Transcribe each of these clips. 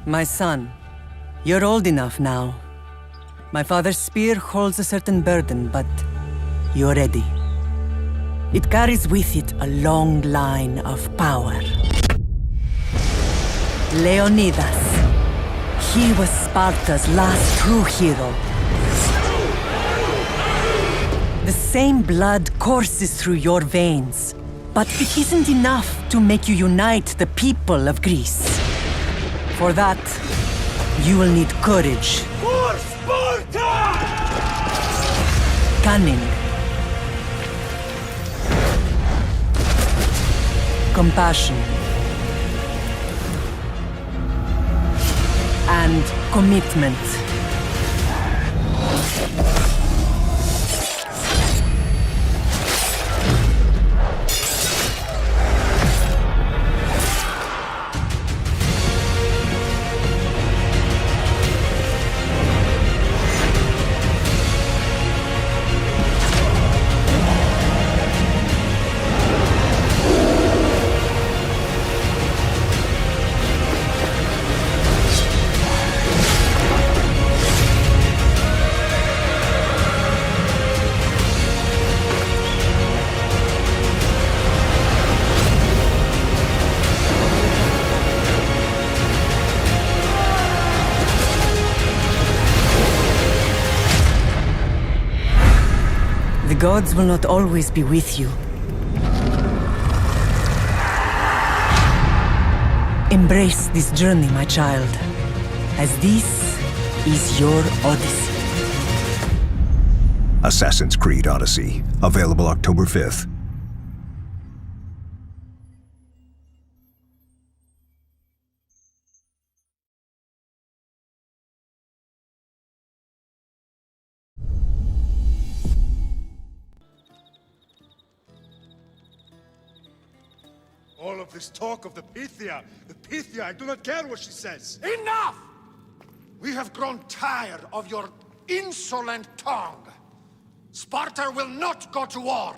My son, you're old enough now. My father's spear holds a certain burden, but you're ready. It carries with it a long line of power. Leonidas. He was Sparta's last true hero. The same blood courses through your veins, but it isn't enough to make you unite the people of Greece. For that, you will need courage. For Sparta! Cunning. Compassion. And commitment. The gods will not always be with you. Embrace this journey, my child, as this is your Odyssey. Assassin's Creed Odyssey, available October 5th. All of this talk of the Pythia, I do not care what she says. Enough! We have grown tired of your insolent tongue. Sparta will not go to war.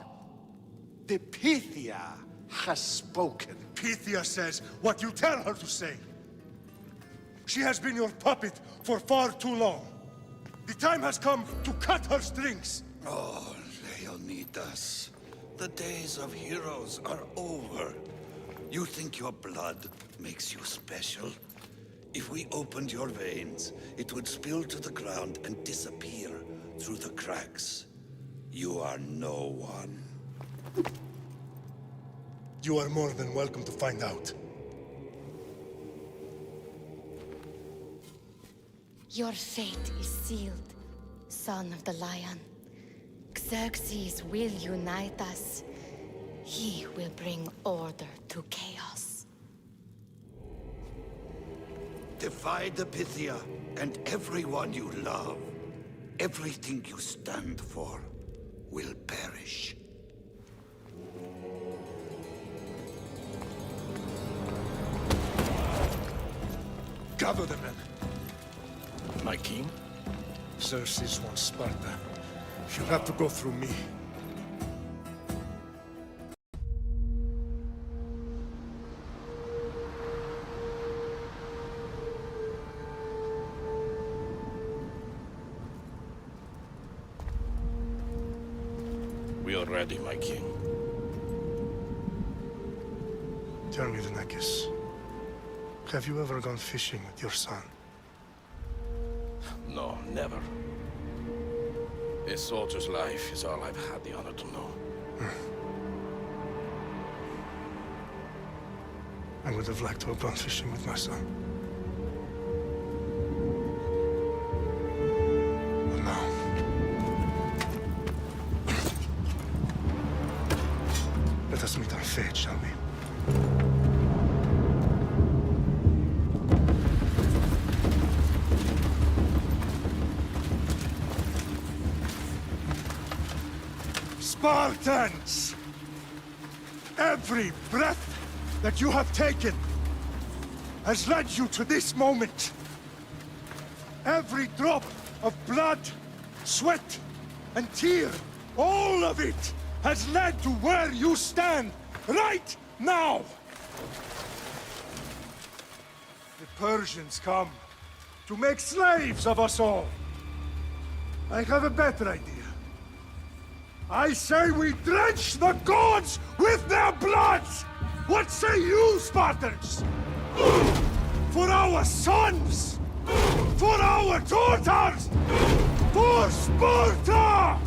The Pythia has spoken. Pythia says what you tell her to say. She has been your puppet for far too long. The time has come to cut her strings. Oh, Leonidas, the days of heroes are over. You think your blood makes you special? If we opened your veins, it would spill to the ground and disappear through the cracks. You are no one. You are more than welcome to find out. Your fate is sealed, son of the Lion. Xerxes will unite us. He will bring order to chaos. Defy the Pythia and everyone you love. Everything you stand for will perish. Gather the men. My king? Xerxes wants Sparta. She'll have to go through me. We are ready, my king. Tell me, Lenakis, have you ever gone fishing with your son? No, never. A soldier's life is all I've had the honor to know. I would have liked to have gone fishing with my son. But now... let us meet our fate, shall we? Spartans! Every breath that you have taken has led you to this moment. Every drop of blood, sweat, and tear, all of it has led to where you stand right now. The Persians come to make slaves of us all. I have a better idea. I say we drench the gods with their blood! What say you, Spartans? For our sons! For our daughters! For Sparta!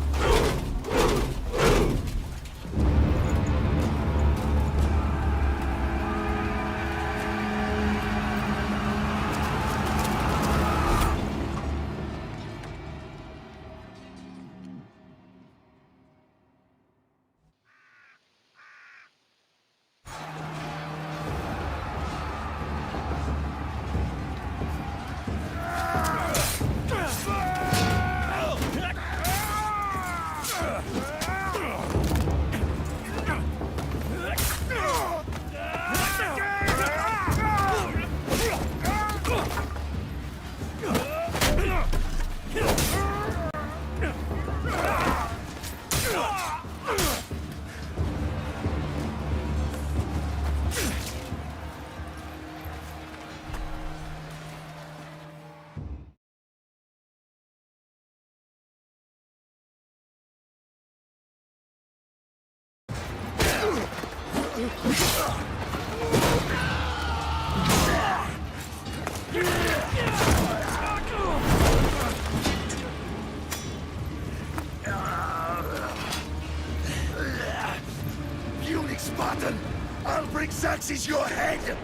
Puny Spartan! I'll bring Xerxes your head!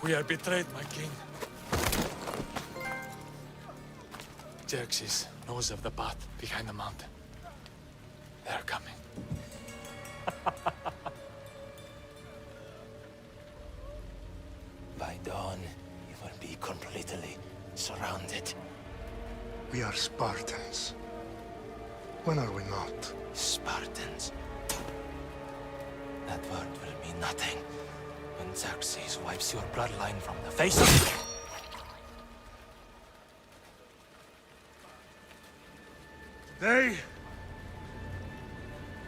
We are betrayed, my king. Xerxes knows of the path behind the mountain. They are coming. By dawn, you will be completely surrounded. We are Spartans. When are we not? Spartans. That word will mean nothing when Xerxes wipes your bloodline from the face of... Today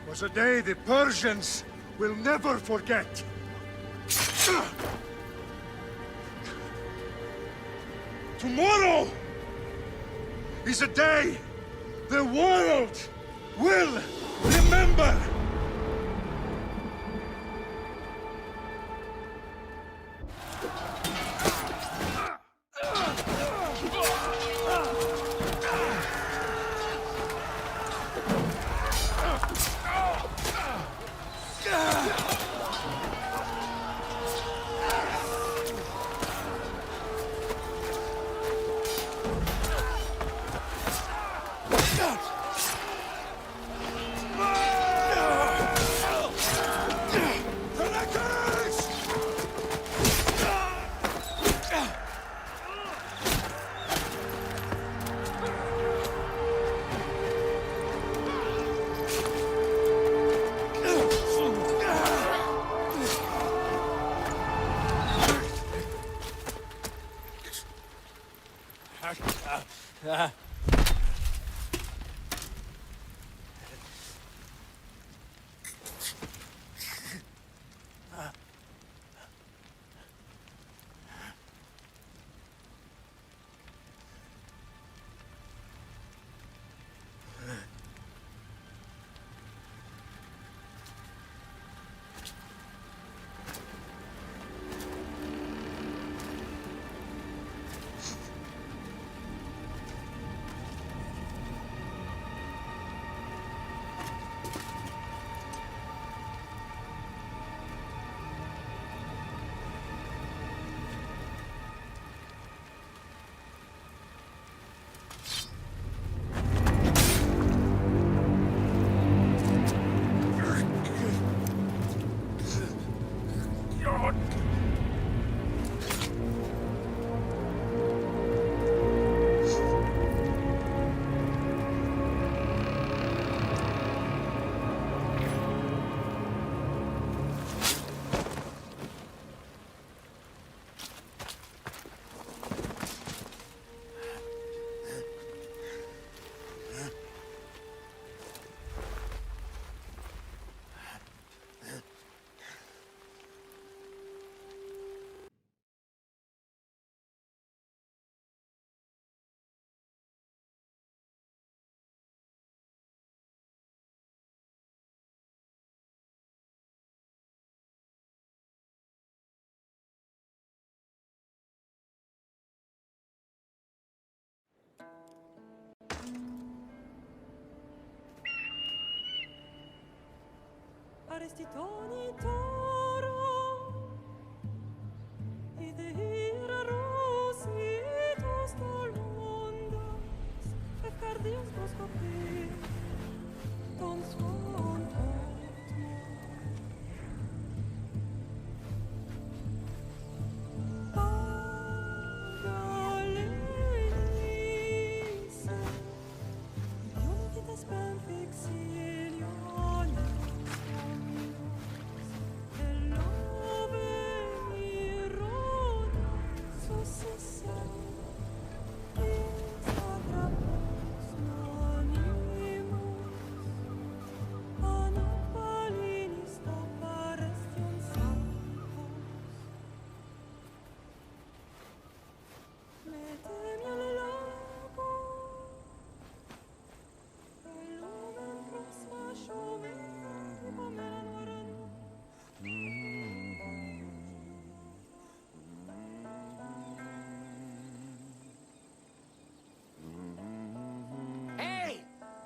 was a day the Persians will never forget. Tomorrow is a day the world will remember.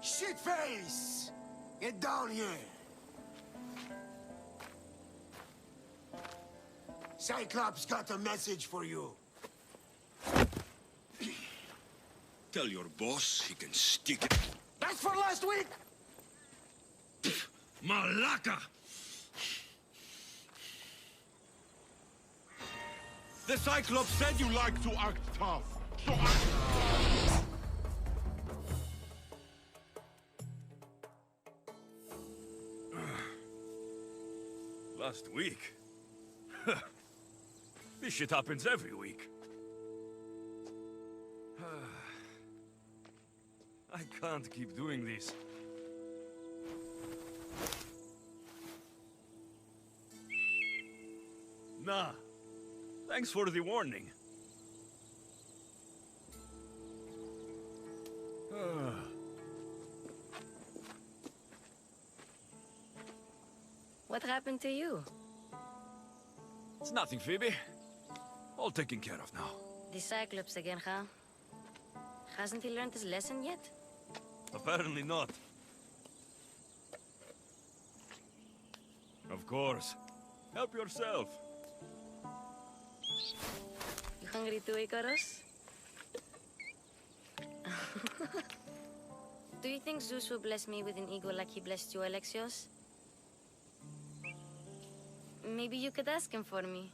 Shitface! Get down here! Cyclops got a message for you. Tell your boss he can stick it. That's for last week! Malaka! The Cyclops said you like to act tough. So act... Last week? This shit happens every week. I can't keep doing this. Nah. Thanks for the warning. What happened to you? It's nothing, Phoebe. All taken care of now. The Cyclops again, huh? Hasn't he learned his lesson yet? Apparently not. Of course. Help yourself. You hungry too, Icarus? Do you think Zeus will bless me with an ego like he blessed you, Alexios? Maybe you could ask him for me.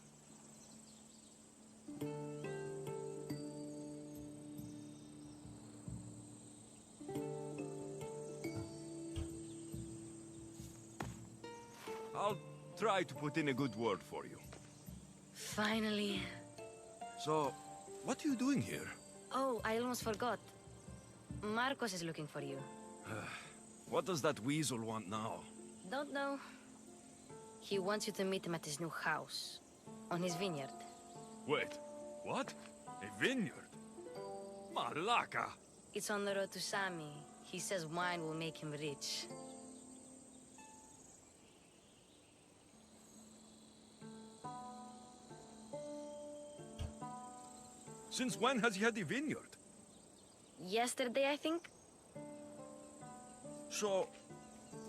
I'll try to put in a good word for you. Finally. So, what are you doing here? Oh, I almost forgot. Marcos is looking for you. What does that weasel want now? Don't know. He wants you to meet him at his new house. On his vineyard. Wait, what? A vineyard? Malaka! It's on the road to Sami. He says wine will make him rich. Since when has he had a vineyard? Yesterday, I think? So,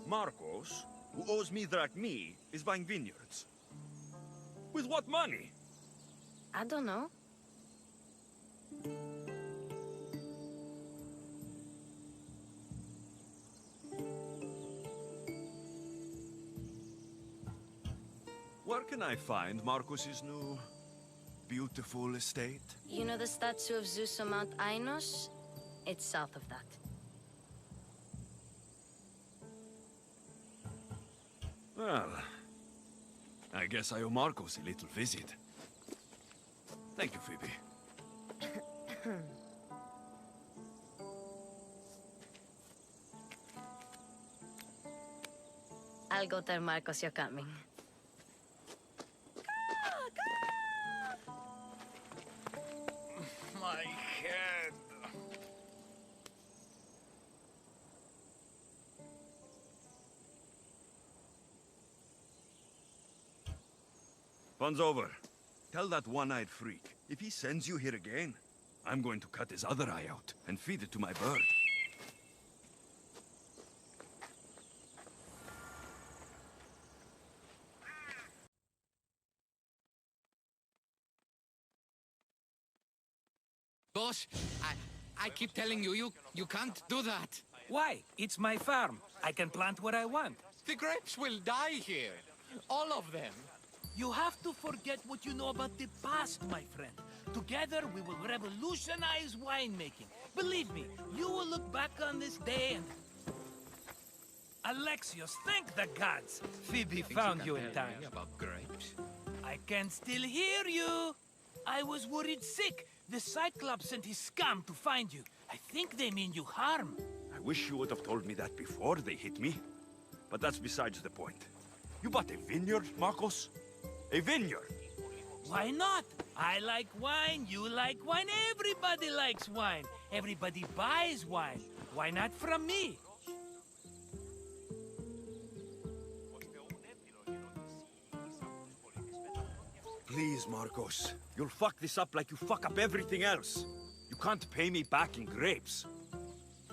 Marcos, who owes me drachmi, is buying vineyards. With what money? I don't know. Where can I find Marcos's new, beautiful estate? You know the statue of Zeus on Mount Ainos? It's south of that. Well, I guess I owe Marcos a little visit. Thank you, Phoebe. I'll go tell Marcos you're coming. My head. Fun's over. Tell that one-eyed freak, if he sends you here again, I'm going to cut his other eye out and feed it to my bird. Boss, I keep telling you, you can't do that. Why? It's my farm. I can plant what I want. The grapes will die here. All of them. You have to forget what you know about the past, my friend. Together, we will revolutionize winemaking. Believe me, you will look back on this day and... Alexios, thank the gods! Phoebe found you in time. About grapes? I can still hear you! I was worried sick. The Cyclops sent his scum to find you. I think they mean you harm. I wish you would have told me that before they hit me. But that's besides the point. You bought a vineyard, Marcos? A vineyard? Why not? I like wine, you like wine, everybody likes wine. Everybody buys wine. Why not from me? Please, Marcos. You'll fuck this up like you fuck up everything else. You can't pay me back in grapes.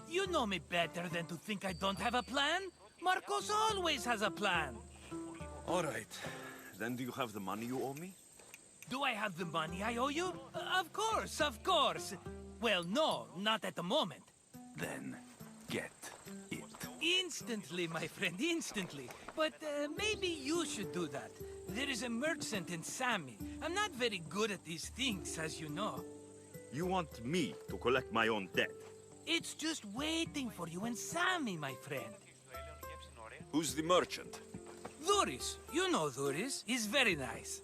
You know me better than to think I don't have a plan. Marcos always has a plan. All right. Then do you have the money you owe me? Do I have the money I owe you? Of course, of course. Well, no, not at the moment. Then, get it. Instantly, my friend, instantly. But maybe you should do that. There is a merchant in Sami. I'm not very good at these things, as you know. You want me to collect my own debt? It's just waiting for you in Sami, my friend. Who's the merchant? Duris. You know Duris. He's very nice.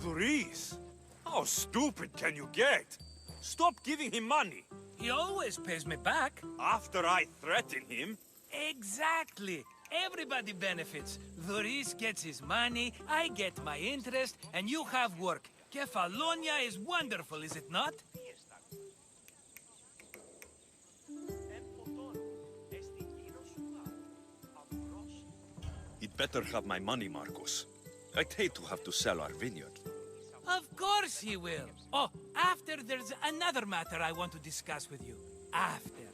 Duris? How stupid can you get? Stop giving him money. He always pays me back. After I threaten him? Exactly. Everybody benefits. Duris gets his money, I get my interest, and you have work. Kefalonia is wonderful, is it not? He'd better have my money, Marcos. I'd hate to have to sell our vineyard. Of course he will. Oh, after there's another matter I want to discuss with you. After.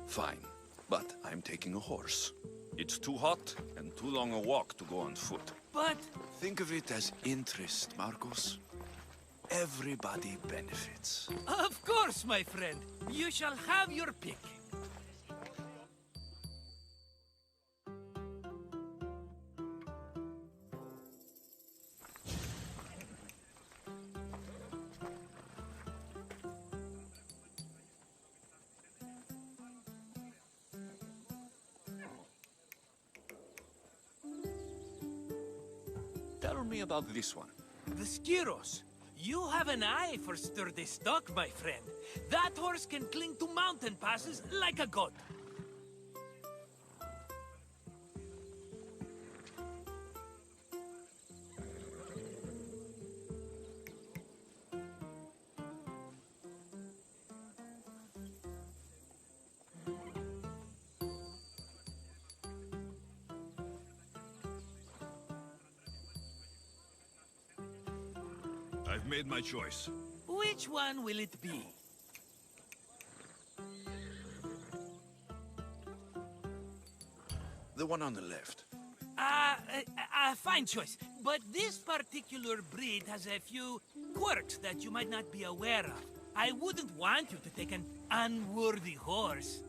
Fine, but I'm taking a horse. It's too hot and too long a walk to go on foot. But... Think of it as interest, Marcos. Everybody benefits. Of course, my friend. You shall have your pick. Tell me about this one. The Skiros. You have an eye for sturdy stock, my friend. That horse can cling to mountain passes like a goat. I've made my choice. Which one will it be? The one on the left. Fine choice. But this particular breed has a few quirks that you might not be aware of. I wouldn't want you to take an unworthy horse.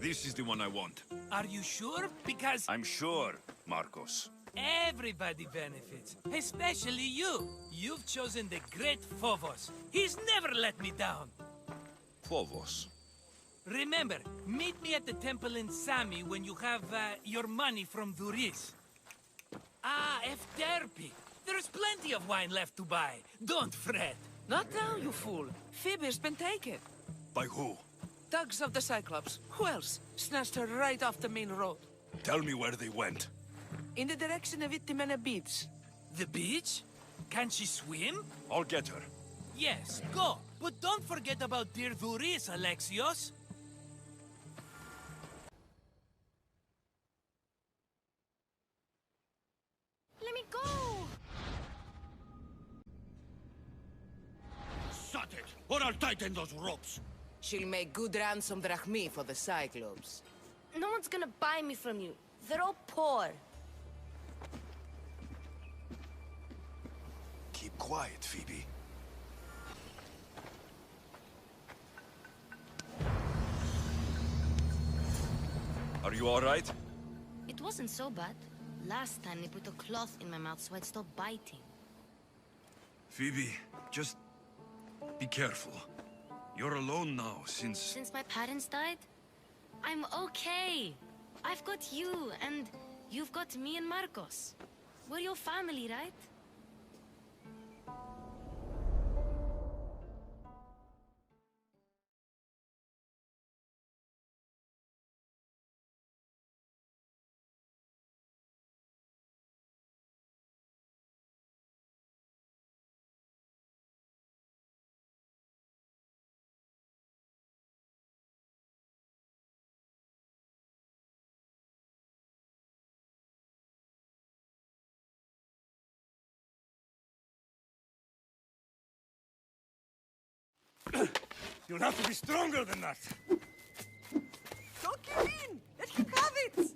This is the one I want. Are you sure? Because I'm sure, Marcos. everybody benefits, especially you. You've chosen the great Phobos. He's never let me down. Phobos. Remember, meet me at the temple in Sami when you have your money from Duris. Ah, Efterpi. There's plenty of wine left to buy. Don't fret. Not now, you fool. Phoebe's been taken. By who? Thugs of the Cyclops. Who else? Snatched her right off the main road. Tell me where they went. In the direction of Itimena Beach. The beach? Can she swim? I'll get her. Yes, go. But don't forget about dear Duris, Alexios. go! Shut it, or I'll tighten those ropes. She'll make good ransom drachmi for the Cyclops. No one's gonna buy me from you. They're all poor. Keep quiet, Phoebe. Are you all right? It wasn't so bad. Last time they put a cloth in my mouth so I'd stop biting. Phoebe, just be careful. You're alone now since... Since my parents died? I'm okay. I've got you, and you've got me and Marcos. We're your family, right? You'll have to be stronger than that. Don't give in! Let him have it!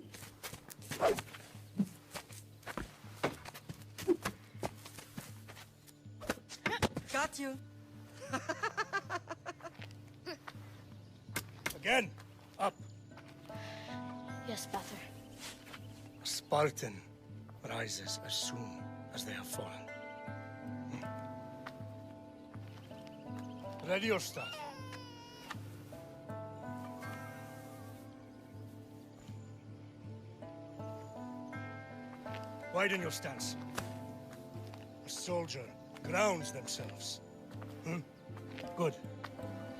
Got you. Again, up. Yes, Pater. A Spartan rises as soon as they have fallen. Ready your staff. Widen your stance. A soldier grounds themselves. Good.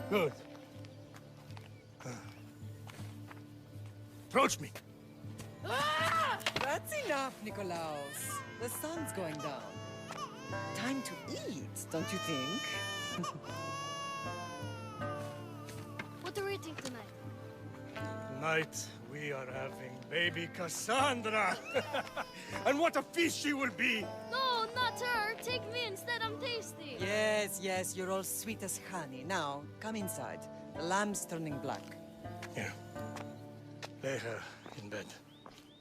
Good. Approach me. That's enough, Nikolaos. The sun's going down. Time to eat, don't you think? What are we eating tonight? Tonight, we are having baby Cassandra. And what a feast she will be! No, not her! Take me instead, I'm tasty! Yes, yes, you're all sweet as honey. Now, come inside. The lamb's turning black. Here. Lay her in bed.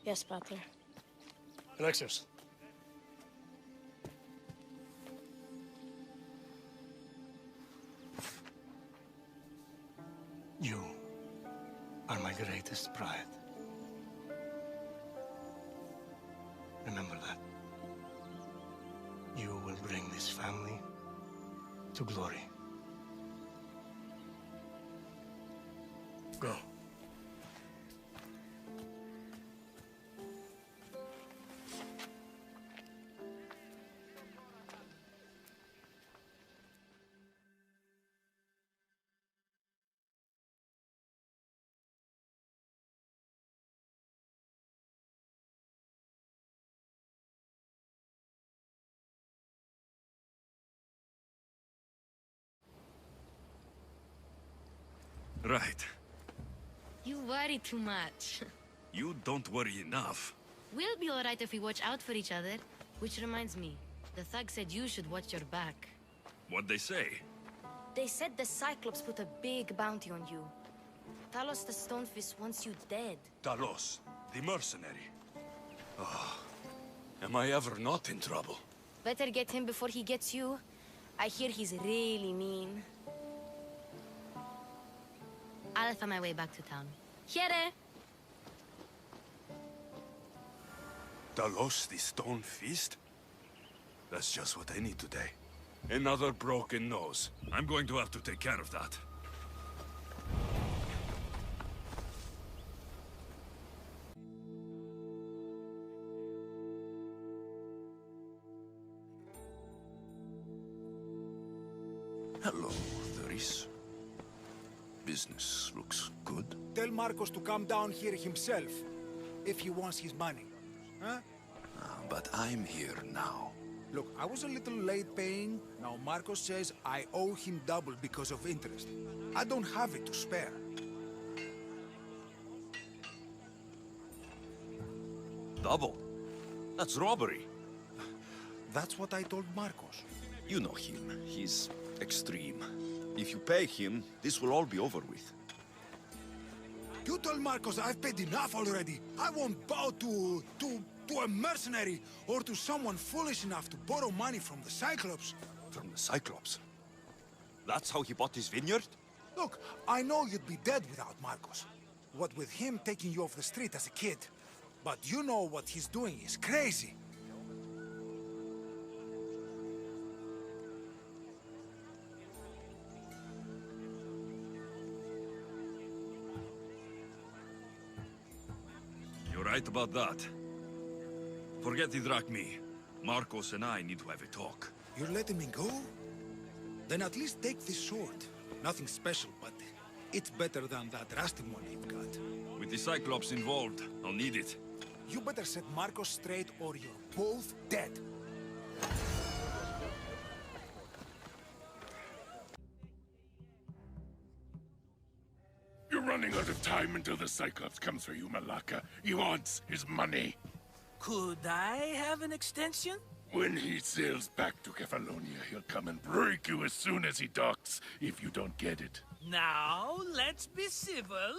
Yes, Pater. Alexios. You are my greatest pride. Remember that. You will bring this family to glory. Go. Right. You worry too much. You don't worry enough. We'll be alright if we watch out for each other. Which reminds me, the thug said you should watch your back. What'd they say? They said the Cyclops put a big bounty on you. Talos the Stonefist wants you dead. Talos, the mercenary. Oh, am I ever not in trouble? Better get him before he gets you. I hear he's really mean. I'll find my way back to town. Here! Talos, the Stone Fist? That's just what I need today. Another broken nose. I'm going to have to take care of that. Hello, Thuris. Business looks good. Tell Marcos to come down here himself, if he wants his money. Huh? But I'm here now. Look, I was a little late paying. Now Marcos says I owe him double because of interest. I don't have it to spare. Double? That's robbery. That's what I told Marcos. You know him. He's extreme. If you pay him, this will all be over with. You told Marcos I've paid enough already. I won't bow to a mercenary or to someone foolish enough to borrow money from the Cyclops. From the Cyclops? That's how he bought his vineyard? Look, I know you'd be dead without Marcos. What with him taking you off the street as a kid. But you know what he's doing is crazy. You're right about that. Forget the drachmi. Marcos and I need to have a talk. You're letting me go? Then at least take this sword. Nothing special, but it's better than that rusty one you've got. With the Cyclops involved, I'll need it. You better set Marcos straight or you're both dead. You're running out of time until the Cyclops comes for you, Malaka. He wants his money. Could I have an extension? When he sails back to Kefalonia, he'll come and break you as soon as he docks, if you don't get it. Now, let's be civil.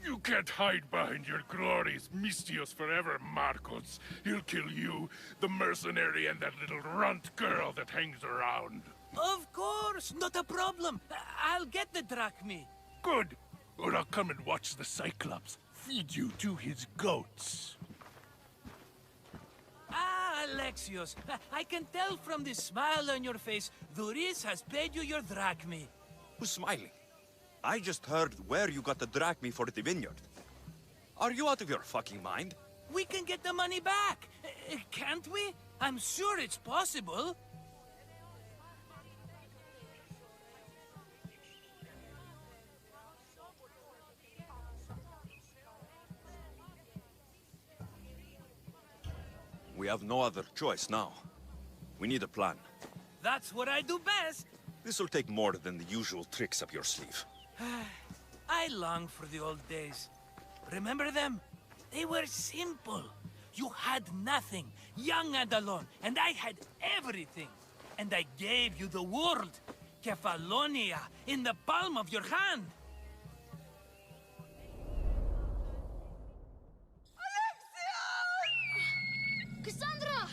You can't hide behind your glorious Mistios forever, Marcos. He'll kill you, the mercenary, and that little runt girl that hangs around. Of course, not a problem. I'll get the drachmi. Good. Or I'll come and watch the Cyclops feed you to his goats. Ah, Alexios, I can tell from the smile on your face, Duris has paid you your drachmi. Who's smiling? I just heard where you got the drachmi for the vineyard. Are you out of your fucking mind? We can get the money back, can't we? I'm sure it's possible. We have no other choice now. We need a plan. That's what I do best. This'll take more than the usual tricks up your sleeve. I long for the old days. Remember them? They were simple. You had nothing, young and alone, and I had everything. And I gave you the world, Kefalonia, in the palm of your hand. Cassandra!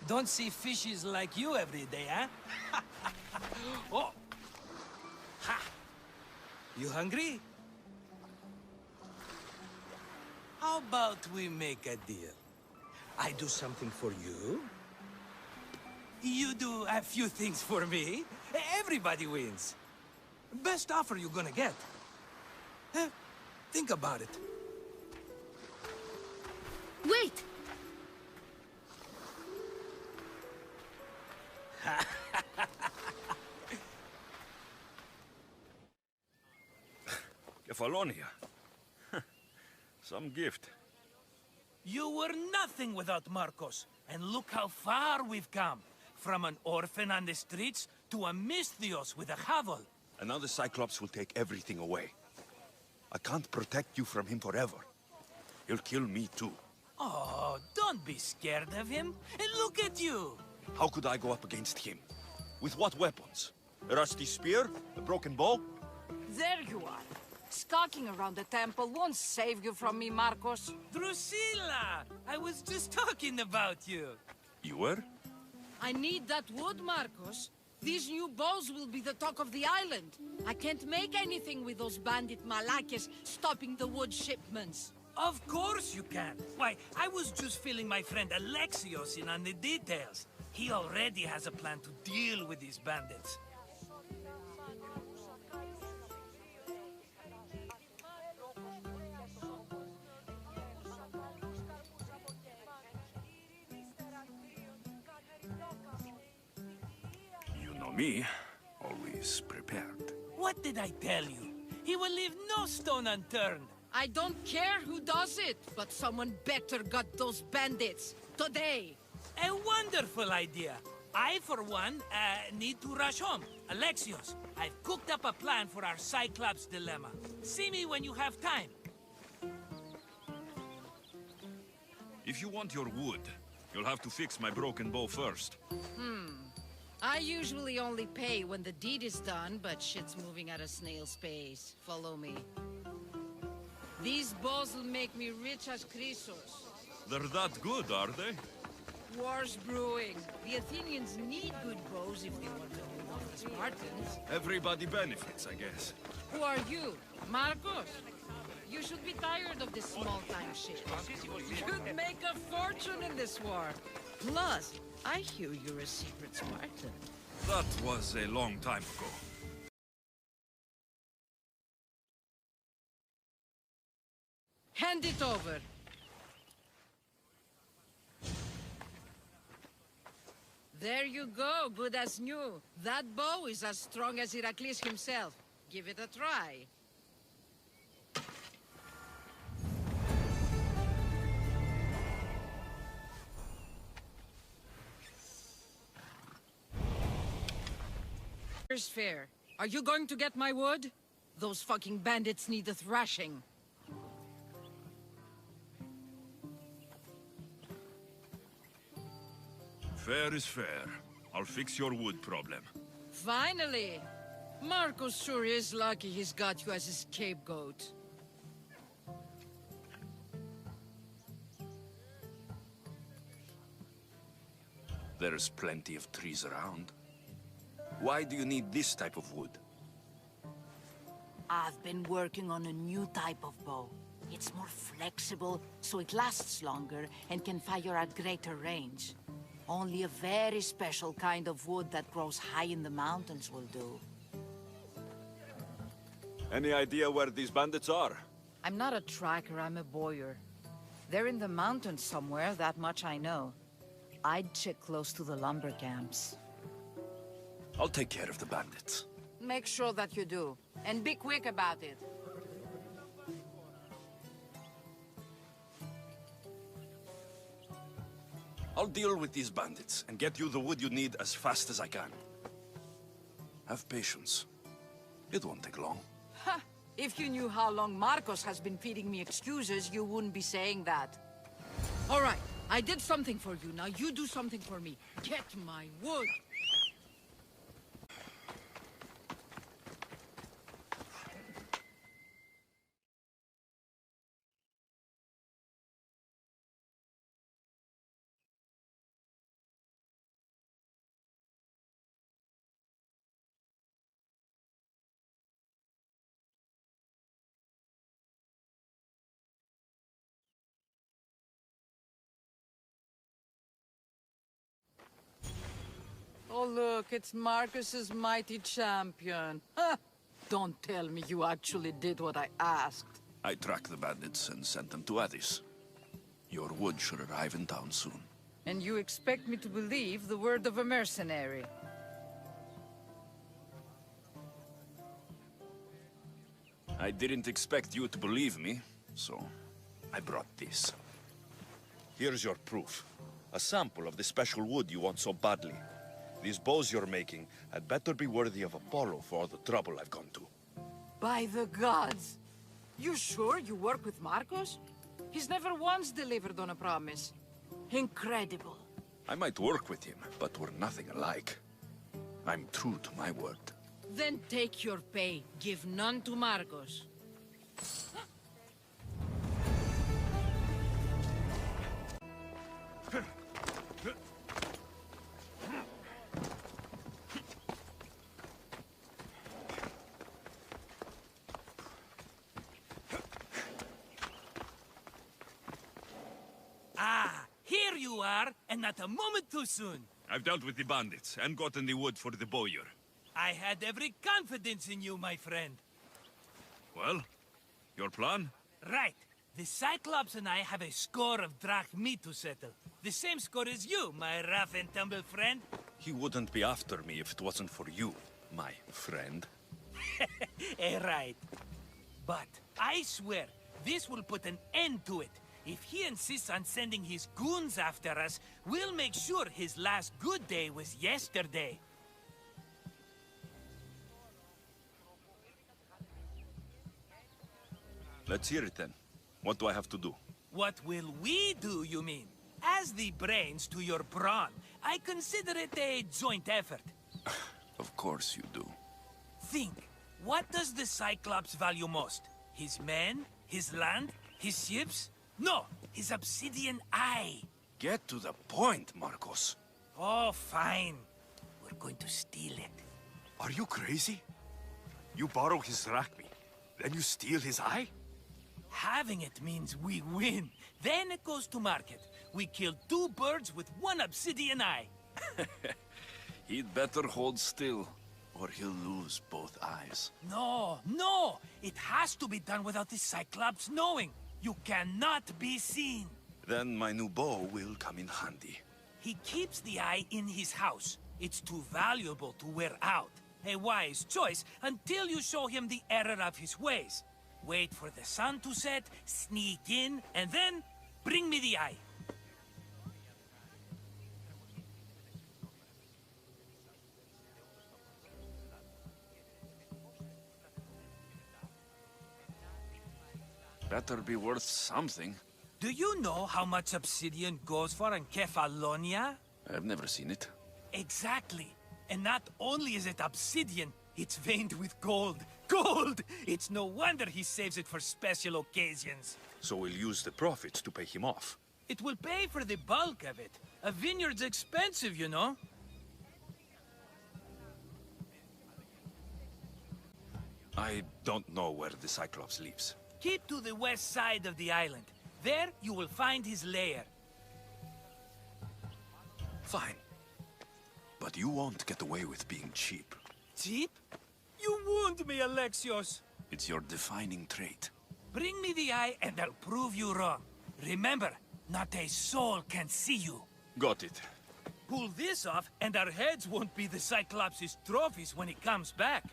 Don't see fishes like you every day, huh? Oh! Ha! You hungry? How about we make a deal? I do something for you. You do a few things for me. Everybody wins. Best offer you're gonna get. Think about it. Wait! Kefalonia. Some gift. You were nothing without Marcos. And look how far we've come. From an orphan on the streets to a Misthios with a hovel. And now the Cyclops will take everything away. I can't protect you from him forever. He'll kill me too. Oh, don't be scared of him. And look at you. How could I go up against him? With what weapons? A rusty spear? A broken bow? There you are. Skulking around the temple won't save you from me, Marcos. Drusilla! I was just talking about you. You were? I need that wood, Marcos. These new bows will be the talk of the island. I can't make anything with those bandit Malakes stopping the wood shipments. Of course you can. Why, I was just filling my friend Alexios in on the details. He already has a plan to deal with these bandits. Me, always prepared. What did I tell you? He will leave no stone unturned. I don't care who does it, but someone better got those bandits. Today. A wonderful idea. I, for one, need to rush home. Alexios, I've cooked up a plan for our Cyclops dilemma. See me when you have time. If you want your wood, you'll have to fix my broken bow first. I usually only pay when the deed is done, but shit's moving at a snail's pace. Follow me. These bows will make me rich as Chrysos. They're that good, are they? War's brewing. The Athenians need good bows if they want to hold off the Spartans. Everybody benefits, I guess. Who are you? Marcos? You should be tired of this small-time shit. You'd make a fortune in this war. Plus, I hear you're a secret Spartan. That was a long time ago. Hand it over. There you go, good as new. That bow is as strong as Heracles himself. Give it a try. Here's fair. Are you going to get my wood? Those fucking bandits need a thrashing. Fair is fair. I'll fix your wood problem. Finally! Marcos sure is lucky he's got you as his scapegoat. There's plenty of trees around. Why do you need this type of wood? I've been working on a new type of bow. It's more flexible, so it lasts longer and can fire at greater range. Only a very special kind of wood that grows high in the mountains will do. Any idea where these bandits are? I'm not a tracker, I'm a boyer. They're in the mountains somewhere, that much I know. I'd check close to the lumber camps. I'll take care of the bandits. Make sure that you do. And be quick about it. I'll deal with these bandits and get you the wood you need as fast as I can. Have patience. It won't take long. Ha! If you knew how long Marcos has been feeding me excuses, you wouldn't be saying that. All right, I did something for you. Now you do something for me. Get my wood! Oh, look, it's Marcus's mighty champion. Ha! Don't tell me you actually did what I asked. I tracked the bandits and sent them to Addis. Your wood should arrive in town soon. And you expect me to believe the word of a mercenary? I didn't expect you to believe me, so I brought this. Here's your proof. A sample of the special wood you want so badly. These bows you're making had better be worthy of Apollo for all the trouble I've gone to. By the gods! You sure you work with Marcos? He's never once delivered on a promise. Incredible. I might work with him, but we're nothing alike. I'm true to my word. Then take your pay. Give none to Marcos. Ah, here you are, and not a moment too soon. I've dealt with the bandits and gotten the wood for the bowyer. I had every confidence in you, my friend. Well, your plan? Right. The Cyclops and I have a score of drachmi to settle. The same score as you, my rough and tumble friend. He wouldn't be after me if it wasn't for you, my friend. Right. But I swear, this will put an end to it. If he insists on sending his goons after us, we'll make sure his last good day was yesterday. Let's hear it then. What do I have to do? What will we do, you mean? As the brains to your brawn, I consider it a joint effort. Of course you do. Think, what does the Cyclops value most? His men? His land? His ships? No, his obsidian eye. Get to the point, Marcos. Oh, fine. We're going to steal it. Are you crazy? You borrow his drachmi, then you steal his eye? Having it means we win. Then it goes to market. We kill 2 birds with 1 obsidian eye. He'd better hold still, or he'll lose both eyes. No, no! It has to be done without the Cyclops knowing. You cannot be seen. Then my new bow will come in handy. He keeps the eye in his house. It's too valuable to wear out. A wise choice until you show him the error of his ways. Wait for the sun to set, sneak in, and then bring me the eye. Better be worth something. Do you know how much obsidian goes for in Kefalonia? I've never seen it. Exactly. And not only is it obsidian, it's veined with gold. Gold! It's no wonder he saves it for special occasions. So we'll use the profits to pay him off. It will pay for the bulk of it. A vineyard's expensive, you know. I don't know where the Cyclops lives. Keep to the west side of the island. There, you will find his lair. Fine. But you won't get away with being cheap. Cheap? You wound me, Alexios. It's your defining trait. Bring me the eye and I'll prove you wrong. Remember, not a soul can see you. Got it. Pull this off and our heads won't be the Cyclops' trophies when he comes back.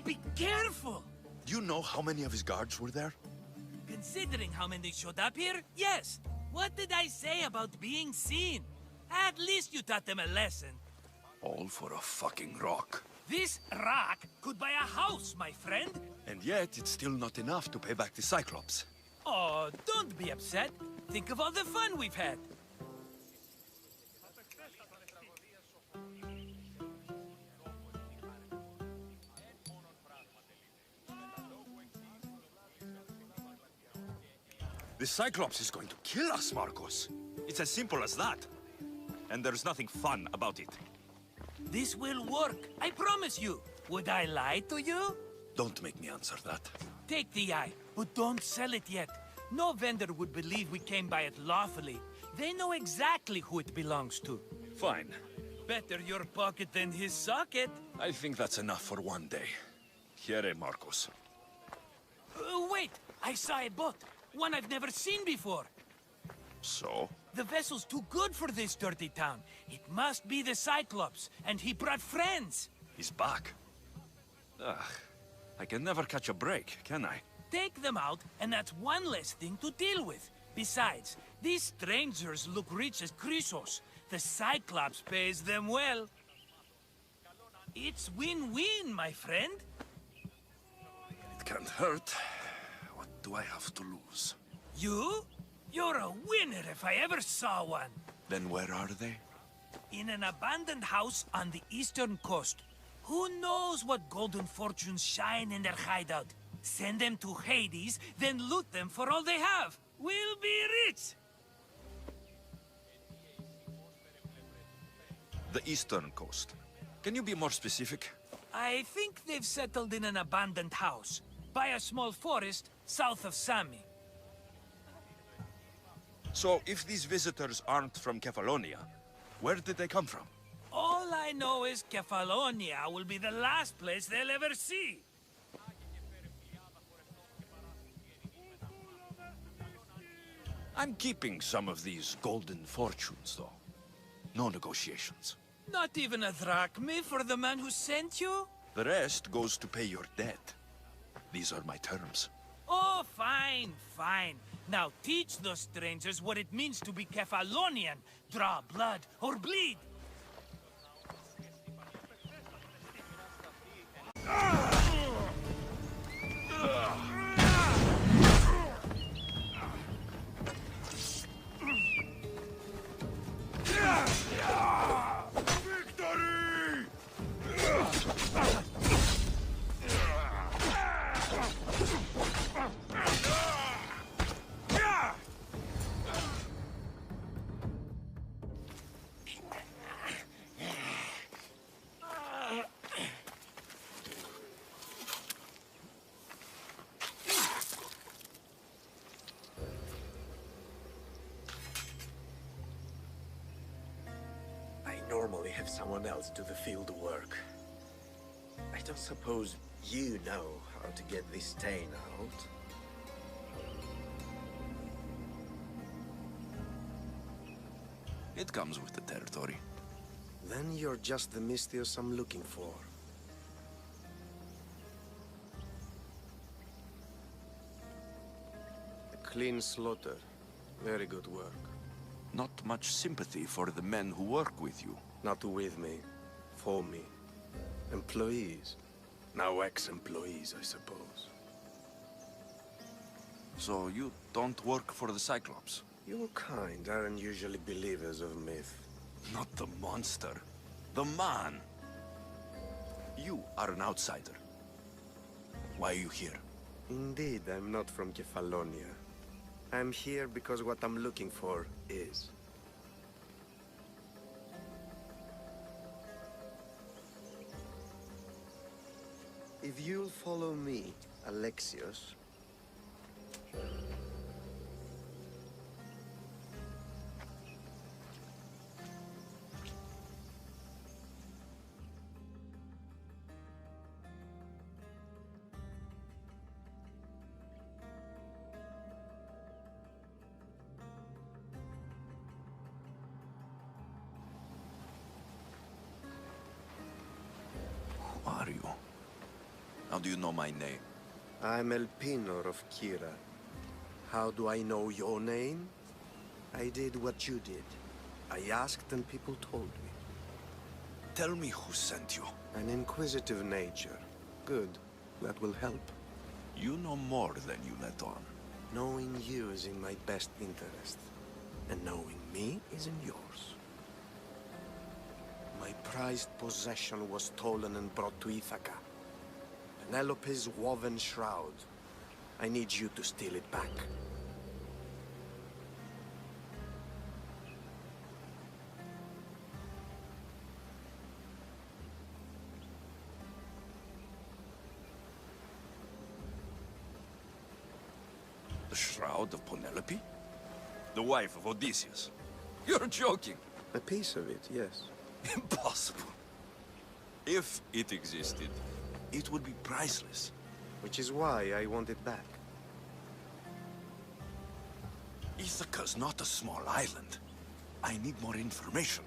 Be careful! Do you know how many of his guards were there? Considering how many showed up here, yes. What did I say about being seen? At least you taught them a lesson. All for a fucking rock. This rock could buy a house, my friend. And yet, it's still not enough to pay back the Cyclops. Oh, don't be upset. Think of all the fun we've had. The Cyclops is going to kill us, Marcos. It's as simple as that. And there's nothing fun about it. This will work, I promise you. Would I lie to you? Don't make me answer that. Take the eye, but don't sell it yet. No vendor would believe we came by it lawfully. They know exactly who it belongs to. Fine. Better your pocket than his socket. I think that's enough for one day. Here, Marcos. Wait! I saw a boat. One I've never seen before. So? The vessel's too good for this dirty town. It must be the Cyclops, and he brought friends. He's back. Ugh. I can never catch a break, can I? Take them out, and that's one less thing to deal with. Besides, these strangers look rich as Chrysos. The Cyclops pays them well. It's win-win, my friend. It can't hurt. What do I have to lose? You? You're a winner if I ever saw one. Then where are they? In an abandoned house on the eastern coast. Who knows what golden fortunes shine in their hideout? Send them to Hades, then loot them for all they have. We'll be rich! The eastern coast. Can you be more specific? I think they've settled in an abandoned house, by a small forest south of Sami. So, if these visitors aren't from Kefalonia, where did they come from? All I know is Kefalonia will be the last place they'll ever see. I'm keeping some of these golden fortunes, though. No negotiations. Not even a drachme for the man who sent you? The rest goes to pay your debt. These are my terms. Oh, fine, fine. Now teach those strangers what it means to be Kefalonian. Draw blood or bleed. Normally have someone else do the field work. I don't suppose you know how to get this stain out. It comes with the territory. Then you're just the Misthios I'm looking for. A clean slaughter. Very good work. Not much sympathy for the men who work with you. Not with me. For me. Employees. Now ex-employees, I suppose. So you don't work for the Cyclops? Your kind aren't usually believers of myth. Not the monster. The man. You are an outsider. Why are you here? Indeed, I'm not from Kefalonia. I'm here because what I'm looking for is. If you'll follow me, Alexios... Who are you? How do you know my name? I'm Elpinor of Kira. How do I know your name? I did what you did. I asked and people told me. Tell me who sent you. An inquisitive nature. Good. That will help. You know more than you let on. Knowing you is in my best interest. And knowing me is in yours. My prized possession was stolen and brought to Ithaca. Penelope's woven shroud. I need you to steal it back. The shroud of Penelope? The wife of Odysseus? You're joking! A piece of it, yes. Impossible. If it existed, it would be priceless. Which is why I want it back. Ithaca's not a small island. I need more information.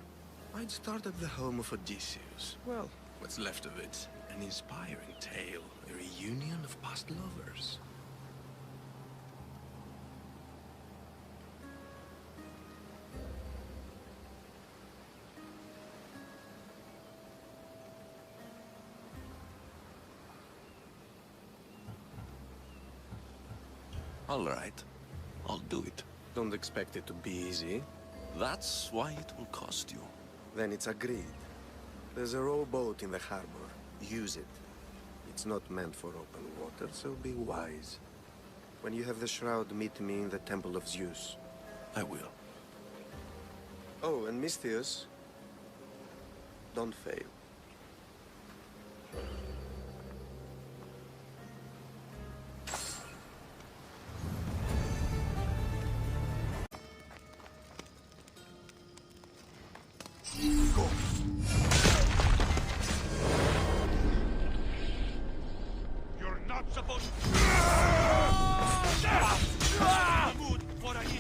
I'd start at the home of Odysseus. Well, what's left of it? An inspiring tale. A reunion of past lovers. All right. I'll do it. Don't expect it to be easy. That's why it will cost you. Then it's agreed. There's a rowboat in the harbor. Use it. It's not meant for open water, so be wise. When you have the shroud, meet me in the Temple of Zeus. I will. Oh, and Misthios, don't fail. You're not supposed to...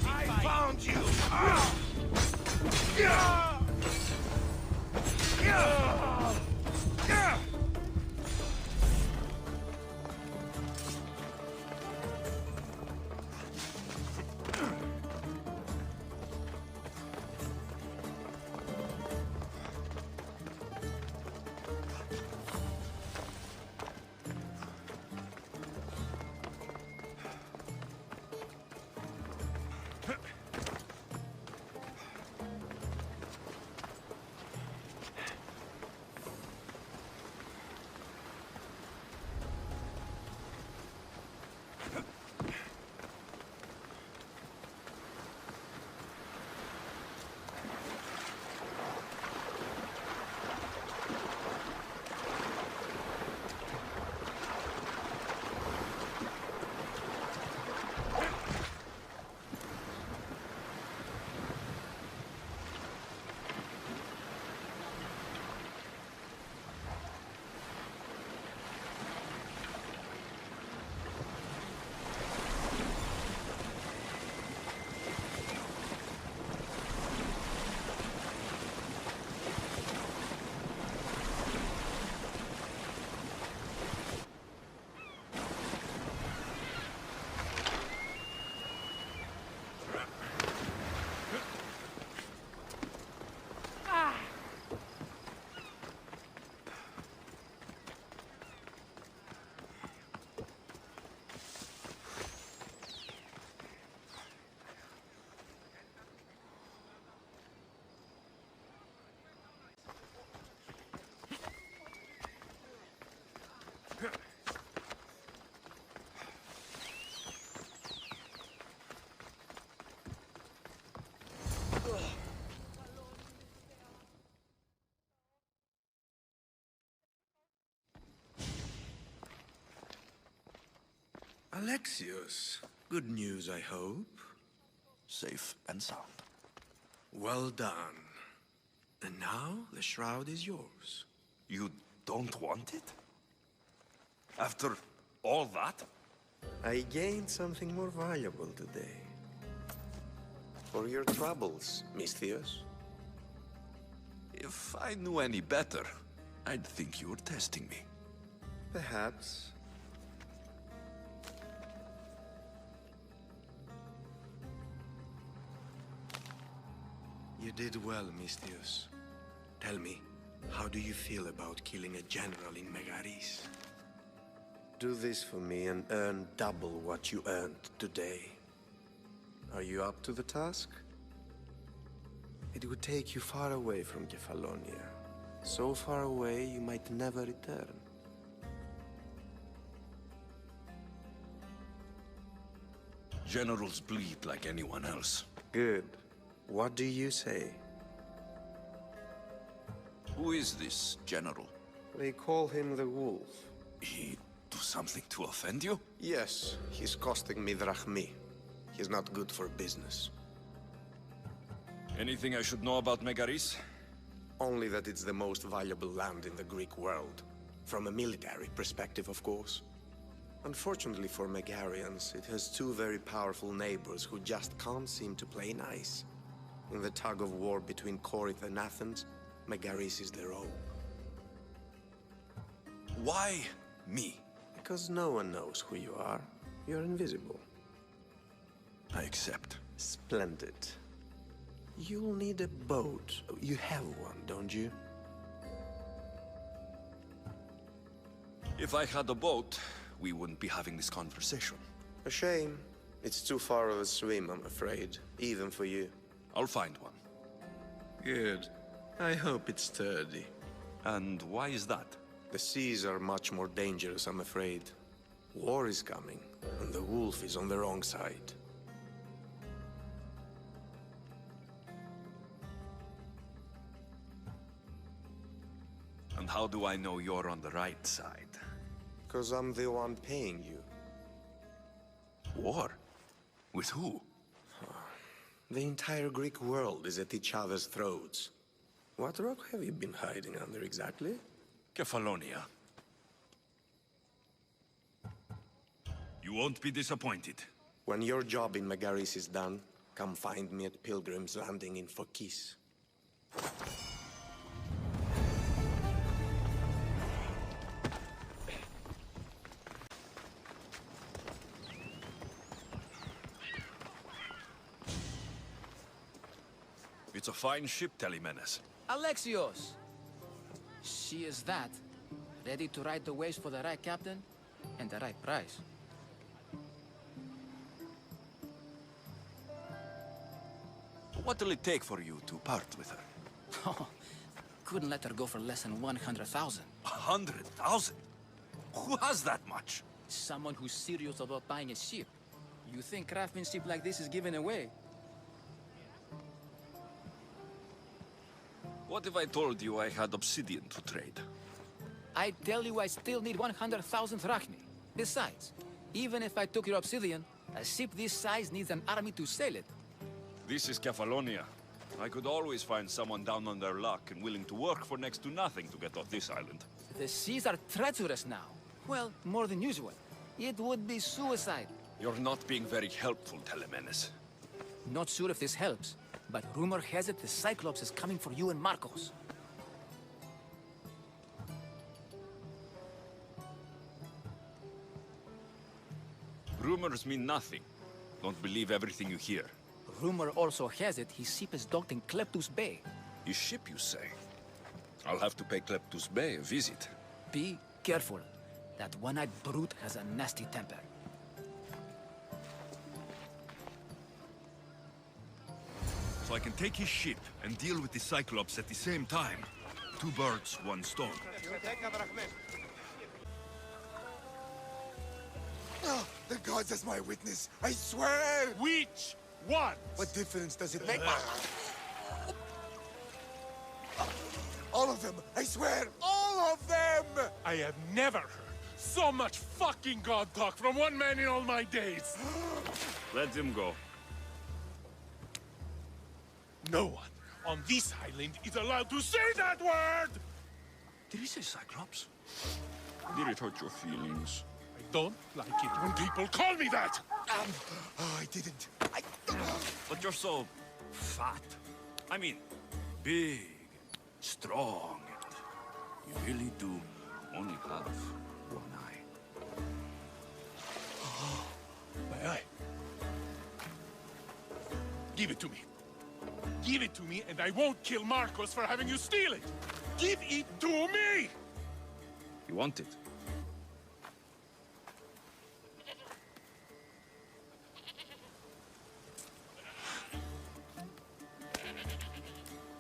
I found you! Alexios, good news, I hope. Safe and sound. Well done. And now the shroud is yours. You don't want it? After all that? I gained something more valuable today. For your troubles, Misthios. If I knew any better, I'd think you were testing me. Perhaps. You did well, Misthios. Tell me, how do you feel about killing a general in Megaris? Do this for me and earn double what you earned today. Are you up to the task? It would take you far away from Kefalonia. So far away you might never return. Generals bleed like anyone else. Good. What do you say? Who is this general? They call him the Wolf. He do something to offend you? Yes, he's costing me drachmi. He's not good for business. Anything I should know about Megaris? Only that it's the most valuable land in the Greek world. From a military perspective, of course. Unfortunately for Megarians, it has two very powerful neighbors who just can't seem to play nice. In the tug-of-war between Corinth and Athens, Megaris is their own. Why me? Because no one knows who you are. You're invisible. I accept. Splendid. You'll need a boat. You have one, don't you? If I had a boat, we wouldn't be having this conversation. A shame. It's too far of a swim, I'm afraid, even for you. I'll find one. Good. I hope it's sturdy. And why is that? The seas are much more dangerous, I'm afraid. War is coming, and the wolf is on the wrong side. And how do I know you're on the right side? 'Cause I'm the one paying you. War? With who? The entire Greek world is at each other's throats. What rock have you been hiding under exactly? Kefalonia. You won't be disappointed. When your job in Megaris is done, come find me at Pilgrim's Landing in Phokis. It's a fine ship, Telemenes. Alexios! She is that. Ready to ride the waves for the right captain and the right price. What'll it take for you to part with her? Oh, couldn't let her go for less than 100,000. 100,000? Who has that much? Someone who's serious about buying a ship. You think craftsmanship like this is given away? What if I told you I had obsidian to trade? I tell you I still need 100,000 drachmi. Besides, even if I took your obsidian, a ship this size needs an army to sail it. This is Kefalonia. I could always find someone down on their luck and willing to work for next to nothing to get off this island. The seas are treacherous now. Well, more than usual. It would be suicide. You're not being very helpful, Telemenes. Not sure if this helps, but rumor has it the Cyclops is coming for you and Marcos. Rumors mean nothing. Don't believe everything you hear. Rumor also has it his ship is docked in Kleptus Bay. His ship, you say? I'll have to pay Kleptus Bay a visit. Be careful. That one-eyed brute has a nasty temper. So I can take his ship and deal with the Cyclops at the same time. 2 birds, 1 stone. Oh, the gods as my witness, I swear! Which one? What difference does it make? All of them, I swear, all of them! I have never heard so much fucking god talk from one man in all my days. Let him go. No one on this island is allowed to say that word! Did he say Cyclops? Did it hurt your feelings? I don't like it when people call me that! Oh, I didn't. But you're so fat. I mean, big, strong. You really do only have one eye. My eye. Give it to me. Give it to me, and I won't kill Marcos for having you steal it! Give it to me! You want it?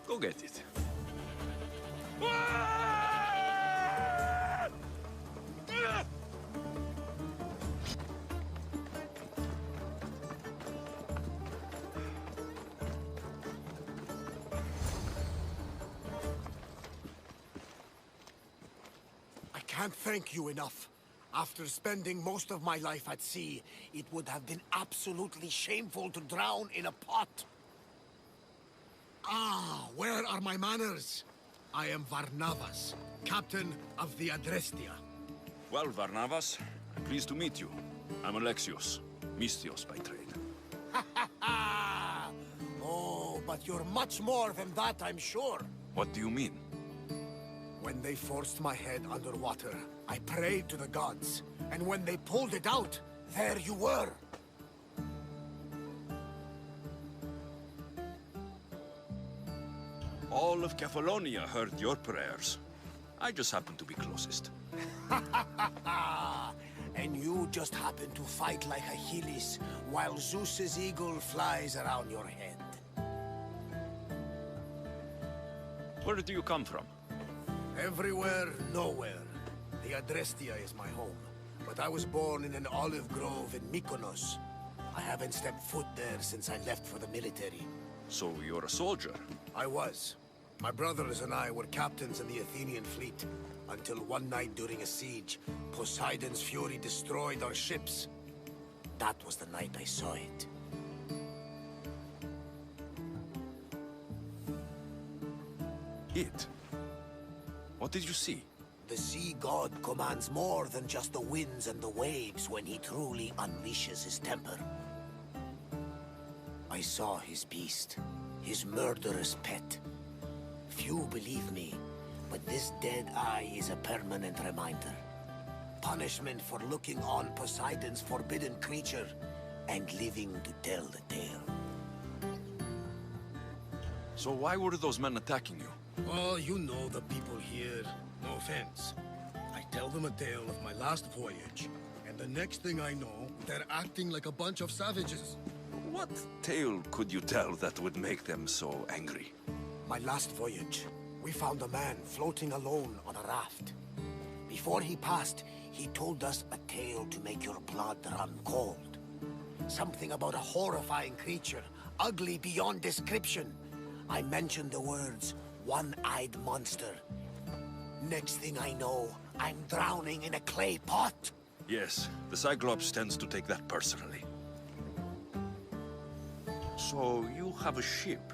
Go get it. I can't thank you enough. After spending most of my life at sea, it would have been absolutely shameful to drown in a pot. Ah, where are my manners? I am Varnavas, captain of the Adrestia. Well, Varnavas, I'm pleased to meet you. I'm Alexios, Misthios by trade. Oh, but you're much more than that, I'm sure. What do you mean? When they forced my head underwater, I prayed to the gods. And when they pulled it out, there you were. All of Kefalonia heard your prayers. I just happen to be closest. and you just happen to fight like Achilles while Zeus's eagle flies around your head. Where do you come from? Everywhere, nowhere. The Adrestia is my home, but I was born in an olive grove in Mykonos. I haven't stepped foot there since I left for the military. So you're a soldier? I was. My brothers and I were captains in the Athenian fleet, until one night during a siege, Poseidon's fury destroyed our ships. That was the night I saw it. It? What did you see? The sea god commands more than just the winds and the waves when he truly unleashes his temper. I saw his beast, his murderous pet. Few believe me, but this dead eye is a permanent reminder. Punishment for looking on Poseidon's forbidden creature and living to tell the tale. So why were those men attacking you? Oh, you know the people here. No offense. I tell them a tale of my last voyage, and the next thing I know, they're acting like a bunch of savages. What tale could you tell that would make them so angry? My last voyage, we found a man floating alone on a raft. Before he passed, he told us a tale to make your blood run cold. Something about a horrifying creature, ugly beyond description. I mentioned the words, one-eyed monster. Next thing I know, I'm drowning in a clay pot. Yes, the Cyclops tends to take that personally. So you have a ship?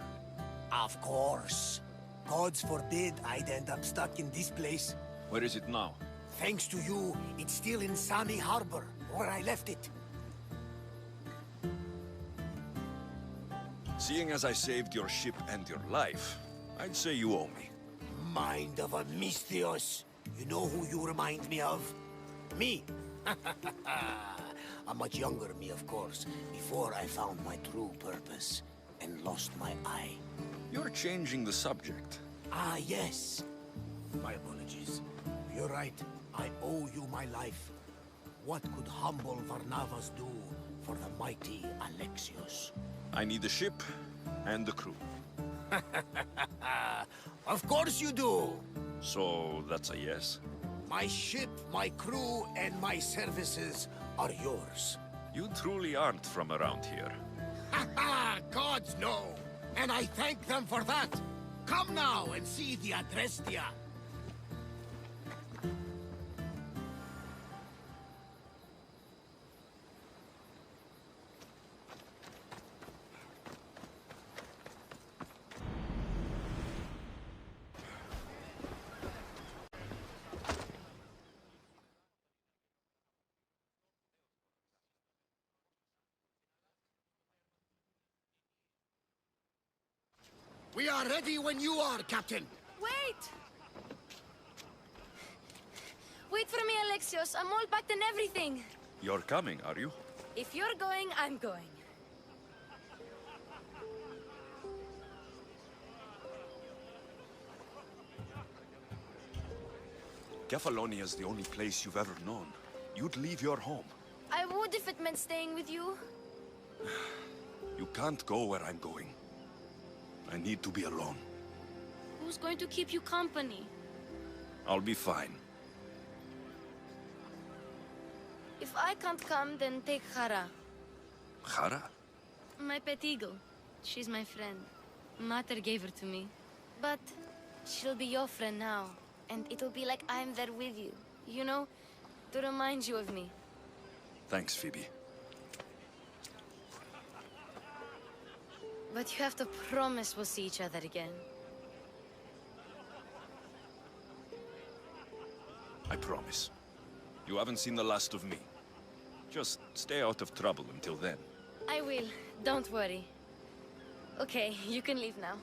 Of course. Gods forbid I'd end up stuck in this place. Where is it now? Thanks to you, it's still in Sami Harbor, where I left it. Seeing as I saved your ship and your life, I'd say you owe me. Mind of a Misthios. You know who you remind me of? Me. A much younger me, of course, before I found my true purpose and lost my eye. You're changing the subject. Ah, yes. My apologies. You're right. I owe you my life. What could humble Varnavas do for the mighty Alexios? I need the ship and the crew. Of course you do! So that's a yes? My ship, my crew, and my services are yours. You truly aren't from around here. Ha ha! Gods no! And I thank them for that! Come now and see the Adrestia! We are ready when you are, Captain! Wait! Wait for me, Alexios. I'm all packed and everything. You're coming, are you? If you're going, I'm going. Kefalonia's the only place you've ever known. You'd leave your home. I would if it meant staying with you. You can't go where I'm going. I need to be alone. Who's going to keep you company? I'll be fine. If I can't come, then take Hara. Hara? My pet eagle. She's my friend. Mater gave her to me. But she'll be your friend now. And it'll be like I'm there with you. You know? To remind you of me. Thanks, Phoebe. But you have to promise we'll see each other again. I promise. You haven't seen the last of me. Just stay out of trouble until then. I will. Don't worry. Okay, you can leave now.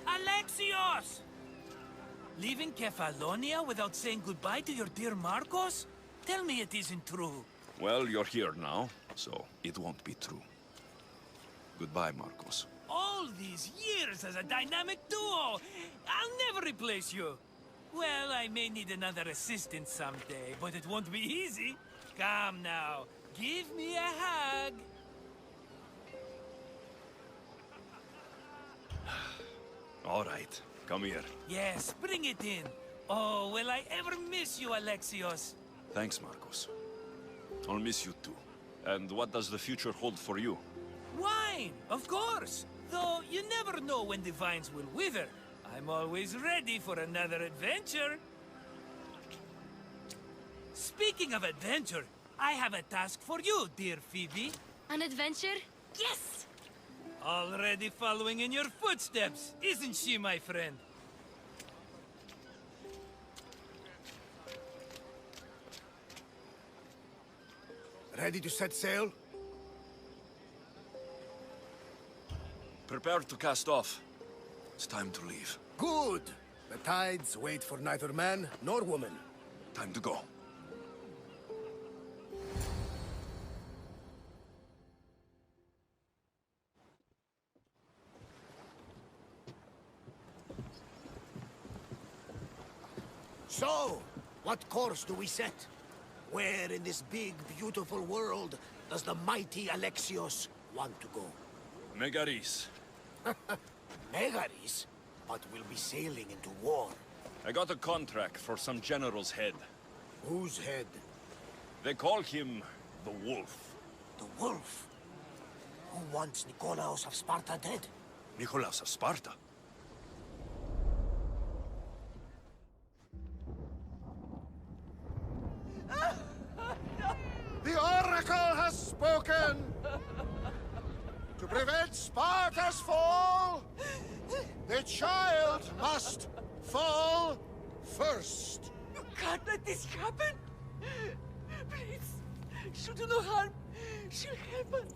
Alexios! Leaving Kefalonia without saying goodbye to your dear Marcos? Tell me it isn't true. Well, you're here now, so it won't be true. Goodbye, Marcos. All these years as a dynamic duo! I'll never replace you! Well, I may need another assistant someday, but it won't be easy. Come now, give me a hug. All right, come here. Yes, bring it in. Oh, will I ever miss you, Alexios? Thanks, Marcos. I'll miss you too. And what does the future hold for you? Wine, of course. Though you never know when the vines will wither. I'm always ready for another adventure. Speaking of adventure, I have a task for you, dear Phoebe. An adventure? Yes! Already following in your footsteps, isn't she, my friend? Ready to set sail? Prepare to cast off. It's time to leave. Good! The tides wait for neither man nor woman. Time to go. So, what course do we set? Where in this big, beautiful world does the mighty Alexios want to go? Megaris. Megaris? But we'll be sailing into war. I got a contract for some general's head. Whose head? They call him the Wolf. The Wolf? Who wants Nikolaos of Sparta dead? Nikolaos of Sparta? The Oracle has spoken! To prevent Sparta's fall, the child must fall first. You can't let this happen! Please, she'll do no harm. She'll help us.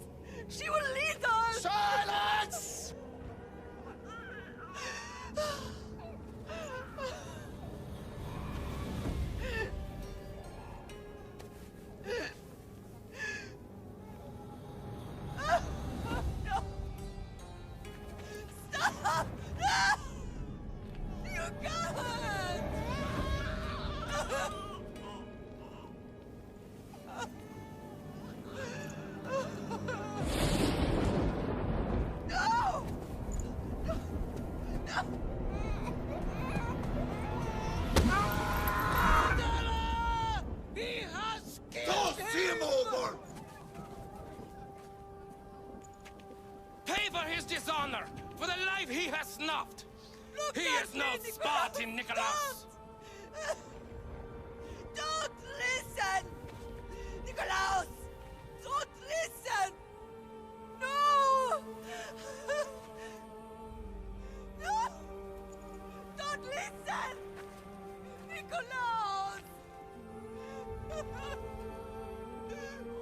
She will lead us! Silence! No! Stop! No! You can't! No! No! He has killed Toss him over! Pay for his dishonor, for the life he has snuffed. He is no Spartan, Nikolaos. Don't listen! Nikolaos! Don't listen! No! No! Don't listen! Nikolaos!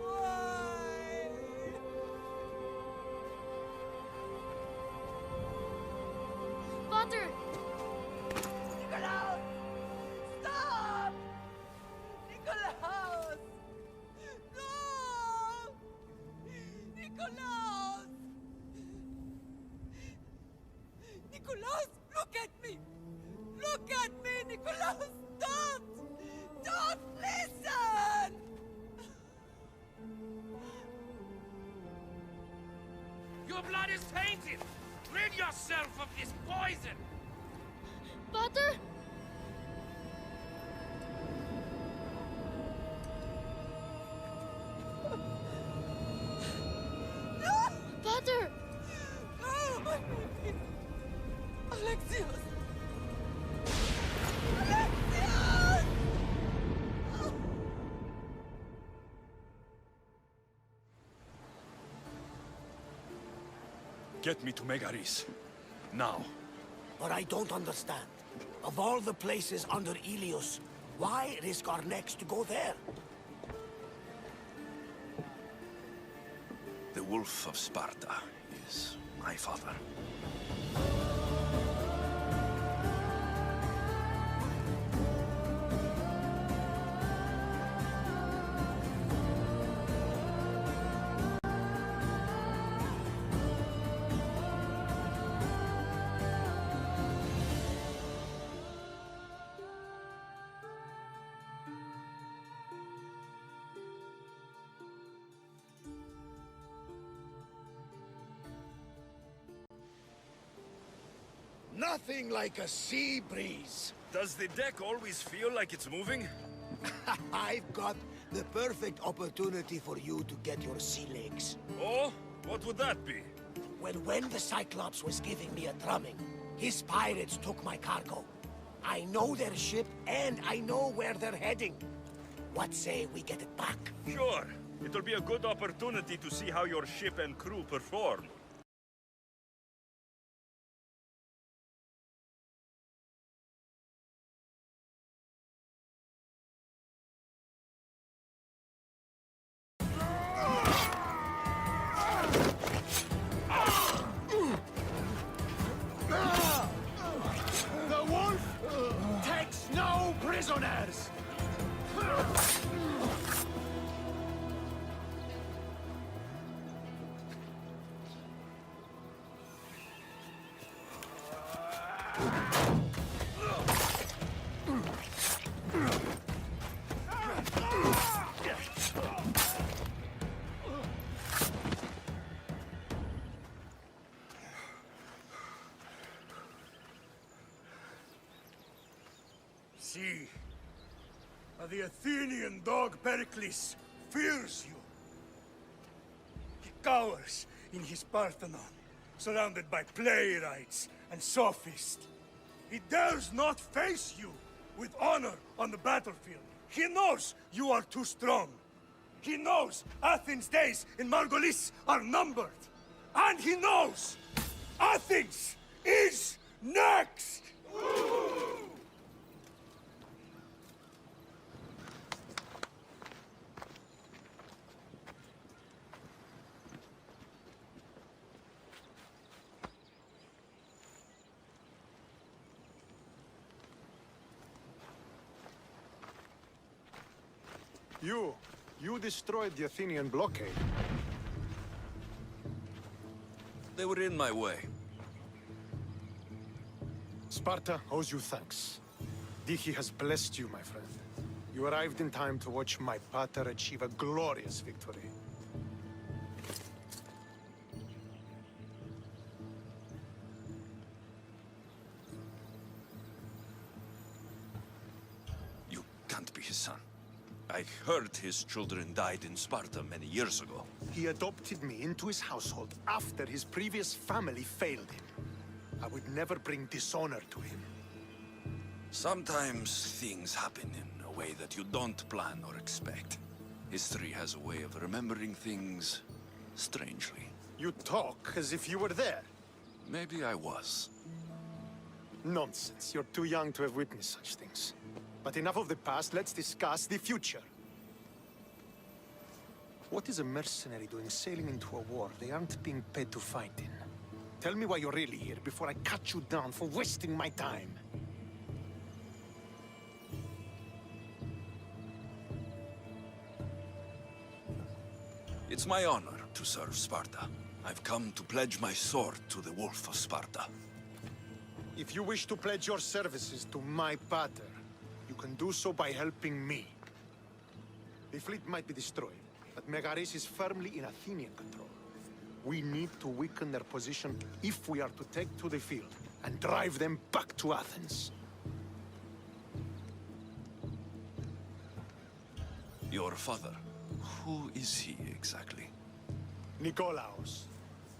Why? Potter! Nikolaos! Stop! Nikolaos! No! Nikolaos! Nikolaos, look at me! Look at me, Nikolaos! Don't! Don't listen! Your blood is tainted. Rid yourself of this poison. Potter? No! Potter! Oh, my baby! Alexios! Alexios! Get me to Megaris. Now. But I don't understand. Of all the places under Ilios, why risk our necks to go there? The Wolf of Sparta is my father. Nothing like a sea breeze. Does the deck always feel like it's moving? I've got the perfect opportunity for you to get your sea legs. Oh? What would that be? When the Cyclops was giving me a drumming, his pirates took my cargo. I know their ship, and I know where they're heading. What say we get it back? Sure. It'll be a good opportunity to see how your ship and crew perform. The wolf takes no prisoners! See, the Athenian dog Pericles fears you. He cowers in his Parthenon, surrounded by playwrights and sophists. He dares not face you with honor on the battlefield. He knows you are too strong. He knows Athens' days in Margolis are numbered. And he knows Athens is next! You destroyed the Athenian blockade. They were in my way. Sparta owes you thanks. Diki has blessed you, my friend. You arrived in time to watch my pater achieve a glorious victory. You can't be his son. I heard his children died in Sparta many years ago. He adopted me into his household after his previous family failed him. I would never bring dishonor to him. Sometimes things happen in a way that you don't plan or expect. History has a way of remembering things strangely. You talk as if you were there. Maybe I was. Nonsense. You're too young to have witnessed such things. But enough of the past, let's discuss the future. What is a mercenary doing sailing into a war they aren't being paid to fight in? Tell me why you're really here before I cut you down for wasting my time. It's my honor to serve Sparta. I've come to pledge my sword to the Wolf of Sparta. If you wish to pledge your services to my pater, you can do so by helping me. The fleet might be destroyed, but Megaris is firmly in Athenian control. We need to weaken their position if we are to take to the field and drive them back to Athens. Your father, who is he exactly? Nikolaos,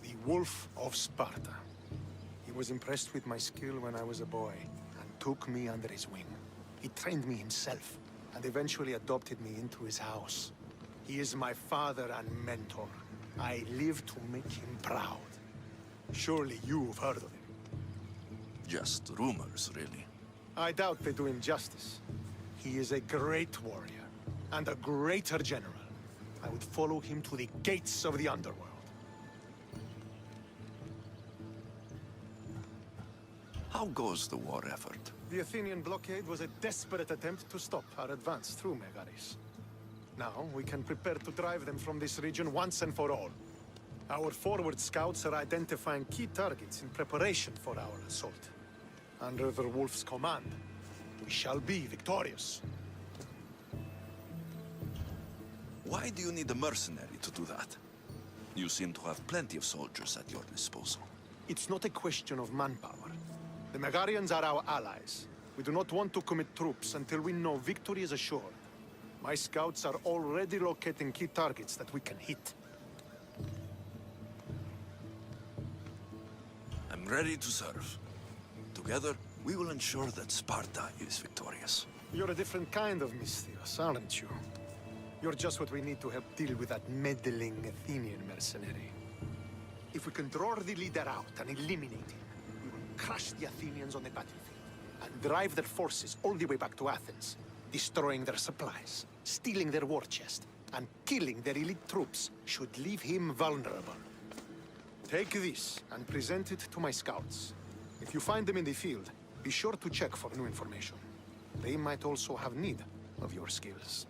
the Wolf of Sparta. He was impressed with my skill when I was a boy and took me under his wing. He trained me himself and eventually adopted me into his house. He is my father and mentor. I live to make him proud. Surely you've heard of him. Just rumors, really. I doubt they do him justice. He is a great warrior and a greater general. I would follow him to the gates of the underworld. How goes the war effort? The Athenian blockade was a desperate attempt to stop our advance through Megaris. Now, we can prepare to drive them from this region once and for all. Our forward scouts are identifying key targets in preparation for our assault. Under the Wolf's command, we shall be victorious. Why do you need a mercenary to do that? You seem to have plenty of soldiers at your disposal. It's not a question of manpower. The Megarians are our allies. We do not want to commit troops until we know victory is assured. My scouts are already locating key targets that we can hit. I'm ready to serve. Together, we will ensure that Sparta is victorious. You're a different kind of Misthios, aren't you? You're just what we need to help deal with that meddling Athenian mercenary. If we can draw the leader out and eliminate him, we will crush the Athenians on the battlefield and drive their forces all the way back to Athens, destroying their supplies, stealing their war chest, and killing their elite troops should leave him vulnerable. Take this and present it to my scouts. If you find them in the field, be sure to check for new information. They might also have need of your skills.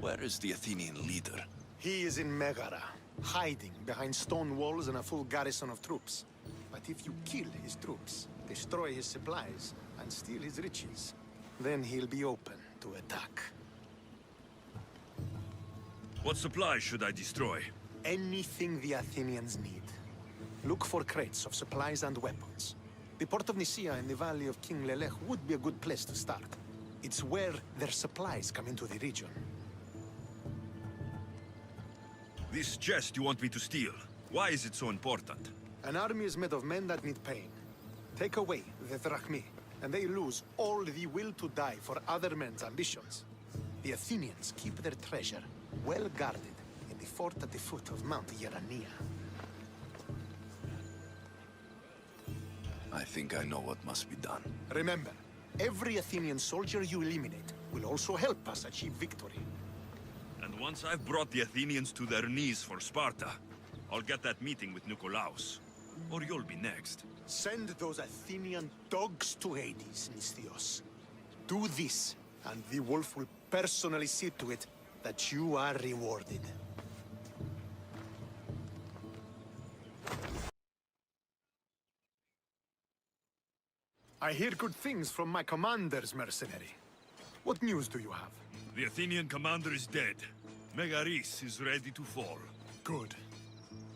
Where is the Athenian leader? He is in Megara, hiding behind stone walls and a full garrison of troops. But if you kill his troops, destroy his supplies, and steal his riches, then he'll be open to attack. What supplies should I destroy? Anything the Athenians need. Look for crates of supplies and weapons. The port of Nicaea in the valley of King Lelech would be a good place to start. It's where their supplies come into the region. This chest you want me to steal, why is it so important? An army is made of men that need pain. Take away the drachmi, and they lose all the will to die for other men's ambitions. The Athenians keep their treasure well guarded in the fort at the foot of Mount Yerania. I think I know what must be done. Remember, every Athenian soldier you eliminate will also help us achieve victory. And once I've brought the Athenians to their knees for Sparta, I'll get that meeting with Nikolaos. Or you'll be next. Send those Athenian dogs to Hades, Misthios. Do this, and the wolf will personally see to it that you are rewarded. I hear good things from my commander's mercenary. What news do you have? The Athenian commander is dead. Megaris is ready to fall. Good.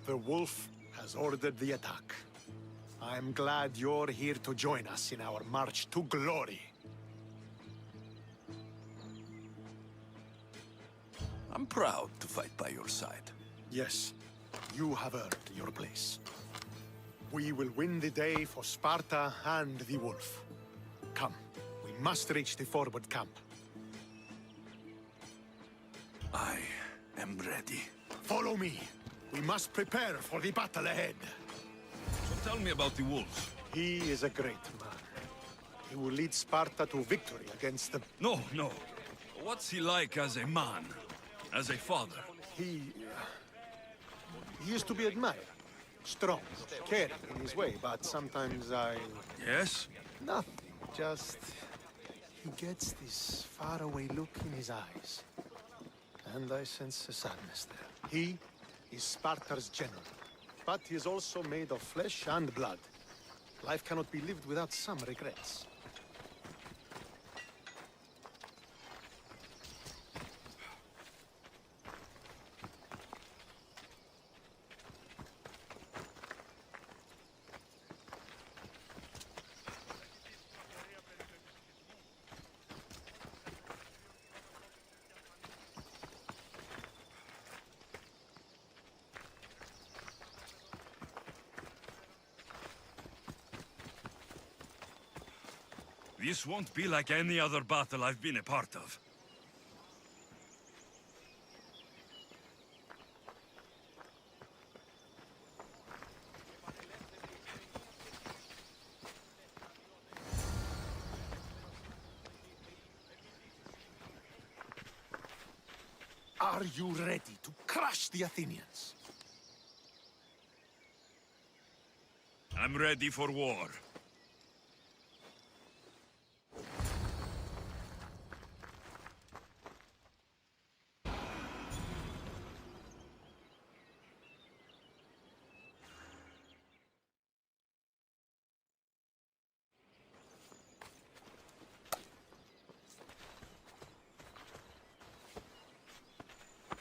The wolf has ordered the attack. I'm glad you're here to join us in our march to glory. I'm proud to fight by your side. Yes, you have earned your place. We will win the day for Sparta and the wolf. Come, we must reach the forward camp. I am ready. Follow me. We must prepare for the battle ahead. So tell me about the wolf. He is a great man. He will lead Sparta to victory against the... No. What's he like as a man? As a father? He is to be admired. Strong, caring in his way, but sometimes I... Yes? Nothing, just... He gets this faraway look in his eyes. And I sense a sadness there. He is Sparta's general, but he is also made of flesh and blood. Life cannot be lived without some regrets. This won't be like any other battle I've been a part of. Are you ready to crush the Athenians? I'm ready for war.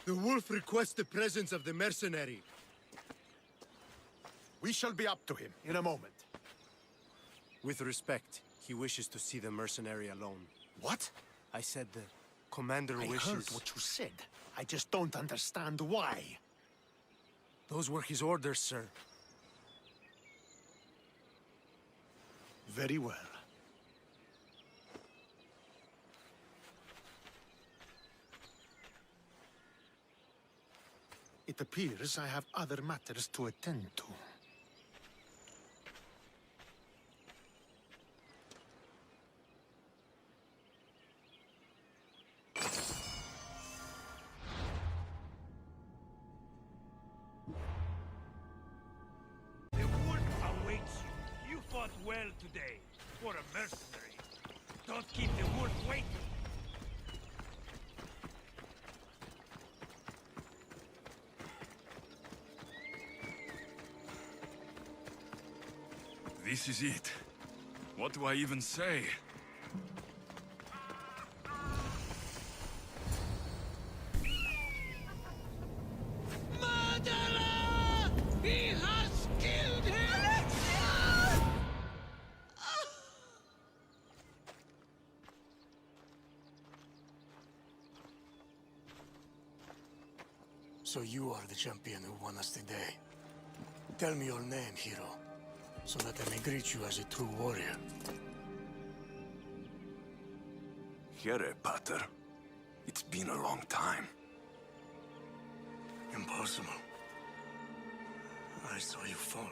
The wolf requests the presence of the mercenary. We shall be up to him in a moment. With respect, he wishes to see the mercenary alone. What? I said the commander I wishes... heard what you said. I just don't understand why. Those were his orders, sir. Very well. It appears I have other matters to attend to. The wolf awaits you. You fought well today, for a mercenary. Don't keep the wolf waiting. This is it. What do I even say? Murderer! He has killed him! So you are the champion who won us today. Tell me your name, hero, so that I may greet you as a true warrior. Here, Pater. It's been a long time. Impossible. I saw you fall.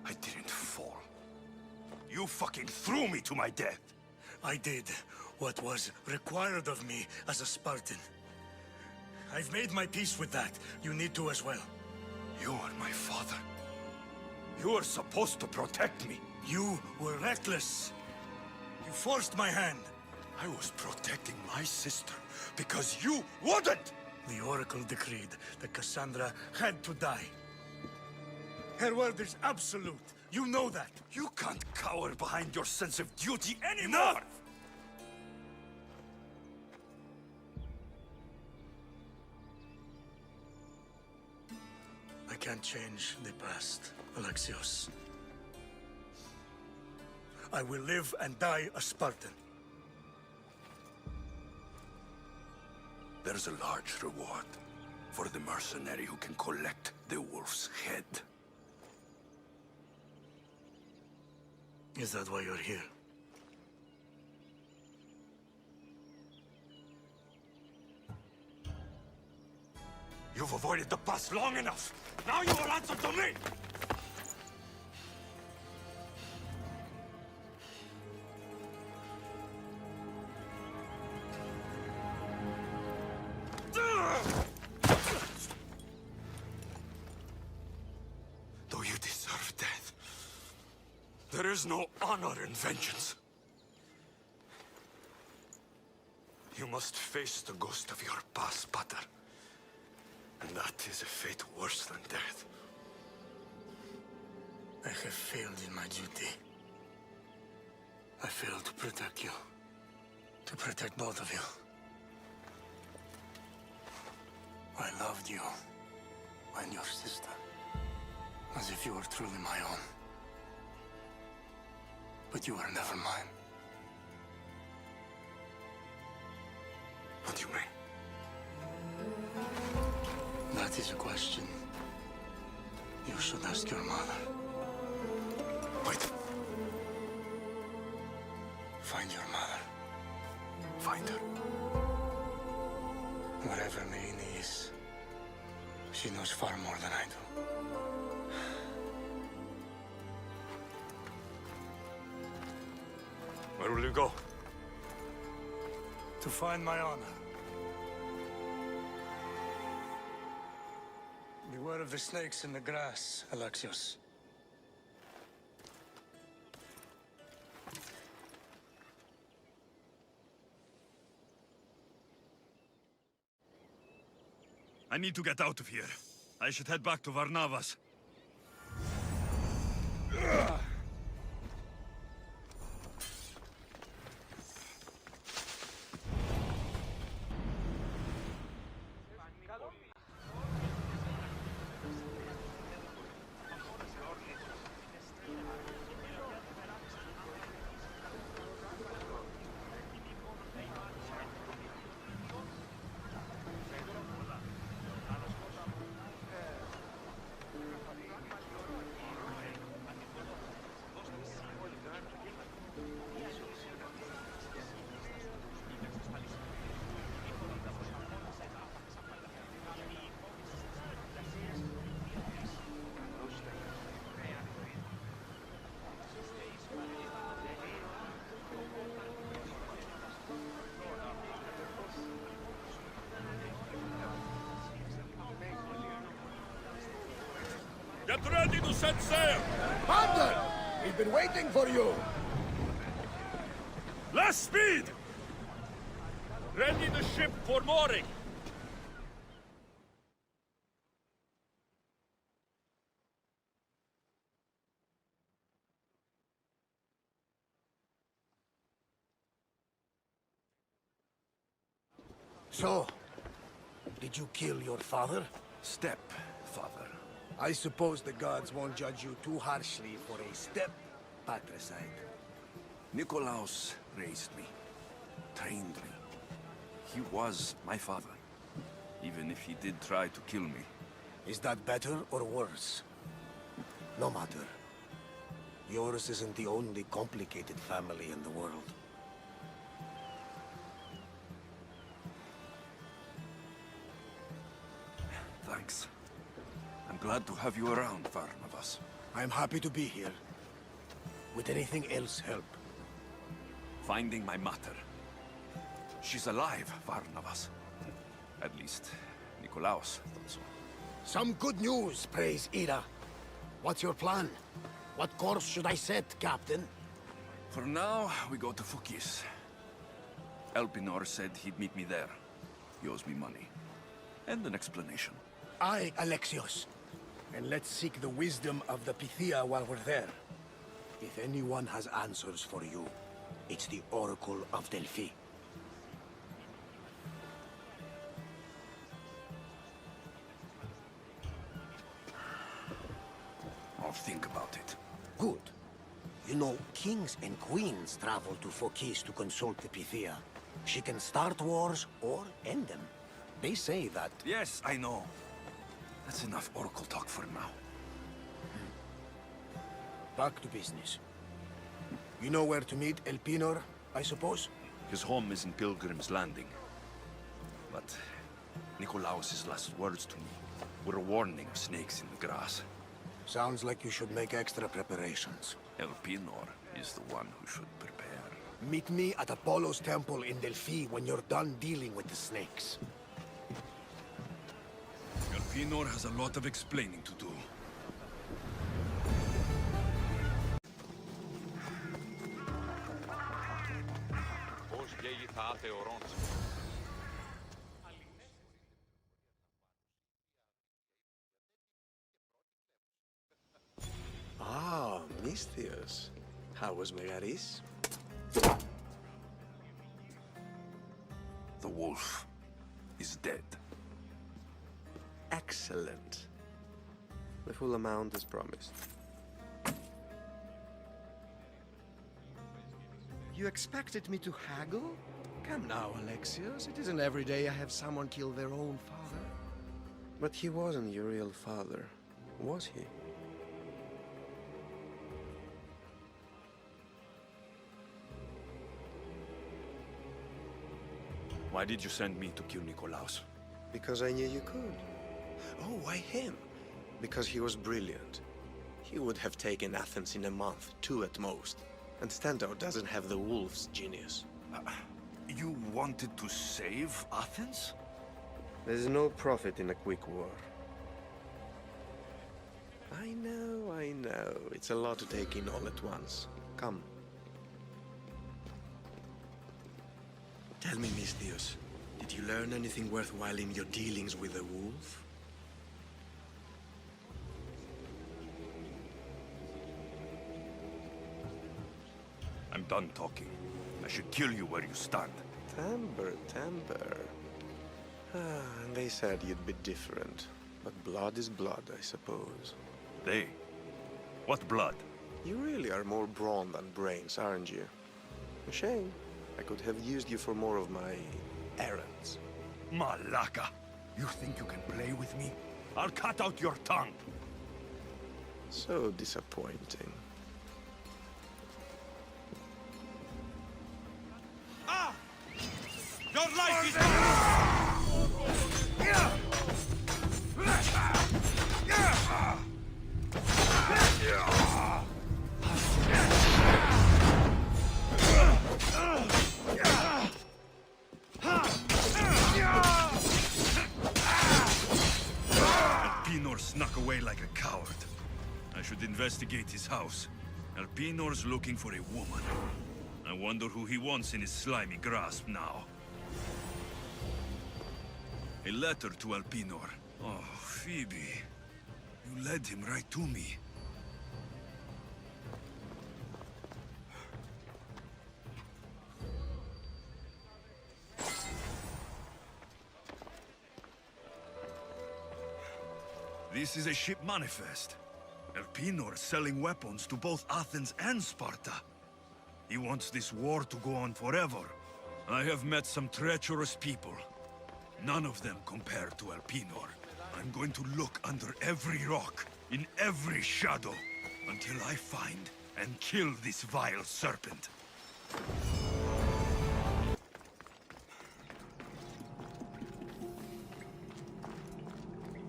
I didn't fall. You fucking threw me to my death! I did what was required of me as a Spartan. I've made my peace with that. You need to as well. You are my father. You are supposed to protect me. You were reckless. You forced my hand. I was protecting my sister because you wouldn't! The Oracle decreed that Cassandra had to die. Her word is absolute. You know that. You can't cower behind your sense of duty anymore! I can't change the past, Alexios. I will live and die a Spartan. There's a large reward for the mercenary who can collect the wolf's head. Is that why you're here? You've avoided the past long enough! Now you will answer to me! Though you deserve death, there is no honor in vengeance. You must face the ghost of your past, Pater. And that is a fate worse than death. I have failed in my duty. I failed to protect you. To protect both of you. I loved you and your sister as if you were truly my own. But you were never mine. What do you mean? That is a question you should ask your mother. Wait. Find your mother. Find her. Wherever Merini is, she knows far more than I do. Where will you go? To find my honor. Beware of the snakes in the grass, Alexios. I need to get out of here. I should head back to Varnavas. Get ready to set sail! Commander! We've been waiting for you! Less speed! Ready the ship for mooring! So, did you kill your father? Step-father. I suppose the gods won't judge you too harshly for a step-patricide. Nikolaos raised me, trained me. He was my father, even if he did try to kill me. Is that better or worse? No matter. Yours isn't the only complicated family in the world. Thanks. I'm glad to have you around, Varnavas. I'm happy to be here. Would anything else help? Finding my mater. She's alive, Varnavas. At least, Nikolaos thought so. Some good news, praise Ira. What's your plan? What course should I set, Captain? For now, we go to Fukis. Elpinor said he'd meet me there. He owes me money. And an explanation. Aye, Alexios. And let's seek the wisdom of the Pythia while we're there. If anyone has answers for you, it's the Oracle of Delphi. I'll think about it. Good. You know, kings and queens travel to Phokis to consult the Pythia. She can start wars or end them. They say that... Yes, I know. That's enough Oracle talk for now. Back to business. You know where to meet Elpinor, I suppose? His home is in Pilgrim's Landing. But Nikolaos' last words to me were a warning of snakes in the grass. Sounds like you should make extra preparations. Elpinor is the one who should prepare. Meet me at Apollo's temple in Delphi when you're done dealing with the snakes. Elpinor has a lot of explaining to do. Ah, Misthios. How was Megaris? The wolf is dead. Excellent. The full amount is promised. You expected me to haggle? Come now, Alexios. It isn't every day I have someone kill their own father. But he wasn't your real father, was he? Why did you send me to kill Nikolaos? Because I knew you could. Oh, why him? Because he was brilliant. He would have taken Athens in a month, 2 at most. And Stentor doesn't have the wolf's genius. You wanted to save Athens? There's no profit in a quick war. I know. It's a lot to take in all at once. Come. Tell me, Misthios, did you learn anything worthwhile in your dealings with the wolf? I'm done talking. I should kill you where you stand. Timber. And they said you'd be different. But blood is blood, I suppose. They? What blood? You really are more brawn than brains, aren't you? A shame. I could have used you for more of my errands. Malaka! You think you can play with me? I'll cut out your tongue! So disappointing. Ah! Your life is... Elpinor snuck away like a coward. I should investigate his house. Elpinor's looking for a woman. I wonder who he wants in his slimy grasp now. A letter to Elpinor. Oh, Phoebe. You led him right to me. This is a ship manifest. Elpinor is selling weapons to both Athens and Sparta. He wants this war to go on forever. I have met some treacherous people. None of them compare to Elpinor. I'm going to look under every rock, in every shadow, until I find and kill this vile serpent.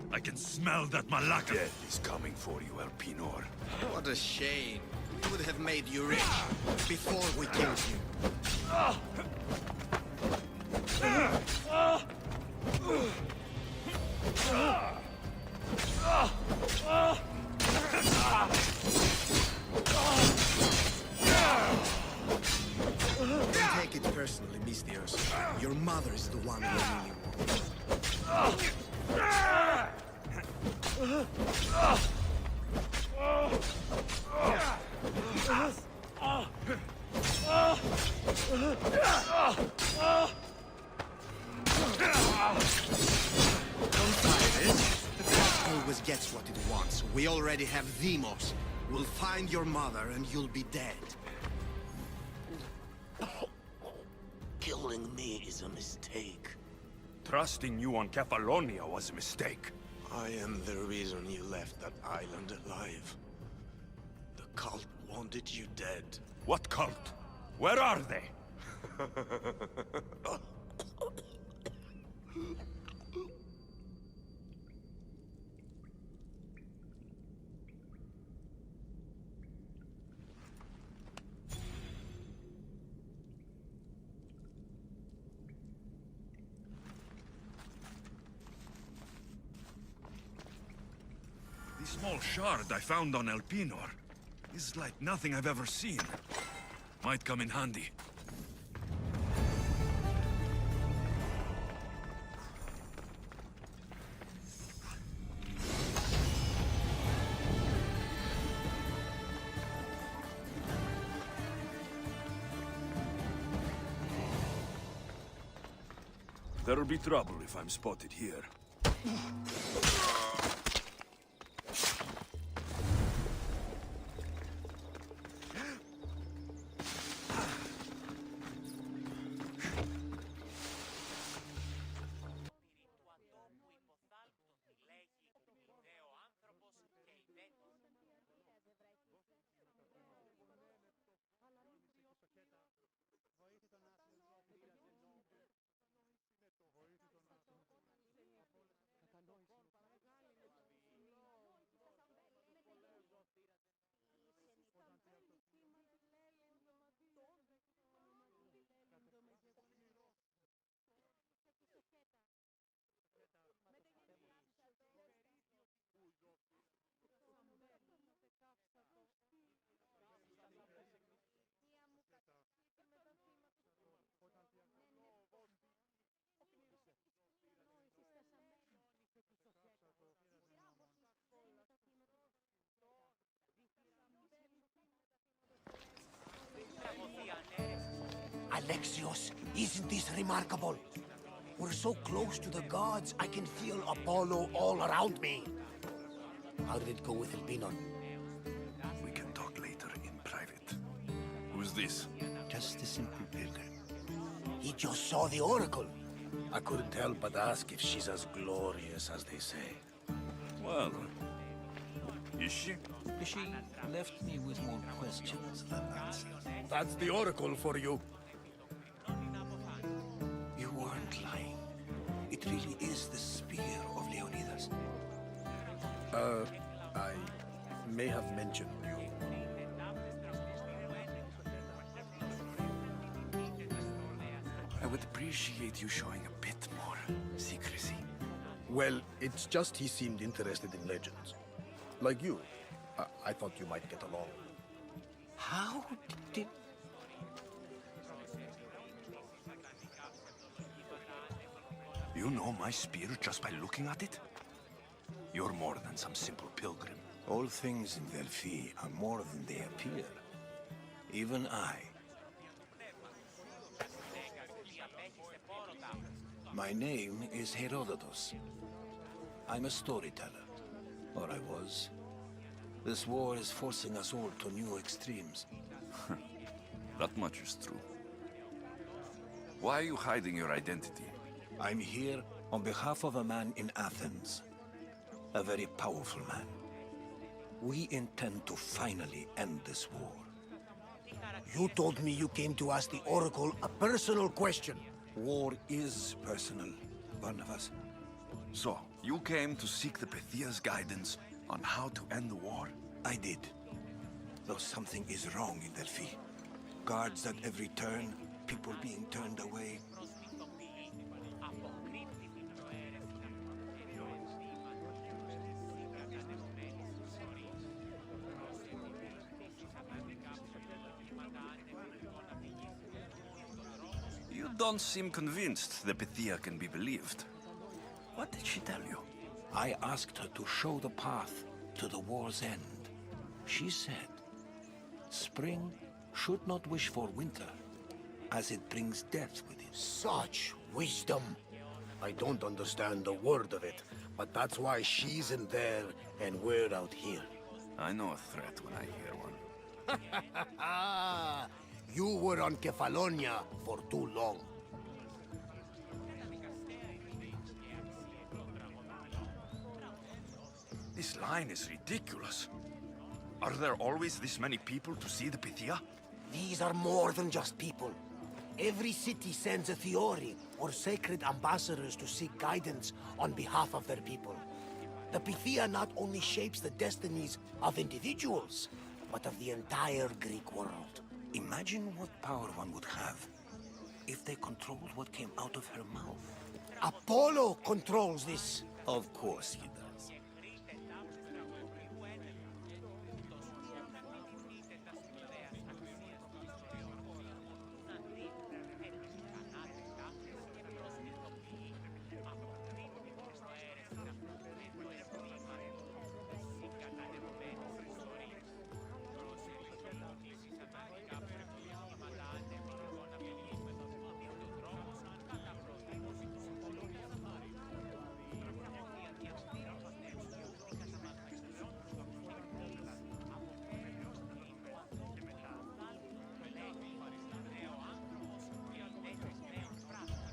I can smell that Malaka. Death is coming for you, Elpinor. What a shame. We would have made you rich before we killed you. Don't take it personally, Misthios. Your mother is the one who really wants. Always gets what it wants. We already have Demos. We'll find your mother and you'll be dead. Killing me is a mistake. Trusting you on Kefalonia was a mistake. I am the reason you left that island alive. The cult wanted you dead. What cult? Where are they? The small shard I found on Elpinor is like nothing I've ever seen. Might come in handy. There'll be trouble if I'm spotted here. Alexios, isn't this remarkable? We're so close to the gods, I can feel Apollo all around me. How did it go with Elpinor? We can talk later in private. Who's this? Just a simple pilgrim. He just saw the Oracle. I couldn't help but ask if she's as glorious as they say. Well, is she? She left me with more questions than answers. That's the Oracle for you. You weren't lying. It really is the spear of Leonidas. I may have mentioned you. I would appreciate you showing a bit more secrecy. Well, it's just he seemed interested in legends. Like you. I thought you might get along. How did... You know my spear just by looking at it? You're more than some simple pilgrim. All things in Delphi are more than they appear. Even I. My name is Herodotus. I'm a storyteller. Or I was. This war is forcing us all to new extremes. That much is true. Why are you hiding your identity? I'm here on behalf of a man in Athens. A very powerful man. We intend to finally end this war. You told me you came to ask the Oracle a personal question. War is personal, Barnabas. So, you came to seek the Pythia's guidance on how to end the war? I did. Though something is wrong in Delphi. Guards at every turn, people being turned away. You don't seem convinced the Pythia can be believed. What did she tell you? I asked her to show the path to the war's end. She said, spring should not wish for winter, as it brings death with it. Such wisdom. I don't understand a word of it, but that's why she's in there and we're out here. I know a threat when I hear one. You were on Kefalonia for too long. This line is ridiculous. Are there always this many people to see the Pythia? These are more than just people. Every city sends a Fiori, or sacred ambassadors to seek guidance on behalf of their people. The Pythia not only shapes the destinies of individuals, but of the entire Greek world. Imagine what power one would have if they controlled what came out of her mouth. Apollo controls this. Of course he does.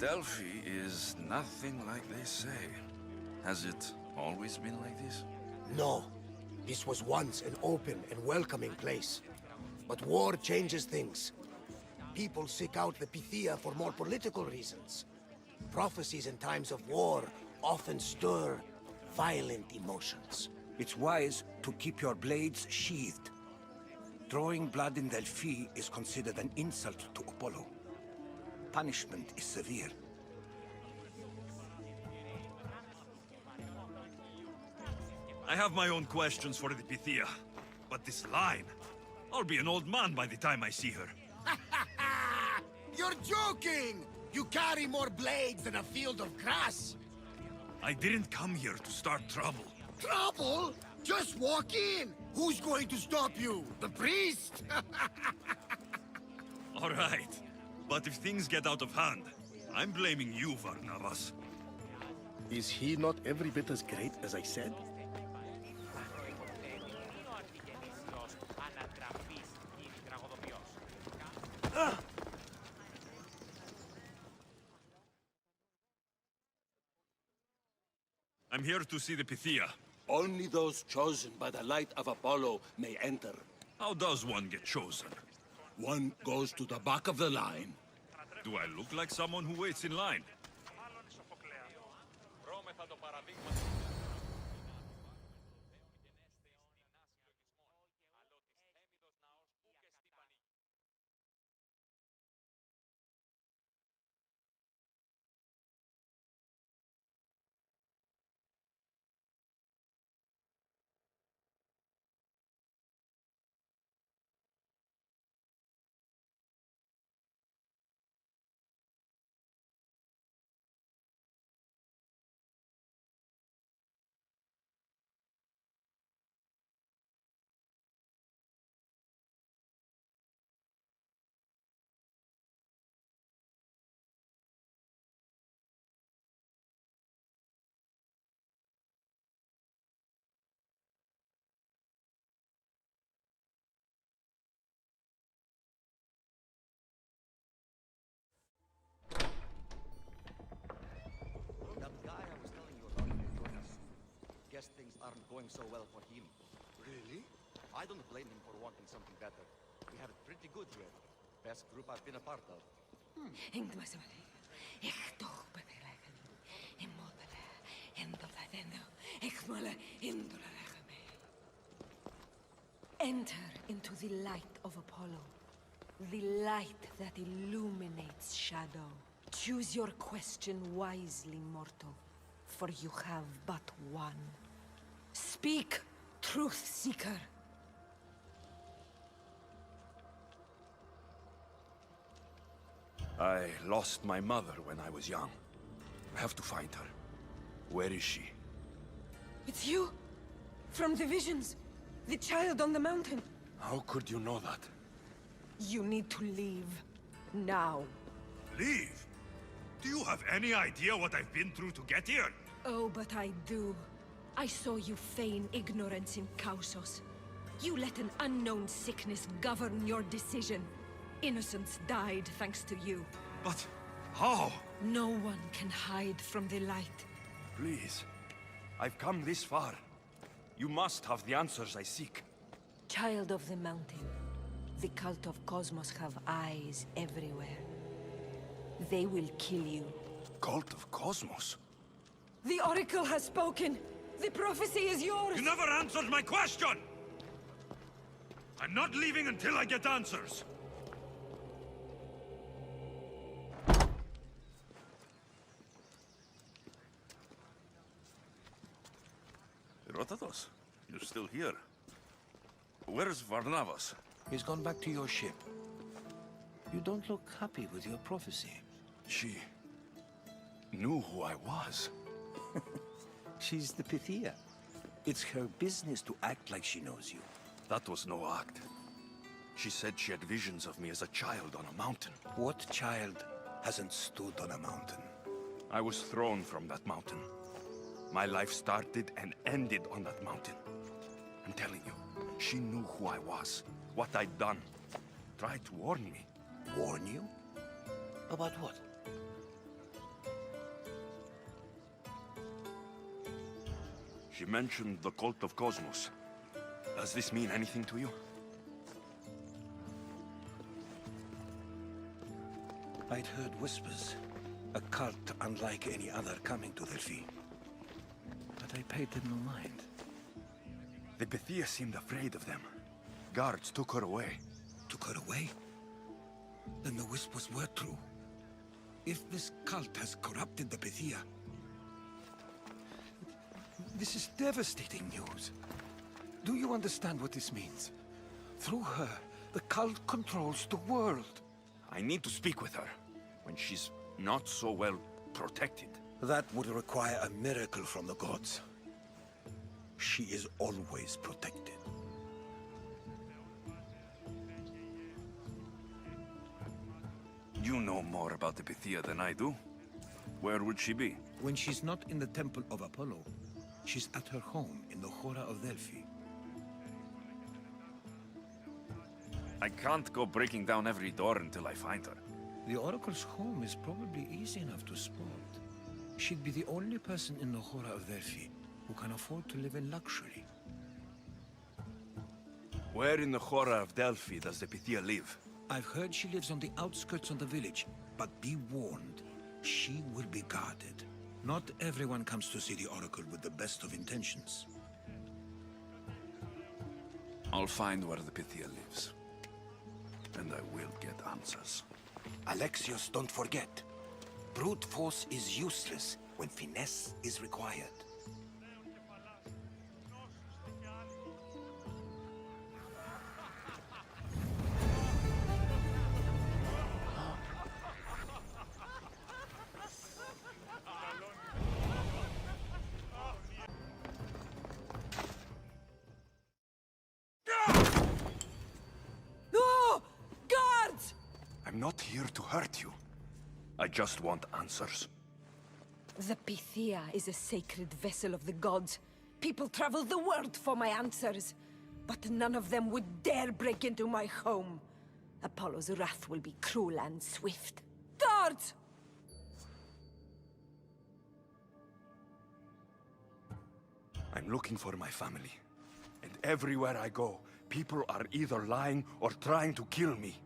Delphi is nothing like they say. Has it always been like this? No. This was once an open and welcoming place. But war changes things. People seek out the Pythia for more political reasons. Prophecies in times of war often stir violent emotions. It's wise to keep your blades sheathed. Drawing blood in Delphi is considered an insult to Apollo. Punishment is severe. I have my own questions for the Pythia, but this line... I'll be an old man by the time I see her. You're joking! You carry more blades than a field of grass! I didn't come here to start trouble. Trouble? Just walk in! Who's going to stop you? The priest? All right. But if things get out of hand, I'm blaming you, Varnavas. Is he not every bit as great as I said? I'm here to see the Pythia. Only those chosen by the light of Apollo may enter. How does one get chosen? One goes to the back of the line. Do I look like someone who waits in line? aren't going so well for him. Really? I don't blame him for wanting something better. We have it pretty good here. Best group I've been a part of. Enter into the light of Apollo. The light that illuminates shadow. Choose your question wisely, mortal, for you have but one. Speak, truth seeker. I lost my mother when I was young. I have to find her. Where is she? It's you? From the visions? The child on the mountain? How could you know that? You need to leave. Now. Leave? Do you have any idea what I've been through to get here? Oh, but I do. I saw you feign ignorance in Kausos. You let an unknown sickness govern your decision. Innocents died thanks to you. But how? No one can hide from the light. Please. I've come this far. You must have the answers I seek. Child of the mountain, the cult of Cosmos have eyes everywhere. They will kill you. Cult of Cosmos? The Oracle has spoken! The prophecy is yours! You never answered my question! I'm not leaving until I get answers! Herodotus, you're still here. Where's Varnavas? He's gone back to your ship. You don't look happy with your prophecy. She knew who I was. She's the Pythia. It's her business to act like she knows you. That was no act. She said she had visions of me as a child on a mountain. What child hasn't stood on a mountain? I was thrown from that mountain. My life started and ended on that mountain. I'm telling you, she knew who I was, what I'd done. Tried to warn me. Warn you? About what? She mentioned the cult of Cosmos. Does this mean anything to you? I'd heard whispers. A cult unlike any other coming to Delphi. But I paid them no mind. The Pythia seemed afraid of them. Guards took her away. Took her away? Then the whispers were true. If this cult has corrupted the Pythia... This is devastating news. Do you understand what this means? Through her, the cult controls the world. I need to speak with her, when she's not so well protected. That would require a miracle from the gods. She is always protected. You know more about the Pythia than I do. Where would she be? When she's not in the Temple of Apollo, she's at her home in the Hora of Delphi. I can't go breaking down every door until I find her. The Oracle's home is probably easy enough to spot. She'd be the only person in the Hora of Delphi who can afford to live in luxury. Where in the Hora of Delphi does the Pythia live? I've heard she lives on the outskirts of the village, but be warned, she will be guarded. Not everyone comes to see the Oracle with the best of intentions. I'll find where the Pythia lives. And I will get answers. Alexios, don't forget. Brute force is useless when finesse is required. No! Guards! I'm not here to hurt you. I just want answers. The Pythia is a sacred vessel of the gods. People travel the world for my answers. But none of them would dare break into my home. Apollo's wrath will be cruel and swift. Guards! I'm I'm looking for my family. And everywhere I go, people are either lying or trying to kill me.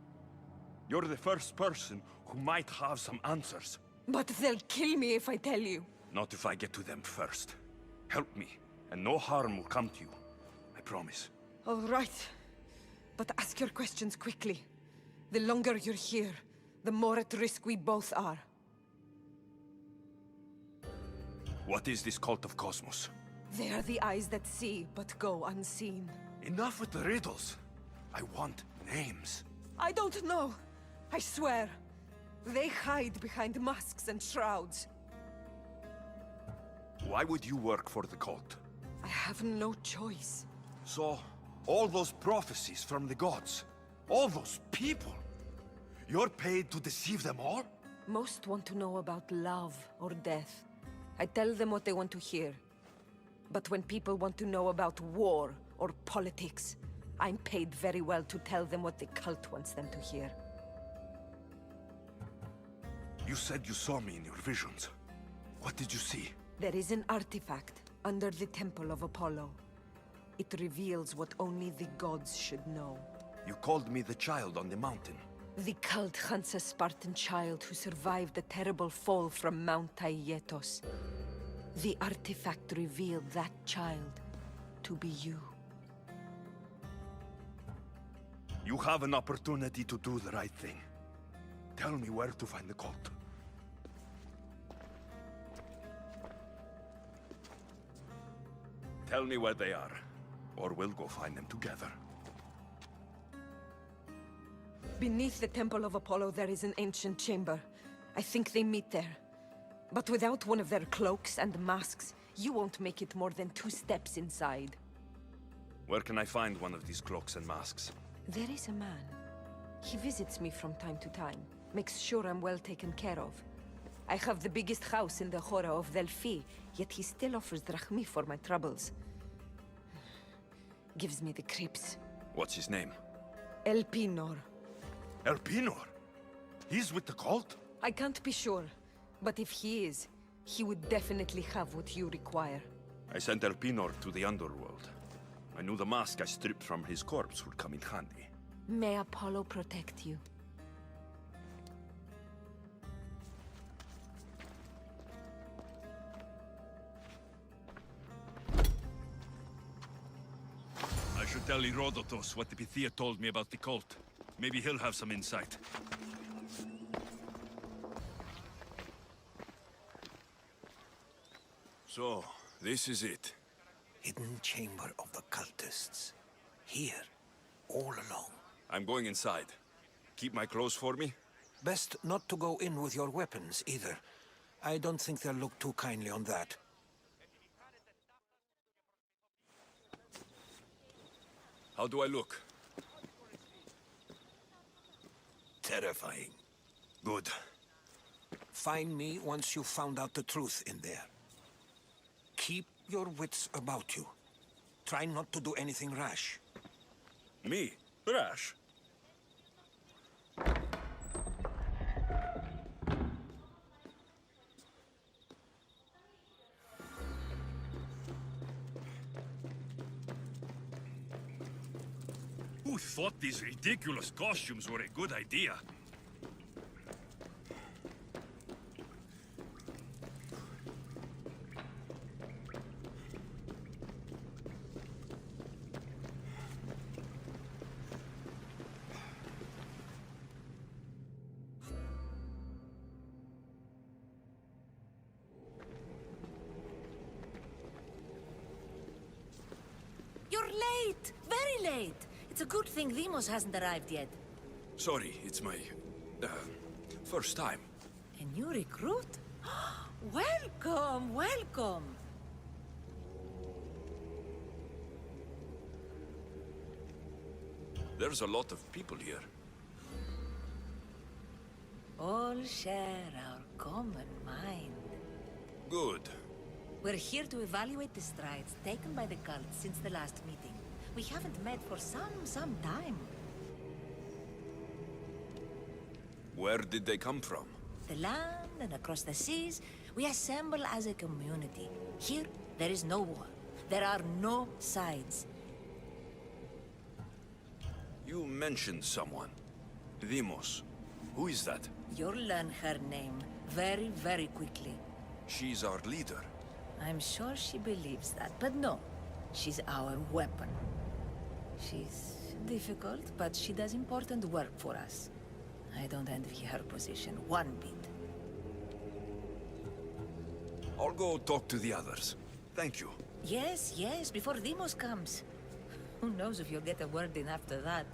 You're the first person who might have some answers. But they'll kill me if I tell you. Not if I get to them first. Help me, and no harm will come to you. I promise. All right. But ask your questions quickly. The longer you're here, the more at risk we both are. What is this cult of Cosmos? They are the eyes that see, but go unseen. Enough with the riddles. I want names. I don't know. I swear. They hide behind masks and shrouds. Why would you work for the cult? I have no choice. So, all those prophecies from the gods, all those people, you're paid to deceive them all? Most want to know about love or death. I tell them what they want to hear. But when people want to know about war or politics, I'm paid very well to tell them what the cult wants them to hear. You said you saw me in your visions. What did you see? There is an artifact under the Temple of Apollo. It reveals what only the gods should know. You called me the child on the mountain. The cult hunts a Spartan child who survived the terrible fall from Mount Aietos. The artifact revealed that child to be you. You have an opportunity to do the right thing. Tell me where to find the cult. Tell me where they are, or we'll go find them together. Beneath the Temple of Apollo there is an ancient chamber. I think they meet there. But without one of their cloaks and masks, you won't make it more than 2 steps inside. Where can I find one of these cloaks and masks? There is a man. He visits me from time to time, makes sure I'm well taken care of. I have the biggest house in the Hora of Delphi, yet he still offers drachmi for my troubles. Gives me the creeps. What's his name? Elpinor. Elpinor? He's with the cult? I can't be sure, but if he is, he would definitely have what you require. I sent Elpinor to the underworld. I knew the mask I stripped from his corpse would come in handy. May Apollo protect you. I should tell Herodotus what the Pythia told me about the cult. Maybe he'll have some insight. So, this is it. Hidden chamber of the cultists. Here, all along. I'm going inside. Keep my clothes for me? Best not to go in with your weapons, either. I don't think they'll look too kindly on that. How do I look? Terrifying. Good. Find me once you've found out the truth in there. Keep your wits about you. Try not to do anything rash. Me? Rash? Who thought these ridiculous costumes were a good idea? You're late! Very late! It's a good thing Deimos hasn't arrived yet. Sorry, it's my... first time. A new recruit? Welcome, welcome! There's a lot of people here. All share our common mind. Good. We're here to evaluate the strides taken by the cult since the last meeting. We haven't met for some time. Where did they come from? The land and across the seas, we assemble as a community. Here, there is no war. There are no sides. You mentioned someone. Deimos. Who is that? You'll learn her name very, very quickly. She's our leader. I'm sure she believes that, but no. She's our weapon. She's difficult, but she does important work for us. I don't envy her position one bit. I'll go talk to the others. Thank you. Yes, yes, before Deimos comes. Who knows if you'll get a word in after that.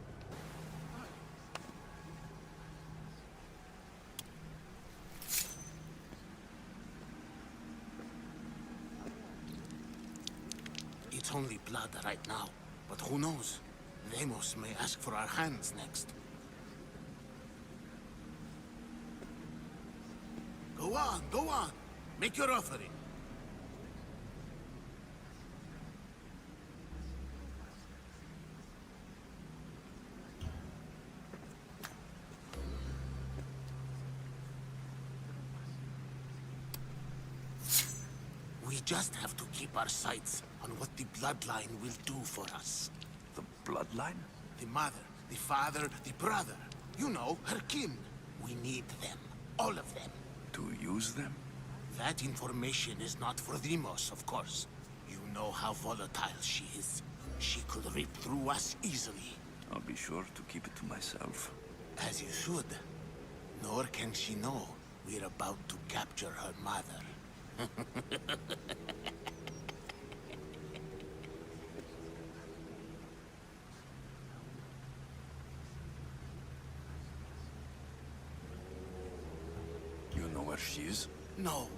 It's only blood right now, but who knows? Deimos may ask for our hands next. Go on, go on. Make your offering. We just have to keep our sights on what the bloodline will do for us. The bloodline? The mother, the father, the brother. You know, her kin. We need them. All of them. To use them? That information is not for Deimos, of course. You know how volatile she is. She could rip through us easily. I'll be sure to keep it to myself. As you should. Nor can she know we're about to capture her mother. You know where she is? No,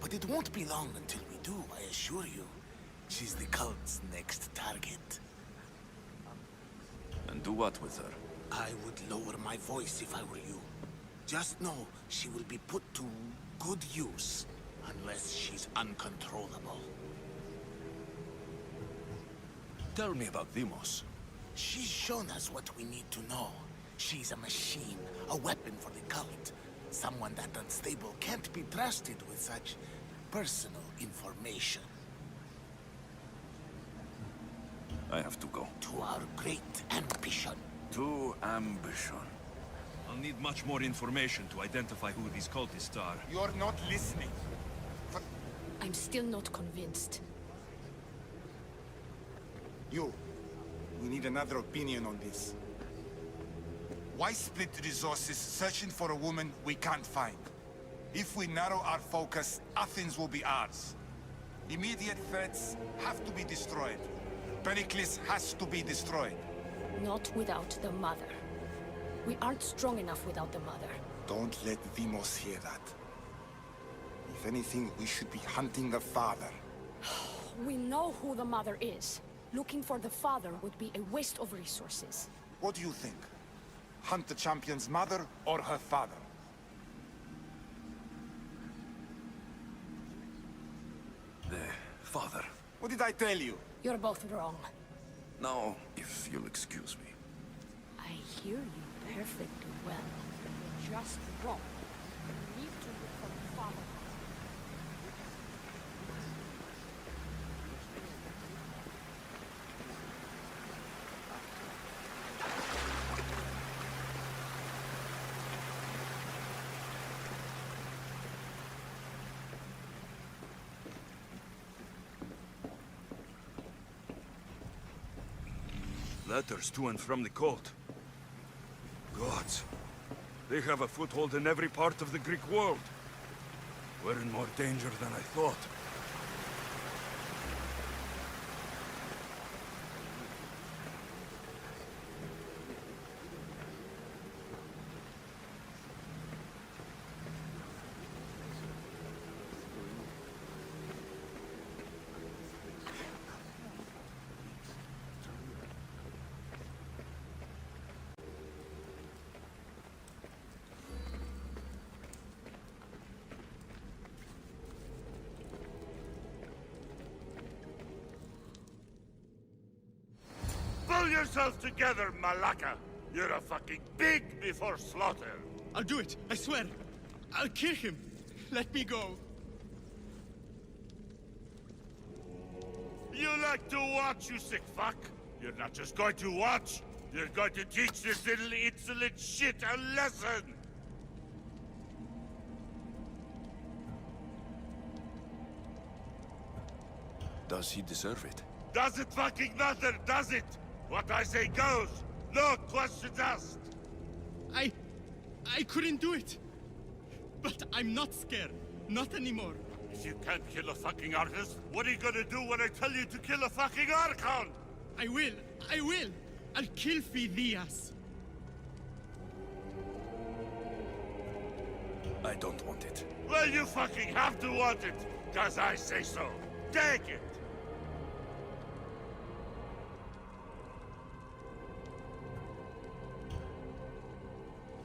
but it won't be long until we do, I assure you. She's the cult's next target. And do what with her? I would lower my voice if I were you. Just know she will be put to good use, unless she's uncontrollable. Tell me about Deimos. She's shown us what we need to know. She's a machine, a weapon for the cult. Someone that unstable can't be trusted with such personal information. I have to go. To our great ambition. To ambition. I'll need much more information to identify who these cultists are. You're not listening. I'm still not convinced. You. We need another opinion on this. Why split resources searching for a woman we can't find? If we narrow our focus, Athens will be ours. Immediate threats have to be destroyed. Pericles has to be destroyed. Not without the mother. We aren't strong enough without the mother. Don't let Deimos hear that. If anything, we should be hunting the father. We know who the mother is. Looking for the father would be a waste of resources. What do you think? Hunt the champion's mother or her father? The father. What did I tell you? You're both wrong. Now, if you'll excuse me. I hear you perfectly well. You're just wrong. You need to look for the father. Letters to and from the cult. Gods. They have a foothold in every part of the Greek world. We're in more danger than I thought. Pull yourself together, Malaka! You're a fucking pig before slaughter! I'll do it, I swear. I'll kill him. Let me go. You like to watch, you sick fuck? You're not just going to watch. You're going to teach this little insolent shit a lesson! Does he deserve it? Does it fucking matter, does it? What I say goes. No questions asked. I couldn't do it. But I'm not scared. Not anymore. If you can't kill a fucking artist, what are you gonna do when I tell you to kill a fucking Archon? I will. I'll kill Phidias. I don't want it. Well, you fucking have to want it, cause I say so. Take it!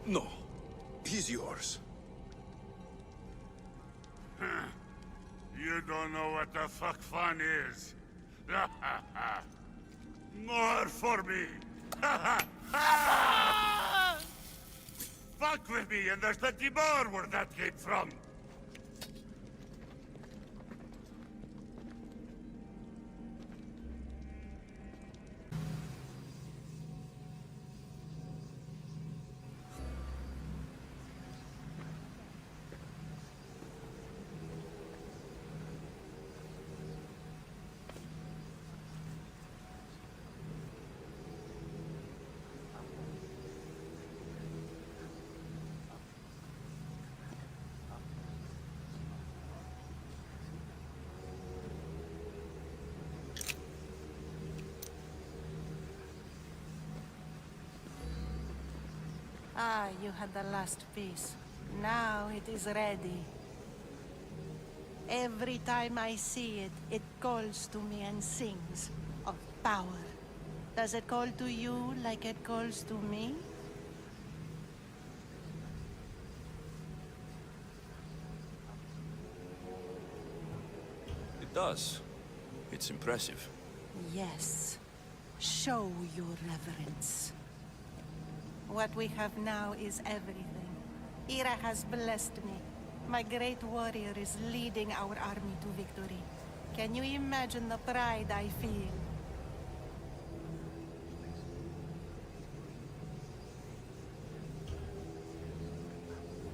No. He's yours. You don't know what the fuck fun is. More for me. Fuck with me, and there's plenty more where that came from. Ah, you had the last piece. Now it is ready. Every time I see it, it calls to me and sings of power. Does it call to you like it calls to me? It does. It's impressive. Yes. Show your reverence. What we have now is everything. Ira has blessed me. My great warrior is leading our army to victory. Can you imagine the pride I feel?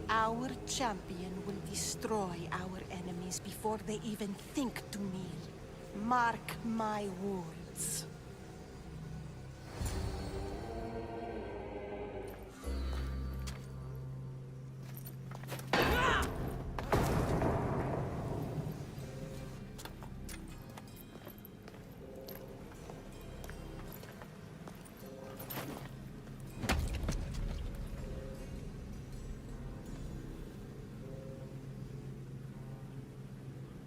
Our champion will destroy our enemies before they even think to kneel. Mark my words.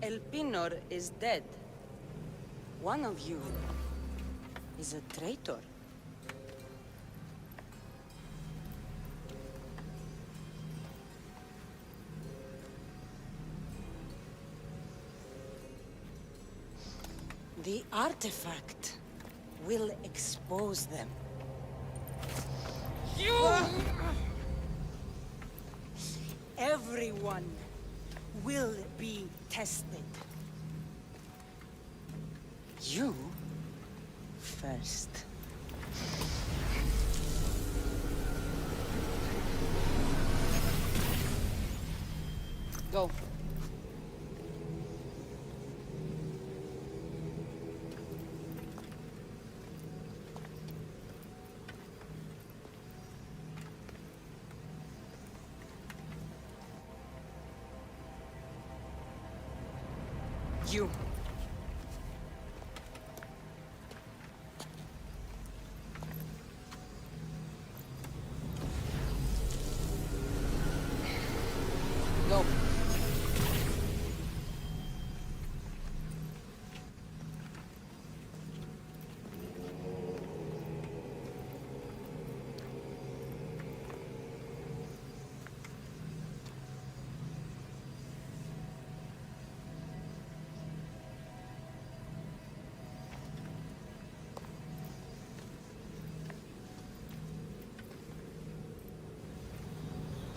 Elpinor is dead. One of you is a traitor. The artifact will expose them. You! Everyone will be tested. You first. Go. You. Go.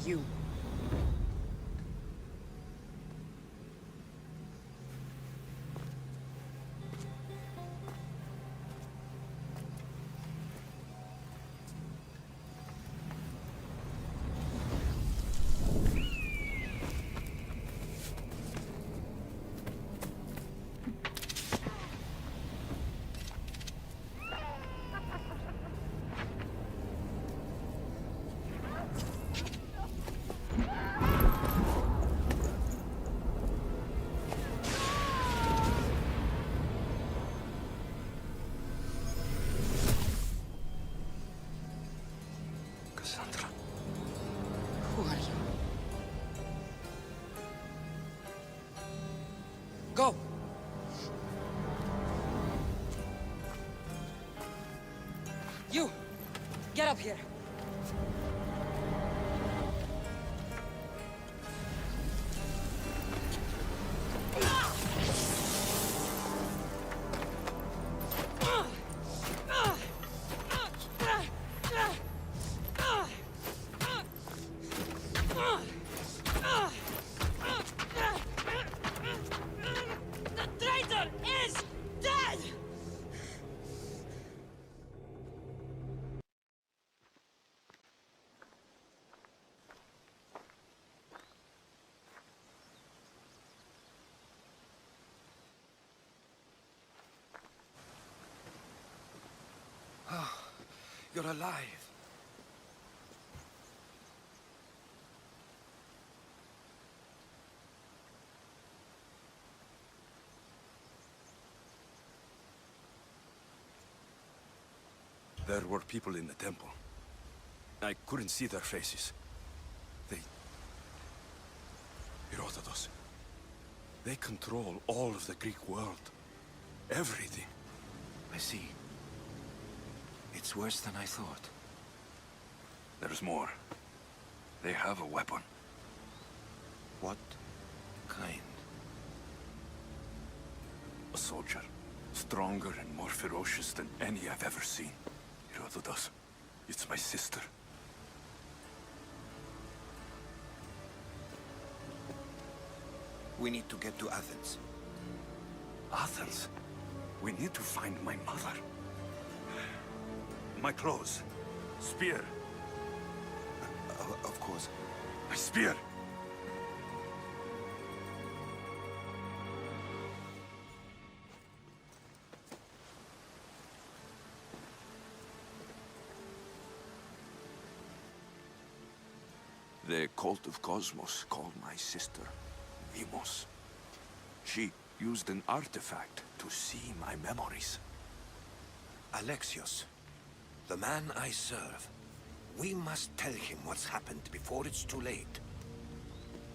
You. You! Get up here! The traitor is dead! You're alive. There were people in the temple. I couldn't see their faces. Herodotus. They control all of the Greek world. Everything. I see. It's worse than I thought. There's more. They have a weapon. What kind? A soldier. Stronger and more ferocious than any I've ever seen. Herodotus. It's my sister. We need to get to Athens. Athens? We need to find my mother. My clothes. Spear. Of course. My spear! The cult of Cosmos called my sister Deimos. She used an artifact to see my memories. Alexios, the man I serve. We must tell him what's happened before it's too late.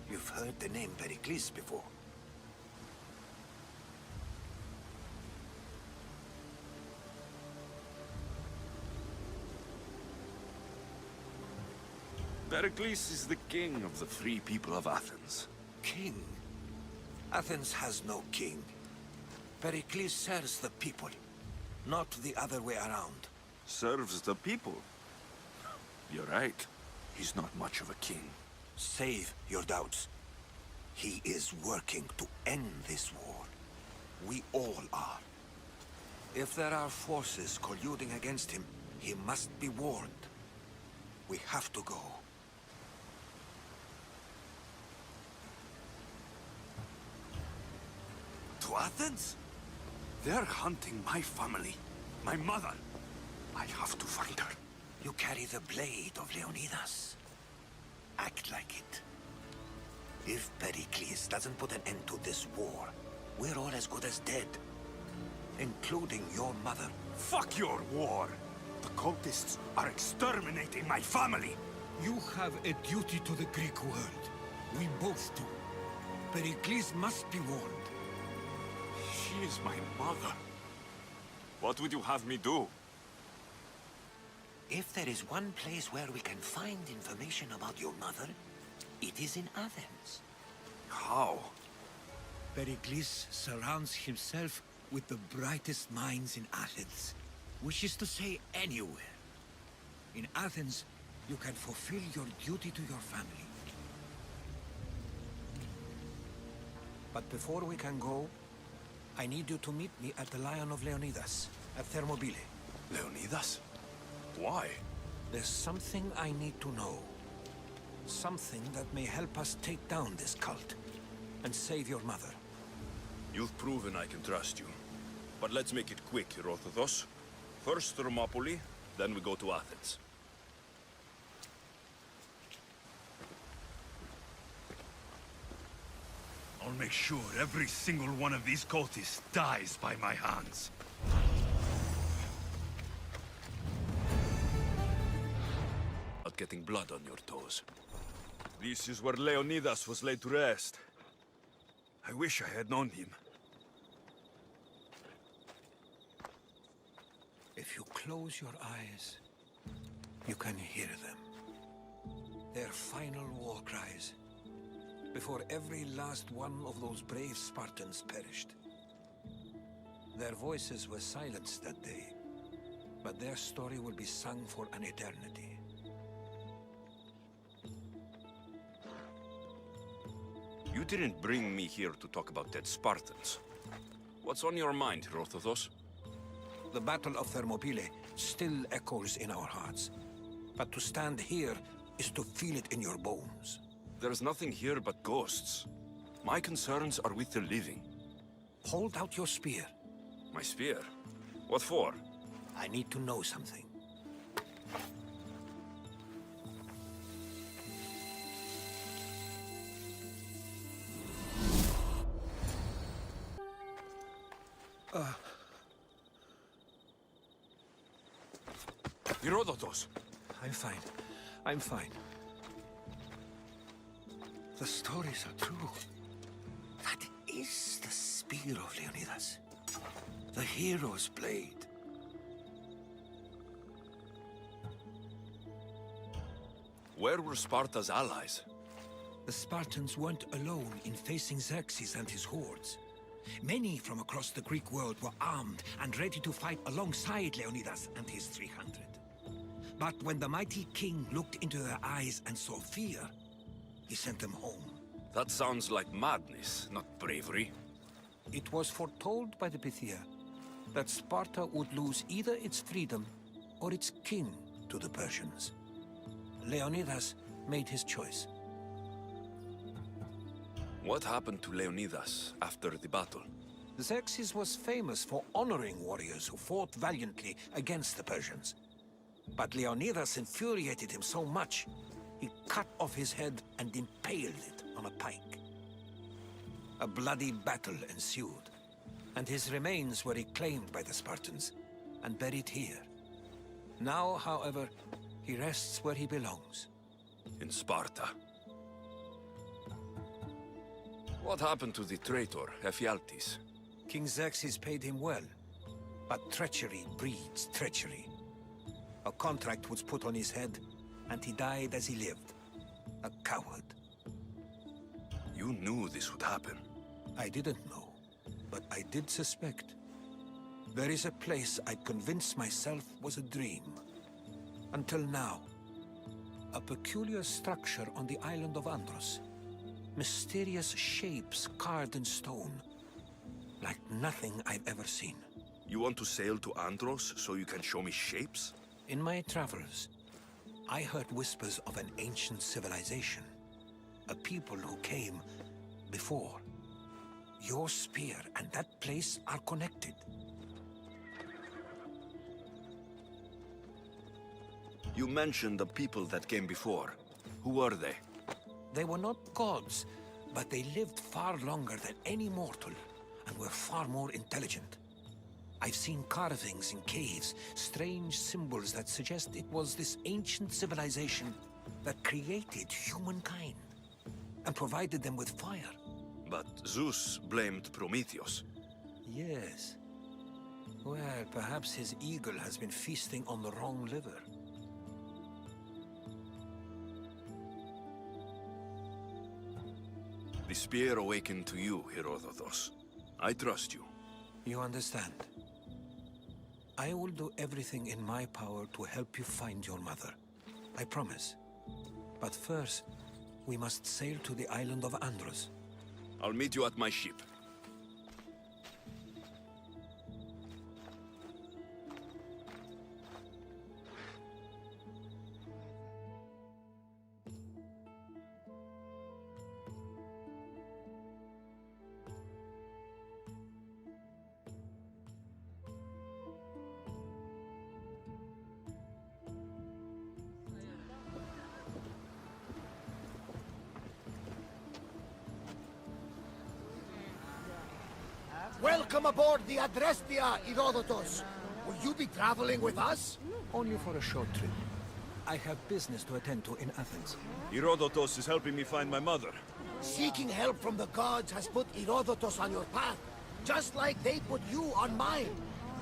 You've heard the name Pericles before. Pericles is the king of the free people of Athens. King? Athens has no king. Pericles serves the people, not the other way around. Serves the people? You're right. He's not much of a king. Save your doubts. He is working to end this war. We all are. If there are forces colluding against him, he must be warned. We have to go. To Athens? They're hunting my family. My mother. I have to find her. You carry the blade of Leonidas. Act like it. If Pericles doesn't put an end to this war, we're all as good as dead. Including your mother. Fuck your war! The cultists are exterminating my family! You have a duty to the Greek world. We both do. Pericles must be warned. She is my mother. What would you have me do? If there is one place where we can find information about your mother, it is in Athens. How? Pericles surrounds himself with the brightest minds in Athens. Which is to say, anywhere. In Athens, you can fulfill your duty to your family. But before we can go, I need you to meet me at the Lion of Leonidas, at Thermopylae. Leonidas? Why? There's something I need to know. Something that may help us take down this cult and save your mother. You've proven I can trust you. But let's make it quick, Herodotus. First Thermopylae, then we go to Athens. I'll make sure every single one of these cultists dies by my hands. Not getting blood on your toes. This is where Leonidas was laid to rest. I wish I had known him. If you close your eyes, you can hear them. Their final war cries, before every last one of those brave Spartans perished. Their voices were silenced that day, but their story will be sung for an eternity. You didn't bring me here to talk about dead Spartans. What's on your mind, Herodotos? The Battle of Thermopylae still echoes in our hearts. But to stand here is to feel it in your bones. There's nothing here but ghosts. My concerns are with the living. Hold out your spear. My spear? What for? I need to know something. Herodotos! I'm fine. I'm fine. The stories are true. That is the spear of Leonidas. The hero's blade. Where were Sparta's allies? The Spartans weren't alone in facing Xerxes and his hordes. Many from across the Greek world were armed and ready to fight alongside Leonidas and his 300. But when the mighty king looked into their eyes and saw fear, he sent them home. That sounds like madness, not bravery. It was foretold by the Pythia that Sparta would lose either its freedom or its king to the Persians. Leonidas made his choice. What happened to Leonidas after the battle? Xerxes was famous for honoring warriors who fought valiantly against the Persians. But Leonidas infuriated him so much, he cut off his head and impaled it on a pike. A bloody battle ensued, and his remains were reclaimed by the Spartans and buried here. Now, however, he rests where he belongs. In Sparta. What happened to the traitor, Ephialtes? King Xerxes paid him well, but treachery breeds treachery. A contract was put on his head, and he died as he lived. A coward. You knew this would happen. I didn't know, but I did suspect. There is a place I convinced myself was a dream. Until now. A peculiar structure on the island of Andros. Mysterious shapes carved in stone. Like nothing I've ever seen. You want to sail to Andros so you can show me shapes? In my travels, I heard whispers of an ancient civilization. A people who came before. Your spear and that place are connected. You mentioned the people that came before. Who were they? They were not gods, but they lived far longer than any mortal, and were far more intelligent. I've seen carvings in caves, strange symbols that suggest it was this ancient civilization that created humankind, and provided them with fire. But Zeus blamed Prometheus. Yes. Well, perhaps his eagle has been feasting on the wrong liver. The spear awakened to you, Herodotos. I trust you. You understand. I will do everything in my power to help you find your mother. I promise. But first, we must sail to the island of Andros. I'll meet you at my ship. Welcome aboard the Adrestia, Herodotos. Will you be traveling with us? Only for a short trip. I have business to attend to in Athens. Herodotos is helping me find my mother. Seeking help from the gods has put Herodotos on your path, just like they put you on mine.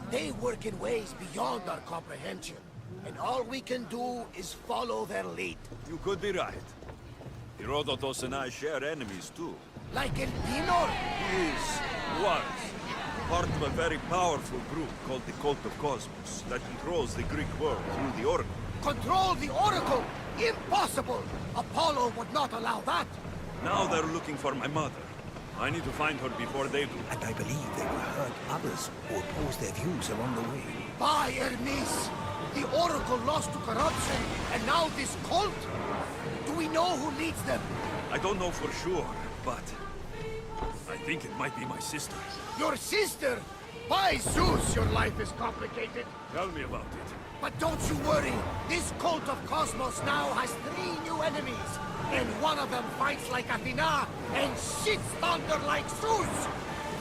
They work in ways beyond our comprehension. And all we can do is follow their lead. You could be right. Herodotus and I share enemies too. Like Elpinor? Was part of a very powerful group called the Cult of Cosmos that controls the Greek world through the Oracle. Control the Oracle? Impossible! Apollo would not allow that! Now they're looking for my mother. I need to find her before they do. And I believe they will hurt others who oppose their views along the way. By Hermes! The Oracle lost to corruption, and now this cult? Do we know who leads them? I don't know for sure, but I think it might be my sister. Your sister? By Zeus, your life is complicated. Tell me about it. But don't you worry. This cult of Cosmos now has 3 new enemies. And one of them fights like Athena and shits thunder like Zeus.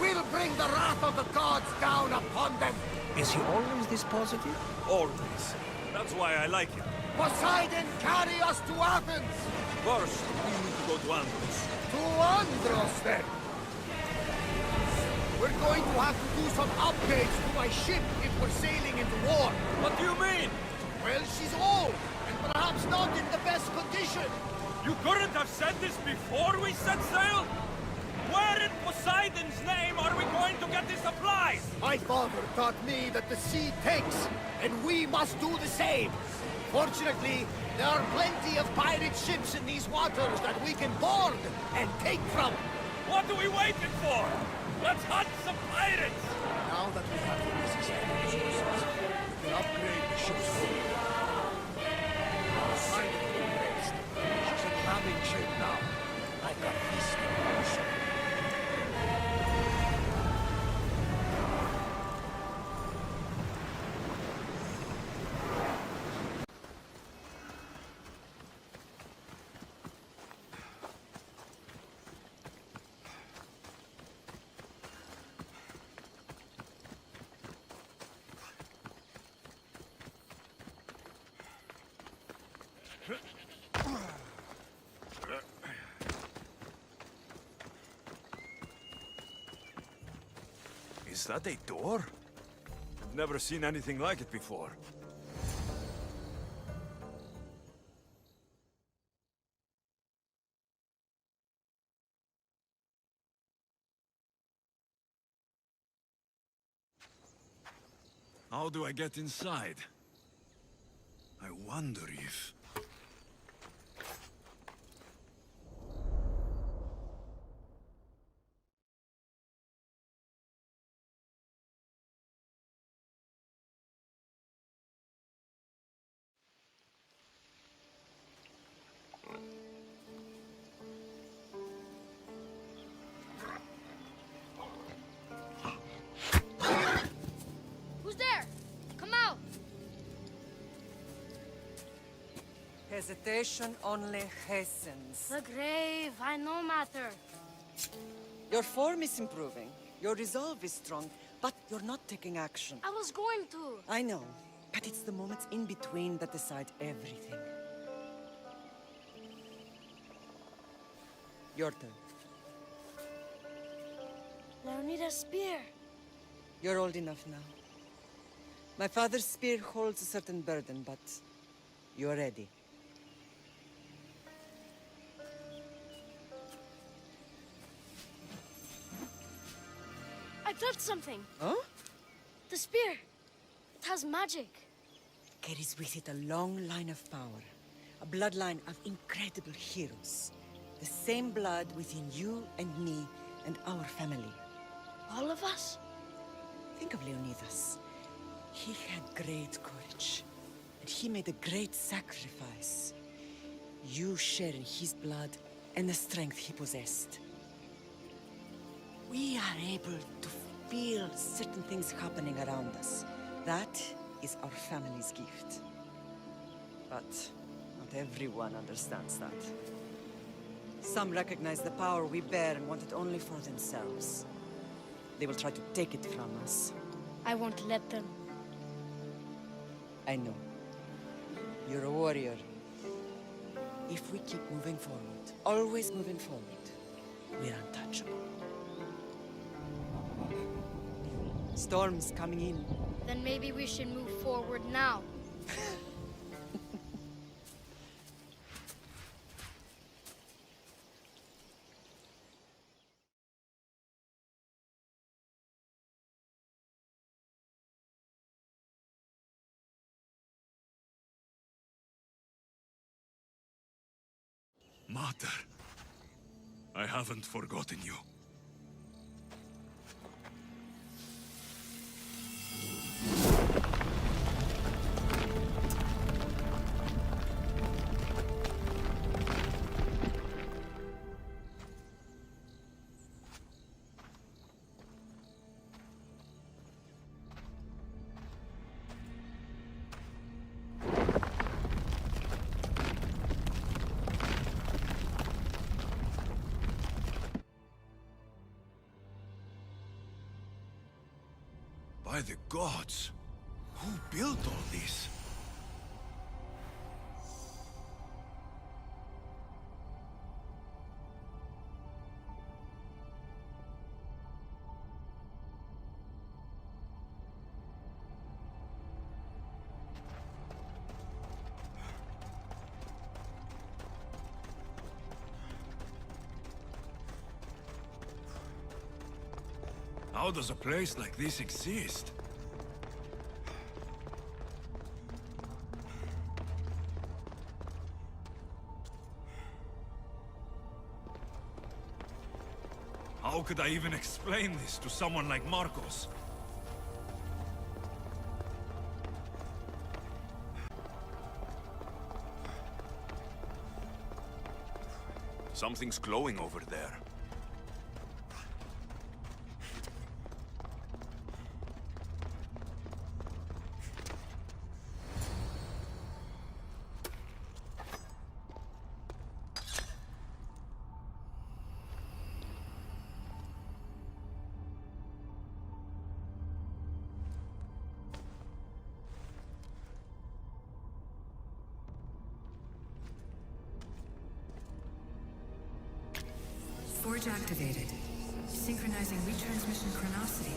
We'll bring the wrath of the gods down upon them. Is he always this positive? Always. That's why I like him. Poseidon, carry us to Athens. First, we need to go to Andros. To Andros, then. We're going to have to do some upgrades to my ship if we're sailing into war. What do you mean? Well, she's old, and perhaps not in the best condition. You couldn't have said this before we set sail? Where in Poseidon's name are we going to get the supplies? My father taught me that the sea takes, and we must do the same. Fortunately, there are plenty of pirate ships in these waters that we can board and take from. What are we waiting for? Let's hunt some pirates! Now that we have the necessary resources, we can upgrade the ship's hull. Finally, rest. She's in ramming shape now, like a fist of ocean. Is that a door? I've never seen anything like it before. How do I get inside? I wonder if... Hesitation only hastens. The grave, I no matter. Your form is improving. Your resolve is strong, but you're not taking action. I was going to. I know, but it's the moments in between that decide everything. Your turn. Leonidas' spear. You're old enough now. My father's spear holds a certain burden, but you're ready. I touched something. Huh? The spear. It has magic. Carries with it a long line of power. A bloodline of incredible heroes. The same blood within you and me and our family. All of us? Think of Leonidas. He had great courage. And he made a great sacrifice. You share in his blood and the strength he possessed. We are able to feel certain things happening around us. That is our family's gift. But not everyone understands that. Some recognize the power we bear and want it only for themselves. They will try to take it from us. I won't let them. I know. You're a warrior. If we keep moving forward, always moving forward, we're untouchable. Storm's coming in. Then maybe we should move forward now. Mater, I haven't forgotten you. By the gods! Who built all this? How does a place like this exist? How could I even explain this to someone like Marcos? Something's glowing over there. Forge activated. Synchronizing retransmission chronicity.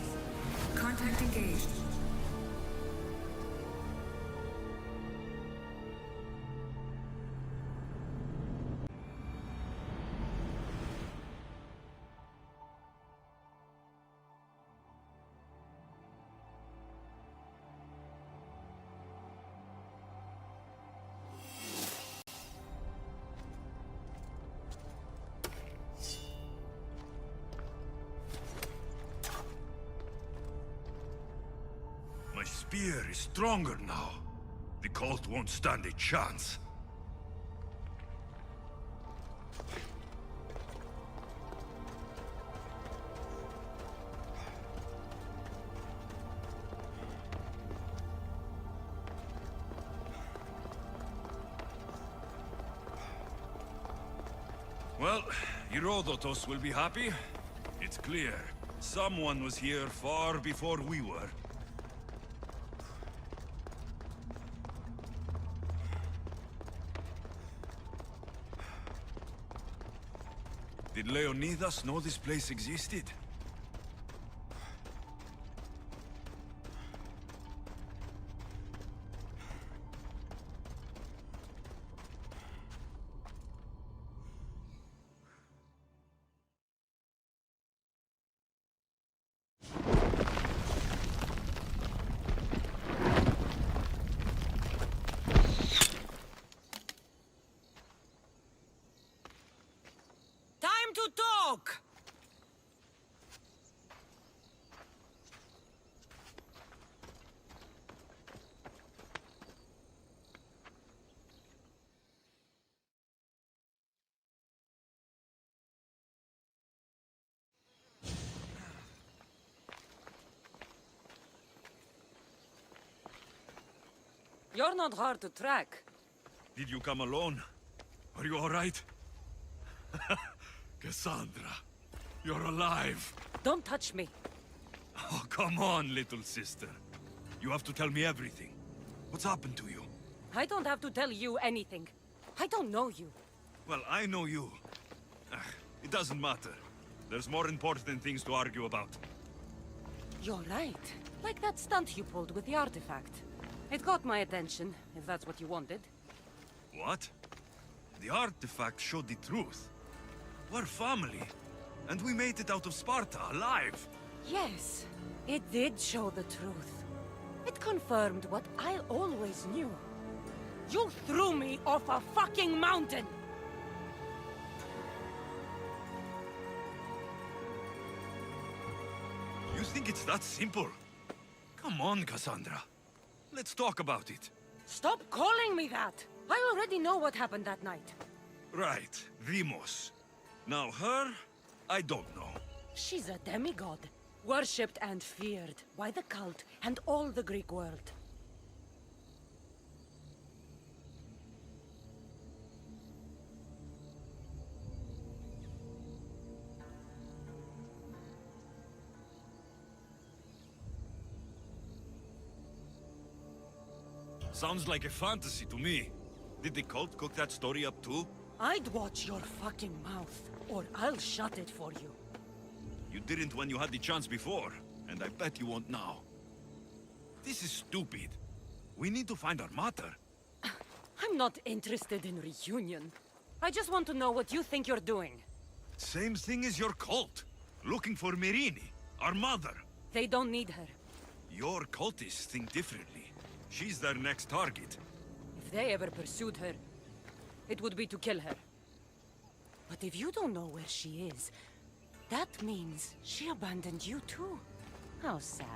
Contact engaged. My spear is stronger now. The cult won't stand a chance. Well, Herodotus will be happy. It's clear. Someone was here far before we were. Did Leonidas know this place existed? Time to talk! You're not hard to track. Did you come alone? Are you all right? Cassandra, you're alive. Don't touch me. Oh, come on, little sister. You have to tell me everything. What's happened to you? I don't have to tell you anything. I don't know you. Well, I know you. It doesn't matter. There's more important things to argue about. You're right. Like that stunt you pulled with the artifact. It caught my attention, if that's what you wanted. What? The artifact showed the truth. We're family. And we made it out of Sparta, alive. Yes, it did show the truth. It confirmed what I always knew. You threw me off a fucking mountain! You think it's that simple? Come on, Cassandra. Let's talk about it. Stop calling me that! I already know what happened that night. Right, Deimos. Now her, I don't know. She's a demigod, worshipped and feared by the cult and all the Greek world. Sounds like a fantasy to me. Did the cult cook that story up too? I'd watch your fucking mouth, or I'll shut it for you. You didn't when you had the chance before, and I bet you won't now. This is stupid. We need to find our mater. I'm not interested in reunion. I just want to know what you think you're doing. Same thing as your cult. Looking for Myrrine, our mother. They don't need her. Your cultists think differently. She's their next target. If they ever pursued her, it would be to kill her. But if you don't know where she is, that means she abandoned you too. How sad.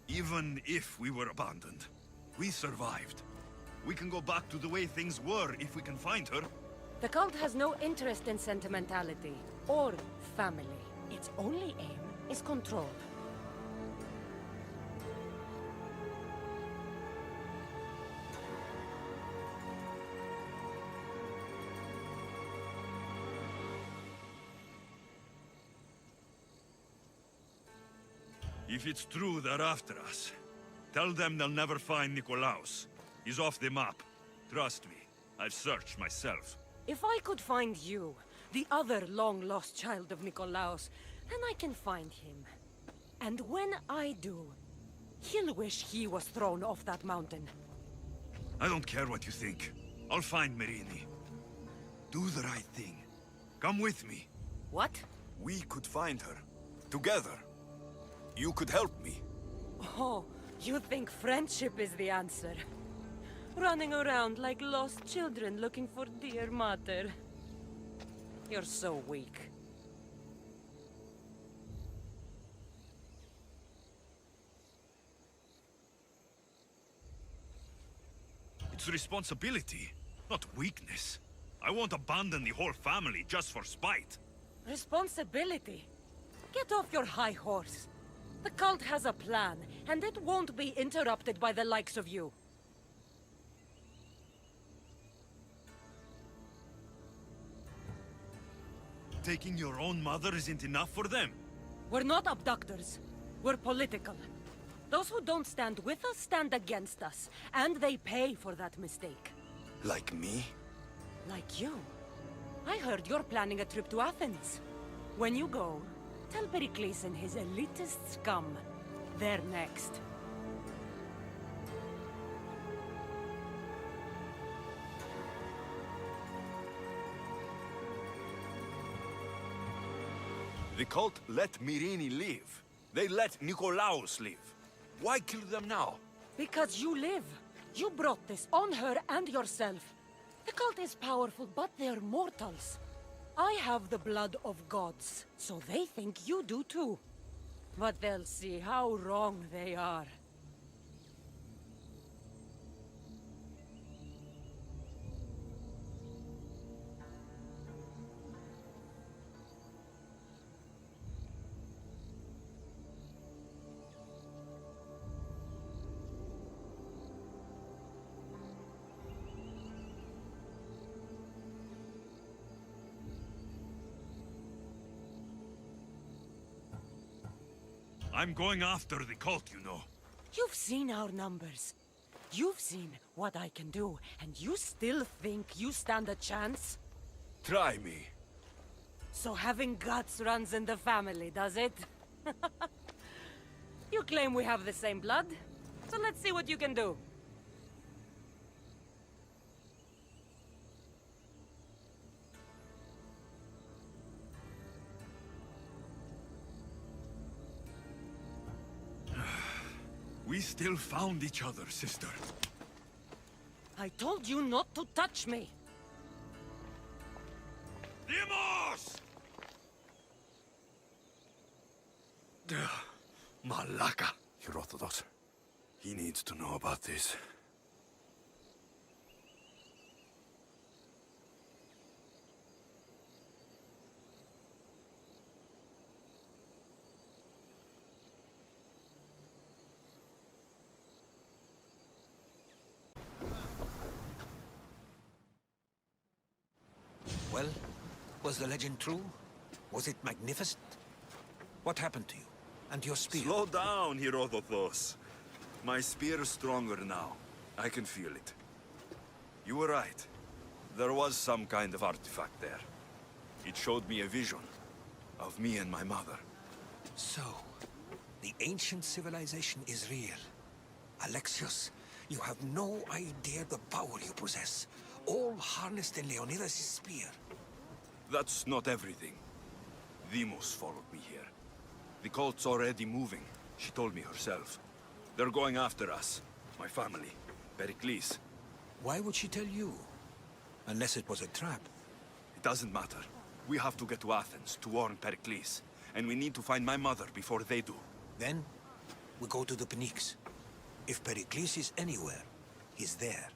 Even if we were abandoned, we survived. We can go back to the way things were if we can find her. The cult has no interest in sentimentality or family. Its only aim is control. If it's true they're after us, tell them they'll never find Nikolaos. He's off the map. Trust me, I've searched myself. If I could find you, the other long-lost child of Nikolaos, then I can find him. And when I do, he'll wish he was thrown off that mountain. I don't care what you think. I'll find Myrrine. Do the right thing. Come with me. What? We could find her. Together. You could help me. Oh, you think friendship is the answer? Running around like lost children looking for dear mother. You're so weak. It's responsibility, not weakness. I won't abandon the whole family just for spite. Responsibility? Get off your high horse. The cult has a plan, and it won't be interrupted by the likes of you. Taking your own mother isn't enough for them. We're not abductors. We're political. Those who don't stand with us stand against us, and they pay for that mistake. Like me? Like you. I heard you're planning a trip to Athens. When you go, tell Pericles and his elitist scum they're next. The cult let Myrrine live. They let Nikolaos live. Why kill them now? Because you live. You brought this on her and yourself. The cult is powerful, but they're mortals. I have the blood of gods, so they think you do too. But they'll see how wrong they are. I'm going after the cult, you know. You've seen our numbers. You've seen what I can do, and you still think you stand a chance? Try me. So having guts runs in the family, does it? You claim we have the same blood, so let's see what you can do. We still found each other, sister. I told you not to touch me. Demos! Malaka. Herodotus. He needs to know about this. Well, was the legend true? Was it magnificent? What happened to you? And your spear? Slow down, Herodotus. My spear is stronger now. I can feel it. You were right. There was some kind of artifact there. It showed me a vision of me and my mother. So, the ancient civilization is real. Alexios, you have no idea the power you possess. All harnessed in Leonidas' spear. That's not everything. Demos followed me here. The cult's already moving. She told me herself. They're going after us. My family. Pericles. Why would she tell you? Unless it was a trap. It doesn't matter. We have to get to Athens to warn Pericles. And we need to find my mother before they do. Then, we go to the Pnyx. If Pericles is anywhere, he's there.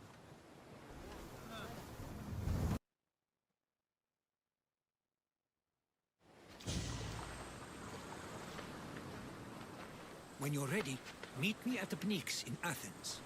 When you're ready, meet me at the Pnyx in Athens.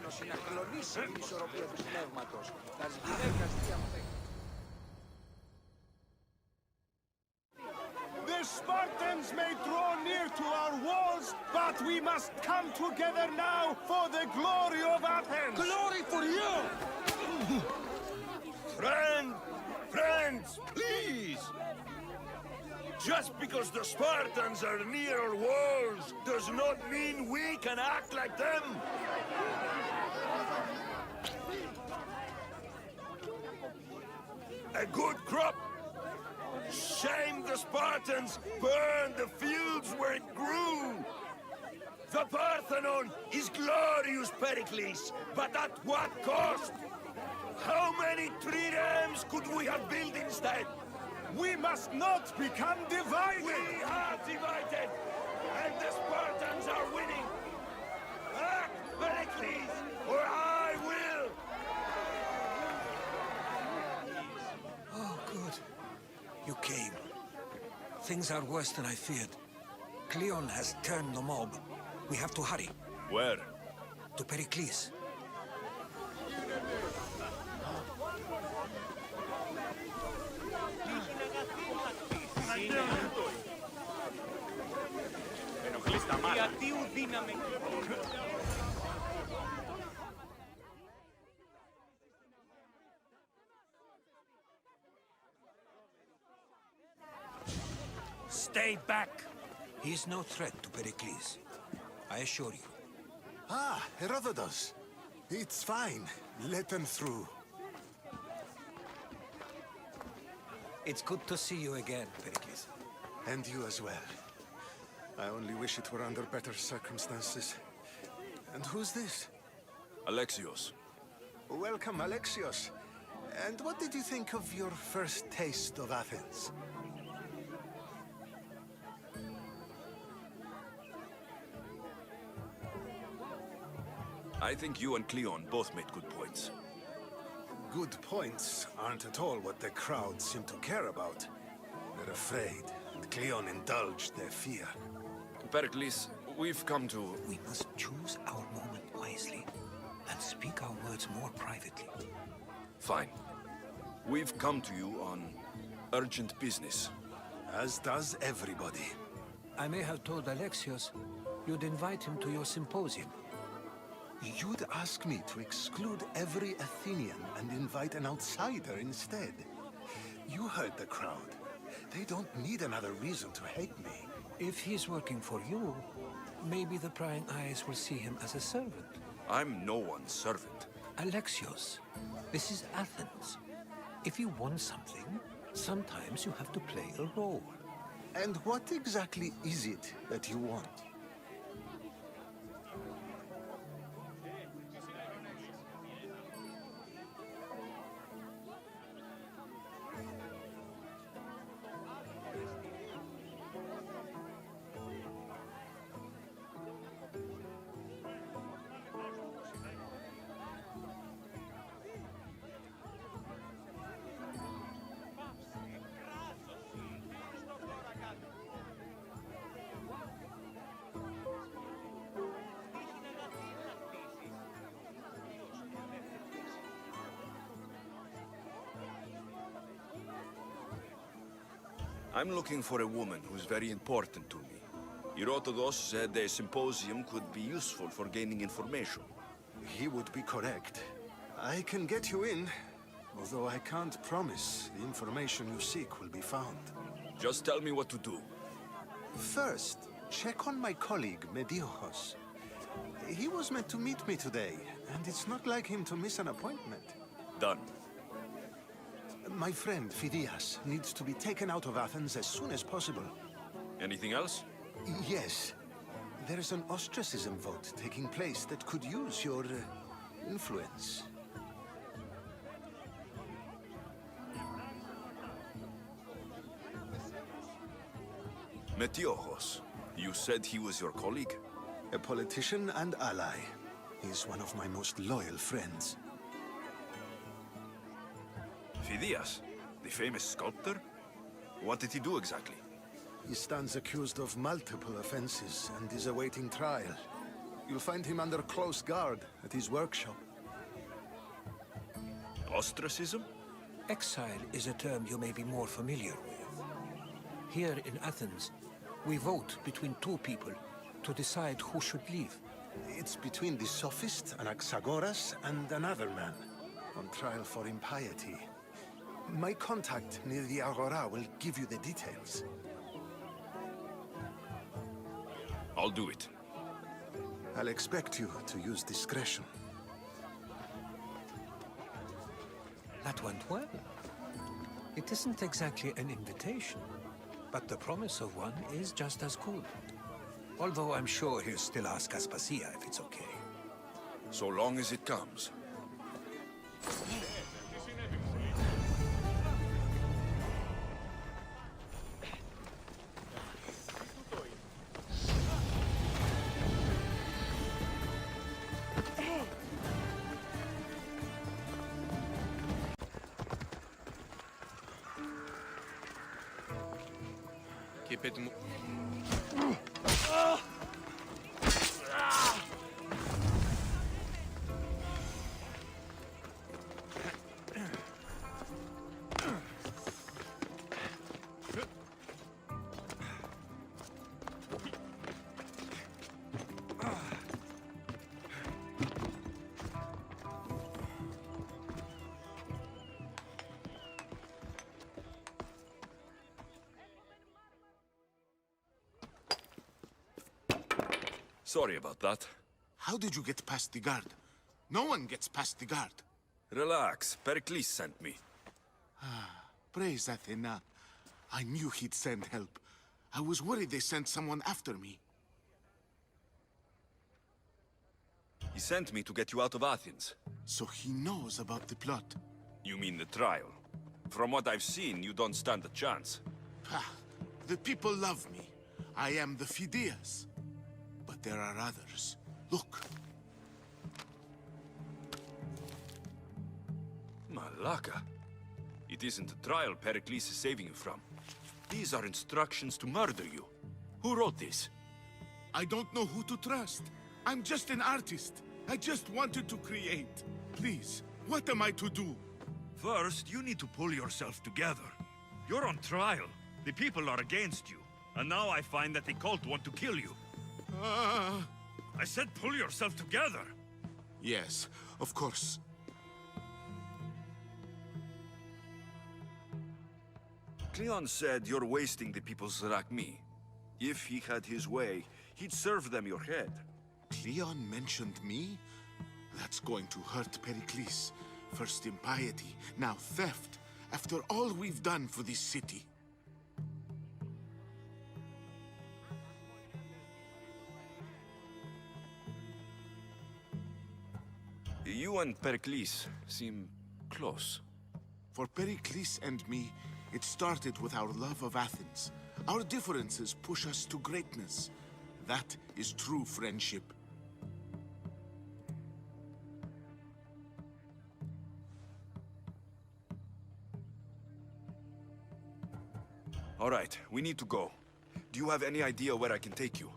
Συναχρονίσει την ισορροπία του πνεύματος. Τα σγυρεύει αστεία. The Spartans may draw near to our walls, but we must come together now for the glory of Athens! Glory for you! Friends, please! Just because the Spartans are near our walls does not mean we can act like them! A good crop! Shame the Spartans burned the fields where it grew! The Parthenon is glorious, Pericles, but at what cost? How many triremes could we have built instead? We must not become divided! We are divided, and the Spartans are winning! Act, Pericles, or I will! Oh, good. You came. Things are worse than I feared. Cleon has turned the mob. We have to hurry. Where? To Pericles. Ενοχλείς τα μάτια. Γιατί ουδύναμη. Stay back! He is no threat to Pericles. I assure you. Ah, Herodotus. It's fine. Let them through. It's good to see you again, Pericles. And you as well. I only wish it were under better circumstances. And who's this? Alexios. Welcome, Alexios. And what did you think of your first taste of Athens? I think you and Cleon both made good points. Good points aren't at all what the crowd seem to care about. They're afraid, and Cleon indulged their fear. Pericles, we've come to... We must choose our moment wisely, and speak our words more privately. Fine. We've come to you on urgent business. As does everybody. I may have told Alexios you'd invite him to your symposium. You'd ask me to exclude every Athenian and invite an outsider instead. You heard the crowd. They don't need another reason to hate me. If he's working for you, maybe the prying eyes will see him as a servant. I'm no one's servant. Alexios, this is Athens. If you want something, sometimes you have to play a role. And what exactly is it that you want? I'm looking for a woman who's very important to me. Herodotus said a symposium could be useful for gaining information. He would be correct. I can get you in, although I can't promise the information you seek will be found. Just tell me what to do. First, check on my colleague, Mediochos. He was meant to meet me today, and it's not like him to miss an appointment. Done. My friend, Phidias, needs to be taken out of Athens as soon as possible. Anything else? Yes. There's an ostracism vote taking place that could use your influence. Metiochos. You said he was your colleague? A politician and ally. He's one of my most loyal friends. Phidias, the famous sculptor? What did he do exactly? He stands accused of multiple offenses and is awaiting trial. You'll find him under close guard at his workshop. Ostracism? Exile is a term you may be more familiar with. Here in Athens, we vote between two people to decide who should leave. It's between the sophist Anaxagoras and another man, on trial for impiety. My contact near the Agora will give you the details. I'll do it. I'll expect you to use discretion. That went well. It isn't exactly an invitation, but the promise of one is just as good. Although I'm sure he'll still ask Aspasia if it's okay. So long as it comes. Keep it Sorry about that. How did you get past the guard? No one gets past the guard. Relax. Pericles sent me. Praise Athena. I knew he'd send help. I was worried they sent someone after me. He sent me to get you out of Athens. So he knows about the plot. You mean the trial? From what I've seen, you don't stand a chance. Ha! The people love me. I am the Phidias. But there are others. Look. Malaka. It isn't a trial Pericles is saving you from. These are instructions to murder you. Who wrote this? I don't know who to trust. I'm just an artist. I just wanted to create. Please, what am I to do? First, you need to pull yourself together. You're on trial. The people are against you. And now I find that the cult want to kill you. I said pull yourself together. Yes, of course. Cleon said you're wasting the people's Zrakmi. If he had his way, he'd serve them your head. Cleon mentioned me? That's going to hurt Pericles. First impiety, now theft. After all we've done for this city. You and Pericles seem close. For Pericles and me, it started with our love of Athens. Our differences push us to greatness. That is true friendship. All right, we need to go. Do you have any idea where I can take you?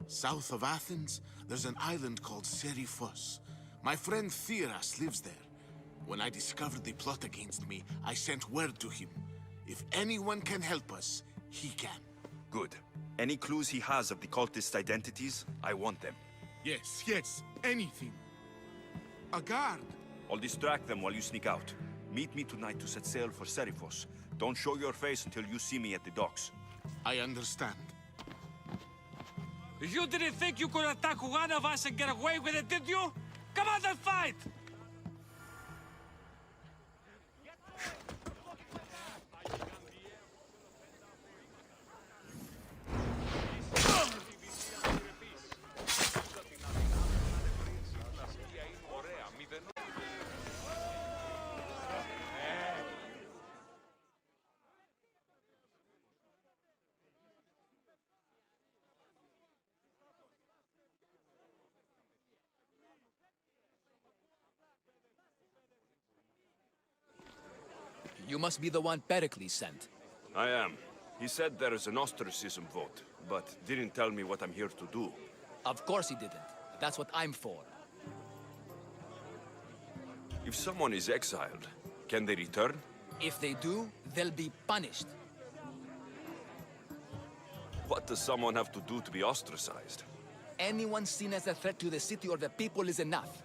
South of Athens, there's an island called Seriphos. My friend Theras lives there. When I discovered the plot against me, I sent word to him. If anyone can help us, he can. Good. Any clues he has of the cultists' identities, I want them. Yes, anything. A guard. I'll distract them while you sneak out. Meet me tonight to set sail for Seriphos. Don't show your face until you see me at the docks. I understand. You didn't think you could attack one of us and get away with it, did you? Come on and fight! You must be the one Pericles sent. I am. He said there is an ostracism vote, but didn't tell me what I'm here to do. Of course he didn't. That's what I'm for. If someone is exiled, can they return? If they do, they'll be punished. What does someone have to do to be ostracized? Anyone seen as a threat to the city or the people is enough.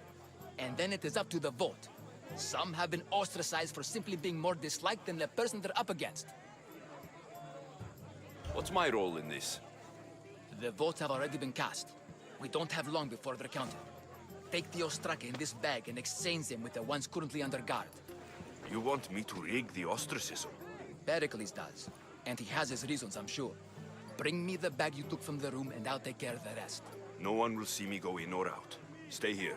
And then it is up to the vote. Some have been ostracized for simply being more disliked than the person they're up against. What's my role in this? The votes have already been cast. We don't have long before they're counted. Take the ostraka in this bag and exchange them with the ones currently under guard. You want me to rig the ostracism? Pericles does. And he has his reasons, I'm sure. Bring me the bag you took from the room and I'll take care of the rest. No one will see me go in or out. Stay here.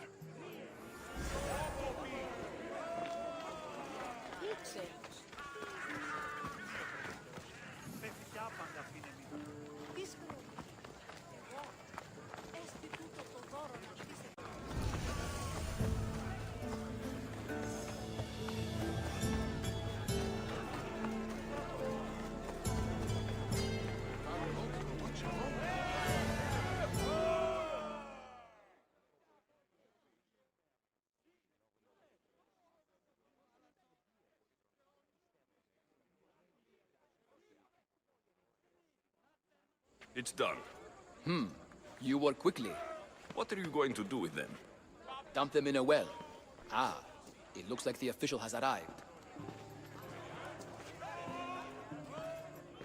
It's done. You work quickly. What are you going to do with them? Dump them in a well. Ah, it looks like the official has arrived.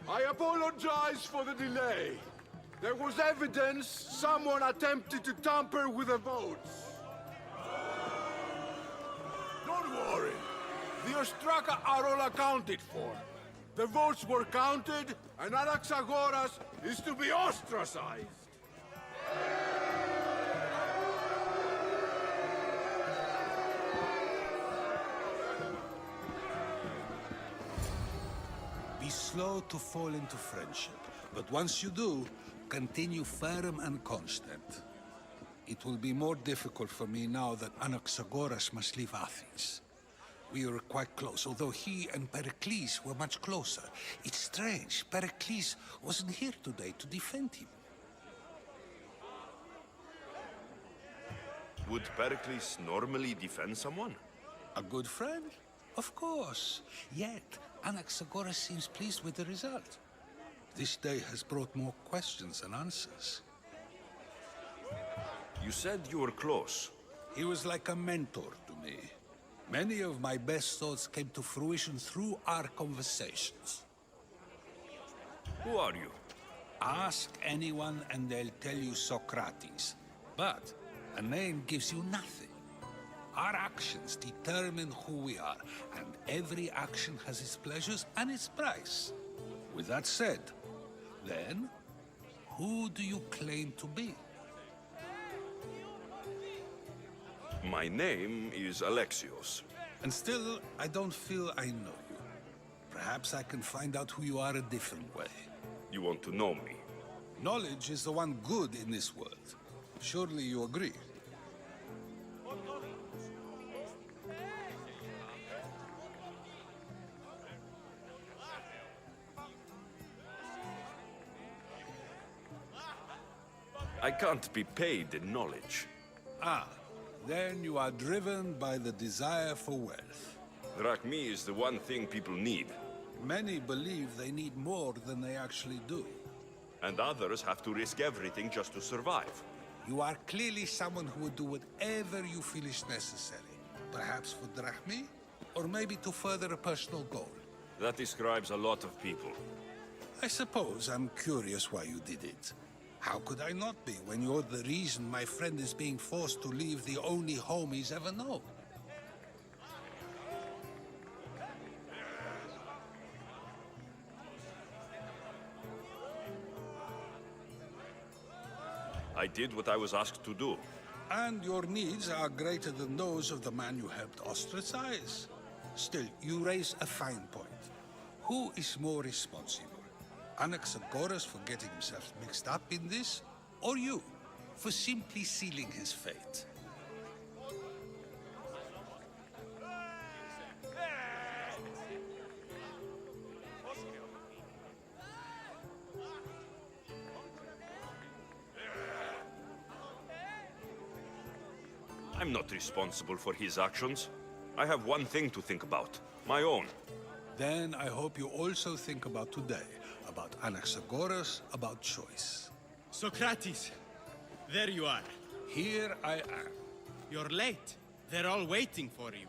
I apologize for the delay. There was evidence someone attempted to tamper with the votes. Don't worry. The Ostraka are all accounted for. The votes were counted, and Anaxagoras is to be ostracized. Be slow to fall into friendship, but once you do, continue firm and constant. It will be more difficult for me now that Anaxagoras must leave Athens. We were quite close, although he and Pericles were much closer. It's strange, Pericles wasn't here today to defend him. Would Pericles normally defend someone? A good friend? Of course. Yet, Anaxagoras seems pleased with the result. This day has brought more questions than answers. You said you were close. He was like a mentor to me. Many of my best thoughts came to fruition through our conversations. Who are you? Ask anyone and they'll tell you Socrates. But a name gives you nothing. Our actions determine who we are, and every action has its pleasures and its price. With that said, then, who do you claim to be? My name is Alexios. And still, I don't feel I know you. Perhaps I can find out who you are a different way. You want to know me? Knowledge is the one good in this world. Surely you agree? I can't be paid in knowledge. Ah, then you are driven by the desire for wealth. Drachmi is the one thing people need. Many believe they need more than they actually do. And others have to risk everything just to survive. You are clearly someone who would do whatever you feel is necessary. Perhaps for drachmi, or maybe to further a personal goal. That describes a lot of people. I suppose I'm curious why you did it. How could I not be when you're the reason my friend is being forced to leave the only home he's ever known? I did what I was asked to do. And your needs are greater than those of the man you helped ostracize. Still, you raise a fine point. Who is more responsible? Anaxagoras for getting himself mixed up in this, or you, for simply sealing his fate? I'm not responsible for his actions. I have one thing to think about, my own. Then I hope you also think about today, about Anaxagoras, about choice. Socrates, there you are. Here I am. You're late. They're all waiting for you.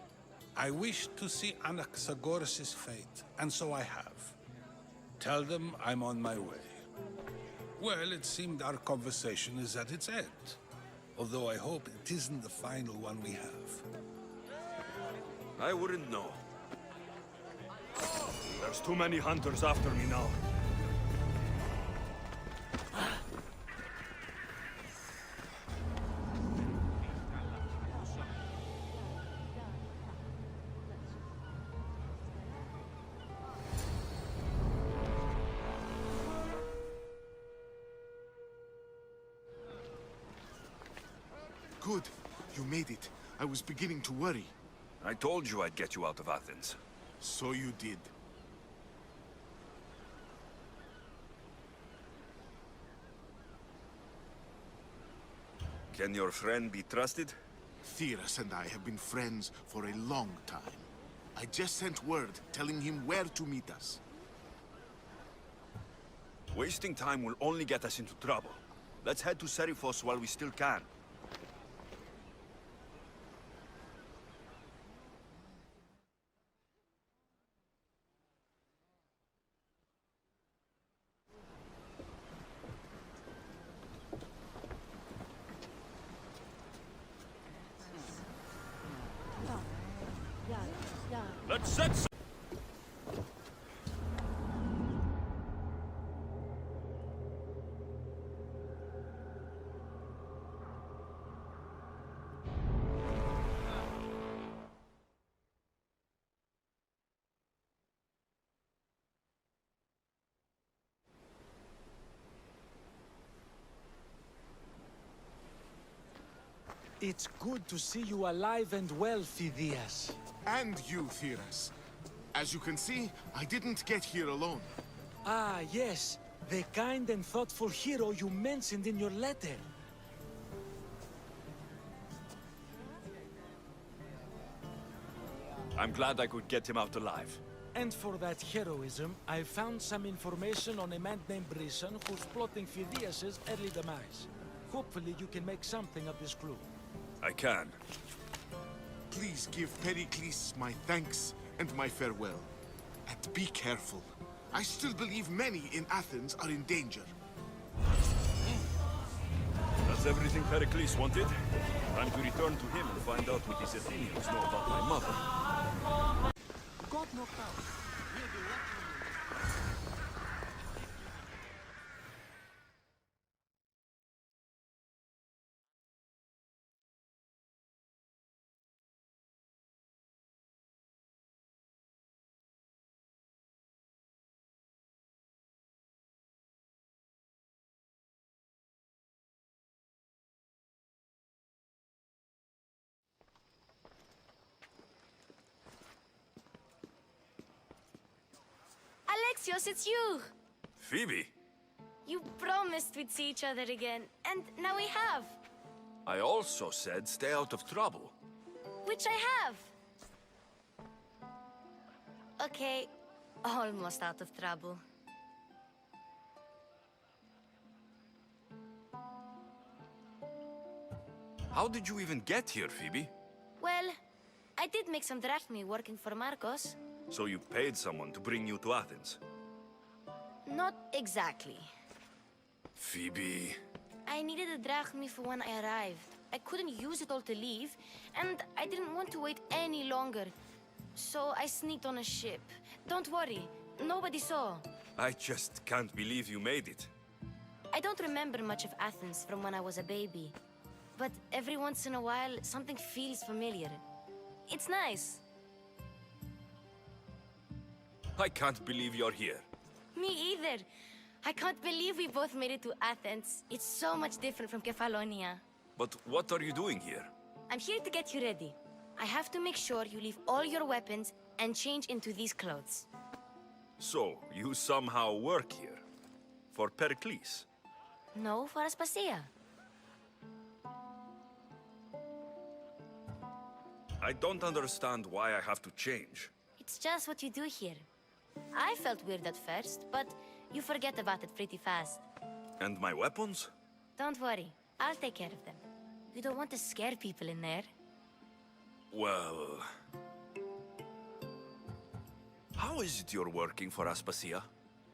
I wish to see Anaxagoras' fate, and so I have. Tell them I'm on my way. Well, it seemed our conversation is at its end. Although I hope it isn't the final one we have. I wouldn't know. There's too many hunters after me now. Good. You made it. I was beginning to worry. I told you I'd get you out of Athens. So you did. Can your friend be trusted? Theras and I have been friends for a long time. I just sent word telling him where to meet us. Wasting time will only get us into trouble. Let's head to Seriphos while we still can. Let's set It's good to see you alive and well, Phidias. And you, Theras. As you can see, I didn't get here alone. Ah, yes. The kind and thoughtful hero you mentioned in your letter. I'm glad I could get him out alive. And for that heroism, I found some information on a man named Brisson who's plotting Phidias' early demise. Hopefully you can make something of this clue. I can. Please give Pericles my thanks and my farewell. And be careful. I still believe many in Athens are in danger. That's everything Pericles wanted. Time to return to him and find out what these Athenians know about my mother. Got knocked out. Alexios, it's you! Phoebe? You promised we'd see each other again, and now we have. I also said stay out of trouble. Which I have. Okay, almost out of trouble. How did you even get here, Phoebe? Well, I did make some drachmae working for Marcos. So you paid someone to bring you to Athens? Not exactly. Phoebe... I needed a drachmae for when I arrived. I couldn't use it all to leave, and I didn't want to wait any longer. So I sneaked on a ship. Don't worry, nobody saw. I just can't believe you made it. I don't remember much of Athens from when I was a baby. But every once in a while, something feels familiar. It's nice. I can't believe you're here. Me either. I can't believe we both made it to Athens. It's so much different from Kefalonia. But what are you doing here? I'm here to get you ready. I have to make sure you leave all your weapons and change into these clothes. So, you somehow work here? For Pericles? No, for Aspasia. I don't understand why I have to change. It's just what you do here. I felt weird at first, but you forget about it pretty fast. And my weapons? Don't worry, I'll take care of them. You don't want to scare people in there. Well... How is it you're working for Aspasia?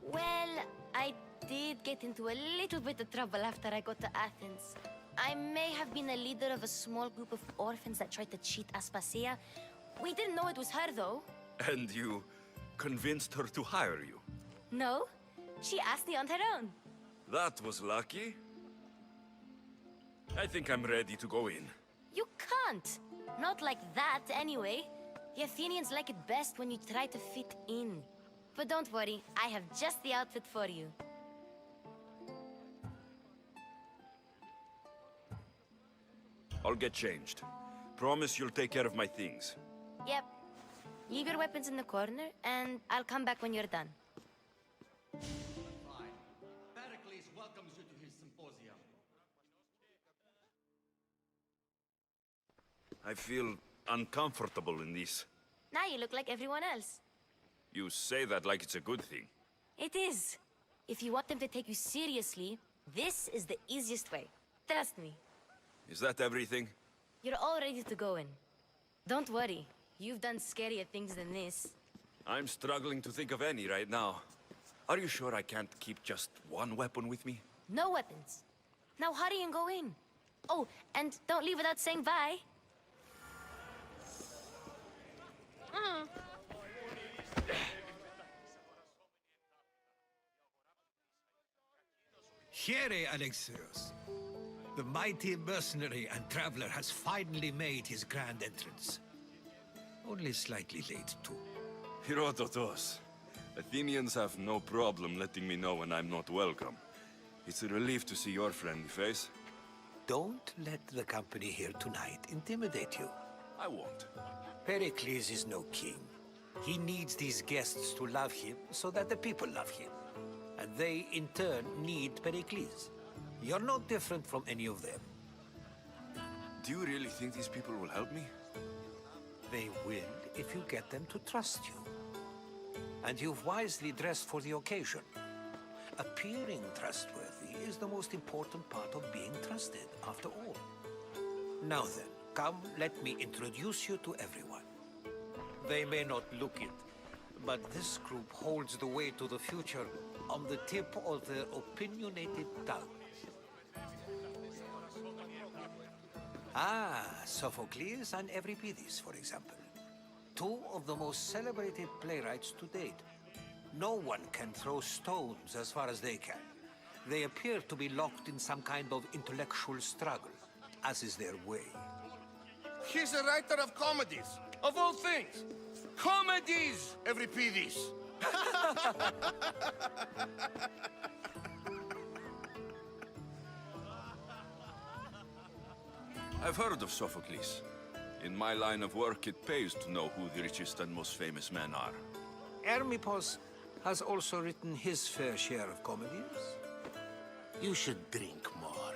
Well, I did get into a little bit of trouble after I got to Athens. I may have been a leader of a small group of orphans that tried to cheat Aspasia. We didn't know it was her, though. And you convinced her to hire you? No, she asked me on her own. That was lucky. I think I'm ready to go in. You can't. Not like that, anyway. The Athenians like it best when you try to fit in. But don't worry, I have just the outfit for you. I'll get changed. Promise you'll take care of my things. Yep. Leave your weapons in the corner, and I'll come back when you're done. Fine. Pericles welcomes you to his symposium. I feel uncomfortable in this. Now you look like everyone else. You say that like it's a good thing. It is. If you want them to take you seriously, this is the easiest way. Trust me. Is that everything? You're all ready to go in. Don't worry. You've done scarier things than this. I'm struggling to think of any right now. Are you sure I can't keep just one weapon with me? No weapons. Now hurry and go in. Oh, and don't leave without saying bye. Here, Alexios. The mighty mercenary and traveler has finally made his grand entrance. Only slightly late, too. Herodotos. Athenians have no problem letting me know when I'm not welcome. It's a relief to see your friendly face. Don't let the company here tonight intimidate you. I won't. Pericles is no king. He needs these guests to love him so that the people love him. And they, in turn, need Pericles. You're no different from any of them. Do you really think these people will help me? They will if you get them to trust you. And you've wisely dressed for the occasion. Appearing trustworthy is the most important part of being trusted, after all. Now then, come, let me introduce you to everyone. They may not look it, but this group holds the way to the future on the tip of their opinionated tongue. Ah, Sophocles and Euripides, for example. Two of the most celebrated playwrights to date. No one can throw stones as far as they can. They appear to be locked in some kind of intellectual struggle, as is their way. He's a writer of comedies, of all things. Comedies, Euripides. I've heard of Sophocles. In my line of work, it pays to know who the richest and most famous men are. Hermippos has also written his fair share of comedies. You should drink more.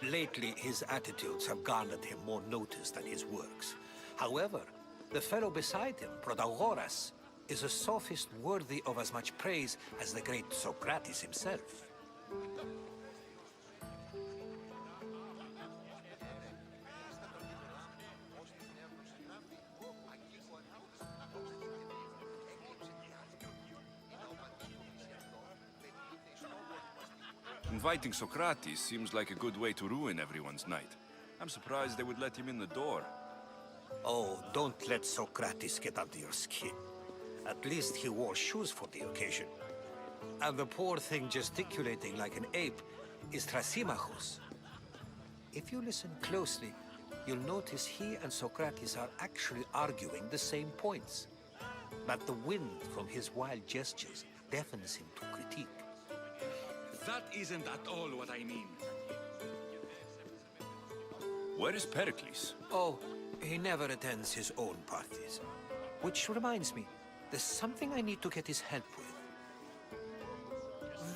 Lately, his attitudes have garnered him more notice than his works. However, the fellow beside him, Protagoras, is a sophist worthy of as much praise as the great Socrates himself. Inviting Socrates seems like a good way to ruin everyone's night. I'm surprised they would let him in the door. Oh, don't let Socrates get under your skin. At least he wore shoes for the occasion. And the poor thing gesticulating like an ape is Thrasymachus. If you listen closely, you'll notice he and Socrates are actually arguing the same points. But the wind from his wild gestures deafens him to critique. That isn't at all what I mean. Where is Pericles? Oh, he never attends his own parties. Which reminds me, there's something I need to get his help with.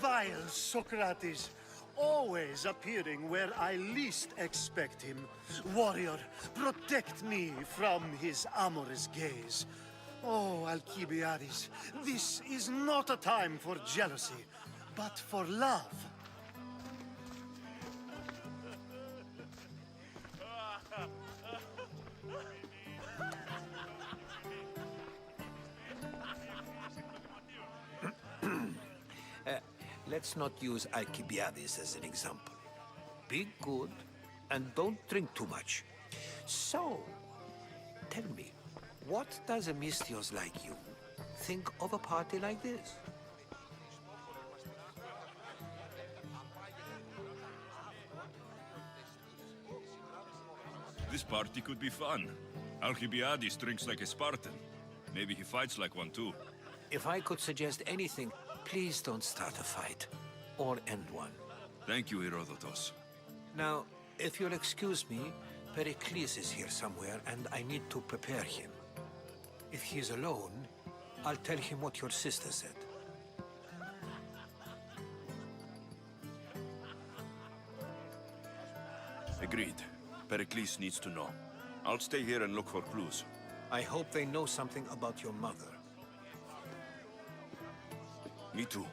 Vile Socrates, always appearing where I least expect him. Warrior, protect me from his amorous gaze. Oh, Alcibiades, this is not a time for jealousy, but for love. Let's not use Alcibiades as an example. Be good, and don't drink too much. So, tell me, what does a Misthios like you think of a party like this? This party could be fun. Alcibiades drinks like a Spartan. Maybe he fights like one too. If I could suggest anything, please don't start a fight, or end one. Thank you, Herodotus. Now, if you'll excuse me, Pericles is here somewhere, and I need to prepare him. If he's alone, I'll tell him what your sister said. Agreed. Pericles needs to know. I'll stay here and look for clues. I hope they know something about your mother. Me too.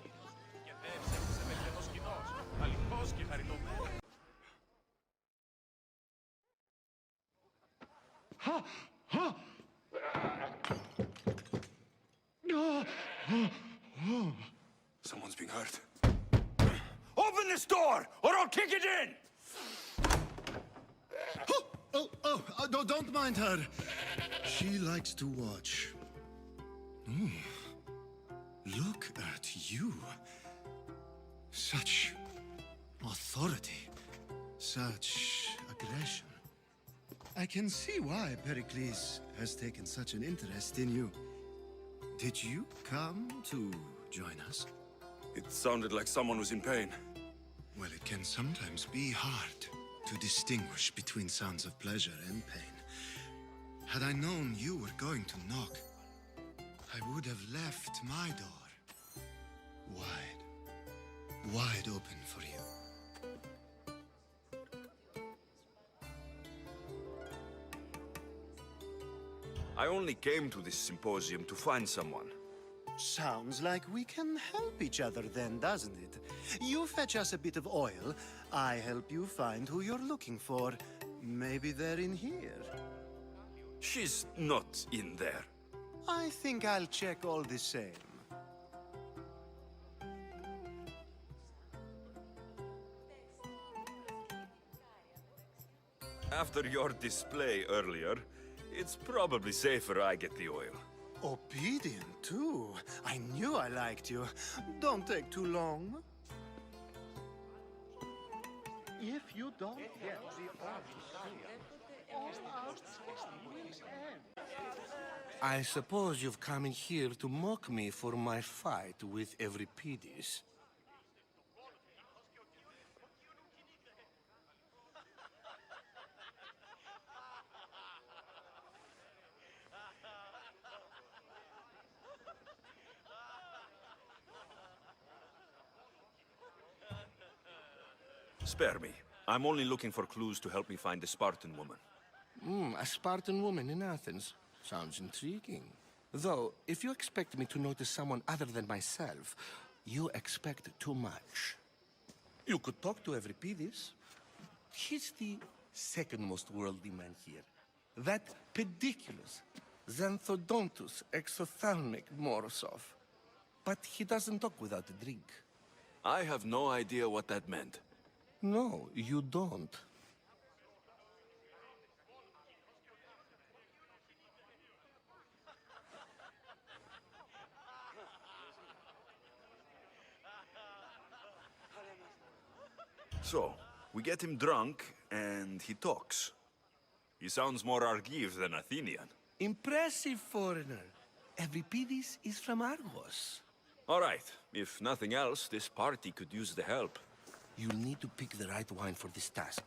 Ha! Ha! No! Someone's being hurt. Open this door, or I'll kick it in! Don't mind her. She likes to watch. Oh, look at you. Such authority. Such aggression. I can see why Pericles has taken such an interest in you. Did you come to join us? It sounded like someone was in pain. Well, it can sometimes be hard to distinguish between sounds of pleasure and pain. Had I known you were going to knock, I would have left my door wide open for you. I only came to this symposium to find someone. Sounds like we can help each other then, doesn't it? You fetch us a bit of oil, I help you find who you're looking for. Maybe they're in here. She's not in there. I think I'll check all the same. After your display earlier, it's probably safer I get the oil. Obedient, too. I knew I liked you. Don't take too long. If you don't get the I suppose you've come in here to mock me for my fight with Euripides. Spare me. I'm only looking for clues to help me find the Spartan woman. A Spartan woman in Athens. Sounds intriguing. Though, if you expect me to notice someone other than myself, you expect too much. You could talk to Euripides. He's the second most worldly man here. That pediculous, Xanthodontus exophthalmic Morosov. But he doesn't talk without a drink. I have no idea what that meant. No, you don't. So, we get him drunk, and he talks. He sounds more Argive than Athenian. Impressive, foreigner. Euripides is from Argos. All right. If nothing else, this party could use the help. You'll need to pick the right wine for this task.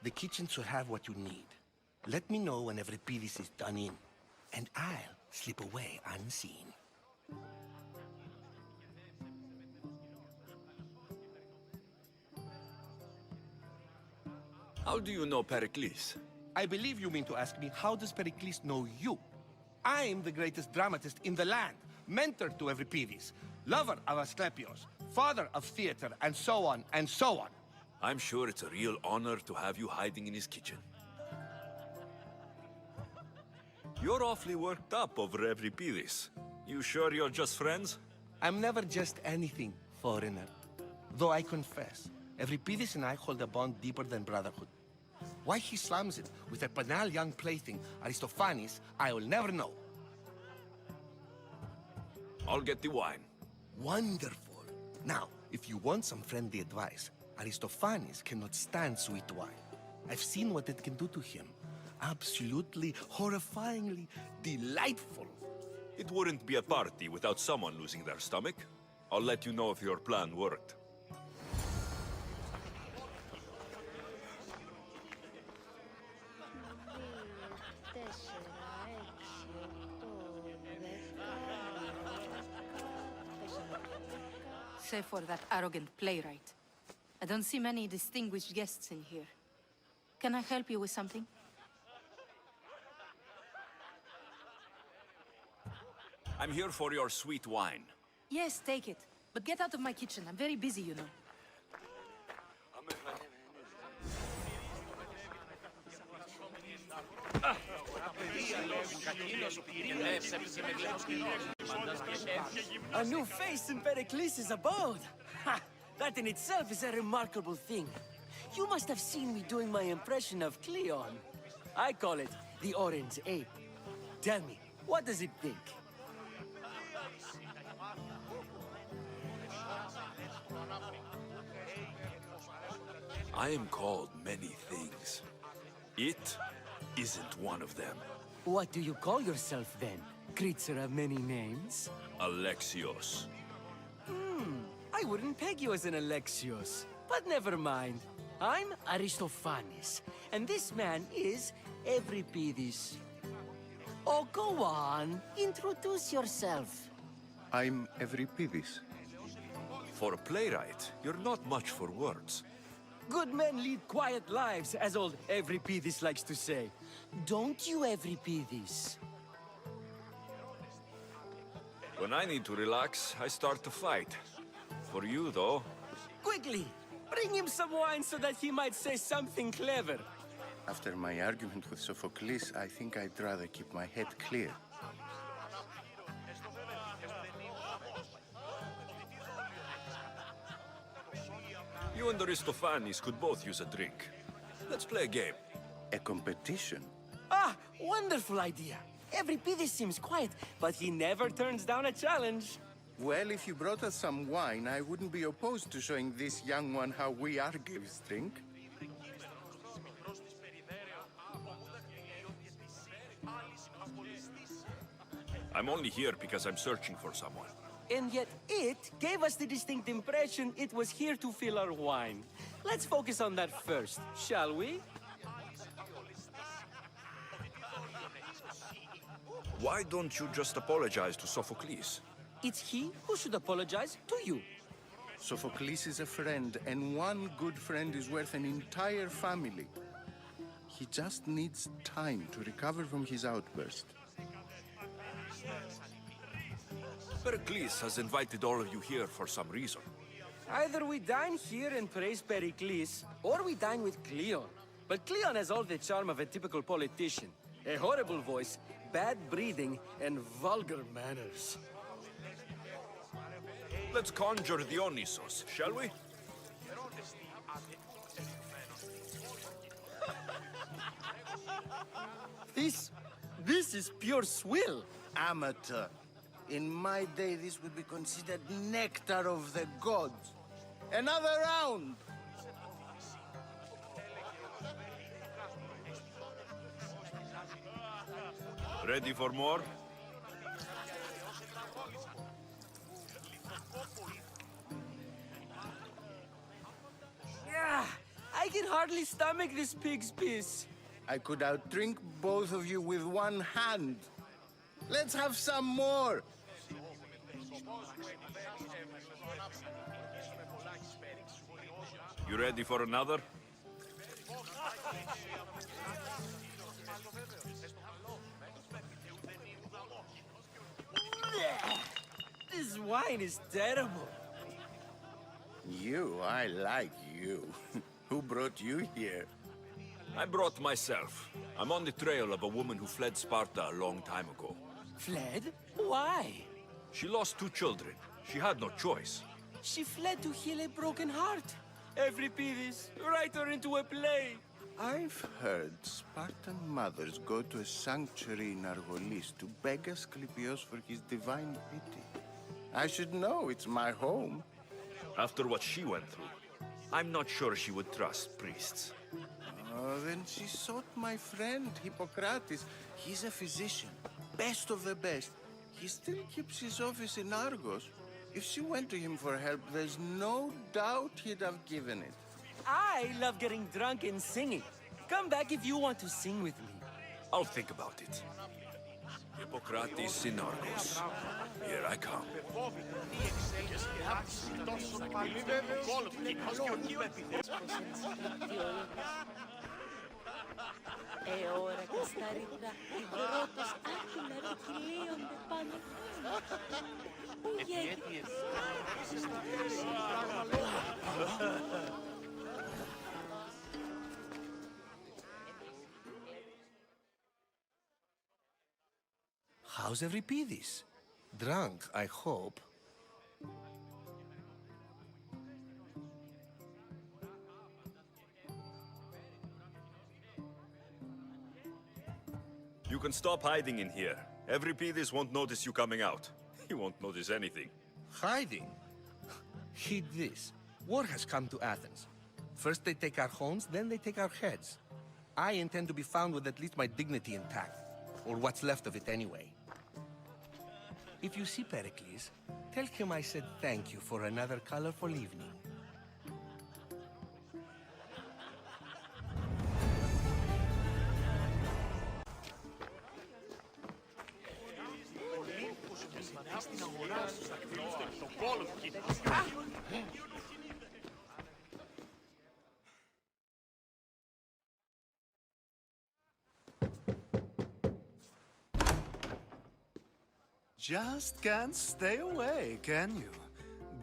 The kitchen should have what you need. Let me know when Euripides is done in, and I'll slip away unseen. How do you know Pericles? I believe you mean to ask me, how does Pericles know you? I'm the greatest dramatist in the land, mentor to Euripides, lover of Asclepios, father of theater, and so on, and so on. I'm sure it's a real honor to have you hiding in his kitchen. You're awfully worked up over Euripides. You sure you're just friends? I'm never just anything, foreigner. Though I confess, Euripides and I hold a bond deeper than brotherhood. Why he slams it with a banal young plaything, Aristophanes, I will never know. I'll get the wine. Wonderful. Now, if you want some friendly advice, Aristophanes cannot stand sweet wine. I've seen what it can do to him. Absolutely, horrifyingly delightful. It wouldn't be a party without someone losing their stomach. I'll let you know if your plan worked. Save for that arrogant playwright. I don't see many distinguished guests in here. Can I help you with something? I'm here for your sweet wine. Yes, take it. But get out of my kitchen. I'm very busy, you know. A new face in Pericles' abode! Ha! That in itself is a remarkable thing. You must have seen me doing my impression of Cleon. I call it the Orange Ape. Tell me, what does it think? I am called many things. It isn't one of them. What do you call yourself then? Creature of many names? Alexios. I wouldn't peg you as an Alexios. But never mind. I'm Aristophanes, and this man is Euripides. Oh, go on. Introduce yourself. I'm Euripides. For a playwright, you're not much for words. Good men lead quiet lives, as old Euripides likes to say. Don't you, Euripides? When I need to relax, I start to fight. For you, though... Quickly! Bring him some wine so that he might say something clever. After my argument with Sophocles, I think I'd rather keep my head clear. You and Aristophanes could both use a drink. Let's play a game. A competition? Ah, wonderful idea. Euripides seems quiet, but he never turns down a challenge. Well, if you brought us some wine, I wouldn't be opposed to showing this young one how we Argives drink. I'm only here because I'm searching for someone. And yet it gave us the distinct impression it was here to fill our wine. Let's focus on that first, shall we? Why don't you just apologize to Sophocles? It's he who should apologize to you. Sophocles is a friend, and one good friend is worth an entire family. He just needs time to recover from his outburst. Pericles has invited all of you here for some reason. Either we dine here and praise Pericles, or we dine with Cleon. But Cleon has all the charm of a typical politician. A horrible voice, bad breeding, and vulgar manners. Let's conjure Dionysos, shall we? This is pure swill. Amateur. In my day, this would be considered nectar of the gods. Another round! Ready for more? Yeah, I can hardly stomach this pig's piss. I could outdrink both of you with one hand. Let's have some more! You ready for another? This wine is terrible. You, I like you. Who brought you here? I brought myself. I'm on the trail of a woman who fled Sparta a long time ago. Fled? Why? She lost 2 children. She had no choice. She fled to heal a broken heart. Euripides, write her into a play. I've heard Spartan mothers go to a sanctuary in Argolis to beg Asclepios for his divine pity. I should know, it's my home. After what she went through, I'm not sure she would trust priests. Oh, then she sought my friend, Hippocrates. He's a physician, best of the best. He still keeps his office in Argos. If she went to him for help, there's no doubt he'd have given it. I love getting drunk and singing. Come back if you want to sing with me. I'll think about it. Hippocrates in Argos. Here I come. Ora che starirà i grotos άκυλα κυλίονται πάνω. How's Euripides? Drunk, I hope. You can stop hiding in here. Euripides won't notice you coming out. He won't notice anything. Hiding? Heed this. War has come to Athens. First they take our homes, then they take our heads. I intend to be found with at least my dignity intact. Or what's left of it anyway. If you see Pericles, tell him I said thank you for another colorful evening. στην αγορά σου, θα κρύβεστε στον πόλο του, κοίτα. Just can't stay away, can you?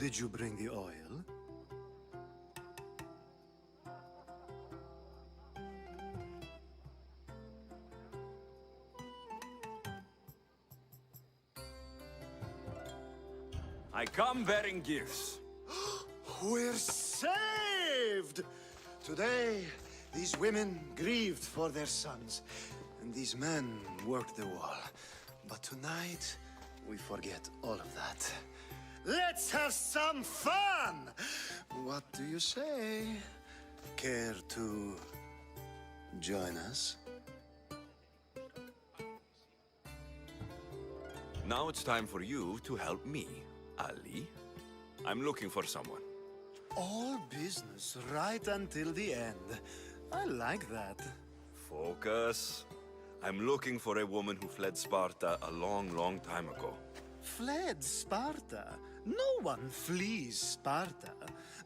Did you bring the oil? I come bearing gifts. We're saved! Today, these women grieved for their sons, and these men worked the wall. But tonight, we forget all of that. Let's have some fun! What do you say? Care to join us? Now it's time for you to help me, Ali. I'm looking for someone. All business right until the end. I like that. Focus. I'm looking for a woman who fled Sparta a long, long time ago. Fled Sparta? No one flees Sparta.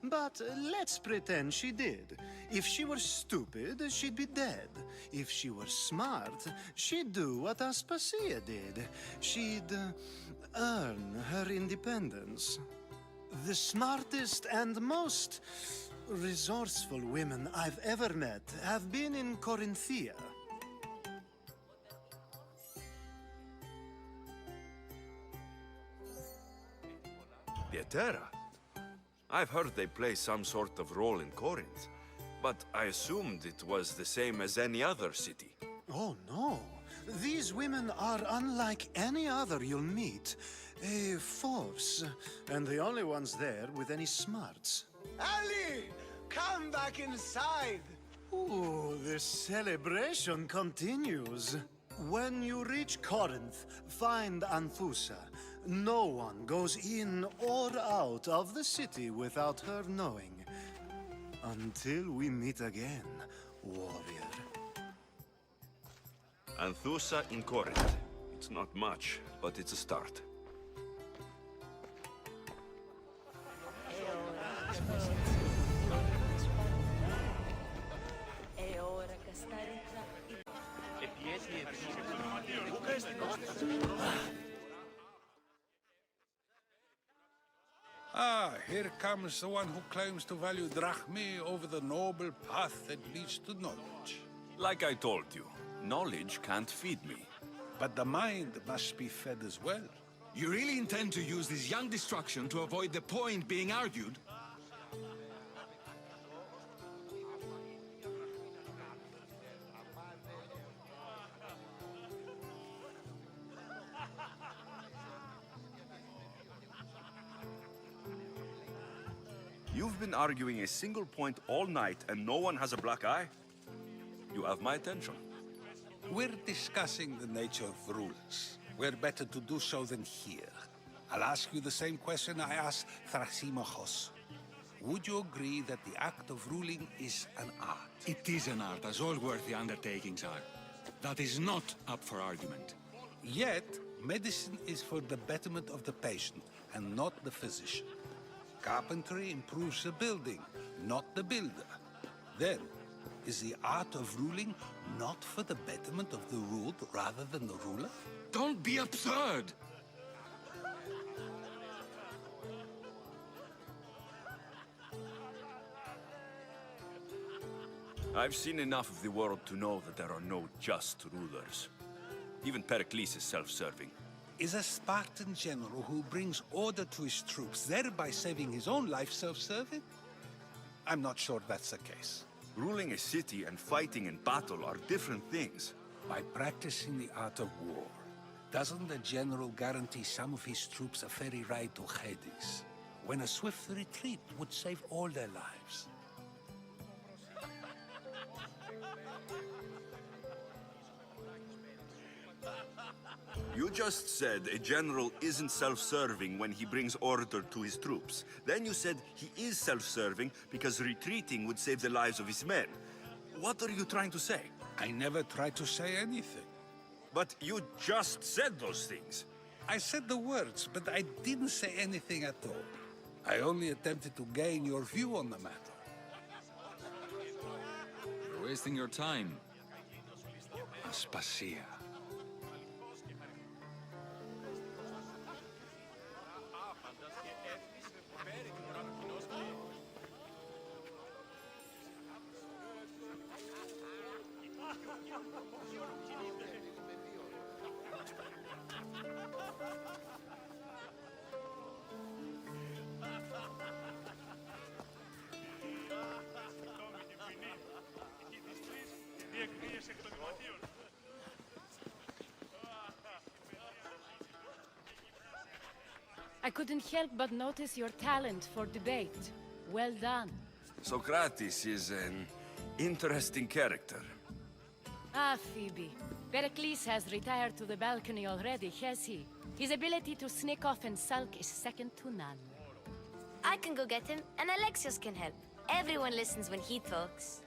But let's pretend she did. If she were stupid, she'd be dead. If she were smart, she'd do what Aspasia did. She'd earn her independence. The smartest and most resourceful women I've ever met have been in Corinthia. Pieterra? I've heard they play some sort of role in Corinth, but I assumed it was the same as any other city. Oh, no. These women are unlike any other you'll meet. A force, and the only ones there with any smarts. Ali! Come back inside! Ooh, the celebration continues. When you reach Corinth, find Anthusa. No one goes in or out of the city without her knowing. Until we meet again, warrior. Anthusa in Corinth. It's not much, but it's a start. Ah, here comes the one who claims to value drachmae over the noble path that leads to knowledge. Like I told you, knowledge can't feed me. But the mind must be fed as well. You really intend to use this young destruction to avoid the point being argued? You've been arguing a single point all night and no one has a black eye? You have my attention. We're discussing the nature of rules. We're better to do so than here. I'll ask you the same question I asked Thrasymachos. Would you agree that the act of ruling is an art? It is an art, as all worthy undertakings are. That is not up for argument. Yet, medicine is for the betterment of the patient and not the physician. Carpentry improves the building, not the builder. Then, is the art of ruling not for the betterment of the ruled rather than the ruler? Don't be absurd! I've seen enough of the world to know that there are no just rulers. Even Pericles is self-serving. Is a Spartan general who brings order to his troops, thereby saving his own life, self-serving? I'm not sure that's the case. Ruling a city and fighting in battle are different things. By practicing the art of war, doesn't the general guarantee some of his troops a ferry ride to Hades, when a swift retreat would save all their lives? You just said a general isn't self-serving when he brings order to his troops. Then you said he is self-serving because retreating would save the lives of his men. What are you trying to say? I never tried to say anything. But you just said those things. I said the words, but I didn't say anything at all. I only attempted to gain your view on the matter. You're wasting your time. Aspasia. I couldn't help but notice your talent for debate. Well done. Socrates is an interesting character. Ah, Phoebe. Pericles has retired to the balcony already, has he? His ability to sneak off and sulk is second to none. I can go get him, and Alexios can help. Everyone listens when he talks.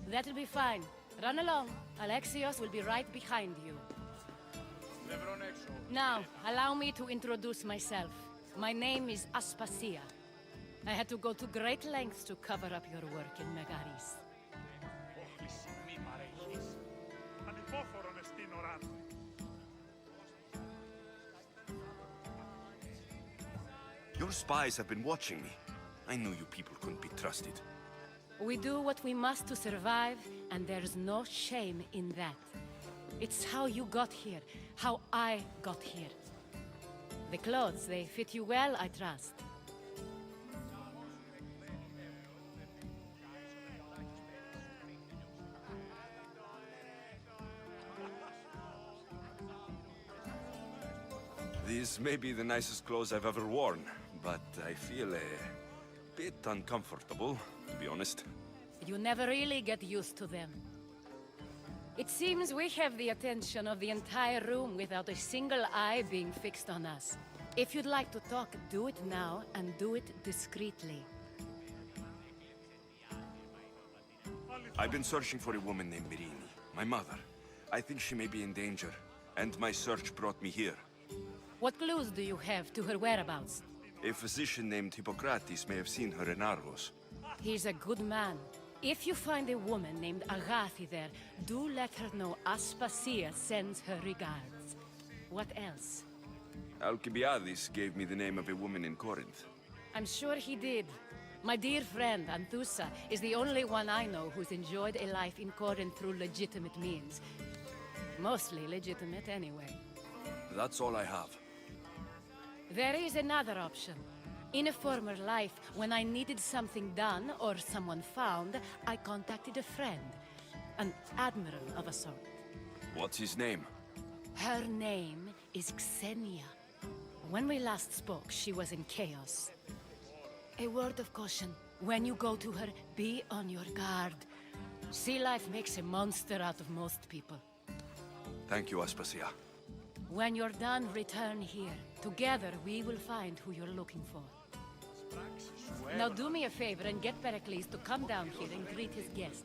That'll be fine. Run along. Alexios will be right behind you. Now, allow me to introduce myself. My name is Aspasia. I had to go to great lengths to cover up your work in Megaris. Your spies have been watching me. I knew you people couldn't be trusted. We do what we must to survive, and there's no shame in that. It's how you got here, how I got here. The clothes, they fit you well, I trust. These may be the nicest clothes I've ever worn, but I feel a bit uncomfortable, to be honest. You never really get used to them. It seems we have the attention of the entire room without a single eye being fixed on us. If you'd like to talk, do it now, and do it discreetly. I've been searching for a woman named Myrrine, my mother. I think she may be in danger, and my search brought me here. What clues do you have to her whereabouts? A physician named Hippocrates may have seen her in Argos. He's a good man. If you find a woman named Agathi there, do let her know Aspasia sends her regards. What else? Alcibiades gave me the name of a woman in Corinth. I'm sure he did. My dear friend, Anthusa, is the only one I know who's enjoyed a life in Corinth through legitimate means. Mostly legitimate, anyway. That's all I have. There is another option. In a former life, when I needed something done or someone found, I contacted a friend. An admiral of a sort. What's his name? Her name is Xenia. When we last spoke, she was in chaos. A word of caution. When you go to her, be on your guard. Sea life makes a monster out of most people. Thank you, Aspasia. When you're done, return here. Together, we will find who you're looking for. Now do me a favor and get Pericles to come down here and greet his guests.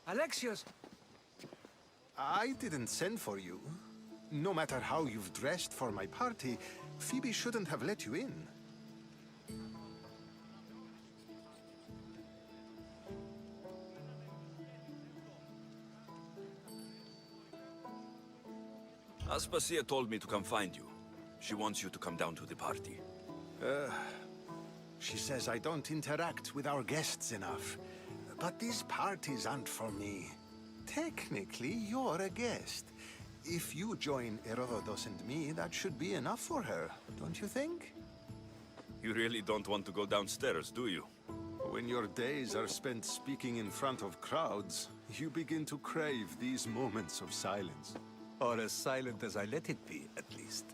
Alexios! I didn't send for you. No matter how you've dressed for my party, Phoebe shouldn't have let you in. Aspasia told me to come find you. She wants you to come down to the party. She says I don't interact with our guests enough. But these parties aren't for me. Technically, you're a guest. If you join Herodotus and me, that should be enough for her, don't you think? You really don't want to go downstairs, do you? When your days are spent speaking in front of crowds, you begin to crave these moments of silence. Or as silent as I let it be, at least.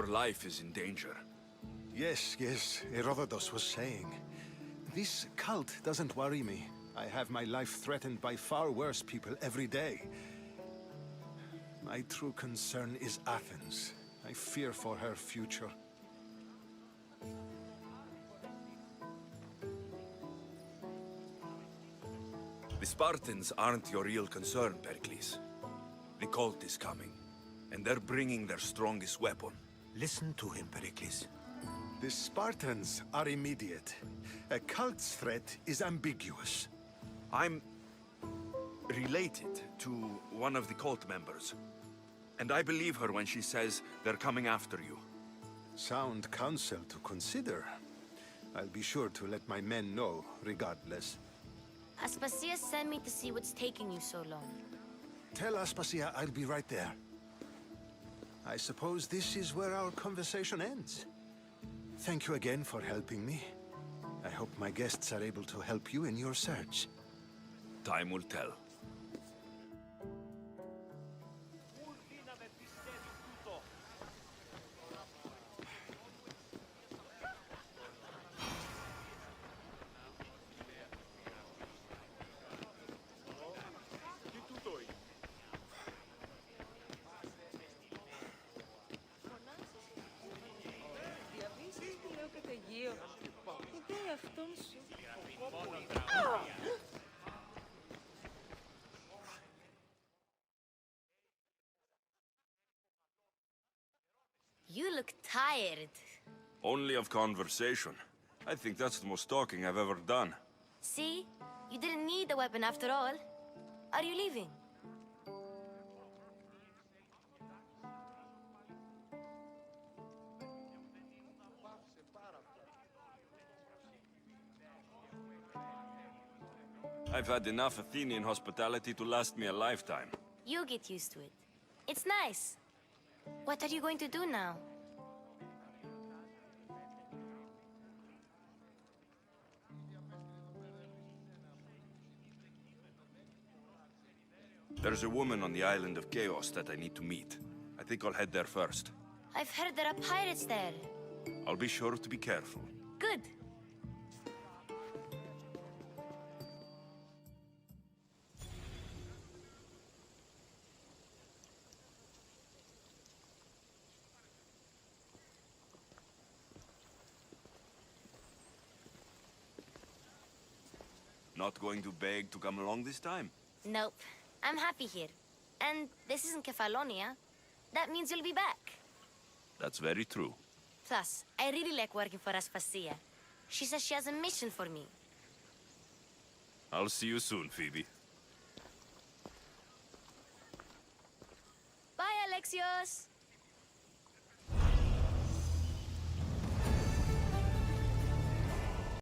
Your life is in danger. Yes, Herodotus was saying. This cult doesn't worry me. I have my life threatened by far worse people every day. My true concern is Athens. I fear for her future. The Spartans aren't your real concern, Pericles. The cult is coming, and they're bringing their strongest weapon. Listen to him, Pericles. The Spartans are immediate. A cult's threat is ambiguous. I'm related to one of the cult members. And I believe her when she says they're coming after you. Sound counsel to consider. I'll be sure to let my men know, regardless. Aspasia sent me to see what's taking you so long. Tell Aspasia I'll be right there. I suppose this is where our conversation ends. Thank you again for helping me. I hope my guests are able to help you in your search. Time will tell. You look tired. Only of conversation. I think that's the most talking I've ever done. See? You didn't need the weapon after all. Are you leaving? I've had enough Athenian hospitality to last me a lifetime. You get used to it. It's nice. What are you going to do now? There's a woman on the island of Chaos that I need to meet. I think I'll head there first. I've heard there are pirates there. I'll be sure to be careful. Good. Not going to beg to come along this time? Nope. I'm happy here. And this isn't Kefalonia. That means you'll be back. That's very true. Plus, I really like working for Aspasia. She says she has a mission for me. I'll see you soon, Phoebe. Bye, Alexios!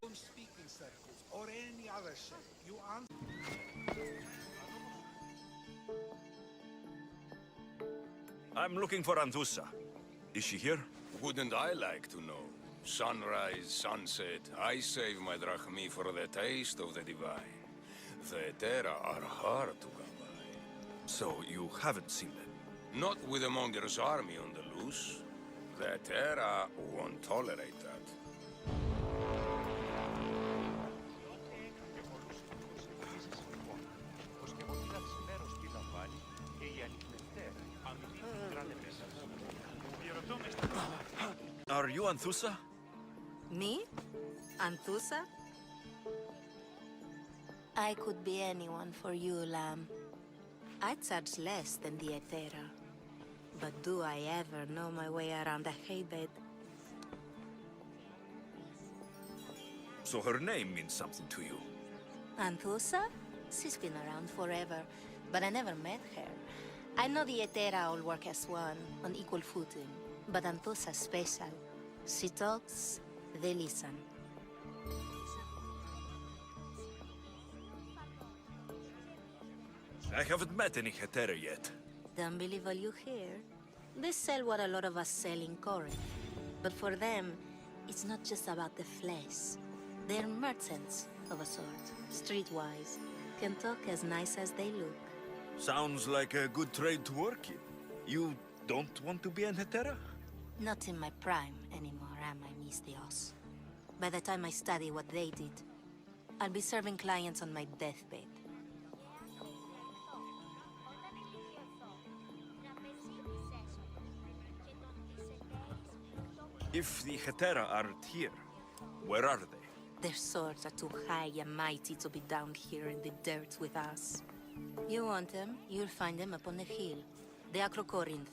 Don't speak in circles or any other shape. You I'm looking for Anthusa. Is she here? Wouldn't I like to know? Sunrise, sunset, I save my drachmi for the taste of the divine. The Terra are hard to come by. So you haven't seen them? Not with the Monger's army on the loose. The Terra won't tolerate that. Are you Anthusa? Me? Anthusa? I could be anyone for you, Lamb. I charge less than the Etera. But do I ever know my way around a haybed? So her name means something to you? Anthusa? She's been around forever, but I never met her. I know the Etera all work as one, on equal footing. But Anthusa's special. She talks, they listen. I haven't met any Hetera yet. Don't believe all you hear. They sell what a lot of us sell in Corinth. But for them, it's not just about the flesh. They're merchants of a sort, streetwise. Can talk as nice as they look. Sounds like a good trade to work in. You don't want to be an Hetera? Not in my prime anymore, am I, Misthios? By the time I study what they did, I'll be serving clients on my deathbed. If the Hetera aren't here, where are they? Their swords are too high and mighty to be down here in the dirt with us. You want them, you'll find them up on the hill. The Acrocorinth.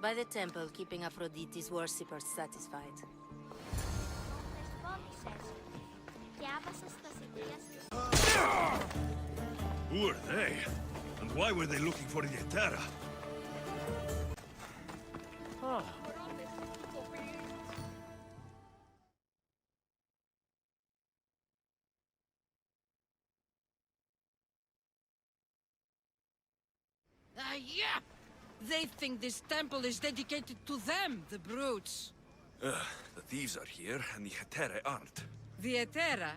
By the temple, keeping Aphrodite's worshippers satisfied. Who are they? And why were they looking for the Hetera? Yeah! They think this temple is dedicated to them, the brutes. The thieves are here, and the Hetera aren't. The Hetera?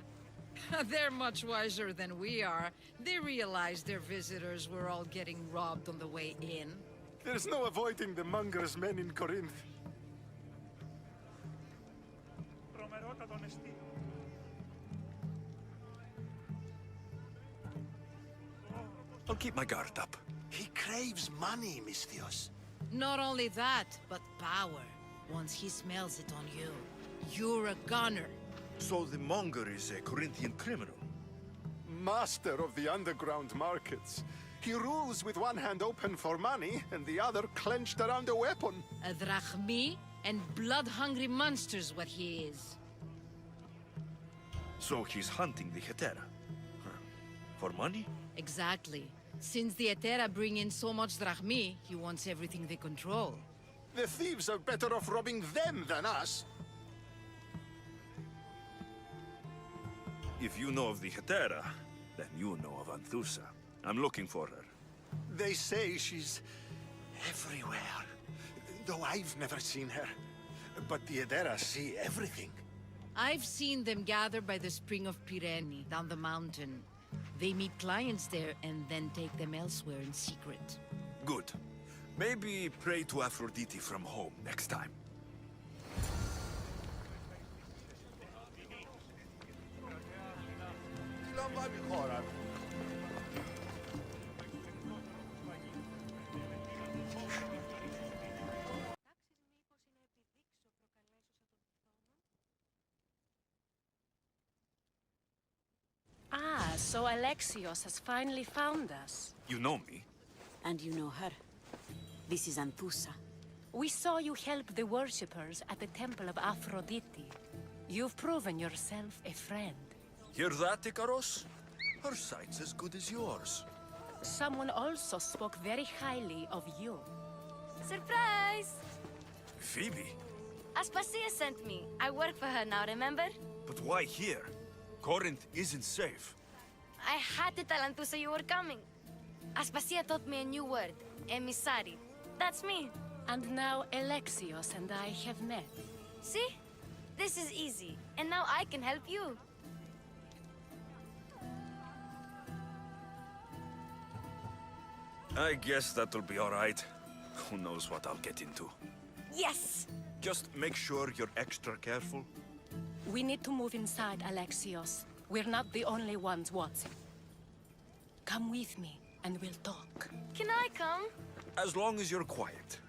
They're much wiser than we are. They realized their visitors were all getting robbed on the way in. There's no avoiding the monger's men in Corinth. I'll keep my guard up. He craves money, Misthios. Not only that, but power. Once he smells it on you, you're a gunner. So the monger is a Corinthian criminal? Master of the underground markets. He rules with one hand open for money and the other clenched around a weapon. A drachmi and blood-hungry monster's what he is. So he's hunting the Hetera? Huh. For money? Exactly. Since the Hetera bring in so much drachmi, he wants everything they control. The thieves are better off robbing them than us. If you know of the Hetera, then you know of Anthusa. I'm looking for her. They say she's everywhere, though I've never seen her. But the Edera see everything. I've seen them gather by the spring of Pirene, down the mountain. They meet clients there and then take them elsewhere in secret. Good. Maybe pray to Aphrodite from home next time. Ah, so Alexios has finally found us. You know me? And you know her. This is Anthusa. We saw you help the worshippers at the Temple of Aphrodite. You've proven yourself a friend. Hear that, Ikaros? Her sight's as good as yours. Someone also spoke very highly of you. Surprise! Phoebe? Aspasia sent me. I work for her now, remember? But why here? Corinth isn't safe. I had to tell Anthusa you were coming. Aspasia taught me a new word, emissari. That's me. And now Alexios and I have met. See? This is easy. And now I can help you. I guess that'll be all right. Who knows what I'll get into. Yes! Just make sure you're extra careful. We need to move inside, Alexios. We're not the only ones watching. Come with me, and we'll talk. Can I come? As long as you're quiet.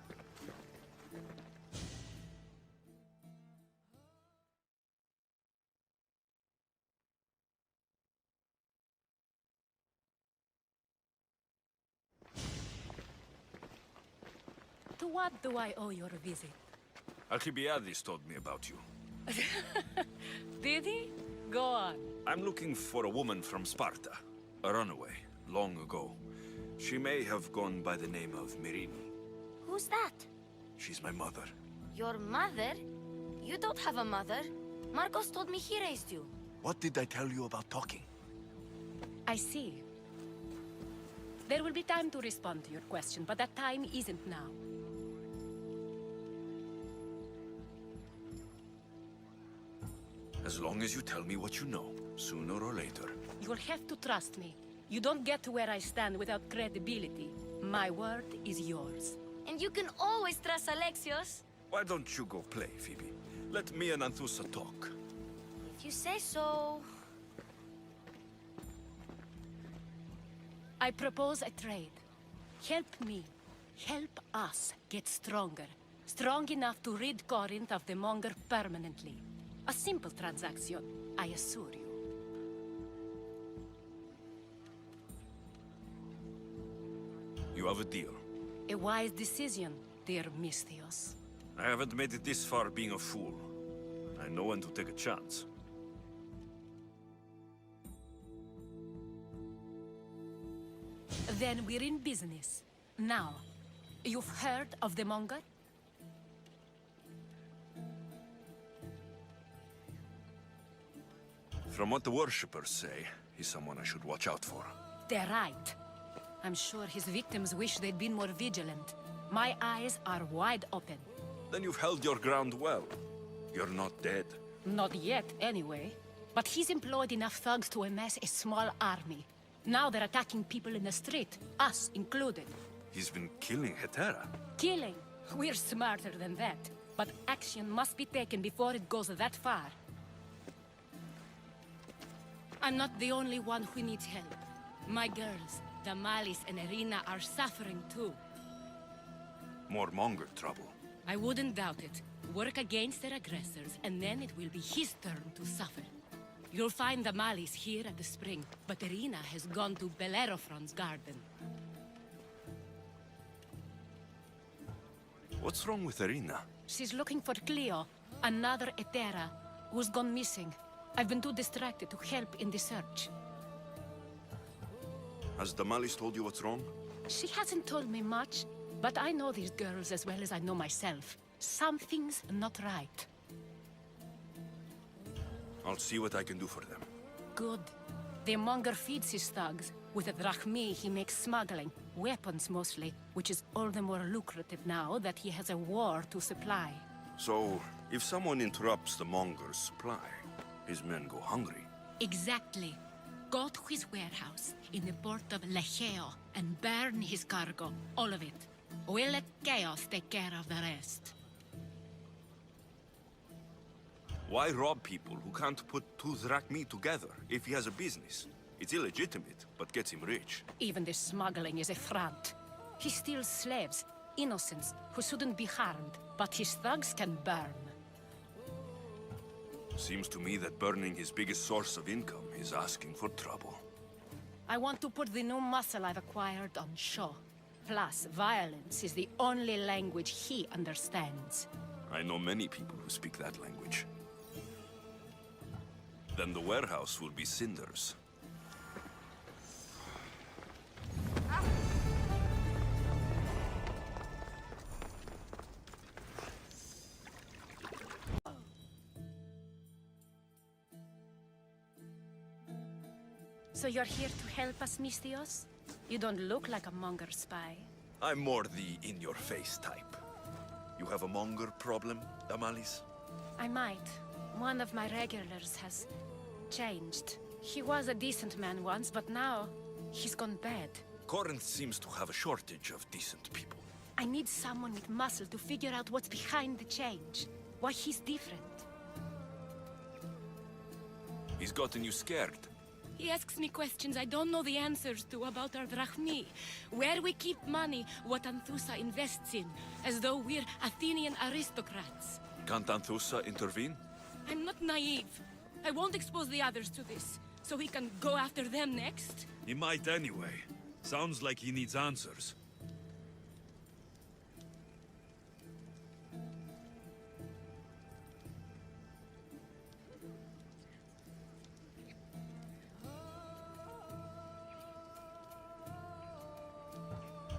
To what do I owe your visit? Alcibiades told me about you. Did he? Go on. I'm looking for a woman from Sparta. A runaway, long ago. She may have gone by the name of Myrine. Who's that? She's my mother. Your mother? You don't have a mother. Marcos told me he raised you. What did I tell you about talking? I see. There will be time to respond to your question, but that time isn't now. As long as you tell me what you know, sooner or later. You'll have to trust me. You don't get to where I stand without credibility. My word is yours. And you can always trust Alexios. Why don't you go play, Phoebe? Let me and Anthusa talk. If you say so. I propose a trade. Help me. Help us get stronger. Strong enough to rid Corinth of the Monger permanently. A simple transaction, I assure you. You have a deal. A wise decision, dear Misthios. I haven't made it this far being a fool. I know when to take a chance. Then we're in business. Now, you've heard of the Monger? From what the worshippers say, he's someone I should watch out for. They're right. I'm sure his victims wish they'd been more vigilant. My eyes are wide open. Then you've held your ground well. You're not dead. Not yet, anyway. But he's employed enough thugs to amass a small army. Now they're attacking people in the street, us included. He's been killing Hetera. Killing? We're smarter than that. But action must be taken before it goes that far. I'm not the only one who needs help. My girls, Damalis and Irina, are suffering too. More Monger trouble. I wouldn't doubt it. Work against their aggressors, and then it will be his turn to suffer. You'll find Damalis here at the spring, but Irina has gone to Bellerophon's garden. What's wrong with Irina? She's looking for Cleo, another Hetera, who's gone missing. I've been too distracted to help in the search. Has Damalis told you what's wrong? She hasn't told me much, but I know these girls as well as I know myself. Something's not right. I'll see what I can do for them. Good. The Monger feeds his thugs. With the drachmi, he makes smuggling. Weapons, mostly, which is all the more lucrative now that he has a war to supply. So, if someone interrupts the Monger's supply, his men go hungry. Exactly. Go to his warehouse in the port of Lecheo and burn his cargo, all of it. We'll let Chaos take care of the rest. Why rob people who can't put two drachmi together if he has a business? It's illegitimate, but gets him rich. Even the smuggling is a front. He steals slaves, innocents, who shouldn't be harmed, but his thugs can burn. Seems to me that burning his biggest source of income is asking for trouble. I want to put the new muscle I've acquired on show. Plus, violence is the only language he understands. I know many people who speak that language. Then the warehouse will be cinders. So you're here to help us, Misthios? You don't look like a Monger spy. I'm more the in-your-face type. You have a Monger problem, Damalis? I might. One of my regulars has changed. He was a decent man once, but now he's gone bad. Corinth seems to have a shortage of decent people. I need someone with muscle to figure out what's behind the change. Why he's different. He's gotten you scared. He asks me questions I don't know the answers to about our drachmi. Where we keep money, what Anthusa invests in. As though we're Athenian aristocrats. Can't Anthusa intervene? I'm not naive. I won't expose the others to this. So he can go after them next? He might anyway. Sounds like he needs answers.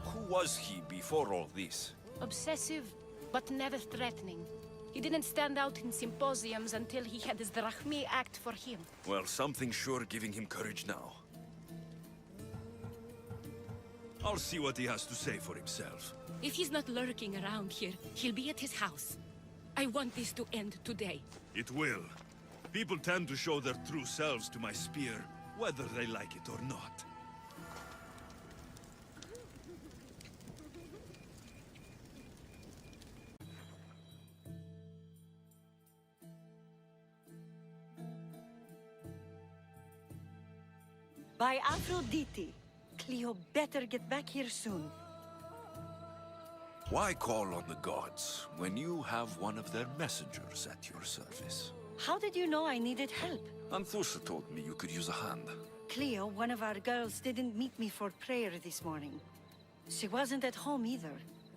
Who was he before all this? Obsessive, but never threatening. He didn't stand out in symposiums until he had his drachmi act for him. Well, something's sure giving him courage now. I'll see what he has to say for himself. If he's not lurking around here, he'll be at his house. I want this to end today. It will. People tend to show their true selves to my spear, whether they like it or not. By Aphrodite. Cleo better get back here soon. Why call on the gods when you have one of their messengers at your service? How did you know I needed help? Anthusa told me you could use a hand. Cleo, one of our girls, didn't meet me for prayer this morning. She wasn't at home either.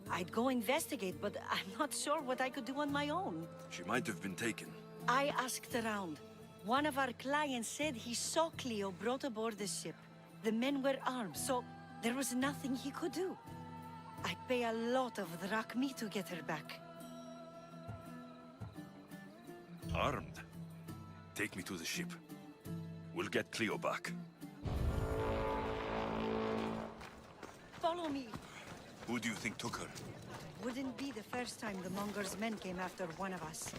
I'd go investigate, but I'm not sure what I could do on my own. She might have been taken. I asked around. One of our clients said he saw Cleo brought aboard the ship. The men were armed, so there was nothing he could do. I'd pay a lot of drachmi to get her back. Armed? Take me to the ship. We'll get Cleo back. Follow me. Who do you think took her? Wouldn't be the first time the Monger's men came after one of us.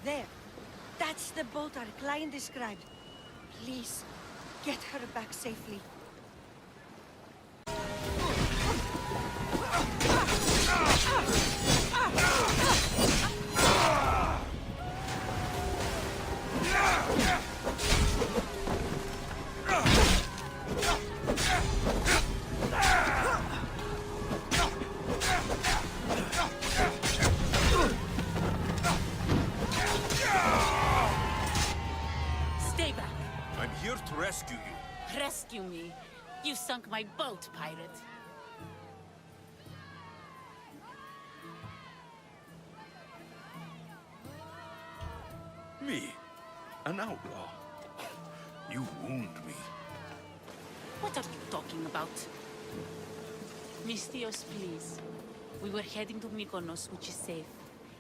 There. That's the boat our client described. Please, get her back safely. Stay back. I'm here to rescue you. Rescue me. You sunk my boat, pirate. Me? An outlaw? You wound me. What are you talking about? Misthios, please. We were heading to Mykonos, which is safe.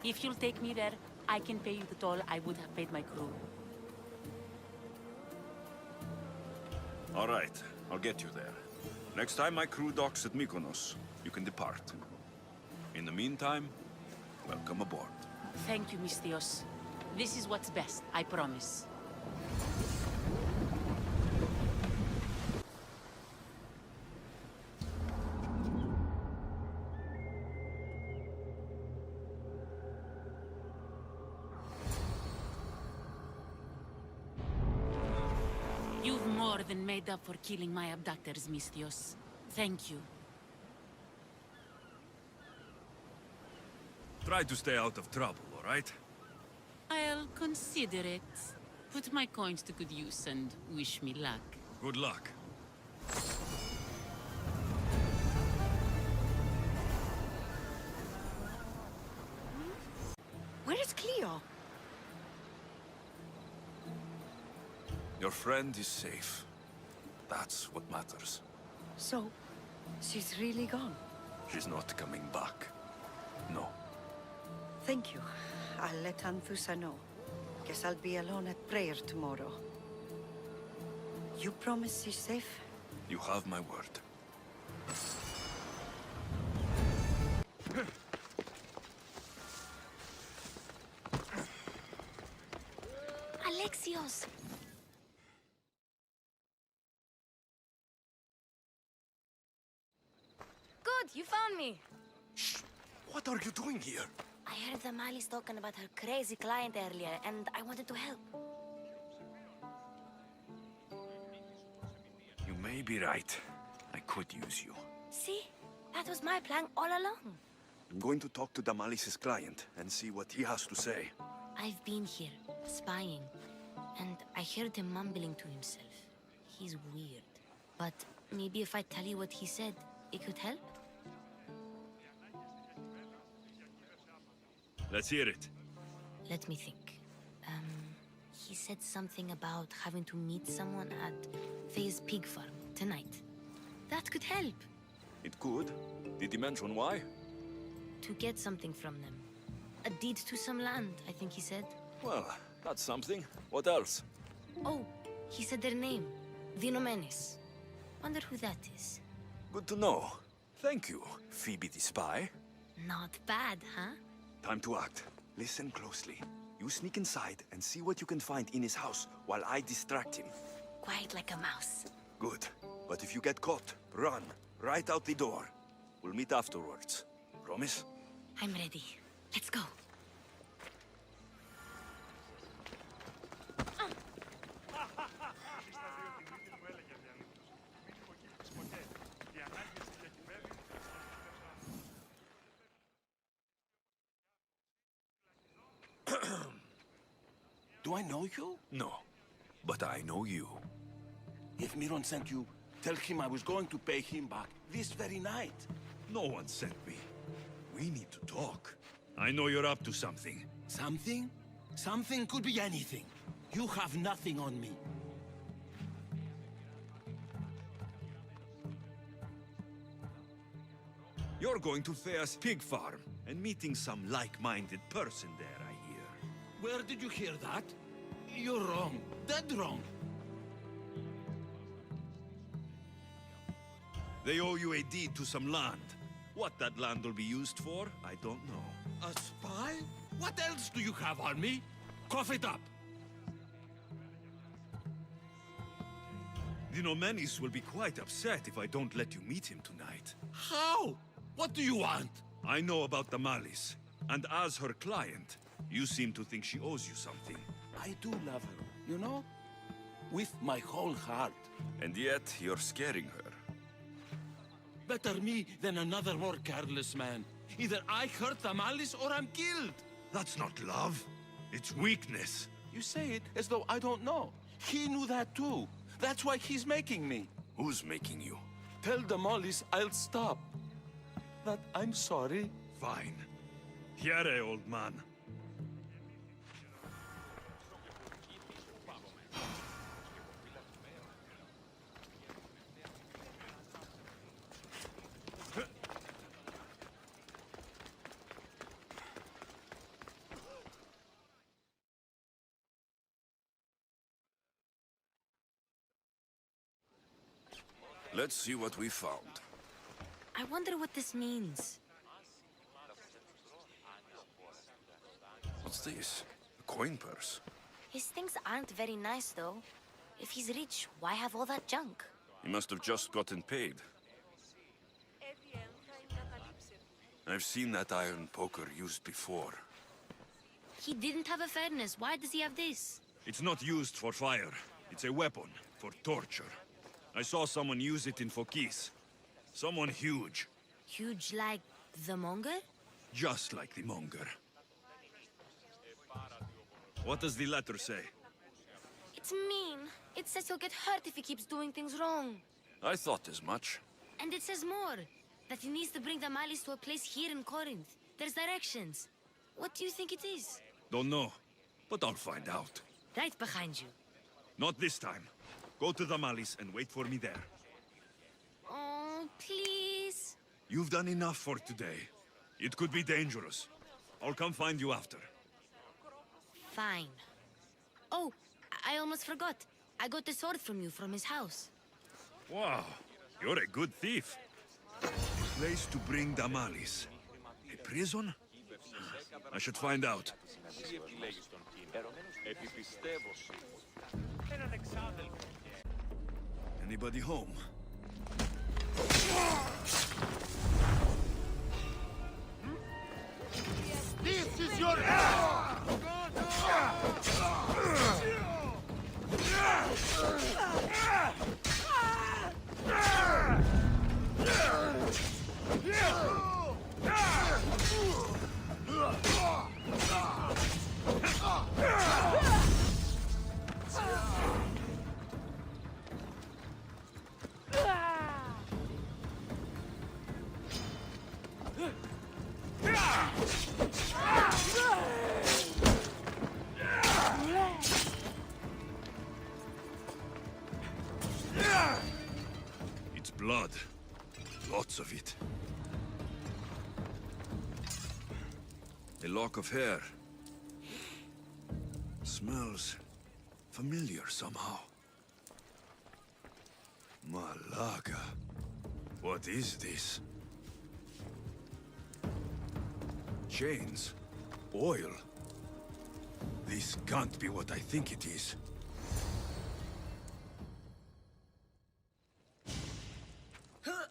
If you'll take me there, I can pay you the toll I would have paid my crew. All right, I'll get you there. Next time my crew docks at Mykonos, you can depart. In the meantime, welcome aboard. Thank you, Misthios. This is what's best, I promise. You've more than made up for killing my abductors, Misthios. Thank you. Try to stay out of trouble, all right? I'll consider it. Put my coins to good use and wish me luck. Good luck. Where is Cleo? Your friend is safe. That's what matters. So, she's really gone. She's not coming back. No. Thank you. I'll let Anthusa know. Guess I'll be alone at prayer tomorrow. You promise she's safe? You have my word. Alexios! Good, you found me. What are you doing here? I heard the Mali's talking about her crazy client earlier, and I wanted to help. You may be right. I could use you. See? That was my plan all along. I'm going to talk to Damalis's client and see what he has to say. I've been here, spying, and I heard him mumbling to himself. He's weird. But maybe if I tell you what he said, it could help? Let's hear it. Let me think. He said something about having to meet someone at Faye's pig farm tonight. That could help. It could. Did he mention why? To get something from them. A deed to some land, I think he said. Well, that's something. What else? Oh, he said their name. Vinomenes. Wonder who that is. Good to know. Thank you, Phoebe the spy. Not bad, huh? Time to act. Listen closely. You sneak inside and see what you can find in his house while I distract him. Quiet like a mouse. Good. But if you get caught, run. Right out the door. We'll meet afterwards. Promise? I'm ready. Let's go. Do I know you? No, but I know you. If Miron sent you, tell him I was going to pay him back this very night. No one sent me. We need to talk. I know you're up to something. Something? Something could be anything. You have nothing on me. You're going to Thea's pig farm and meeting some like-minded person there, I hear. Where did you hear that? You're wrong. Dead wrong. They owe you a deed to some land. What that land will be used for, I don't know. A spy? What else do you have on me? Cough it up. The Nomenis will be quite upset if I don't let you meet him tonight. How? What do you want? I know about Damalis, and as her client, you seem to think she owes you something. I do love her, you know? With my whole heart. And yet, you're scaring her. Better me than another more careless man. Either I hurt Damalis or I'm killed. That's not love. It's weakness. You say it as though I don't know. He knew that too. That's why he's making me. Who's making you? Tell Damalis I'll stop. That I'm sorry. Fine. Here, old man. Let's see what we found. I wonder what this means. What's this? A coin purse? His things aren't very nice, though. If he's rich, why have all that junk? He must have just gotten paid. I've seen that iron poker used before. He didn't have a furnace. Why does he have this? It's not used for fire. It's a weapon for torture. I saw someone use it in Fokis. Someone huge. Huge like the Monger? Just like the Monger. What does the letter say? It's mean. It says he'll get hurt if he keeps doing things wrong. I thought as much. And it says more. That he needs to bring Damalis to a place here in Corinth. There's directions. What do you think it is? Don't know, but I'll find out. Right behind you. Not this time. Go to Damalis and wait for me there. Oh, please. You've done enough for today. It could be dangerous. I'll come find you after. Fine. Oh, I almost forgot. I got the sword from you from his house. Wow, you're a good thief. A place to bring Damalis. A prison? I should find out. Anybody home? This is your It's blood. Lots of it. A lock of hair. Smells familiar somehow. Malaga. What is this? Chains. Oil. This can't be what I think it is.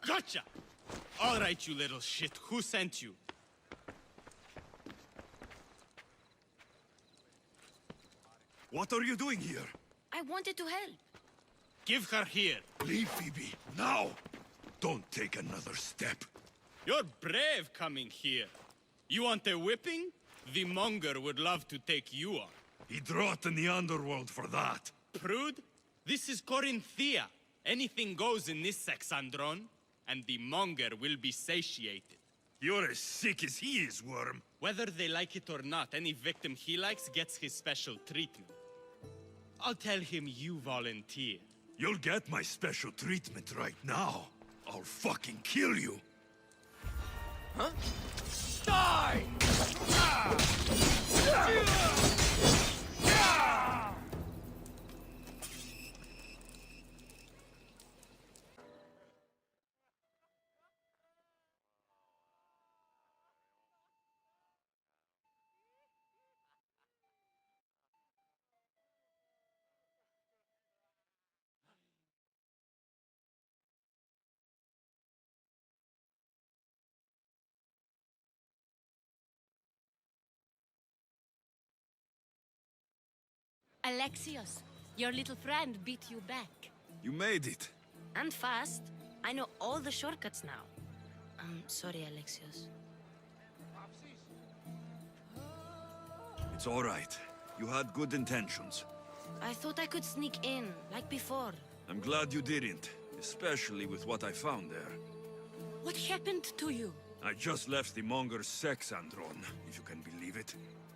Gotcha! All right, you little shit. Who sent you? What are you doing here? I wanted to help. Give her here. Leave Phoebe, now! Don't take another step. You're brave coming here. You want a whipping? The Monger would love to take you on. He'd rot in the underworld for that. Prude, this is Corinthia. Anything goes in this Sexandron, and the Monger will be satiated. You're as sick as he is, Worm. Whether they like it or not, any victim he likes gets his special treatment. I'll tell him you volunteer. You'll get my special treatment right now. I'll fucking kill you. Huh? Die! Alexios, your little friend beat you back. You made it. And fast. I know all the shortcuts now. I'm sorry, Alexios. It's all right. You had good intentions. I thought I could sneak in, like before. I'm glad you didn't, especially with what I found there. What happened to you? I just left the Monger's Sexandron, if you can believe it.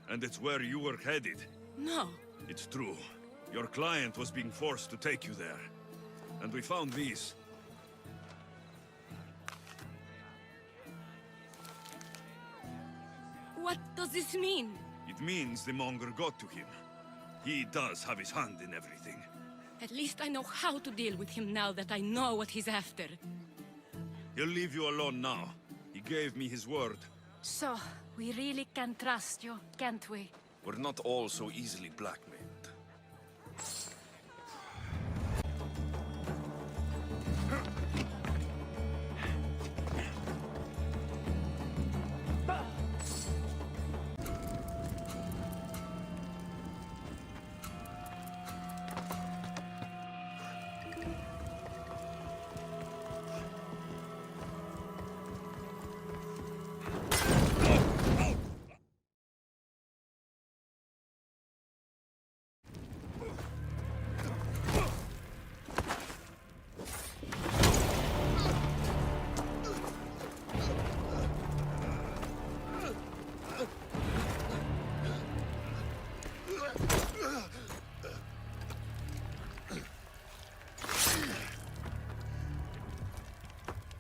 And it's where you were headed. No. It's true. Your client was being forced to take you there. And we found these. What does this mean? It means the Monger got to him. He does have his hand in everything. At least I know how to deal with him now that I know what he's after. He'll leave you alone now. He gave me his word. So, we really can trust you, can't we? We're not all so easily blackmailed.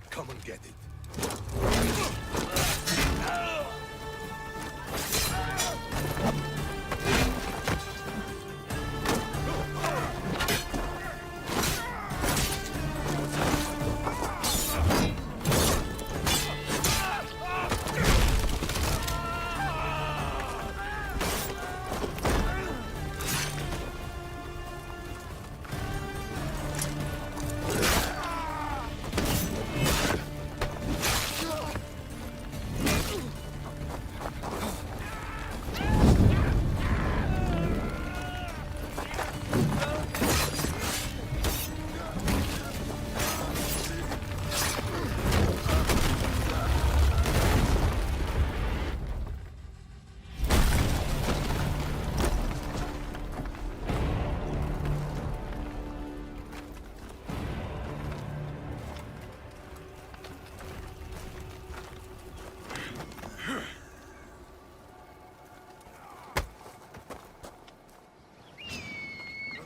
Come and get it.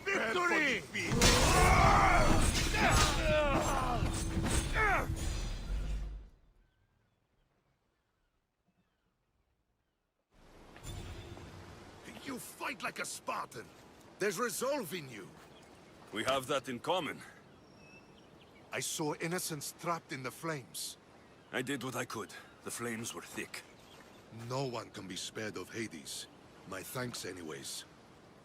Victory! You fight like a Spartan. There's resolve in you. We have that in common. I saw innocents trapped in the flames. I did what I could. The flames were thick. No one can be spared of Hades. My thanks anyways.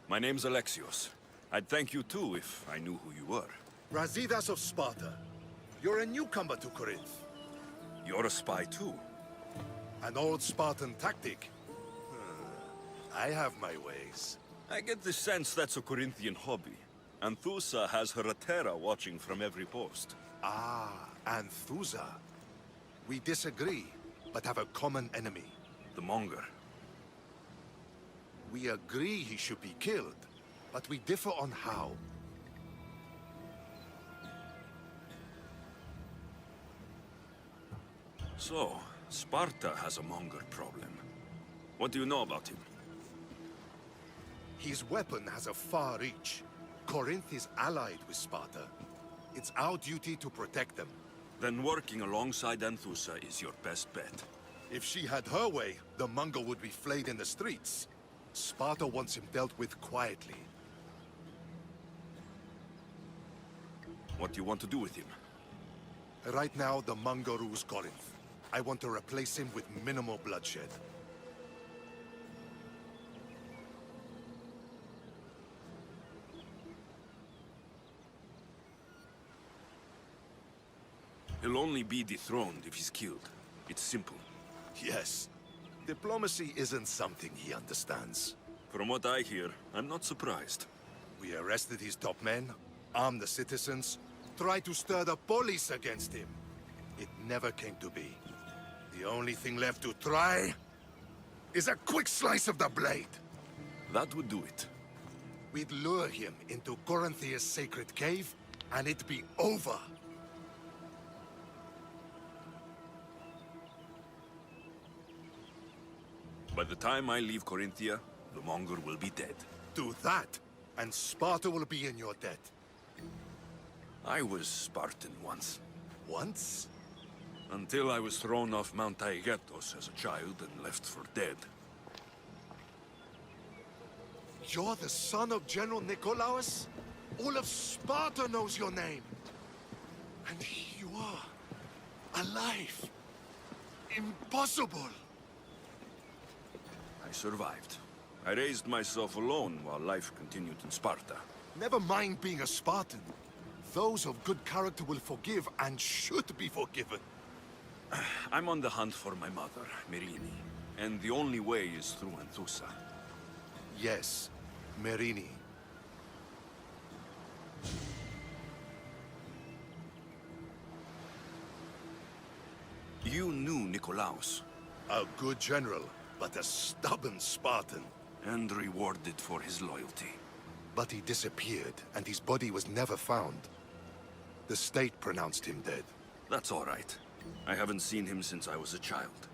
My name's Alexios. I'd thank you too if I knew who you were. Brasidas of Sparta. You're a newcomer to Corinth. You're a spy too. An old Spartan tactic. I have my ways. I get the sense that's a Corinthian hobby. Anthusa has her Atera watching from every post. Ah, Anthusa. We disagree, but have a common enemy. The Monger. We agree he should be killed, but we differ on how. So, Sparta has a Monger problem. What do you know about him? His weapon has a far reach. Corinth is allied with Sparta. It's our duty to protect them. Then working alongside Anthusa is your best bet. If she had her way, the Monger would be flayed in the streets. Sparta wants him dealt with quietly. What do you want to do with him? Right now, the Monger rules Corinth. I want to replace him with minimal bloodshed. He'll only be dethroned if he's killed. It's simple. Yes. Diplomacy isn't something he understands. From what I hear, I'm not surprised. We arrested his top men, armed the citizens, tried to stir the police against him. It never came to be. The only thing left to try is a quick slice of the blade. That would do it. We'd lure him into Corinthia's sacred cave, and it'd be over. By the time I leave Corinthia, the Monger will be dead. Do that, and Sparta will be in your debt. I was Spartan once. Once? Until I was thrown off Mount Taygetos as a child and left for dead. You're the son of General Nikolaos? All of Sparta knows your name. And here you are, alive. Impossible. I survived. I raised myself alone while life continued in Sparta. Never mind being a Spartan. Those of good character will forgive and should be forgiven. I'm on the hunt for my mother, Myrrine. And the only way is through Anthusa. Yes, Myrrine. You knew Nikolaos. A good general, but a stubborn Spartan. And rewarded for his loyalty. But he disappeared, and his body was never found. The state pronounced him dead. That's all right. I haven't seen him since I was a child.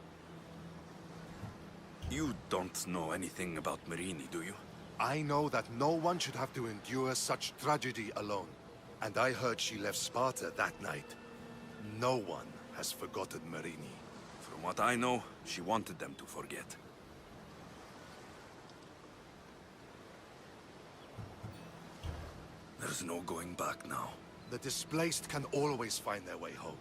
You don't know anything about Myrrine, do you? I know that no one should have to endure such tragedy alone. And I heard she left Sparta that night. No one has forgotten Myrrine. From what I know, she wanted them to forget. There's no going back now. The displaced can always find their way home.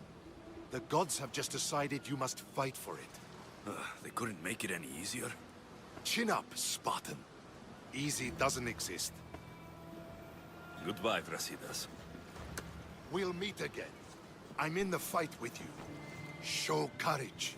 The gods have just decided you must fight for it. They couldn't make it any easier. Chin up, Spartan. Easy doesn't exist. Goodbye, Brasidas. We'll meet again. I'm in the fight with you. Show courage.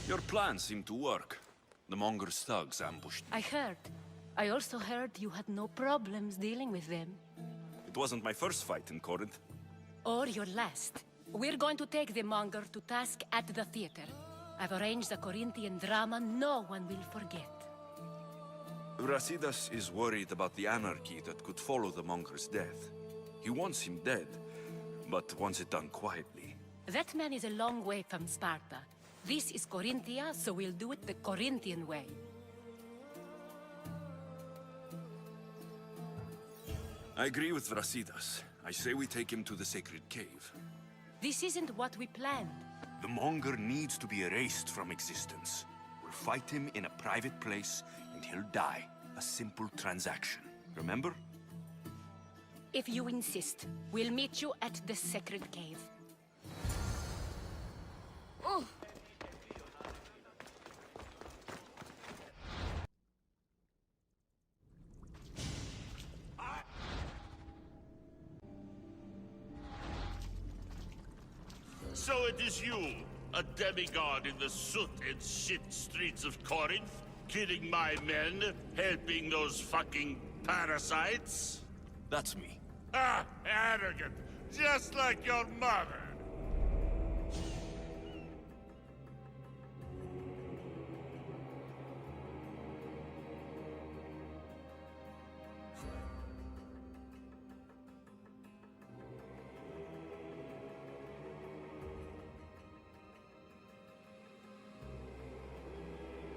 Your plan seemed to work. The Monger's thugs ambushed me. I heard. I also heard you had no problems dealing with them. It wasn't my first fight in Corinth. Or your last. We're going to take the Monger to task at the theater. I've arranged a Corinthian drama no one will forget. Brasidas is worried about the anarchy that could follow the Monger's death. He wants him dead, but wants it done quietly. That man is a long way from Sparta. This is Corinthia, so we'll do it the Corinthian way. I agree with Brasidas. I say we take him to the sacred cave. This isn't what we planned. The Monger needs to be erased from existence. We'll fight him in a private place, and he'll die. A simple transaction. Remember? If you insist, we'll meet you at the Sacred Cave. Oh. So it is you, a demigod in the soot and shit streets of Corinth, killing my men, helping those fucking parasites? That's me. Ah, arrogant, just like your mother.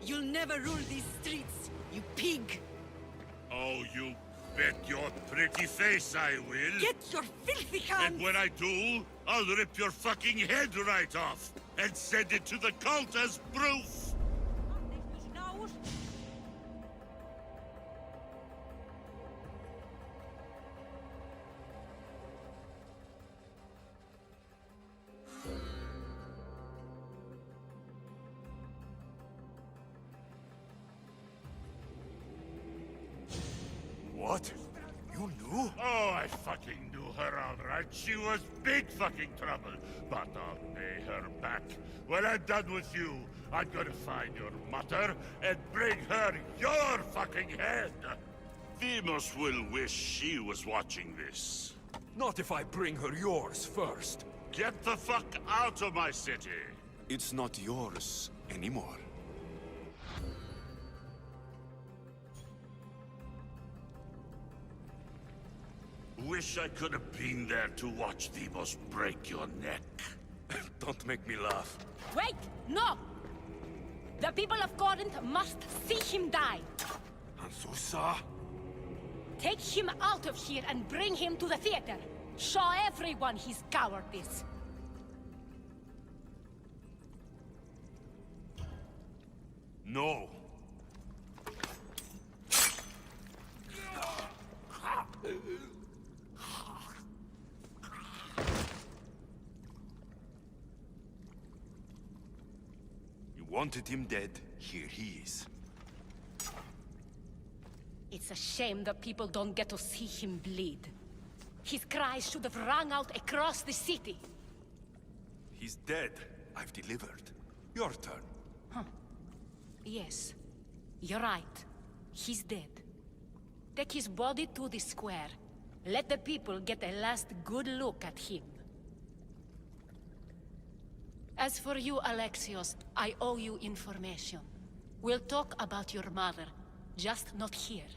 You'll never rule these streets, you pig! Oh, you bet your pretty face I will. Get your filthy hands! And when I do, I'll rip your fucking head right off and send it to the cult as proof. What? You knew? Oh, I fucking knew her all right. She was big fucking trouble. But I'll pay her back. When I'm done with you, I'm gonna find your mother and bring her your fucking head. Demos will wish she was watching this. Not if I bring her yours first. Get the fuck out of my city. It's not yours anymore. Wish I could have been there to watch Demos break your neck. Don't make me laugh. Wait! No! The people of Corinth must see him die! Ansusa? Take him out of here and bring him to the theater! Show everyone his cowardice! No. You wanted him dead, here he is. It's a shame that people don't get to see him bleed. His cries should have rung out across the city. He's dead. I've delivered. Your turn. Huh. Yes. You're right. He's dead. Take his body to the square. Let the people get a last good look at him. As for you, Alexios, I owe you information. We'll talk about your mother, just not here.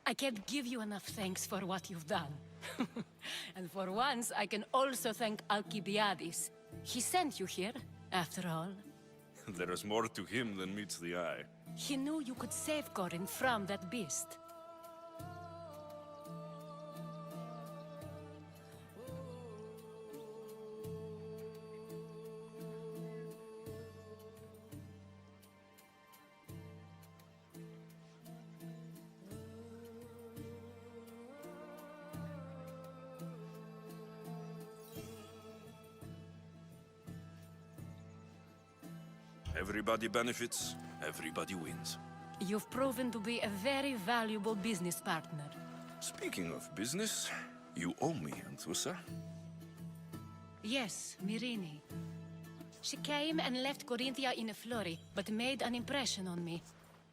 I can't give you enough thanks for what you've done. And for once, I can also thank Alcibiades. He sent you here, after all. There is more to him than meets the eye. He knew you could save Corinth from that beast. Everybody benefits, everybody wins. You've proven to be a very valuable business partner. Speaking of business, you owe me, Anthusa. Yes, Myrrine. She came and left Corinthia in a flurry, but made an impression on me.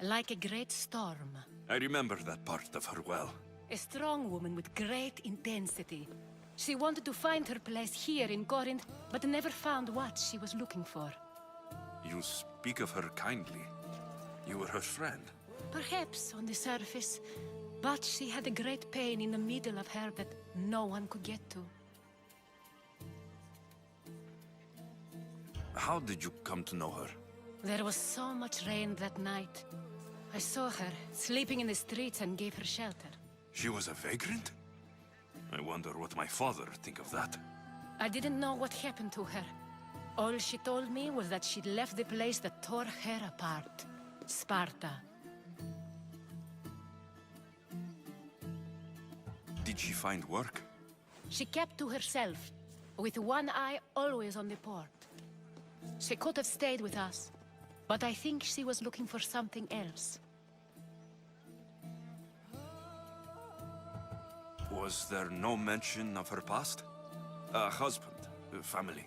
Like a great storm. I remember that part of her well. A strong woman with great intensity. She wanted to find her place here in Corinth, but never found what she was looking for. You speak of her kindly. You were her friend. Perhaps on the surface, but she had a great pain in the middle of her that no one could get to. How did you come to know her? There was so much rain that night. I saw her sleeping in the streets and gave her shelter. She was a vagrant? I wonder what my father think of that. I didn't know what happened to her. All she told me was that she'd left the place that tore her apart. Sparta. Did she find work? She kept to herself, with one eye always on the port. She could have stayed with us, but I think she was looking for something else. Was there no mention of her past? A husband, a family?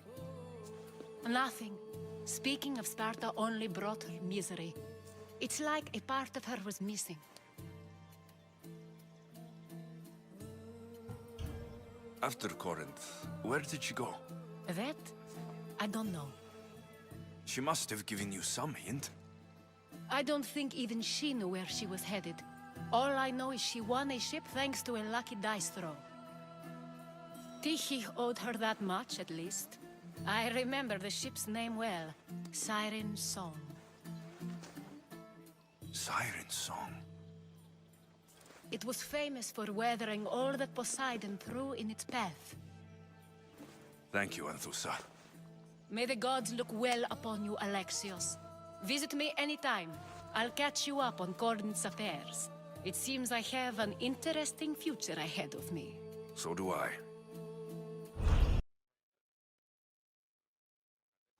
Nothing. Speaking of Sparta only brought her misery. It's like a part of her was missing. After Corinth, where did she go? That? I don't know. She must have given you some hint. I don't think even she knew where she was headed. All I know is she won a ship thanks to a lucky dice throw. Tyche owed her that much, at least. I remember the ship's name well. Siren Song. Siren Song? It was famous for weathering all that Poseidon threw in its path. Thank you, Anthusa. May the gods look well upon you, Alexios. Visit me anytime. I'll catch you up on Corinth's affairs. It seems I have an interesting future ahead of me. So do I.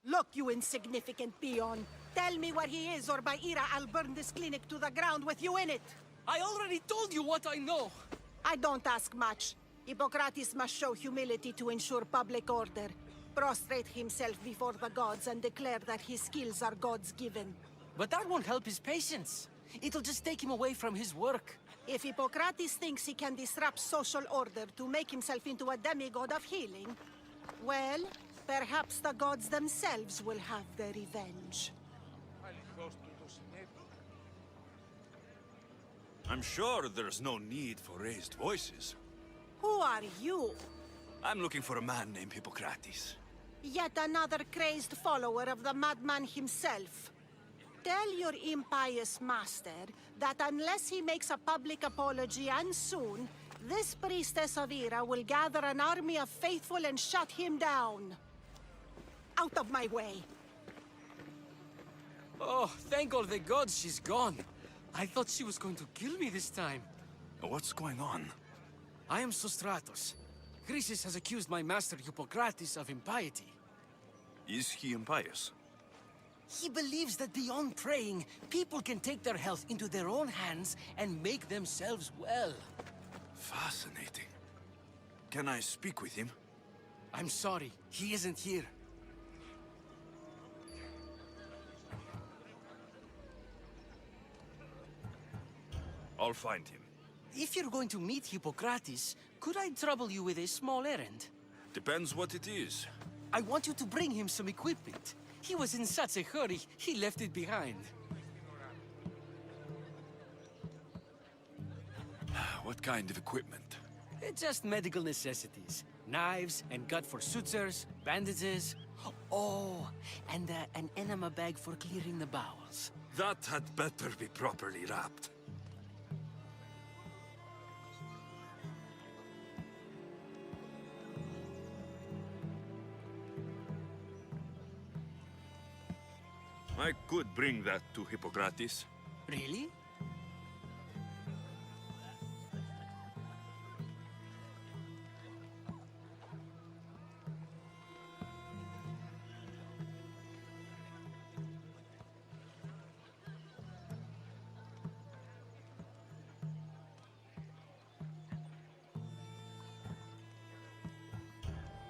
Look, you insignificant peon. Tell me where he is, or by Ira, I'll burn this clinic to the ground with you in it. I already told you what I know. I don't ask much. Hippocrates must show humility to ensure public order. Prostrate himself before the gods and declare that his skills are gods-given. But that won't help his patients. It'll just take him away from his work. If Hippocrates thinks he can disrupt social order to make himself into a demigod of healing, well, perhaps the gods themselves will have their revenge. I'm sure there's no need for raised voices. Who are you? I'm looking for a man named Hippocrates. Yet another crazed follower of the madman himself. Tell your impious master that unless he makes a public apology, and soon, this priestess of Ira will gather an army of faithful and shut him down. Out of my way. Oh, thank all the gods she's gone. I thought she was going to kill me this time. What's going on? I am Sostratos. Chrysis has accused my master Hippocrates of impiety. Is he impious? He believes that beyond praying, people can take their health into their own hands and make themselves well. Fascinating. Can I speak with him? I'm sorry, he isn't here. I'll find him. If you're going to meet Hippocrates, could I trouble you with a small errand? Depends what it is. I want you to bring him some equipment. He was in such a hurry, he left it behind. What kind of equipment? Just medical necessities. Knives and gut for sutures, bandages. Oh, and an enema bag for clearing the bowels. That had better be properly wrapped. I could bring that to Hippocrates. Really?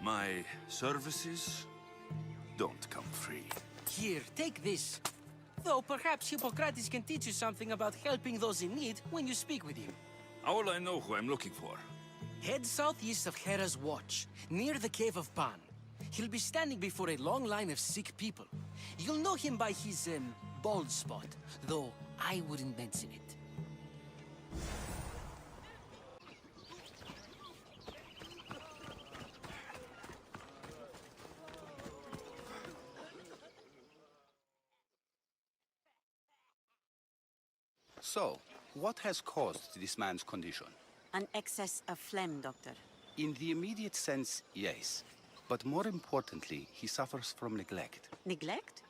My services don't come free. Here, take this. Though perhaps Hippocrates can teach you something about helping those in need when you speak with him. How will I know who I'm looking for? Head southeast of Hera's Watch, near the Cave of Pan. He'll be standing before a long line of sick people. You'll know him by his, bald spot, though I wouldn't mention it. So, what has caused this man's condition? An excess of phlegm, Doctor. In the immediate sense, yes. But more importantly, he suffers from neglect. Neglect?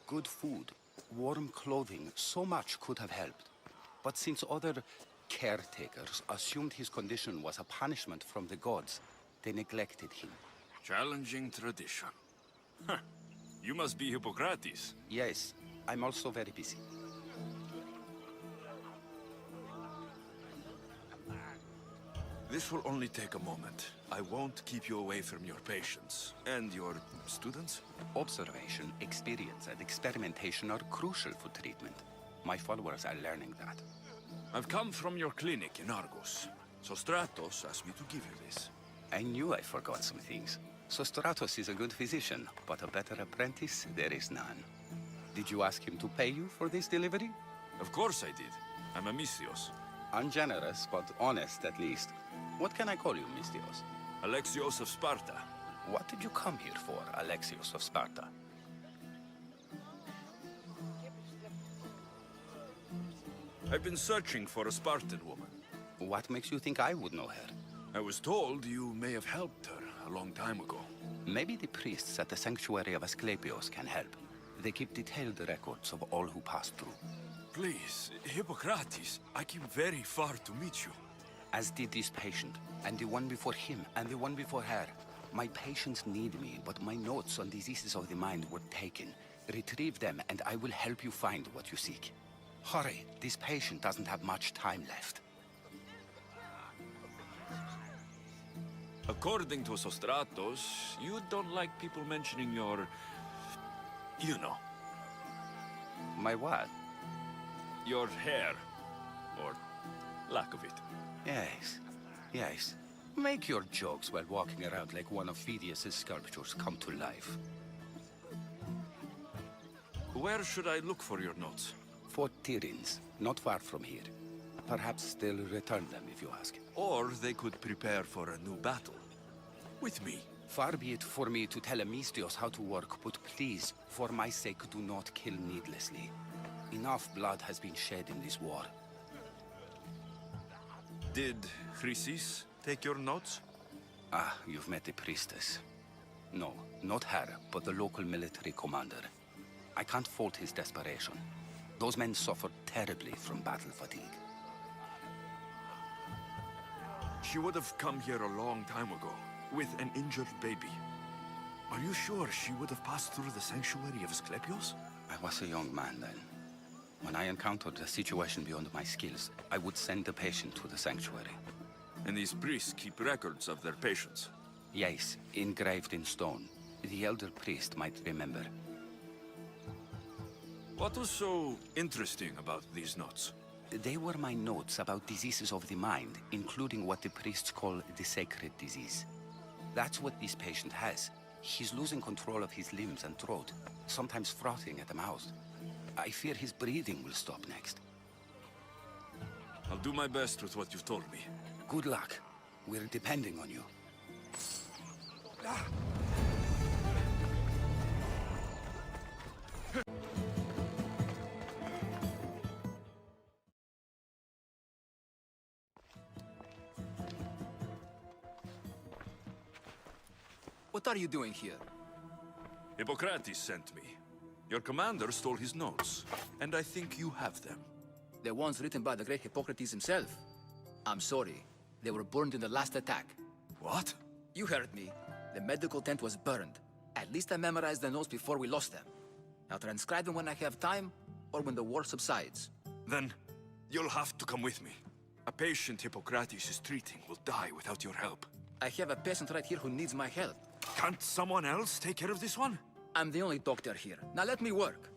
Good food, warm clothing, so much could have helped. But since other caretakers assumed his condition was a punishment from the gods, they neglected him. Challenging tradition. Huh. You must be Hippocrates. Yes, I'm also very busy. This will only take a moment. I won't keep you away from your patients. And your students? Observation, experience, and experimentation are crucial for treatment. My followers are learning that. I've come from your clinic in Argos. Sostratos asked me to give you this. I knew I forgot some things. Sostratos is a good physician, but a better apprentice there is none. Did you ask him to pay you for this delivery? Of course I did. I'm Amistios. Ungenerous, but honest at least. What can I call you, Mistios? Alexios of Sparta. What did you come here for, Alexios of Sparta? I've been searching for a Spartan woman. What makes you think I would know her? I was told you may have helped her a long time ago. Maybe the priests at the sanctuary of Asclepios can help. They keep detailed records of all who passed through. Please, Hippocrates, I came very far to meet you. As did this patient, and the one before him, and the one before her. My patients need me, but my notes on diseases of the mind were taken. Retrieve them, and I will help you find what you seek. Hurry, this patient doesn't have much time left. According to Sostratos, you don't like people mentioning your... you know. My what? Your hair. Or lack of it. Yes, yes. Make your jokes while walking around like one of Phidias' sculptures come to life. Where should I look for your notes? Fort Tyrins, not far from here. Perhaps they'll return them if you ask. Or they could prepare for a new battle. With me. Far be it for me to tell Amistios how to work, but please, for my sake, do not kill needlessly. Enough blood has been shed in this war. Did Chrysis take your notes? Ah, you've met the priestess. No, not her, but the local military commander. I can't fault his desperation. Those men suffered terribly from battle fatigue. She would have come here a long time ago, with an injured baby. Are you sure she would have passed through the sanctuary of Asclepios? I was a young man then. When I encountered a situation beyond my skills, I would send the patient to the sanctuary. And these priests keep records of their patients? Yes, engraved in stone. The elder priest might remember. What was so interesting about these notes? They were my notes about diseases of the mind, including what the priests call the sacred disease. That's what this patient has. He's losing control of his limbs and throat, sometimes frothing at the mouth. I fear his breathing will stop next. I'll do my best with what you've told me. Good luck. We're depending on you. What are you doing here? Hippocrates sent me. Your commander stole his notes, and I think you have them. The ones written by the great Hippocrates himself. I'm sorry. They were burned in the last attack. What? You heard me. The medical tent was burned. At least I memorized the notes before we lost them. I'll transcribe them when I have time, or when the war subsides. Then, you'll have to come with me. A patient Hippocrates is treating will die without your help. I have a patient right here who needs my help. Can't someone else take care of this one? I'm the only doctor here. Now let me work.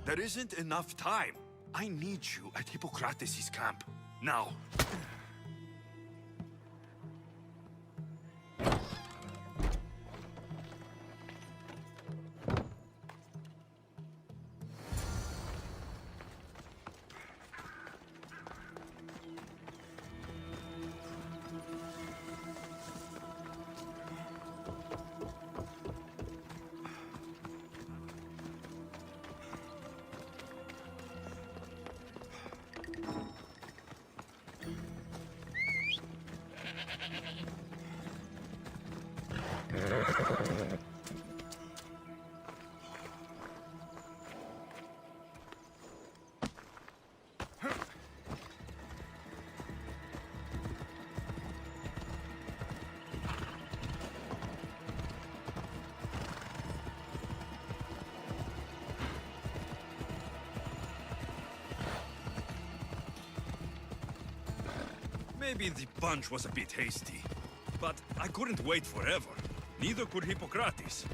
There isn't enough time. I need you at Hippocrates' camp. Now. Maybe the punch was a bit hasty, but I couldn't wait forever. Neither could Hippocrates.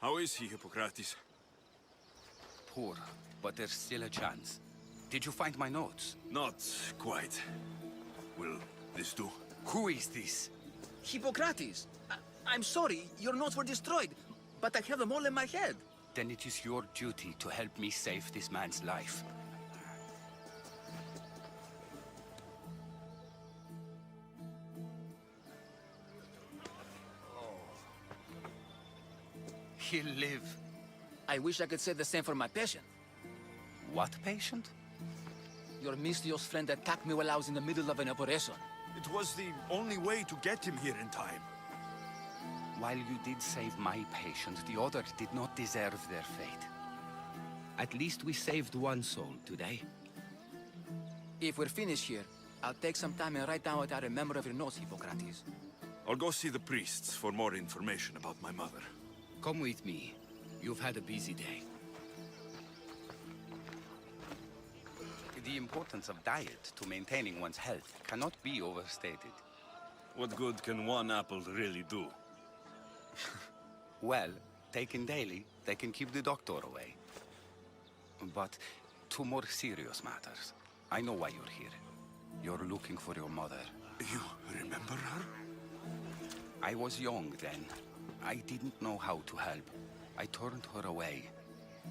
How is he, Hippocrates? Poor, but there's still a chance. Did you find my notes? Not quite. Will this do? Who is this? Hippocrates! I'm sorry, your notes were destroyed, but I have them all in my head. Then it is your duty to help me save this man's life. He'll live. I wish I could say the same for my patient. What patient? Your Misthios friend attacked me while I was in the middle of an operation. It was the only way to get him here in time. While you did save my patient, the other did not deserve their fate. At least we saved one soul today. If we're finished here, I'll take some time and write down what I remember of your notes, Hippocrates. I'll go see the priests for more information about my mother. Come with me. You've had a busy day. The importance of diet to maintaining one's health cannot be overstated. What good can one apple really do? Well, taken daily, they can keep the doctor away. But to more serious matters, I know why you're here. You're looking for your mother. You remember her? I was young then. I didn't know how to help. I turned her away.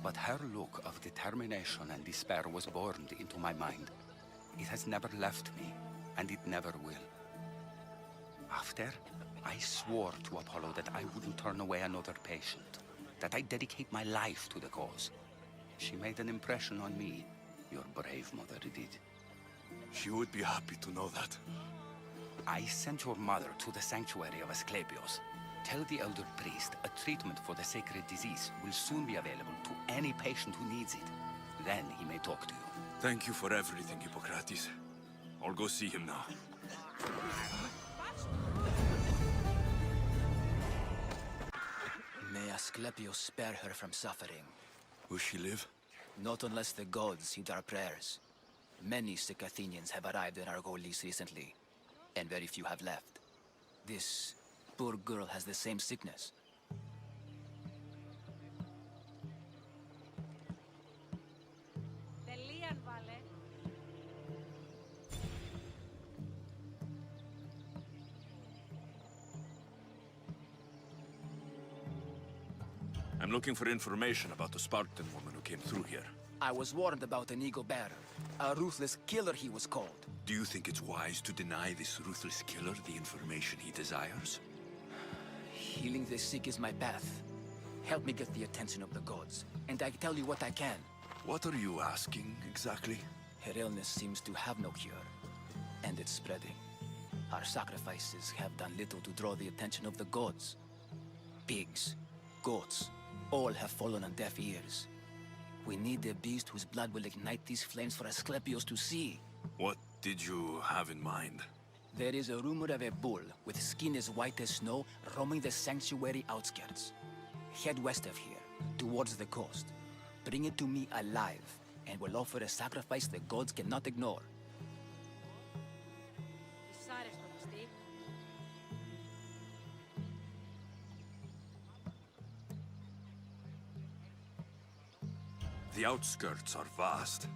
But her look of determination and despair was burned into my mind. It has never left me, and it never will. After, I swore to Apollo that I wouldn't turn away another patient, that I'd dedicate my life to the cause. She made an impression on me. Your brave mother did. She would be happy to know that. I sent your mother to the sanctuary of Asclepios. Tell the elder priest a treatment for the sacred disease will soon be available to any patient who needs it. Then he may talk to you. Thank you for everything, Hippocrates. I'll go see him now. May Asclepios spare her from suffering. Will she live? Not unless the gods heed our prayers. Many sick Athenians have arrived in Argolis recently, and very few have left. This poor girl has the same sickness. I'm looking for information about the Spartan woman who came through here. I was warned about an eagle bearer. A ruthless killer, he was called. Do you think it's wise to deny this ruthless killer the information he desires? Healing the sick is my path. Help me get the attention of the gods, and I tell you what I can. What are you asking, exactly? Her illness seems to have no cure, and it's spreading. Our sacrifices have done little to draw the attention of the gods. Pigs, goats, all have fallen on deaf ears. We need a beast whose blood will ignite these flames for Asclepios to see. What did you have in mind? There is a rumor of a bull with skin as white as snow roaming the sanctuary outskirts. Head west of here, towards the coast. Bring it to me alive, and we'll offer a sacrifice the gods cannot ignore. The outskirts are vast.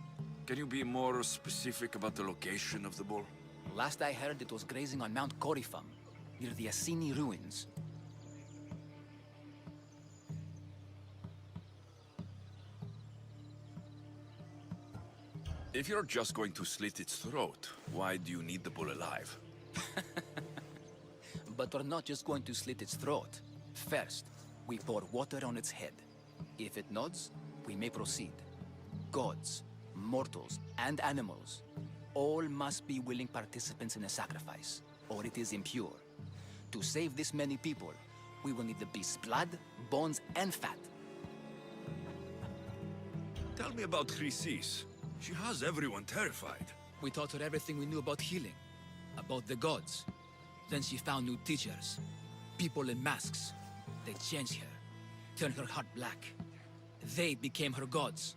Can you be more specific about the location of the bull? Last I heard, it was grazing on Mount Corifum, near the Assini ruins. If you're just going to slit its throat, why do you need the bull alive? But we're not just going to slit its throat. First, we pour water on its head. If it nods, we may proceed. Gods, mortals, and animals, all must be willing participants in a sacrifice, or it is impure. To save this many people, we will need the beast's blood, bones, and fat. Tell me about Chrysis. She has everyone terrified. We taught her everything we knew about healing, about the gods. Then she found new teachers, people in masks. They changed her, turned her heart black. They became her gods.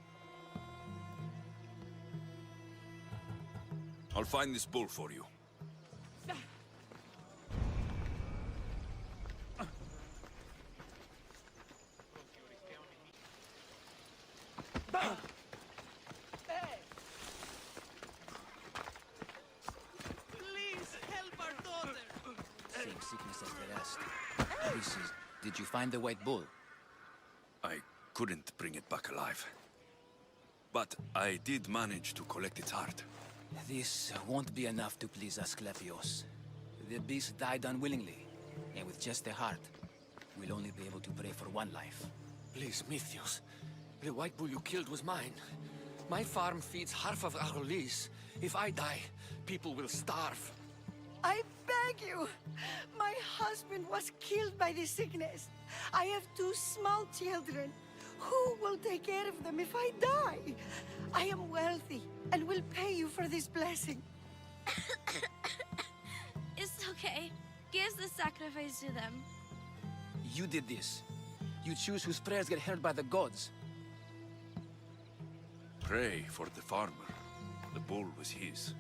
I'll find this bull for you. Please help our daughter! Same sickness as the rest. Did you find the white bull? I couldn't bring it back alive. But I did manage to collect its heart. This won't be enough to please Asclepios. The beast died unwillingly, and with just a heart, we'll only be able to pray for one life. Please, Mythios. The white bull you killed was mine. My farm feeds half of Argolis. If I die, people will starve. I beg you! My husband was killed by this sickness. I have 2 small children. Who will take care of them if I die? I am wealthy and will pay you for this blessing. It's okay. Give the sacrifice to them. You did this. You choose whose prayers get heard by the gods. Pray for the farmer. The bull was his.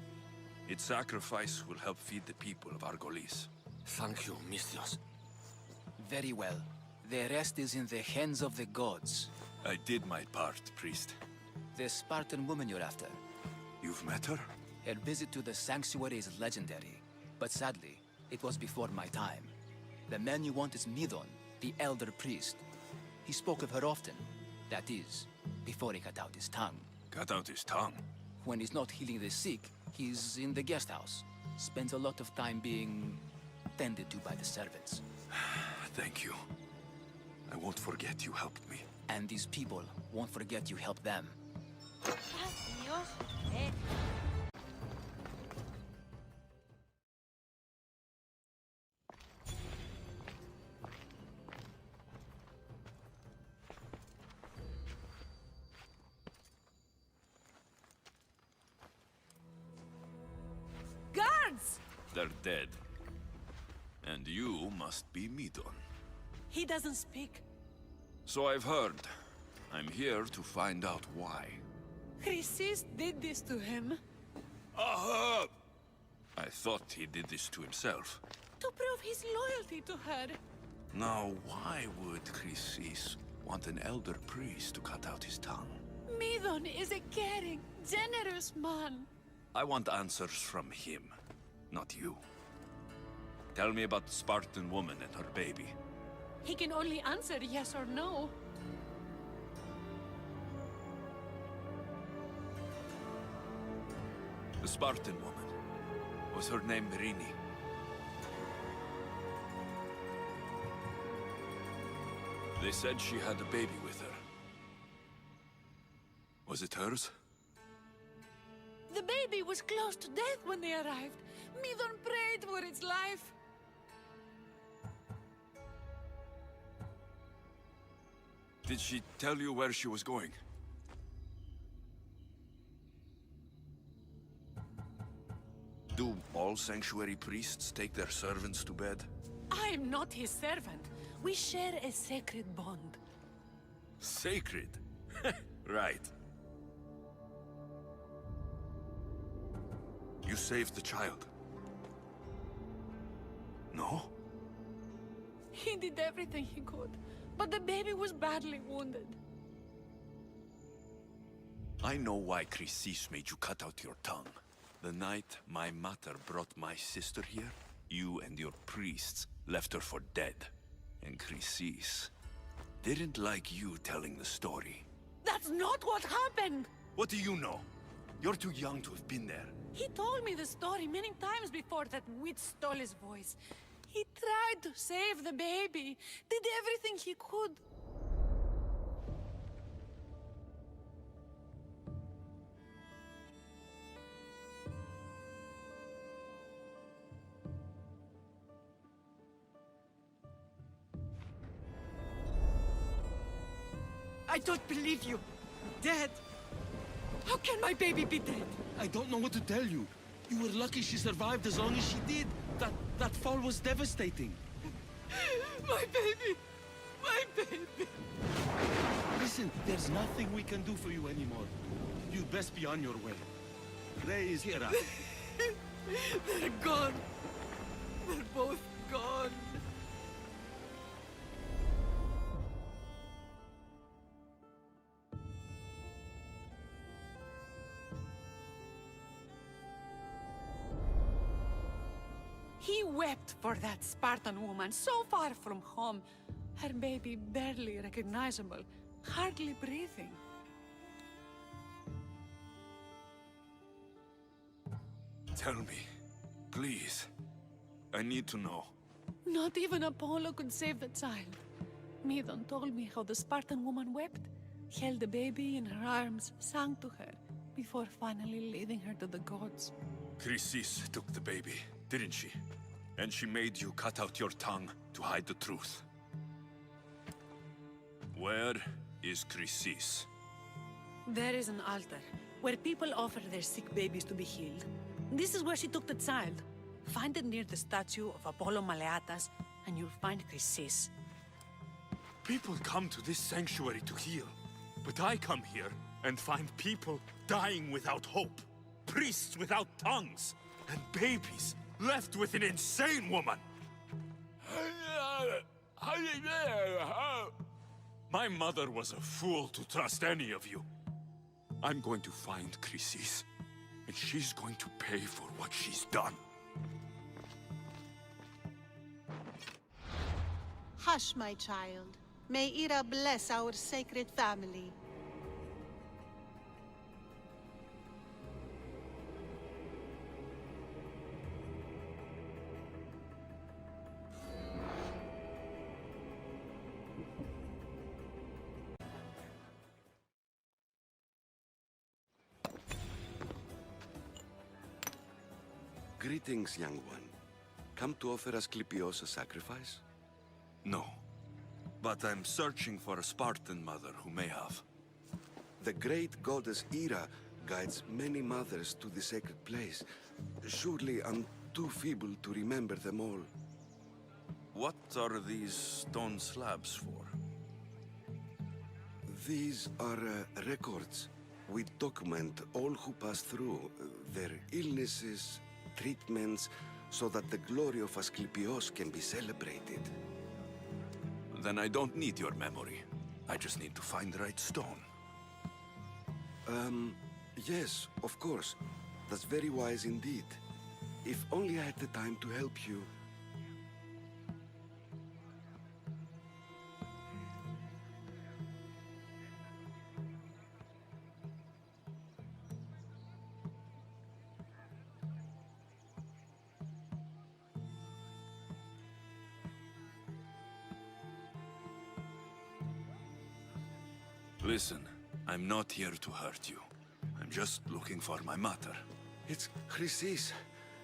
Its sacrifice will help feed the people of Argolis. Thank you, Mythios. Very well. The rest is in the hands of the gods. I did my part, priest. The Spartan woman you're after. You've met her? Her visit to the sanctuary is legendary, but sadly, it was before my time. The man you want is Midon, the elder priest. He spoke of her often. That is, before he cut out his tongue. Cut out his tongue? When he's not healing the sick, he's in the guest house. Spends a lot of time being tended to by the servants. Thank you. I won't forget you helped me. And these people won't forget you helped them. Guards! They're dead. And you must be Midon. He doesn't speak. So I've heard. I'm here to find out why. Chrysis did this to him. Aha! I thought he did this to himself. To prove his loyalty to her. Now, why would Chrysis want an elder priest to cut out his tongue? Midon is a caring, generous man. I want answers from him, not you. Tell me about the Spartan woman and her baby. He can only answer yes or no. The Spartan woman. Was her name Myrrine? They said she had a baby with her. Was it hers? The baby was close to death when they arrived. Midon prayed for its life. Did she tell you where she was going? Do all sanctuary priests take their servants to bed? I'm not his servant. We share a sacred bond. Sacred? Right. You saved the child? No? He did everything he could, but the baby was badly wounded. I know why Chrysis made you cut out your tongue. The night my mother brought my sister here, you and your priests left her for dead. And Chrysis didn't like you telling the story. That's not what happened! What do you know? You're too young to have been there. He told me the story many times before that witch stole his voice. He tried to save the baby, did everything he could. I don't believe you. Dead. How can my baby be dead? I don't know what to tell you. You were lucky she survived as long as she did. That fall was devastating. My baby! My baby! Listen, there's nothing we can do for you anymore. You'd best be on your way. Ray is here. They're gone. They're both gone. He wept for that Spartan woman so far from home. Her baby barely recognizable, hardly breathing. Tell me, please. I need to know. Not even Apollo could save the child. Midon told me how the Spartan woman wept, held the baby in her arms, sang to her, before finally leading her to the gods. Chrysis took the baby, didn't she? And she made you cut out your tongue to hide the truth. Where is Chrysis? There is an altar, where people offer their sick babies to be healed. This is where she took the child. Find it near the statue of Apollo Maleatas, and you'll find Chrysis. People come to this sanctuary to heal. But I come here and find people dying without hope. Priests without tongues. And babies left with an insane woman. My mother was a fool to trust any of you. I'm going to find Chrysis, and she's going to pay for what she's done. Hush, my child. May Ira bless our sacred family. Greetings, young one. Come to offer Asclepios a sacrifice? No. But I'm searching for a Spartan mother who may have. The great goddess Ira guides many mothers to the sacred place. Surely I'm too feeble to remember them all. What are these stone slabs for? These are records. We document all who pass through, their illnesses, treatments, so that the glory of Asclepios can be celebrated. Then I don't need your memory. I just need to find the right stone. Yes, of course. That's very wise indeed. If only I had the time to help you. Listen, I'm not here to hurt you. I'm just looking for my mother. It's Chrysis.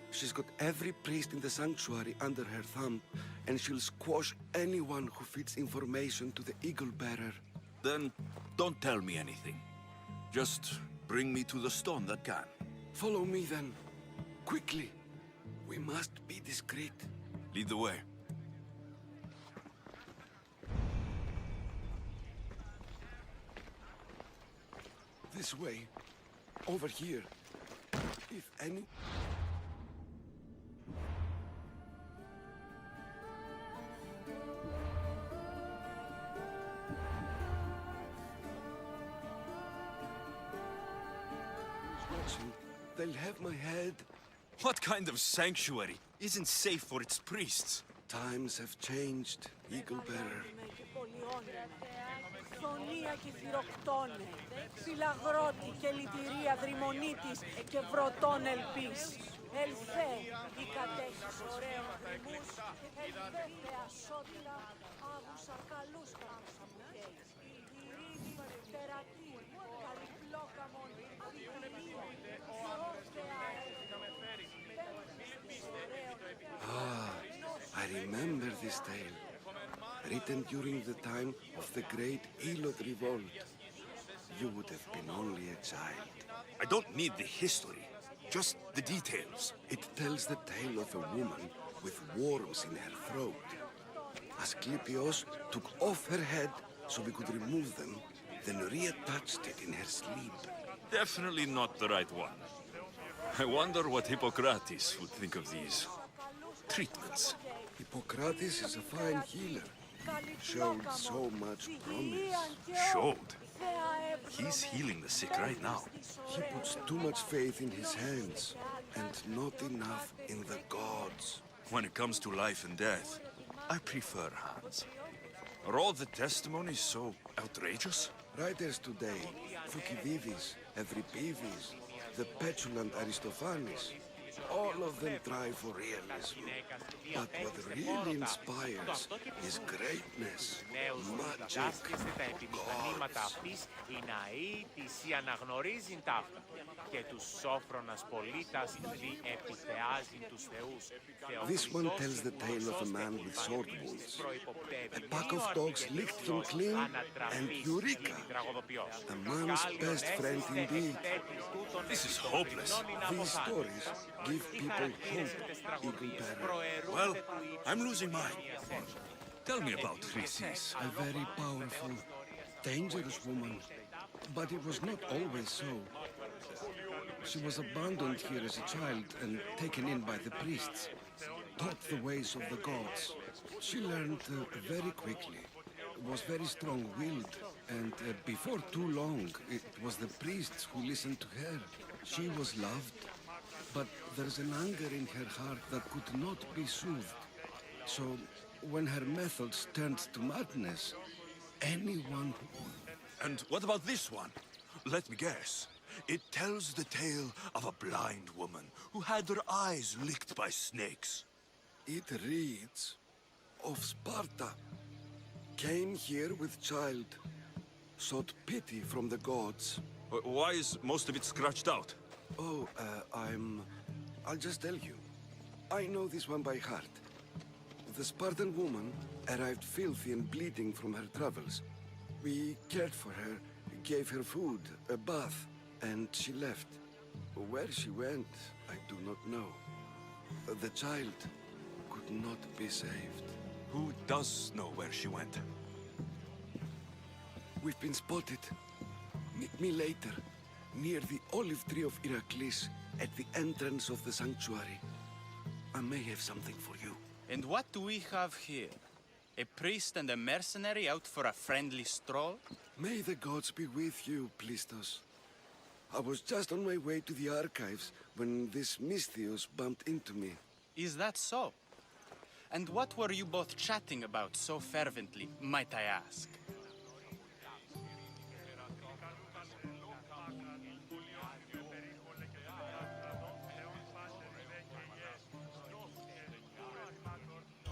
She's got every priest in the sanctuary under her thumb, and she'll squash anyone who feeds information to the Eagle Bearer. Then don't tell me anything. Just bring me to the stone that can. Follow me then. Quickly. We must be discreet. Lead the way. This way. Over here. If any... watching, they'll have my head. What kind of sanctuary isn't safe for its priests? Times have changed, Eagle Bearer. Φωνία και φυροκτώνε, φυλαγρώτη και λυτηρία δρυμονίτης και βρωτών ελπίς. Ελθέ, η κατέχεις ωραίων θρημούς, ελθέ θεασότητα, άγουσα καλούς καμψαμουκές. Ειρήνη, τερατή, καλυπλόκαμον, διπλία, Ah, I remember this tale. Written during the time of the Great Elod Revolt. You would have been only a child. I don't need the history, just the details. It tells the tale of a woman with worms in her throat. Asclepios took off her head so we could remove them, then reattached it in her sleep. Definitely not the right one. I wonder what Hippocrates would think of these treatments. Hippocrates is a fine healer. Showed so much promise. Showed? He's healing the sick right now. He puts too much faith in his hands, and not enough in the gods. When it comes to life and death, I prefer hands. Are all the testimonies so outrageous? Writers today, Thucydides, Euripides, the petulant Aristophanes, all of them try for realism. But what really inspires is greatness, magic, gods. Οι ναοί της αναγνωρίζουν ταύτα και τους σόφρονας πολίτας δι επιθεάζουν τους θεούς. This one tells the tale of a man with sword wounds. A pack of dogs licked him clean, and Eureka! A man's best friend indeed. This is hopeless. These stories give people hope, Eagle Bearer. Well, I'm losing mine. Tell me about Chrysis. A very powerful, dangerous woman. But it was not always so. She was abandoned here as a child and taken in by the priests. Taught the ways of the gods. She learned very quickly. Was very strong-willed. And before too long, it was the priests who listened to her. She was loved. But there's an anger in her heart that could not be soothed. So, when her methods turned to madness, anyone who... And what about this one? Let me guess. It tells the tale of a blind woman who had her eyes licked by snakes. It reads of Sparta. Came here with child. Sought pity from the gods. Why is most of it scratched out? Oh, I'll just tell you. I know this one by heart. The Spartan woman arrived filthy and bleeding from her travels. We cared for her, gave her food, a bath, and she left. Where she went, I do not know. The child could not be saved. Who does know where she went? We've been spotted. Meet me later, near the olive tree of Iraklis, at the entrance of the sanctuary. I may have something for you. And what do we have here? A priest and a mercenary out for a friendly stroll? May the gods be with you, Plistos. I was just on my way to the archives when this Misthios bumped into me. Is that so? And what were you both chatting about so fervently, might I ask?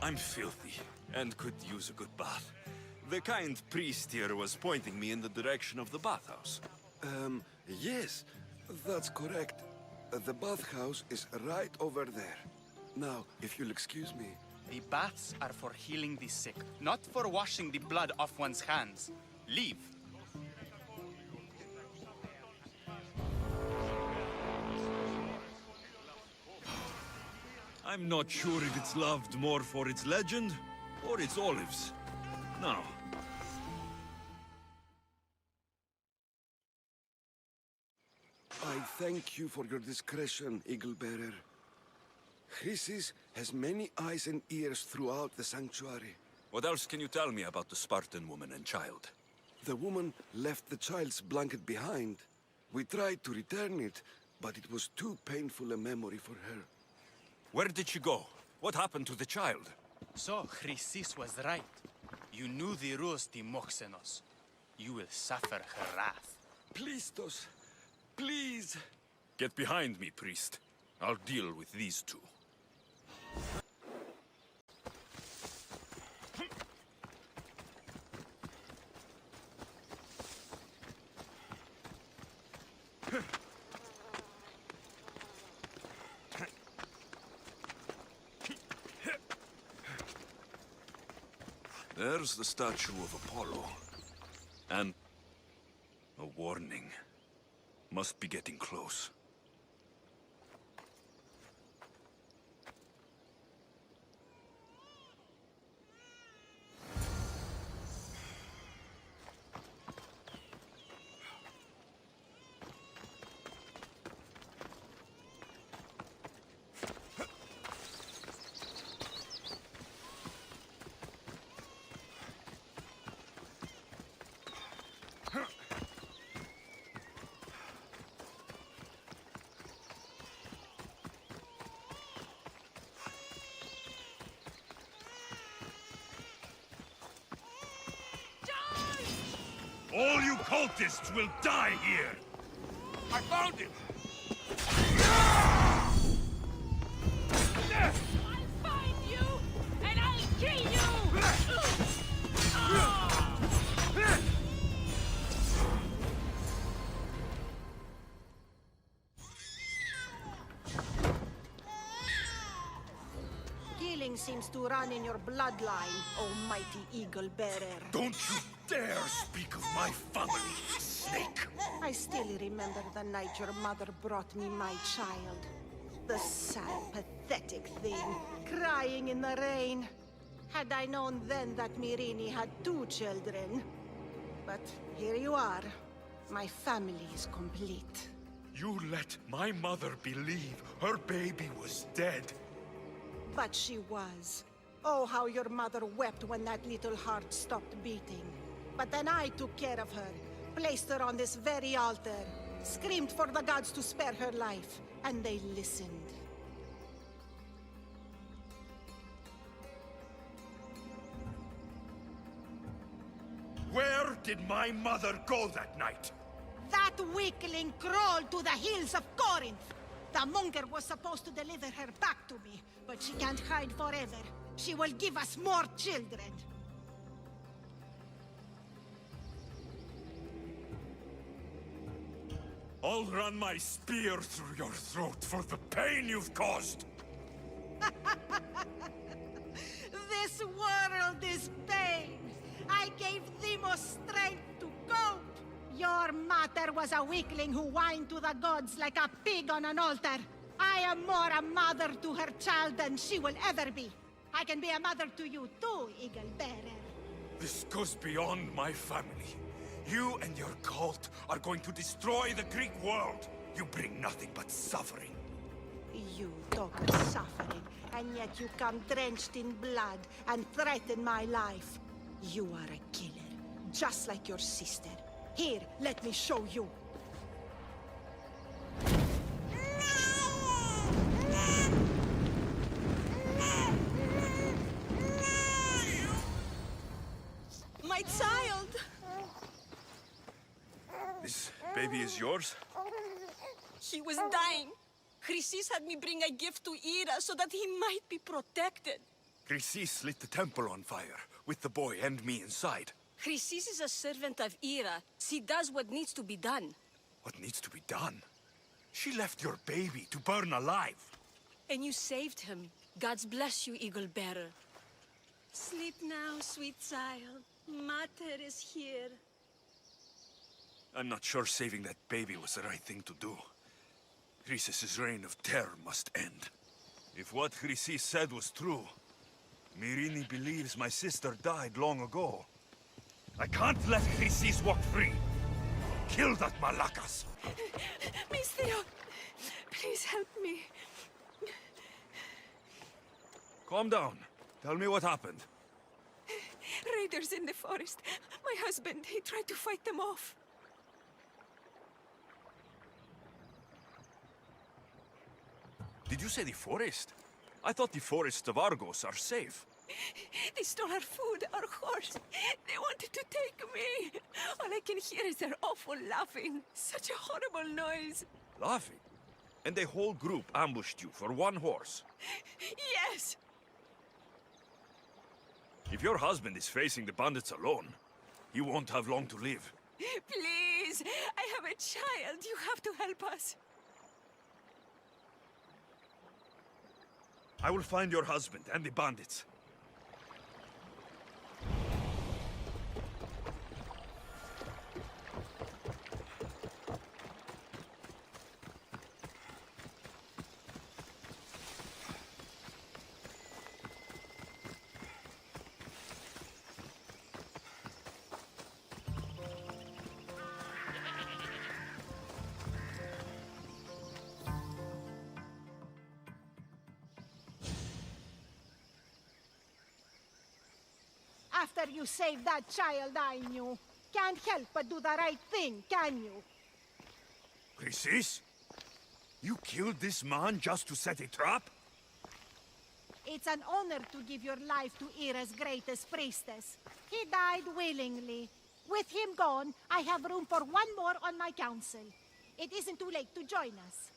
I'm filthy and could use a good bath. The kind priest here was pointing me in the direction of the bathhouse. Yes, that's correct. The bathhouse is right over there. Now, if you'll excuse me. The baths are for healing the sick, not for washing the blood off one's hands. Leave. I'm not sure if it's loved more for its legend or its olives. Now, I thank you for your discretion, Eagle Bearer. Chrysis has many eyes and ears throughout the sanctuary. what else can you tell me about the Spartan woman and child? The woman left the child's blanket behind. We tried to return it, but it was too painful a memory for her. Where did she go? What happened to the child? So, Chrysis was right. You knew the rules, Timoxenos. You will suffer her wrath. Plistos, please. Get behind me, priest. I'll deal with these two. There's the statue of Apollo. And a warning. Must be getting close. All you cultists will die here! I found him! I'll find you, and I'll kill you! Killing seems to run in your bloodline, almighty Eagle Bearer. Don't you dare speak of my family, snake! I still remember the night your mother brought me my child. The sad, pathetic thing, crying in the rain. Had I known then that Myrrine had 2 children. But here you are. My family is complete. You let my mother believe her baby was dead. But she was. Oh, how your mother wept when that little heart stopped beating. But then I took care of her, placed her on this very altar, screamed for the gods to spare her life, and they listened. Where did my mother go that night? That weakling crawled to the hills of Corinth. The monger was supposed to deliver her back to me, but she can't hide forever. She will give us more children. I'll run my spear through your throat for the pain you've caused! This world is pain. I gave Demos strength to cope. Your mater was a weakling who whined to the gods like a pig on an altar. I am more a mother to her child than she will ever be. I can be a mother to you too, Eagle Bearer. This goes beyond my family. You and your cult are going to destroy the Greek world. You bring nothing but suffering. You talk of suffering, and yet you come drenched in blood and threaten my life. You are a killer, just like your sister. Here, let me show you. My child! This baby is yours? He was dying. Chrysis had me bring a gift to Ira so that he might be protected. Chrysis lit the temple on fire, with the boy and me inside. Chrysis is a servant of Ira. She does what needs to be done. What needs to be done? She left your baby to burn alive. And you saved him. God's bless you, Eagle Bearer. Sleep now, sweet child. Mater is here. I'm not sure saving that baby was the right thing to do. Chrysis' reign of terror must end. If what Chrysis said was true, Myrrine believes my sister died long ago. I can't let Chrysis walk free. Kill that Malakas! Miss Theo, please help me. Calm down. Tell me what happened. Raiders in the forest. My husband, he tried to fight them off. Did you say the forest? I thought the forests of Argos are safe. They stole our food, our horse. They wanted to take me. All I can hear is their awful laughing. Such a horrible noise. Laughing? And the whole group ambushed you for one horse. Yes! If your husband is facing the bandits alone, he won't have long to live. Please! I have a child. You have to help us. I will find your husband and the bandits. After you saved that child I knew, can't help but do the right thing, can you? Chrysis? You killed this man just to set a trap? It's an honor to give your life to Ira's greatest priestess. He died willingly. With him gone, I have room for one more on my council. It isn't too late to join us.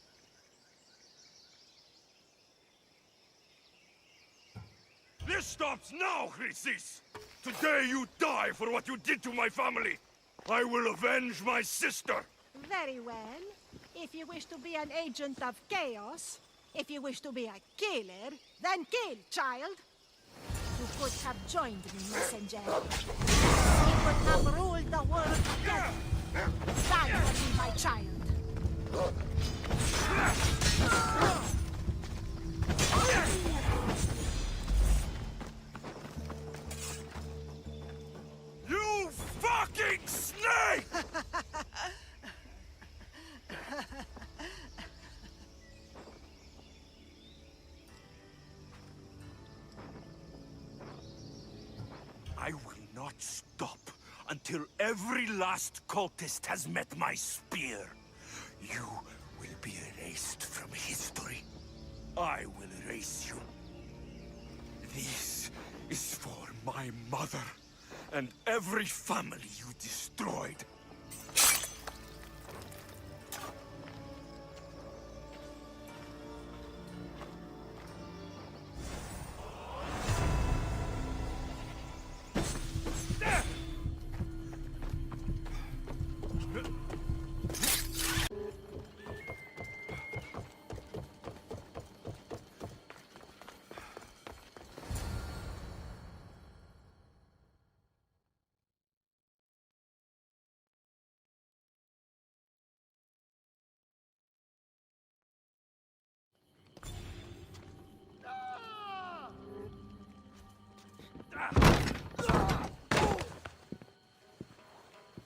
This stops now, Chrysis! Today you die for what you did to my family! I will avenge my sister! Very well. If you wish to be an agent of chaos, if you wish to be a killer, then kill, child. You could have joined me, messenger. We could have ruled the world together. Die for me, my child. You fucking snake! I will not stop until every last cultist has met my spear. You will be erased from history. I will erase you. This is for my mother and every family you destroyed.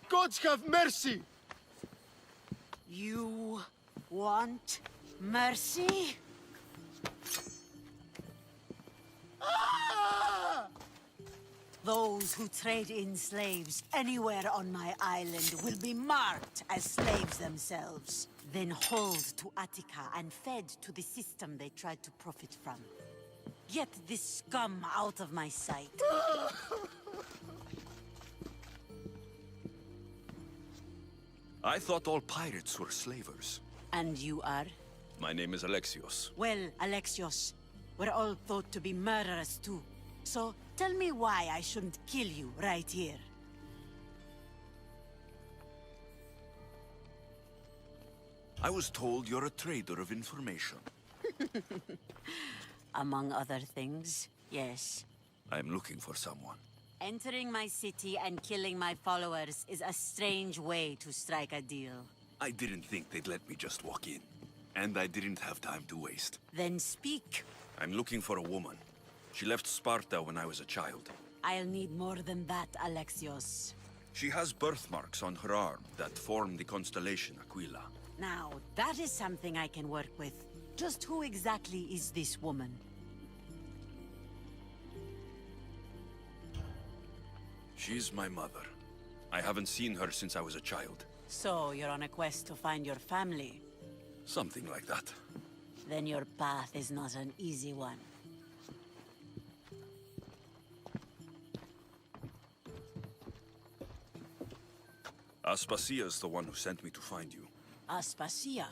Gods have mercy! You want mercy? Those who trade in slaves anywhere on my island will be marked as slaves themselves, then hauled to Attica and fed to the system they tried to profit from. Get this scum out of my sight. I thought all pirates were slavers. And you are? My name is Alexios. Well, Alexios, we're all thought to be murderers too. So tell me why I shouldn't kill you right here. I was told you're a trader of information. Among other things, yes. I'm looking for someone. Entering my city and killing my followers is a strange way to strike a deal. I didn't think they'd let me just walk in. And I didn't have time to waste. Then speak. I'm looking for a woman. She left Sparta when I was a child. I'll need more than that, Alexios. She has birthmarks on her arm that form the constellation Aquila. Now, that is something I can work with. Just who exactly is this woman? She's my mother. I haven't seen her since I was a child. So, you're on a quest to find your family? Something like that. Then your path is not an easy one. Aspasia is the one who sent me to find you. Aspasia?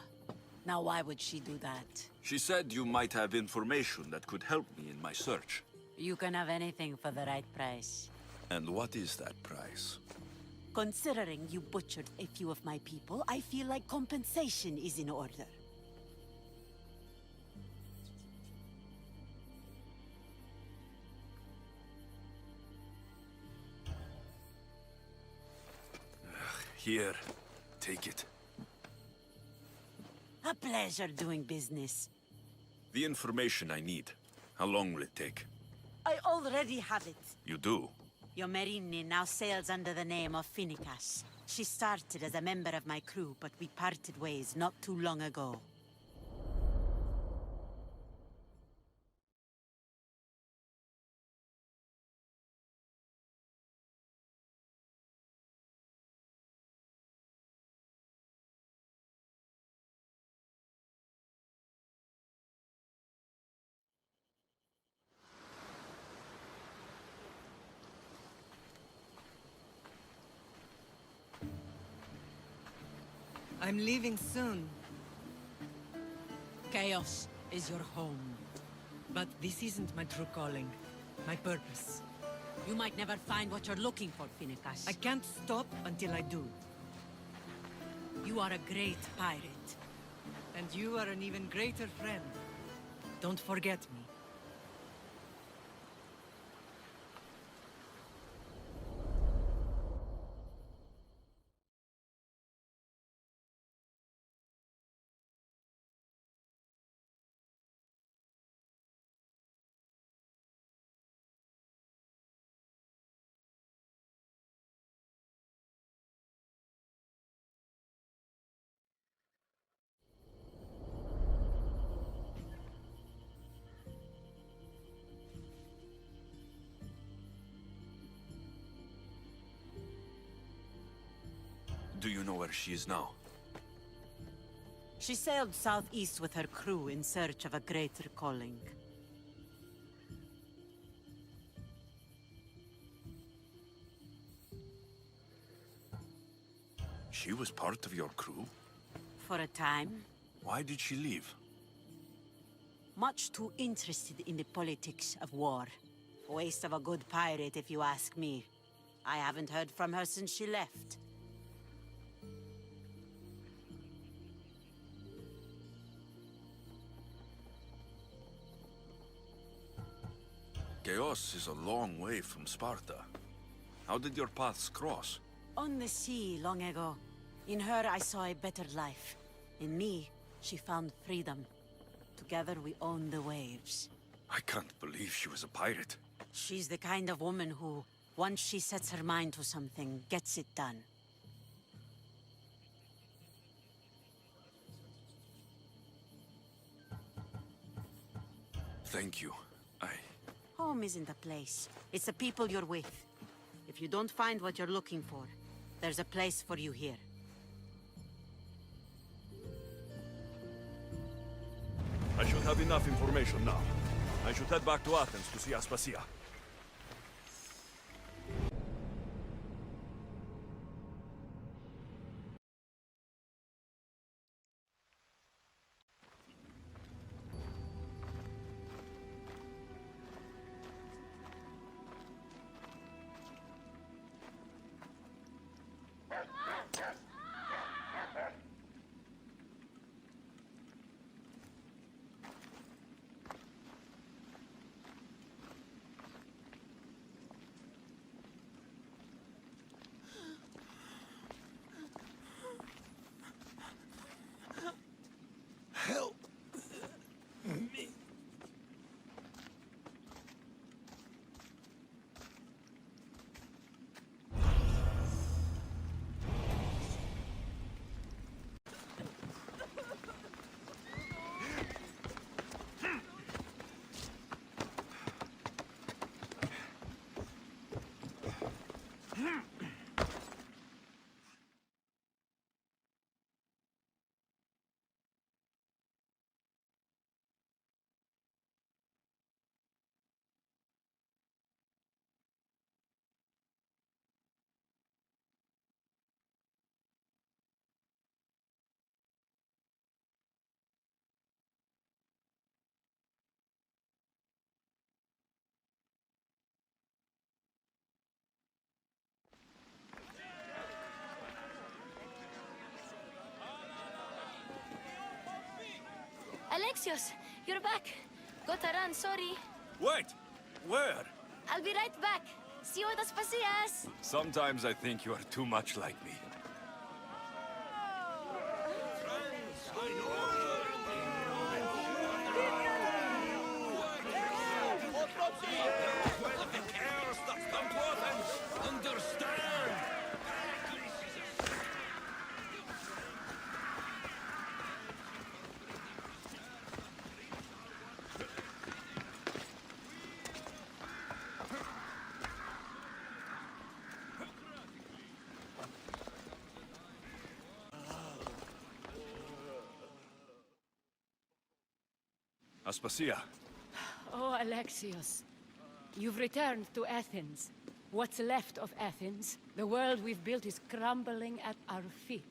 Now why would she do that? She said you might have information that could help me in my search. You can have anything for the right price. And what is that price? Considering you butchered a few of my people, I feel like compensation is in order. Here, take it. A pleasure doing business. The information I need. How long will it take? I already have it. You do? Yomerini now sails under the name of Finicas. She started as a member of my crew, but we parted ways not too long ago. I'm leaving soon. Chaos is your home. But this isn't my true calling. My purpose. You might never find what you're looking for, Finicas. I can't stop until I do. You are a great pirate. And you are an even greater friend. Don't forget me. Do you know where she is now? She sailed southeast with her crew in search of a greater calling. She was part of your crew? For a time. Why did she leave? Much too interested in the politics of war. Waste of a good pirate, if you ask me. I haven't heard from her since she left. Chaos is a long way from Sparta. How did your paths cross? On the sea, long ago. In her, I saw a better life. In me, she found freedom. Together, we own the waves. I can't believe she was a pirate. She's the kind of woman who, once she sets her mind to something, gets it done. Thank you. Home isn't a place. It's the people you're with. If you don't find what you're looking for, there's a place for you here. I should have enough information now. I should head back to Athens to see Aspasia. Help me. Alexios, you're back. Gotta run, sorry. Wait! Where? I'll be right back. See you at Aspasias. Sometimes I think you are too much like me. Aspasia. Oh, Alexios. You've returned to Athens. What's left of Athens? The world we've built is crumbling at our feet.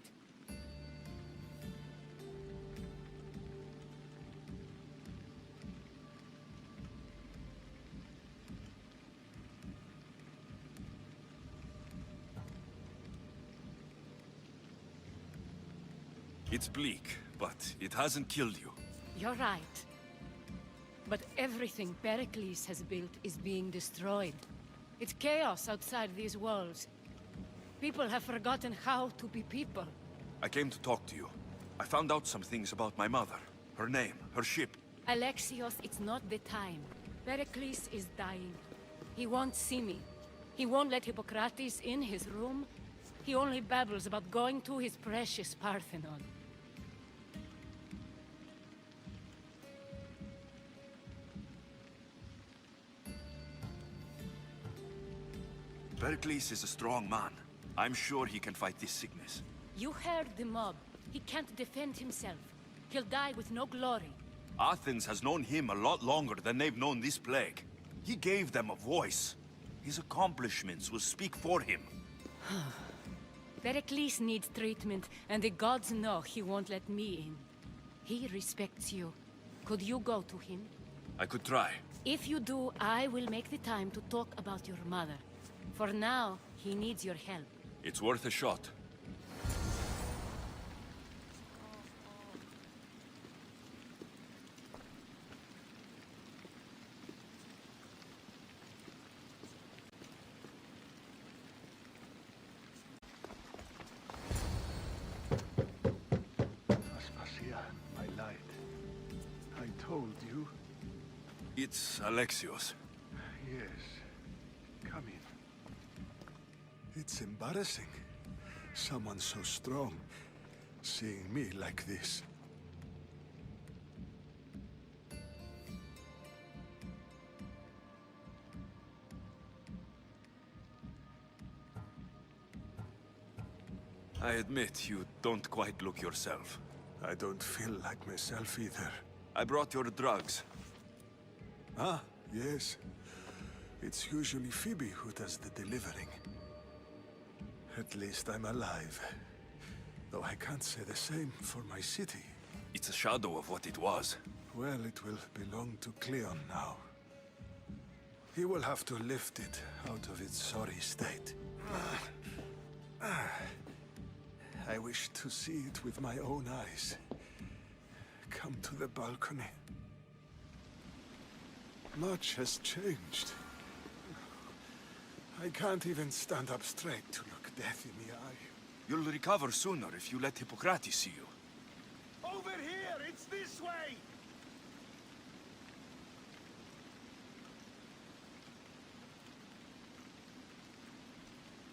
It's bleak, but it hasn't killed you. You're right. But everything Pericles has built is being destroyed. It's chaos outside these walls. People have forgotten how to be people. I came to talk to you. I found out some things about my mother. Her name, her ship. Alexios, it's not the time. Pericles is dying. He won't see me. He won't let Hippocrates in his room. He only babbles about going to his precious Parthenon. Pericles is a strong man. I'm sure he can fight this sickness. You heard the mob. He can't defend himself. He'll die with no glory. Athens has known him a lot longer than they've known this plague. He gave them a voice. His accomplishments will speak for him. Pericles needs treatment, and the gods know he won't let me in. He respects you. Could you go to him? I could try. If you do, I will make the time to talk about your mother. For now, he needs your help. It's worth a shot. Aspasia, I lied. I told you. It's Alexios. Yes. Come in. It's embarrassing. Someone so strong, seeing me like this. I admit you don't quite look yourself. I don't feel like myself either. I brought your drugs. Ah, yes. It's usually Phoebe who does the delivering. At least I'm alive. Though I can't say the same for my city. It's a shadow of what it was. Well, it will belong to Cleon now. He will have to lift it out of its sorry state. I wish to see it with my own eyes. Come to the balcony. Much has changed. I can't even stand up straight to look death in the eye. You'll recover sooner if you let Hippocrates see you. Over here! It's this way!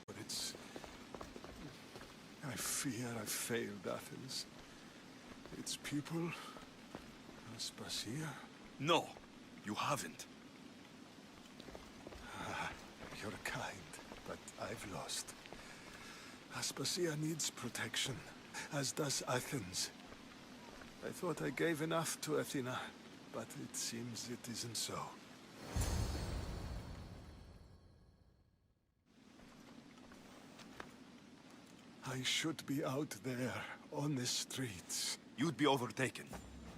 But it's... I fear I failed Athens. Its people... Aspasia? No, you haven't. You're kind, but I've lost. Aspasia needs protection, as does Athens. I thought I gave enough to Athena, but it seems it isn't so. I should be out there, on the streets. You'd be overtaken.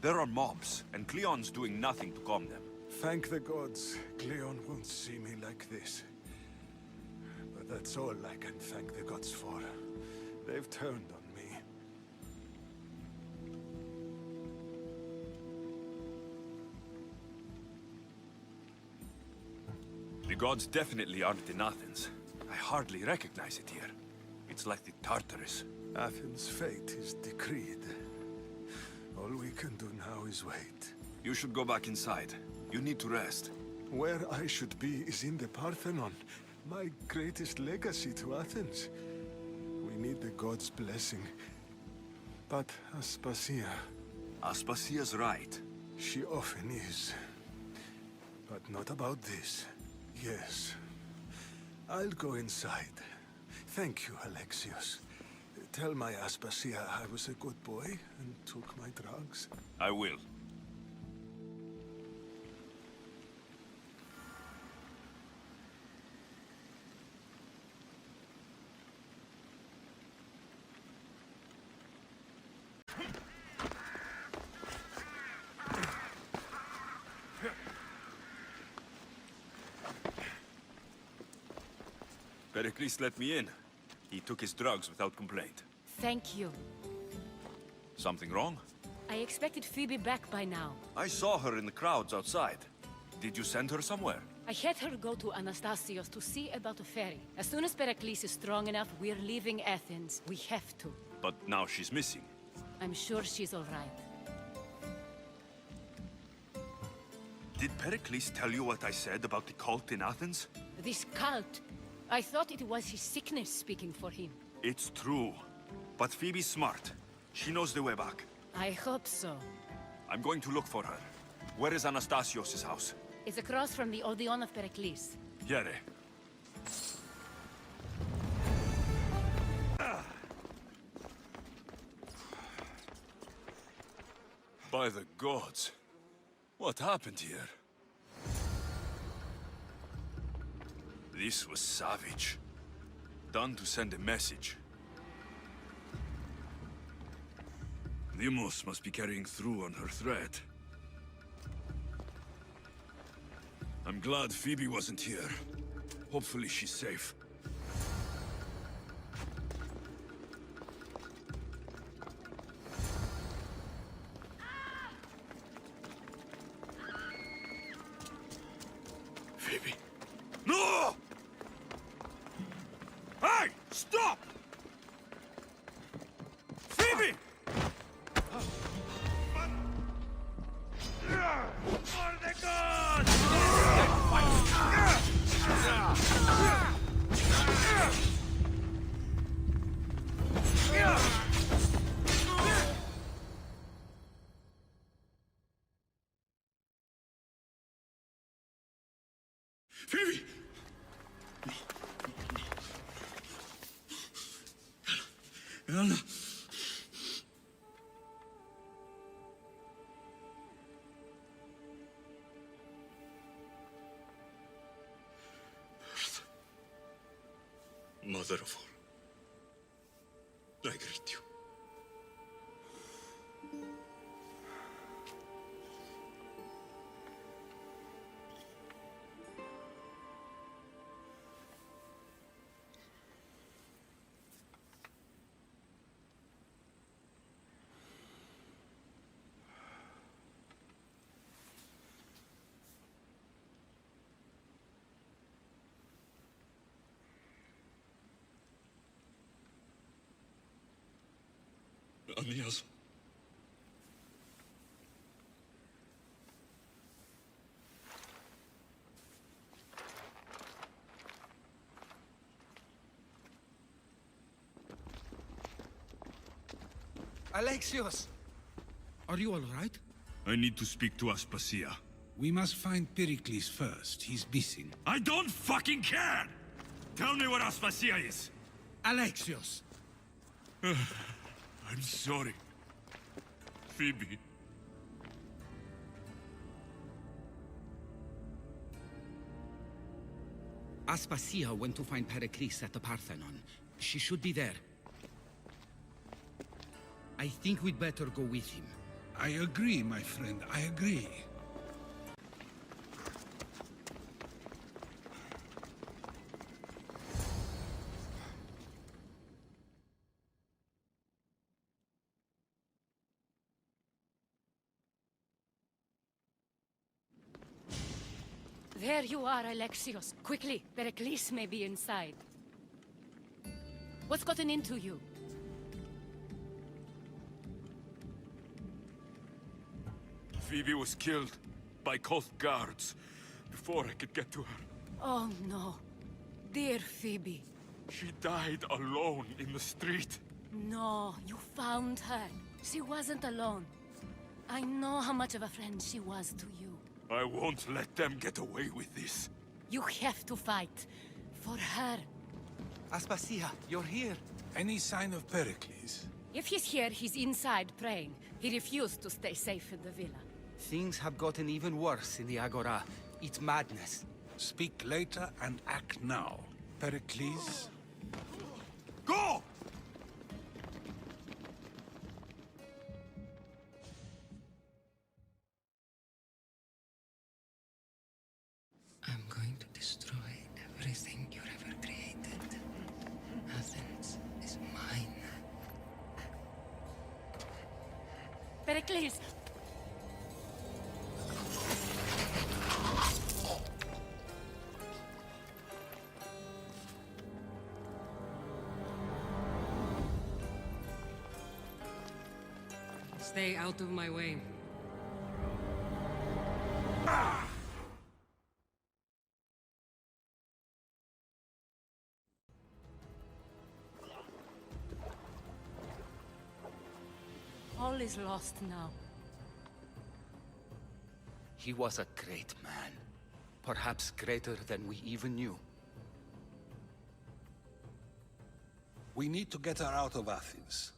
There are mobs, and Cleon's doing nothing to calm them. Thank the gods, Cleon won't see me like this. But that's all I can thank the gods for. They've turned on me. The gods definitely aren't in Athens. I hardly recognize it here. It's like the Tartarus. Athens' fate is decreed. All we can do now is wait. You should go back inside. You need to rest. Where I should be is in the Parthenon, my greatest legacy to Athens. We need the gods' blessing. But Aspasia... Aspasia's right. She often is. But not about this. Yes. I'll go inside. Thank you, Alexios. Tell my Aspasia I was a good boy and took my drugs. I will. Pericles let me in. He took his drugs without complaint. Thank you. Something wrong? I expected Phoebe back by now. I saw her in the crowds outside. Did you send her somewhere? I had her go to Anastasios to see about a ferry. As soon as Pericles is strong enough, we're leaving Athens. We have to. But now she's missing. I'm sure she's all right. Did Pericles tell you what I said about the cult in Athens? This cult... I thought it was his sickness speaking for him. It's true. But Phoebe's smart. She knows the way back. I hope so. I'm going to look for her. Where is Anastasios' house? It's across from the Odeon of Pericles. Here. By the gods. What happened here? This was savage. Done to send a message. Deimos must be carrying through on her threat. I'm glad Phoebe wasn't here. Hopefully she's safe. Phoebe. No! Hey! Stop! Phoebe! For the gods! Phoebe! Anna. Mother of all, I greet you. Aeneas. Alexios! Are you all right? I need to speak to Aspasia. We must find Pericles first. He's missing. I don't fucking care! Tell me where Aspasia is! Alexios! I'm sorry. Phoebe. Aspasia went to find Pericles at the Parthenon. She should be there. I think we'd better go with him. I agree, my friend. I agree. There you are, Alexios. Quickly, Pericles may be inside. What's gotten into you? Phoebe was killed by cult guards before I could get to her. Oh no. Dear Phoebe. She died alone in the street. No, you found her. She wasn't alone. I know how much of a friend she was to you. I won't let them get away with this. You have to fight. For her. Aspasia, you're here. Any sign of Pericles? If he's here, he's inside praying. He refused to stay safe in the villa. Things have gotten even worse in the Agora. It's madness. Speak later and act now. Pericles? Go! I'm going to destroy everything you ever created. Athens is mine. Pericles! Stay out of my way. All is lost now. He was a great man. Perhaps greater than we even knew. We need to get her out of Athens.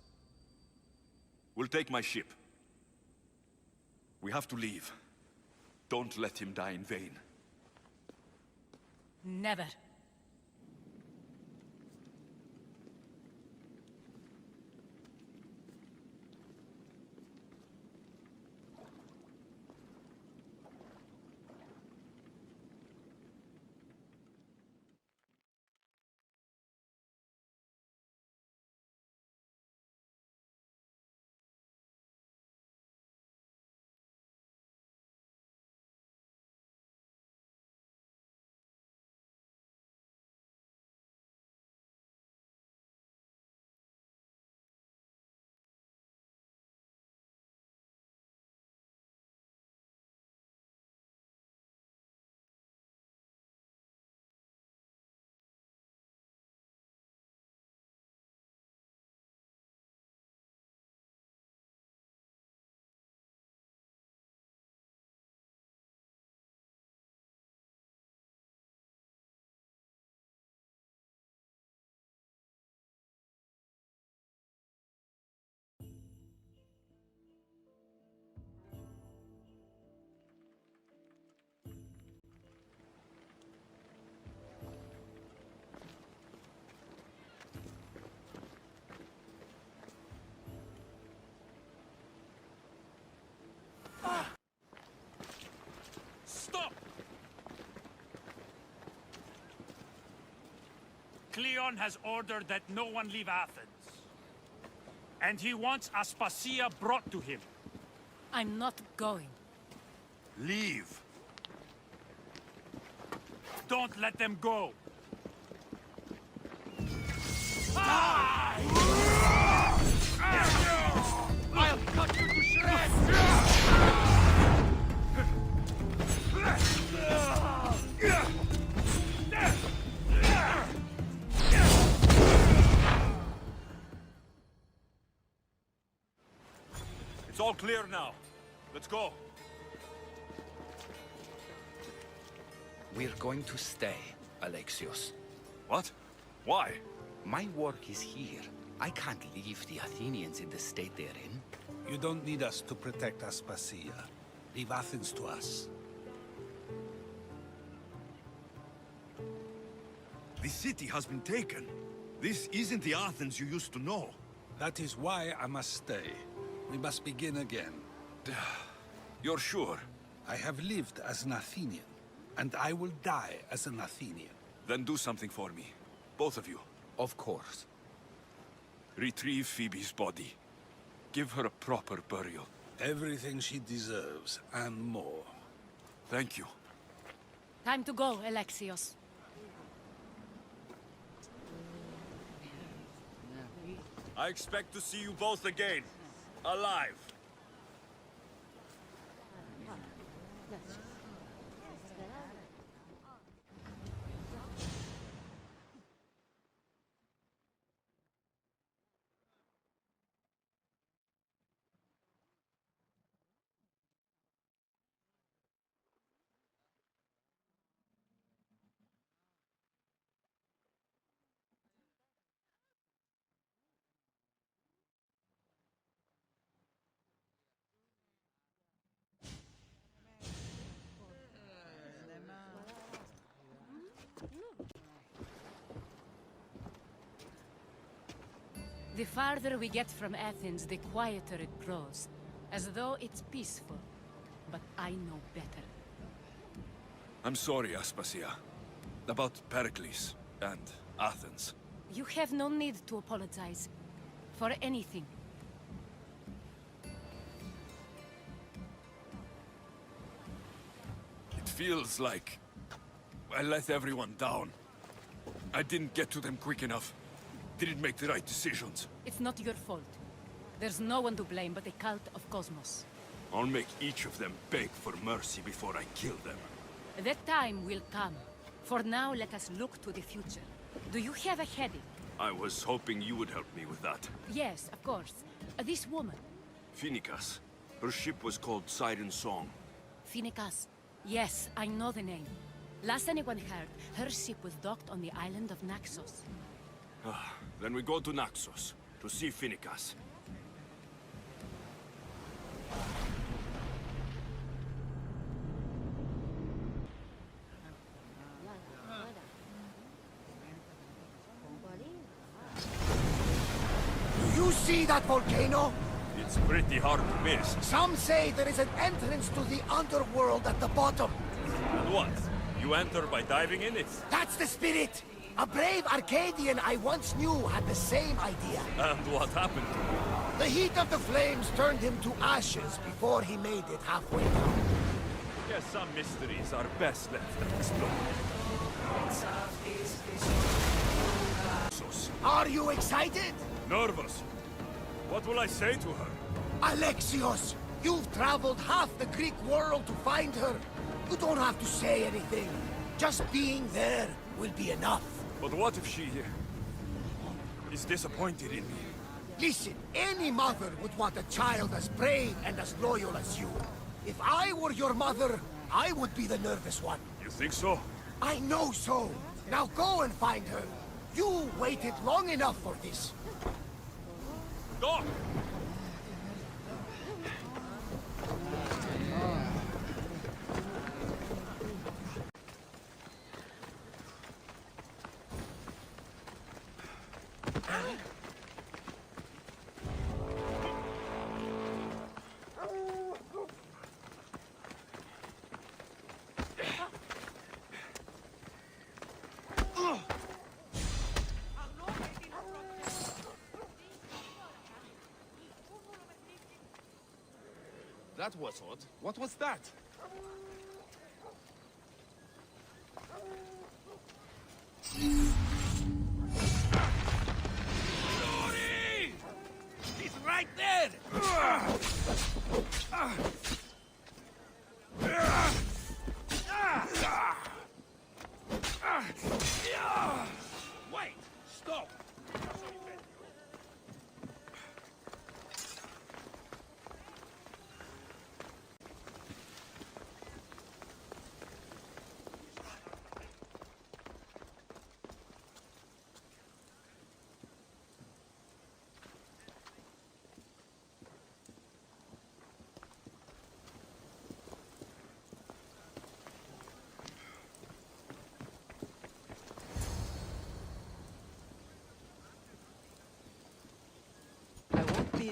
We'll take my ship. We have to leave. Don't let him die in vain. Never. Stop! Cleon has ordered that no one leave Athens. And he wants Aspasia brought to him. I'm not going. Leave. Don't let them go. I'll cut you to shreds! all clear now. Let's go. We're going to stay, Alexios. What? Why? My work is here. I can't leave the Athenians in the state they're in. You don't need us to protect Aspasia. Leave Athens to us. The city has been taken. This isn't the Athens you used to know. That is why I must stay. We must begin again. You're sure? I have lived as an Athenian, and I will die as an Athenian. Then do something for me. Both of you. Of course. Retrieve Phoebe's body. Give her a proper burial. Everything she deserves, and more. Thank you. Time to go, Alexios. I expect to see you both again. Alive. The farther we get from Athens, the quieter it grows. As though it's peaceful. But I know better. I'm sorry, Aspasia. About Pericles and Athens. You have no need to apologize. For anything. It feels like I let everyone down. I didn't get to them quick enough. Didn't make the right decisions. It's not your fault. There's no one to blame but the cult of Cosmos. I'll make each of them beg for mercy before I kill them. That time will come. For now, let us look to the future. Do you have a heading? I was hoping you would help me with that. Yes, of course. This woman. Phoenicas. Her ship was called Siren Song. Phoenicas. Yes, I know the name. Last anyone heard, her ship was docked on the island of Naxos. Then we go to Naxos, to see Phoenicas. Do you see that volcano? It's pretty hard to miss. Some say there is an entrance to the underworld at the bottom. And what? You enter by diving in it? That's the spirit! A brave Arcadian I once knew had the same idea. And what happened to him? The heat of the flames turned him to ashes before he made it halfway down. Guess some mysteries are best left unexplored. Are you excited? Nervous. What will I say to her? Alexios, you've traveled half the Greek world to find her. You don't have to say anything. Just being there will be enough. But what if she is disappointed in me? Listen, any mother would want a child as brave and as loyal as you. If I were your mother, I would be the nervous one. You think so? I know so. Now go and find her. You waited long enough for this. Go! That was odd. What was that? Glory! He's right there! Wait! Stop!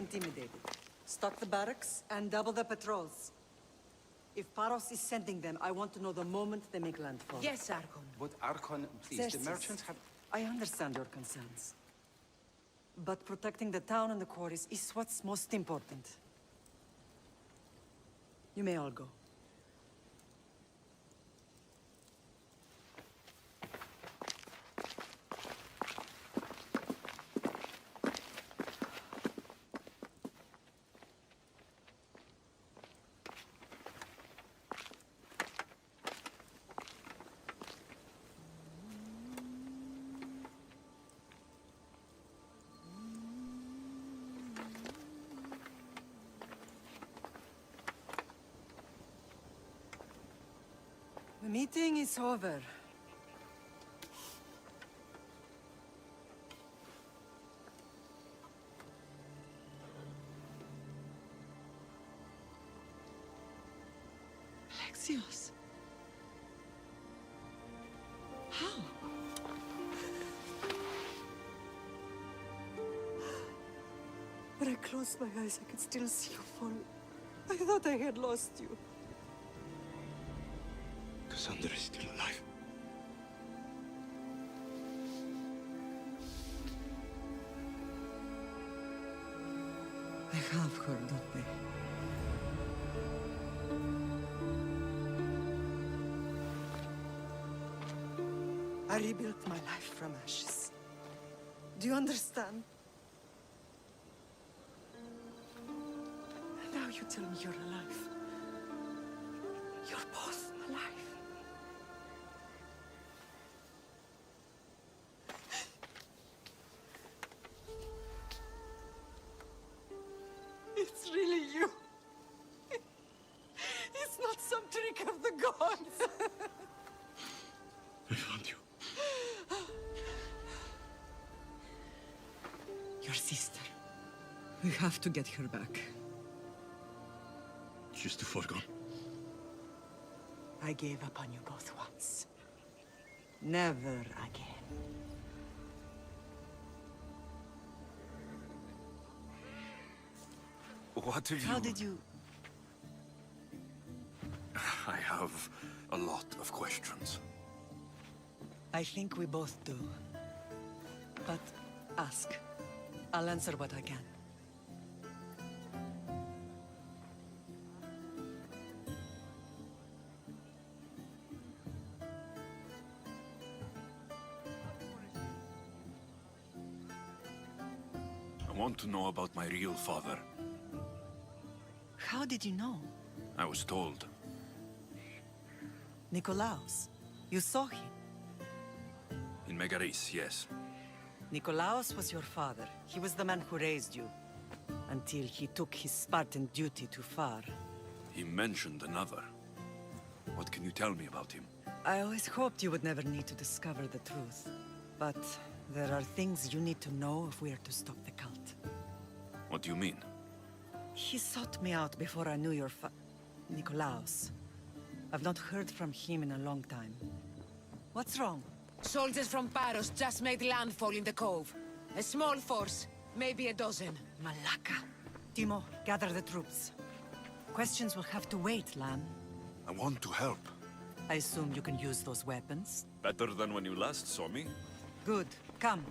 intimidated. Stock the barracks and double the patrols. If Paros is sending them, I want to know the moment they make landfall. Yes, Archon. But Archon, please, the Xerxes, merchants have... I understand your concerns. But protecting the town and the quarries is what's most important. You may all go. The meeting is over. Alexios. How? When I closed my eyes, I could still see you fall. I thought I had lost you. Cassandra is still alive. I have her, don't they? I rebuilt my life from ashes. Do you understand? Now you tell me you're alive. You're both alive. It's really you. It's not some trick of the gods. I found you. Your sister. We have to get her back. She's too far gone. I gave up on you both once. Never again. What have you... How did you... I have a lot of questions. I think we both do. But ask. I'll answer what I can. I want to know about my real father. How did you know? I was told. Nikolaos. You saw him. In Megaris, yes. Nikolaos was your father. He was the man who raised you. Until he took his Spartan duty too far. He mentioned another. What can you tell me about him? I always hoped you would never need to discover the truth. But there are things you need to know if we are to stop the cult. What do you mean? He sought me out before I knew your Nikolaos. I've not heard from him in a long time. What's wrong? Soldiers from Paros just made landfall in the cove. A small force, maybe a dozen. Malaka. Timo, gather the troops. Questions will have to wait, Lamb. I want to help. I assume you can use those weapons? Better than when you last saw me. Good. Come.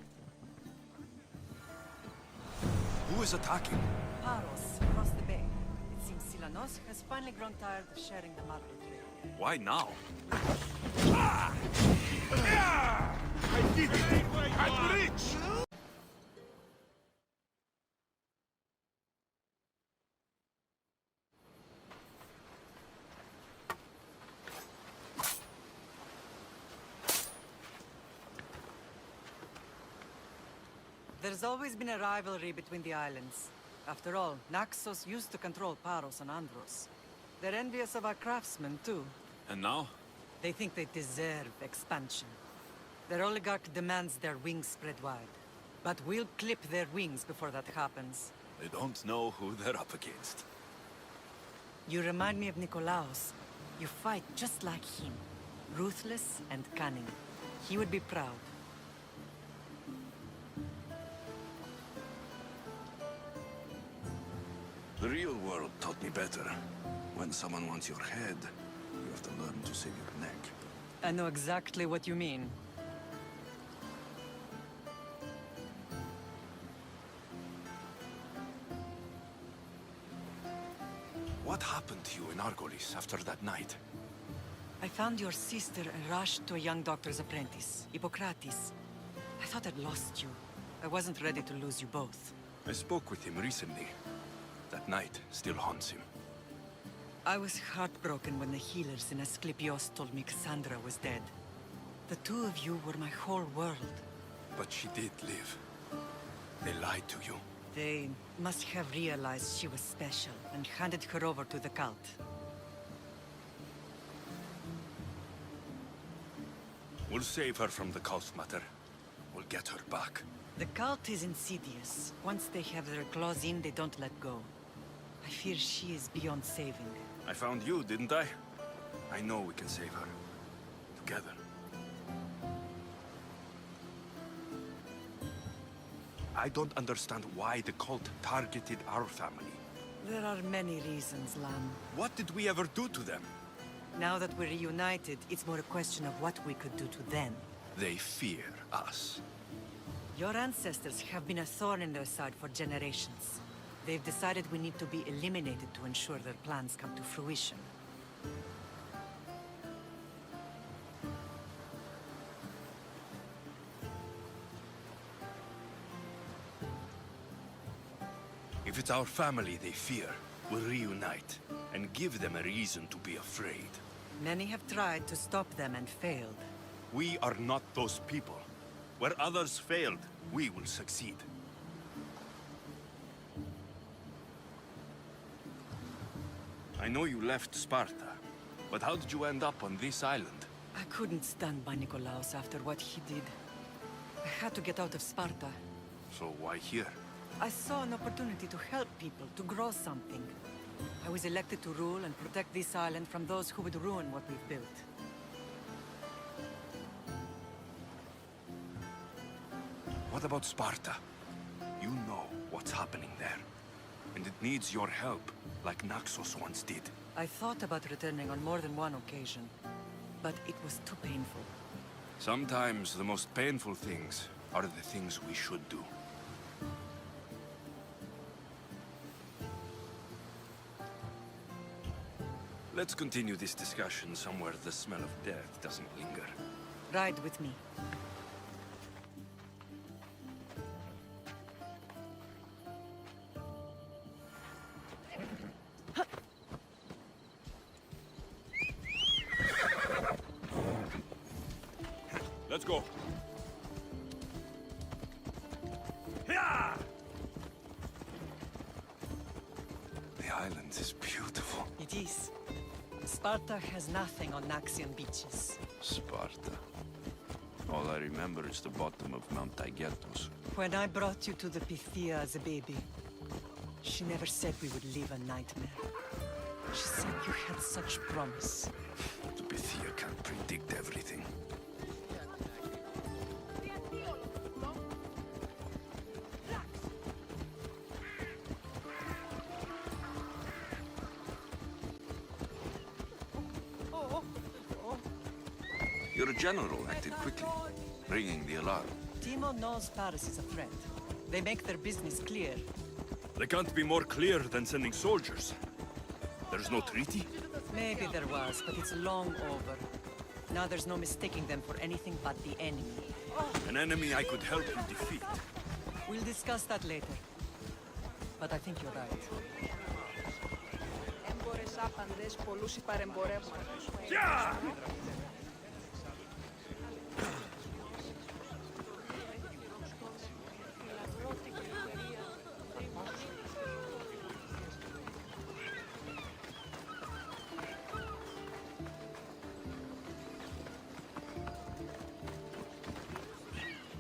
Who is attacking? Paros, across the bay. It seems Silanos has finally grown tired of sharing the market trade. Why now? I did it! I'm rich! There's always been a rivalry between the islands. After all, Naxos used to control Paros and Andros. They're envious of our craftsmen, too. And now? They think they deserve expansion. Their oligarch demands their wings spread wide. But we'll clip their wings before that happens. They don't know who they're up against. You remind me of Nikolaos. You fight just like him. Ruthless and cunning. He would be proud. real world taught me better. When someone wants your head, you have to learn to save your neck. I know exactly what you mean. What happened to you in Argolis after that night? I found your sister and rushed to a young doctor's apprentice, Hippocrates. I thought I'd lost you. I wasn't ready to lose you both. I spoke with him recently. That night still haunts him. I was heartbroken when the healers in Asclepios told me Cassandra was dead. The two of you were my whole world. But she did live. They lied to you. They must have realized she was special and handed her over to the cult. We'll save her from the cult, Mater. We'll get her back. The cult is insidious. Once they have their claws in, they don't let go. I fear she is beyond saving. I found you, didn't I? I know we can save her. Together. I don't understand why the cult targeted our family. There are many reasons, Lam. What did we ever do to them? Now that we're reunited, it's more a question of what we could do to them. They fear us. Your ancestors have been a thorn in their side for generations. They've decided we need to be eliminated to ensure their plans come to fruition. If it's our family they fear, we'll reunite and give them a reason to be afraid. Many have tried to stop them and failed. We are not those people. Where others failed, we will succeed. I know you left Sparta, but how did you end up on this island? I couldn't stand by Nikolaos after what he did. I had to get out of Sparta. So why here? I saw an opportunity to help people, to grow something. I was elected to rule and protect this island from those who would ruin what we've built. What about Sparta? You know what's happening there. And it needs your help, like Naxos once did. I thought about returning on more than one occasion, but it was too painful. Sometimes the most painful things are the things we should do. Let's continue this discussion somewhere the smell of death doesn't linger. Ride with me. Let's go. The island is beautiful. It is. Sparta has nothing on Naxian beaches. Sparta. All I remember is the bottom of Mount Taygetos. When I brought you to the Pythia as a baby, she never said we would live a nightmare. She said you had such promise. The Pythia can't predict everything. Your general acted quickly, ringing the alarm. Timo knows Paris is a threat. They make their business clear. They can't be more clear than sending soldiers. There's no treaty? Maybe there was, but it's long over. Now there's no mistaking them for anything but the enemy. An enemy I could help you defeat. We'll discuss that later. But I think you're right. Yeah!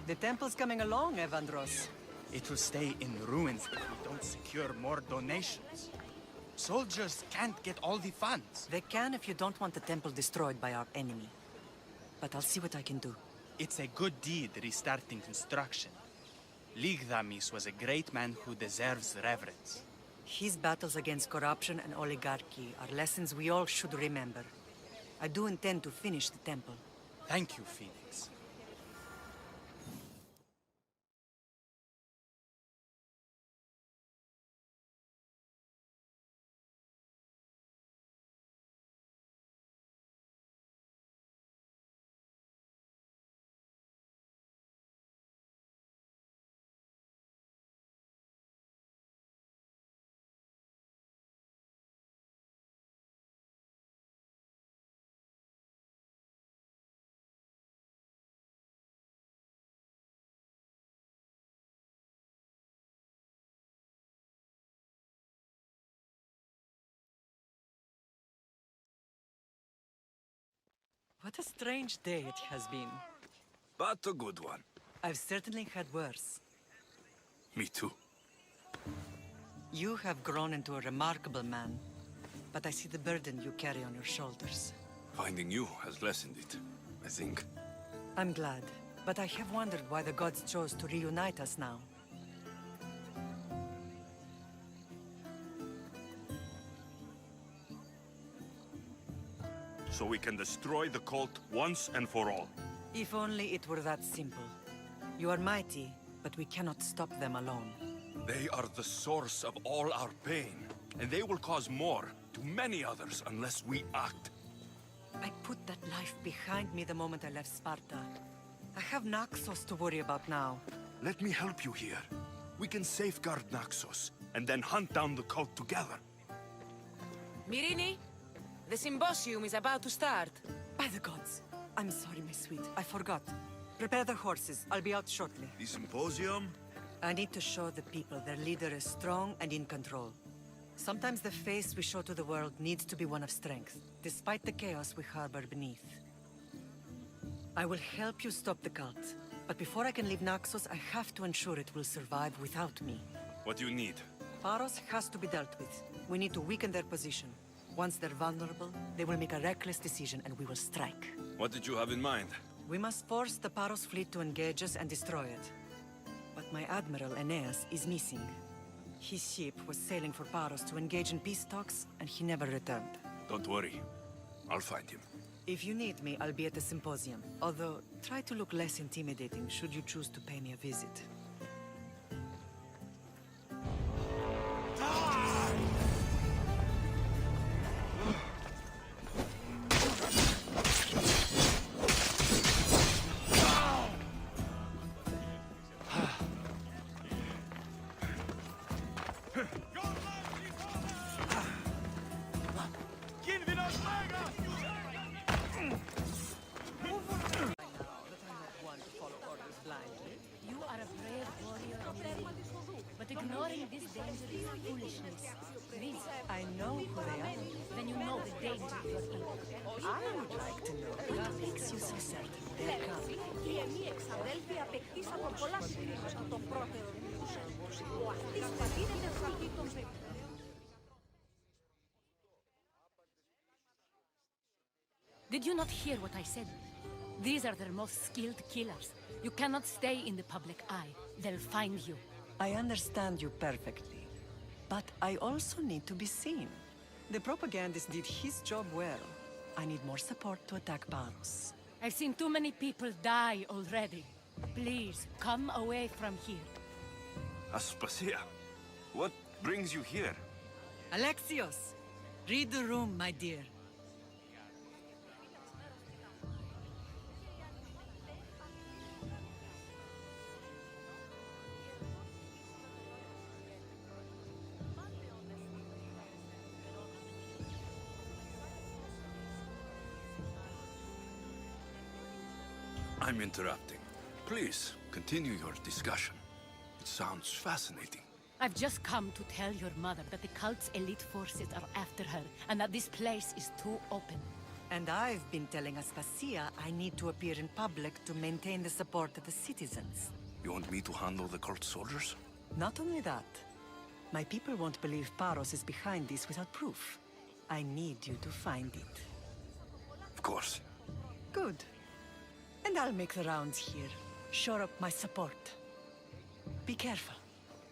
The temple's coming along, Evandros. It will stay in ruins if we don't secure more donations. Soldiers can't get all the funds. They can if you don't want the temple destroyed by our enemy. But I'll see what I can do. It's a good deed restarting construction. Ligdamis was a great man who deserves reverence. His battles against corruption and oligarchy are lessons we all should remember. I do intend to finish the temple. Thank you, Phoenix. What a strange day it has been. But a good one. I've certainly had worse. Me too. You have grown into a remarkable man, but I see the burden you carry on your shoulders. Finding you has lessened it, I think. I'm glad, but I have wondered why the gods chose to reunite us now. So we can destroy the cult once and for all. If only it were that simple. You are mighty, but we cannot stop them alone. They are the source of all our pain, and they will cause more to many others unless we act. I put that life behind me the moment I left Sparta. I have Naxos to worry about now. Let me help you here. We can safeguard Naxos, and then hunt down the cult together. Myrrine, the symposium is about to start. By the gods. I'm sorry, my sweet. I forgot. Prepare the horses. I'll be out shortly. The symposium? I need to show the people their leader is strong and in control. Sometimes the face we show to the world needs to be one of strength, despite the chaos we harbor beneath. I will help you stop the cult, but before I can leave Naxos, I have to ensure it will survive without me. What do you need? Paros has to be dealt with. We need to weaken their position. Once they're vulnerable, they will make a reckless decision and we will strike. What did you have in mind? We must force the Paros fleet to engage us and destroy it. But my admiral, Aeneas, is missing. His ship was sailing for Paros to engage in peace talks, and he never returned. Don't worry. I'll find him. If you need me, I'll be at the symposium. Although, try to look less intimidating should you choose to pay me a visit. Ignoring this danger is foolishness. Please. I know who they are. Then you know the danger you're in. I would like to know what makes you so certain they're coming. Οι εμείς εξαδέλφοι απεκτήσαμε πολλά συμπλήρωση από τον πρώτερο τους έλμους. Ο αυτής πατήρεται φαγή των Did you not hear what I said? These are their most skilled killers. You cannot stay in the public eye. They'll find you. I understand you perfectly, but I also need to be seen. The propagandist did his job well. I need more support to attack Paros. I've seen too many people die already. Please, come away from here. Aspasia, what brings you here? Alexios, read the room, my dear. I'm interrupting. Please, continue your discussion. It sounds fascinating. I've just come to tell your mother that the cult's elite forces are after her, and that this place is too open. And I've been telling Aspasia I need to appear in public to maintain the support of the citizens. You want me to handle the cult soldiers? Not only that. My people won't believe Paros is behind this without proof. I need you to find it. Of course. Good. And I'll make the rounds here. Shore up my support. Be careful.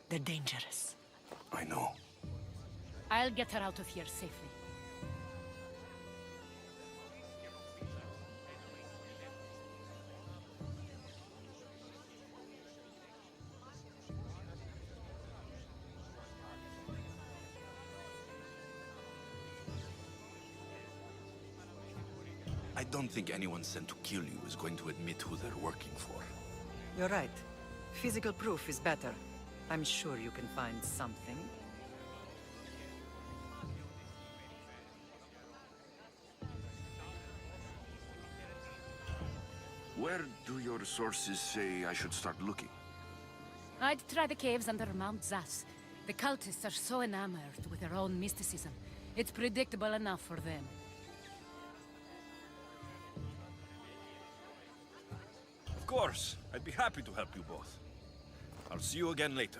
They're dangerous. I know. I'll get her out of here safely. I don't think anyone sent to kill you is going to admit who they're working for. You're right. Physical proof is better. I'm sure you can find something. Where do your sources say I should start looking? I'd try the caves under Mount Zas. The cultists are so enamored with their own mysticism. It's predictable enough for them. Of course. I'd be happy to help you both. I'll see you again later.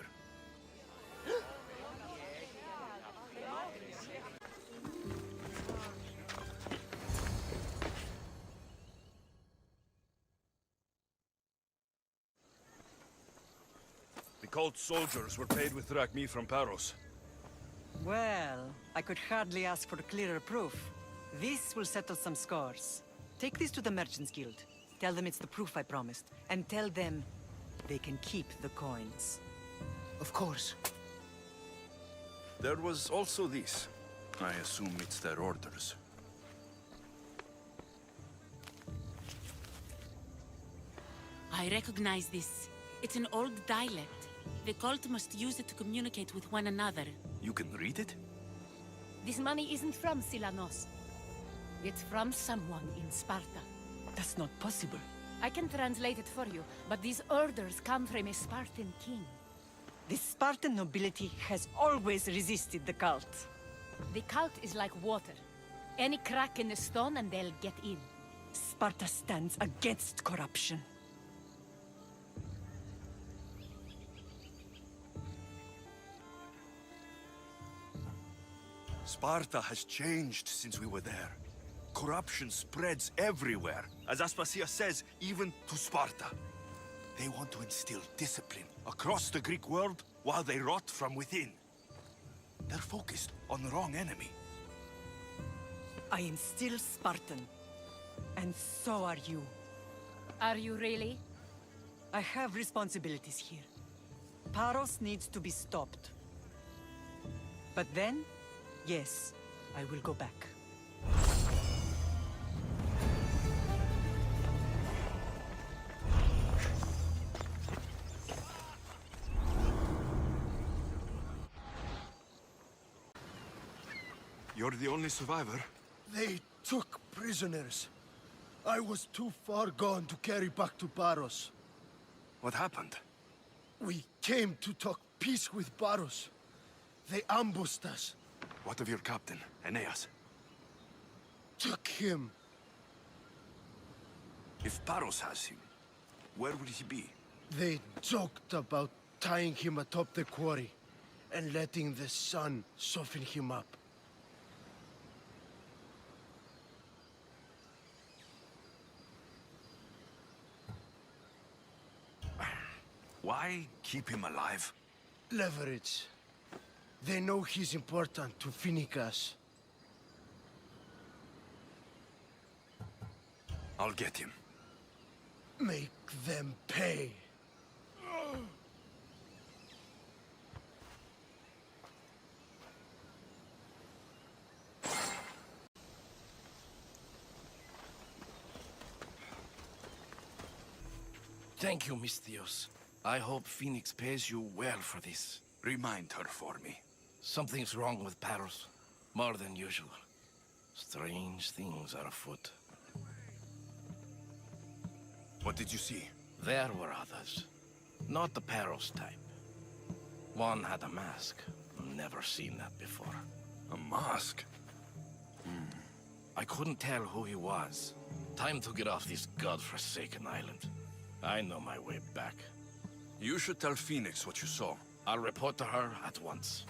The cult soldiers were paid with drachmi from Paros. Well, I could hardly ask for clearer proof. This will settle some scores. Take this to the Merchants Guild. Tell them it's the proof I promised. And tell them they can keep the coins. Of course. There was also this. I assume it's their orders. I recognize this. It's an old dialect. The cult must use it to communicate with one another. You can read it? This money isn't from Silanos. It's from someone in Sparta. That's not possible. I can translate it for you, but these orders come from a Spartan king. The Spartan nobility has always resisted the cult. The cult is like water. Any crack in the stone and they'll get in. Sparta stands against corruption. Sparta has changed since we were there. Corruption spreads everywhere. As Aspasia says, even to Sparta. They want to instill discipline across the Greek world while they rot from within. They're focused on the wrong enemy. I am still Spartan. And so are you. Are you really? I have responsibilities here. Paros needs to be stopped. But then, yes, I will go back. You're the only survivor? They took prisoners. I was too far gone to carry back to Paros. What happened? We came to talk peace with Paros. They ambushed us. What of your captain, Aeneas? Took him. If Paros has him, where will he be? They joked about tying him atop the quarry and letting the sun soften him up. Why keep him alive? Leverage. They know he's important to Finicas. I'll get him. Make them pay. Thank you, Misthios. I hope Phoenix pays you well for this. Remind her for me. Something's wrong with Paros. More than usual. Strange things are afoot. What did you see? There were others. Not the Paros type. One had a mask. Never seen that before. A mask? I couldn't tell who he was. Time to get off this godforsaken island. I know my way back. You should tell Phoenix what you saw. I'll report to her at once.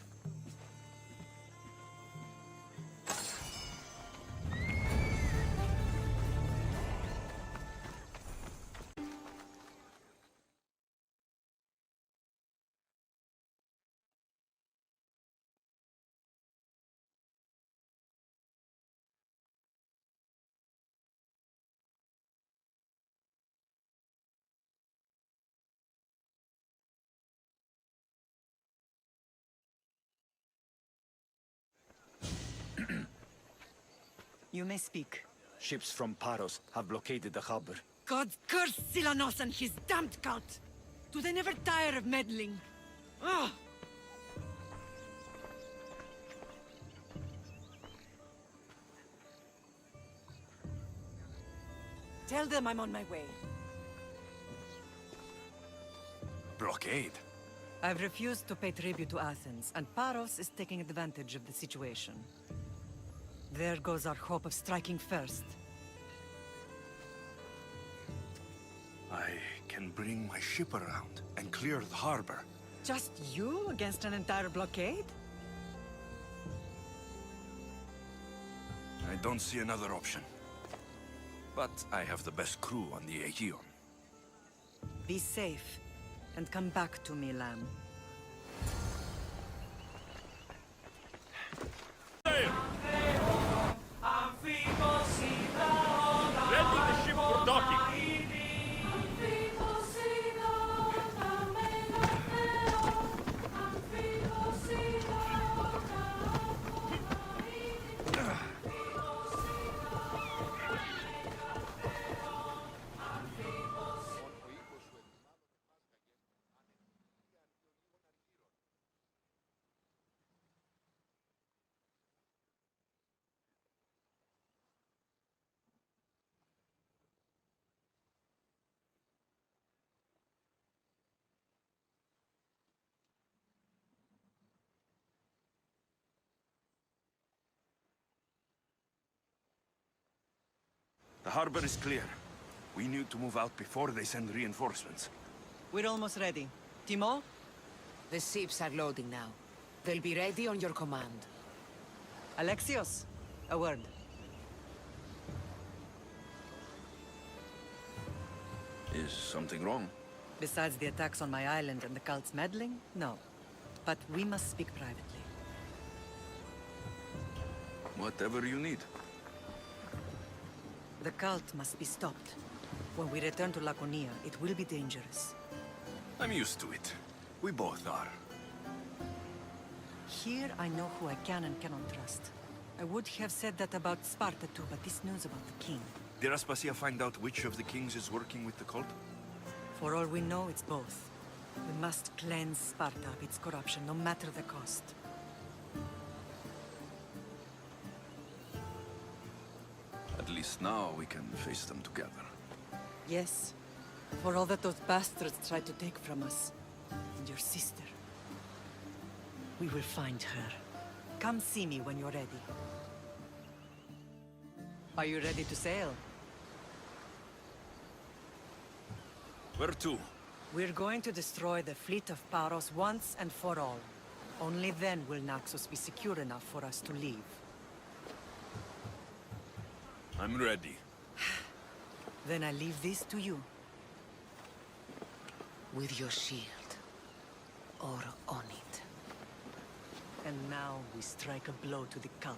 You may speak. Ships from Paros have blockaded the harbor. God curse Silanos and his damned cult! Do they never tire of meddling? Ugh! Tell them I'm on my way. Blockade? I've refused to pay tribute to Athens, and Paros is taking advantage of the situation. There goes our hope of striking first. I can bring my ship around and clear the harbor. Just you against an entire blockade? I don't see another option. But I have the best crew on the Aegean. Be safe, and come back to me, Lamb. Ready the ship for docking. The harbor is clear. We need to move out before they send reinforcements. We're almost ready. Timo? The ships are loading now. They'll be ready on your command. Alexios, a word. Is something wrong? Besides the attacks on my island and the cult's meddling? No. But we must speak privately. Whatever you need. The cult must be stopped. When we return to Laconia, it will be dangerous. I'm used to it. We both are. Here I know who I can and cannot trust. I would have said that about Sparta too, but this news about the king. Did Aspasia find out which of the kings is working with the cult? For all we know, it's both. We must cleanse Sparta of its corruption, no matter the cost. At least now we can face them together. Yes. For all that those bastards tried to take from us. And your sister. We will find her. Come see me when you're ready. Are you ready to sail? Where to? We're going to destroy the fleet of Paros once and for all. Only then will Naxos be secure enough for us to leave. I'm ready. Then I leave this to you. With your shield. Or on it. And now we strike a blow to the cult.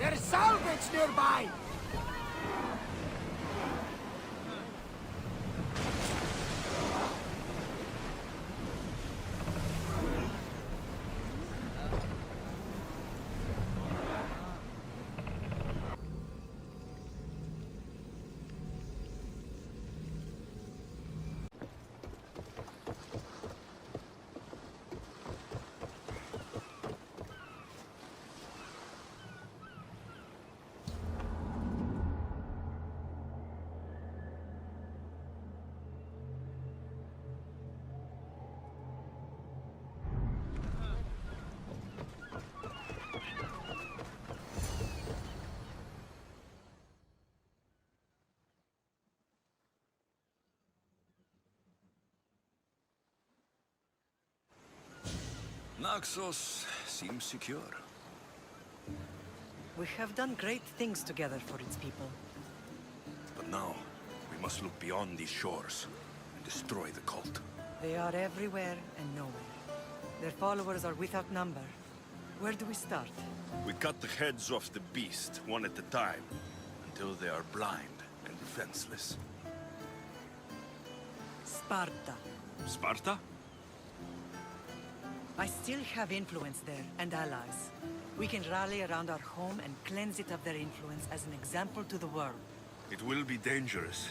There's salvage nearby! Naxos seems secure. We have done great things together for its people. But now, we must look beyond these shores and destroy the cult. They are everywhere and nowhere. Their followers are without number. Where do we start? We cut the heads off the beast, one at a time, until they are blind and defenseless. Sparta. Sparta? I still have influence there, and allies. We can rally around our home and cleanse it of their influence as an example to the world. It will be dangerous.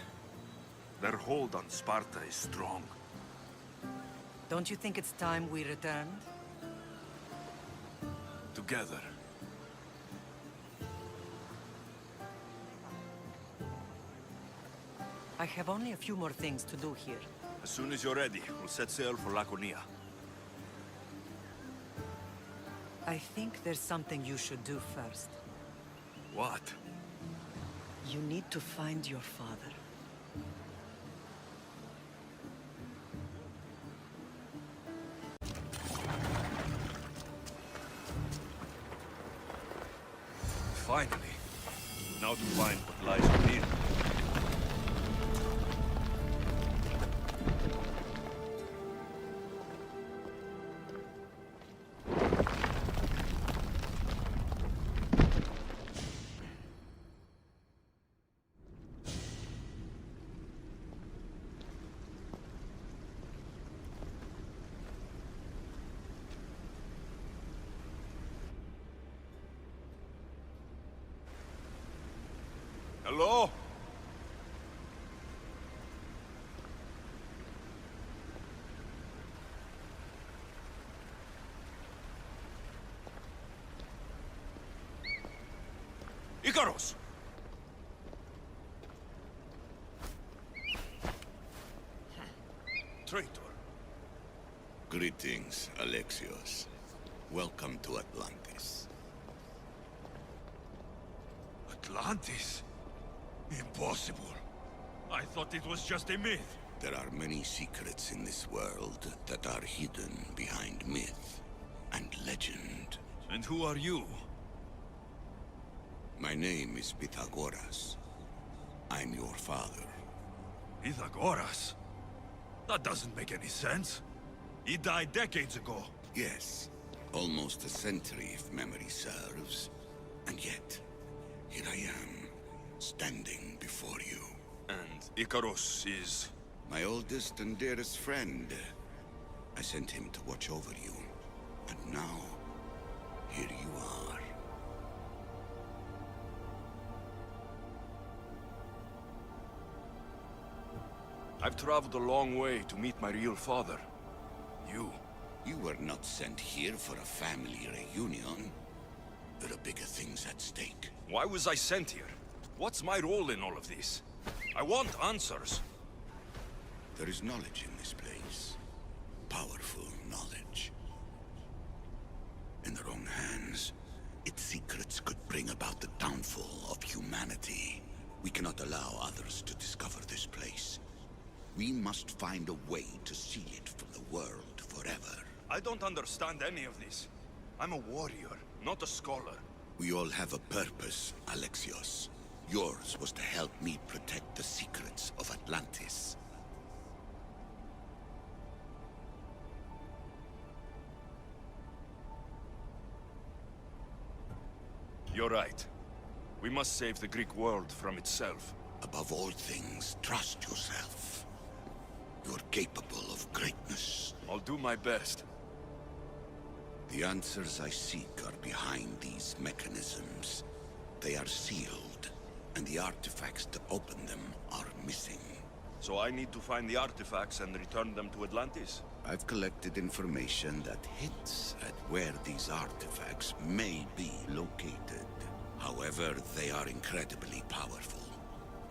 Their hold on Sparta is strong. Don't you think it's time we returned? Together. I have only a few more things to do here. As soon as you're ready, we'll set sail for Laconia. I think there's something you should do first. What? You need to find your father. Finally. Now to find what lies within. Hello? Icarus! Traitor. Greetings, Alexios. Welcome to Atlantis. Atlantis? Impossible. I thought it was just a myth. There are many secrets in this world that are hidden behind myth and legend. And who are you? My name is Pythagoras. I'm your father. Pythagoras? That doesn't make any sense. He died decades ago. Yes, almost a century if memory serves. And yet, here I am, standing before you. And Icarus is... my oldest and dearest friend. I sent him to watch over you. And now, here you are. I've traveled a long way to meet my real father. You were not sent here for a family reunion. There are bigger things at stake. Why was I sent here? What's my role in all of this? I want answers. There is knowledge in this place. Powerful knowledge. In the wrong hands, its secrets could bring about the downfall of humanity. We cannot allow others to discover this place. We must find a way to seal it from the world forever. I don't understand any of this. I'm a warrior, not a scholar. We all have a purpose, Alexios. Yours was to help me protect the secrets of Atlantis. You're right. We must save the Greek world from itself. Above all things, trust yourself. You're capable of greatness. I'll do my best. The answers I seek are behind these mechanisms. They are sealed, and the artifacts to open them are missing. So I need to find the artifacts and return them to Atlantis? I've collected information that hints at where these artifacts may be located. However, they are incredibly powerful.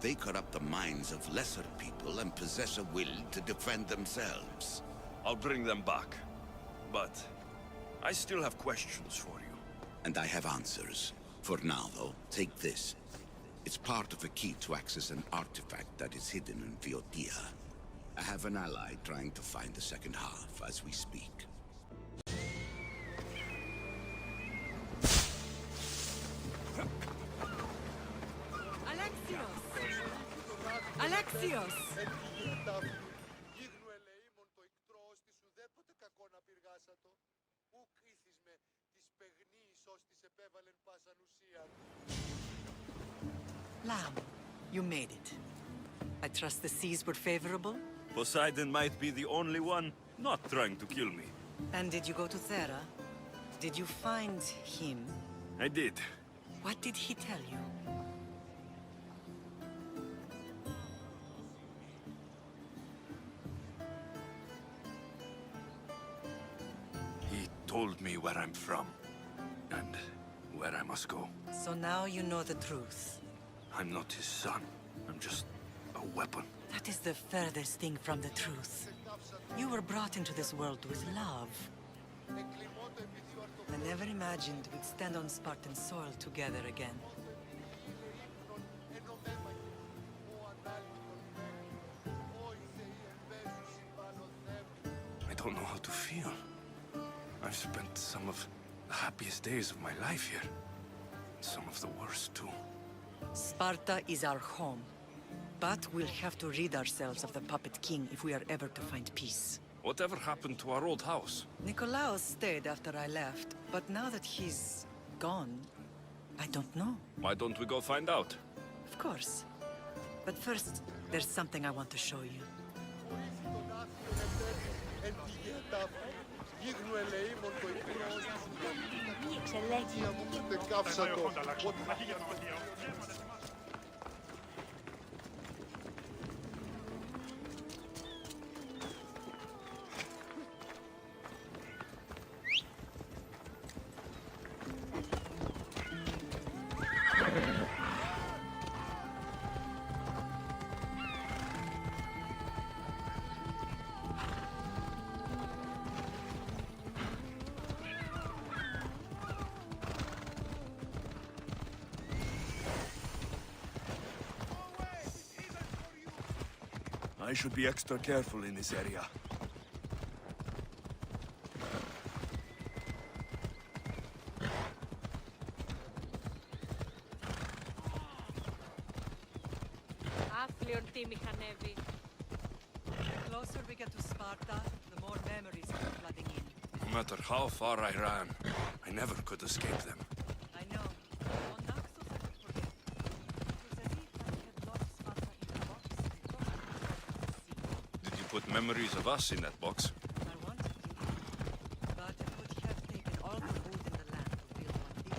They corrupt the minds of lesser people and possess a will to defend themselves. I'll bring them back. But I still have questions for you. And I have answers. For now, though, take this. It's part of a key to access an artifact that is hidden in Viotia. I have an ally trying to find the second half as we speak. Alexios! Lamb, you made it. trust the seas were favorable? Poseidon might be the only one not trying to kill me. And did you go to Thera? Did you find him? I did. What did he tell you? He told me where I'm from. And where I must go. So now you know the truth. I'm not his son. I'm just a weapon. That is the furthest thing from the truth. You were brought into this world with love. I never imagined we'd stand on Spartan soil together again. I don't know how to feel. I've spent some of the happiest days of my life here. Some of the worst, too. Sparta is our home. But we'll have to rid ourselves of the Puppet King if we are ever to find peace. Whatever happened to our old house? Nikolaos stayed after I left, but now that he's gone, I don't know. Why don't we go find out? Of course. But first, there's something I want to show you. I should be extra careful in this area. The closer we get to Sparta, the more memories come flooding in. No matter how far I ran, I never could escape them. I know. On Naxos I could forget. It was as if I had locked Sparta in a box and tossed it into the sea. Did you put memories of us in that box? I wanted to, but it would have taken all the wood in the land to build one big.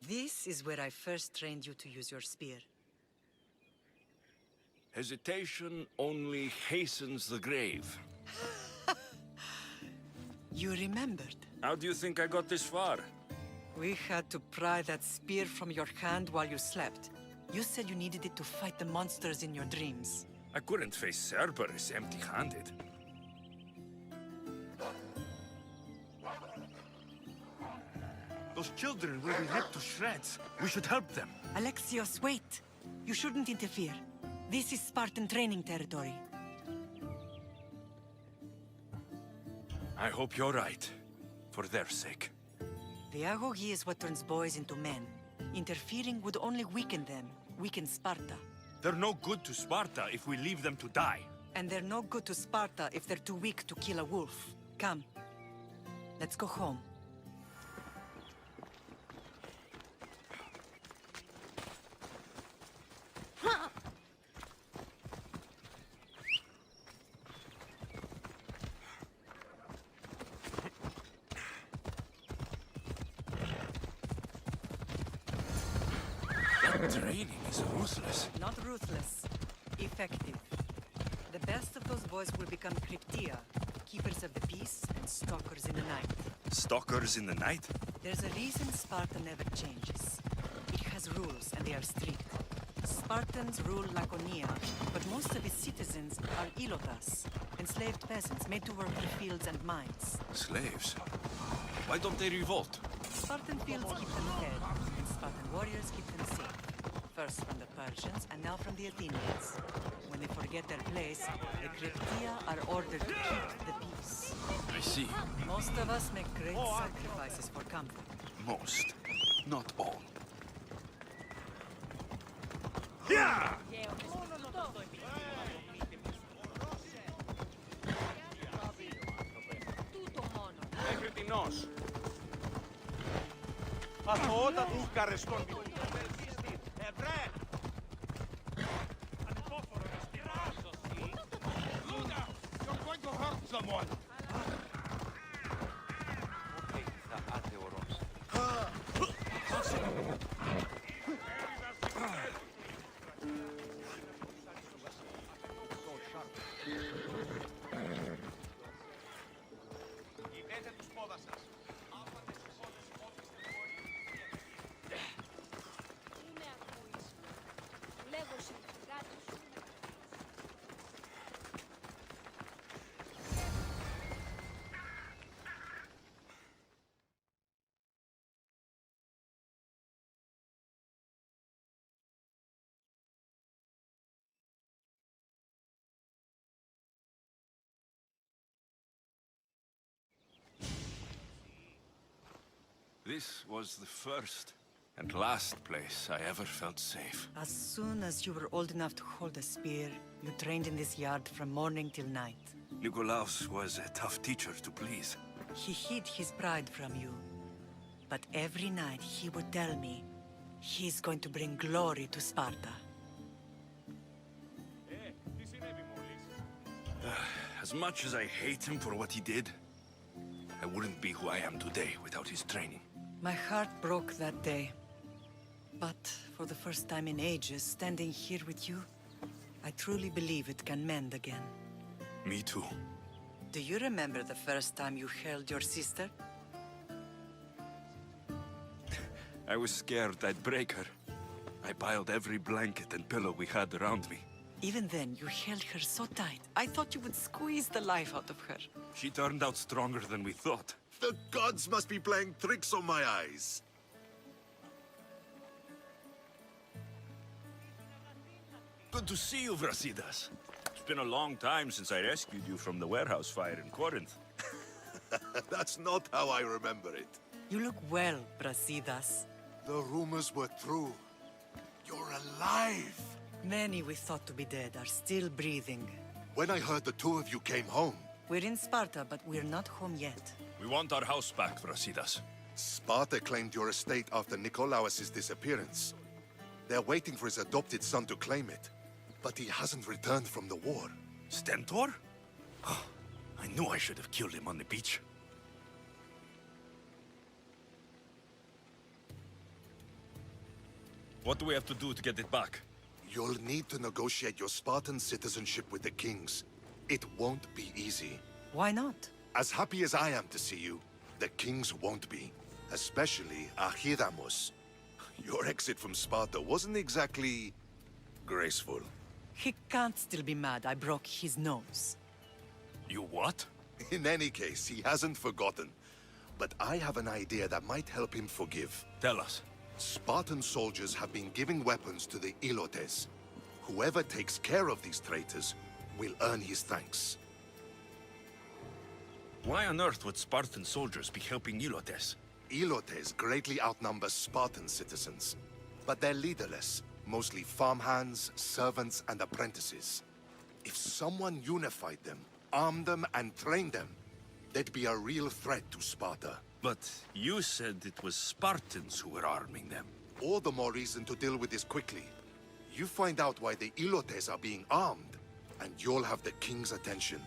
This is where I first trained you to use your spear. Hesitation only hastens the grave. You remembered. How do you think I got this far? We had to pry that spear from your hand while you slept. You said you needed it to fight the monsters in your dreams. I couldn't face Cerberus empty-handed. Those children will be ripped to shreds. We should help them. Alexios, wait! You shouldn't interfere. This is Spartan training territory. I hope you're right. For their sake. The Agogi is what turns boys into men. Interfering would only weaken them, weaken Sparta. They're no good to Sparta if we leave them to die. And they're no good to Sparta if they're too weak to kill a wolf. Come. Let's go home. Training is ruthless. Not ruthless. Effective. The best of those boys will become Cryptia, keepers of the peace and stalkers in the night. Stalkers in the night? There's a reason Sparta never changes. It has rules, and they are strict. Spartans rule Laconia, but most of its citizens are ilotas, enslaved peasants made to work the fields and mines. Slaves? Why don't they revolt? Spartan fields keep them fed, and Spartan warriors keep them first from the Persians and now from the Athenians. When they forget their place, the Kryptia are ordered to keep the peace. I see. Most of us make great sacrifices for comfort. Most. Not all. Yeah! Μέχρι τινός. Αθωότατος καρεστών. Ευρέ! Luna, you're going to hurt someone. This was the first and last place I ever felt safe. As soon as you were old enough to hold a spear, you trained in this yard from morning till night. Nikolaos was a tough teacher to please. He hid his pride from you. But every night he would tell me, he's going to bring glory to Sparta. As much as I hate him for what he did, I wouldn't be who I am today without his training. My heart broke that day. But for the first time in ages, standing here with you, I truly believe it can mend again. Me too. Do you remember the first time you held your sister? I was scared I'd break her. I piled every blanket and pillow we had around me. Even then, you held her so tight. I thought you would squeeze the life out of her. She turned out stronger than we thought. The gods must be playing tricks on my eyes. Good to see you, Brasidas. It's been a long time since I rescued you from the warehouse fire in Corinth. That's not how I remember it. You look well, Brasidas. The rumors were true. You're alive! Many we thought to be dead are still breathing. When I heard the two of you came home... We're in Sparta, but we're not home yet. We want our house back, Brasidas. Sparta claimed your estate after Nikolaos' disappearance. They're waiting for his adopted son to claim it. But he hasn't returned from the war. Stentor? I knew I should have killed him on the beach. What do we have to do to get it back? You'll need to negotiate your Spartan citizenship with the kings. It won't be easy. Why not? As happy as I am to see you, the kings won't be. Especially Archidamos. Your exit from Sparta wasn't exactly... graceful. He can't still be mad I broke his nose. You what? In any case, he hasn't forgotten. But I have an idea that might help him forgive. Tell us. Spartan soldiers have been giving weapons to the Ilotes. Whoever takes care of these traitors will earn his thanks. Why on earth would Spartan soldiers be helping Ilotes? Ilotes greatly outnumber Spartan citizens. But they're leaderless, mostly farmhands, servants, and apprentices. If someone unified them, armed them, and trained them, they'd be a real threat to Sparta. But you said it was Spartans who were arming them. All the more reason to deal with this quickly. You find out why the Ilotes are being armed, and you'll have the king's attention.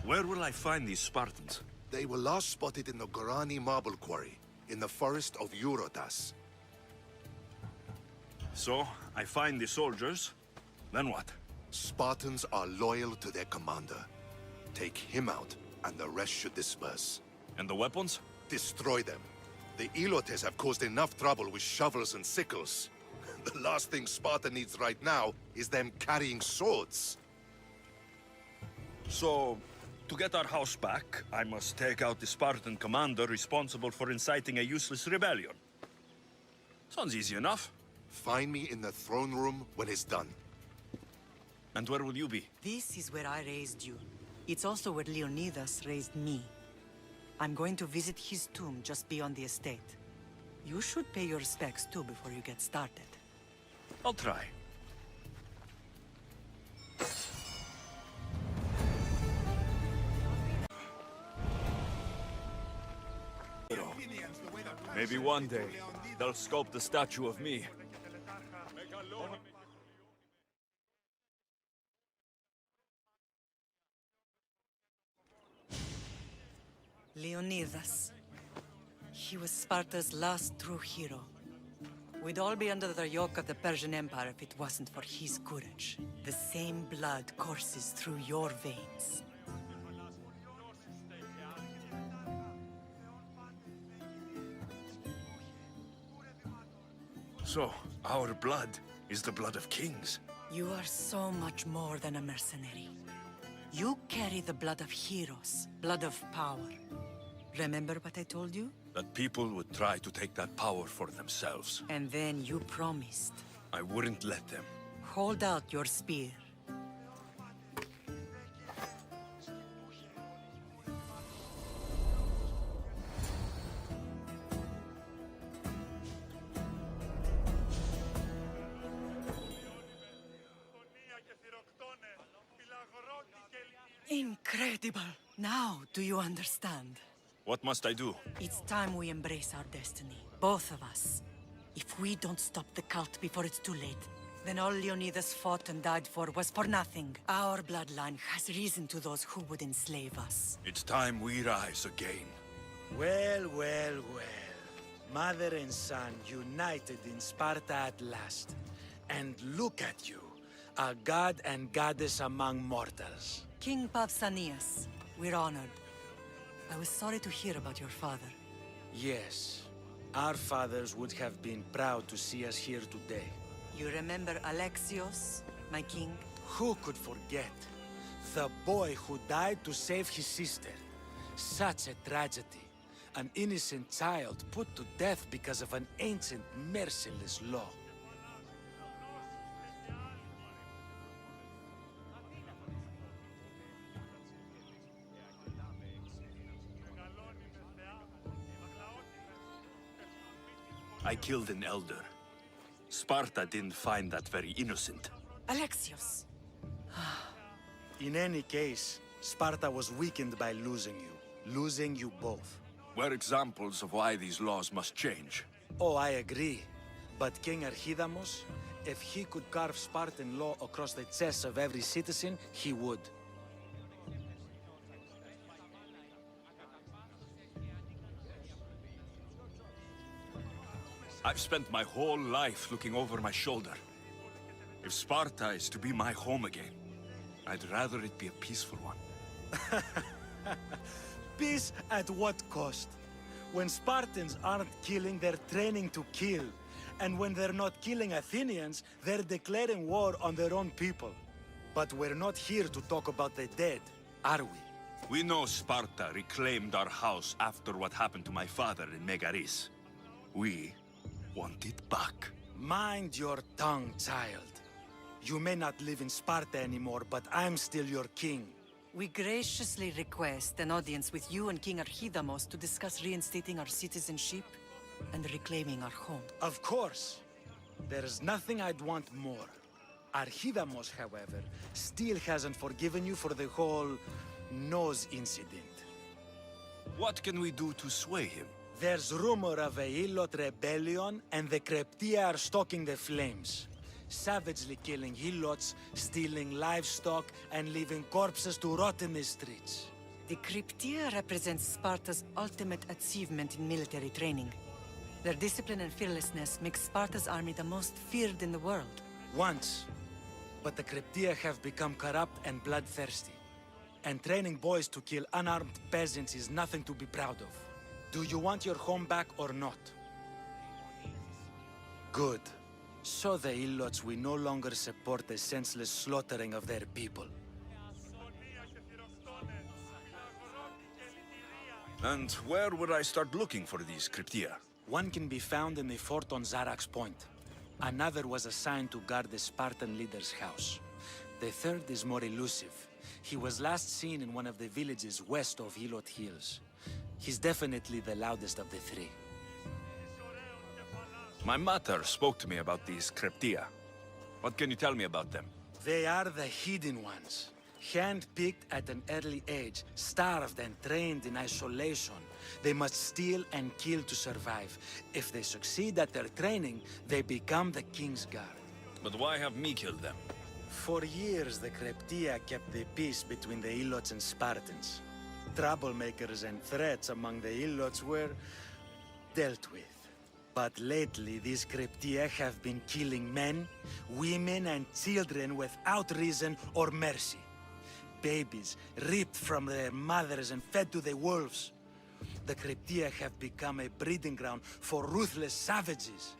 Where will I find these Spartans? They were last spotted in the Gorani marble quarry, in the forest of Eurotas. So, I find the soldiers, then what? Spartans are loyal to their commander. Take him out, and the rest should disperse. And the weapons? Destroy them. The Ilotes have caused enough trouble with shovels and sickles. The last thing Sparta needs right now is them carrying swords. So, to get our house back, I must take out the Spartan commander responsible for inciting a useless rebellion. Sounds easy enough. Find me in the throne room when it's done. And where will you be? This is where I raised you. It's also where Leonidas raised me. I'm going to visit his tomb just beyond the estate. You should pay your respects too before you get started. I'll try. Maybe one day, they'll sculpt a statue of me. Leonidas. He was Sparta's last true hero. We'd all be under the yoke of the Persian Empire if it wasn't for his courage. The same blood courses through your veins. So, our blood is the blood of kings. You are so much more than a mercenary. You carry the blood of heroes, blood of power. Remember what I told you? That people would try to take that power for themselves. And then you promised. I wouldn't let them. Hold out your spear. Incredible! Now, do you understand? What must I do? It's time we embrace our destiny. Both of us. If we don't stop the cult before it's too late, then all Leonidas fought and died for was for nothing. Our bloodline has reason to those who would enslave us. It's time we rise again. Well, well, well. Mother and son united in Sparta at last. And look at you, a god and goddess among mortals. King Pausanias, we're honored. I was sorry to hear about your father. Yes, our fathers would have been proud to see us here today. You remember Alexios, my king? Who could forget? The boy who died to save his sister. Such a tragedy. An innocent child put to death because of an ancient, merciless law. I killed an elder. Sparta didn't find that very innocent. Alexios! In any case, Sparta was weakened by losing you. Losing you both. We're examples of why these laws must change. Oh, I agree. But King Archidamos, if he could carve Spartan law across the chests of every citizen, he would. I've spent my whole life looking over my shoulder. If Sparta is to be my home again, I'd rather it be a peaceful one. Peace at what cost? When Spartans aren't killing, they're training to kill. And when they're not killing Athenians, they're declaring war on their own people. But we're not here to talk about the dead, are we? We know Sparta reclaimed our house after what happened to my father in Megaris. We want it back. Mind your tongue, child. You may not live in Sparta anymore, but I'm still your king. We graciously request an audience with you and King Archidamos to discuss reinstating our citizenship and reclaiming our home. Of course. There's nothing I'd want more. Archidamos, however, still hasn't forgiven you for the whole nose incident. What can we do to sway him? There's rumor of a Hilot rebellion, and the Kryptia are stalking the flames. Savagely killing Helots, stealing livestock, and leaving corpses to rot in the streets. The Kryptia represents Sparta's ultimate achievement in military training. Their discipline and fearlessness make Sparta's army the most feared in the world. Once. But the Kryptia have become corrupt and bloodthirsty. And training boys to kill unarmed peasants is nothing to be proud of. Do you want your home back or not? Good. So the Ilots will no longer support the senseless slaughtering of their people. And where would I start looking for these Kryptia? One can be found in the fort on Zarax Point. Another was assigned to guard the Spartan leader's house. The third is more elusive. He was last seen in one of the villages west of Hilot Hills. He's definitely the loudest of the three. My mater spoke to me about these Kryptia. What can you tell me about them? They are the hidden ones. Hand-picked at an early age, starved and trained in isolation. They must steal and kill to survive. If they succeed at their training, they become the King's Guard. But why have me killed them? For years, the Kryptia kept the peace between the Ilots and Spartans. Troublemakers and threats among the Ilots were dealt with. But lately, these Kryptia have been killing men, women, and children without reason or mercy. Babies ripped from their mothers and fed to the wolves. The Kryptia have become a breeding ground for ruthless savages.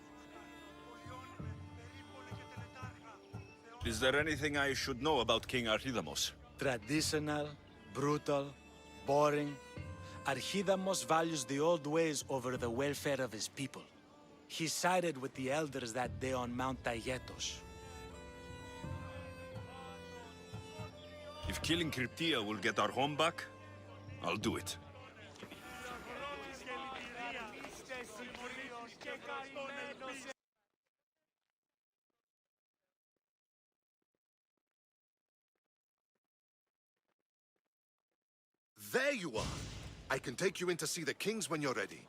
Is there anything I should know about King Archidamos? Traditional, brutal, boring. Archidamos values the old ways over the welfare of his people. He sided with the elders that day on Mount Taygetos. If killing Kryptia will get our home back, I'll do it. There you are! I can take you in to see the kings when you're ready.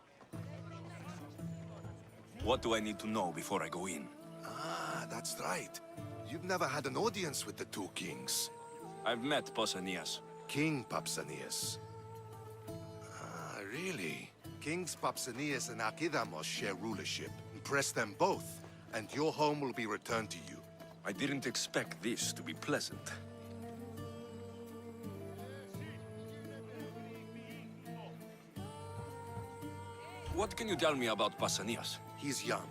What do I need to know before I go in? Ah, that's right. You've never had an audience with the two kings. I've met Pausanias. King Pausanias. Ah, really? Kings Pausanias and Archidamos share rulership. Impress them both, and your home will be returned to you. I didn't expect this to be pleasant. What can you tell me about Pausanias? He's young.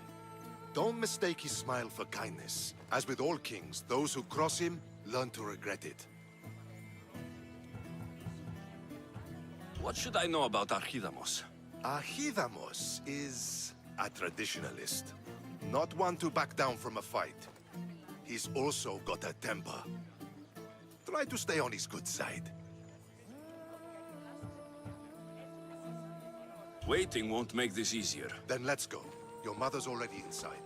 Don't mistake his smile for kindness. As with all kings, those who cross him learn to regret it. What should I know about Archidamos? Archidamos is a traditionalist. Not one to back down from a fight. He's also got a temper. Try to stay on his good side. Waiting won't make this easier. Then let's go. Your mother's already inside.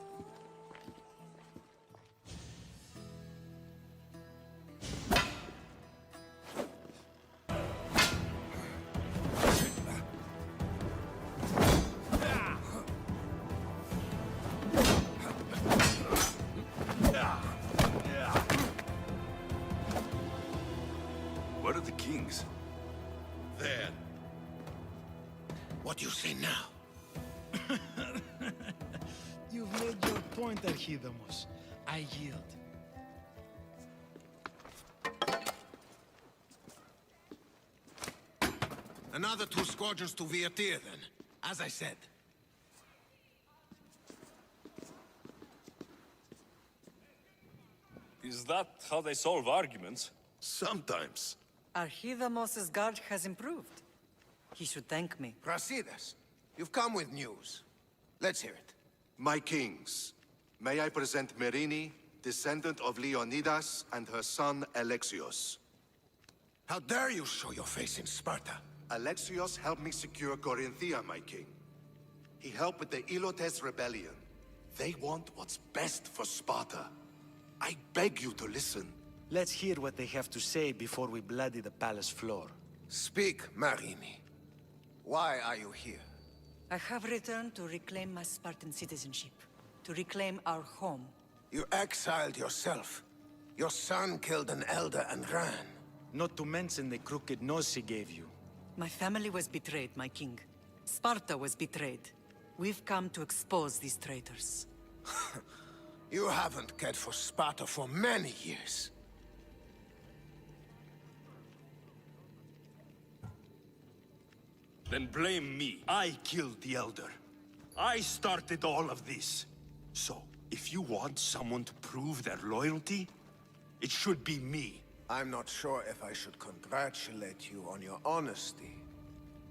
Where are the kings? There. What do you say now? You've made your point, Archidamos. I yield. Another 2 squadrons to Viatir, then. As I said. Is that how they solve arguments? Sometimes. Archidamos' guard has improved. He should thank me. Brasidas, you've come with news. Let's hear it. My kings, may I present Merini, descendant of Leonidas, and her son Alexios. How dare you show your face in Sparta? Alexios helped me secure Corinthia, my king. He helped with the Ilotes rebellion. They want what's best for Sparta. I beg you to listen. Let's hear what they have to say before we bloody the palace floor. Speak, Marini. Why are you here? I have returned to reclaim my Spartan citizenship. To reclaim our home. You exiled yourself. Your son killed an elder and ran. Not to mention the crooked nose he gave you. My family was betrayed, my king. Sparta was betrayed. We've come to expose these traitors. You haven't cared for Sparta for many years. Then blame me. I killed the Elder. I started all of this. So, if you want someone to prove their loyalty, it should be me. I'm not sure if I should congratulate you on your honesty,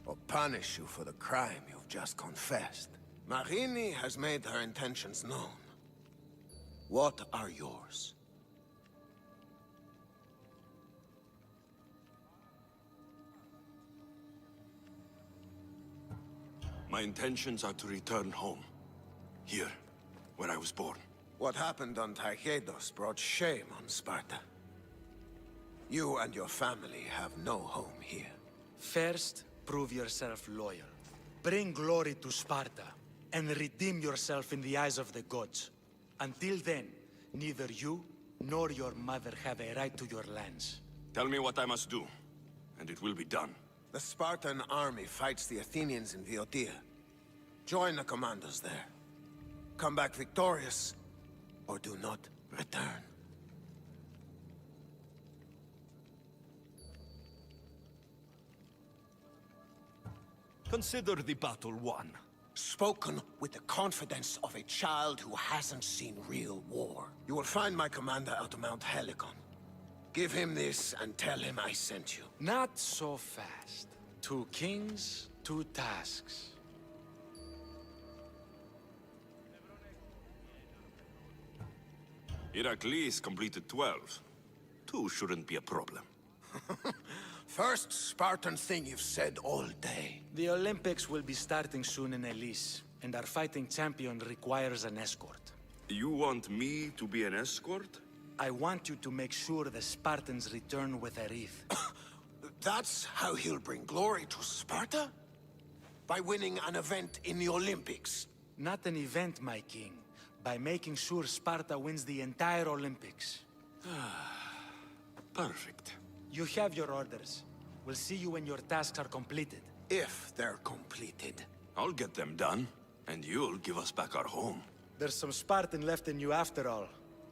or punish you for the crime you've just confessed. Marini has made her intentions known. What are yours? My intentions are to return home. Here, where I was born. What happened on Taygetos brought shame on Sparta. You and your family have no home here. First, prove yourself loyal. Bring glory to Sparta, and redeem yourself in the eyes of the gods. Until then, neither you nor your mother have a right to your lands. Tell me what I must do, and it will be done. The Spartan army fights the Athenians in Viotia. Join the commandos there. Come back victorious, or do not return. Consider the battle won. Spoken with the confidence of a child who hasn't seen real war. You will find my commander out of Mount Helicon. Give him this and tell him I sent you. Not so fast. 2 kings, 2 tasks. Heracles completed 12. 2 shouldn't be a problem. First Spartan thing you've said all day. The Olympics will be starting soon in Elise, and our fighting champion requires an escort. You want me to be an escort? I want you to make sure the Spartans return with a wreath. That's how he'll bring glory to Sparta? By winning an event in the Olympics? Not an event, my king. By making sure Sparta wins the entire Olympics. Perfect. You have your orders. We'll see you when your tasks are completed. If they're completed. I'll get them done, and you'll give us back our home. There's some Spartan left in you after all.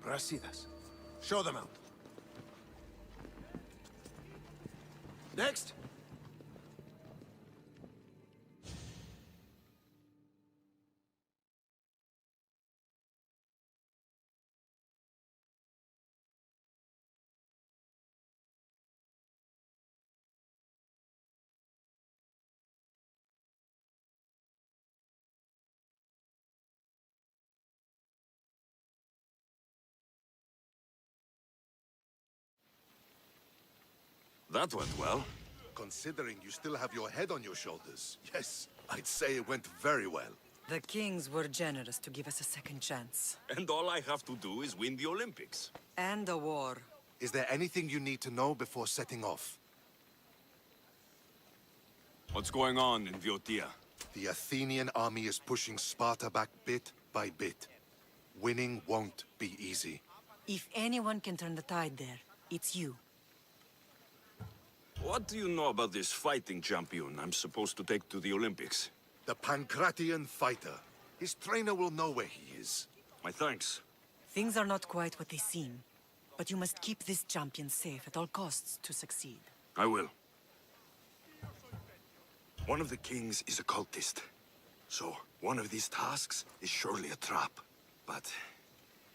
Brasidas. Show them out. Next. That went well. Considering you still have your head on your shoulders, yes, I'd say it went very well. The kings were generous to give us a second chance. And all I have to do is win the Olympics. And a war. Is there anything you need to know before setting off? What's going on in Viotia? The Athenian army is pushing Sparta back bit by bit. Winning won't be easy. If anyone can turn the tide there, it's you. What do you know about this fighting champion I'm supposed to take to the Olympics? The Pancratian fighter. His trainer will know where he is. My thanks. Things are not quite what they seem, but you must keep this champion safe at all costs to succeed. I will. One of the kings is a cultist. So, one of these tasks is surely a trap. But,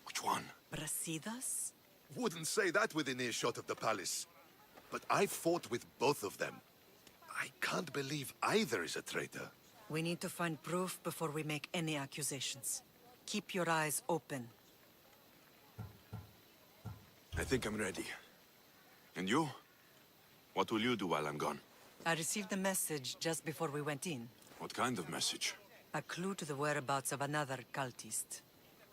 which one? Brasidas? Wouldn't say that within earshot of the palace. But I fought with both of them. I can't believe either is a traitor. We need to find proof before we make any accusations. Keep your eyes open. I think I'm ready. And you? What will you do while I'm gone? I received a message just before we went in. What kind of message? A clue to the whereabouts of another cultist.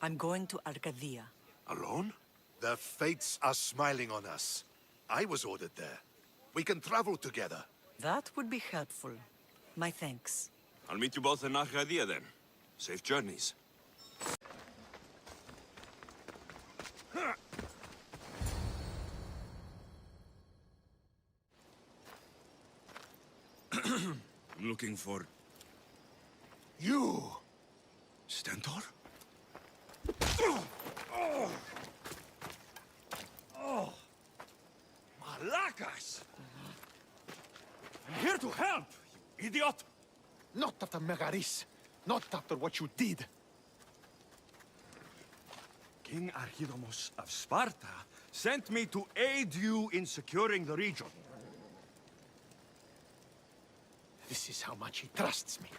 I'm going to Arcadia. Alone? The fates are smiling on us. I was ordered there. We can travel together. That would be helpful. My thanks. I'll meet you both in Arcadia then. Safe journeys. I'm looking for... You! Stentor? Malakas! I'm here to help, you idiot! Not after Megaris. Not after what you did. King Archidomos of Sparta sent me to aid you in securing the region. This is how much he trusts me.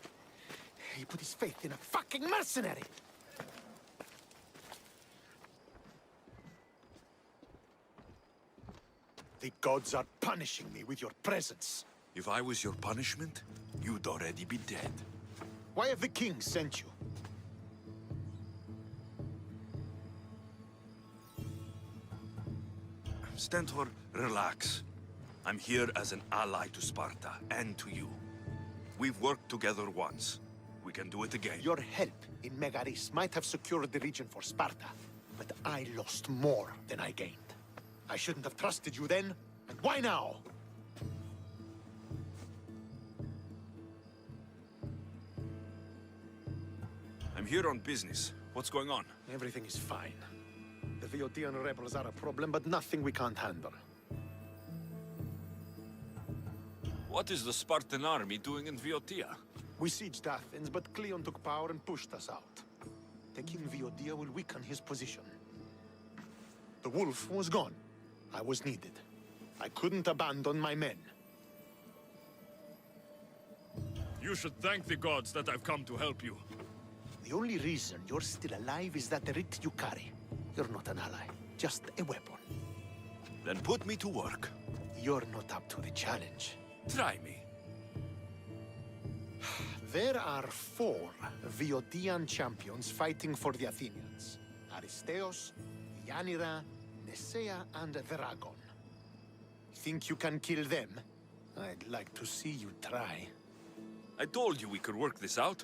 He put his faith in a fucking mercenary. The gods are punishing me with your presence. If I was your punishment, you'd already be dead. Why have the king sent you? Stentor, relax. I'm here as an ally to Sparta, and to you. We've worked together once. We can do it again. Your help in Megaris might have secured the region for Sparta, but I lost more than I gained. I shouldn't have trusted you then, and why now? I'm here on business. What's going on? Everything is fine. The Viotian rebels are a problem, but nothing we can't handle. What is the Spartan army doing in Viotia? We sieged Athens, but Cleon took power and pushed us out. Taking Viotia will weaken his position. The wolf was gone. I was needed. I couldn't abandon my men. You should thank the gods that I've come to help you. The only reason you're still alive is that writ you carry. You're not an ally, just a weapon. Then put me to work. You're not up to the challenge. Try me. There are 4 Viotian champions fighting for the Athenians. Aristeos, Yanira, Nesea, and Dragon. Think you can kill them? I'd like to see you try. I told you we could work this out.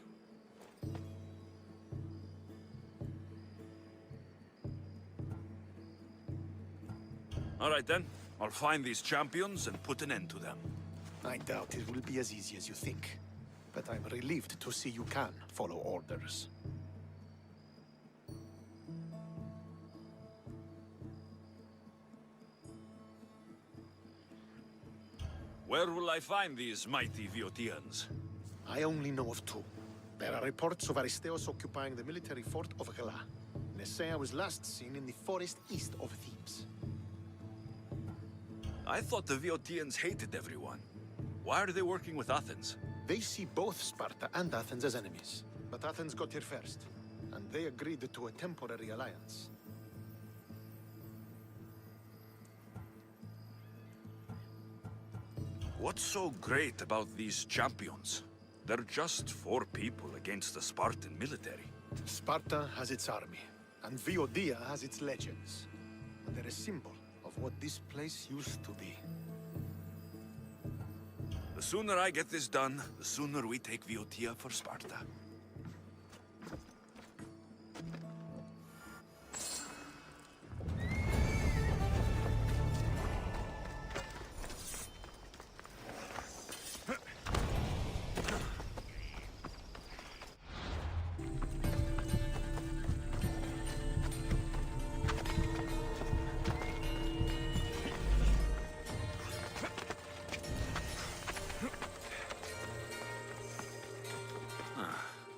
All right then. I'll find these champions and put an end to them. I doubt it will be as easy as you think. But I'm relieved to see you can follow orders. Where will I find these mighty Viotians? I only know of 2. There are reports of Aristeos occupying the military fort of Gela. Nesea was last seen in the forest east of Thebes. I thought the Viotians hated everyone. Why are they working with Athens? They see both Sparta and Athens as enemies. But Athens got here first, and they agreed to a temporary alliance. What's so great about these champions? They're just 4 people against the Spartan military. Sparta has its army, and Viotia has its legends. And they're a symbol of what this place used to be. The sooner I get this done, the sooner we take Viotia for Sparta.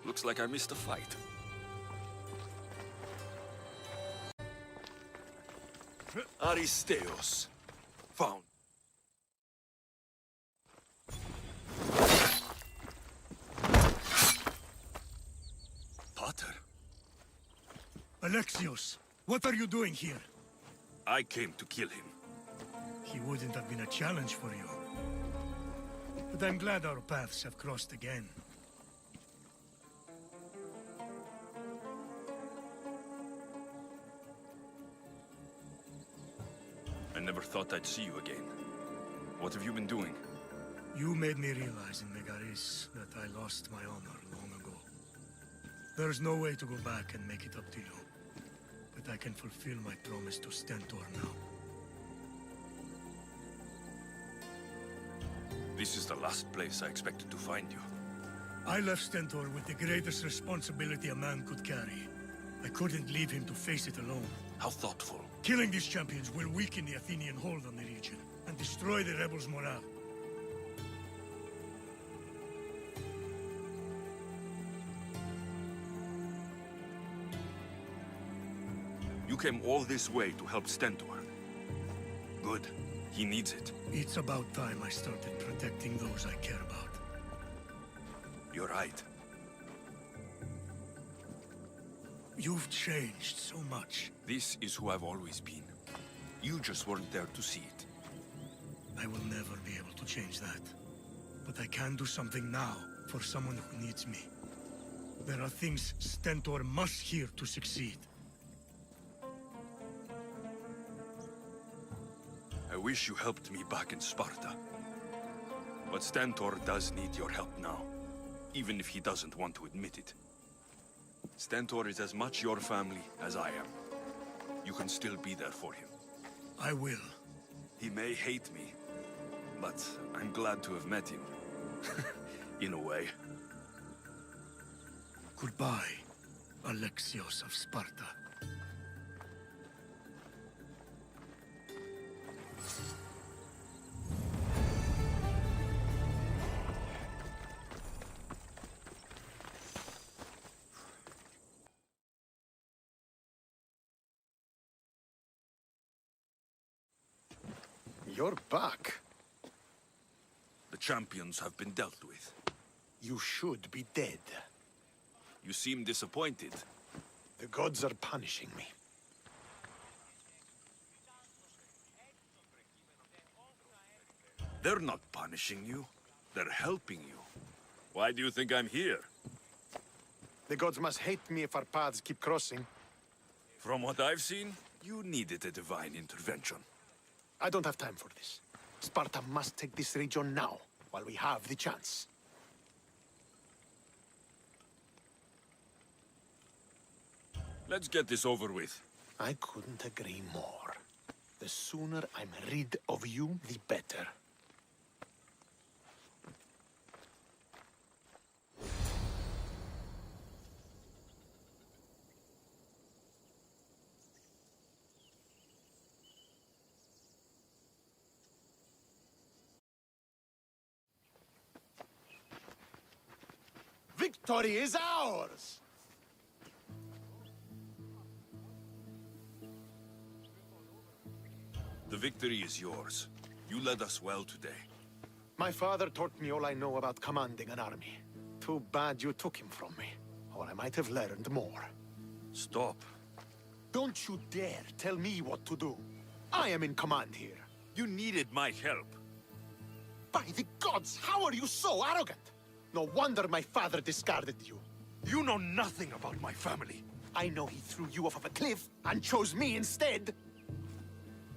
Looks like I missed a fight. Aristeos. Found. Potter? Alexios, what are you doing here? I came to kill him. He wouldn't have been a challenge for you. But I'm glad our paths have crossed again. I never thought I'd see you again. What have you been doing? You made me realize in Megaris that I lost my honor long ago. There's no way to go back and make it up to you. But I can fulfill my promise to Stentor now. This is the last place I expected to find you. I left Stentor with the greatest responsibility a man could carry. I couldn't leave him to face it alone. How thoughtful. Killing these champions will weaken the Athenian hold on the region and destroy the rebels' morale. You came all this way to help Stentor. Good. He needs it. It's about time I started protecting those I care about. You're right. You've changed so much. This is who I've always been. You just weren't there to see it. I will never be able to change that. But I can do something now for someone who needs me. There are things Stentor must hear to succeed. I wish you helped me back in Sparta. But Stentor does need your help now, even if he doesn't want to admit it. Stentor is as much your family as I am. You can still be there for him. I will. He may hate me, but I'm glad to have met him. In a way. Goodbye, Alexios of Sparta. You're back. The champions have been dealt with. You should be dead. You seem disappointed. The gods are punishing me. They're not punishing you. They're helping you. Why do you think I'm here? The gods must hate me if our paths keep crossing. From what I've seen, you needed a divine intervention. I don't have time for this. Sparta must take this region now, while we have the chance. Let's get this over with. I couldn't agree more. The sooner I'm rid of you, the better. Victory is ours! The victory is yours. You led us well today. My father taught me all I know about commanding an army. Too bad you took him from me, or I might have learned more. Stop. Don't you dare tell me what to do. I am in command here. You needed my help. By the gods, how are you so arrogant? No wonder my father discarded you. You know nothing about my family. I know he threw you off of a cliff and chose me instead.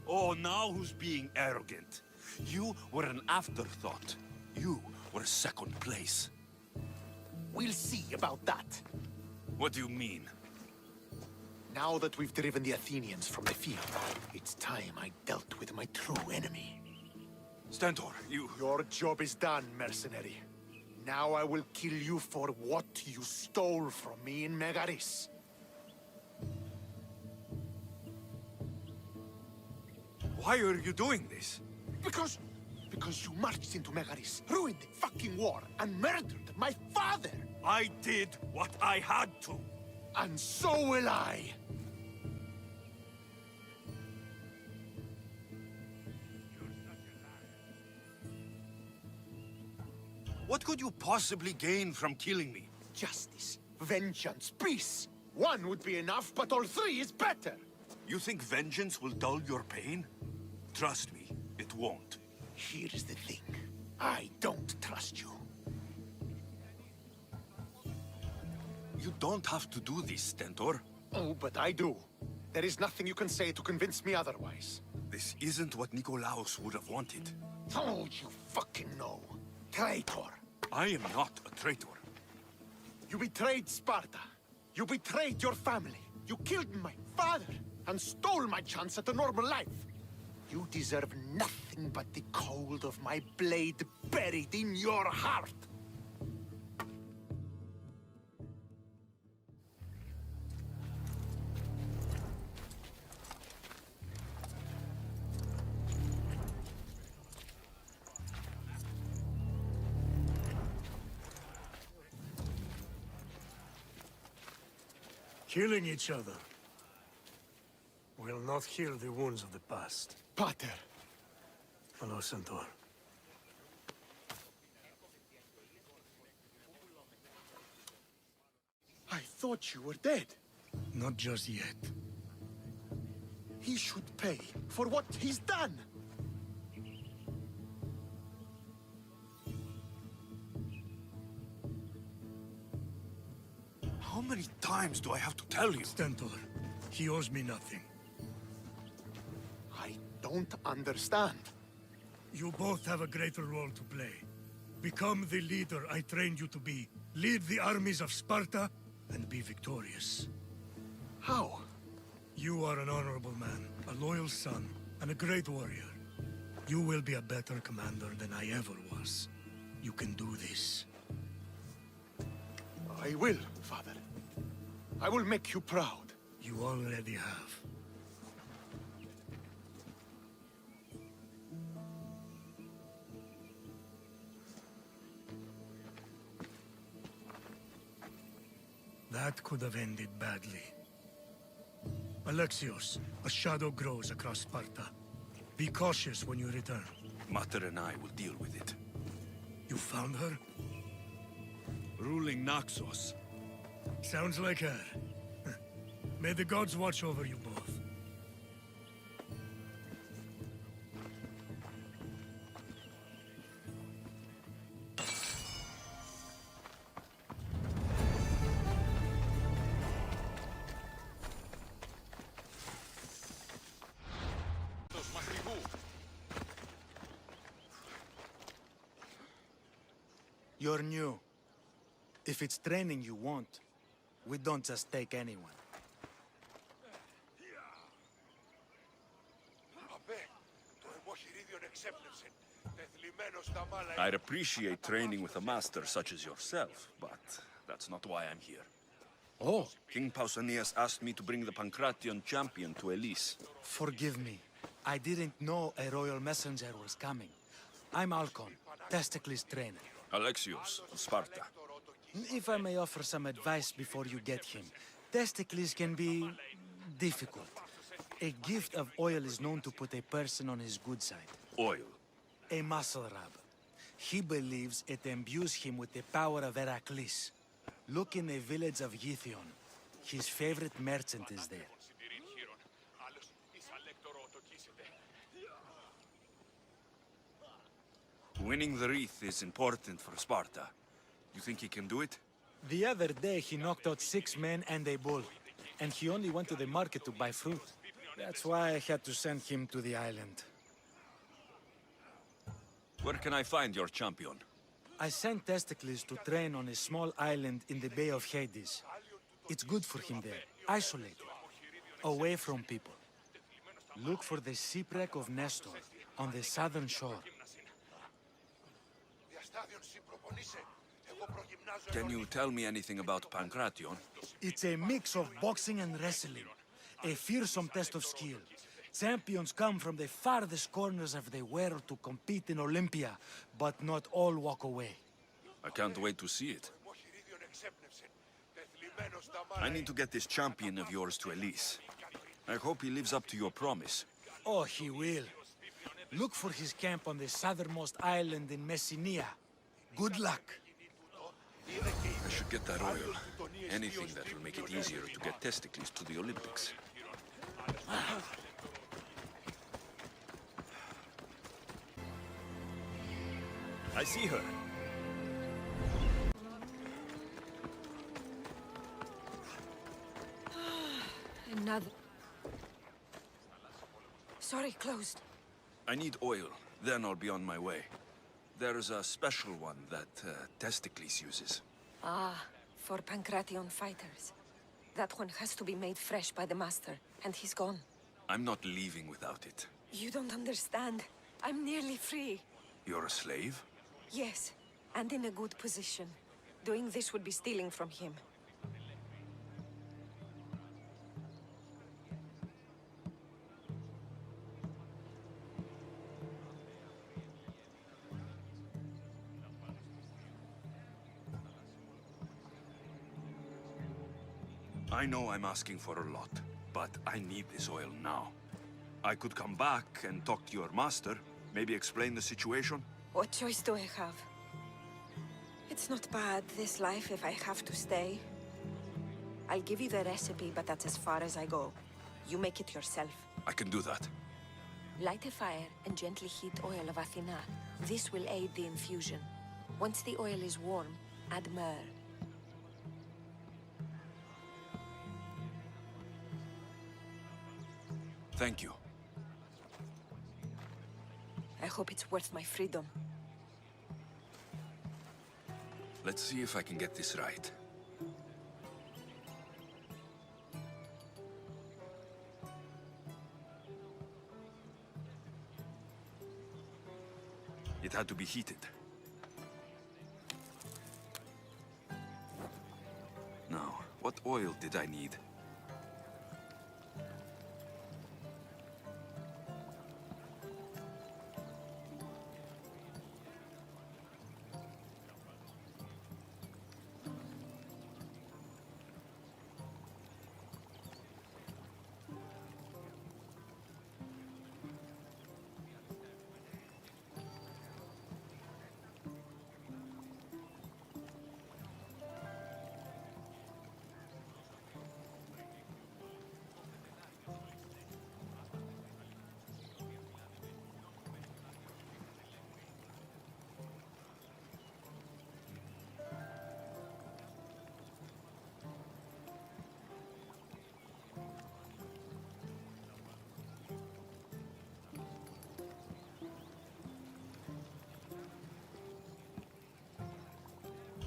Oh, now who's being arrogant? You were an afterthought. You were second place. We'll see about that. What do you mean? Now that we've driven the Athenians from the field, it's time I dealt with my true enemy. Stentor, you... Your job is done, mercenary. Now I will kill you for what you stole from me in Megaris. Why are you doing this? Because you marched into Megaris, ruined the fucking war, and murdered my father! I did what I had to. And so will I! What could you possibly gain from killing me? Justice, vengeance, peace! One would be enough, but all three is better! You think vengeance will dull your pain? Trust me, it won't. Here's the thing. I don't trust you. You don't have to do this, Stentor. Oh, but I do. There is nothing you can say to convince me otherwise. This isn't what Nikolaos would have wanted. Oh, you fucking know. Traitor. I am not a traitor. You betrayed Sparta. You betrayed your family. You killed my father and stole my chance at a normal life. You deserve nothing but the cold of my blade buried in your heart. Killing each other will not heal the wounds of the past. Pater. Hello, Centaur. I thought you were dead. Not just yet. He should pay for what he's done. times do I have to tell you? Stentor, he owes me nothing. I don't understand. You both have a greater role to play. Become the leader I trained you to be. Lead the armies of Sparta and be victorious. How? You are an honorable man, a loyal son, and a great warrior. You will be a better commander than I ever was. You can do this. I will, Father. I will make you proud. You already have. That could have ended badly. Alexios, a shadow grows across Sparta. Be cautious when you return. Mater and I will deal with it. You found her? Ruling Naxos. Sounds like her. May the gods watch over you both. You're new. If it's training you want, we don't just take anyone. I'd appreciate training with a master such as yourself, but that's not why I'm here. Oh. King Pausanias asked me to bring the Pancration champion to Elise. Forgive me. I didn't know a royal messenger was coming. I'm Alcon, Testicles' trainer. Alexios, of Sparta. If I may offer some advice before you get him, Testicles can be difficult. A gift of oil is known to put a person on his good side. Oil? A muscle rub. He believes it imbues him with the power of Heracles. Look in the village of Yithion. His favorite merchant is there. Winning the wreath is important for Sparta. You think he can do it? The other day he knocked out 6 men and a bull. And he only went to the market to buy fruit. That's why I had to send him to the island. Where can I find your champion? I sent Testicles to train on a small island in the Bay of Hades. It's good for him there, isolated, away from people. Look for the shipwreck of Nestor on the southern shore. Can you tell me anything about Pancration? It's a mix of boxing and wrestling. A fearsome test of skill. Champions come from the farthest corners of the world to compete in Olympia, but not all walk away. I can't wait to see it. I need to get this champion of yours to Elise. I hope he lives up to your promise. Oh, he will. Look for his camp on the southernmost island in Messenia. Good luck. I should get that oil. Anything that will make it easier to get Testicles to the Olympics. I see her. Another. Sorry, closed. I need oil, then I'll be on my way. There's a special one that Testicles uses. Ah, for Pancration fighters. That one has to be made fresh by the master, and he's gone. I'm not leaving without it. You don't understand. I'm nearly free. You're a slave? Yes, and in a good position. Doing this would be stealing from him. I know I'm asking for a lot, but I need this oil now. I could come back and talk to your master, maybe explain the situation. What choice do I have? It's not bad, this life, if I have to stay. I'll give you the recipe, but that's as far as I go. You make it yourself. I can do that. Light a fire and gently heat oil of Athena. This will aid the infusion. Once the oil is warm, add myrrh. Thank you. I hope it's worth my freedom. Let's see if I can get this right. It had to be heated. Now, what oil did I need?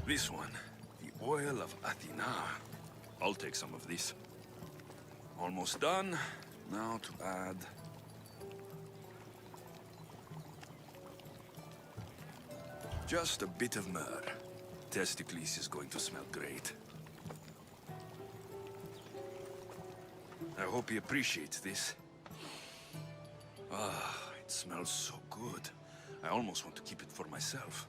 This one, the oil of Athena. I'll take some of this. Almost done. Now to add... just a bit of myrrh. Testicles is going to smell great. I hope he appreciates this. Ah, it smells so good. I almost want to keep it for myself.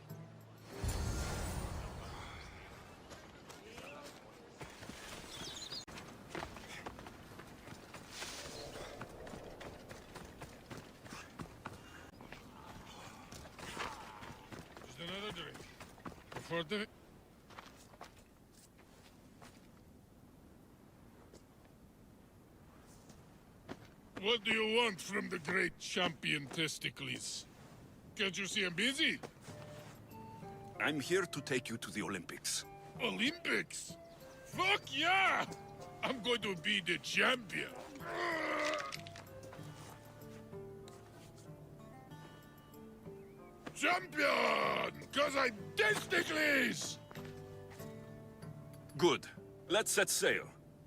Just another drink. Before the... What do you want from the great champion Testicles? Can't you see I'm busy? I'm here to take you to the Olympics. Olympics? Fuck yeah! I'm going to be the champion. Champion! Cause I'm Testicles! Good. Let's set sail.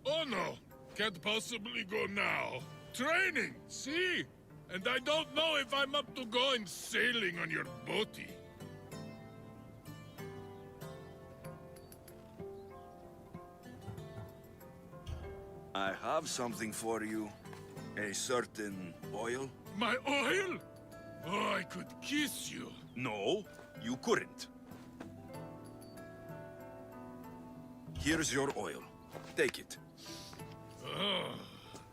Oh no, can't possibly go now. Training, see? And I don't know if I'm up to going sailing on your boaty. I have something for you. A certain oil. My oil? Oh, I could kiss you. No, you couldn't. Here's your oil. Take it. Oh,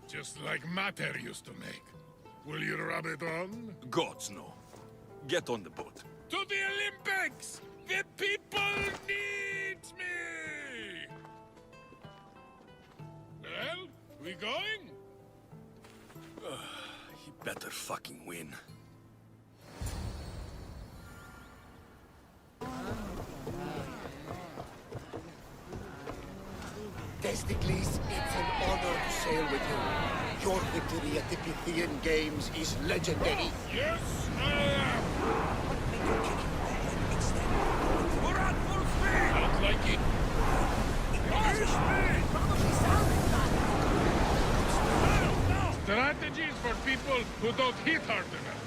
just like Mater used to make. Will you rub it on? Gods, no. Get on the boat. To the Olympics! The people need me! Well, we going? He better fucking win. Testicles, it's an honor to sail with you. Your victory at the Pythian Games is legendary. Yes, I am! We're at full speed! Sounds like it. Strategies for people who don't hit hard enough.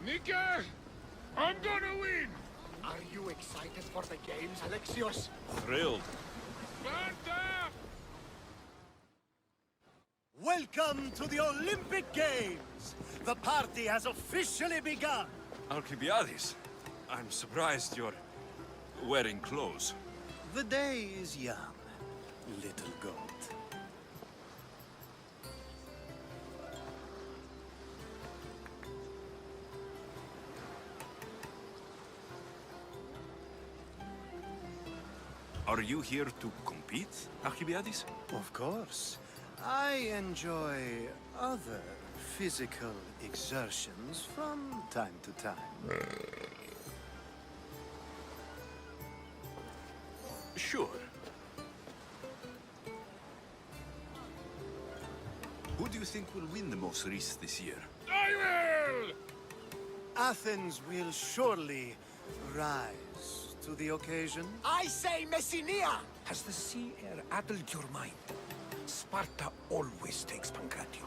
Nika, I'm gonna win! Are you excited for the games, Alexios? Thrilled. Sparta! Welcome to the Olympic Games! The party has officially begun! Alcibiades, I'm surprised you're wearing clothes. The day is young, little goat. Are you here to compete, Archibiades? Of course. I enjoy other physical exertions from time to time. Sure. Who do you think will win the most race this year? I will! Athens will surely rise to the occasion. I say Messinia! Has the sea air addled your mind? Sparta always takes Pancration,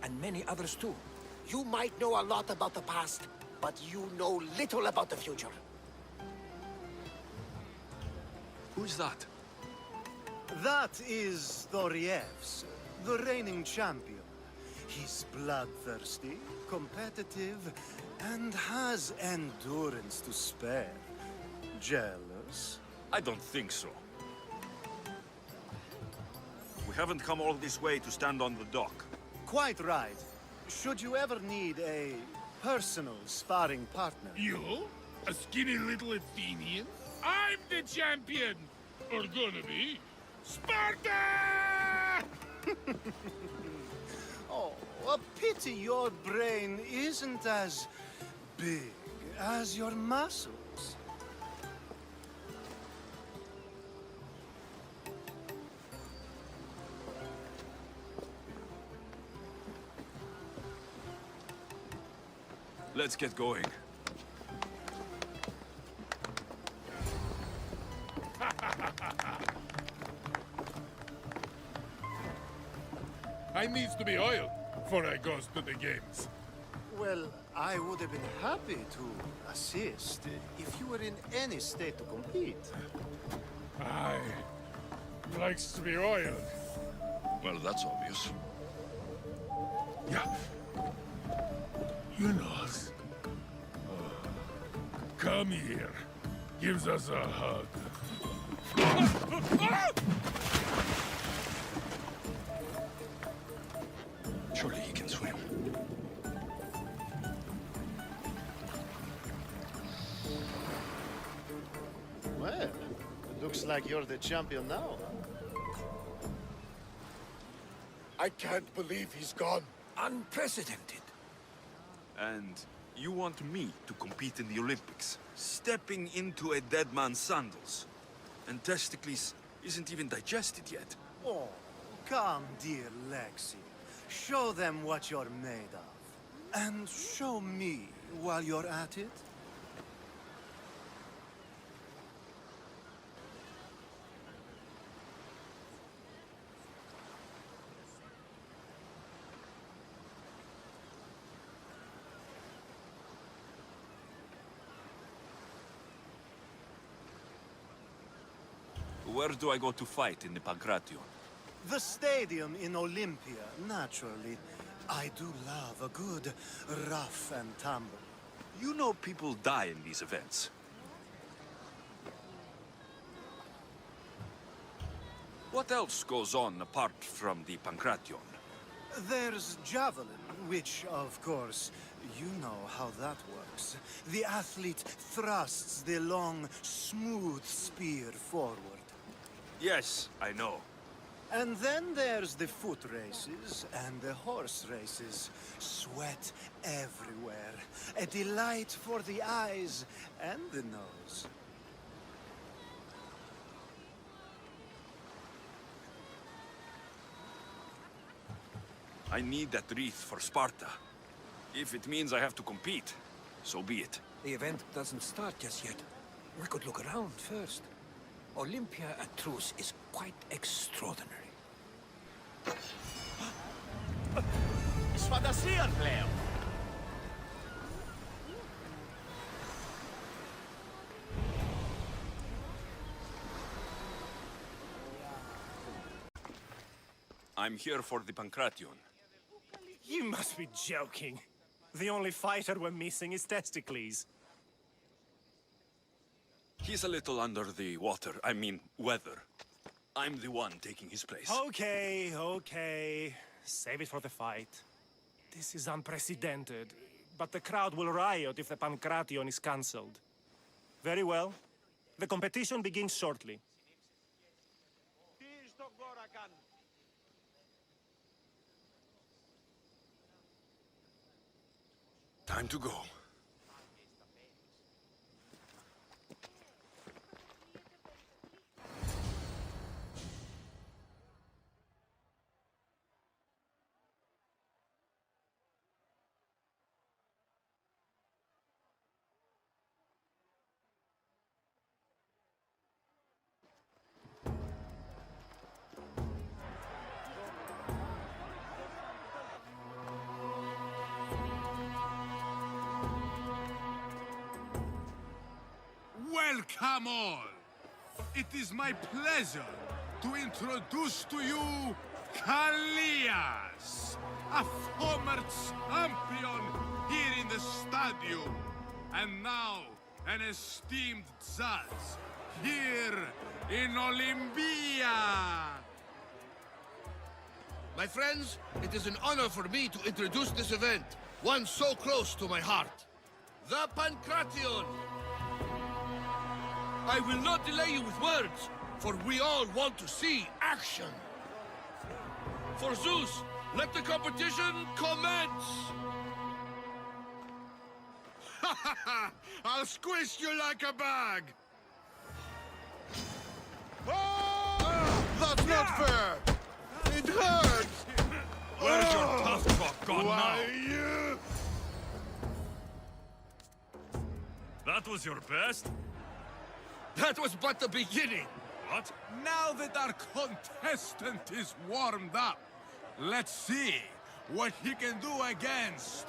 and many others too. You might know a lot about the past, but you know little about the future. Who's that? That is Thorievs, the reigning champion. He's bloodthirsty, competitive, and has endurance to spare. Jealous? I don't think so. We haven't come all this way to stand on the dock. Quite right. Should you ever need a personal sparring partner... You? A skinny little Athenian? I'm the champion! Or gonna be. Sparta! Oh, a pity your brain isn't as big as your muscles. Let's get going. I needs to be oiled before I goes to the games. Well, I would have been happy to assist if you were in any state to compete. Aye. Likes to be oiled. Well, that's obvious. Yeah. You know. Come here. Gives us a hug. Surely he can swim. Well, it looks like you're the champion now. I can't believe he's gone. Unprecedented. And you want me to compete in the Olympics? Stepping into a dead man's sandals. And Testicles isn't even digested yet. Oh, come, dear Lexi. Show them what you're made of. And show me while you're at it. Where do I go to fight in the Pancration? The stadium in Olympia, naturally. I do love a good rough and tumble. You know people die in these events. What else goes on apart from the Pancration? There's javelin, which, of course, you know how that works. The athlete thrusts the long, smooth spear forward. Yes, I know. And then there's the foot races and the horse races. Sweat everywhere. A delight for the eyes and the nose. I need that wreath for Sparta. If it means I have to compete, so be it. The event doesn't start just yet. We could look around first. Olympia at truce is quite extraordinary. Σφαντασίαν πλέον! I'm here for the Pancration. You must be joking. The only fighter we're missing is Testicles. He's a little under the water. I mean, weather. I'm the one taking his place. Okay, okay. Save it for the fight. This is unprecedented, but the crowd will riot if the Pancration is cancelled. Very well. The competition begins shortly. Time to go. Welcome all! It is my pleasure to introduce to you Kalias, a former champion here in the stadium, and now an esteemed judge here in Olympia. My friends, it is an honor for me to introduce this event, one so close to my heart. The Pancration! I will not delay you with words, for we all want to see action. For Zeus, let the competition commence! Ha ha ha! I'll squish you like a bag! That's not fair! It hurts! Where's your tough talk gone now? That was your best? That was but the beginning! What? Now that our contestant is warmed up, let's see what he can do against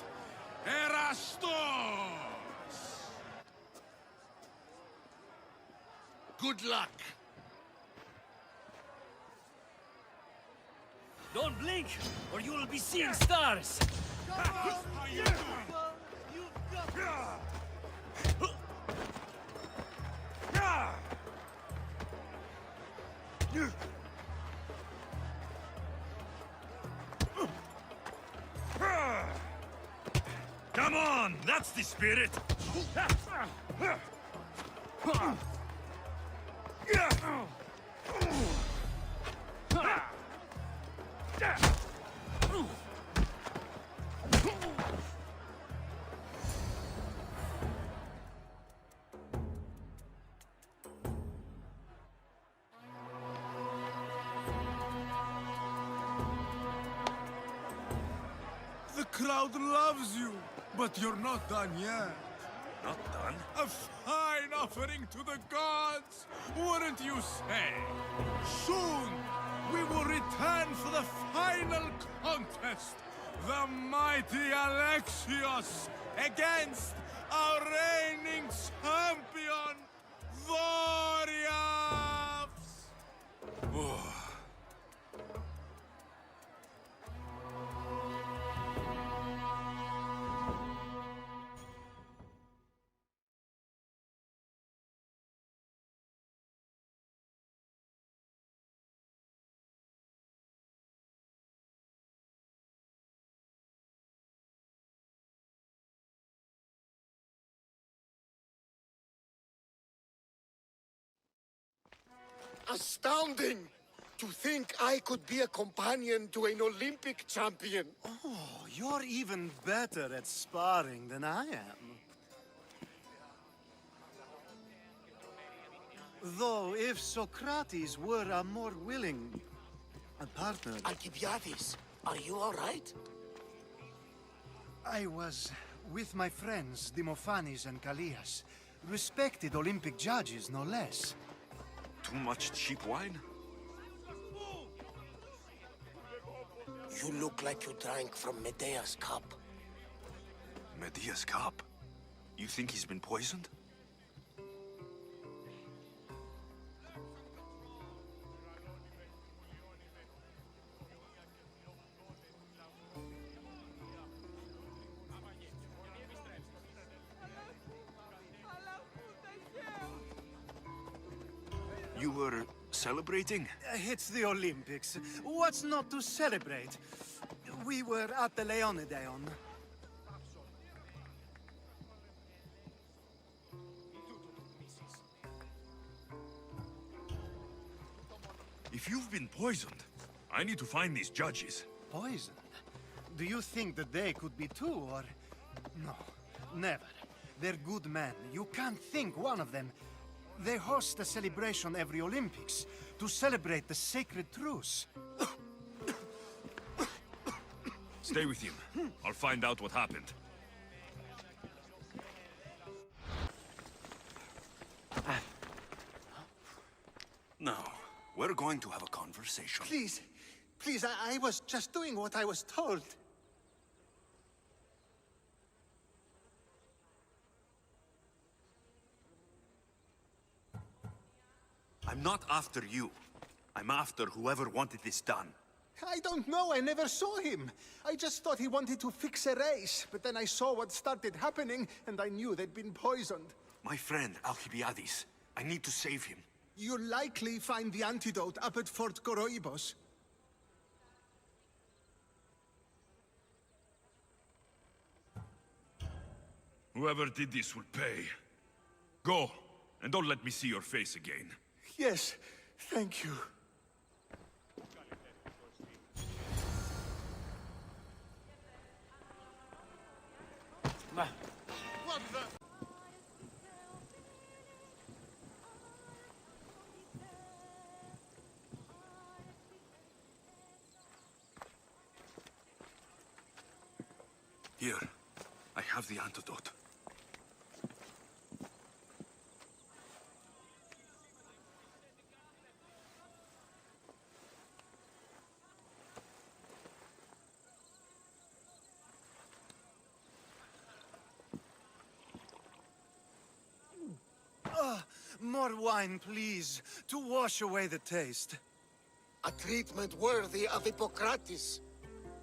Erastos! Good luck! Don't blink, or you will be seeing stars! Come on, that's the spirit! The crowd loves you, but you're not done yet. Not done? A fine offering to the gods, wouldn't you say? Soon, we will return for the final contest. The mighty Alexios against our reigning champion, Doriaths! Astounding! To think I could be a companion to an Olympic champion. Oh, you're even better at sparring than I am. Though, if Socrates were a more willing partner... Alcibiades, are you all right? I was with my friends, Demophanes and Callias. Respected Olympic judges, no less. Too much cheap wine? You look like you drank from Medea's cup. Medea's cup? You think he's been poisoned? You were celebrating? It's the Olympics. What's not to celebrate? We were at the Leonideon. If you've been poisoned, I need to find these judges. Poisoned? Do you think that they could be too, or No, never. They're good men. You can't think one of them. They host a celebration every Olympics to celebrate the sacred truce. Stay with him. I'll find out what happened. Now, we're going to have a conversation. Please, please, I was just doing what I was told. I'm not after you. I'm after whoever wanted this done. I don't know, I never saw him. I just thought he wanted to fix a race, but then I saw what started happening, and I knew they'd been poisoned. My friend, Alcibiades. I need to save him. You'll likely find the antidote up at Fort Coroibos. Whoever did this will pay. Go, and don't let me see your face again. Yes, thank you. What the... Here, I have the antidote. More wine, please, to wash away the taste. A treatment worthy of Hippocrates.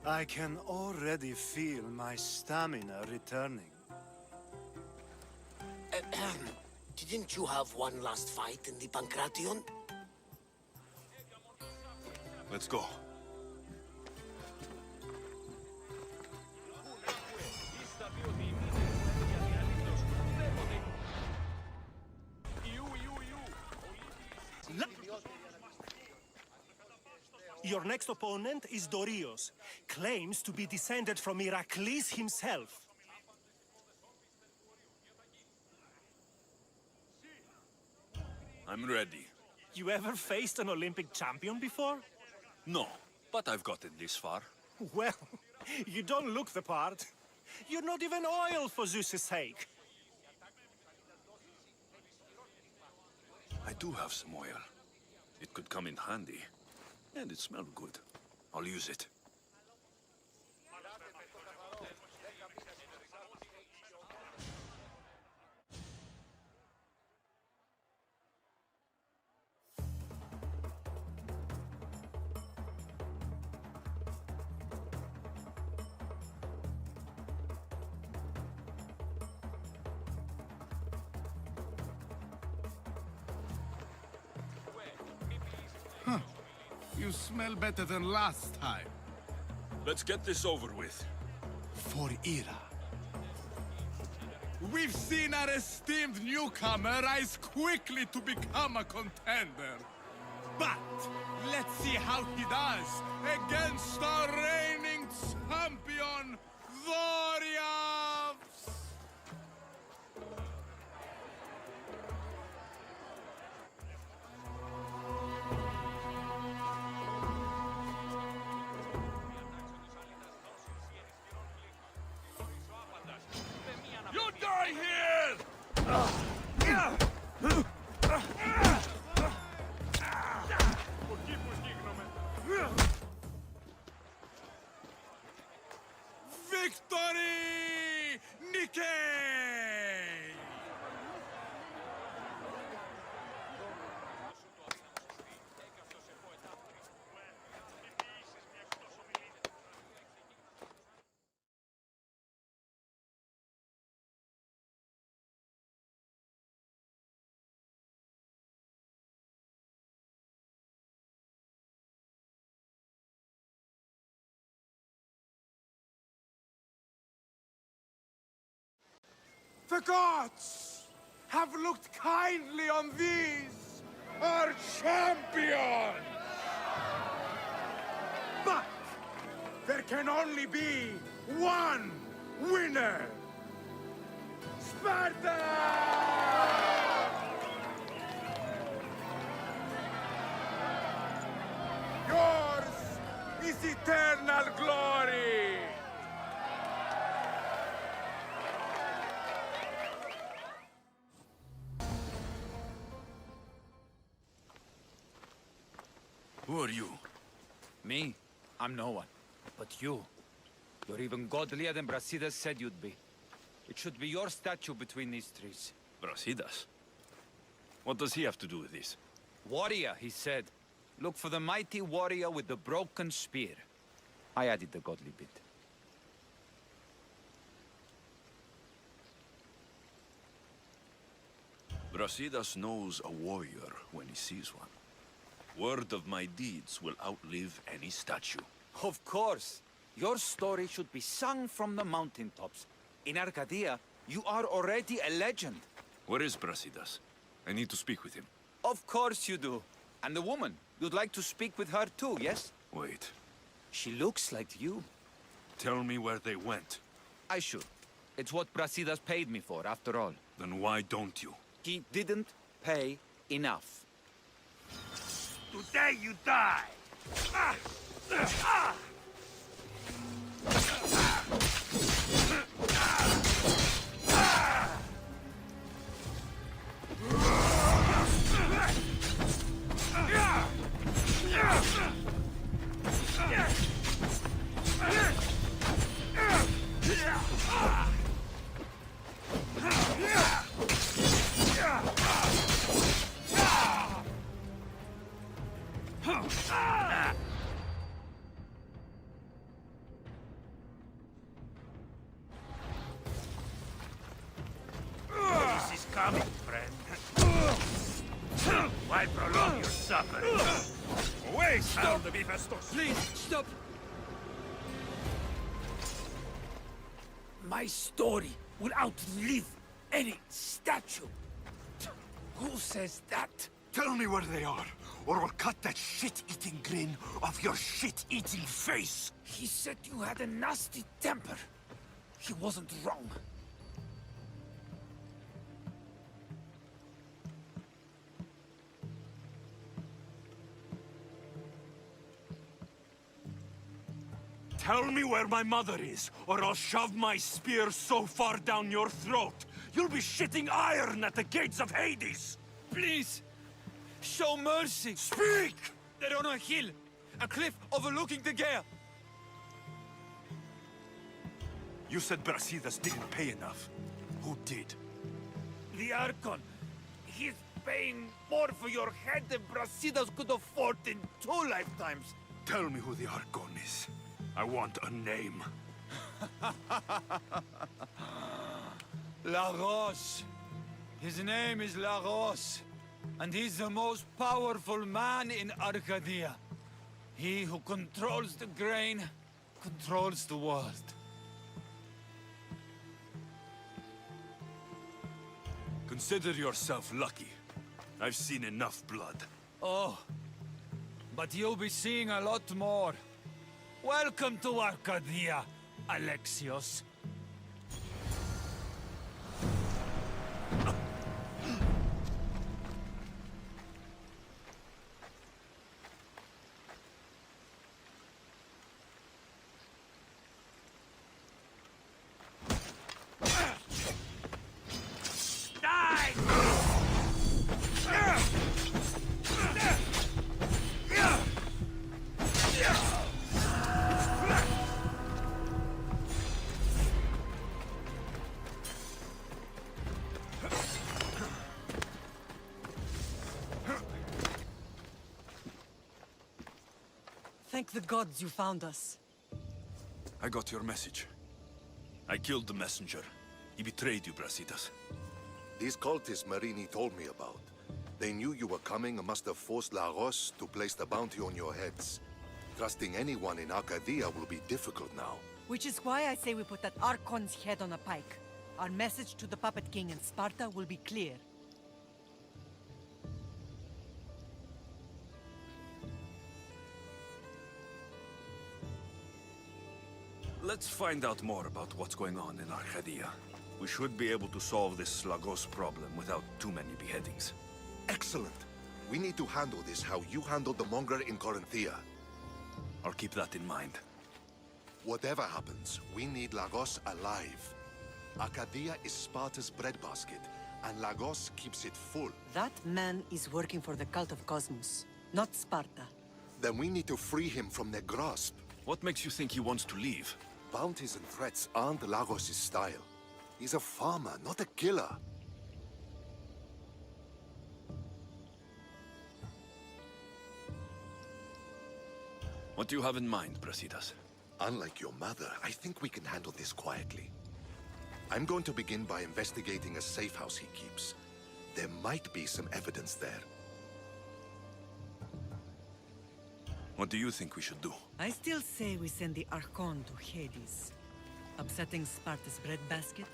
I can already feel my stamina returning. Didn't you have one last fight in the Pancration? Let's go. Your next opponent is Dorios. Claims to be descended from Heracles himself. I'm ready. You ever faced an Olympic champion before? No, but I've gotten this far. Well, you don't look the part. You're not even oil for Zeus's sake. I do have some oil. It could come in handy. And it smelled good. I'll use it. You smell better than last time. Let's get this over with. For Ira. We've seen our esteemed newcomer rise quickly to become a contender. But let's see how he does against our reigning champion, Dorios! You die here! Victory! Nikkei! The gods have looked kindly on these, our champions! But there can only be one winner! Sparta! Yours is eternal glory! Who are you? Me? I'm no one. But you. You're even godlier than Brasidas said you'd be. It should be your statue between these trees. Brasidas? What does he have to do with this? Warrior, he said. Look for the mighty warrior with the broken spear. I added the godly bit. Brasidas knows a warrior when he sees one. Word of my deeds will outlive any statue. Of course. Your story should be sung from the mountaintops. In Arcadia, you are already a legend. Where is Brasidas? I need to speak with him. Of course you do. And the woman, you'd like to speak with her too, yes? Wait. She looks like you. Tell me where they went. I should. It's what Brasidas paid me for, after all. Then why don't you? He didn't pay enough. Today you die! This is coming, friend. Why prolong your suffering? Away, stop the Bifastos! Please, stop! My story will outlive any statue. Who says that? Tell me where they are, or I'll cut that shit-eating grin off your shit-eating face! He said you had a nasty temper. He wasn't wrong. Tell me where my mother is, or I'll shove my spear so far down your throat, you'll be shitting iron at the gates of Hades! Please! Show mercy! Speak! They're on a hill! A cliff overlooking the gale! You said Brasidas didn't pay enough. Who did? The Archon. He's paying more for your head than Brasidas could afford in 2 lifetimes. Tell me who the Archon is. I want a name. Lagos. His name is Lagos. And he's the most powerful man in Arcadia. He who controls the grain, controls the world. Consider yourself lucky. I've seen enough blood. Oh, but you'll be seeing a lot more. Welcome to Arcadia, Alexios. Thank the gods you found us. I got your message. I killed the messenger. He betrayed you, Brasidas. These cultists Marini told me about. They knew you were coming and must have forced Lagos to place the bounty on your heads. Trusting anyone in Arcadia will be difficult now. Which is why I say we put that Archon's head on a pike. Our message to the Puppet King in Sparta will be clear. Let's find out more about what's going on in Arcadia. We should be able to solve this Lagos problem without too many beheadings. Excellent. We need to handle this how you handled the monger in Corinthia. I'll keep that in mind. Whatever happens, we need Lagos alive. Arcadia is Sparta's breadbasket, and Lagos keeps it full. That man is working for the cult of Cosmos, not Sparta. Then we need to free him from their grasp. What makes you think he wants to leave? Bounties and threats aren't Lagos' style. He's a farmer, not a killer. What do you have in mind, Brasidas? Unlike your mother, I think we can handle this quietly. I'm going to begin by investigating a safe house he keeps. There might be some evidence there. What do you think we should do? I still say we send the Archon to Hades. Upsetting Sparta's breadbasket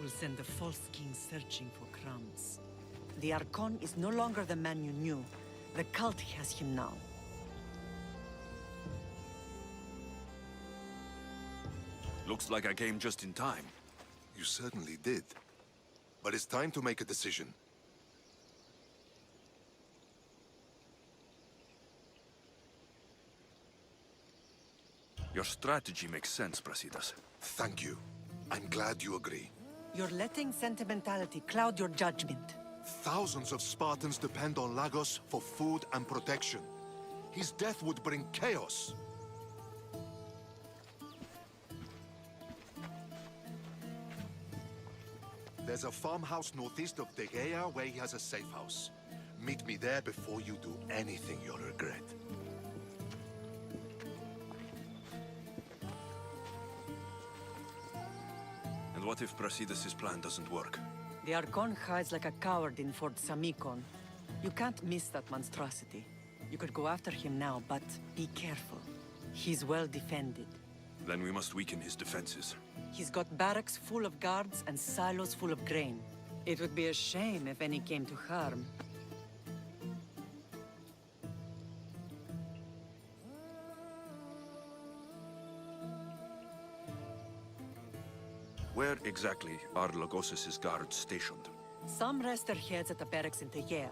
will send the false king searching for crumbs. The Archon is no longer the man you knew. The cult has him now. Looks like I came just in time. You certainly did. But it's time to make a decision. Your strategy makes sense, Brasidas. Thank you. I'm glad you agree. You're letting sentimentality cloud your judgment. Thousands of Spartans depend on Lagos for food and protection. His death would bring chaos. There's a farmhouse northeast of Tegea where he has a safe house. Meet me there before you do anything you'll regret. And what if Brasidas' plan doesn't work? The Archon hides like a coward in Fort Samikon. You can't miss that monstrosity. You could go after him now, but be careful. He's well defended. Then we must weaken his defenses. He's got barracks full of guards and silos full of grain. It would be a shame if any came to harm. Where exactly are Lagos' guards stationed? Some rest their heads at the barracks in Tegea.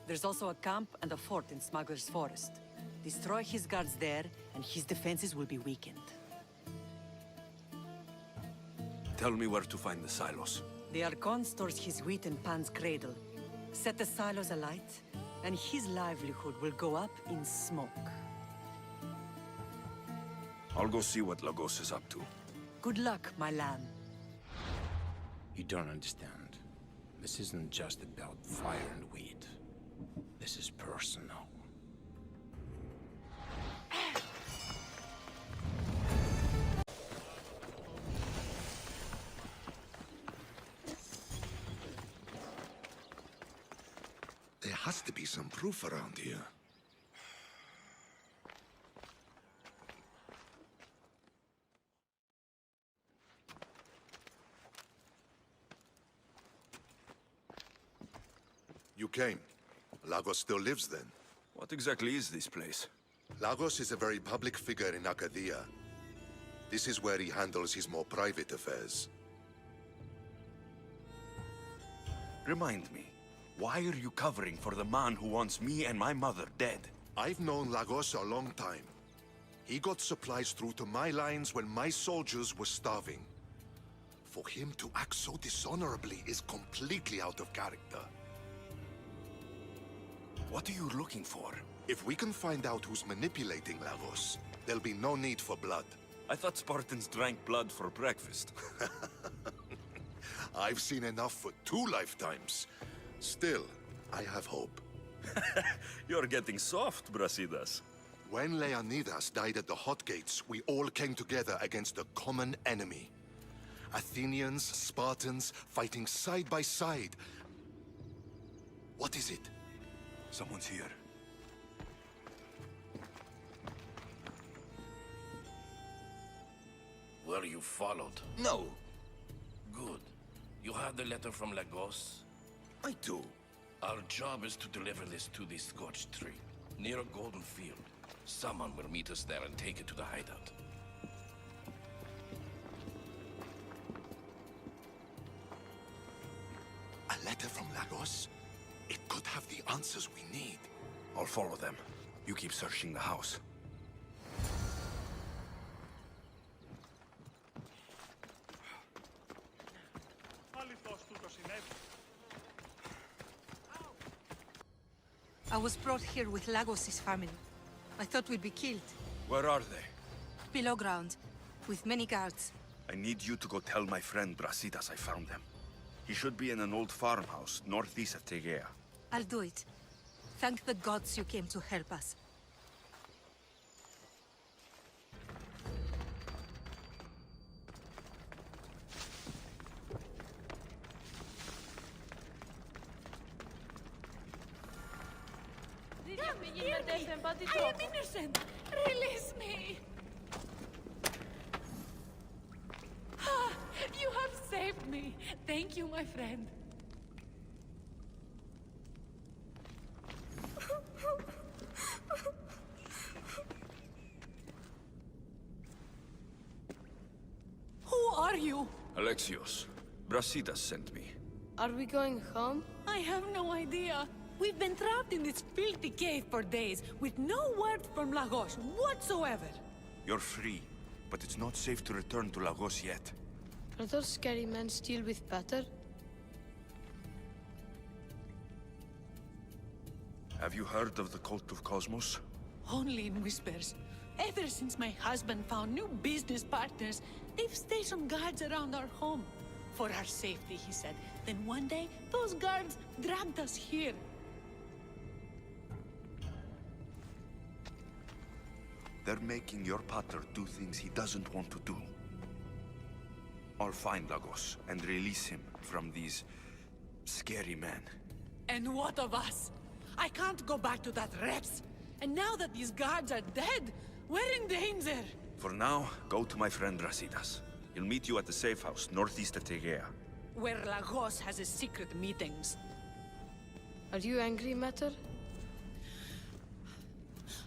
There's also a camp and a fort in Smuggler's Forest. Destroy his guards there, and his defenses will be weakened. Tell me where to find the silos. The Archon stores his wheat in Pan's cradle. Set the silos alight, and his livelihood will go up in smoke. I'll go see what Lagos is up to. Good luck, my lamb. You don't understand. This isn't just about fire and weed. This is personal. There has to be some proof around here. You came. Lagos still lives then? What exactly is this place? Lagos is a very public figure in Arcadia. This is where he handles his more private affairs. Remind me, why are you covering for the man who wants me and my mother dead? I've known Lagos a long time. He got supplies through to my lines when my soldiers were starving. For him to act so dishonorably is completely out of character. What are you looking for? If we can find out who's manipulating Lagos, there'll be no need for blood. I thought Spartans drank blood for breakfast. I've seen enough for 2 lifetimes. Still, I have hope. You're getting soft, Brasidas. When Leonidas died at the Hot Gates, we all came together against a common enemy. Athenians, Spartans, fighting side by side. What is it? Someone's here. Were you followed? No. Good. You have the letter from Lagos? I do. Our job is to deliver this to the Scorched Tree, near a golden field. Someone will meet us there and take it to the hideout. Lagos. It could have the answers we need. I'll follow them. You keep searching the house. I was brought here with Lagos' family. I thought we'd be killed. Where are they? Below ground, with many guards. I need you to go tell my friend Brasidas I found them. He should be in an old farmhouse northeast of Tegea. I'll do it. Thank the gods you came to help us. I am innocent! Release me! Ah, you have saved me! Thank you, my friend. Who are you? Alexios. Brasidas sent me. Are we going home? I have no idea. We've been trapped in this filthy cave for days, with no word from Lagos whatsoever. You're free, but it's not safe to return to Lagos yet. Are those scary men still with Pater? Have you heard of the Cult of Cosmos? Only in whispers. Ever since my husband found new business partners, they've stationed guards around our home. For our safety, he said. Then one day, those guards dragged us here. They're making your Pater do things he doesn't want to do. I'll find Lagos and release him from these scary men. And what of us? I can't go back to that Reps. And now that these guards are dead, we're in danger. For now, go to my friend Brasidas. He'll meet you at the safe house northeast of Tegea. Where Lagos has his secret meetings. Are you angry, Mater?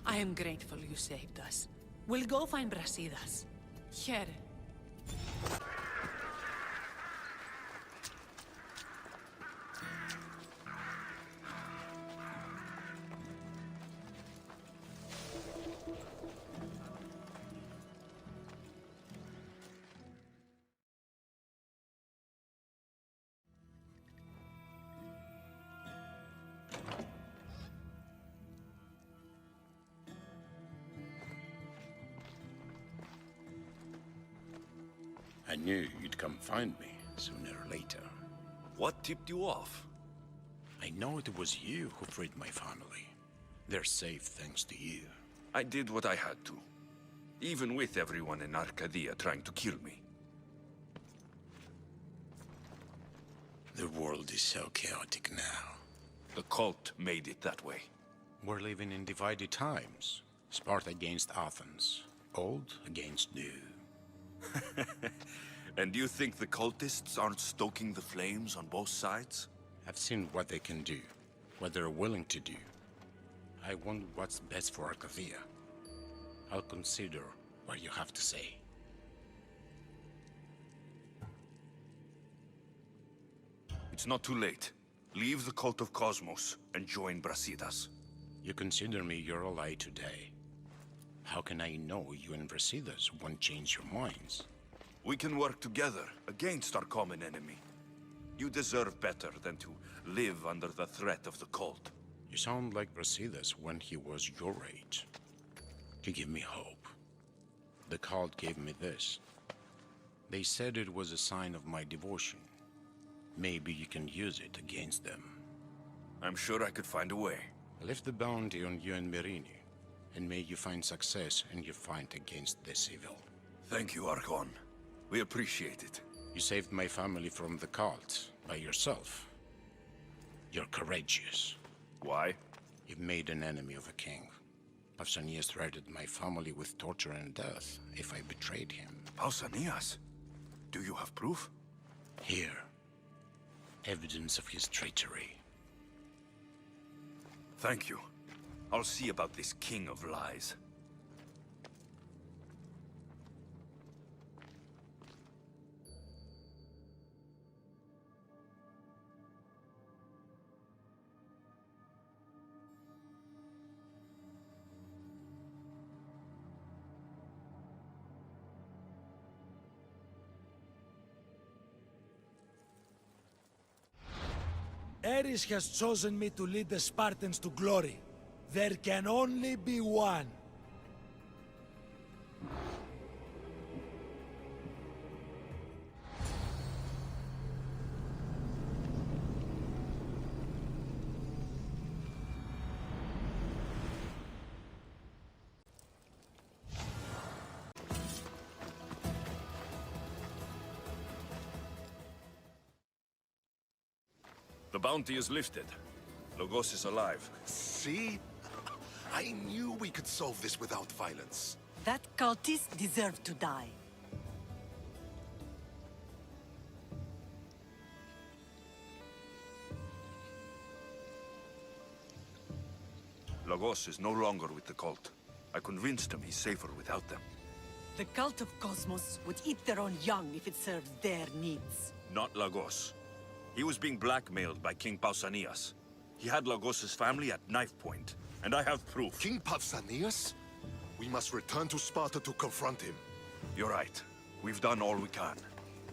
I am grateful you saved us. We'll go find Brasidas. Here. I knew you'd come find me, sooner or later. What tipped you off? I know it was you who freed my family. They're safe thanks to you. I did what I had to. Even with everyone in Arcadia trying to kill me. The world is so chaotic now. The cult made it that way. We're living in divided times. Sparta against Athens. Old against new. And you think the cultists aren't stoking the flames on both sides? I've seen what they can do, what they're willing to do. I want what's best for Arcadia. I'll consider what you have to say. It's not too late. Leave the Cult of Cosmos and join Brasidas. You consider me your ally today. How can I know you and Brasidas won't change your minds? We can work together against our common enemy. You deserve better than to live under the threat of the cult. You sound like Brasidas when he was your age. You give me hope. The cult gave me this. They said it was a sign of my devotion. Maybe you can use it against them. I'm sure I could find a way. I left the bounty on you and Myrrine, and may you find success in your fight against this evil. Thank you, Archon. We appreciate it. You saved my family from the cult by yourself. You're courageous. Why? You've made an enemy of a king. Pausanias threatened my family with torture and death if I betrayed him. Pausanias? Do you have proof? Here. Evidence of his treachery. Thank you. I'll see about this king of lies. Ares has chosen me to lead the Spartans to glory. There can only be one. The bounty is lifted. Logos is alive. See? I knew we could solve this without violence. That cultist deserved to die. Logos is no longer with the cult. I convinced him he's safer without them. The cult of Cosmos would eat their own young if it served their needs. Not Lagos. He was being blackmailed by King Pausanias. He had Lagos's family at knife point, and I have proof. King Pausanias? We must return to Sparta to confront him. You're right. We've done all we can.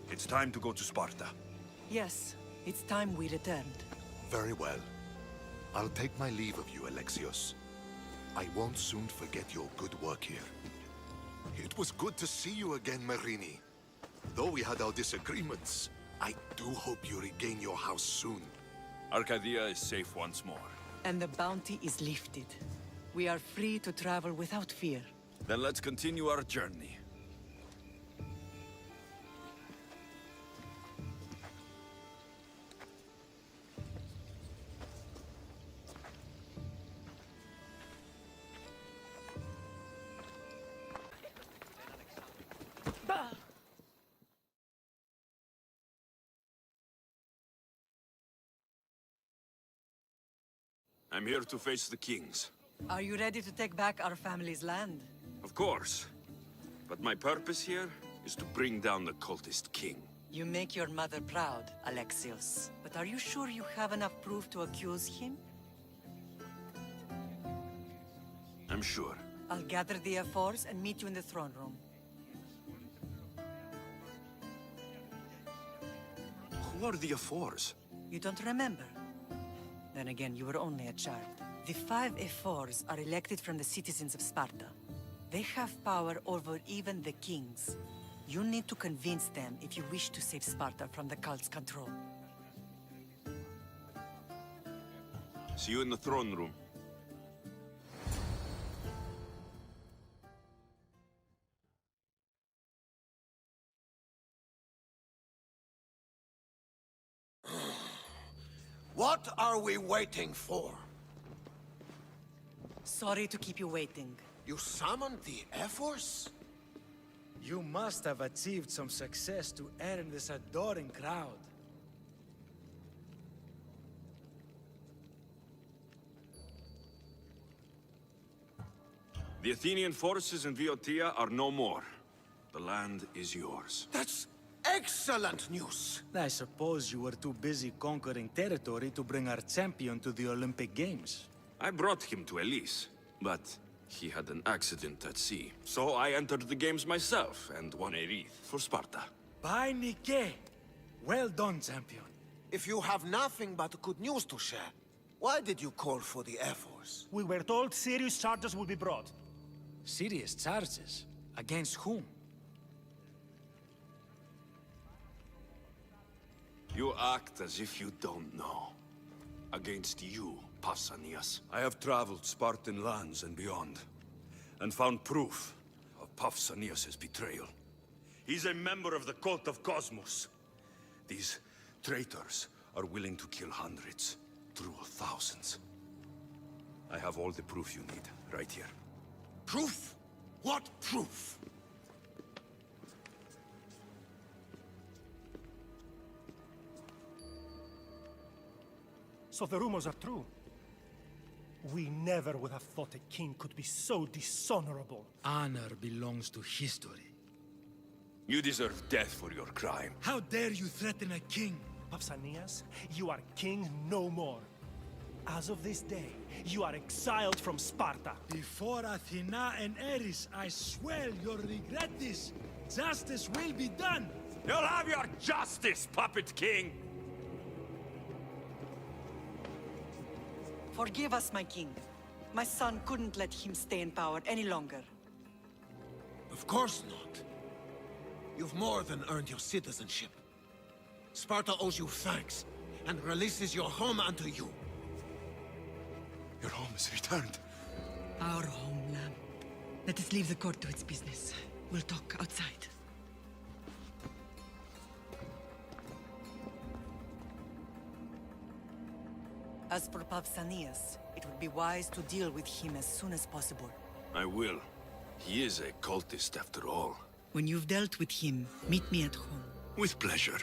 It's time to go to Sparta. Yes, it's time we returned. Very well. I'll take my leave of you, Alexios. I won't soon forget your good work here. It was good to see you again, Marini. Though we had our disagreements, I do hope you regain your house soon. Arcadia is safe once more. And the bounty is lifted. We are free to travel without fear. Then let's continue our journey. I'm here to face the kings. Are you ready to take back our family's land? Of course. But my purpose here is to bring down the cultist king. You make your mother proud, Alexios. But are you sure you have enough proof to accuse him? I'm sure. I'll gather the F4s and meet you in the throne room. Who are the F4s? You don't remember? Then again, you were only a child. The 5 F4s are elected from the citizens of Sparta. They have power over even the kings. You need to convince them if you wish to save Sparta from the cult's control. See you in the throne room. What are we waiting for? Sorry to keep you waiting. You summoned the F-Force? You must have achieved some success to earn this adoring crowd. The Athenian forces in Viotia are no more. The land is yours. That's excellent news! I suppose you were too busy conquering territory to bring our champion to the Olympic Games. I brought him to Elise, but he had an accident at sea. So I entered the games myself and won a wreath for Sparta. By Nike! Well done, champion. If you have nothing but good news to share, why did you call for the Air Force? We were told serious charges will be brought. Serious charges? Against whom? You act as if you don't know. Against you, Pausanias. I have traveled Spartan lands and beyond, and found proof of Pausanias' betrayal. He's a member of the cult of Cosmos. These traitors are willing to kill hundreds, through thousands. I have all the proof you need, right here. Proof? What proof? So the rumors are true. We never would have thought a king could be so dishonorable. Honor belongs to history. You deserve death for your crime. How dare you threaten a king? Pausanias, you are king no more. As of this day, you are exiled from Sparta. Before Athena and Ares, I swear you'll regret this. Justice will be done. You'll have your justice, puppet king! Forgive us, my king. My son couldn't let him stay in power any longer. Of course not. You've more than earned your citizenship. Sparta owes you thanks, and releases your home unto you. Your home is returned. Our homeland. Let us leave the court to its business. We'll talk outside. As for Pausanias, it would be wise to deal with him as soon as possible. I will. He is a cultist after all. When you've dealt with him, meet me at home. With pleasure.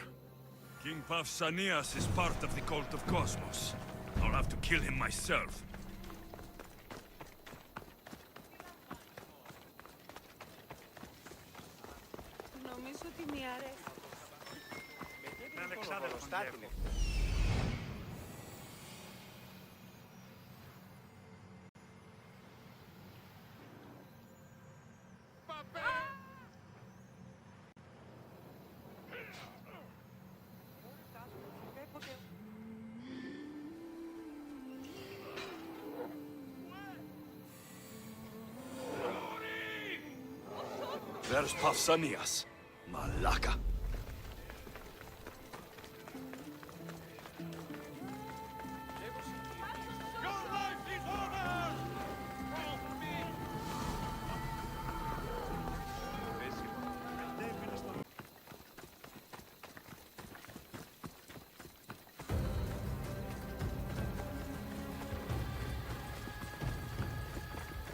King Pausanias is part of the cult of Cosmos. I'll have to kill him myself. Νομίζω ότι μη αρέσει. There's Pausanias. Malaka.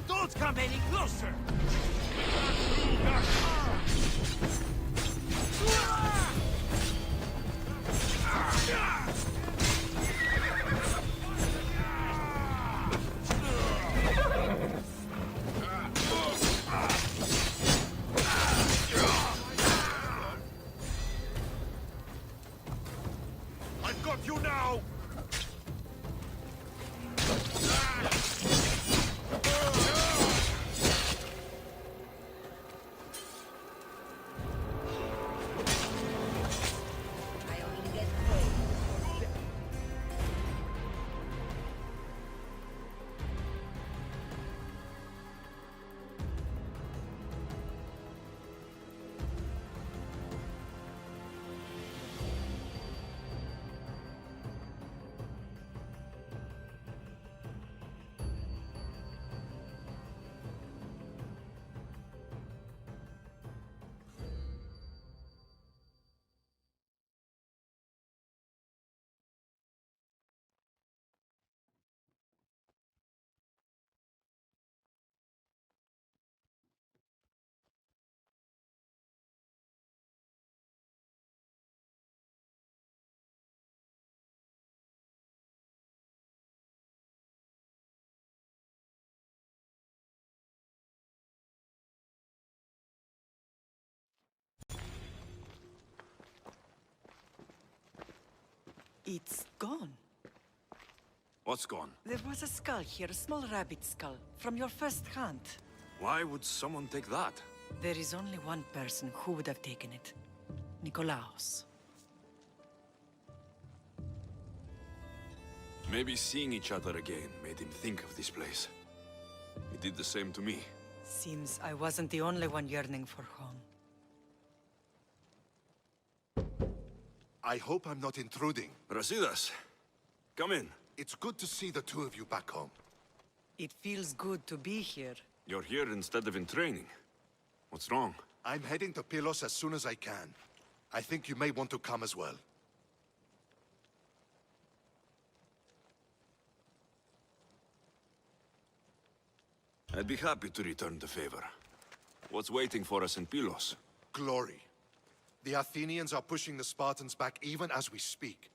Don't come any closer! I've got you now! It's gone. What's gone? There was a skull here, a small rabbit skull, from your first hunt. Why would someone take that? There is only one person who would have taken it. Nikolaos. Maybe seeing each other again made him think of this place. He did the same to me. Seems I wasn't the only one yearning for home. I hope I'm not intruding. Brasidas, come in. It's good to see the two of you back home. It feels good to be here. You're here instead of in training. What's wrong? I'm heading to Pylos as soon as I can. I think you may want to come as well. I'd be happy to return the favor. What's waiting for us in Pylos? Glory. The Athenians are pushing the Spartans back even as we speak.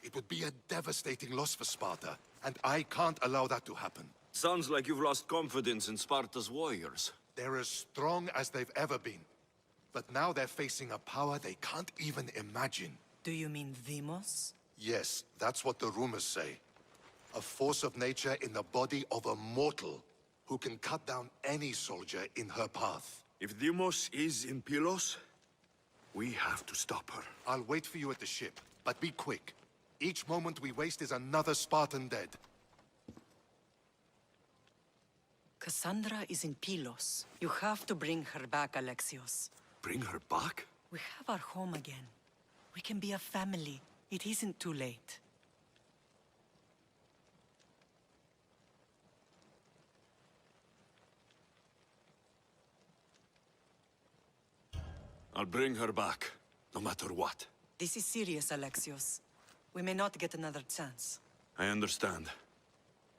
It would be a devastating loss for Sparta, and I can't allow that to happen. Sounds like you've lost confidence in Sparta's warriors. They're as strong as they've ever been. But now they're facing a power they can't even imagine. Do you mean Deimos? Yes, that's what the rumors say. A force of nature in the body of a mortal who can cut down any soldier in her path. If Deimos is in Pylos, we have to stop her. I'll wait for you at the ship, but be quick. Each moment we waste is another Spartan dead. Cassandra is in Pylos. You have to bring her back, Alexios. Bring her back? We have our home again. We can be a family. It isn't too late. I'll bring her back, no matter what. This is serious, Alexios. We may not get another chance. I understand.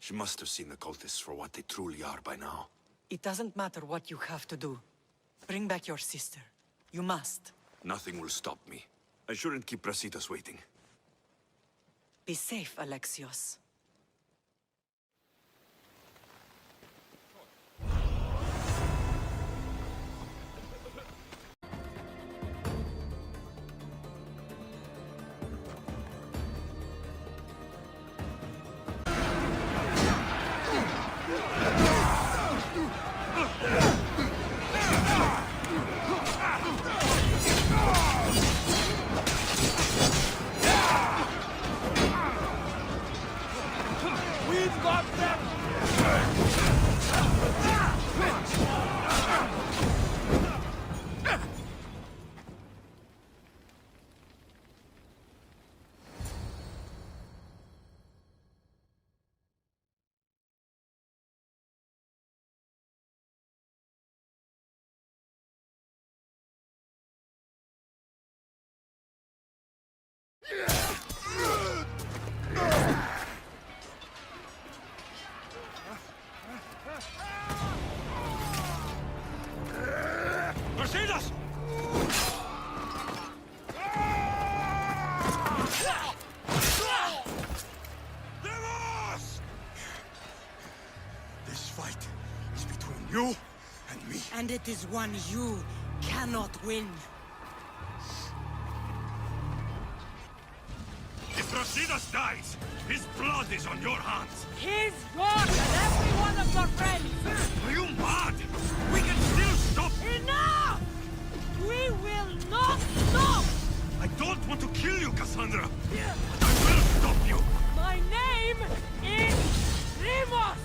She must have seen the cultists for what they truly are by now. It doesn't matter what you have to do. Bring back your sister. You must. Nothing will stop me. I shouldn't keep Brasidas waiting. Be safe, Alexios. We've got them! Brasidas! This fight is between you and me. And it is one you cannot win. If Brasidas dies, his blood is on your hands. He's yours and every one of your friends! Are you mad? We can still stop. Enough! We will not stop! I don't want to kill you, Cassandra. But I will stop you. My name is Rimos!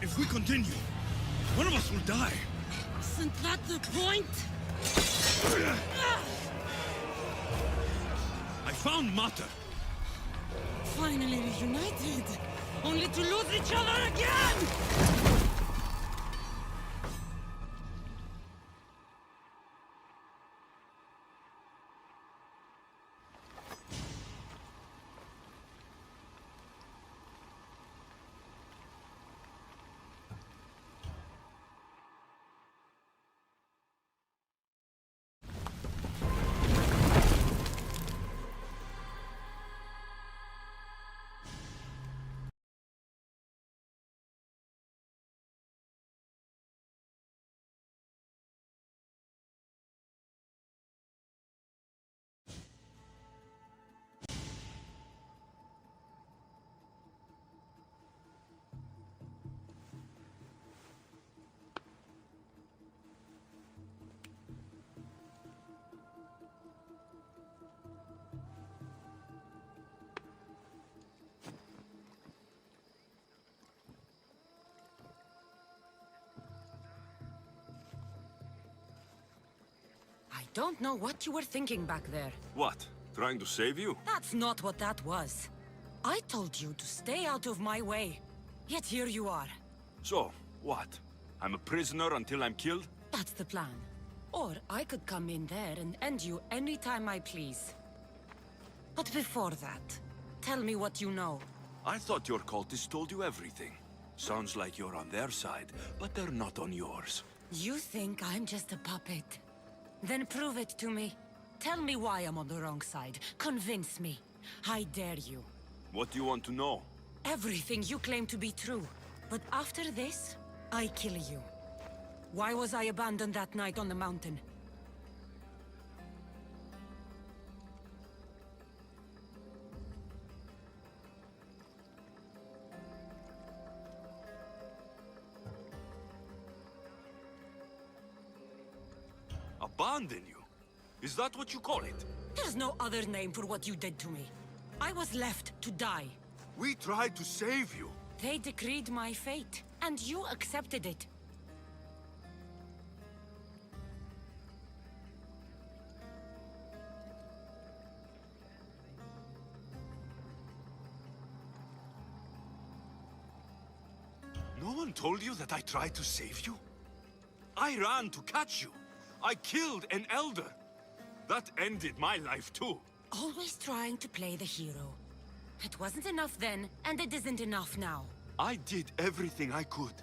If we continue, one of us will die. Isn't that the point? I found Mater. Finally reunited! Only to lose each other again! don't know what you were thinking back there. What? Trying to save you? That's not what that was. I told you to stay out of my way. Yet here you are. So, what? I'm a prisoner until I'm killed? That's the plan. Or I could come in there and end you anytime I please. But before that, tell me what you know. I thought your cultists told you everything. Sounds like you're on their side, but they're not on yours. You think I'm just a puppet? Then prove it to me. Tell me why I'm on the wrong side. Convince me. I dare you. What do you want to know? Everything you claim to be true. But after this, I kill you. Why was I abandoned that night on the mountain? Abandon you? Is that what you call it? There's no other name for what you did to me. I was left to die. We tried to save you. They decreed my fate, and you accepted it. No one told you that I tried to save you? I ran to catch you. I killed an elder. That ended my life too. Always trying to play the hero. It wasn't enough then, and it isn't enough now. I did everything I could.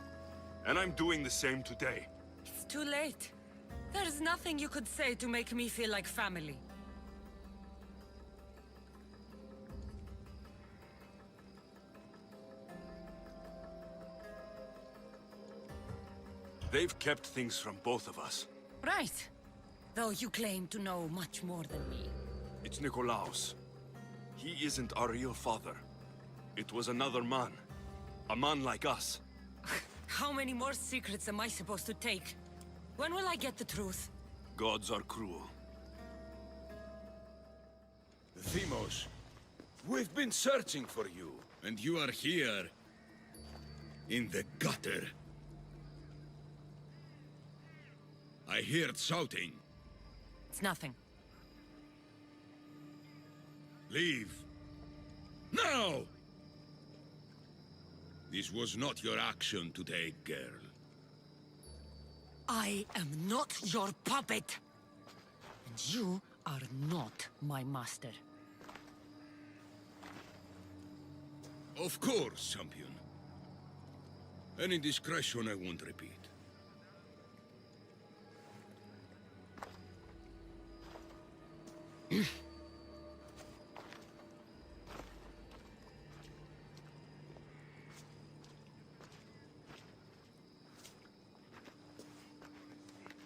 And I'm doing the same today. It's too late. There's nothing you could say to make me feel like family. They've kept things from both of us. Right. Though you claim to know much more than me. It's Nikolaos. He isn't our real father. It was another man. A man like us. How many more secrets am I supposed to take? When will I get the truth? Gods are cruel. Themos, we've been searching for you, and you are here in the gutter. I heard shouting. It's nothing. Leave. Now! This was not your action to take, girl. I am not your puppet. And you are not my master. Of course, champion. Any indiscretion I won't repeat.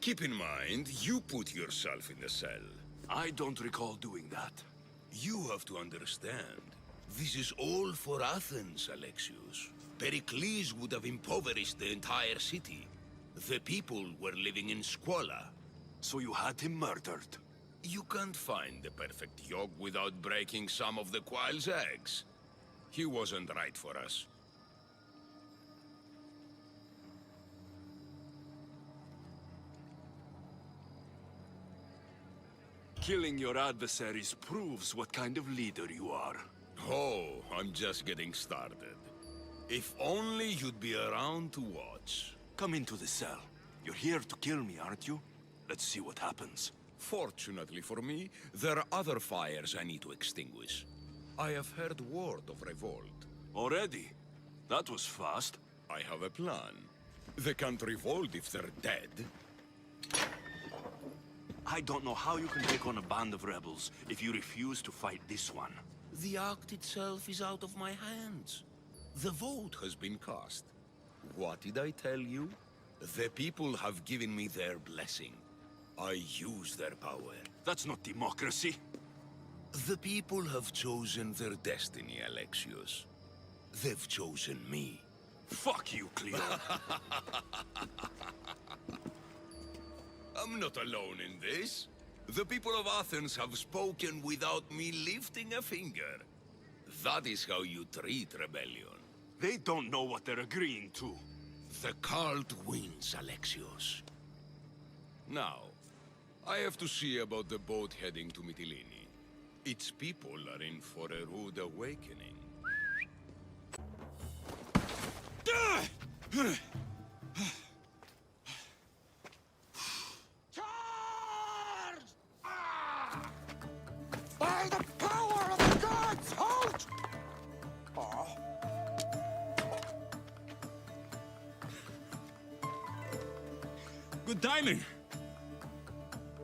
Keep in mind, you put yourself in the cell. I don't recall doing that. You have to understand. This is all for Athens, Alexios. Pericles would have impoverished the entire city. The people were living in squalor. So you had him murdered? You can't find the perfect yolk without breaking some of the quail's eggs. He wasn't right for us. Killing your adversaries proves what kind of leader you are. Oh, I'm just getting started. If only you'd be around to watch. Come into the cell. You're here to kill me, aren't you? Let's see what happens. Fortunately for me, there are other fires I need to extinguish. I have heard word of revolt. Already? That was fast. I have a plan. They can't revolt if they're dead. I don't know how you can take on a band of rebels if you refuse to fight this one. The act itself is out of my hands. The vote has been cast. What did I tell you? The people have given me their blessing. I use their power. That's not democracy. The people have chosen their destiny, Alexios. They've chosen me. Fuck you, Cleo. I'm not alone in this. The people of Athens have spoken without me lifting a finger. That is how you treat rebellion. They don't know what they're agreeing to. The cult wins, Alexios. Now, I have to see about the boat heading to Mytilene. Its people are in for a rude awakening. By the power of the gods, halt! Good timing.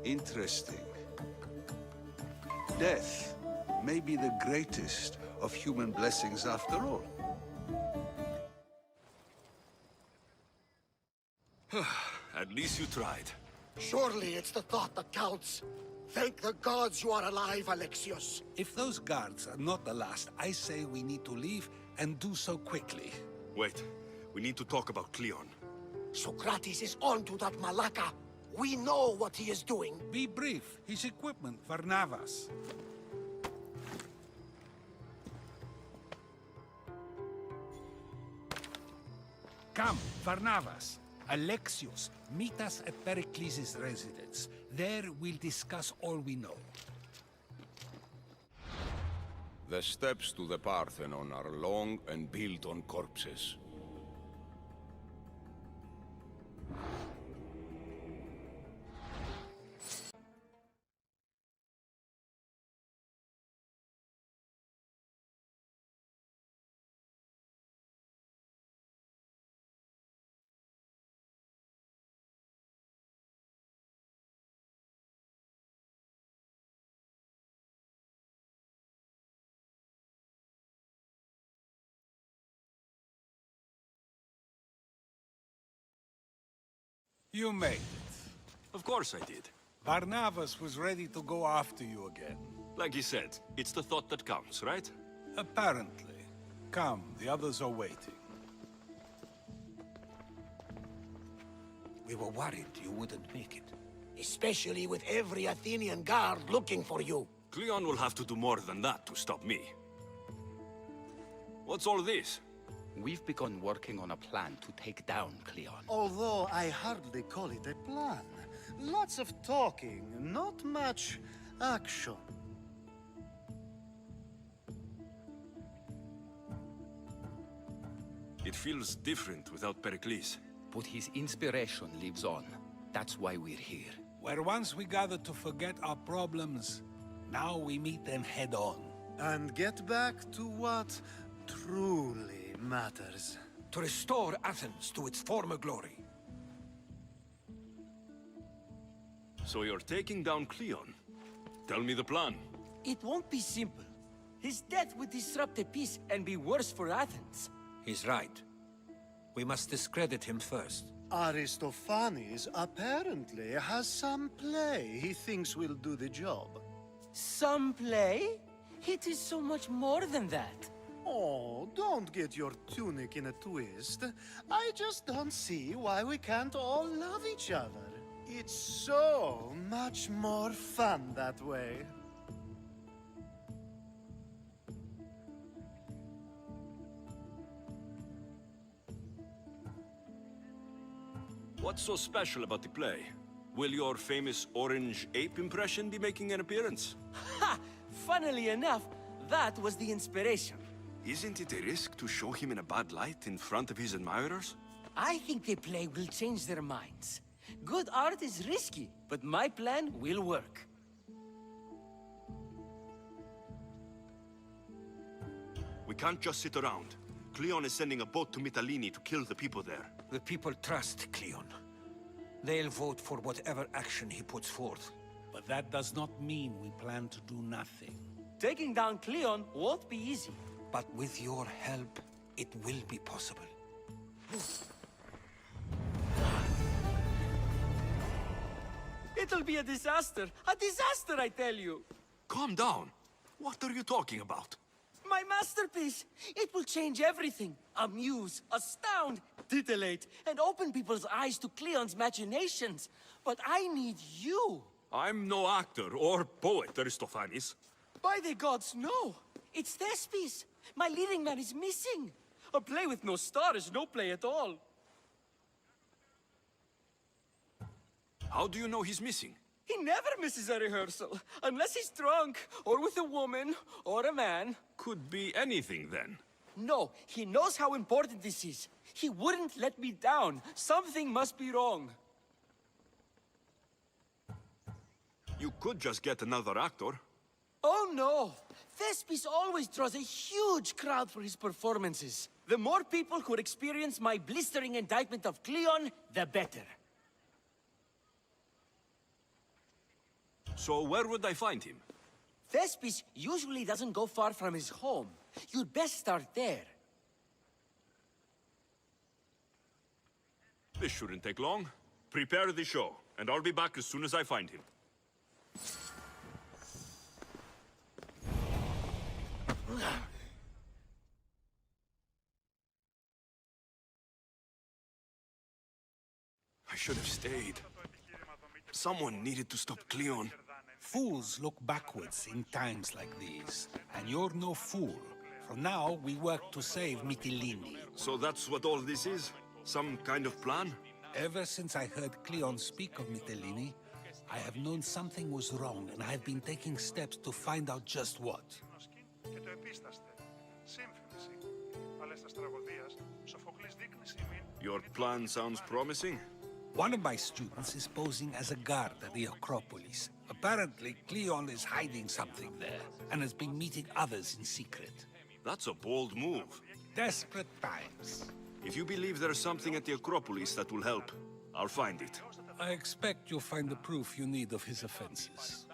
Interesting. Death may be the greatest of human blessings after all. At least you tried. Surely it's the thought that counts. Thank the gods you are alive, Alexios. If those guards are not the last, I say we need to leave and do so quickly. Wait, we need to talk about Cleon. Socrates is onto that Malaka. We know what he is doing. Be brief. His equipment, Varnavas. Come, Varnavas. Alexios, meet us at Pericles' residence. There we'll discuss all we know. The steps to the Parthenon are long and built on corpses. You made it. Of course I did. Varnavas was ready to go after you again. Like he said, it's the thought that counts, right? Apparently. Come, the others are waiting. We were worried you wouldn't make it. Especially with every Athenian guard looking for you. Cleon will have to do more than that to stop me. What's all this? We've begun working on a plan to take down Cleon. Although I hardly call it a plan. Lots of talking, not much action. It feels different without Pericles. But his inspiration lives on. That's why we're here. Where once we gathered to forget our problems, now we meet them head on. And get back to what truly matters. To restore Athens to its former glory. So you're taking down Cleon? Tell me the plan. It won't be simple. His death would disrupt the peace and be worse for Athens. He's right. We must discredit him first. Aristophanes apparently has some play he thinks will do the job. Some play? It is so much more than that. Oh, don't get your tunic in a twist. I just don't see why we can't all love each other. It's so much more fun that way. What's so special about the play? Will your famous orange ape impression be making an appearance? Ha! Funnily enough, that was the inspiration. Isn't it a risk to show him in a bad light in front of his admirers? I think the play will change their minds. Good art is risky, but my plan will work. We can't just sit around. Cleon is sending a boat to Mytilene to kill the people there. The people trust Cleon. They'll vote for whatever action he puts forth. But that does not mean we plan to do nothing. Taking down Cleon won't be easy. But with your help, it will be possible. It'll be a disaster! A disaster, I tell you! Calm down. What are you talking about? My masterpiece! It will change everything. Amuse, astound, titillate, and open people's eyes to Cleon's machinations. But I need you! I'm no actor or poet, Aristophanes. By the gods, no! It's Thespis! My leading man is missing! A play with no star is no play at all. How do you know he's missing? He never misses a rehearsal, unless he's drunk, or with a woman, or a man. Could be anything, then. No, he knows how important this is. He wouldn't let me down. Something must be wrong. You could just get another actor. Oh no! Thespis always draws a huge crowd for his performances. The more people who experience my blistering indictment of Cleon, the better. So where would I find him? Thespis usually doesn't go far from his home. You'd best start there. This shouldn't take long. Prepare the show, and I'll be back as soon as I find him. I should have stayed. Someone needed to stop Cleon. Fools look backwards in times like these, and you're no fool. From now, we work to save Mytilene. So that's what all this is? Some kind of plan? Ever since I heard Cleon speak of Mytilene, I have known something was wrong, and I have been taking steps to find out just what. Your plan sounds promising. One of my students is posing as a guard at the Acropolis. Apparently, Cleon is hiding something there, and has been meeting others in secret. That's a bold move. Desperate times. If you believe there's something at the Acropolis that will help, I'll find it. I expect you'll find the proof you need of his offenses.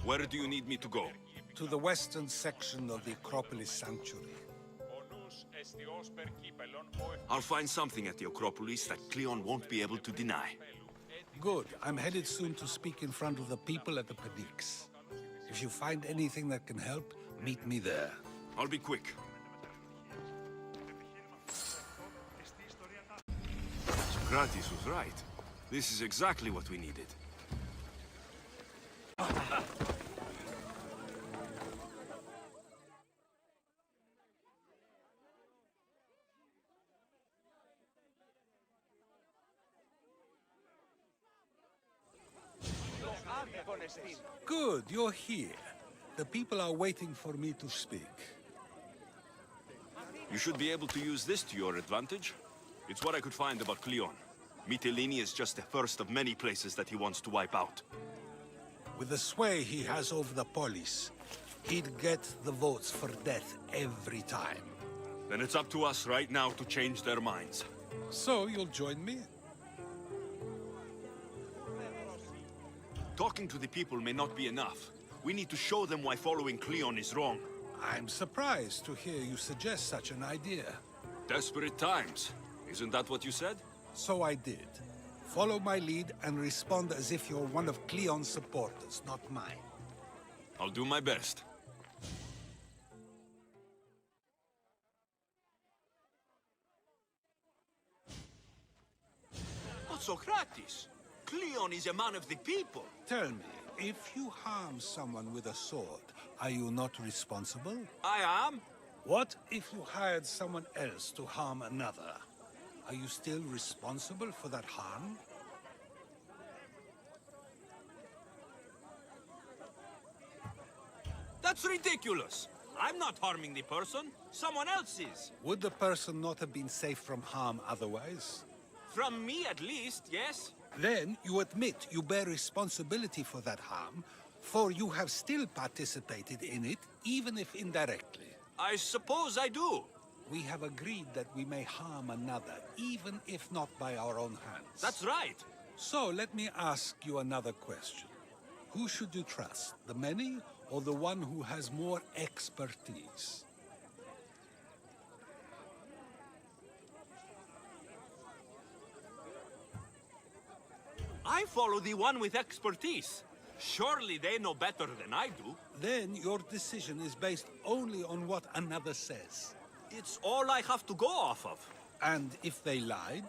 Where do you need me to go? To the western section of the Acropolis Sanctuary. I'll find something at the Acropolis that Cleon won't be able to deny. Good. I'm headed soon to speak in front of the people at the Pnyx. If you find anything that can help, meet me there. I'll be quick. Socrates was right. This is exactly what we needed. Good, you're here. The people are waiting for me to speak. You should be able to use this to your advantage. It's what I could find about Cleon. Mytilene is just the first of many places that he wants to wipe out. With the sway he has over the polis, he'd get the votes for death every time. Then it's up to us right now to change their minds. So you'll join me? Talking to the people may not be enough. We need to show them why following Cleon is wrong. I'm surprised to hear you suggest such an idea. Desperate times. Isn't that what you said? So I did. Follow my lead and respond as if you're one of Cleon's supporters, not mine. I'll do my best. But Socrates, Cleon is a man of the people. Tell me, if you harm someone with a sword, are you not responsible? I am. What if you hired someone else to harm another? Are you still responsible for that harm? That's ridiculous. I'm not harming the person. Someone else is. Would the person not have been safe from harm otherwise? From me, at least, yes. Then you admit you bear responsibility for that harm, for you have still participated in it, even if indirectly. I suppose I do. We have agreed that we may harm another, even if not by our own hands. That's right. So let me ask you another question. Who should you trust, the many or the one who has more expertise? I follow the one with expertise. Surely they know better than I do. Then your decision is based only on what another says. It's all I have to go off of. And if they lied?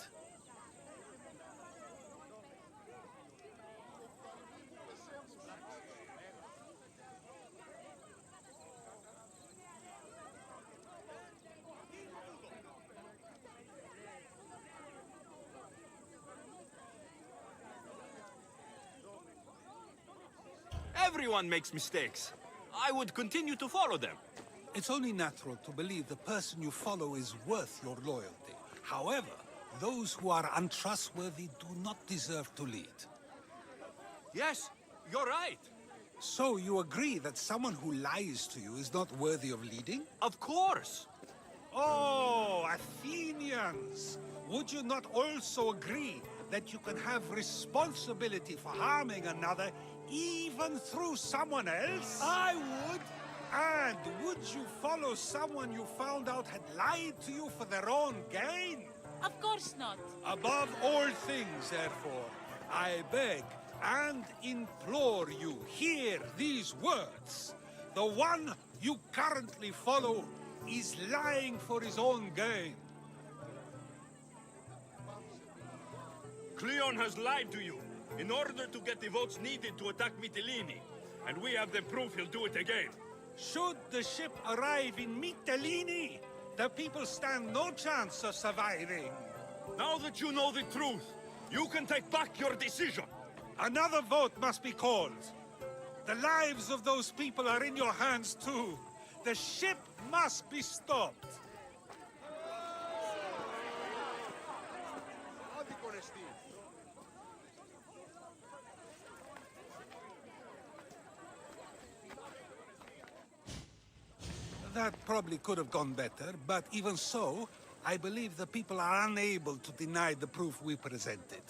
Everyone makes mistakes. I would continue to follow them. It's only natural to believe the person you follow is worth your loyalty. However, those who are untrustworthy do not deserve to lead. Yes, you're right. So you agree that someone who lies to you is not worthy of leading? Of course. Oh, Athenians! Would you not also agree that you can have responsibility for harming another even through someone else? I would! And would you follow someone you found out had lied to you for their own gain? Of course not. Above all things, therefore, I beg and implore you, hear these words. The one you currently follow is lying for his own gain. Cleon has lied to you in order to get the votes needed to attack Mytilene. And we have the proof he'll do it again. Should the ship arrive in Mytilene, the people stand no chance of surviving. Now that you know the truth, you can take back your decision. Another vote must be called. The lives of those people are in your hands too. The ship must be stopped. That probably could have gone better, but even so, I believe the people are unable to deny the proof we presented.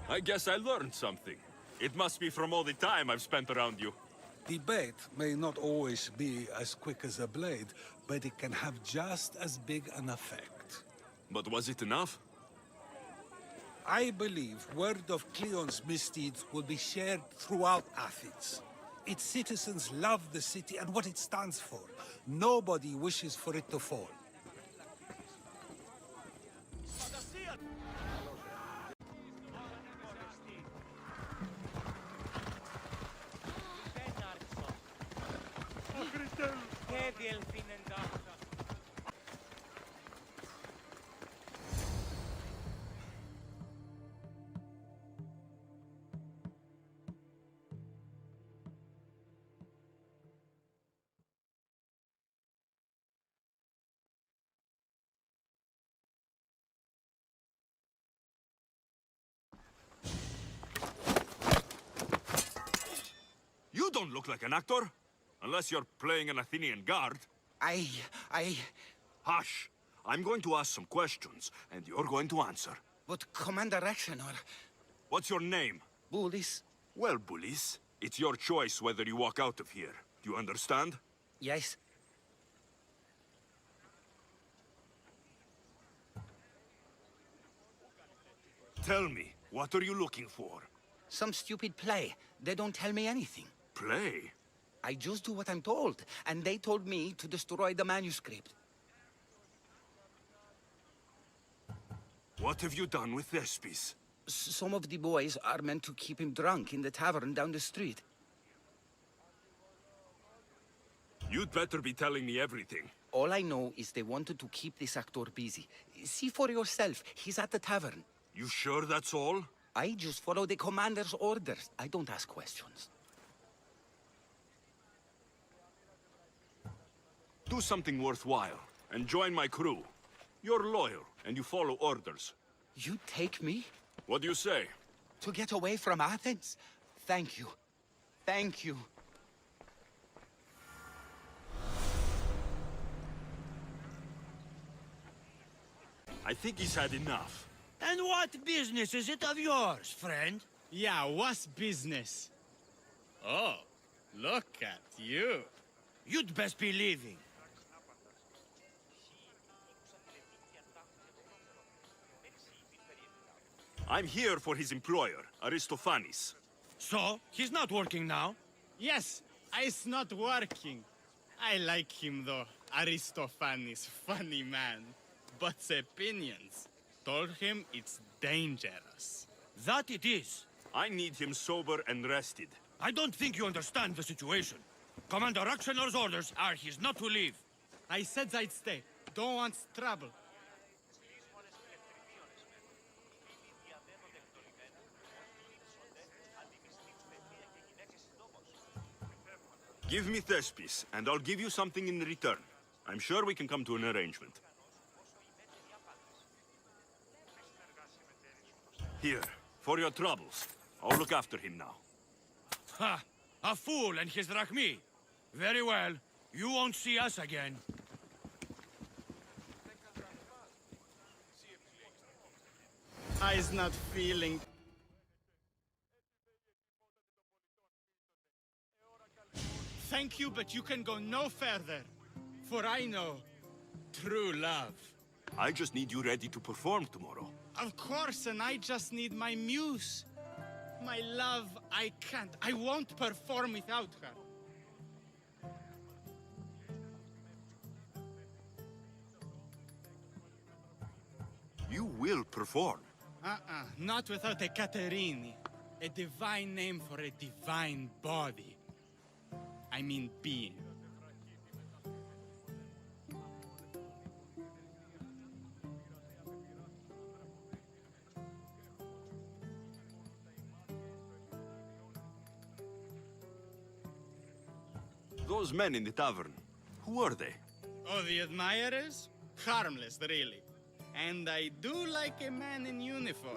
I guess I learned something. It must be from all the time I've spent around you. Debate may not always be as quick as a blade, but it can have just as big an effect. But was it enough? I believe word of Cleon's misdeeds will be shared throughout Athens. Its citizens love the city and what it stands for. Nobody wishes for it to fall. You don't look like an actor. Unless you're playing an Athenian guard. Hush. I'm going to ask some questions, and you're going to answer. But Commander Rexenor... What's your name? Bulis. Well, Bulis, it's your choice whether you walk out of here. Do you understand? Yes. Tell me, what are you looking for? Some stupid play. They don't tell me anything. Play? I just do what I'm told, and they told me to destroy the manuscript. What have you done with Thespis? Some of the boys are meant to keep him drunk in the tavern down the street. You'd better be telling me everything. All I know is they wanted to keep this actor busy. See for yourself, he's at the tavern. You sure that's all? I just follow the commander's orders. I don't ask questions. Do something worthwhile, and join my crew. You're loyal, and you follow orders. You take me? What do you say? To get away from Athens? Thank you. Thank you. I think he's had enough. And what business is it of yours, friend? Yeah, what's business? Oh, look at you. You'd best be leaving. I'm here for his employer, Aristophanes. So, he's not working now? Yes, it's not working. I like him though. Aristophanes, funny man. But opinions told him it's dangerous. That it is. I need him sober and rested. I don't think you understand the situation. Commander Raxenor's orders are he's not to leave. I said I'd stay. Don't want trouble. Give me Thespis, and I'll give you something in return. I'm sure we can come to an arrangement. Here, for your troubles. I'll look after him now. Ha! A fool and his Drachmi. Very well. You won't see us again. I's not feeling... Thank you, but you can go no further. For I know true love. I just need you ready to perform tomorrow. Of course, and I just need my muse. My love, I can't. I won't perform without her. You will perform. Not without a Caterini. A divine name for a divine body. I mean being. Those men in the tavern, who are they? Oh, the admirers? Harmless, really. And I do like a man in uniform.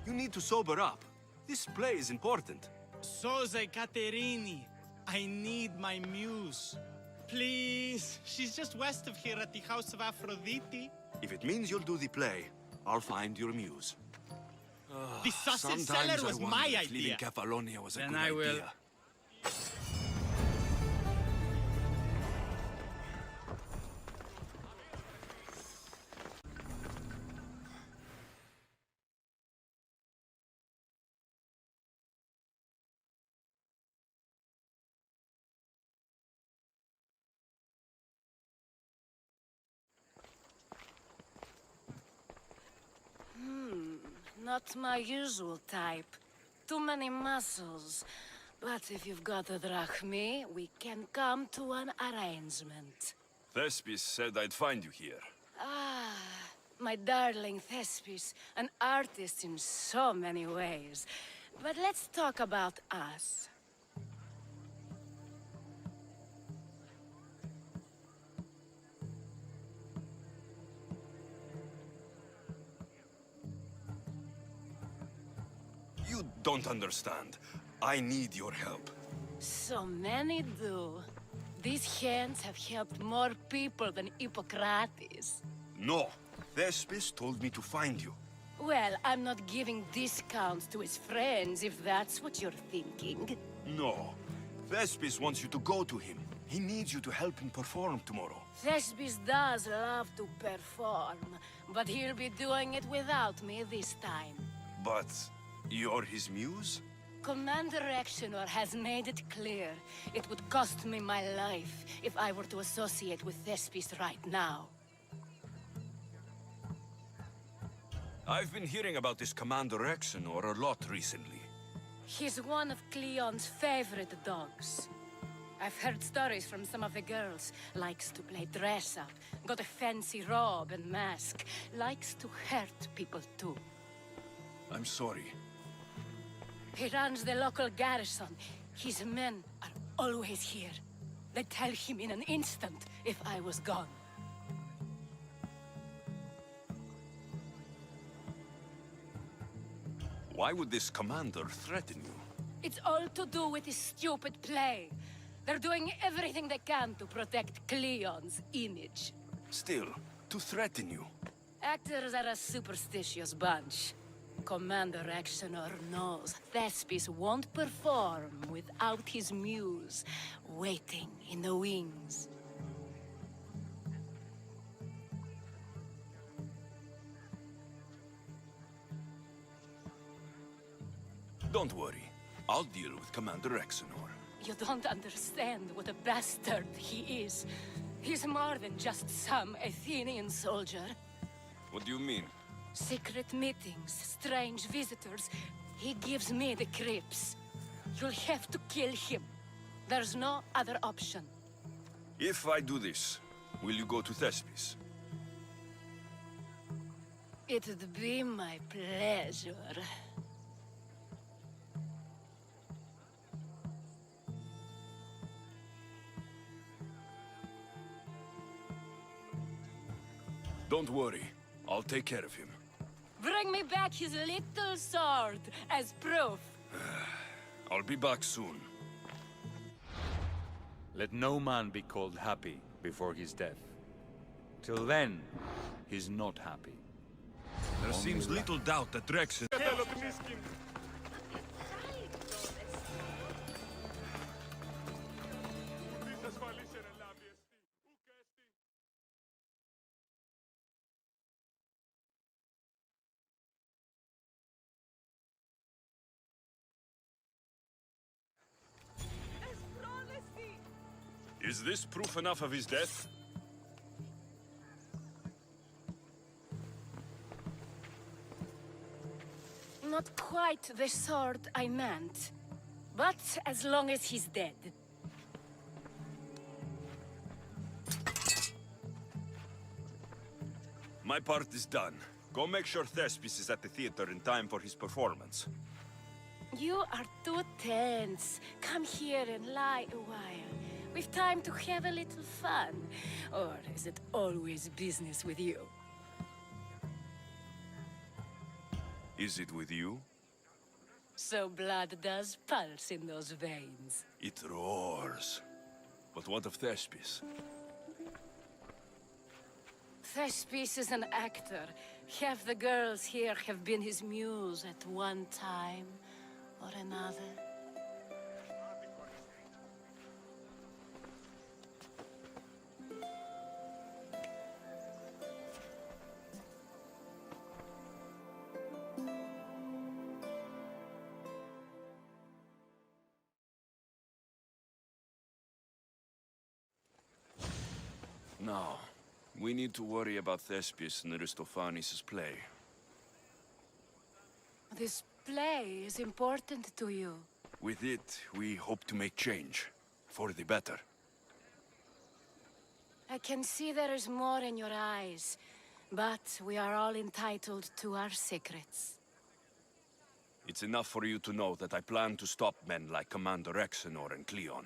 You need to sober up. This play is important. Soze Caterini. I need my muse. Please. She's just west of here at the House of Aphrodite. If it means you'll do the play, I'll find your muse. The sausage Sometimes seller was I wonder my if idea. leaving Kefalonia was a Then good I will- idea. Not my usual type. Too many muscles. But if you've got a drachmi, we can come to an arrangement. Thespis said I'd find you here. Ah, my darling Thespis, an artist in so many ways. But let's talk about us. You don't understand. I need your help. So many do. These hands have helped more people than Hippocrates. No. Thespis told me to find you. Well, I'm not giving discounts to his friends, if that's what you're thinking. No. Thespis wants you to go to him. He needs you to help him perform tomorrow. Thespis does love to perform, but he'll be doing it without me this time. But you're his muse? Commander Exenor has made it clear it would cost me my life if I were to associate with Thespis right now. I've been hearing about this Commander Exenor a lot recently. He's one of Cleon's favorite dogs. I've heard stories from some of the girls. Likes to play dress-up, got a fancy robe and mask. Likes to hurt people too. I'm sorry. He runs the local garrison. His men are always here. They'd tell him in an instant if I was gone. Why would this commander threaten you? It's all to do with his stupid play. They're doing everything they can to protect Cleon's image. Still, to threaten you. Actors are a superstitious bunch. Commander Exenor knows Thespis won't perform without his muse waiting in the wings. Don't worry. I'll deal with Commander Exenor. You don't understand what a bastard he is. He's more than just some Athenian soldier. What do you mean? Secret meetings, strange visitors. He gives me the creeps. You'll have to kill him. There's no other option. If I do this, will you go to Thespis? It'd be my pleasure. Don't worry. I'll take care of him. Bring me back his little sword as proof. I'll be back soon. Let no man be called happy before his death. Till then, he's not happy. There seems little doubt that Rex is... Is this proof enough of his death? Not quite the sword I meant. But as long as he's dead. My part is done. Go make sure Thespis is at the theater in time for his performance. You are too tense. Come here and lie a while. We've time to have a little fun. Or is it always business with you? Is it with you? So blood does pulse in those veins. It roars. But what of Thespis? Thespis is an actor. Half the girls here have been his muse at one time or another. Now, we need to worry about Thespis and Aristophanes' play. This play is important to you. With it, we hope to make change. For the better. I can see there is more in your eyes, but we are all entitled to our secrets. It's enough for you to know that I plan to stop men like Commander Exenor and Cleon.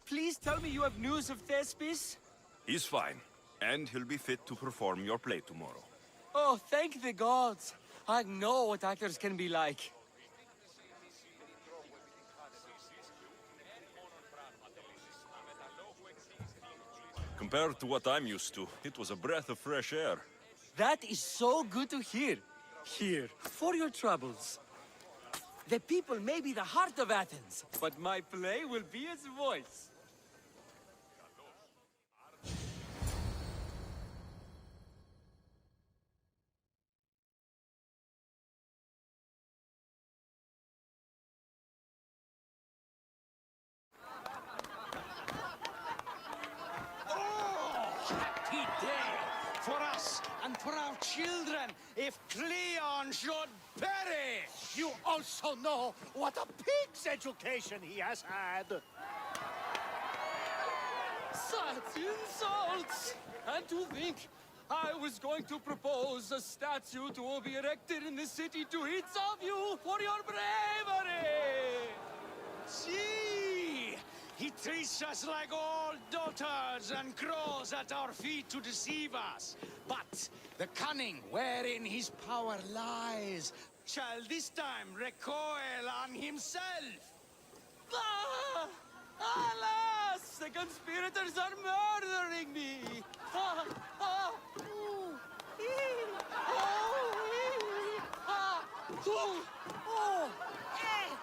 Please tell me you have news of Thespis? He's fine, and he'll be fit to perform your play tomorrow. Oh, thank the gods. I know what actors can be like. Compared to what I'm used to, it was a breath of fresh air. That is so good to hear. Here, for your troubles. The people may be the heart of Athens, but my play will be its voice. Happy day for us and for our children if Cleon should perish! You also know what a pig's education he has had. Such insults! And to think I was going to propose a statue to be erected in the city to each of you for your bravery! See! He treats us like old daughters and crawls at our feet to deceive us. But the cunning wherein his power lies shall this time recoil on himself. Ah! Alas! The conspirators are murdering me! Ah! Ah! Ooh! Ee! Oh! Ee! Ah! Ooh! Oh! Eh!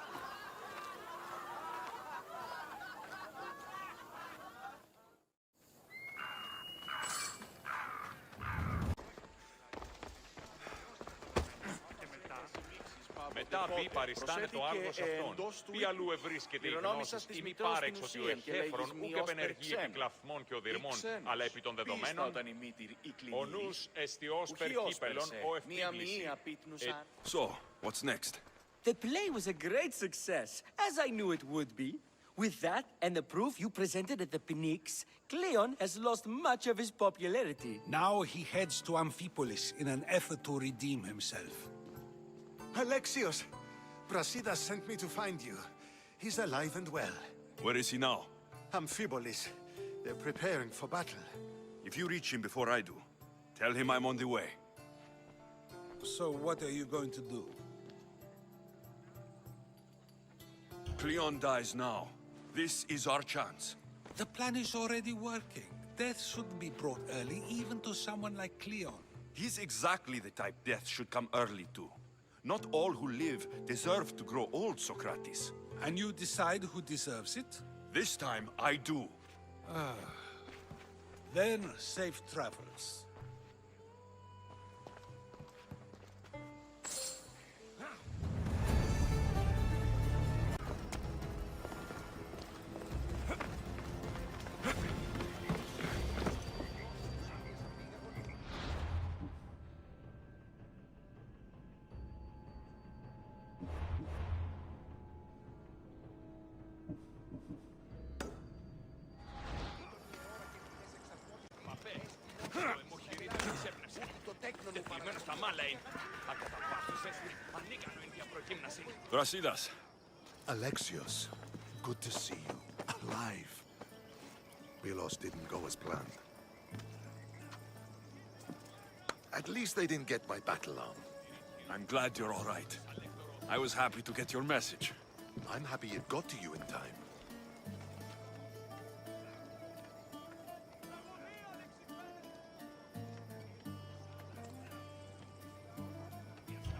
Μετά πει παριστάνε το άλγος αυτόν. Ποι αλλού ευρίσκεται η γνώση ή μη πάρεξ ότι ο εχέφρον ούκ επενεργεί επί κλαφμών και οδυρμών, αλλά επί των δεδομένων ο νους εστιός περ κύπελον ο ευτύβληση. So, what's next? The play was a great success, as I knew it would be. With that and the proof you presented at the Pnyx, Cleon has lost much of his popularity. Now he heads to Amphipolis in an effort to redeem himself. Alexios! Brasidas sent me to find you. He's alive and well. Where is he now? Amphipolis. They're preparing for battle. If you reach him before I do, tell him I'm on the way. So what are you going to do? Cleon dies now. This is our chance. The plan is already working. Death shouldn't be brought early, even to someone like Cleon. He's exactly the type death should come early to. Not all who live deserve to grow old, Socrates. And you decide who deserves it? This time, I do. Then, safe travels. Brasidas. Alexios, good to see you. Alive. Milos didn't go as planned. At least they didn't get my battle arm. I'm glad you're all right. I was happy to get your message. I'm happy it got to you in time.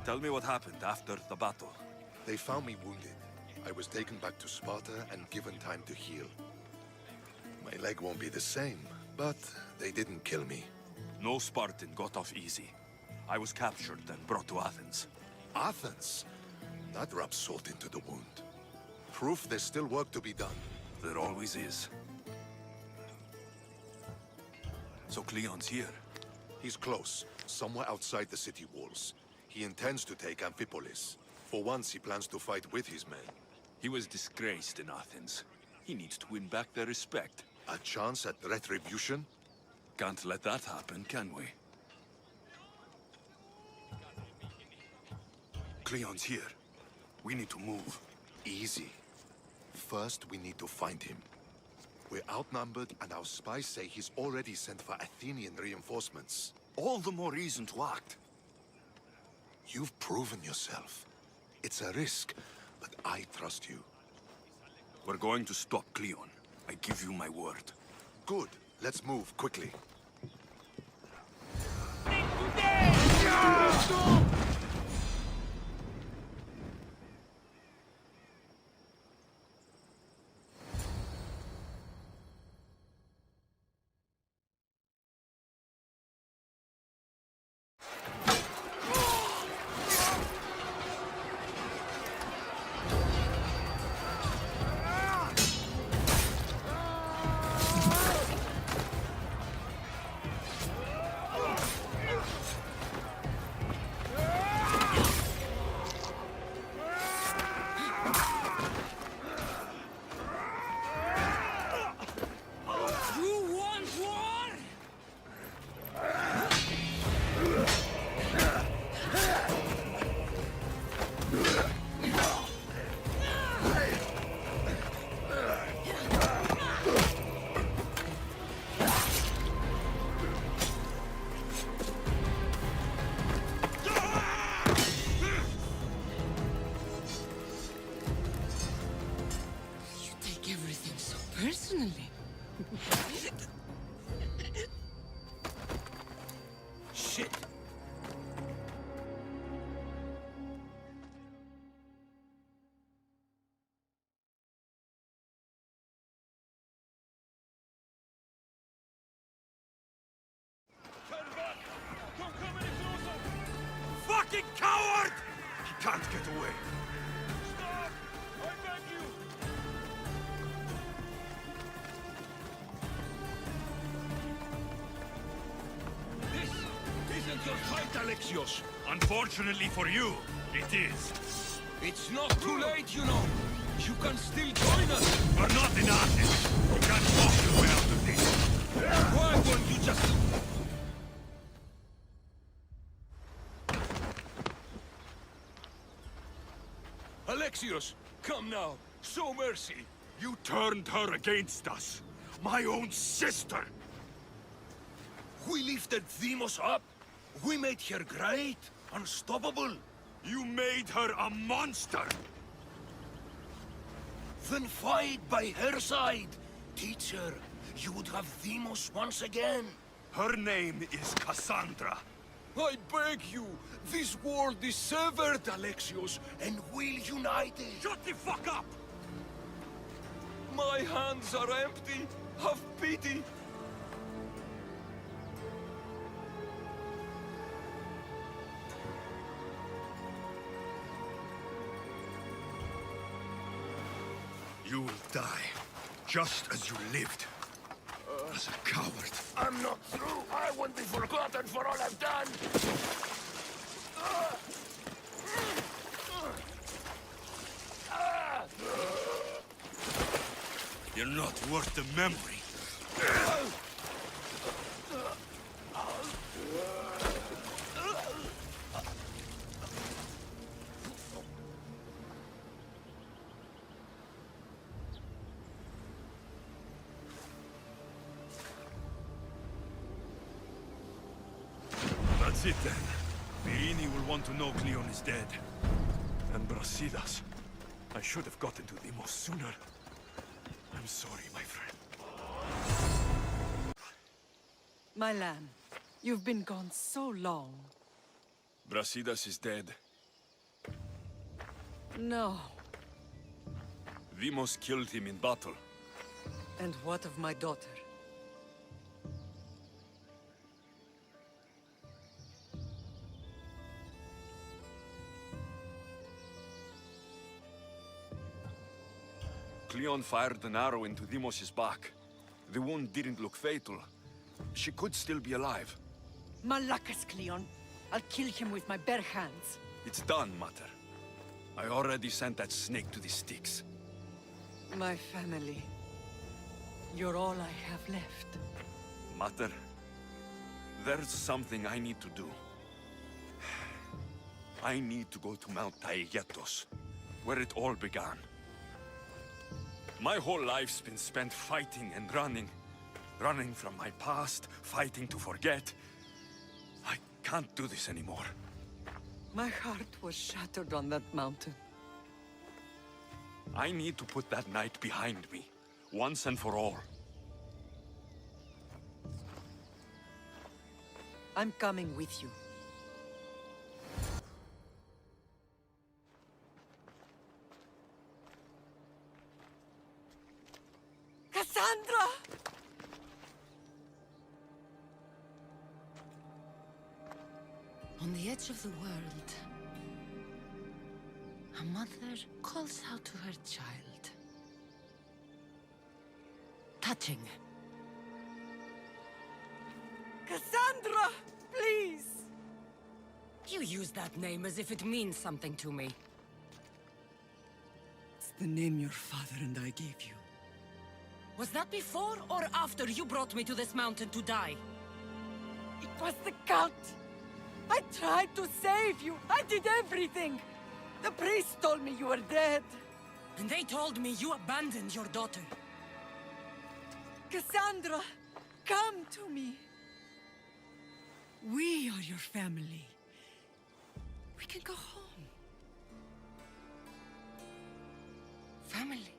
Tell me what happened after the battle. They found me wounded. I was taken back to Sparta and given time to heal. My leg won't be the same, but they didn't kill me. No Spartan got off easy. I was captured and brought to Athens. Athens? That rubs salt into the wound. Proof there's still work to be done. There always is. So Cleon's here? He's close, somewhere outside the city walls. He intends to take Amphipolis. For once, he plans to fight with his men. He was disgraced in Athens. He needs to win back their respect. A chance at retribution? Can't let that happen, can we? Cleon's here. We need to move. Easy. First, we need to find him. We're outnumbered, and our spies say he's already sent for Athenian reinforcements. All the more reason to act. You've proven yourself. It's a risk, but I trust you. We're going to stop Cleon. I give you my word. Good. Let's move, quickly. personally. Shit! Fucking coward! He can't get away. Stop! I beg you! This isn't your fight, Alexios. Unfortunately for you, it is. It's not too late, you know. You can still join us. We're not in Athens. You can't walk your way out of this. Why won't you just... Alexios, come now. Show mercy. You turned her against us. My own sister. We lifted Demos up. We made her great, unstoppable. You made her a monster. Then fight by her side. Teach her. You would have Demos once again. Her name is Cassandra. I beg you. This world is severed, Alexios, and we'll unite it. Shut the fuck up! My hands are empty. Have pity. You will die, just as you lived. As a coward. I'm not through. I won't be forgotten for all I've done. You're not worth the memory. That's it then. Virini will want to know Cleon is dead. And Brasidas. I should have gotten to Demos sooner. I'm sorry, my friend. My lamb, you've been gone so long. Brasidas is dead. No. Demos killed him in battle. And what of my daughter? Cleon fired an arrow into Demos' back. The wound didn't look fatal. She could still be alive. Malakas, Cleon. I'll kill him with my bare hands. It's done, Mater. I already sent that snake to the Styx. My family. You're all I have left. Mater, there's something I need to do. I need to go to Mount Taygetos, where it all began. My whole life's been spent fighting and running. Running from my past, fighting to forget. I can't do this anymore. My heart was shattered on that mountain. I need to put that night behind me, once and for all. I'm coming with you. Cassandra! On the edge of the world, a mother calls out to her child. Touching. Cassandra! Please! You use that name as if it means something to me. It's the name your father and I gave you. Was that before or after you brought me to this mountain to die? It was the cult! I tried to save you! I did everything! The priest told me you were dead! And they told me you abandoned your daughter. Cassandra! Come to me! We are your family. We can go home. Family?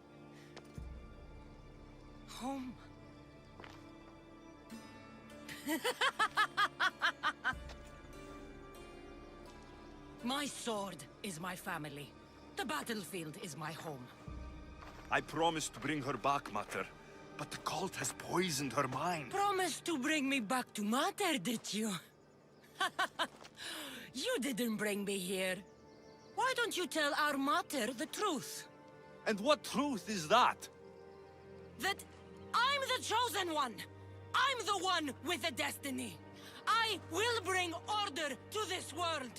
home. My sword is my family. The battlefield is my home. I promised to bring her back, Mater, but the cult has poisoned her mind. Promised to bring me back to Mater, did you? You didn't bring me here. Why don't you tell our Mater the truth? And what truth is that? That I'm the chosen one! I'm the one with a destiny! I will bring order to this world!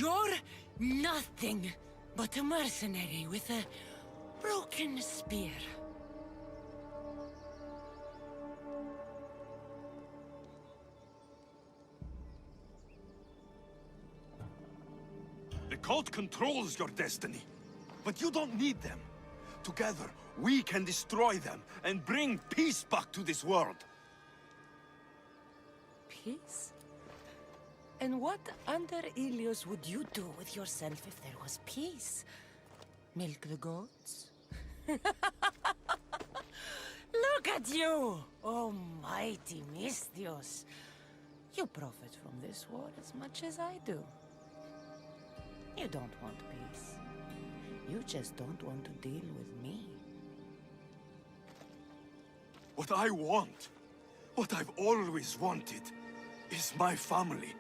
You're nothing but a mercenary with a broken spear. The cult controls your destiny, but you don't need them. Together, we can destroy them and bring peace back to this world. Peace? And what under Ilios would you do with yourself if there was peace? Milk the goats? Look at you! Oh, mighty Misthios. You profit from this war as much as I do. You don't want peace. You just don't want to deal with me. What I want, what I've always wanted, is my family.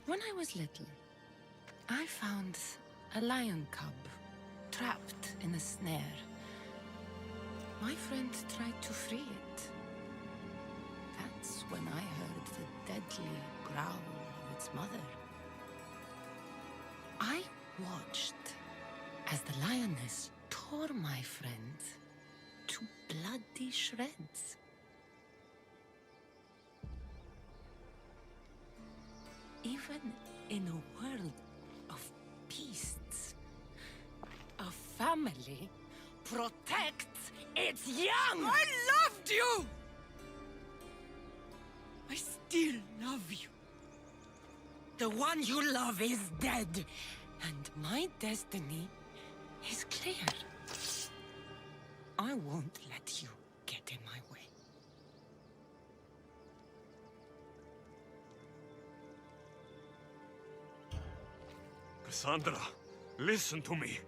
When I was little, I found a lion cub trapped in a snare. My friend tried to free it. That's when I heard the deadly growl of its mother. I watched as the lioness tore my friend to bloody shreds. Even in a world of beasts, a family protects its young! I loved you! I still love you. The one you love is dead, and my destiny is clear. I won't let you get in my way. Cassandra, listen to me.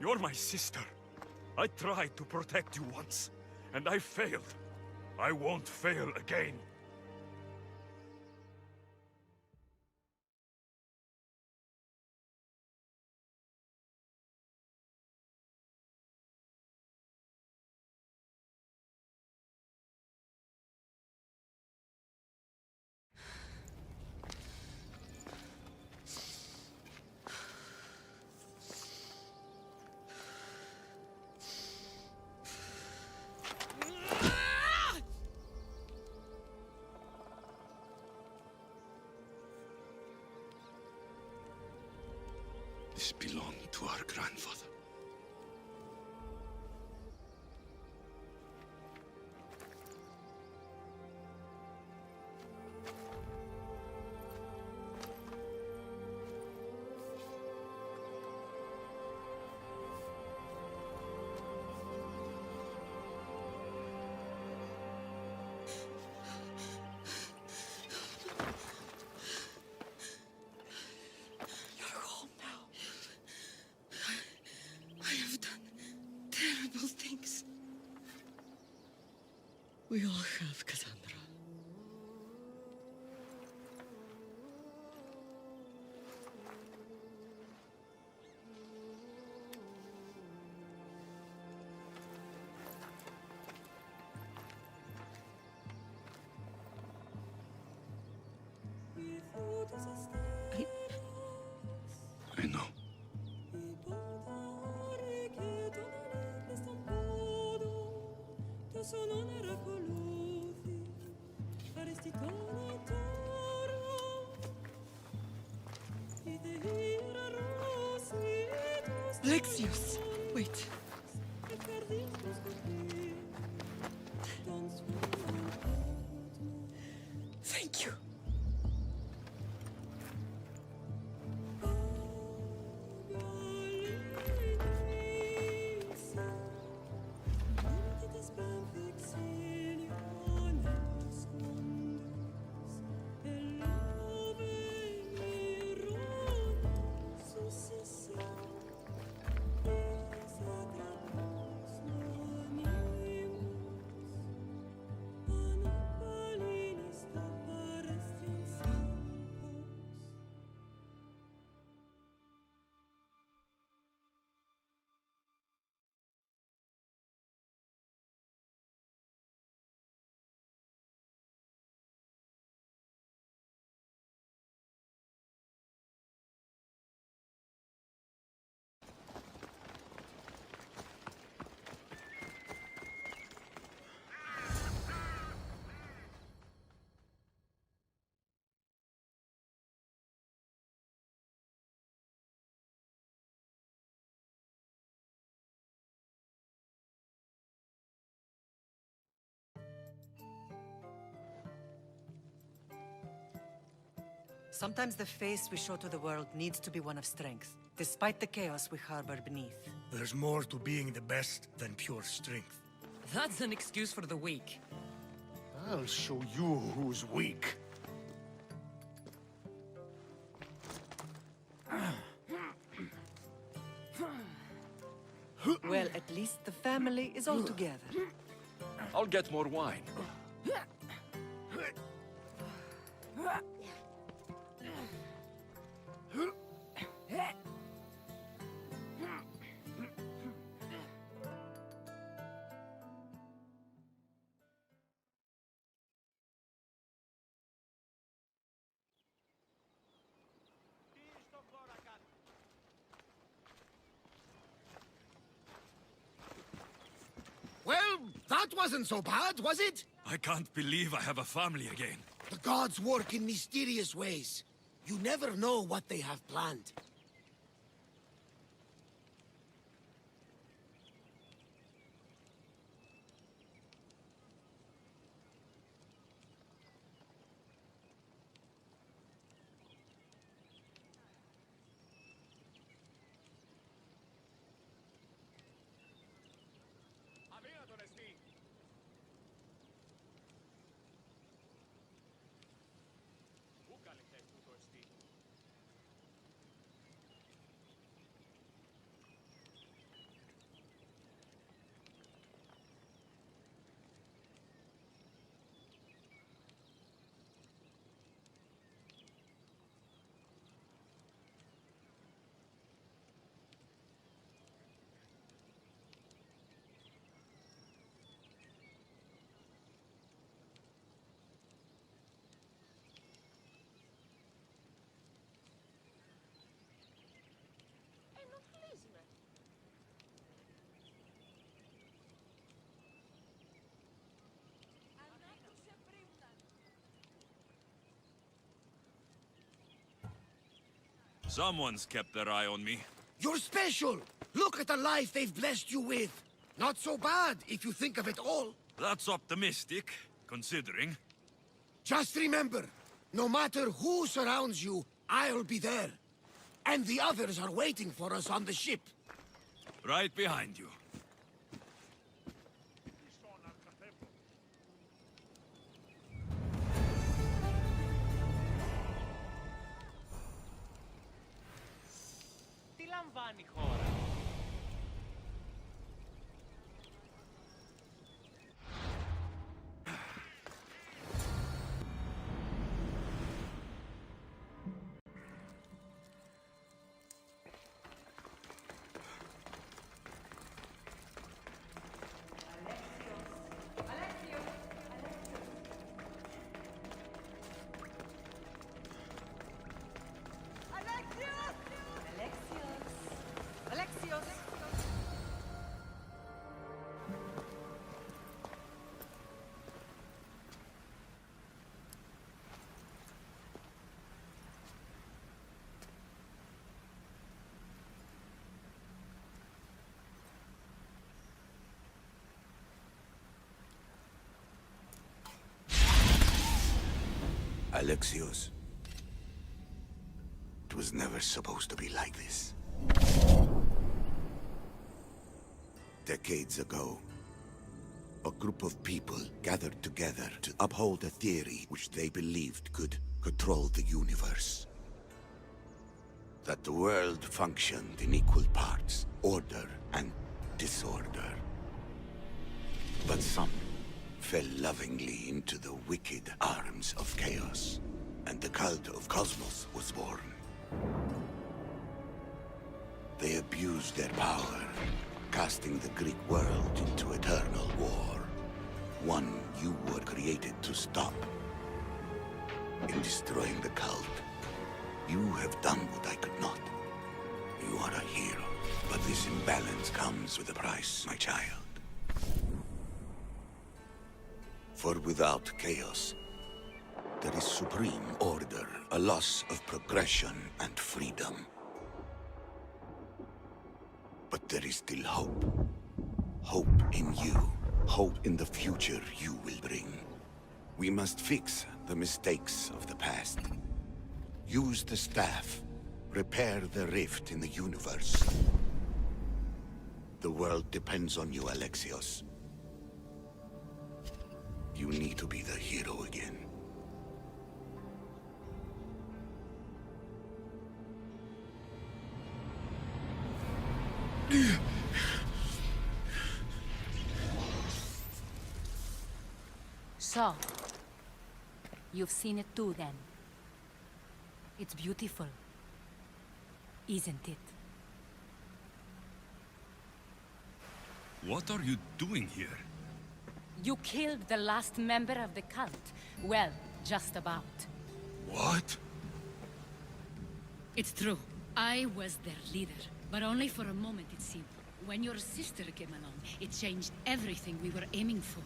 You're my sister. I tried to protect you once, and I failed. I won't fail again. This belonged to our grandfather. We all have, Cassandra. I know. Lexius, wait. Thank you. Sometimes the face we show to the world needs to be one of strength, despite the chaos we harbor beneath. There's more to being the best than pure strength. That's an excuse for the weak. I'll show you who's weak. Well, at least the family is all together. I'll get more wine. Well, that wasn't so bad, was it? I can't believe I have a family again. The gods work in mysterious ways. You never know what they have planned. Someone's kept their eye on me. You're special! Look at the life they've blessed you with! Not so bad, if you think of it all. That's optimistic, considering. Just remember, no matter who surrounds you, I'll be there. And the others are waiting for us on the ship. Right behind you. Τι λαμβάνει η χώρα? Alexios. It was never supposed to be like this. Decades ago, a group of people gathered together to uphold a theory which they believed could control the universe. That the world functioned in equal parts, order and disorder. But some fell lovingly into the wicked arms of chaos, and the cult of Cosmos was born. They abused their power, casting the Greek world into eternal war. One you were created to stop. In destroying the cult, you have done what I could not. You are a hero, but this imbalance comes with a price, my child. For without chaos, there is supreme order, a loss of progression and freedom. But there is still hope. Hope in you. Hope in the future you will bring. We must fix the mistakes of the past. Use the staff. Repair the rift in the universe. The world depends on you, Alexios. You need to be the hero again. So, you've seen it too, then. It's beautiful, isn't it? What are you doing here? You killed the last member of the cult. Well, just about. What? It's true. I was their leader, but only for a moment, it seemed. When your sister came along, it changed everything we were aiming for.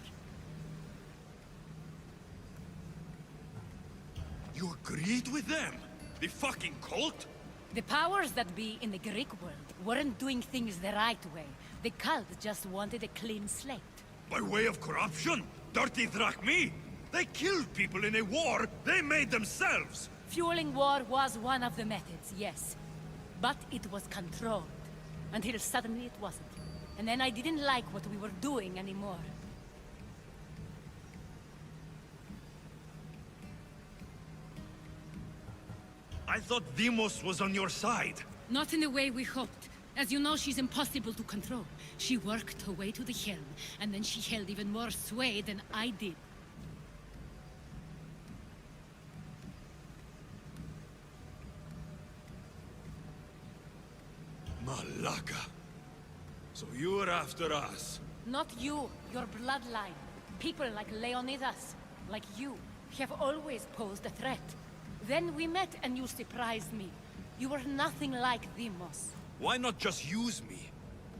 You agreed with them? The fucking cult? The powers that be in the Greek world weren't doing things the right way. The cult just wanted a clean slate. By way of corruption? Dirty drachmi? They killed people in a war they made themselves! Fueling war was one of the methods, yes. But it was controlled. Until suddenly it wasn't. And then I didn't like what we were doing anymore. I thought Deimos was on your side. Not in the way we hoped. As you know, she's impossible to control. She worked her way to the helm, and then she held even more sway than I did. Malaka. So you were after us. Not you, your bloodline. People like Leonidas, like you, have always posed a threat. Then we met and you surprised me. You were nothing like Deimos. Why not just use me?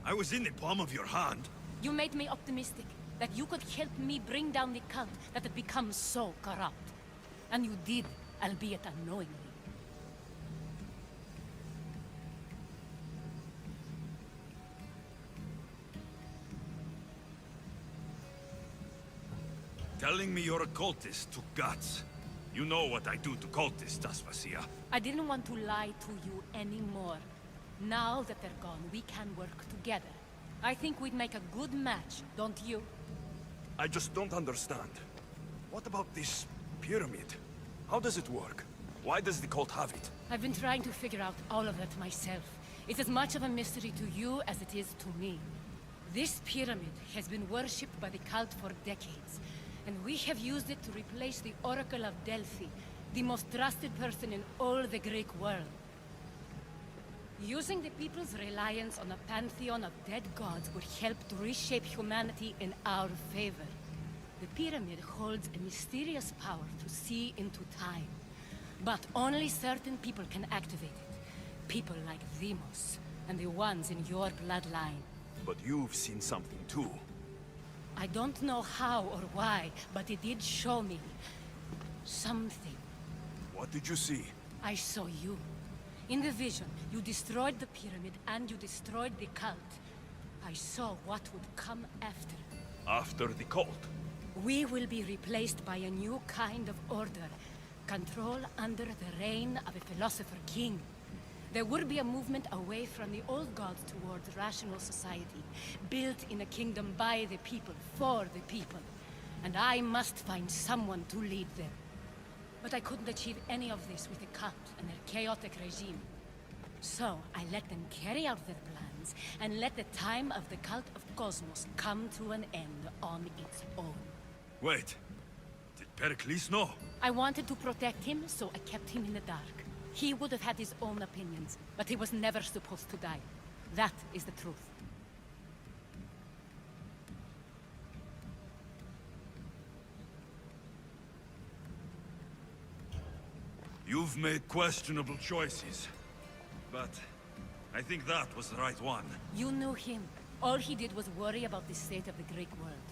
I was in the palm of your hand. You made me optimistic that you could help me bring down the cult that had become so corrupt. And you did, albeit unknowingly. Telling me you're a cultist took guts. You know what I do to cultists, Aspasia. I didn't want to lie to you anymore. Now that they're gone, we can work together. I think we'd make a good match, don't you? I just don't understand. What about this pyramid? How does it work? Why does the cult have it? I've been trying to figure out all of that myself. It's as much of a mystery to you as it is to me. This pyramid has been worshipped by the cult for decades, and we have used it to replace the Oracle of Delphi, the most trusted person in all the Greek world. Using the people's reliance on a pantheon of dead gods would help to reshape humanity in our favor. The pyramid holds a mysterious power to see into time. But only certain people can activate it. People like Deimos, and the ones in your bloodline. But you've seen something too. I don't know how or why, but it did show me something. What did you see? I saw you. In the vision, you destroyed the pyramid and you destroyed the cult. I saw what would come after. After the cult? We will be replaced by a new kind of order. Control under the reign of a philosopher king. There would be a movement away from the old gods towards rational society, built in a kingdom by the people, for the people. And I must find someone to lead them. But I couldn't achieve any of this with the cult and their chaotic regime. So I let them carry out their plans, and let the time of the cult of Cosmos come to an end on its own. Wait, did Pericles know? I wanted to protect him, so I kept him in the dark. He would have had his own opinions, but he was never supposed to die. That is the truth. You've made questionable choices, but I think that was the right one. You knew him. All he did was worry about the state of the Greek world.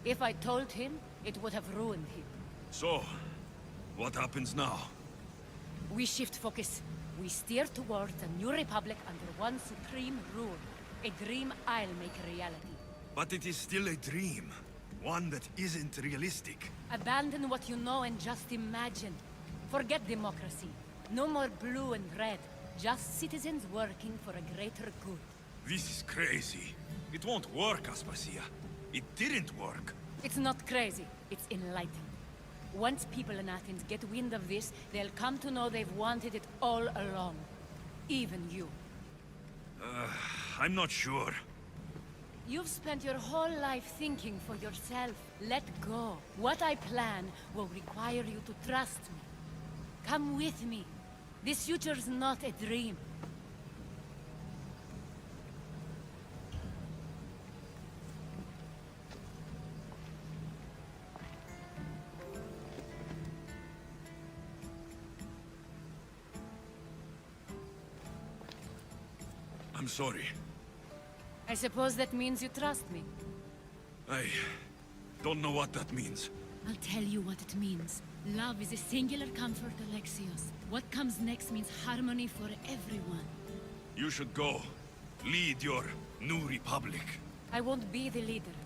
If I told him, it would have ruined him. So, what happens now? We shift focus. We steer towards a new republic under one supreme rule. A dream I'll make a reality. But it is still a dream. One that isn't realistic. Abandon what you know and just imagine. Forget democracy. No more blue and red. Just citizens working for a greater good. This is crazy. It won't work, Aspasia. It didn't work. It's not crazy. It's enlightened. Once people in Athens get wind of this, they'll come to know they've wanted it all along. Even you. I'm not sure. You've spent your whole life thinking for yourself. Let go. What I plan will require you to trust me. Come with me. This future's not a dream. I'm sorry. I suppose that means you trust me. I don't know what that means. I'll tell you what it means. Love is a singular comfort, Alexios. What comes next means harmony for everyone. You should go. Lead your new republic. I won't be the leader.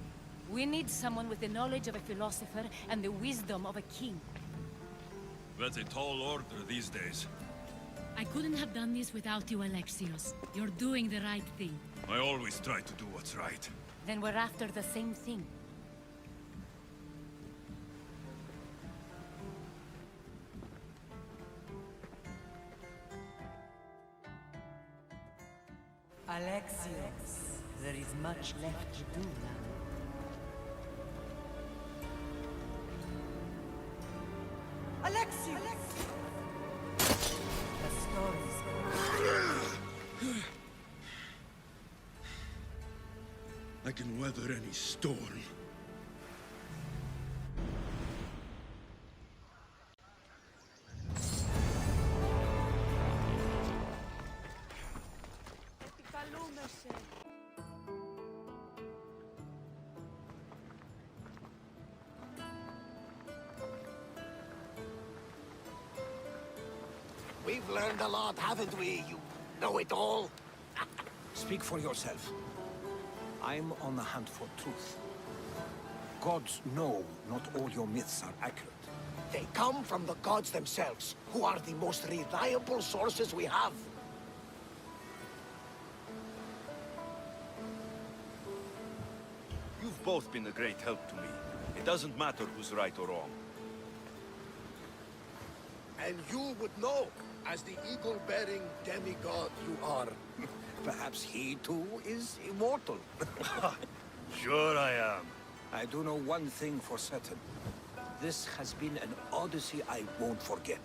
We need someone with the knowledge of a philosopher and the wisdom of a king. That's a tall order these days. I couldn't have done this without you, Alexios. You're doing the right thing. I always try to do what's right. Then we're after the same thing. Alexios, there is much left to do now. Alexios! The stories. I can weather any storm. We've learned a lot, haven't we, you know-it-all? Speak for yourself. I'm on the hunt for truth. Gods know not all your myths are accurate. They come from the gods themselves, who are the most reliable sources we have. You've both been a great help to me. It doesn't matter who's right or wrong. And you would know, as the eagle-bearing demigod you are. Perhaps he too is immortal. Sure I am. I do know one thing for certain. This has been an odyssey I won't forget.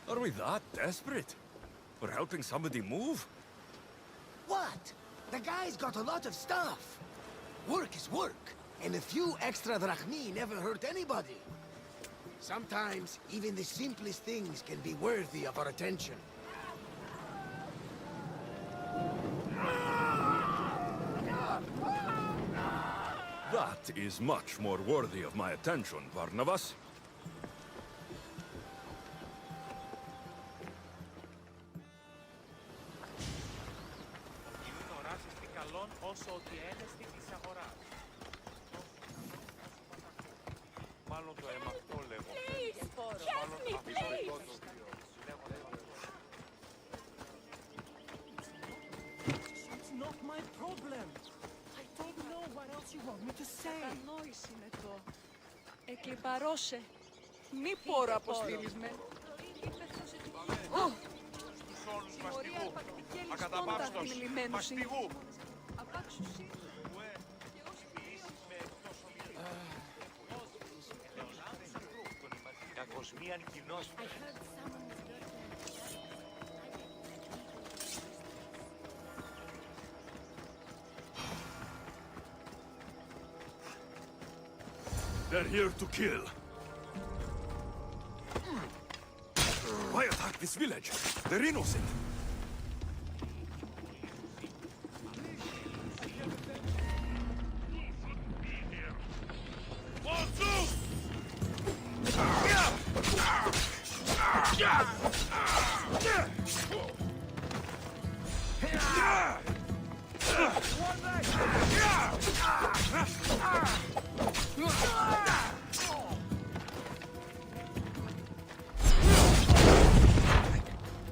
Are we that desperate? We're helping somebody move? What? The guy's got a lot of stuff. Work is work, and a few extra drachmi never hurt anybody. Sometimes, even the simplest things can be worthy of our attention. That is much more worthy of my attention, Barnabas. όσο ότι ένεστη της αγοράς. Μάλλον το αίμα αυτό λέγω. It's not my problem. I don't know what else you want me to say. Κατανόηση είναι το. Εκλιπαρώσε. Μη πόρο αποστήλεις με. Στους όλους μαστιγού. Ακαταπαύστος. Μαστιγού. Κακοσμίαν κοινός. They're here to kill. Why attack this village? They're innocent.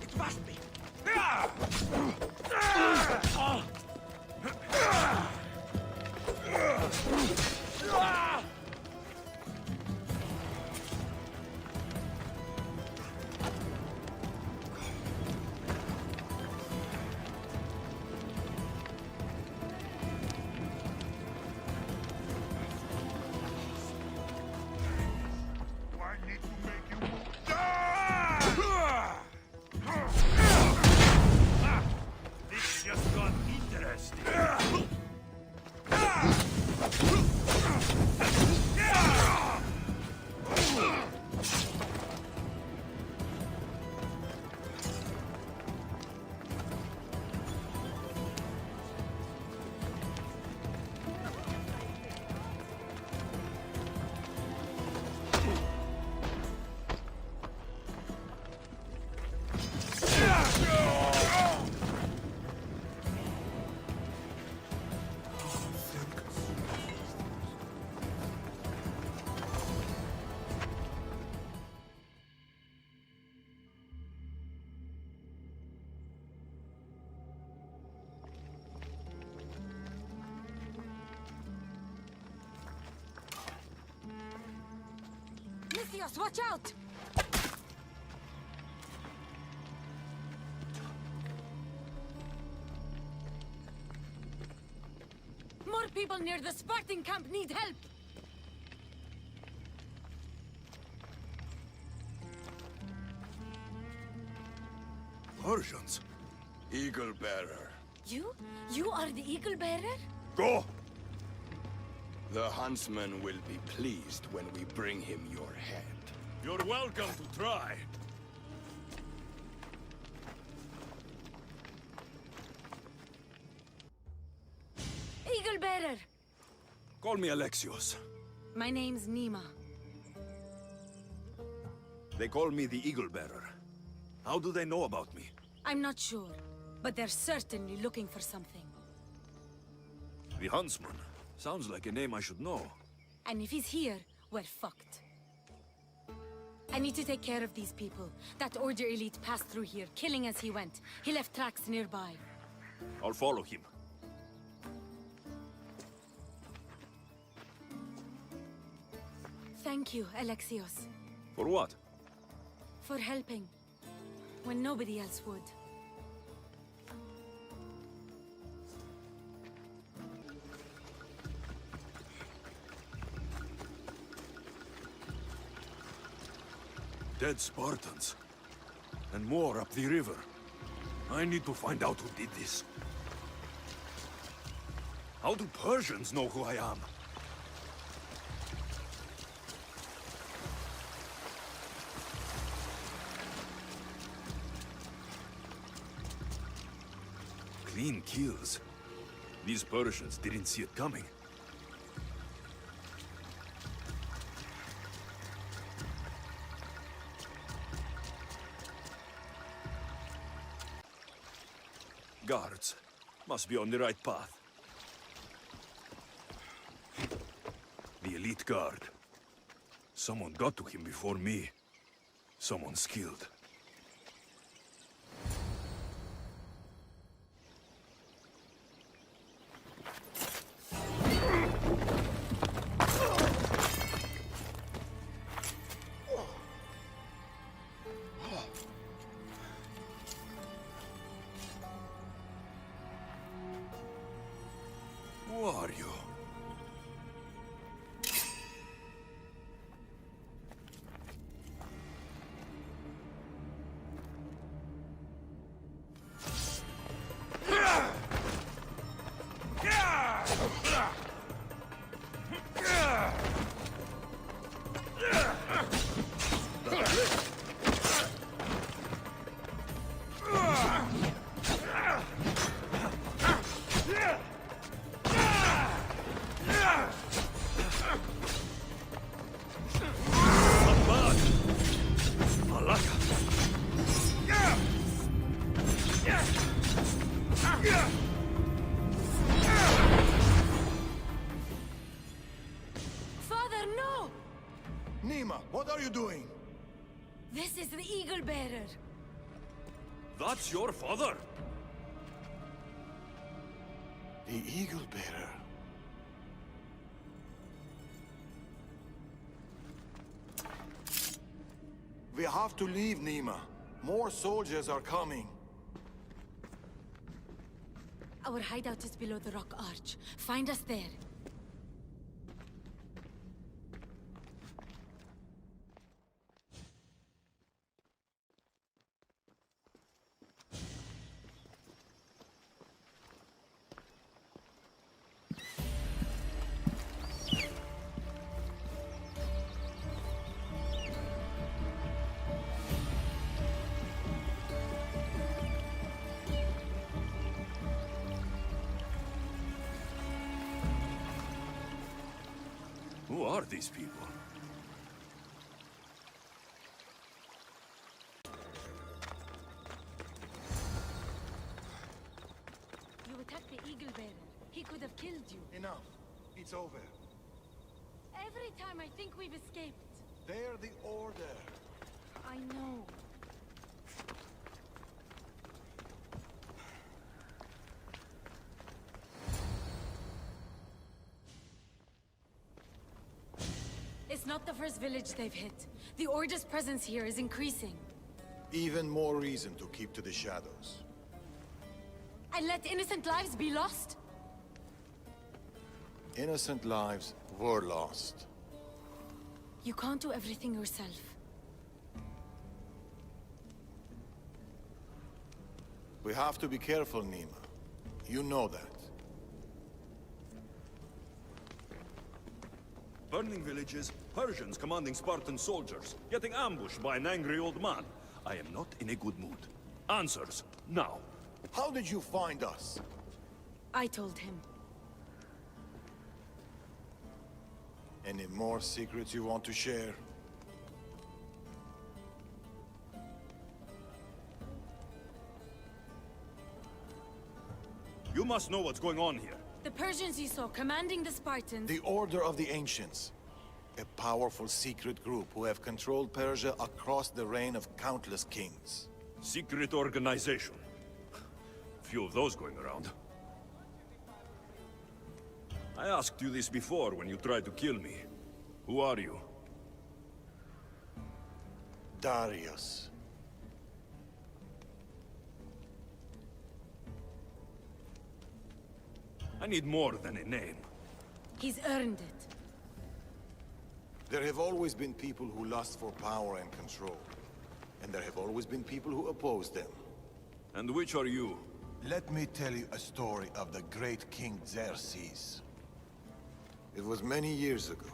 It must be. This just got interesting. Mythios, watch out! More people near the Spartan camp need help! Persians. Eagle Bearer. You? You are the Eagle Bearer? Go! The huntsman will be pleased when we bring him your head. You're welcome to try. Eagle Bearer! Call me Alexios. My name's Nima. They call me the Eagle Bearer. How do they know about me? I'm not sure, but they're certainly looking for something. The Huntsman. Sounds like a name I should know. And if he's here, we're fucked. I need to take care of these people. That Order elite passed through here, killing as he went. He left tracks nearby. I'll follow him. Thank you, Alexios. For what? For helping. When nobody else would. Dead Spartans. And more up the river. I need to find out who did this. How do Persians know who I am? Clean kills. These Persians didn't see it coming. Guards. Must be on the right path. The elite guard. Someone got to him before me. Someone skilled. Who are you? Nima, what are you doing? This is the Eagle Bearer. That's your father? The Eagle Bearer. We have to leave, Nima. More soldiers are coming. Our hideout is below the rock arch. Find us there. Who are these people? You attacked the Eagle Bearer. He could have killed you. Enough. It's over. Every time I think we've escaped. They're the Order. I know. It's not the first village they've hit. The Order's presence here is increasing. Even more reason to keep to the shadows. And let innocent lives be lost? Innocent lives were lost. You can't do everything yourself. We have to be careful, Nima. You know that. Burning villages, Persians commanding Spartan soldiers, getting ambushed by an angry old man. I am not in a good mood. Answers, now. How did you find us? I told him. Any more secrets you want to share? You must know what's going on here. The Persians you saw commanding the Spartans... The Order of the Ancients. A powerful secret group who have controlled Persia across the reign of countless kings. Secret organization. Few of those going around. I asked you this before when you tried to kill me. Who are you? Darius. I need more than a name. He's earned it. There have always been people who lust for power and control. And there have always been people who oppose them. And which are you? Let me tell you a story of the great King Xerxes. It was many years ago,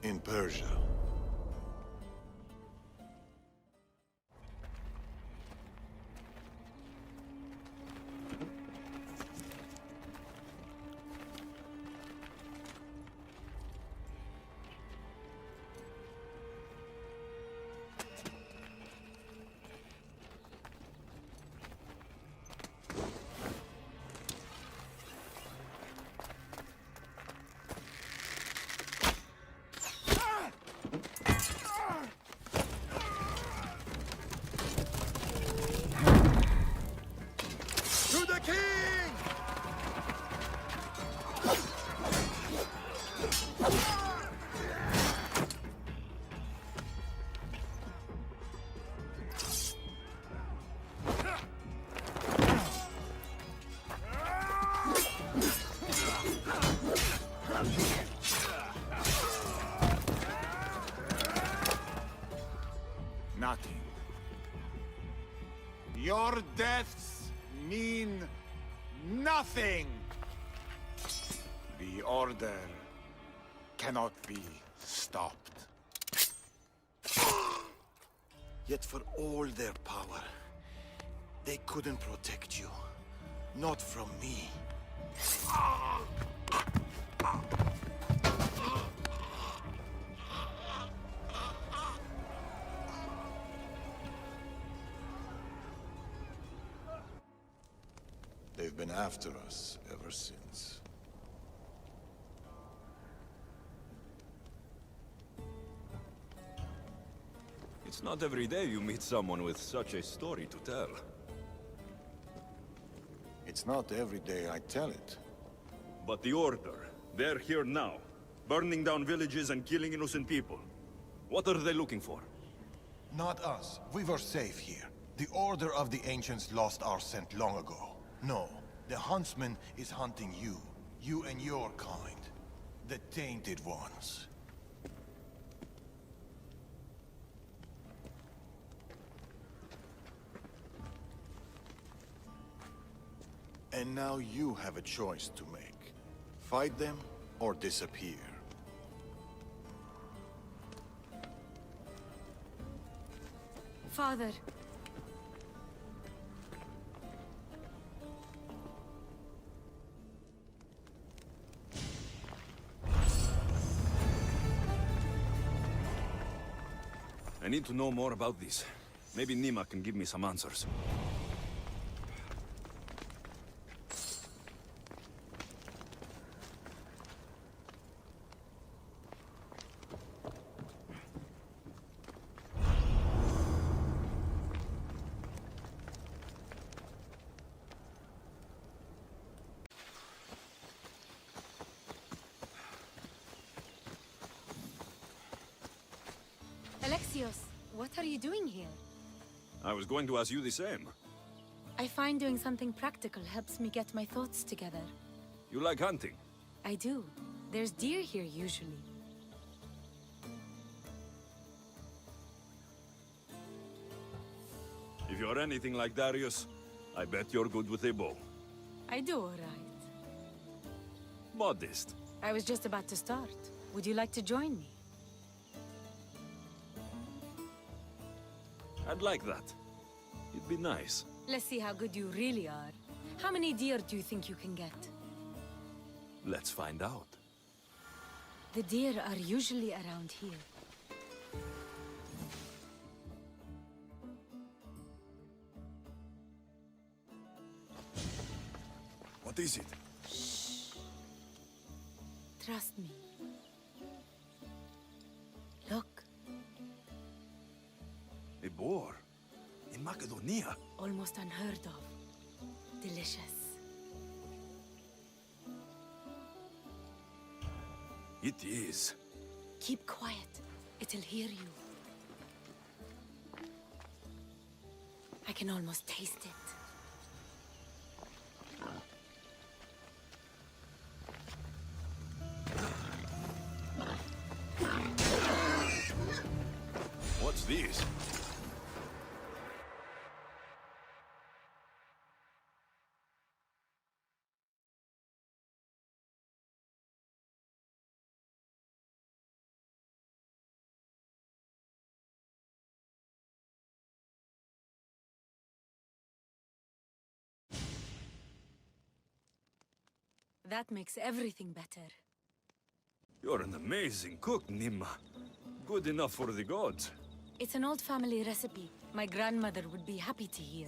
in Persia. To the king! Nothing. Your deaths mean nothing. The Order cannot be stopped. Yet for all their power, they couldn't protect you. Not from me. They've been after us ever since. It's not every day you meet someone with such a story to tell. It's not every day I tell it. But the Order, they're here now, burning down villages and killing innocent people. What are they looking for? Not us. We were safe here. The Order of the Ancients lost our scent long ago. No, the Huntsman is hunting you. You and your kind. The Tainted Ones. And now you have a choice to make. Fight them or disappear. Father. I need to know more about this. Maybe Nima can give me some answers. Alexios, what are you doing here? I was going to ask you the same. I find doing something practical helps me get my thoughts together. You like hunting? I do. There's deer here usually. If you're anything like Darius, I bet you're good with a bow. I do all right. Modest. I was just about to start. Would you like to join me? I'd like that. It'd be nice. Let's see how good you really are. How many deer do you think you can get? Let's find out. The deer are usually around here. What is it? Shh. Trust me. Look. A boar? In Macedonia? Almost unheard of. Delicious. It is. Keep quiet. It'll hear you. I can almost taste it. What's this? That makes everything better. You're an amazing cook, Nima. Good enough for the gods. It's an old family recipe. My grandmother would be happy to hear.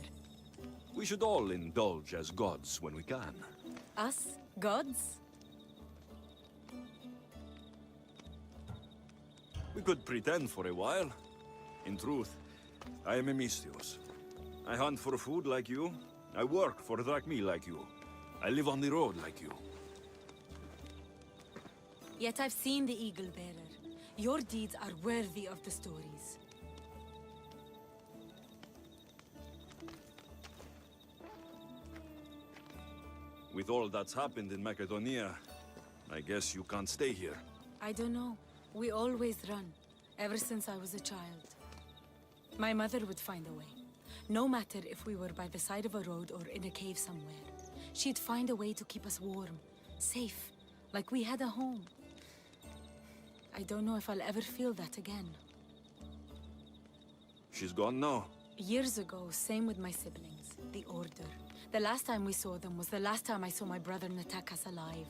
We should all indulge as gods when we can. Us? Gods? We could pretend for a while. In truth, I am a Misthios. I hunt for food like you. I work for Drachmi like you. I live on the road like you. Yet I've seen the Eagle Bearer. Your deeds are worthy of the stories. With all that's happened in Macedonia, I guess you can't stay here. I don't know. We always run, ever since I was a child. My mother would find a way. No matter if we were by the side of a road or in a cave somewhere. She'd find a way to keep us warm, safe, like we had a home. I don't know if I'll ever feel that again. She's gone now. Years ago, same with my siblings, the Order. The last time we saw them was the last time I saw my brother Natakas alive.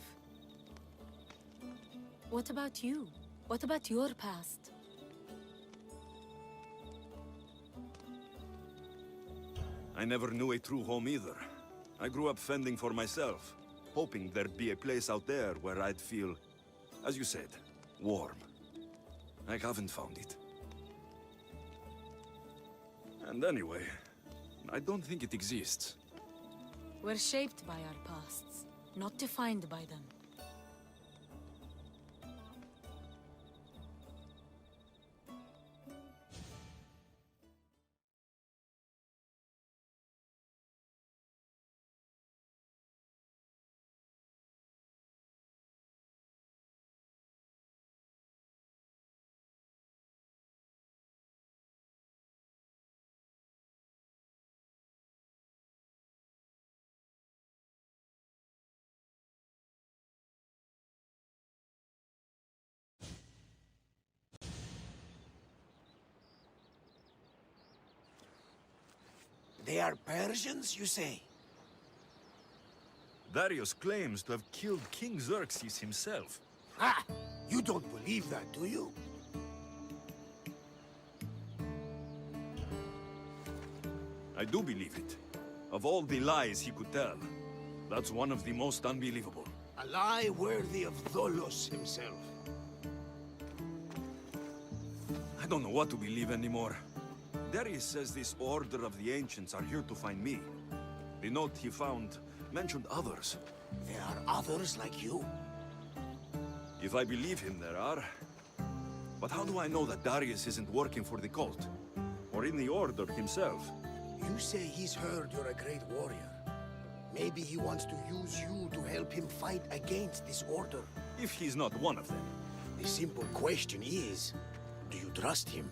What about you? What about your past? I never knew a true home either. I grew up fending for myself, hoping there'd be a place out there where I'd feel, as you said, warm. I haven't found it. And anyway, I don't think it exists. We're shaped by our pasts, not defined by them. They are Persians, you say? Darius claims to have killed King Xerxes himself. Ah! You don't believe that, do you? I do believe it. Of all the lies he could tell, that's one of the most unbelievable. A lie worthy of Tholos himself. I don't know what to believe anymore. Darius says this Order of the Ancients are here to find me. The note he found mentioned others. There are others like you? If I believe him, there are. But how do I know that Darius isn't working for the cult? Or in the Order himself? You say he's heard you're a great warrior. Maybe he wants to use you to help him fight against this Order. If he's not one of them. The simple question is, do you trust him?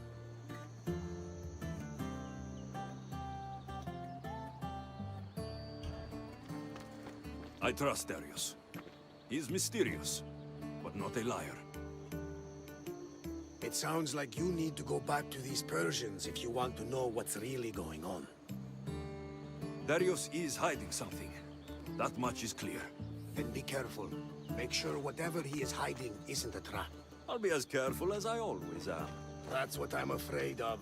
I trust Darius. He's mysterious, but not a liar. It sounds like you need to go back to these Persians if you want to know what's really going on. Darius is hiding something. That much is clear. Then be careful. Make sure whatever he is hiding isn't a trap. I'll be as careful as I always am. That's what I'm afraid of.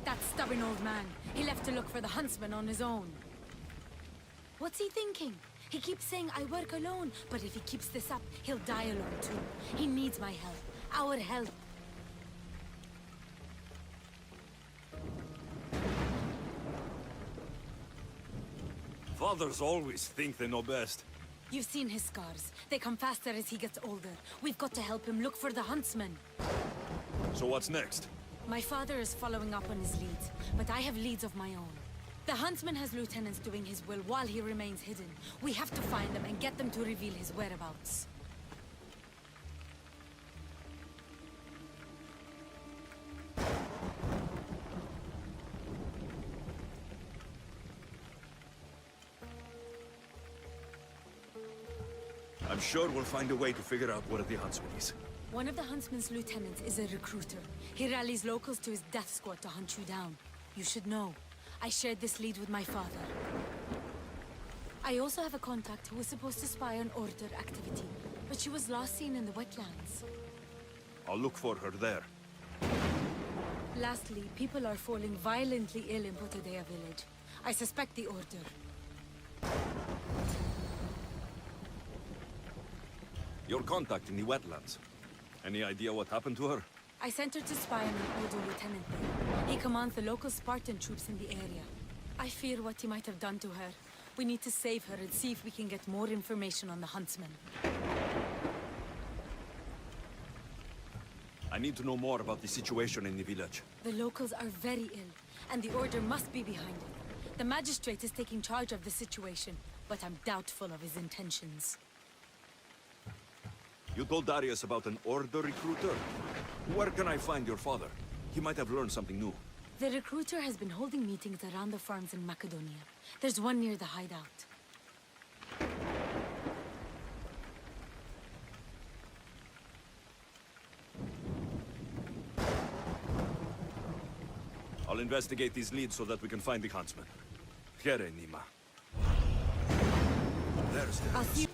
That stubborn old man. He left to look for the huntsman on his own. What's he thinking? He keeps saying I work alone, but if he keeps this up, he'll die alone too. He needs my help. Our help. Fathers always think they know best. You've seen his scars. They come faster as he gets older. We've got to help him look for the huntsman. So what's next? My father is following up on his leads, but I have leads of my own. The huntsman has lieutenants doing his will while he remains hidden. We have to find them and get them to reveal his whereabouts. I'm sure we'll find a way to figure out where the huntsman is. One of the huntsman's lieutenants is a recruiter. He rallies locals to his death squad to hunt you down. You should know. I shared this lead with my father. I also have a contact who was supposed to spy on Order activity, but she was last seen in the wetlands. I'll look for her there. Lastly, people are falling violently ill in Potodea village. I suspect the Order. Your contact in the wetlands. Any idea what happened to her? I sent her to spy on an older lieutenant there. He commands the local Spartan troops in the area. I fear what he might have done to her. We need to save her and see if we can get more information on the huntsman. I need to know more about the situation in the village. The locals are very ill, and the Order must be behind it. The magistrate is taking charge of the situation, but I'm doubtful of his intentions. You told Darius about an Order recruiter? Where can I find your father? He might have learned something new. The recruiter has been holding meetings around the farms in Macedonia. There's one near the hideout. I'll investigate these leads so that we can find the huntsman. Here, Nima. There's the I'll see.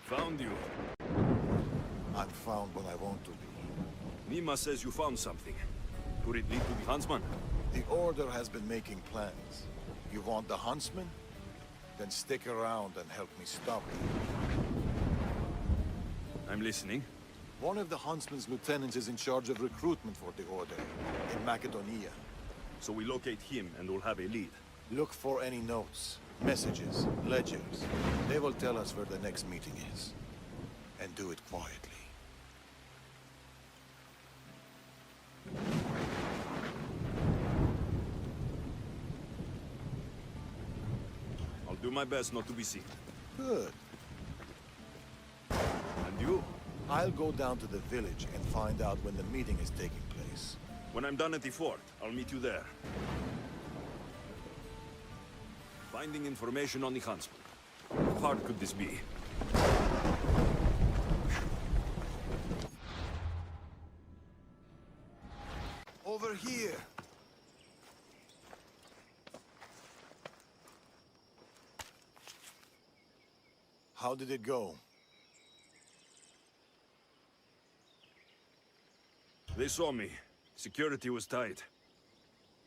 Found you. I'm found when I want to be. Nima says you found something. Could it lead to the Huntsman? The Order has been making plans. You want the Huntsman? Then stick around and help me stop it. I'm listening. One of the Huntsman's lieutenants is in charge of recruitment for the Order in Macedonia. So we locate him and we'll have a lead. Look for any notes, messages, ledgers. They will tell us where the next meeting is. And do it quietly. I'll do my best not to be seen. Good. And you? I'll go down to the village and find out when the meeting is taking place. When I'm done at the fort, I'll meet you there. Finding information on the Huntsman. How hard could this be? Over here! How did it go? They saw me. Security was tight.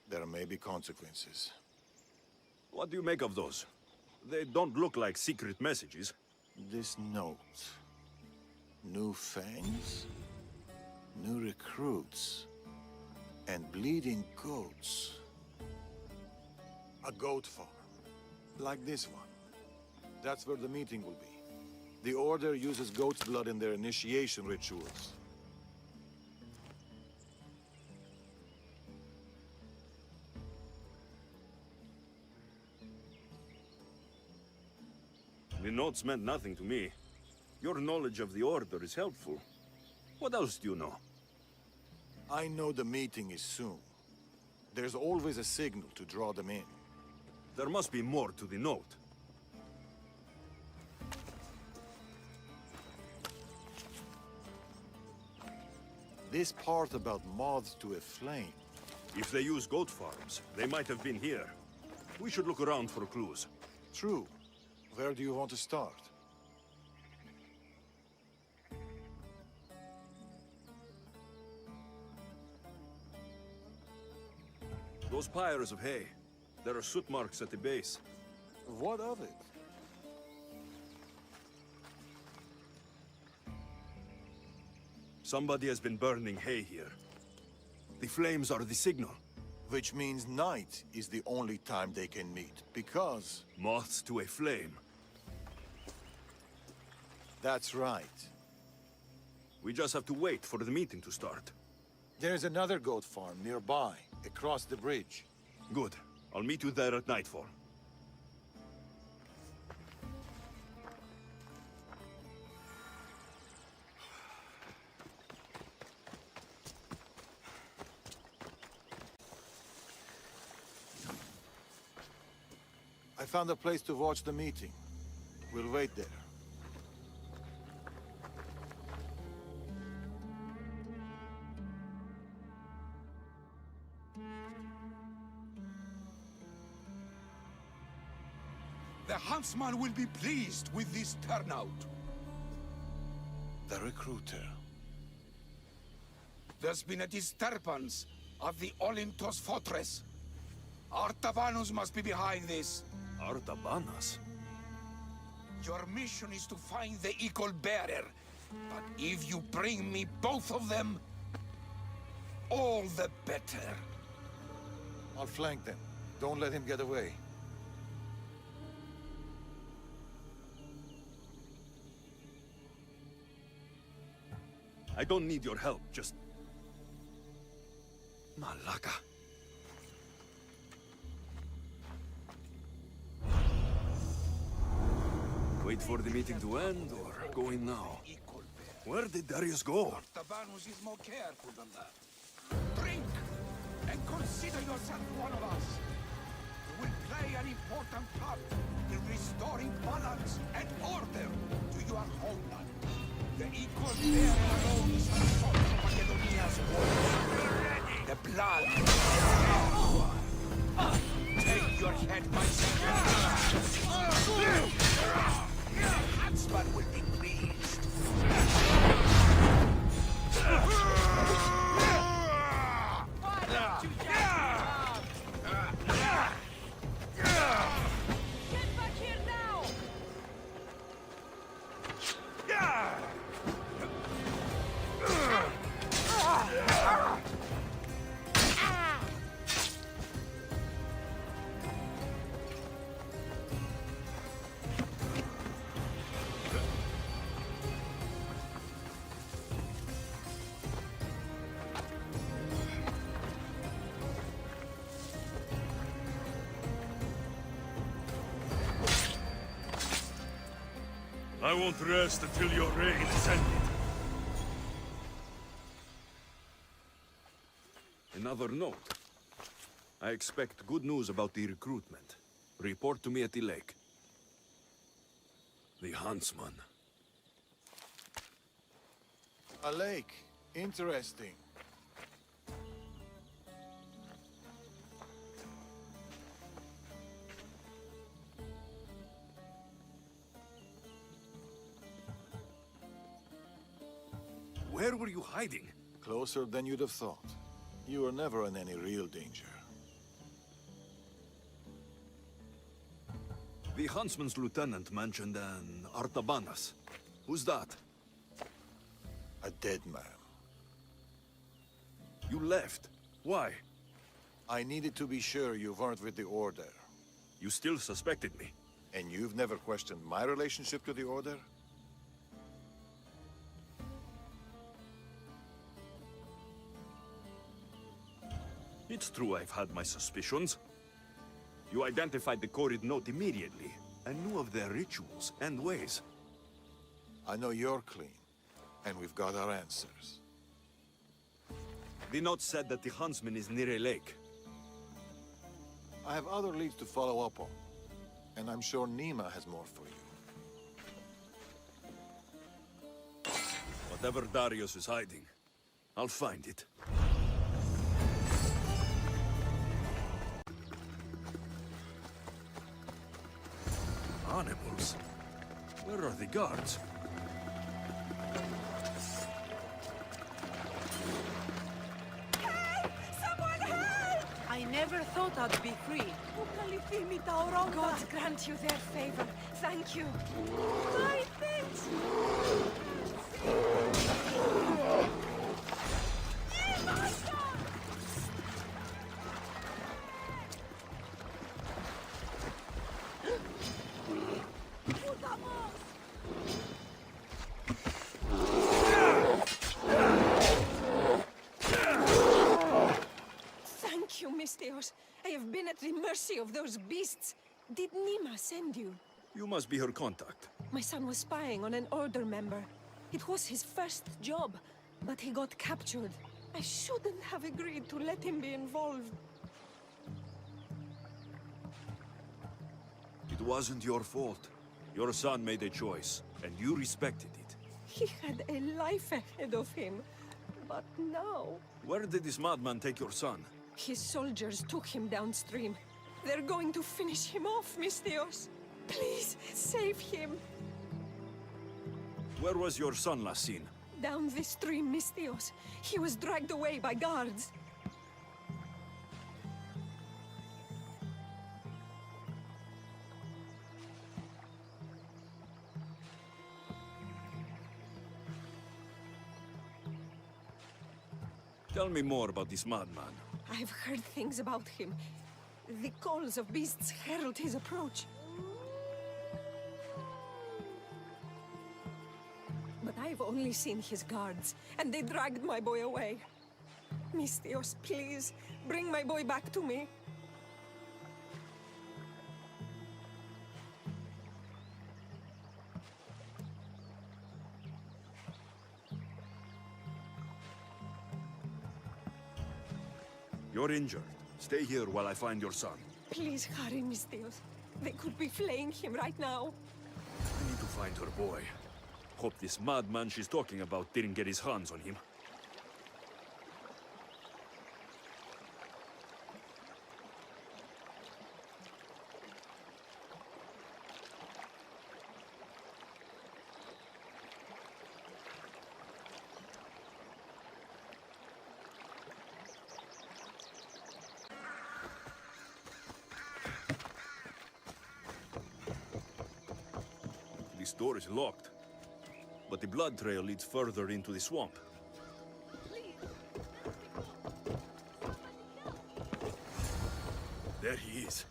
There may be consequences. What do you make of those? They don't look like secret messages. This note. New fangs? New recruits? And bleeding goats. A goat farm. Like this one. That's where the meeting will be. The Order uses goat's blood in their initiation rituals. The notes meant nothing to me. Your knowledge of the Order is helpful. What else do you know? I know the meeting is soon. There's always a signal to draw them in. There must be more to the note. This part about moths to a flame. If they use goat farms, they might have been here. We should look around for clues. True. Where do you want to start? Those pyres of hay. There are soot marks at the base. What of it? Somebody has been burning hay here. The flames are the signal. Which means night is the only time they can meet, because... Moths to a flame. That's right. We just have to wait for the meeting to start. There's another goat farm nearby, across the bridge. Good. I'll meet you there at nightfall. I found a place to watch the meeting. We'll wait there. The Huntsman will be pleased with this turnout. The recruiter. There's been a disturbance of the Olintos fortress. Artabanus must be behind this. Artabanus? Your mission is to find the Eagle Bearer. But if you bring me both of them, all the better. I'll flank them. Don't let him get away. I don't need your help, just... Malaka. wait for the meeting to end, or go in now? Where did Darius go? Artabanus is more careful than that. Drink, and consider yourself one of us. You will play an important part in restoring balance and order to your homeland. The equal bearer alone is the source of Macedonia's war. The blood. Take your head, my son. The huntsman will be pleased. Get back here now! I won't rest until your reign is ended. Another note. I expect good news about the recruitment. Report to me at the lake. The Huntsman. A lake. Interesting. Where were you hiding? Closer than you'd have thought. You were never in any real danger. The Huntsman's lieutenant mentioned an Artabanus. Who's that? A dead man. You left. Why? I needed to be sure you weren't with the Order. You still suspected me. And you've never questioned my relationship to the Order? It's true I've had my suspicions. You identified the Corrid note immediately, and knew of their rituals and ways. I know you're clean, and we've got our answers. The note said that the Huntsman is near a lake. I have other leads to follow up on, and I'm sure Nima has more for you. Whatever Darius is hiding, I'll find it. Animals? Where are the guards? I never thought I'd be free. God grant you their favor. Thank you. My things! Thank you, Misthios. I have been at the mercy of those beasts. Did Nima send you? You must be her contact. My son was spying on an Order member. It was his first job, but he got captured. I shouldn't have agreed to let him be involved. It wasn't your fault. Your son made a choice, and you respected it. He had a life ahead of him. But now... Where did this madman take your son? His soldiers took him downstream. They're going to finish him off, Misthios. Please, save him. Where was your son last seen? Down this stream, Misthios. He was dragged away by guards. Tell me more about this madman. I've heard things about him. The calls of beasts herald his approach. But I've only seen his guards, and they dragged my boy away. Misthios, please, bring my boy back to me. You're injured. Stay here while I find your son. Please hurry, Mistios. They could be flaying him right now. I need to find her boy. Hope this madman she's talking about didn't get his hands on him. This door is locked, but the blood trail leads further into the swamp. There he is.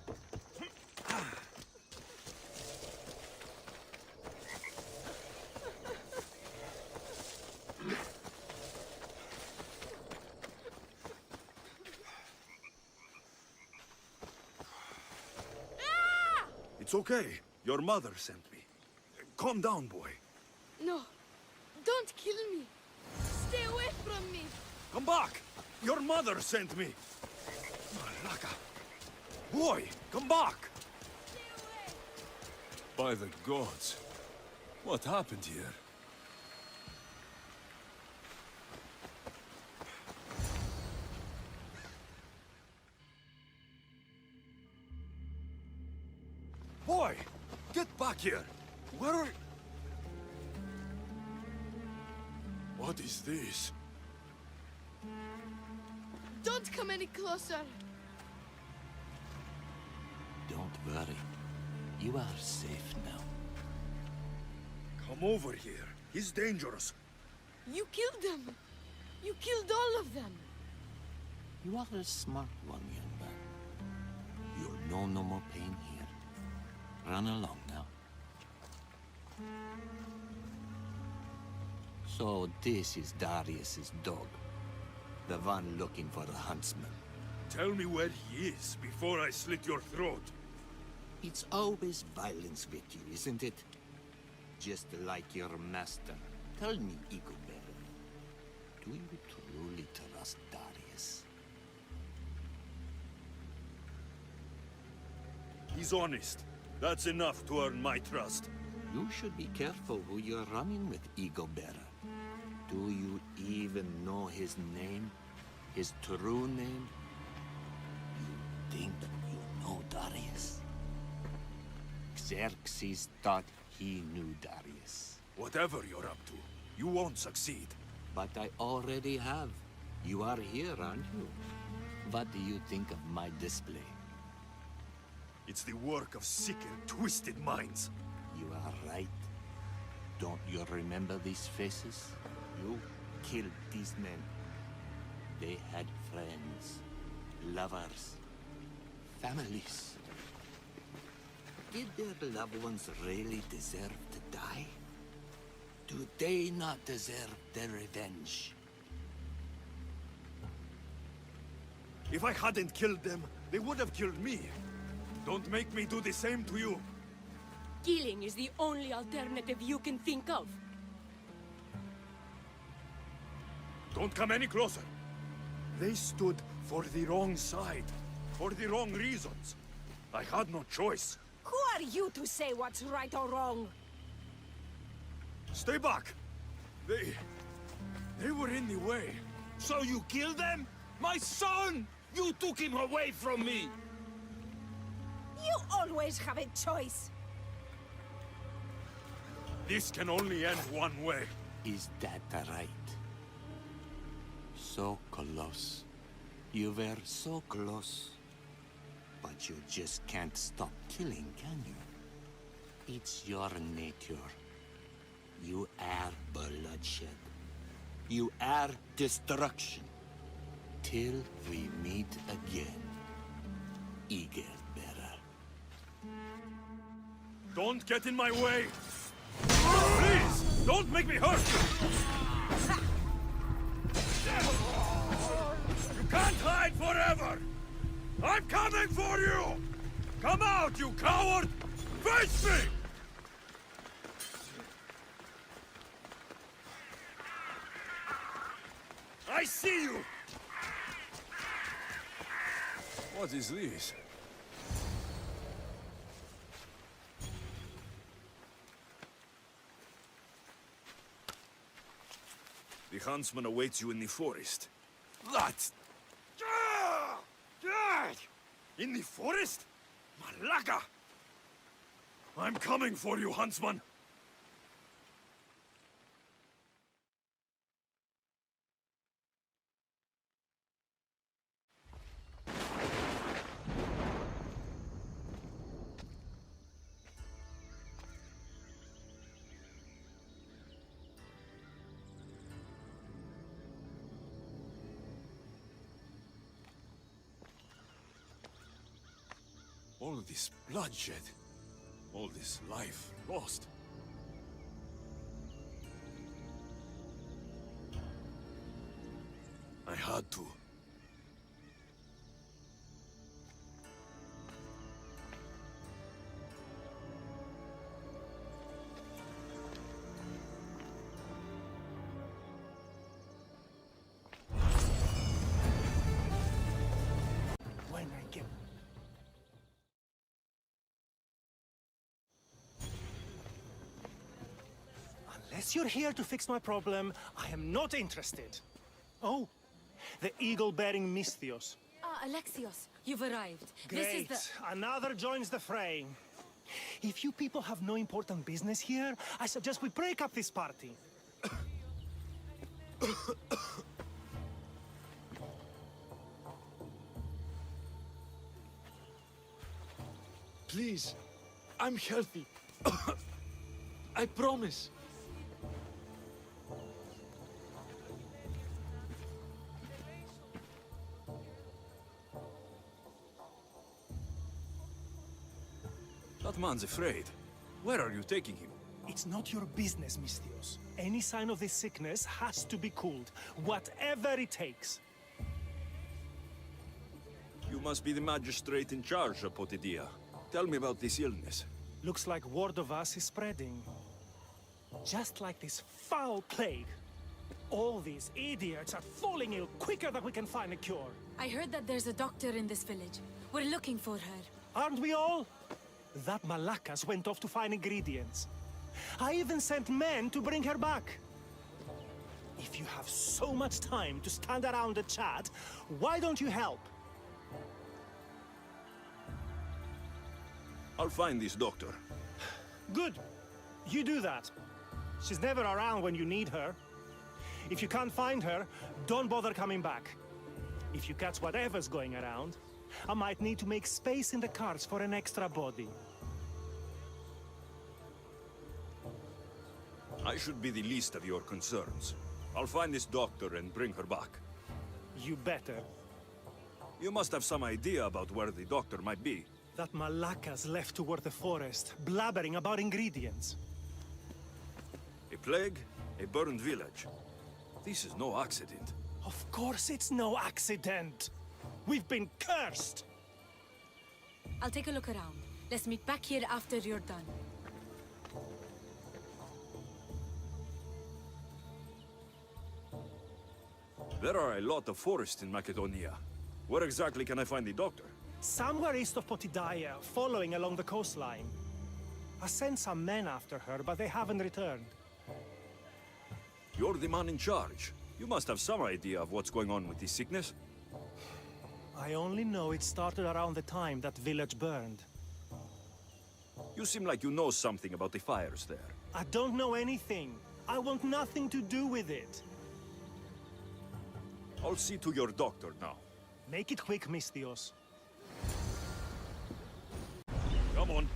It's okay. Your mother sent me. Calm down, boy. No, don't kill me. Stay away from me. Come back! Your mother sent me! Malaka! Boy, come back! By the gods. What happened here? Boy! Get back here! Where are... What is this? Don't come any closer. Don't worry. You are safe now. Come over here. He's dangerous. You killed them. You killed all of them. You are a smart one, young man. You'll know no more pain here. Run along now. So this is Darius's dog. The one looking for the huntsman. Tell me where he is before I slit your throat. It's always violence with you, isn't it? Just like your master. Tell me, Igobert, do you truly trust Darius? He's honest. That's enough to earn my trust. You should be careful who you're running with, Igobert. Do you even know his name? His true name? You think you know Darius? Xerxes thought he knew Darius. Whatever you're up to, you won't succeed. But I already have. You are here, aren't you? What do you think of my display? It's the work of sick and twisted minds. You are right. Don't you remember these faces? You killed these men. They had friends, lovers, families. Did their loved ones really deserve to die? Do they not deserve their revenge? If I hadn't killed them, they would have killed me. Don't make me do the same to you. Killing is the only alternative you can think of. Don't come any closer. They stood for the wrong side, for the wrong reasons. I had no choice. Who are you to say what's right or wrong? Stay back! They were in the way. So you killed them? My son! You took him away from me! You always have a choice. This can only end one way. Is that right? So close. You were so close. But you just can't stop killing, can you? It's your nature. You are bloodshed. You are destruction. Till we meet again, Igobert. Don't get in my way! Please! Don't make me hurt you! You can't hide forever! I'm coming for you! Come out, you coward! Face me! I see you! What is this? The huntsman awaits you in the forest. That! In the forest? Malaka! I'm coming for you, huntsman! All this bloodshed, all this life lost. I had to. When I get... Unless you're here to fix my problem, I am not interested. Oh, the eagle-bearing Misthios. Ah, Alexios, you've arrived. Great. This is Another joins the fray. If you people have no important business here, I suggest we break up this party. Please, I'm healthy. I promise. That man's afraid. Where are you taking him? It's not your business, Misthios. Any sign of this sickness has to be cooled, whatever it takes. You must be the magistrate in charge, Apotidia. Tell me about this illness. Looks like word of us is spreading. Just like this foul plague. All these idiots are falling ill quicker than we can find a cure. I heard that there's a doctor in this village. We're looking for her. Aren't we all? That Malakas went off to find ingredients. I even sent men to bring her back. If you have so much time to stand around and chat, why don't you help? I'll find this doctor. Good. You do that. She's never around when you need her. If you can't find her, don't bother coming back. If you catch whatever's going around, I might need to make space in the carts for an extra body. I should be the least of your concerns. I'll find this doctor and bring her back. You better. You must have some idea about where the doctor might be. That Malakas left toward the forest, blabbering about ingredients. A plague, a burned village. This is no accident. Of course it's no accident. We've been cursed. I'll take a look around. Let's meet back here after you're done. There are a lot of forests in Macedonia. Where exactly can I find the doctor? Somewhere east of Potidaia, following along the coastline. I sent some men after her, but they haven't returned. You're the man in charge. You must have some idea of what's going on with this sickness. I only know it started around the time that village burned. You seem like you know something about the fires there. I don't know anything. I want nothing to do with it. I'll see to your doctor now. Make it quick, Misthios. Come on.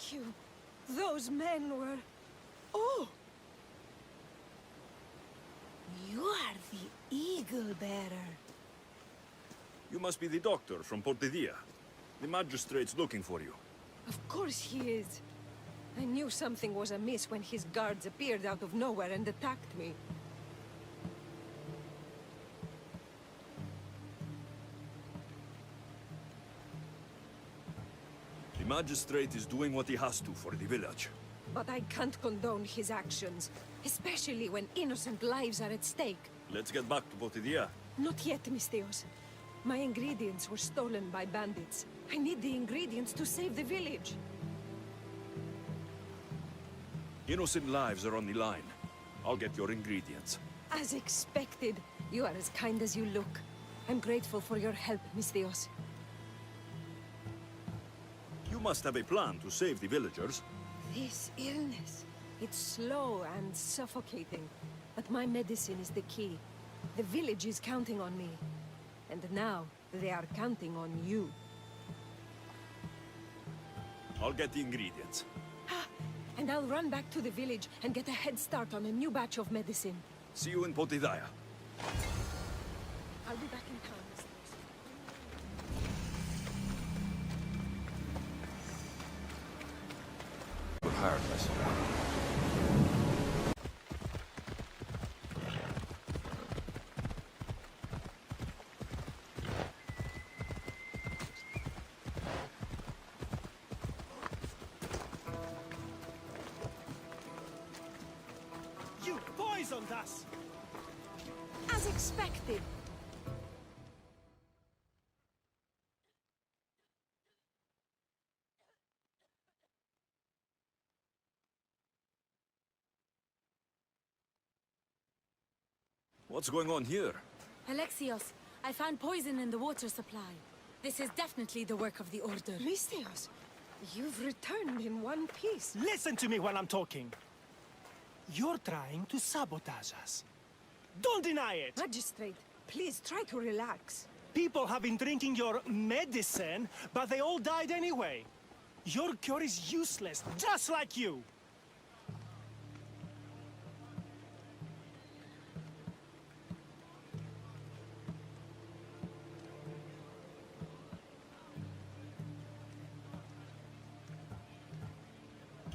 Thank you. Those men were... Oh! You are the Eagle Bearer. You must be the doctor from Portedilla. The magistrate's looking for you. Of course he is. I knew something was amiss when his guards appeared out of nowhere and attacked me. The magistrate is doing what he has to for the village. But I can't condone his actions, especially when innocent lives are at stake. Let's get back to Portedilla. Not yet, Misthios. My ingredients were stolen by bandits. I need the ingredients to save the village. Innocent lives are on the line. I'll get your ingredients. As expected. You are as kind as you look. I'm grateful for your help, Misthios. You must have a plan to save the villagers. This illness, it's slow and suffocating. But my medicine is the key. The village is counting on me. And now, they are counting on you. I'll get the ingredients. And I'll run back to the village and get a head start on a new batch of medicine. See you in Portedilla. I'll be back in town, Misthios. Regardless. You poisoned us! As expected. What's going on here? Alexios, I found poison in the water supply. This is definitely the work of the Order. Misthios, you've returned in one piece. Listen to me when I'm talking. You're trying to sabotage us. Don't deny it! Magistrate, please try to relax. People have been drinking your medicine, but they all died anyway. Your cure is useless, just like you.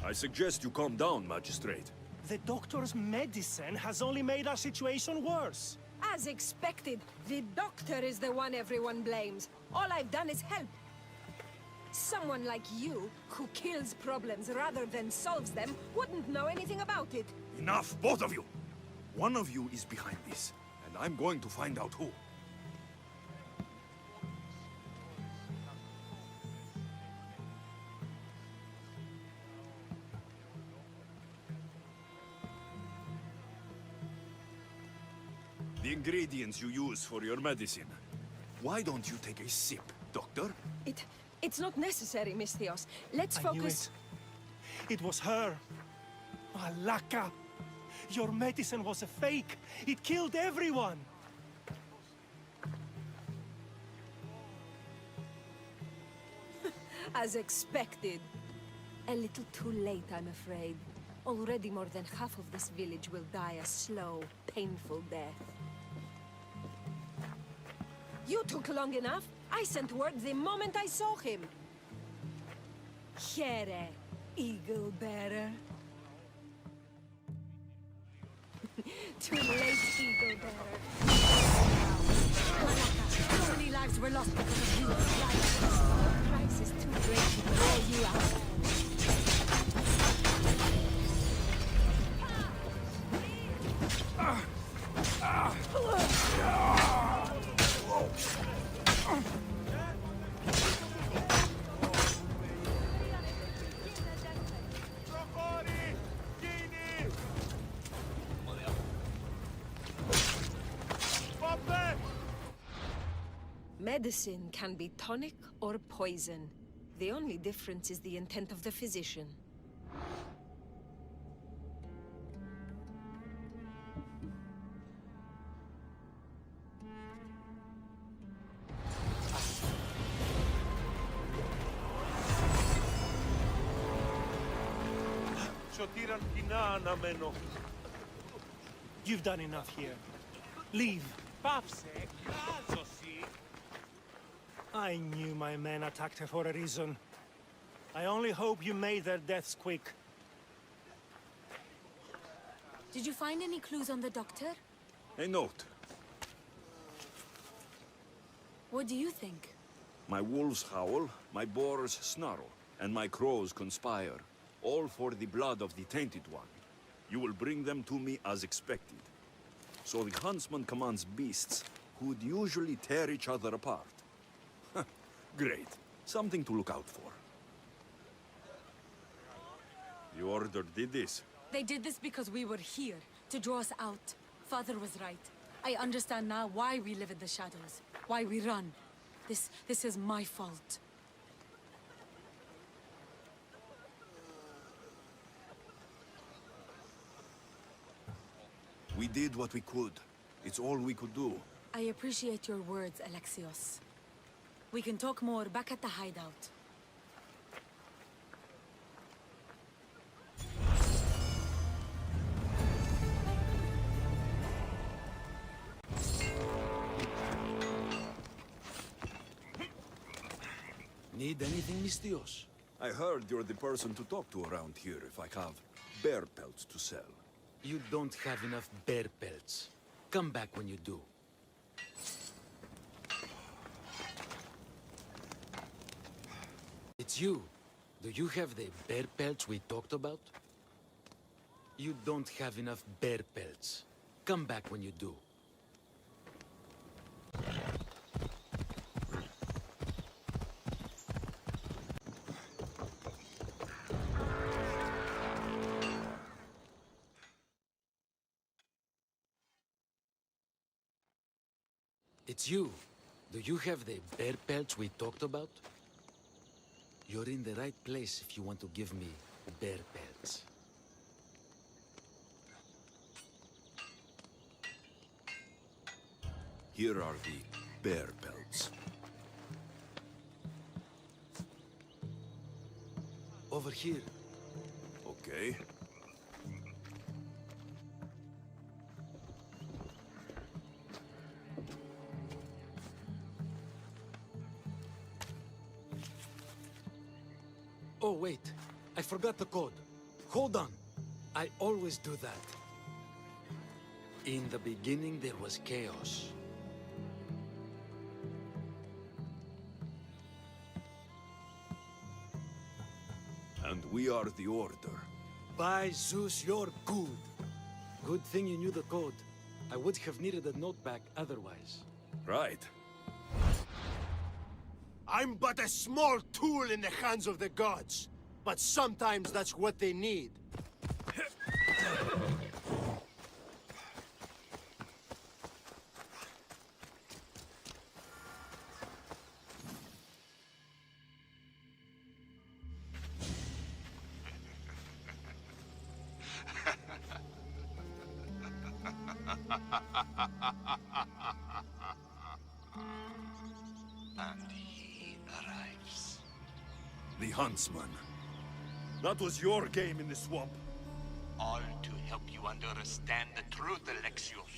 I suggest you calm down, Magistrate. The doctor's medicine has only made our situation worse. As expected, the doctor is the one everyone blames. All I've done is help. Someone like you, who kills problems rather than solves them, wouldn't know anything about it. Enough, both of you! One of you is behind this, and I'm going to find out who. The ingredients you use for your medicine. Why don't you take a sip, Doctor? It's not necessary, Misthios. Let's focus... It was her. Malaka. Your medicine was a fake. It killed everyone. As expected. A little too late, I'm afraid. Already more than half of this village will die a slow, painful death. You took long enough. I sent word the moment I saw him. Here, Eagle Bearer. Too late, Eagle Bearer. Malaka, so many lives were lost because of you. The price is too great to throw you out. Medicine can be tonic or poison. The only difference is the intent of the physician. σωτήραν κοινά αναμένω. You've done enough here. Leave. Πάψε, κράζωση. I knew my men attacked her for a reason. I only hope you made their deaths quick. Did you find any clues on the doctor? A note. What do you think? My wolves howl, my boars snarl, and my crows conspire, all for the blood of the Tainted One. You will bring them to me as expected. So the huntsman commands beasts who'd usually tear each other apart. Great. Something to look out for. The Order did this. They did this because we were here, to draw us out. Father was right. I understand now why we live in the shadows, why we run. This is my fault. We did what we could. It's all we could do. I appreciate your words, Alexios. We can talk more back at the hideout. Need anything, Mistios? I heard you're the person to talk to around here if I have bear pelts to sell. You don't have enough bear pelts. Come back when you do. It's you. Do you have the bear pelts we talked about? You don't have enough bear pelts. Come back when you do. It's you. Do you have the bear pelts we talked about? You're in the right place if you want to give me bear pelts. Here are the bear pelts. Over here. Okay. Oh, wait. I forgot the code. Hold on. I always do that. In the beginning, there was chaos. And we are the Order. By Zeus, you're good. Good thing you knew the code. I would have needed a note back otherwise. Right. I'm but a small tool in the hands of the gods. But sometimes that's what they need. And he arrives. The Huntsman. That was your game in the swamp. All to help you understand the truth, Alexios.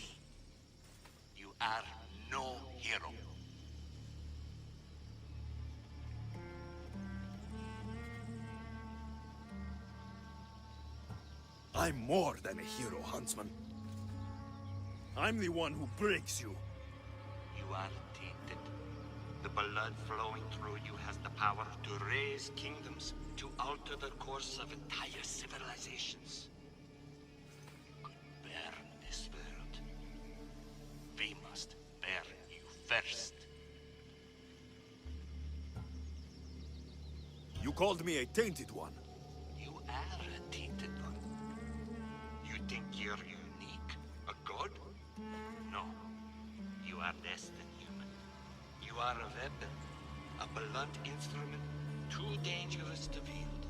You are no hero. I'm more than a hero, Huntsman. I'm the one who breaks you. You are tainted. The blood flowing through you has the power to raise kingdoms, to alter the course of entire civilizations. Could burn this world. We must burn you first. You called me a tainted one. You are a tainted one. You think you're unique? A god? No. You are less than human. You are a weapon. A blunt instrument too dangerous to wield.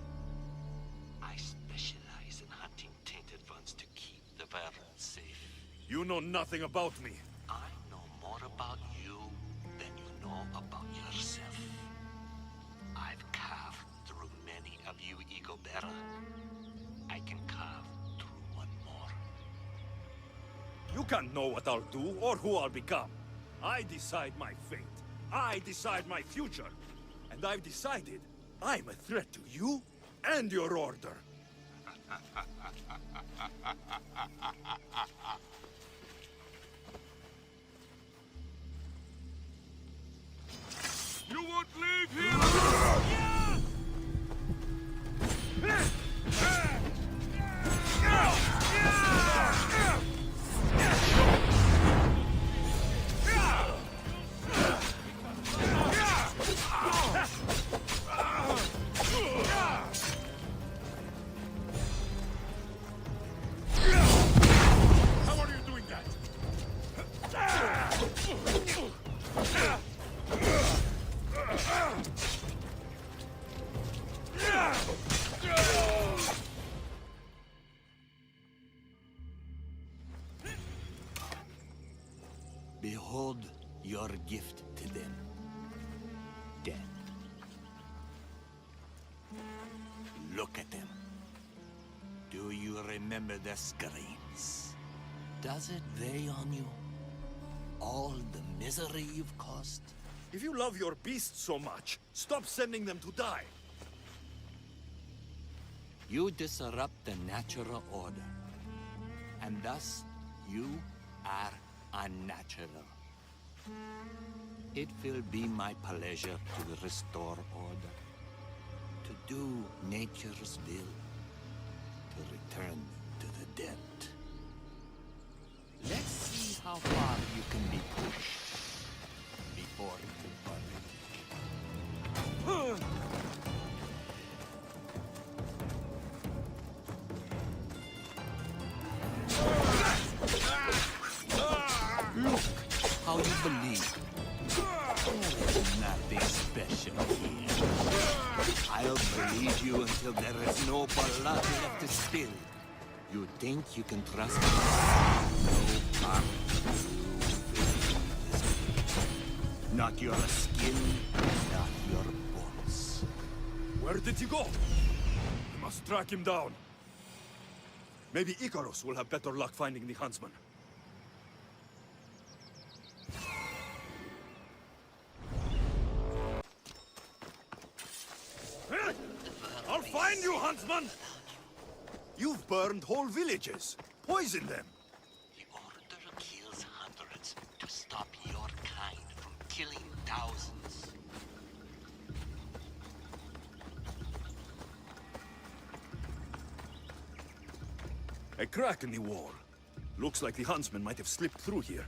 I specialize in hunting tainted ones to keep the world safe. You know nothing about me. I know more about you than you know about yourself. I've carved through many of you, Ego Bearer. I can can't know what I'll do or who I'll become. I decide my fate. I decide my future. And I've decided I'm a threat to you and your order. You won't leave here! How are you doing that? Behold your gift to them. Death. Look at them. Do you remember the screams? Does it weigh on you? All the misery you've caused? If you love your beasts so much, stop sending them to die. You disrupt the natural order. And thus, you are unnatural. It will be my pleasure to restore order. To do nature's will. To return to the dead. Let's see how far you can be pushed before you burn. Look how you believe. There is nothing special here. I'll believe you until there is no blood left to spill. You think you can trust me? No part of you. Not your skin, not your bones. Where did he go? We must track him down. Maybe Icarus will have better luck finding the huntsman. I'll find you, huntsman! You've burned whole villages. Poison them. The Order kills hundreds to stop your kind from killing thousands. A crack in the wall. Looks like the huntsman might have slipped through here.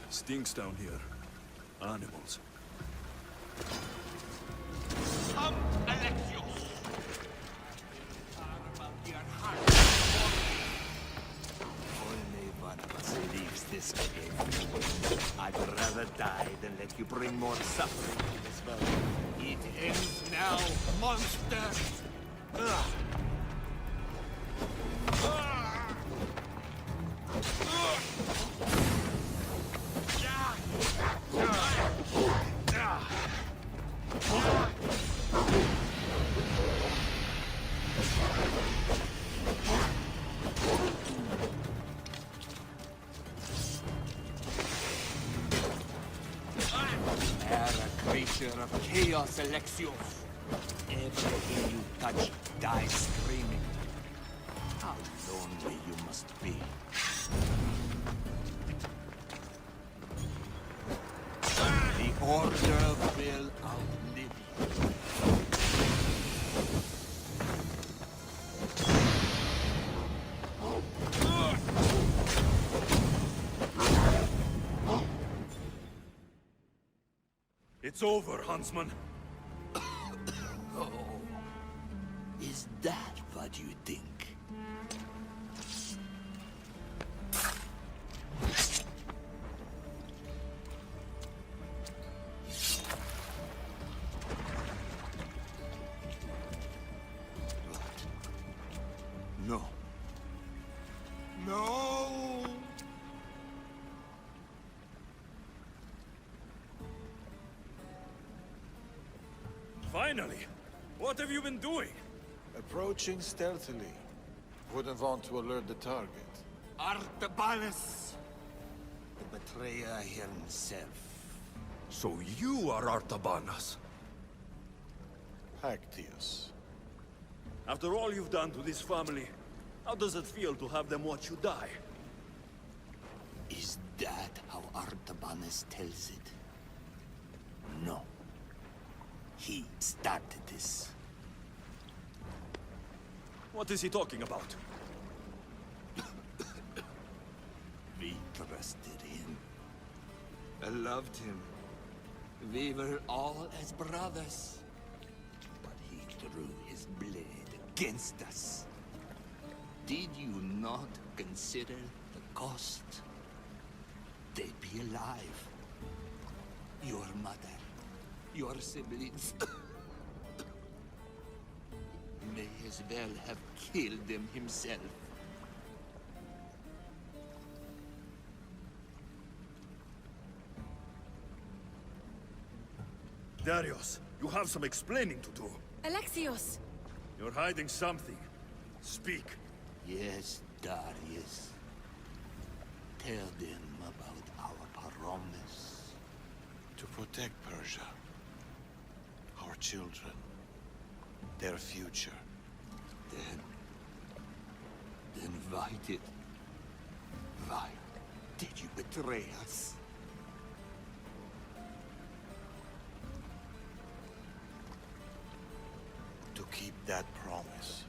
Stinks down here. Animals. Come, Alexios! Only one of us leaves this cave. I'd rather die than let you bring more suffering to this world. It ends now, monster! Ugh. Creature of chaos, Alexios. Everything you touch dies screaming. How lonely you must be. The Order will outlive you. It's over, huntsman. Oh, is that what you think? No. No! Finally! What have you been doing? Approaching stealthily. Wouldn't want to alert the target. Artabanus! The betrayer himself. So you are Artabanus? Actius. After all you've done to this family, how does it feel to have them watch you die? Is that how Artabanus tells it? No. He started this. What is he talking about? We trusted him. I loved him. We were all as brothers. But he drew his blade against us. Did you not consider the cost? They'd be alive. Your mother, your siblings. May as well have killed them himself. Darius, you have some explaining to do. Alexios! You're hiding something. Speak. Yes, Darius. Tell them about our promise. To protect Persia. Our children. Their future. Then why did you betray us? To keep that promise.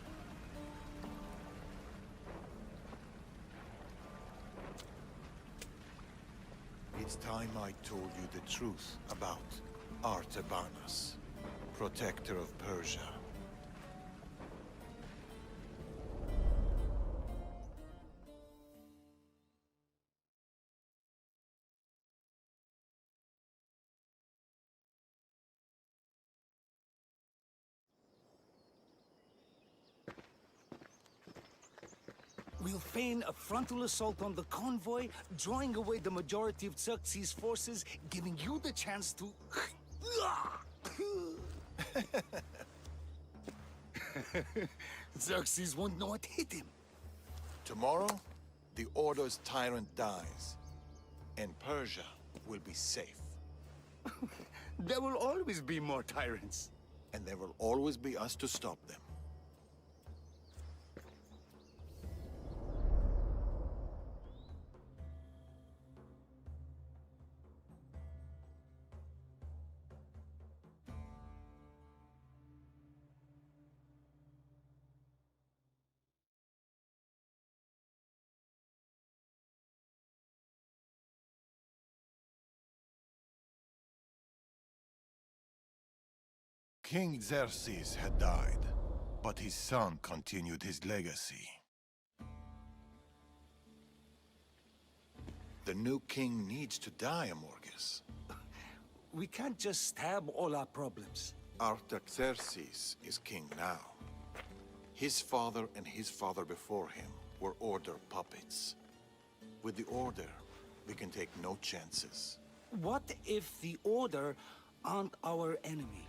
It's time I told you the truth about Artabanus, protector of Persia. We'll feign a frontal assault on the convoy, drawing away the majority of Xerxes' forces, giving you the chance to... Xerxes won't know what hit him. Tomorrow, the Order's tyrant dies, and Persia will be safe. There will always be more tyrants. And there will always be us to stop them. King Xerxes had died, but his son continued his legacy. The new king needs to die, Amorges. We can't just stab all our problems. Artaxerxes is king now. His father and his father before him were Order puppets. With the Order, we can take no chances. What if the Order aren't our enemy?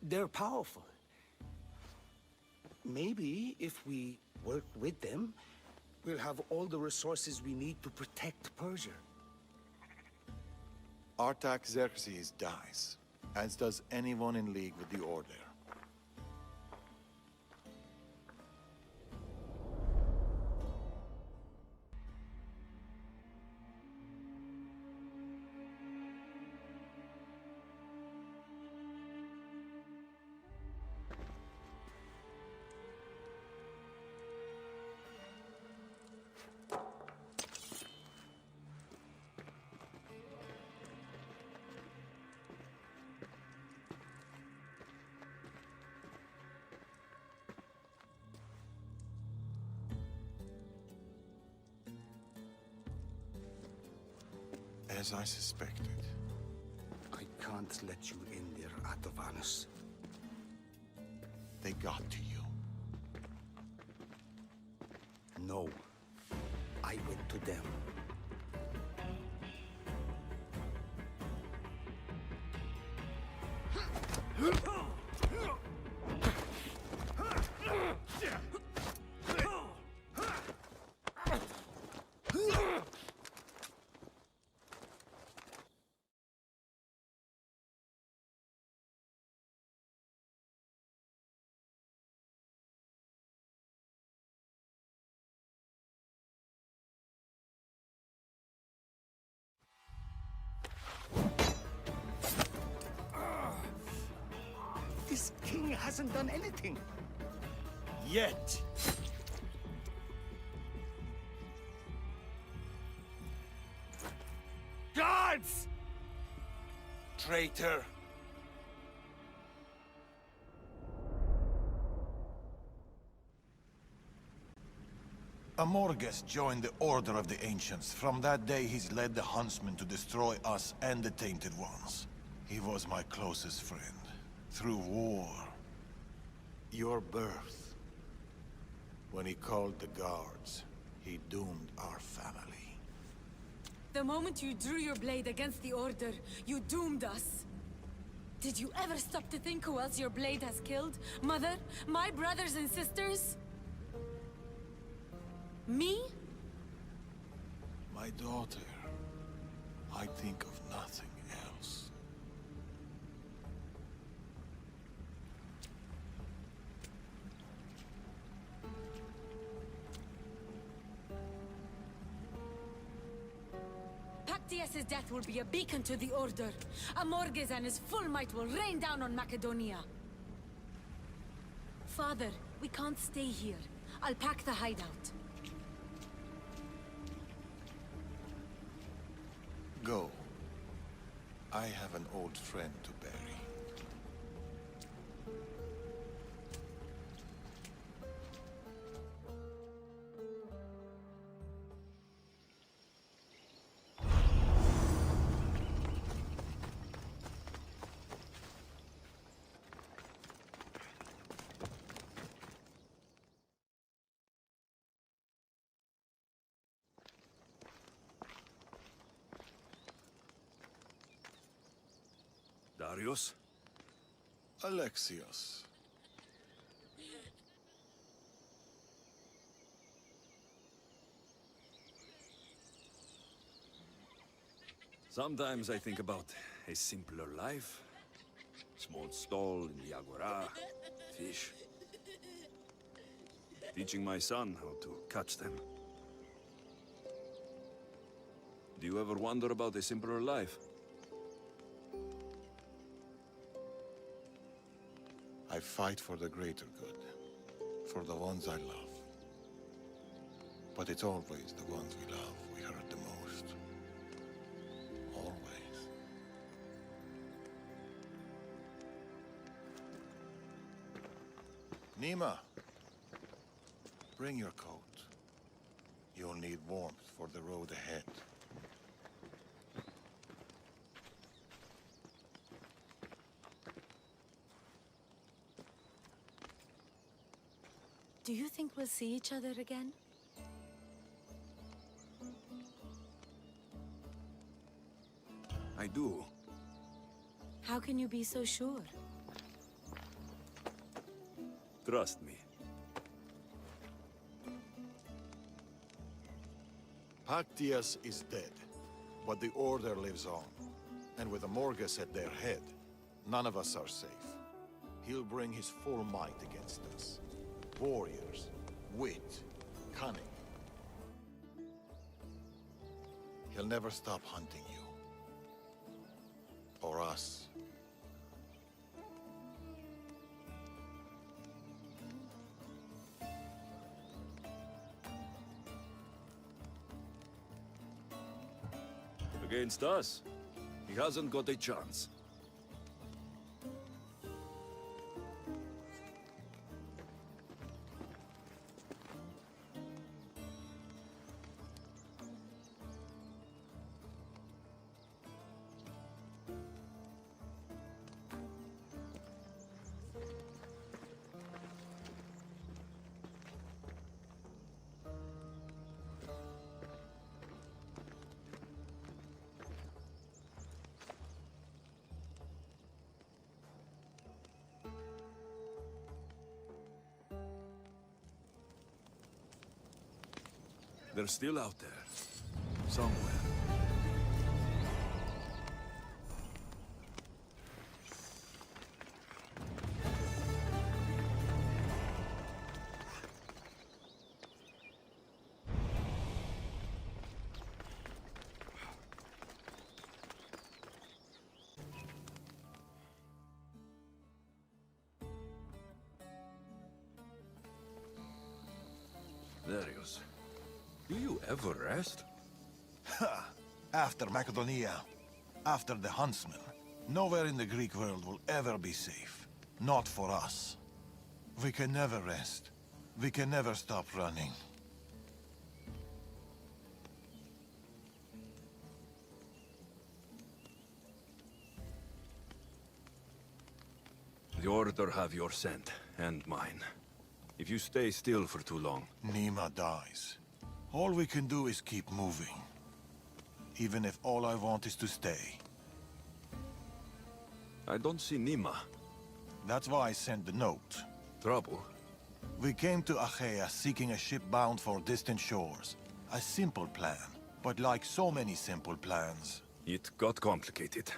They're powerful. Maybe if we work with them, we'll have all the resources we need to protect Persia. Artaxerxes dies, as does anyone in league with the Order. As I suspected. I can't let you in there, Artabanus. They got to you. No. I went to them. This king hasn't done anything. Yet. Guards! Traitor! Amorges joined the Order of the Ancients. From that day, he's led the Huntsmen to destroy us and the Tainted Ones. He was my closest friend. Through war. Your birth. When he called the guards, he doomed our family. The moment you drew your blade against the Order, you doomed us. Did you ever stop to think who else your blade has killed? Mother? My brothers and sisters? Me? My daughter. I think of nothing else. Pactius' death will be a beacon to the Order. Amorges and his full might will rain down on Macedonia. Father, we can't stay here. I'll pack the hideout. Go. I have an old friend to bury. Darius? Alexios. Sometimes I think about a simpler life. Small stall in the Agora, fish. Teaching my son how to catch them. Do you ever wonder about a simpler life? I fight for the greater good. For the ones I love. But it's always the ones we love we hurt the most. Always. Nima. Bring your coat. You'll need warmth for the road ahead. Do you think we'll see each other again? I do. How can you be so sure? Trust me. Pactius is dead, but the Order lives on. And with Amorges at their head, none of us are safe. He'll bring his full might against us. Warriors, wit, cunning. He'll never stop hunting you. Or us. Against us, he hasn't got a chance. They're still out there. Somewhere. Darius, do you ever rest? After Macedonia, after the Huntsman, nowhere in the Greek world will ever be safe. Not for us. We can never rest. We can never stop running. The Order have your scent, and mine. If you stay still for too long... Nima dies. All we can do is keep moving. Even if all I want is to stay. I don't see Nima. That's why I sent the note. Trouble? We came to Achaea seeking a ship bound for distant shores. A simple plan. But like so many simple plans... It got complicated.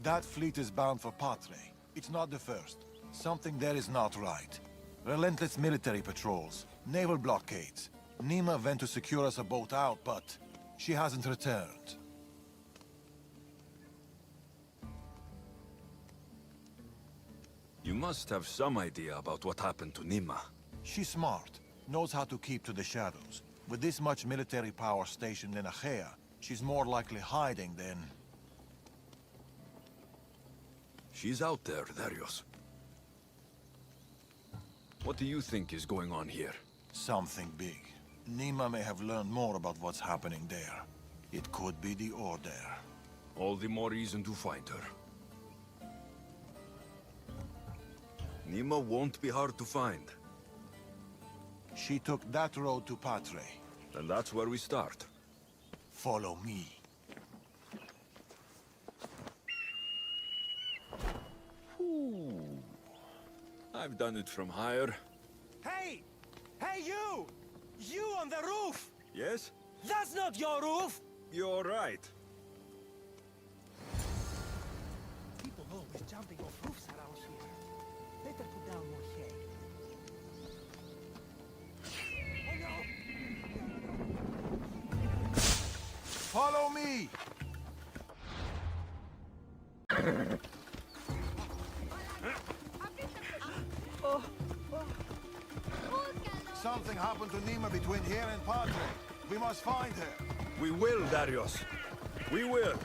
That fleet is bound for Patre. It's not the first. Something there is not right. Relentless military patrols, naval blockades. Nima went to secure us a boat out, but she hasn't returned. You must have some idea about what happened to Nima. She's smart, knows how to keep to the shadows. With this much military power stationed in Achaea, she's more likely hiding than... She's out there, Darius. What do you think is going on here? Something big. Nima may have learned more about what's happening there. It could be the Order. All the more reason to find her. Nima won't be hard to find. She took that road to Patre. And that's where we start. Follow me. I've done it from higher. Hey! Hey, you! You on the roof! Yes? That's not your roof! You're right. People always jumping off roofs around here. Better put down more hay. Oh no! Follow me! Something happened to Nima between here and Patre. We must find her. We will, Darius. We will.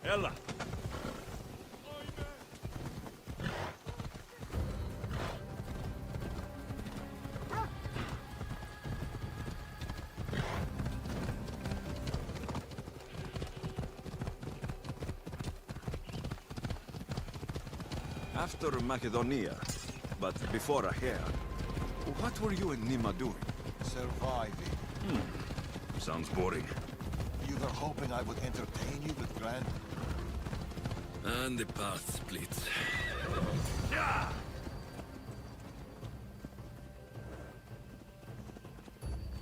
Ella. After Macedonia, but before Achaea, what were you and Nima doing? Surviving. Sounds boring. You were hoping I would entertain you with grand... And the path splits. Yeah!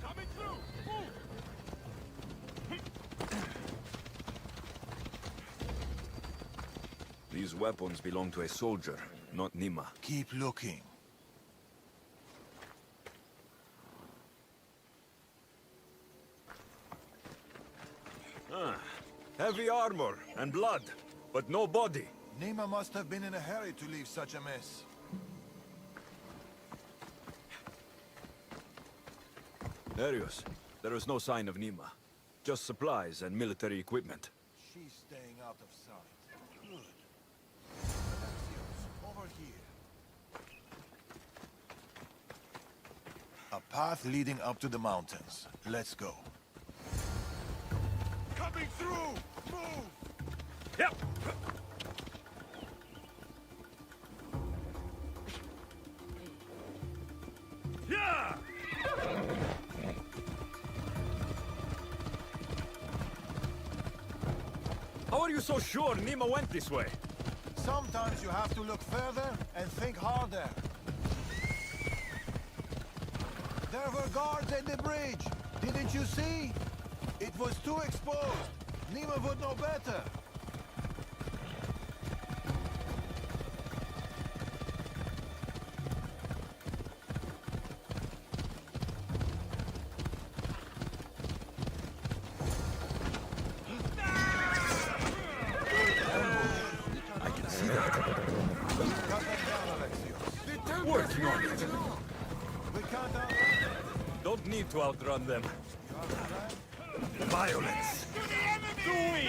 Coming through! These weapons belong to a soldier, not Nima. Keep looking. Heavy armor and blood, but no body. Nima must have been in a hurry to leave such a mess. Darius, there is no sign of Nima. Just supplies and military equipment. She's staying out of sight. Good. Alexios, over here. A path leading up to the mountains. Let's go. Coming through! Move! Yep! Yeah! you so sure Nima went this way? Sometimes you have to look further and think harder. There were guards at the bridge. Didn't you see? It was too exposed. Nima would know better. Working on it. Don't need to outrun them. Violence. Too easy!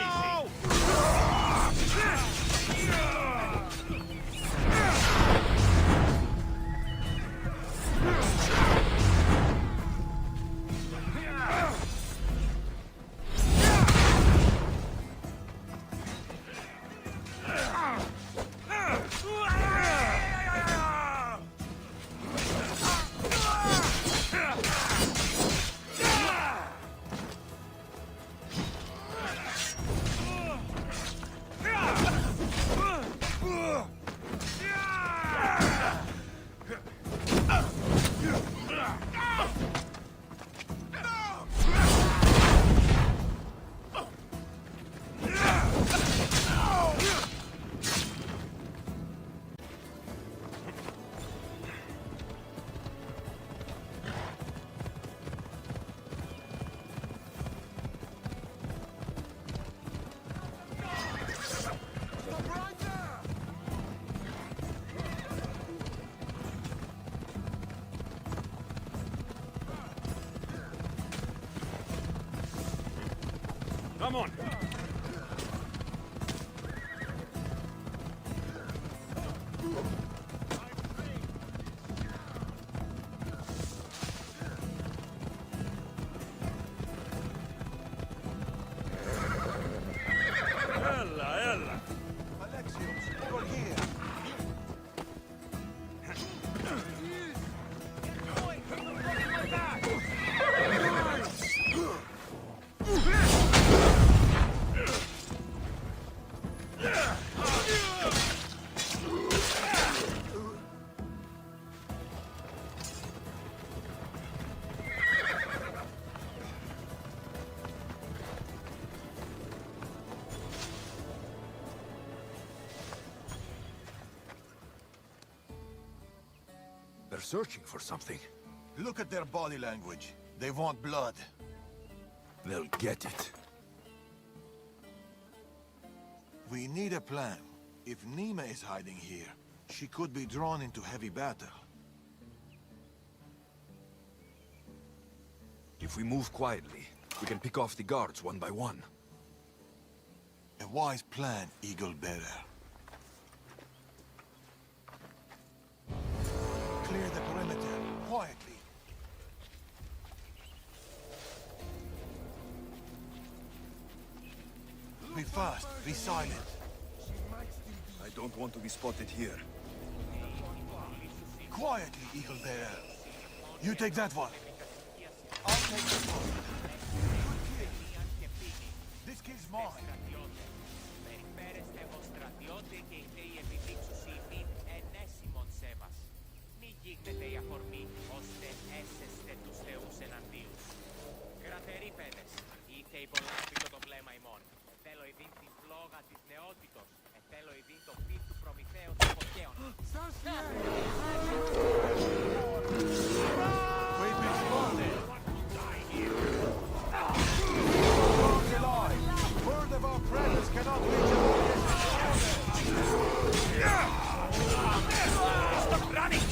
Come on. Ella. Alexios, over here. They're searching for something. Look at their body language. They want blood. They'll get it. We need a plan. If Nima is hiding here, she could be drawn into heavy battle. If we move quietly, we can pick off the guards one by one. A wise plan, Eagle Bearer. Clear the perimeter, quietly. Be fast, be silent. I don't want to be spotted here. Quietly, Eagle Bearer. You take that one. I'll take this one. This kid's mine. Γίνετε η αφορμή, ώστε έσεστε τους θεούς εναντίους. Κρατεροί παιδες, είτε υπολάμπητο το βλέμμα ημών. Θέλω ειδήν την φλόγα της νεότητος. Θέλω ειδήν το φύλ του Προμηθέου των φωτιών. We've been spotted. Word of our presence cannot reach our Stop running!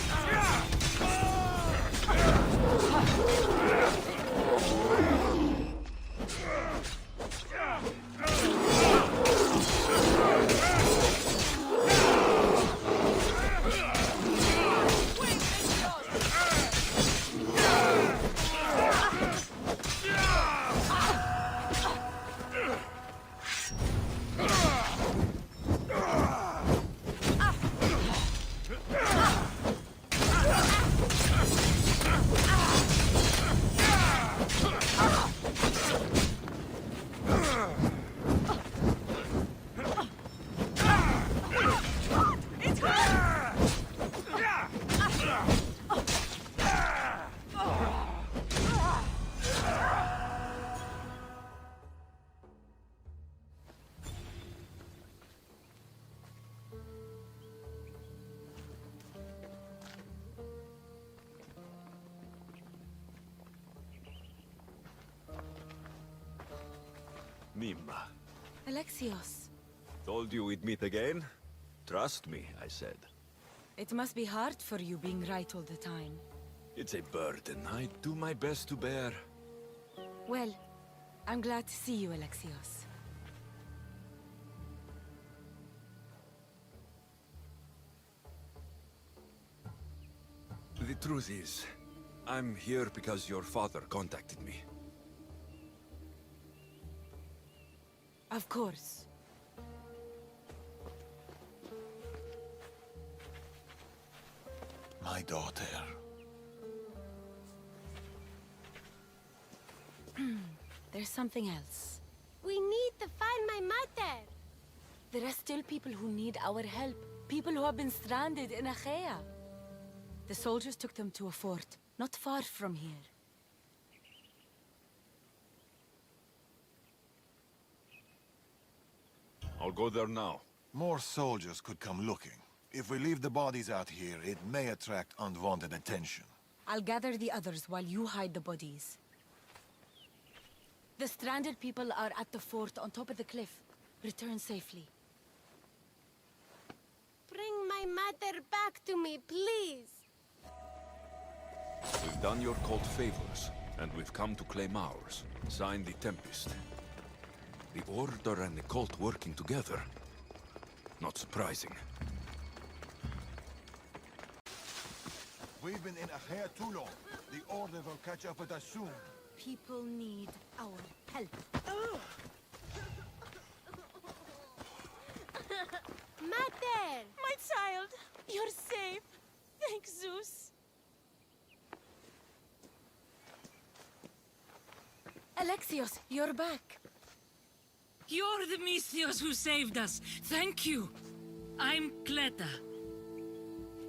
Mimba. Alexios. Told you we'd meet again? Trust me, I said. It must be hard for you being right all the time. It's a burden I do my best to bear. Well, I'm glad to see you, Alexios. The truth is, I'm here because your father contacted me. Of course. My daughter. There's something else. We need to find my mother. There are still people who need our help. People who have been stranded in Achaea. The soldiers took them to a fort, not far from here. I'll go there now. More soldiers could come looking. If we leave the bodies out here, it may attract unwanted attention. I'll gather the others while you hide the bodies. The stranded people are at the fort on top of the cliff. Return safely. Bring my mother back to me, please. We've done your cult favors, and we've come to claim ours. Sign the Tempest. The Order and the cult working together. Not surprising. We've been in Achaea too long. The Order will catch up with us soon. People need our help. Mother! My child, you're safe. Thanks, Zeus. Alexios, you're back. You're the Misthios who saved us. Thank you. I'm Kleta.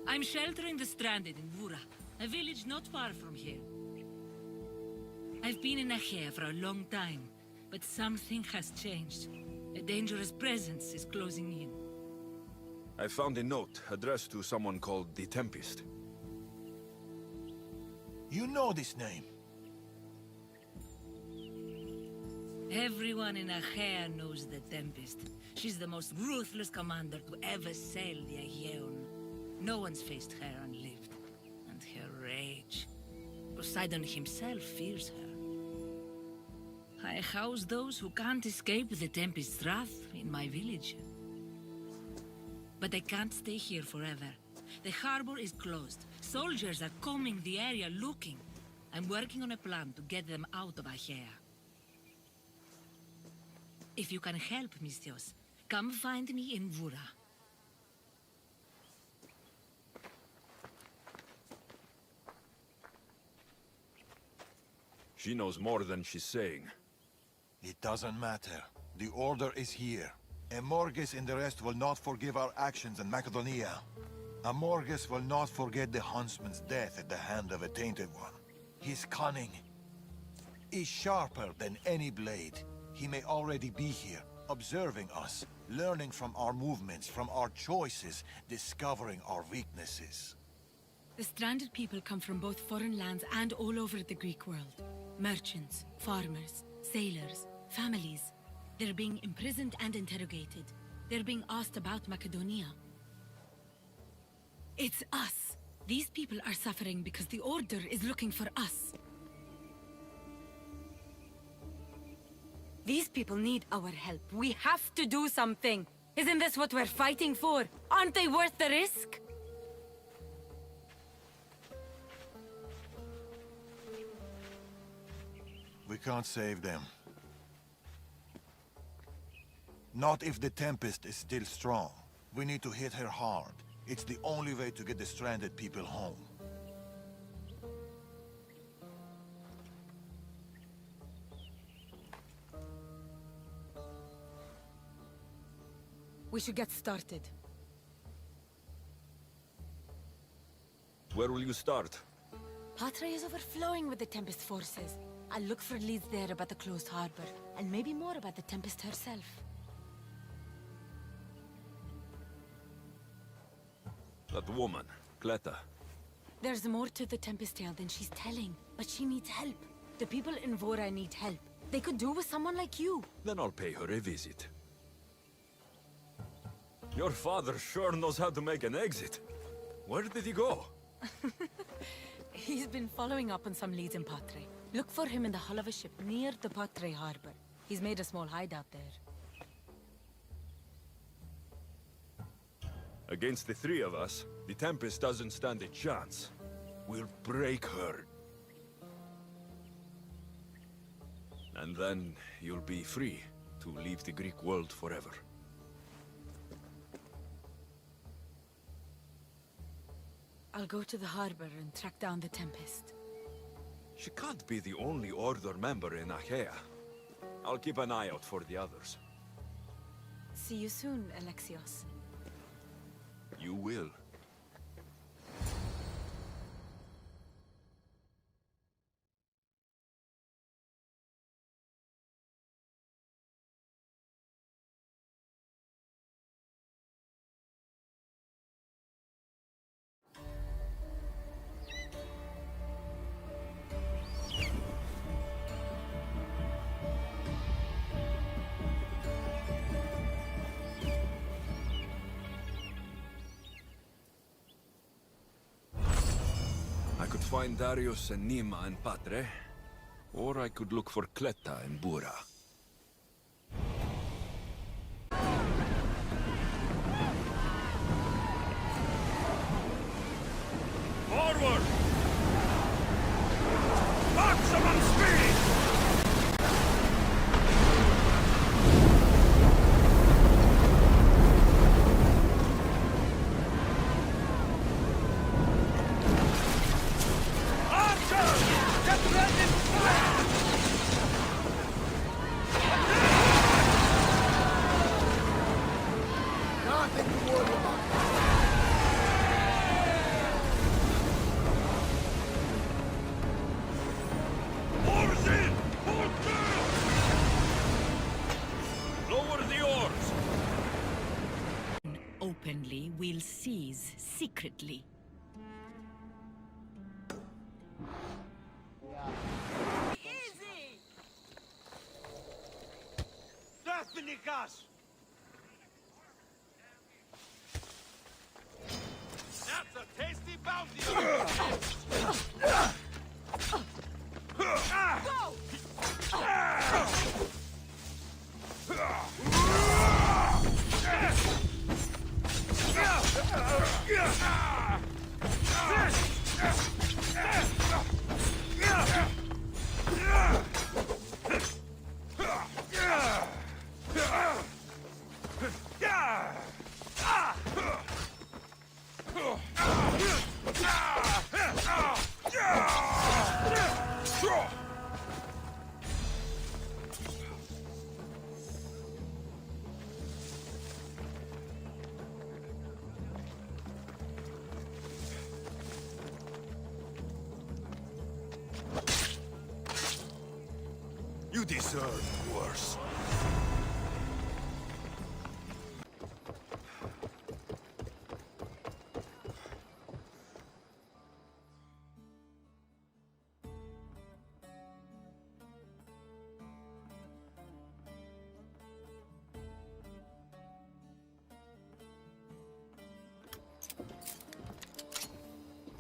I'm sheltering the stranded in Vura, a village not far from here. I've been in Achaea for a long time, but something has changed. A dangerous presence is closing in. I found a note addressed to someone called the Tempest. You know this name. Everyone in Achaea knows the Tempest. She's the most ruthless commander to ever sail the Aegean. No one's faced her unlived. And her rage. Poseidon himself fears her. I house those who can't escape the Tempest's wrath in my village. But I can't stay here forever. The harbor is closed. Soldiers are combing the area looking. I'm working on a plan to get them out of Achaea. If you can help, Misthios, come find me in Vura. She knows more than she's saying. It doesn't matter. The Order is here. Amorges and the rest will not forgive our actions in Macedonia. Amorges will not forget the huntsman's death at the hand of a Tainted One. His cunning is sharper than any blade. He may already be here, observing us, learning from our movements, from our choices, discovering our weaknesses. The stranded people come from both foreign lands and all over the Greek world. Merchants, farmers, sailors, families. They're being imprisoned and interrogated. They're being asked about Macedonia. It's us. These people are suffering because the Order is looking for us. These people need our help. We have to do something. Isn't this what we're fighting for? Aren't they worth the risk? We can't save them. Not if the Tempest is still strong. We need to hit her hard. It's the only way to get the stranded people home. We should get started. Where will you start? Patra is overflowing with the Tempest forces. I'll look for leads there about the closed harbor, and maybe more about the Tempest herself. That woman, Kleta. There's more to the Tempest tale than she's telling, but she needs help. The people in Vora need help. they could do with someone like you. Then I'll pay her a visit. Your father sure knows how to make an exit. Where did he go? He's been following up on some leads in Patre. Look for him in the hull of a ship near the Patre harbor. He's made a small hideout there. Against the three of us, the Tempest doesn't stand a chance. We'll break her. And then you'll be free to leave the Greek world forever. I'll go to the harbor and track down the Tempest. She can't be the only Order member in Achaea. I'll keep an eye out for the others. See you soon, Alexios. You will. I could find Darius and Nima in Patre, or I could look for Cleta in Bura. Forward! Maximum speed! Nothing to worry about. Oars in! Full sail! Lower the oars! Openly, we'll seize secretly. Daphnikas! That's a tasty bounty! You deserve worse.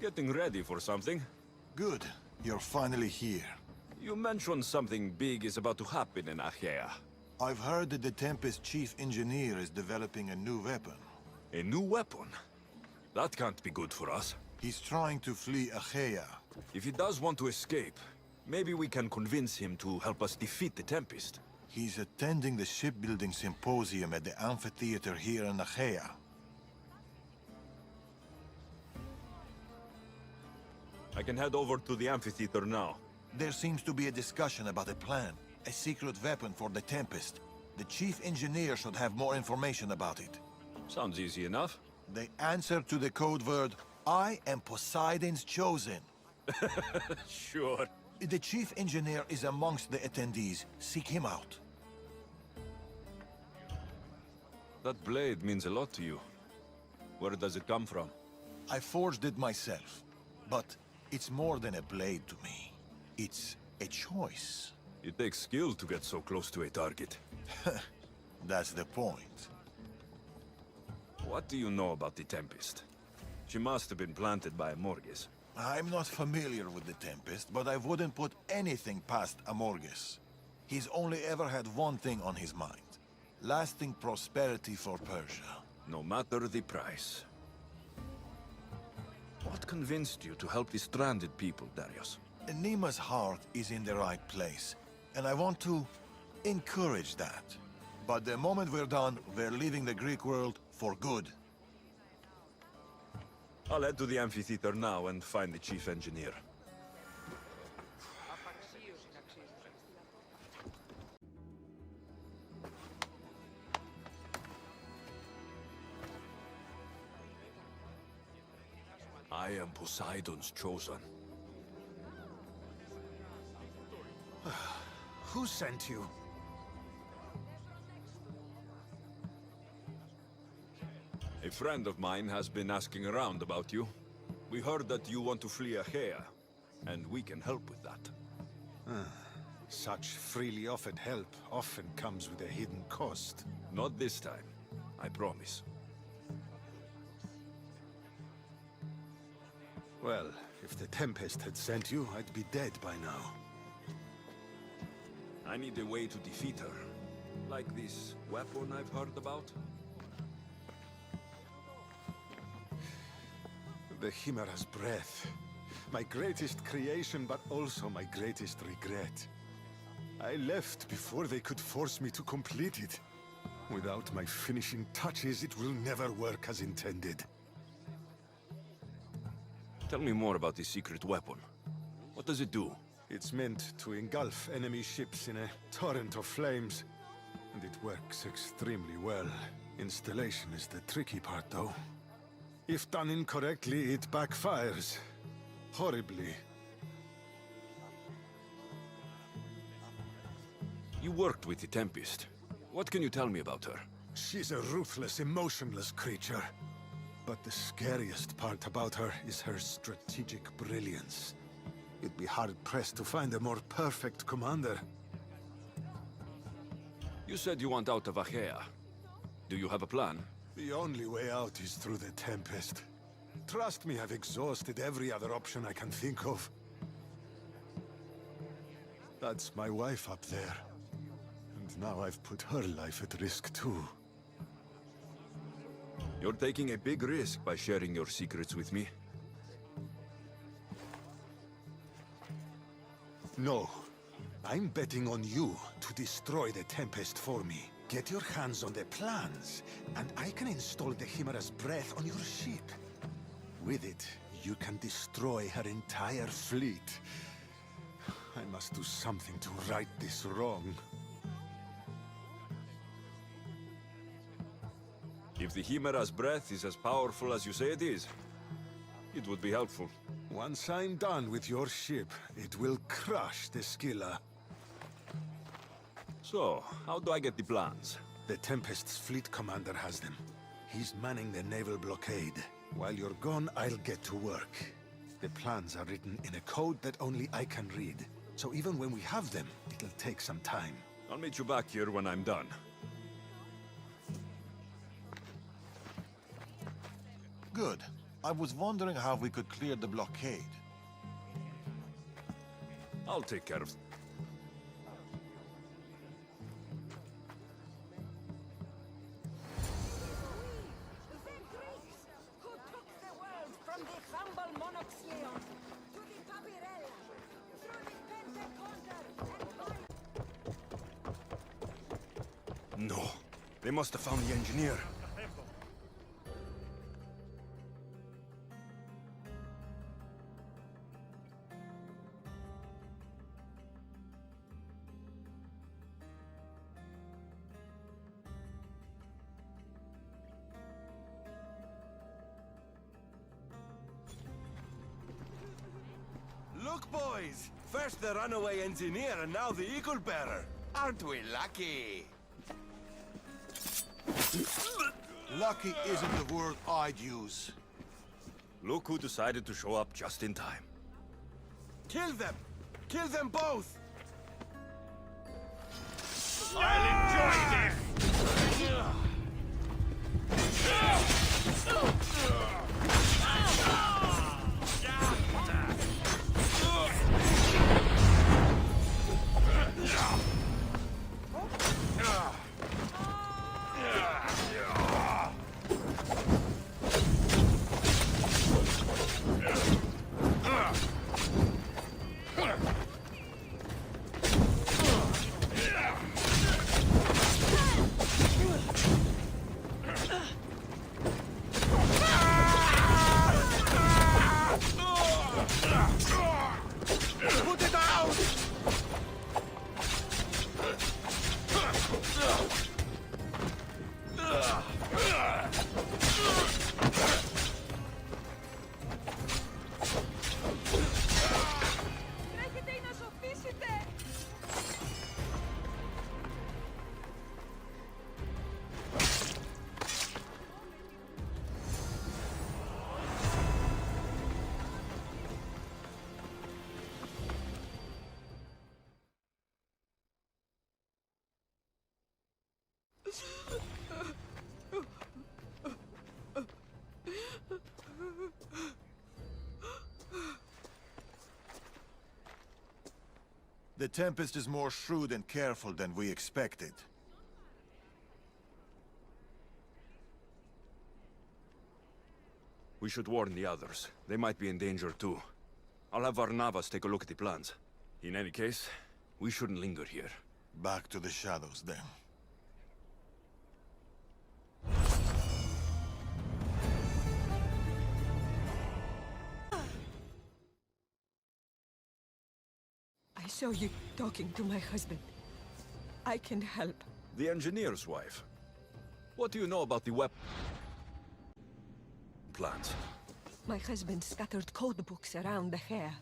Getting ready for something? Good. You're finally here. You mentioned something big is about to happen in Achaea. I've heard that the Tempest chief engineer is developing a new weapon. A new weapon? That can't be good for us. He's trying to flee Achaea. If he does want to escape, maybe we can convince him to help us defeat the Tempest. He's attending the shipbuilding symposium at the amphitheater here in Achaea. I can head over to the amphitheater now. There seems to be a discussion about a plan. A secret weapon for the Tempest. The chief engineer should have more information about it. Sounds easy enough. The answer to the code word, I am Poseidon's chosen. Sure. The chief engineer is amongst the attendees. Seek him out. That blade means a lot to you. Where does it come from? I forged it myself. But it's more than a blade to me. It's a choice. It takes skill to get so close to a target. That's the point. What do you know about the Tempest? She must have been planted by Amorges. I'm not familiar with the Tempest, but I wouldn't put anything past Amorges. He's only ever had one thing on his mind. Lasting prosperity for Persia. No matter the price. What convinced you to help the stranded people, Darius? Nima's heart is in the right place, and I want to encourage that. But the moment we're done, we're leaving the Greek world for good. I'll head to the amphitheater now and find the chief engineer. I am Poseidon's chosen. Who sent you? A friend of mine has been asking around about you. We heard that you want to flee Achaea, and we can help with that. Such freely offered help often comes with a hidden cost. Not this time, I promise. Well, if the Tempest had sent you, I'd be dead by now. I need a way to defeat her. Like this weapon I've heard about? The Chimera's breath. My greatest creation, but also my greatest regret. I left before they could force me to complete it. Without my finishing touches, it will never work as intended. Tell me more about this secret weapon. What does it do? It's meant to engulf enemy ships in a torrent of flames. And it works extremely well. Installation is the tricky part, though. If done incorrectly, it backfires. Horribly. You worked with the Tempest. What can you tell me about her? She's a ruthless, emotionless creature. But the scariest part about her is her strategic brilliance. You'd be hard-pressed to find a more perfect commander. You said you want out of Achaea. Do you have a plan? The only way out is through the Tempest. Trust me, I've exhausted every other option I can think of. That's my wife up there. And now I've put her life at risk too. You're taking a big risk by sharing your secrets with me. No. I'm betting on you to destroy the Tempest for me. Get your hands on the plans, and I can install the Chimera's breath on your ship. With it, you can destroy her entire fleet. I must do something to right this wrong. If the Chimera's breath is as powerful as you say it is, it would be helpful. Once I'm done with your ship, it will crush the Scylla. So, how do I get the plans? The Tempest's fleet commander has them. He's manning the naval blockade. While you're gone, I'll get to work. The plans are written in a code that only I can read. So even when we have them, it'll take some time. I'll meet you back here when I'm done. Good. I was wondering how we could clear the blockade. I'll take care of... No. They must have found the engineer. Look, boys! First the runaway engineer and now the eagle bearer. Aren't we lucky? Lucky isn't the word I'd use. Look who decided to show up just in time. Kill them! Kill them both! I'll enjoy this! Put it out! Τρέχετε ή να σοφίσετε! The Tempest is more shrewd and careful than we expected. We should warn the others. They might be in danger too. I'll have Varnavas take a look at the plans. In any case, we shouldn't linger here. Back to the shadows, then. I saw you talking to my husband. I can help. The engineer's wife. What do you know about the weapon plans? My husband scattered code books around the hair.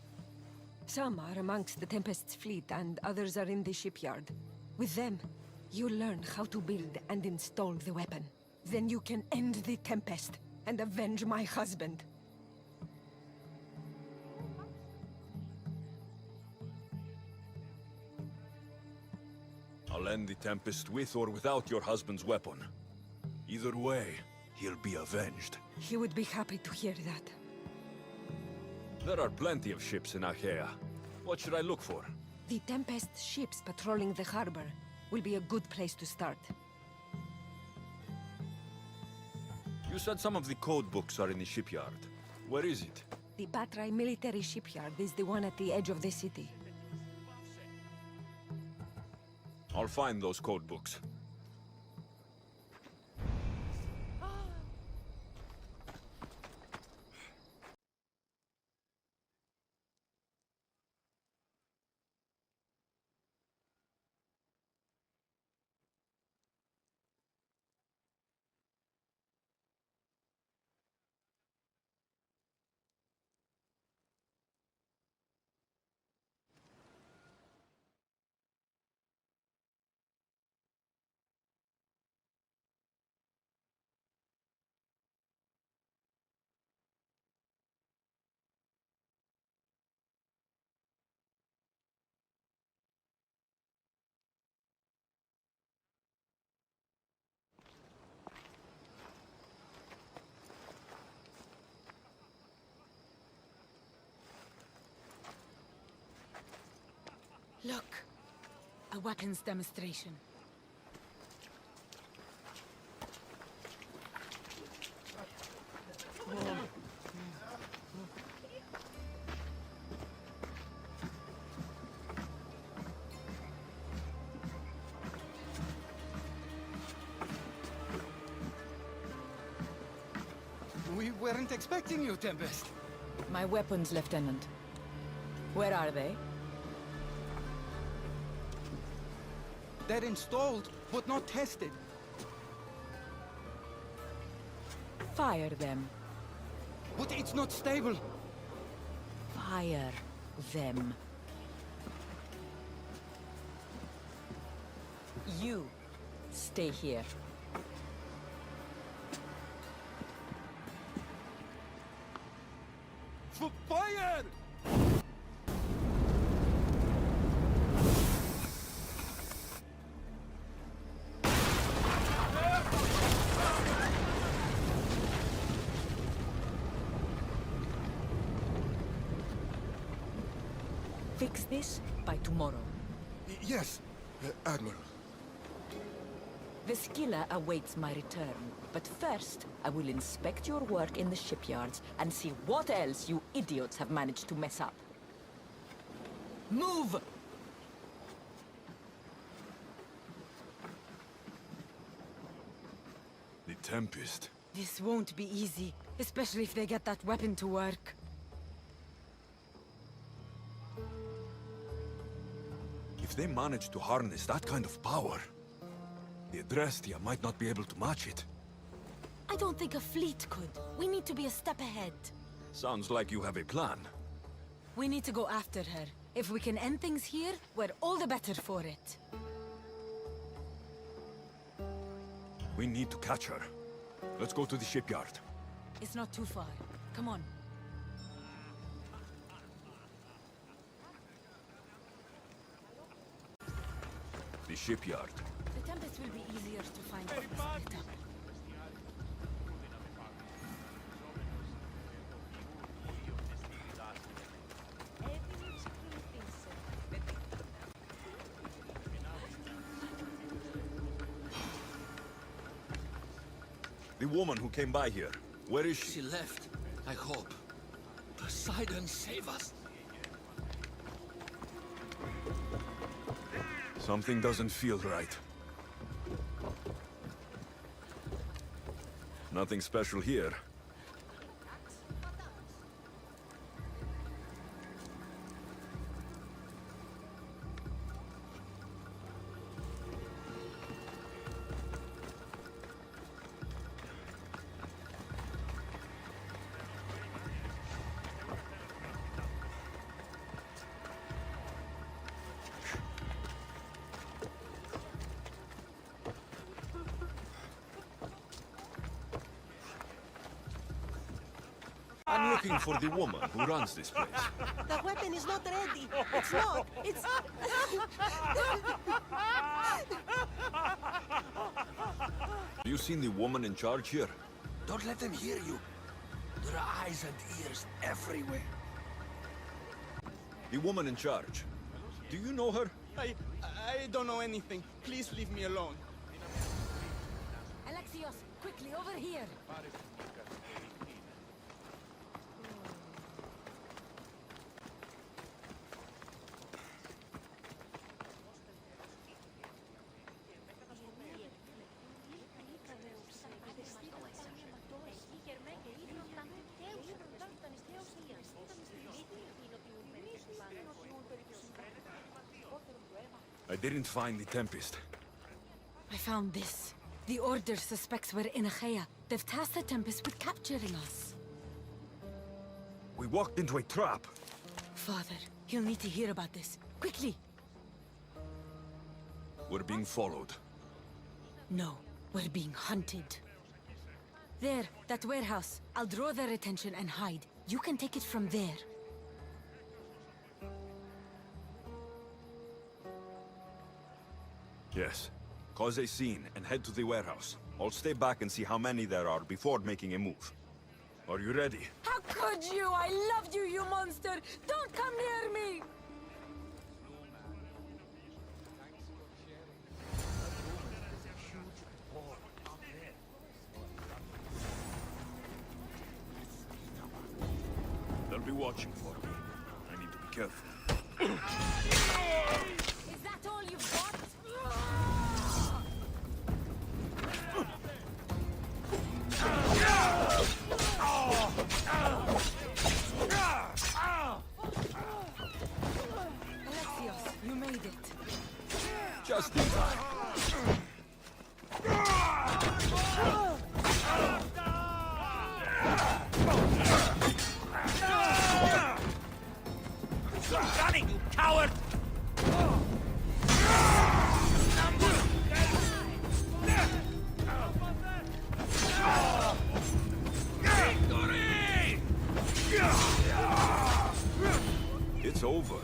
Some are amongst the Tempest's fleet, and others are in the shipyard. With them, you learn how to build and install the weapon. Then you can end the Tempest and avenge my husband. I'll end the Tempest with or without your husband's weapon. Either way, he'll be avenged. He would be happy to hear that. There are plenty of ships in Achaea. What should I look for? The Tempest ships patrolling the harbor will be a good place to start. You said some of the code books are in the shipyard. Where is it? The Batrai military shipyard is the one at the edge of the city. I'll find those code books. Look, a weapons demonstration. We weren't expecting you, Tempest. My weapons, Lieutenant. Where are they? They're installed, but not tested. Fire them. But it's not stable. Fire them. You stay here. Fire! fix this by tomorrow. Yes, Admiral. The Skilla awaits my return. But first, I will inspect your work in the shipyards and see what else you idiots have managed to mess up. Move! The Tempest. This won't be easy, especially if they get that weapon to work. If they manage to harness that kind of power, the Adrestia might not be able to match it. I don't think a fleet could. We need to be a step ahead. Sounds like you have a plan. We need to go after her. If we can end things here, we're all the better for it. We need to catch her. Let's go to the shipyard. It's not too far. Come on. The shipyard. The Tempest will be easier to find if we split up. The woman who came by here. Where is she? She left, I hope. Poseidon, save us! Something doesn't feel right. Nothing special here. I'm looking for the woman who runs this place. The weapon is not ready. It's not. It's... Have you seen the woman in charge here? Don't let them hear you. There are eyes and ears everywhere. The woman in charge. Do you know her? I don't know anything. Please leave me alone. Alexios, quickly, over here! I didn't find the Tempest. I found this. The Order suspects we're in Achaea. They've tasked the Tempest with capturing us. We walked into a trap. Father, he'll need to hear about this. Quickly! We're being followed. No, we're being hunted. There, that warehouse. I'll draw their attention and hide. You can take it from there. Yes. Cause a scene and head to the warehouse. I'll stay back and see how many there are before making a move. Are you ready? How could you? I loved you, you monster! Don't come near me! They'll be watching for me. I need to be careful. Is that all you've got? Alexios, you made it. Just in time. Running, you coward! It's over.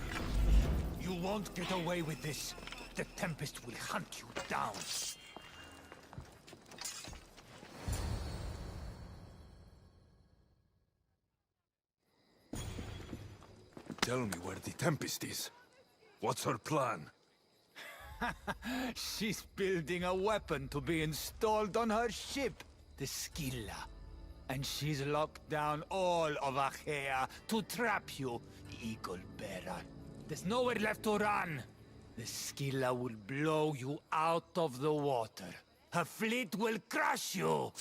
You won't get away with this. The Tempest will hunt you down. tell me where the Tempest is? What's her plan? She's building a weapon to be installed on her ship, the Scylla. And she's locked down all of Achaea to trap you, Eagle Bearer. There's nowhere left to run. The Scylla will blow you out of the water. Her fleet will crush you!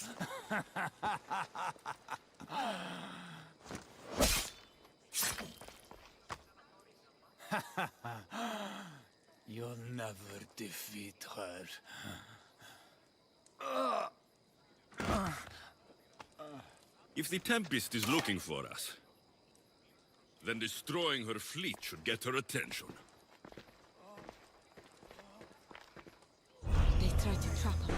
You'll never defeat her. If the Tempest is looking for us, then destroying her fleet should get her attention. They tried to trap him.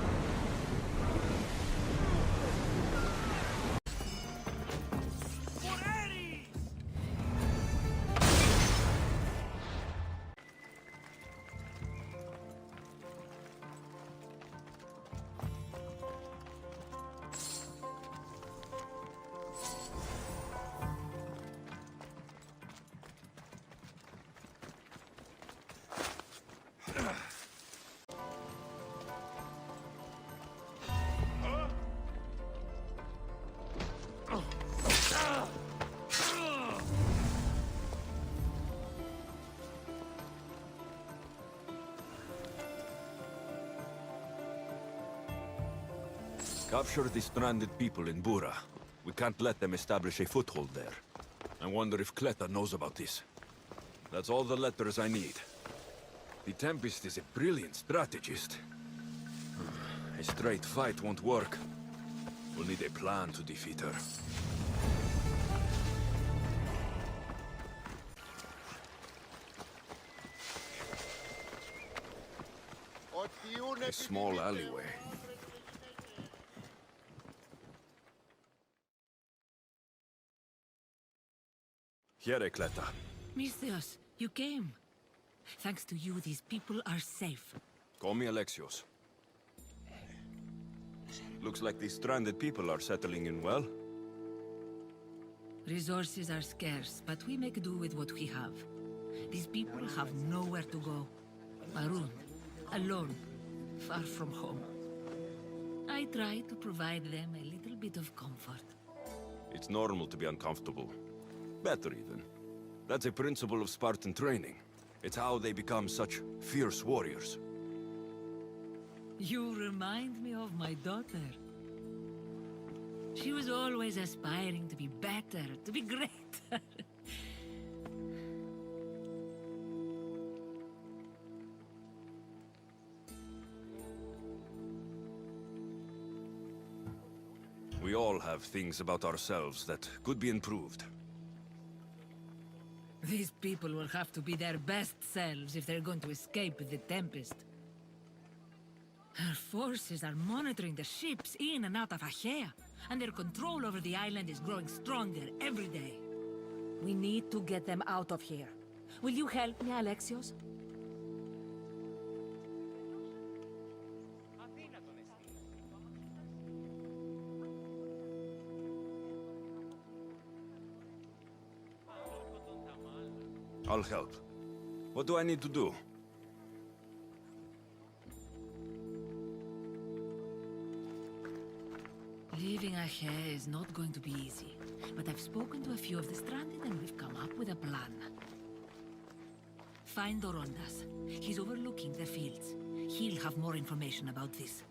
Capture the stranded people in Bura. We can't let them establish a foothold there. I wonder if Cleta knows about this. That's all the letters I need. The Tempest is a brilliant strategist. A straight fight won't work. We'll need a plan to defeat her. A small alleyway. Here, Cleta. Misthios, you came. Thanks to you, these people are safe. Call me Alexios. Looks like these stranded people are settling in well. Resources are scarce, but we make do with what we have. These people have nowhere to go. Marooned, alone, far from home. I try to provide them a little bit of comfort. It's normal to be uncomfortable. Better even. That's a principle of Spartan training. It's how they become such fierce warriors. You remind me of my daughter. She was always aspiring to be better, to be greater. We all have things about ourselves that could be improved. These people will have to be their best selves if they're going to escape the Tempest. Her forces are monitoring the ships in and out of Achaea, and their control over the island is growing stronger every day. We need to get them out of here. Will you help me, Alexios? I'll help. What do I need to do? Leaving Achaea is not going to be easy, but I've spoken to a few of the stranded and we've come up with a plan. Find Dorondas. He's overlooking the fields. He'll have more information about this.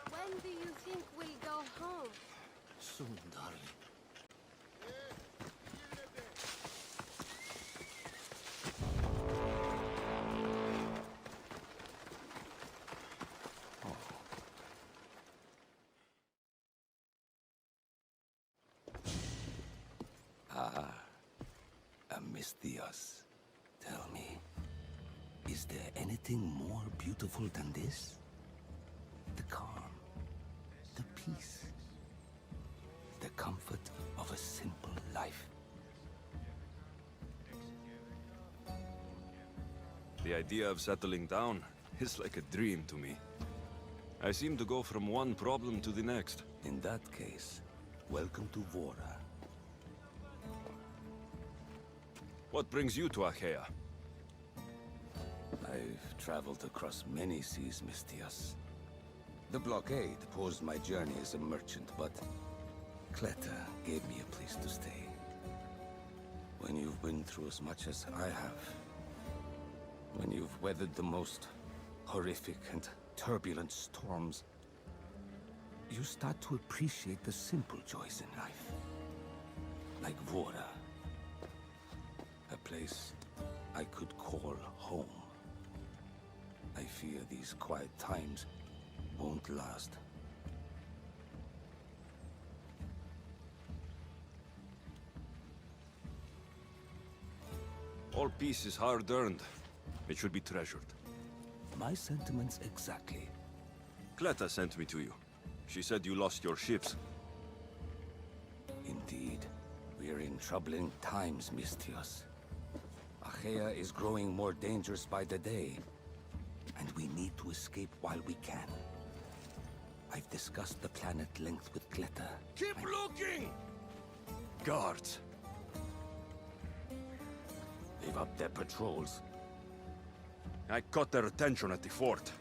When do you think we'll go home? Soon, darling. Misthios, tell me, is there anything more beautiful than this? The calm, the peace, the comfort of a simple The idea of settling down is like a dream to me. I seem to go from one problem to the next. In that case, welcome to Vora. What brings you to Achaea? I've traveled across many seas, Misthios. The blockade posed my journey as a merchant, but Cleta gave me a place to stay. When you've been through as much as I have, when you've weathered the most horrific and turbulent storms, you start to appreciate the simple joys in life. Like Vora. A place I could call home. I fear these quiet times won't last. All peace is hard-earned. It should be treasured. My sentiments exactly. Cleta sent me to you. She said you lost your ships. Indeed. We are in troubling times, Misthios. Achaea is growing more dangerous by the day, and we need to escape while we can. I've discussed the plan at length with Cleta. Keep looking! Guards. They've upped their patrols. I caught their attention at the fort.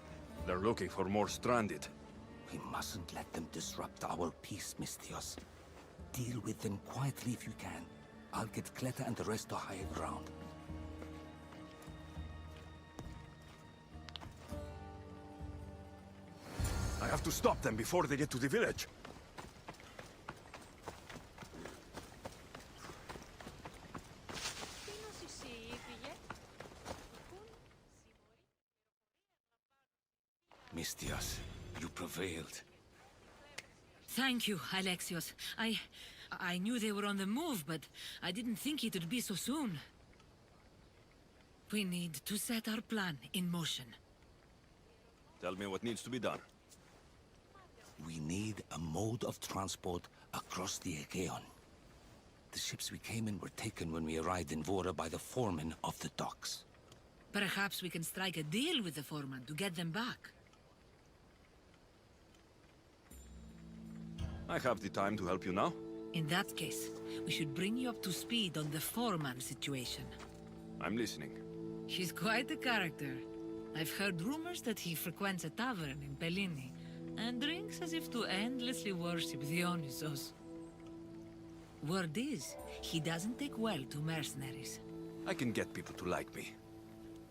They're looking for more stranded. We mustn't let them disrupt our peace, Misthios. Deal with them quietly if you can. I'll get Cleta and the rest to higher ground. I have to stop them before they get to the village. Misthios, you prevailed. Thank you, Alexios. I knew they were on the move, but I didn't think it would be so soon. We need to set our plan in motion. Tell me what needs to be done. We need a mode of transport across the Aegean. The ships we came in were taken when we arrived in Vora by the foreman of the docks. Perhaps we can strike a deal with the foreman to get them back. I have the time to help you now. In that case, we should bring you up to speed on the foreman situation. I'm listening. He's quite a character. I've heard rumors that he frequents a tavern in Pellini, and drinks as if to endlessly worship Dionysos. Word is, he doesn't take well to mercenaries. I can get people to like me.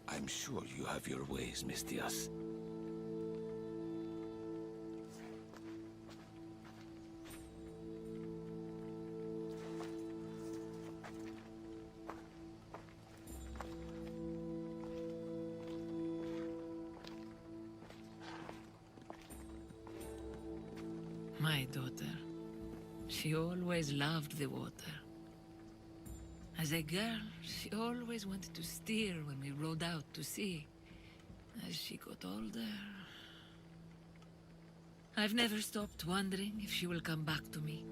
I'm sure you have your ways, Misthios. My daughter. She always loved the water. As a girl, she always wanted to steer when we rode out to sea. As she got older... I've never stopped wondering if she will come back to me.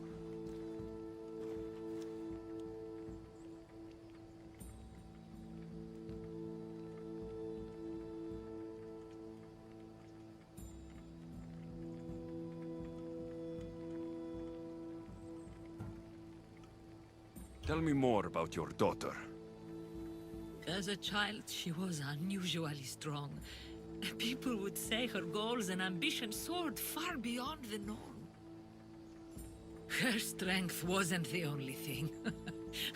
Tell me more about your daughter. As a child, she was unusually strong. People would say her goals and ambitions soared far beyond the norm. Her strength wasn't the only thing.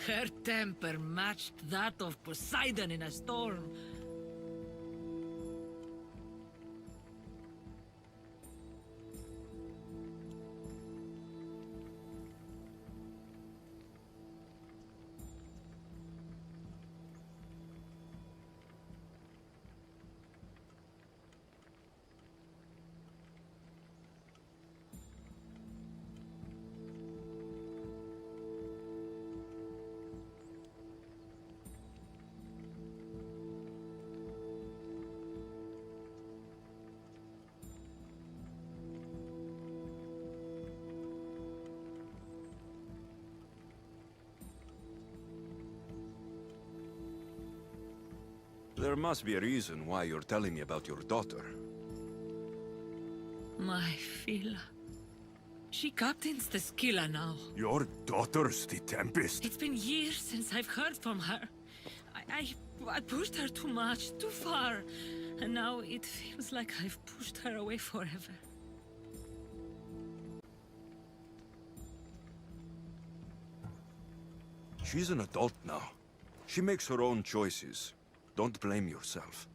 Her temper matched that of Poseidon in a storm. There must be a reason why you're telling me about your daughter. My Fila. She captains the Skilla now. Your daughter's the Tempest? It's been years since I've heard from her. I pushed her too much, too far. And now it feels like I've pushed her away forever. She's an adult now. She makes her own choices. Don't blame yourself.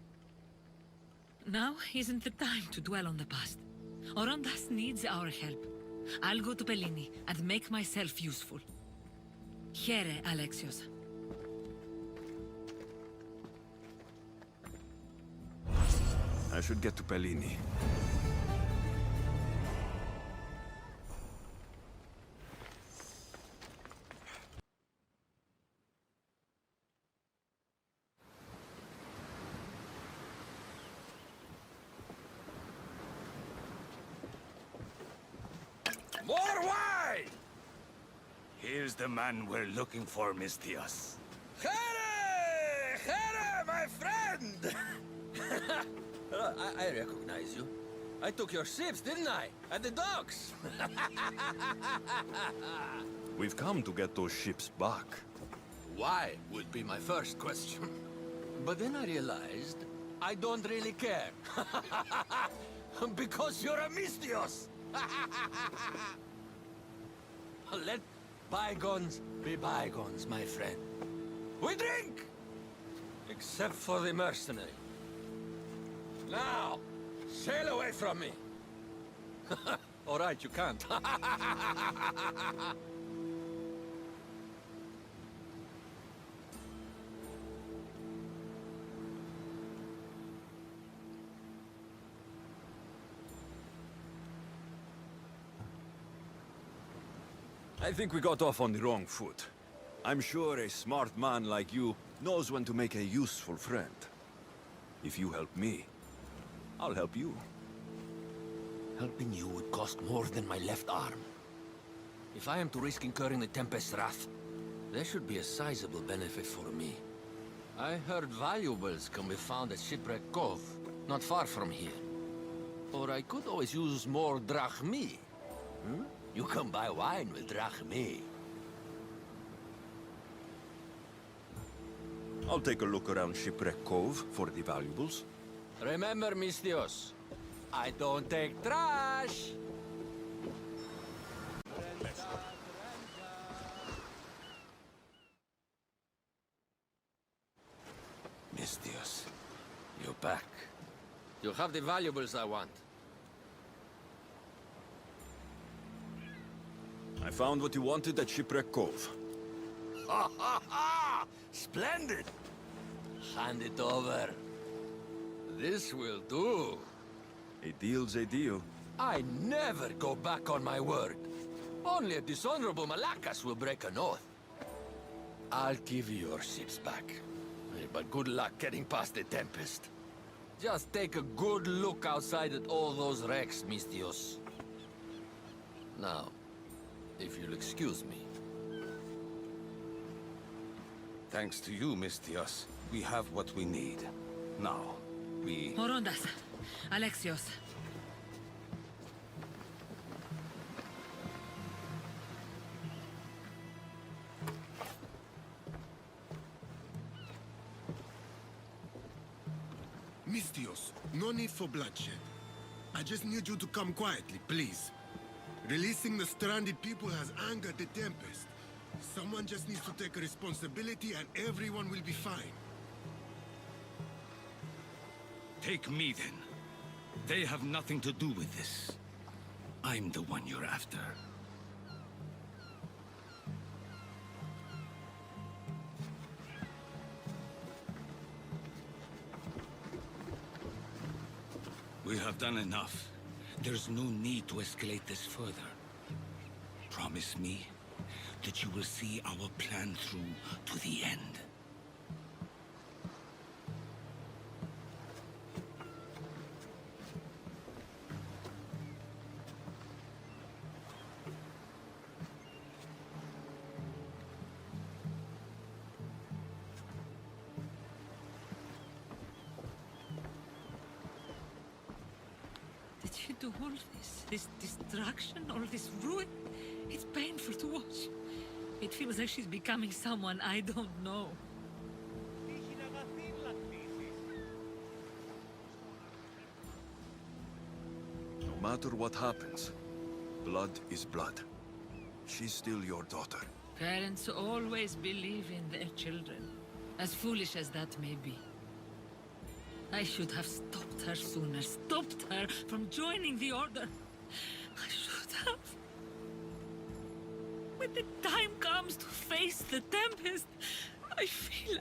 Now isn't the time to dwell on the past. Orondas needs our help. I'll go to Bellini and make myself useful. Here, Alexios. I should get to Bellini. More wine! Here's the man we're looking for, Misthios. Here! Here, my friend! I recognize you. I took your ships, didn't I? At the docks! We've come to get those ships back. Why would be my first question. But then I realized I don't really care. Because you're a Misthios! Let bygones be bygones, my friend. We drink! Except for the mercenary. Now, sail away from me. All right, you can't. I think we got off on the wrong foot. I'm sure a smart man like you knows when to make a useful friend. If you help me, I'll help you. Helping you would cost more than my left arm. If I am to risk incurring the Tempest's wrath, there should be a sizable benefit for me. I heard valuables can be found at Shipwreck Cove, not far from here. Or I could always use more drachmi. Hmm? You can buy wine with drachmi. I'll take a look around Shipwreck Cove for the valuables. Remember, Misthios, I don't take trash! Misthios, you're back. You have the valuables I want. I found what you wanted at Shipwreck Cove. Ha ha ha! Splendid! Hand it over. This will do. A deal's a deal. I never go back on my word. Only a dishonorable Malakas will break an oath. I'll give you your ships back. But good luck getting past the Tempest. Just take a good look outside at all those wrecks, Misthios. Now, if you'll excuse me. Thanks to you, Misthios, we have what we need. Now, we... Orondas. Alexios. Misthios, no need for bloodshed. I just need you to come quietly, please. Releasing the stranded people has angered the Tempest. Someone just needs to take responsibility and everyone will be fine. Take me, then. They have nothing to do with this. I'm the one you're after. We have done enough. There's no need to escalate this further. Promise me that you will see our plan through to the end. you do all this? This destruction, all this ruin? It's painful to watch. It feels like she's becoming someone I don't know. No matter what happens, blood is blood. She's still your daughter. Parents always believe in their children, as foolish as that may be. I should have stopped her sooner, stopped her from joining the Order. I should have. When the time comes to face the Tempest, I feel...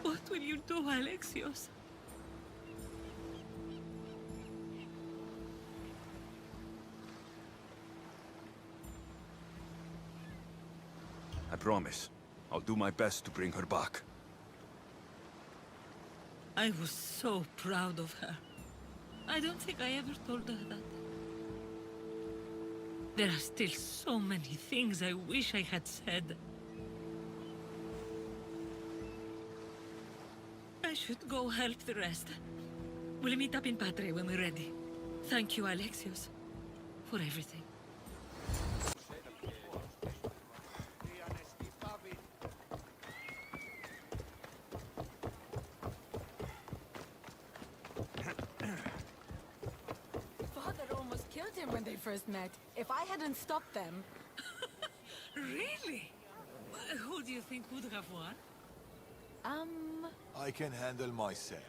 What will you do, Alexios? I promise. I'll do my best to bring her back. I was so proud of her. I don't think I ever told her that. There are still so many things I wish I had said. I should go help the rest. We'll meet up in Patre when we're ready. Thank you, Alexios, for everything. Father almost killed him when they first met. If I hadn't stopped them... Really? Who do you think would have won? I can handle myself.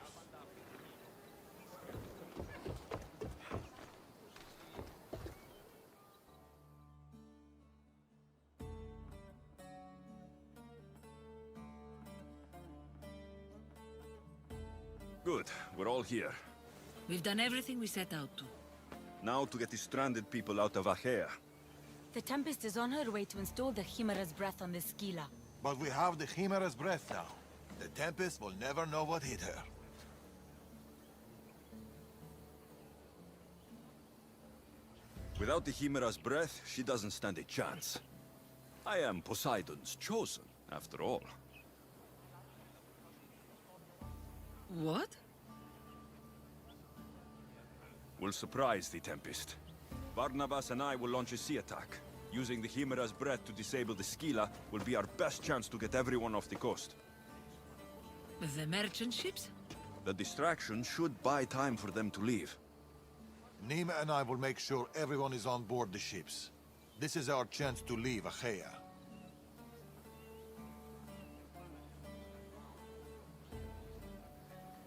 Good. We're all here. We've done everything we set out to. Now to get the stranded people out of Achaea. The Tempest is on her way to install the Chimera's breath on the Scylla. But we have the Chimera's breath now. The Tempest will never know what hit her. Without the Chimera's breath, she doesn't stand a chance. I am Poseidon's chosen, after all. What? We'll surprise the Tempest. Barnabas and I will launch a sea attack. Using the Chimera's breath to disable the Scylla will be our best chance to get everyone off the coast. The merchant ships? The distraction should buy time for them to leave. Nima and I will make sure everyone is on board the ships. This is our chance to leave Achaea.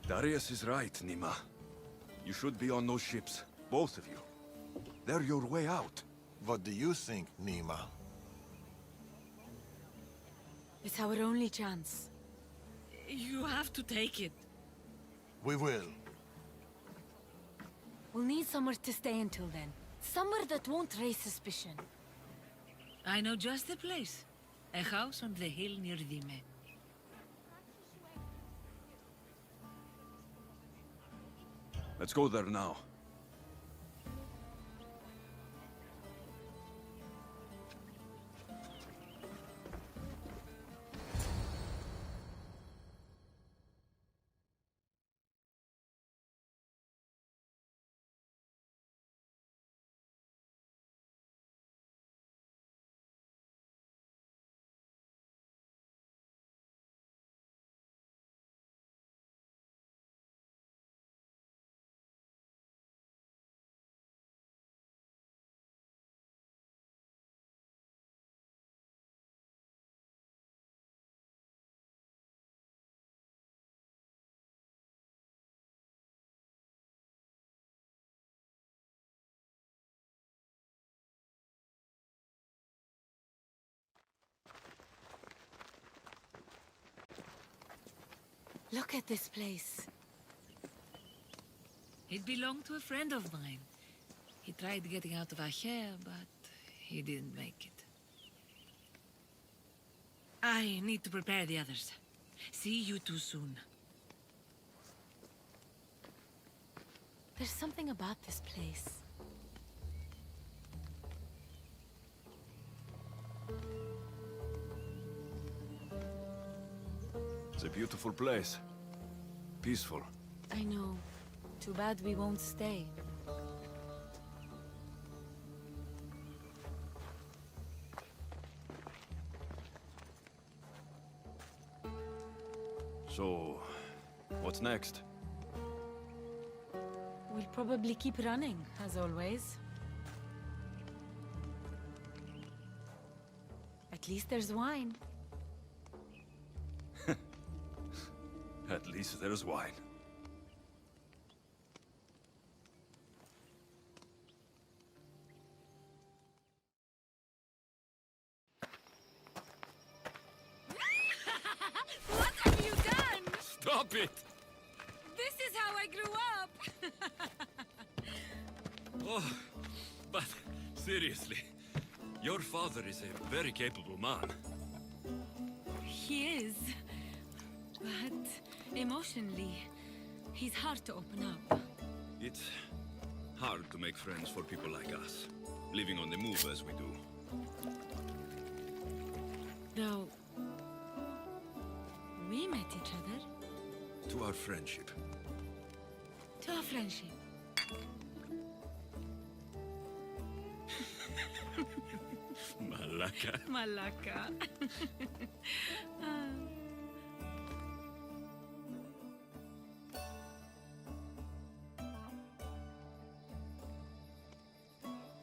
Darius is right, Nima. You should be on those ships, both of you. They're your way out. What do you think, Nima? It's our only chance. You have to take it. We will. We'll need somewhere to stay until then. Somewhere that won't raise suspicion. I know just the place. A house on the hill near Dime. Let's go there now. Look at this place. It belonged to a friend of mine. He tried getting out of Achaea, but he didn't make it. I need to prepare the others. See you too soon. There's something about this place. It's a beautiful place. Peaceful. I know. Too bad we won't stay. So, what's next? We'll probably keep running, as always. At least there's wine. At least there's wine. What have you done? Stop it! This is how I grew up! Oh, but seriously, your father is a very capable man. He is. But emotionally, he's hard to open up. It's hard to make friends for people like us, living on the move as we do. Though... we met each other. To our friendship. To our friendship. Malaka. Malaka.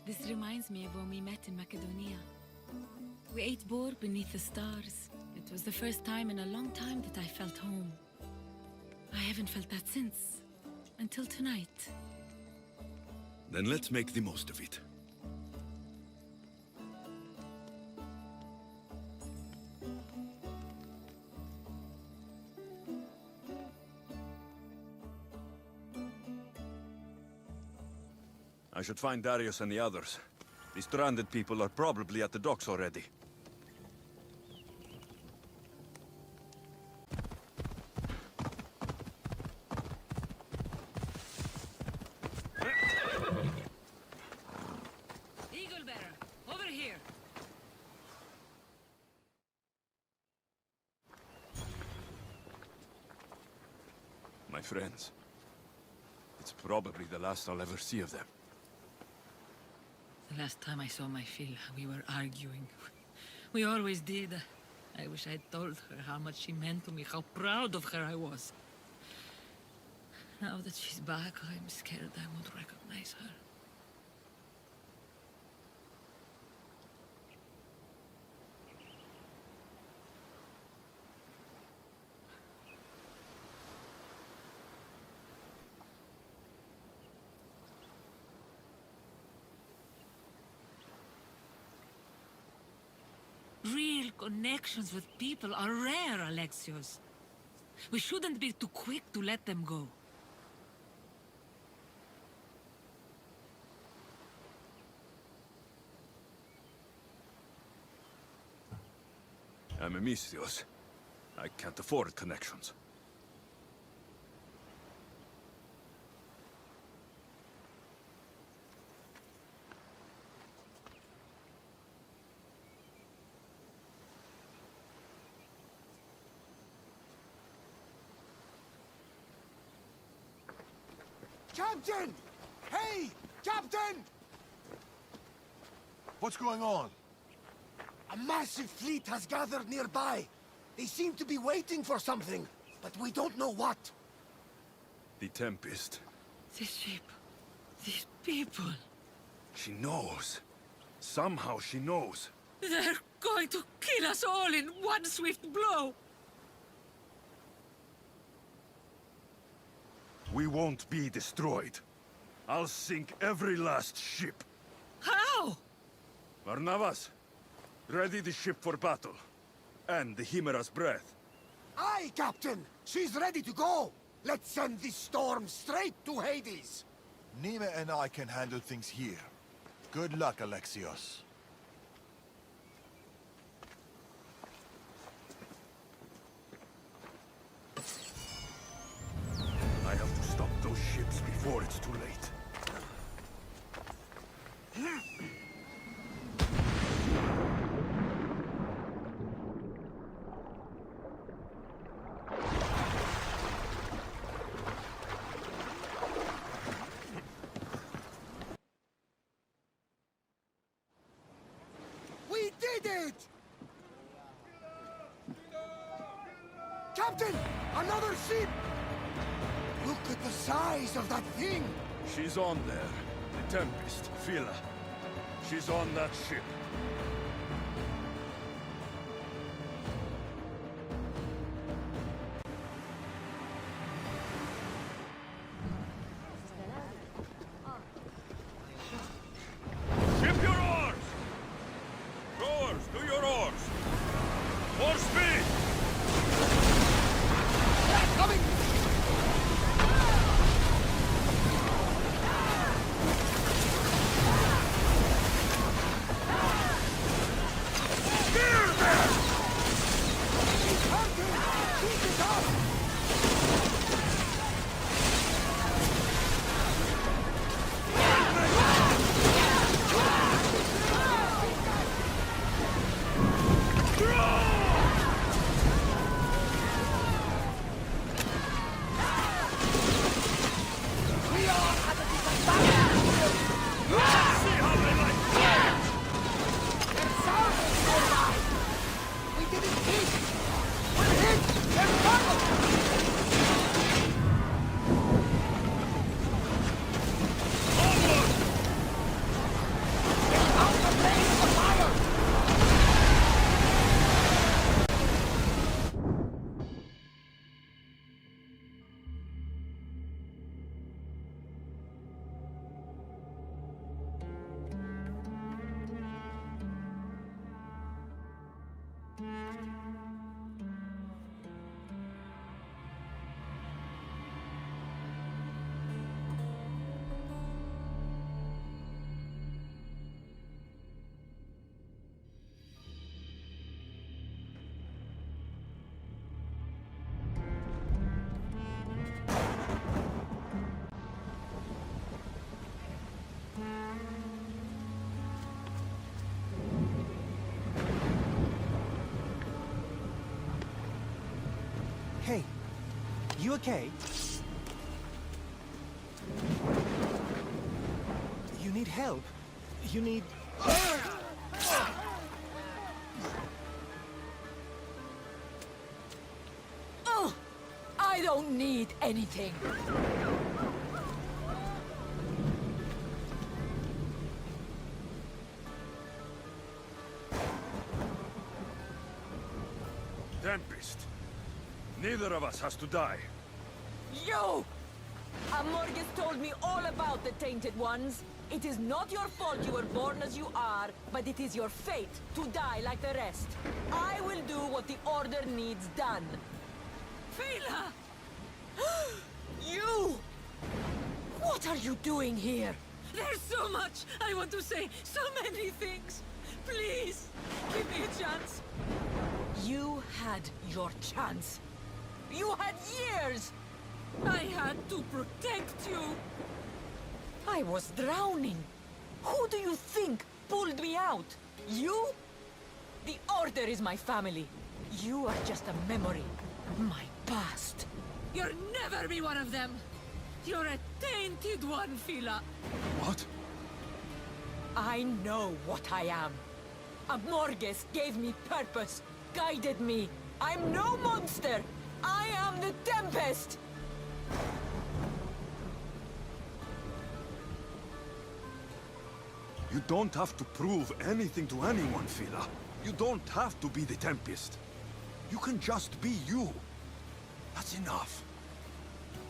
This reminds me of when we met in Macedonia. We ate boar beneath the stars. It was the first time in a long time that I felt home. I haven't felt that since. Until tonight. Then let's make the most of it. I should find Darius and the others. The stranded people are probably at the docks already. Eagle Bearer, over here. My friends. It's probably the last I'll ever see of them. The last time I saw my Phil, we were arguing. We always did. I wish I'd told her how much she meant to me, how proud of her I was. Now that she's back, I'm scared I won't recognize her. Real connections with people are rare, Alexios. We shouldn't be too quick to let them go. I'm a Misthios. I can't afford connections. Captain! Hey! Captain! What's going on? A massive fleet has gathered nearby. They seem to be waiting for something, but we don't know what. The Tempest. This ship, these people, She knows. Somehow she knows. they're going to kill us all in one swift blow. We won't be destroyed. I'll sink every last ship. How? Barnabas, ready the ship for battle. And the Chimera's breath. Aye, Captain! She's ready to go! Let's send this storm straight to Hades! Nima and I can handle things here. Good luck, Alexios. I have to stop those ships before it's too late. did it! Captain! Another ship! Look at the size of that thing! She's on there. The Tempest, Phila. She's on that ship. Ship your oars! Rowers, do your oars! More speed! Coming! Hey, you okay? You need help. You need... Oh! I don't need anything. Tempest. Neither of us has to die. You! Amorges told me all about the Tainted Ones. It is not your fault you were born as you are, but it is your fate to die like the rest. I will do what the Order needs done. Phila! You! What are you doing here? There's so much I want to say, so many things. Please, give me a chance. You had your chance. You had years! I had to protect you. I was drowning. Who do you think pulled me out? You? The Order is my family. You are just a memory. My past. You'll never be one of them. You're a tainted one, Phila. What? I know what I am. Amorges gave me purpose, guided me. I'm no monster. I am the Tempest. You don't have to prove anything to anyone, Phila. You don't have to be the Tempest. You can just be you. That's enough.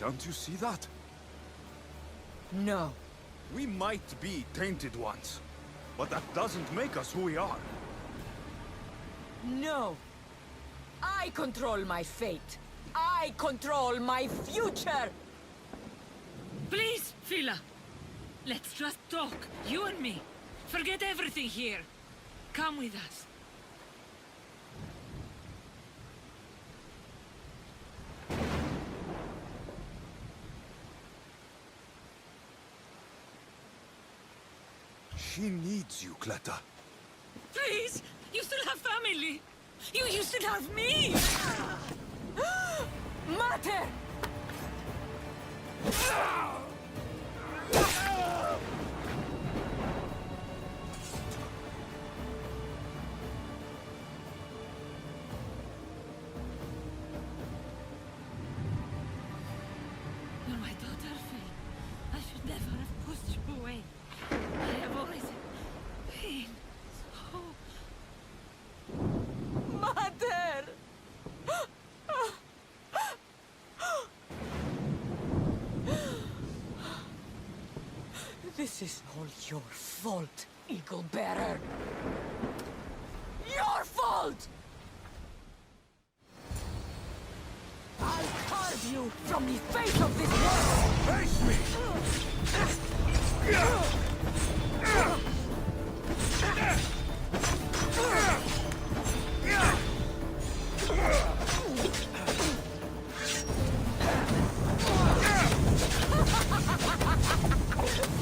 Can't you see that? No. We might be tainted ones, but that doesn't make us who we are. No. I control my fate. I control my future! Please, Phila. Let's just talk, you and me. Forget everything here. Come with us. She needs you, Cleta. Please! You still have family! You still have me! Mater! Your fault, Eagle Bearer! Your fault! I'll carve you from the face of this world! Face me!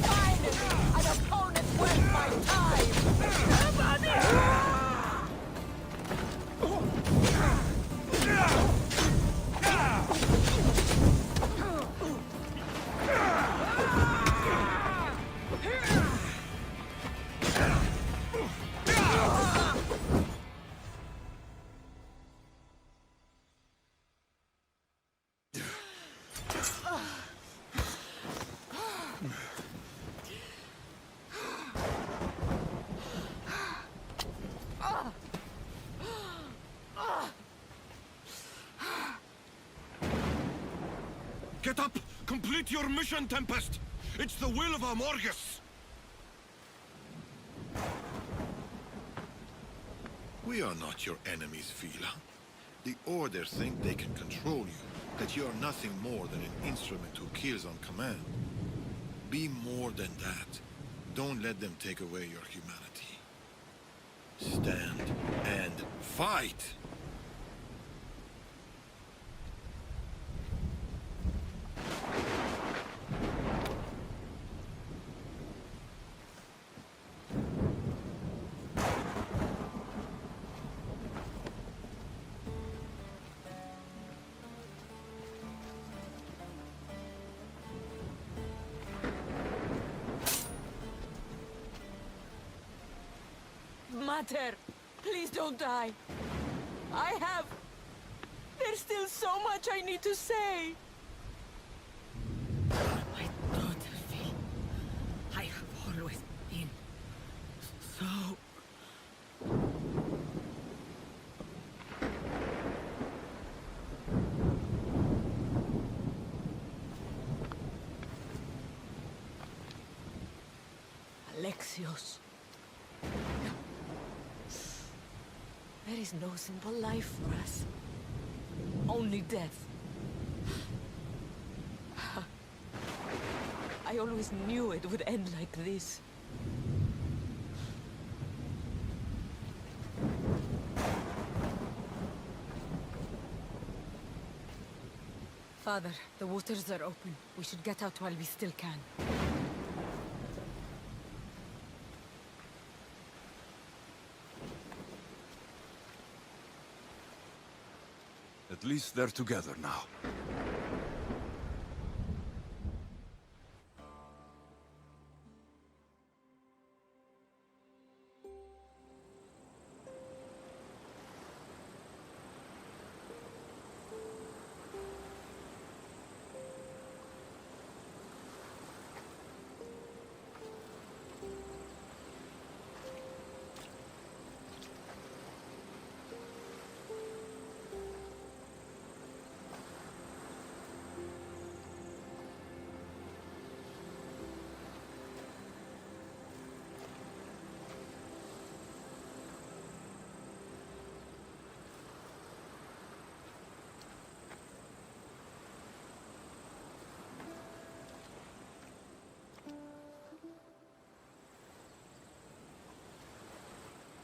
Finally, an opponent worth my time! Get up! Complete your mission, Tempest! It's the will of Amorgus! We are not your enemies, Vila. The Order think they can control you, that you are nothing more than an instrument who kills on command. Be more than that. Don't let them take away your humanity. Stand and fight! Mater, please don't die. There's still so much I need to say. My daughter, Phil. I have always been so... Alexios. There is no simple life for us. Only death. I always knew it would end like this. Father, the waters are open. We should get out while we still can. At least they're together now.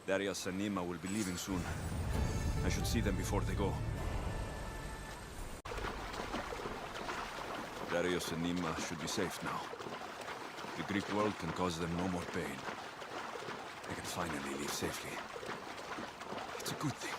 Darius and Nima will be leaving soon. I should see them before they go. Darius and Nima should be safe now. The Greek world can cause them no more pain. They can finally leave safely. It's a good thing.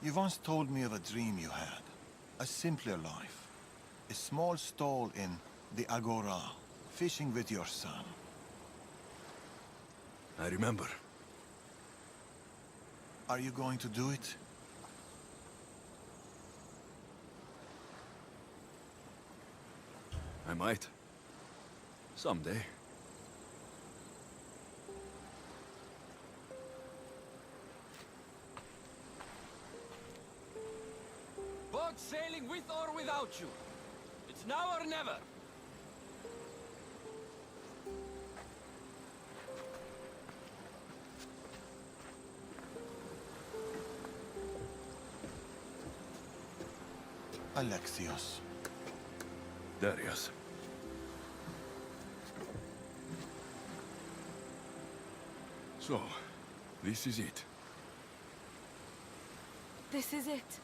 You once told me of a dream you had. A simpler life. A small stall in the Agora, fishing with your son. I remember. Are you going to do it? I might. Someday. Boat sailing with or without you. It's now or never. Alexios. Darius. So, this is it. This is it.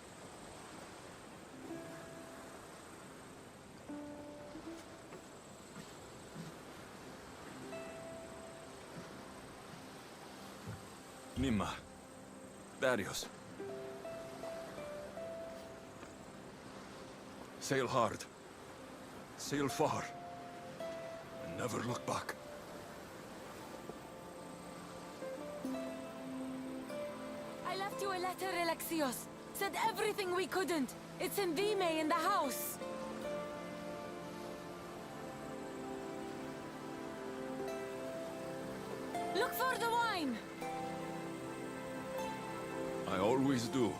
Mima. Darius. Sail hard. Sail far. And never look back. I left you a letter, Alexios. Said everything we couldn't. It's in Vime in the house. Look for the wine! I always do.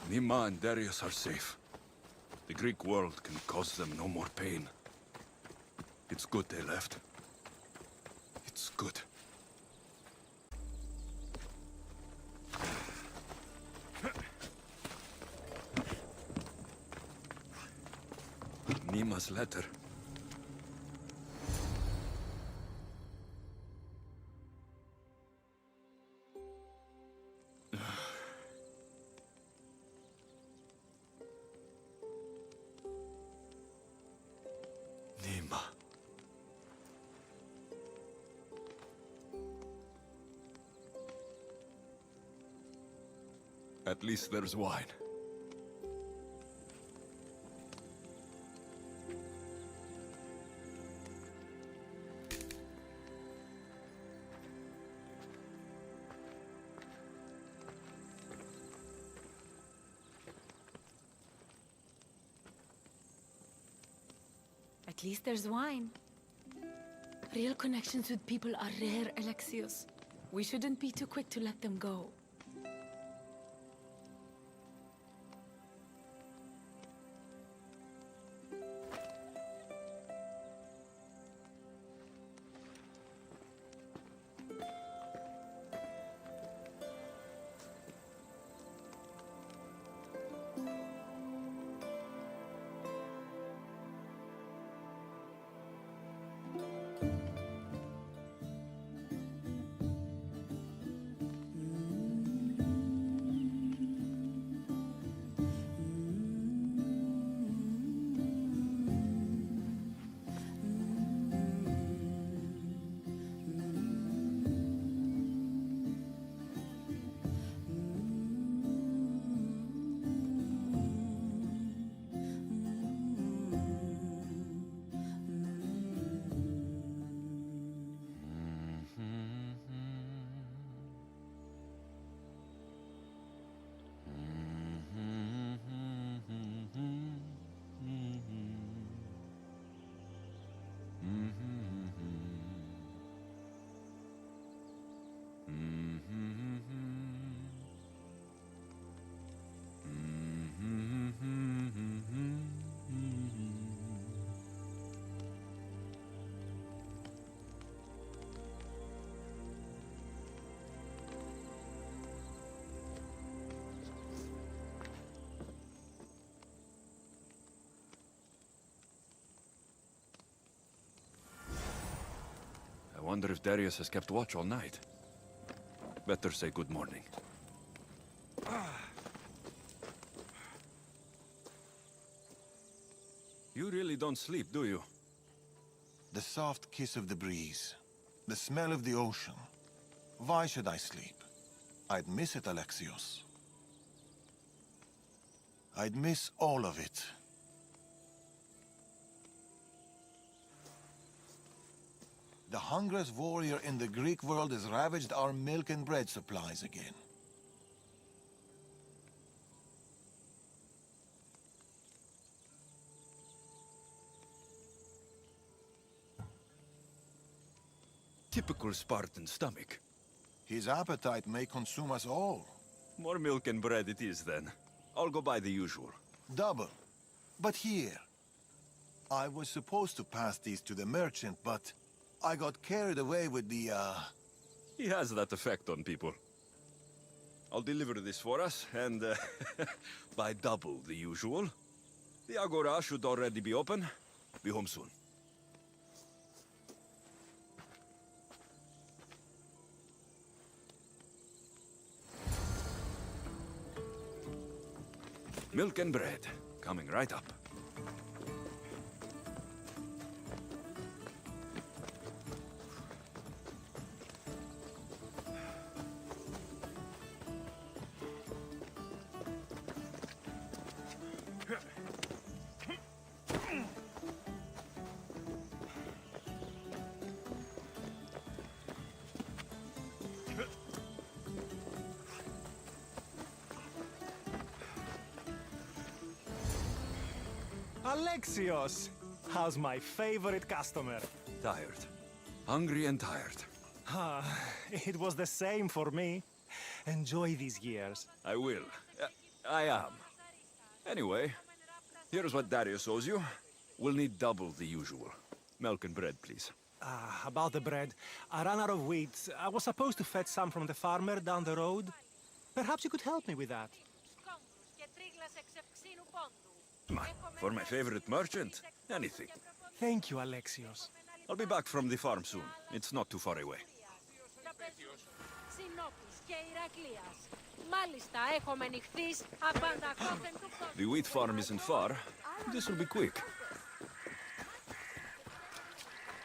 Nima and Darius are safe. The Greek world can cause them no more pain. It's good they left. It's good. Nima's letter. Nima. At least there's wine. At least there's wine. Real connections with people are rare, Alexios. We shouldn't be too quick to let them go. wonder if Darius has kept watch all night. Better say good morning. You really don't sleep, do you? The soft kiss of the breeze. The smell of the ocean. Why should I sleep? I'd miss it, Alexios. I'd miss all of it. The hungriest warrior in the Greek world has ravaged our milk and bread supplies again. Typical Spartan stomach. His appetite may consume us all. More milk and bread it is, then. I'll go buy the usual. Double. But here. I was supposed to pass these to the merchant, but I got carried away with the, He has that effect on people. I'll deliver this for us, and buy double the usual. The Agora should already be open. Be home soon. Milk and bread, coming right up. Alexios! How's my favorite customer? Tired. Hungry and tired. Ah, it was the same for me. Enjoy these years. I will. I am. Anyway, here's what Darius owes you. We'll need double the usual. Milk and bread, please. About the bread. I ran out of wheat. I was supposed to fetch some from the farmer down the road. Perhaps you could help me with that. For my favorite merchant, anything. Thank you, Alexios. I'll be back from the farm soon. It's not too far away. The wheat farm isn't far. This will be quick.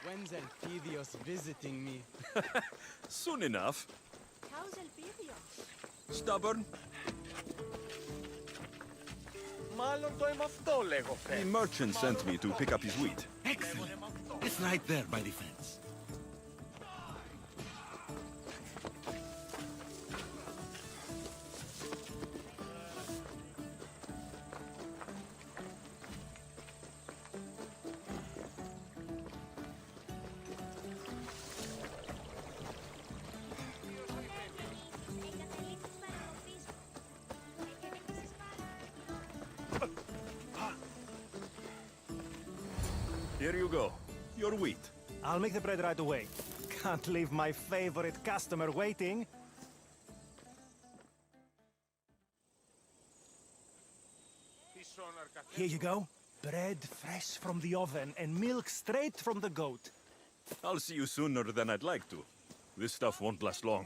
When's Elpidios visiting me? Soon enough. How's Elpidios? Stubborn? Μάλλον το είμαι αυτό, λέγω, The merchant sent me to pick up his wheat. Excellent. It's right there by the fence. Here you go. Your wheat. I'll make the bread right away. Can't leave my favorite customer waiting. Here you go. Bread fresh from the oven and milk straight from the goat. I'll see you sooner than I'd like to. This stuff won't last long.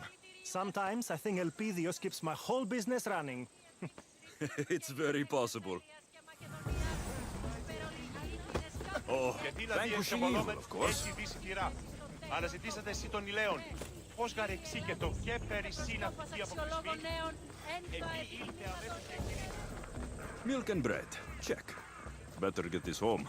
Sometimes I think Elpidios keeps my whole business running. It's very possible. Oh, vanquishing evil, of course. Αναζητήσατε εσύ τον Ηλέον. Πώς γαρεξίκετο και περισσή να φυγεί από χρησμή. Επί ήλθε αμέσως και κηρύττω. Milk and bread. Check. Better get this home.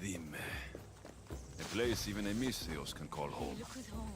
Dime. A place even a Misthios can call home. Look at home.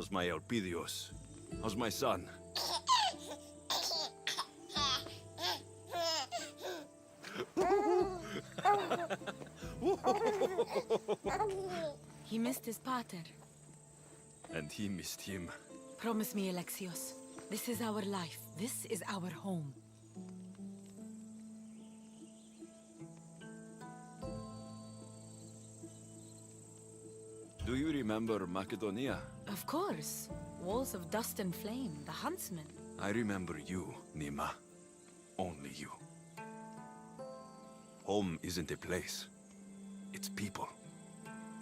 How's my Elpidios? How's my son? He missed his pater. And he missed him. Promise me, Alexios. This is our life. This is our home. Do you remember Macedonia? Of course. Walls of dust and flame, the huntsman. I remember you, Nima. Only you. Home isn't a place. It's people.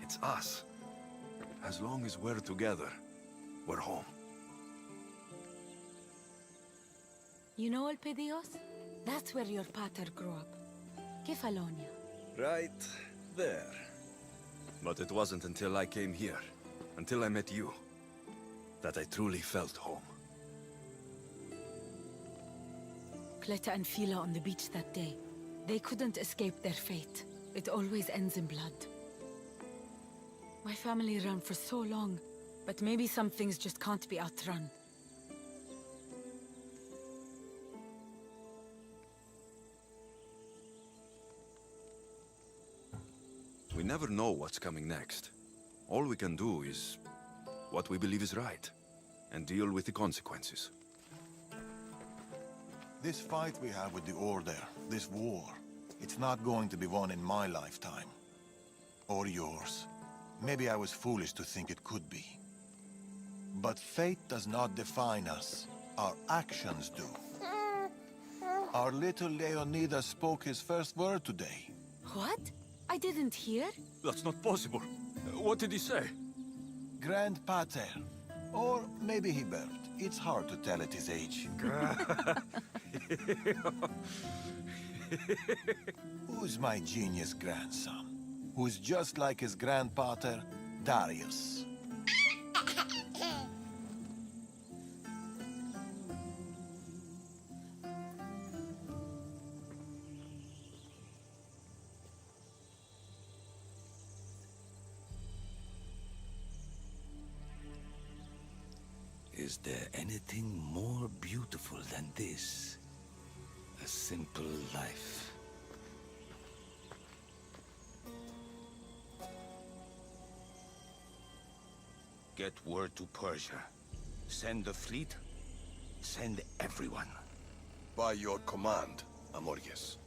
It's us. As long as we're together, we're home. You know Elpidios? That's where your pater grew up. Kefalonia. Right there. But it wasn't until I came here, until I met you, that I truly felt home. Cleta and Fila on the beach that day. They couldn't escape their fate. It always ends in blood. My family ran for so long, but maybe some things just can't be outrun. We never know what's coming next. All we can do is what we believe is right, and deal with the consequences. This fight we have with the Order, this war, it's not going to be won in my lifetime. Or yours. Maybe I was foolish to think it could be. But fate does not define us. Our actions do. Our little Leonidas spoke his first word today. What? I didn't hear. That's not possible. What did he say? Grand Pater. Or maybe he burped. It's hard to tell at his age. Who's my genius grandson? Who's just like his grandpater, Darius. Is there anything more beautiful than this? A simple life. Get word to Persia. Send the fleet. Send everyone. By your command, Amorges.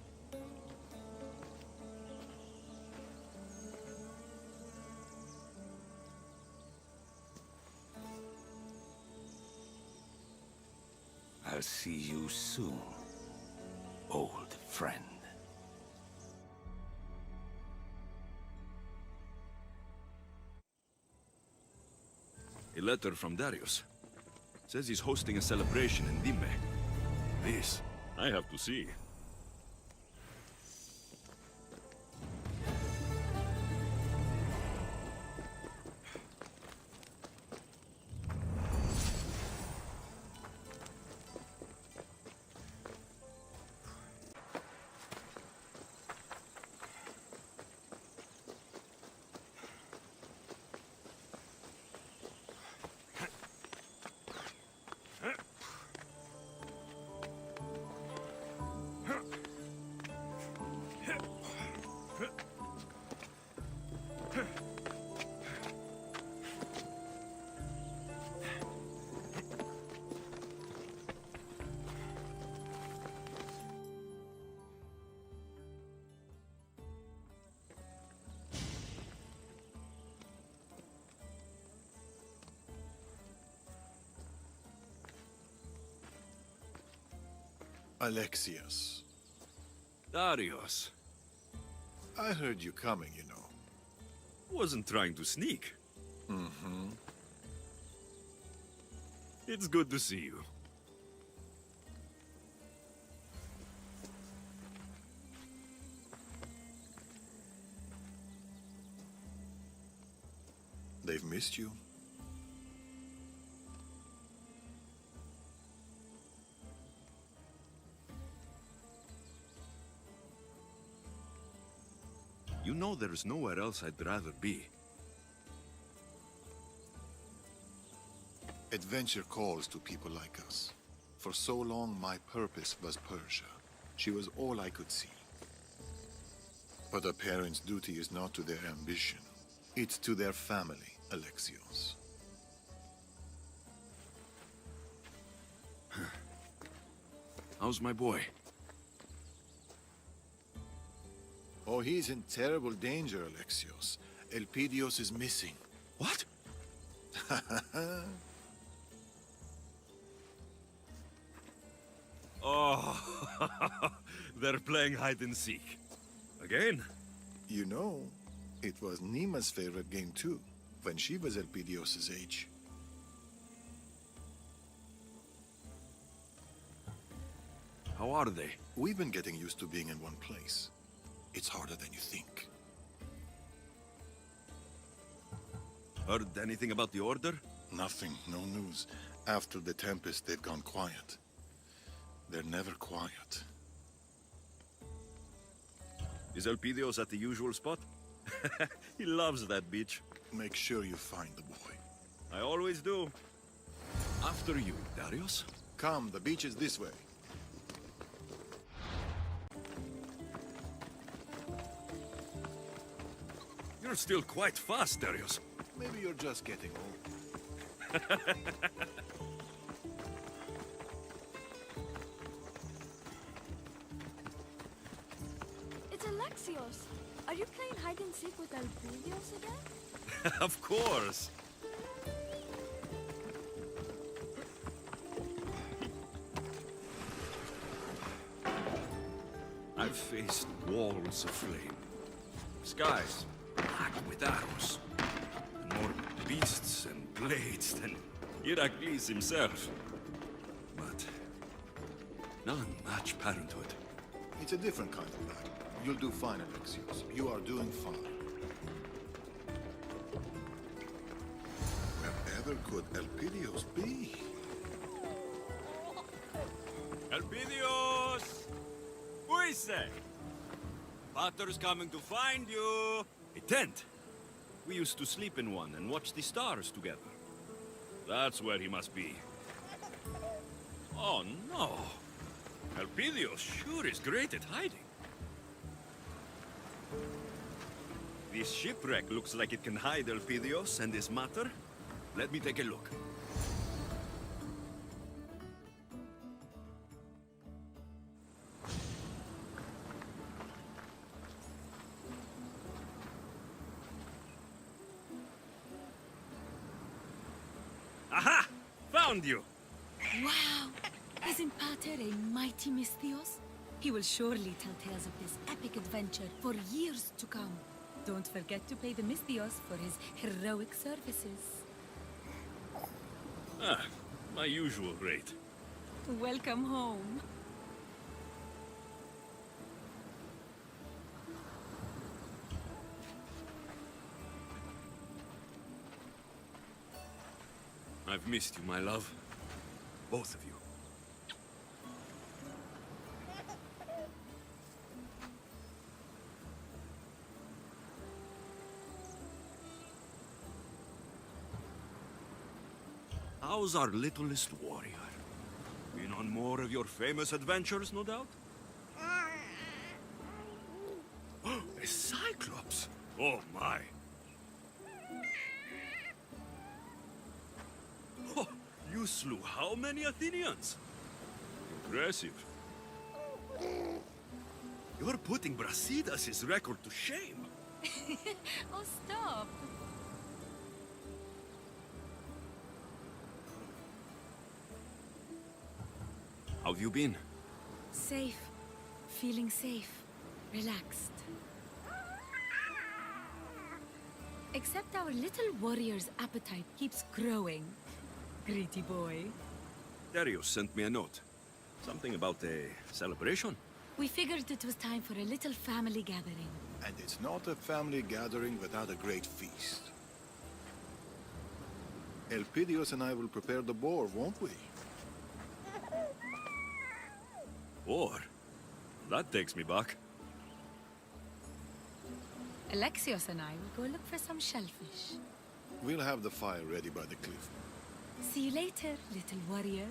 I'll see you soon, old friend. A letter from Darius. Says he's hosting a celebration in Dimbe. This, I have to see. Alexios. Darius. I heard you coming, you know. Wasn't trying to sneak. Mm-hmm. It's good to see you. They've missed you. You know there's nowhere else I'd rather be. Adventure calls to people like us. For so long, my purpose was Persia. She was all I could see. But a parent's duty is not to their ambition. It's to their family, Alexios. How's my boy? Oh, he's in terrible danger, Alexios. Elpidios is missing. What? Oh, they're playing hide and seek. Again? You know, it was Nima's favorite game too, when she was Elpidios' age. How are they? We've been getting used to being in one place. It's harder than you think. Heard anything about the Order? Nothing, no news. After the Tempest, they've gone quiet. They're never quiet. Is Elpidios at the usual spot? He loves that beach. Make sure you find the boy. I always do. After you, Darius. Come, the beach is this way. You're still quite fast, Darius. Maybe you're just getting old. It's Alexios. Are you playing hide and seek with Elpidios again? Of course. I've faced walls of flame, skies black with arrows, and more beasts and blades than Heracles himself. But none match parenthood. It's a different kind of battle. You'll do fine, Alexios. You are doing fine. Wherever could Elpidios be? Elpidios! Who is that? Patter's coming to find you! A tent. We used to sleep in one and watch the stars together. That's where he must be. Oh no! Elpidios sure is great at hiding. This shipwreck looks like it can hide Elpidios and his mater. Let me take a look. Aha! Found you! Wow! Isn't Pater a mighty Misthios? He will surely tell tales of this epic adventure for years to come. Don't forget to pay the Misthios for his heroic services. Ah, my usual rate. Welcome home. I've missed you, my love. Both of you. How's our littlest warrior? Been on more of your famous adventures, no doubt? A Cyclops! Oh, my! Oh, you slew how many Athenians? Impressive. You're putting Brasidas' record to shame. Oh, stop. How have you been? Safe. Feeling safe. Relaxed. Except our little warrior's appetite keeps growing. Greedy boy. Darius sent me a note. Something about a celebration. We figured it was time for a little family gathering. And it's not a family gathering without a great feast. Elpidios and I will prepare the boar, won't we? Or that takes me back. Alexios and I will go look for some shellfish. We'll have the fire ready by the cliff. See you later, little warrior.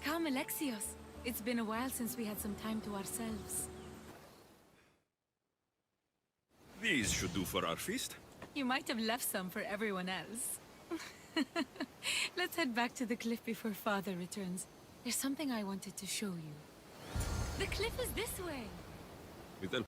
Come, Alexios. It's been a while since we had some time to ourselves. These should do for our feast. You might have left some for everyone else. Let's head back to the cliff before Father returns. There's something I wanted to show you. The cliff is this way. Little.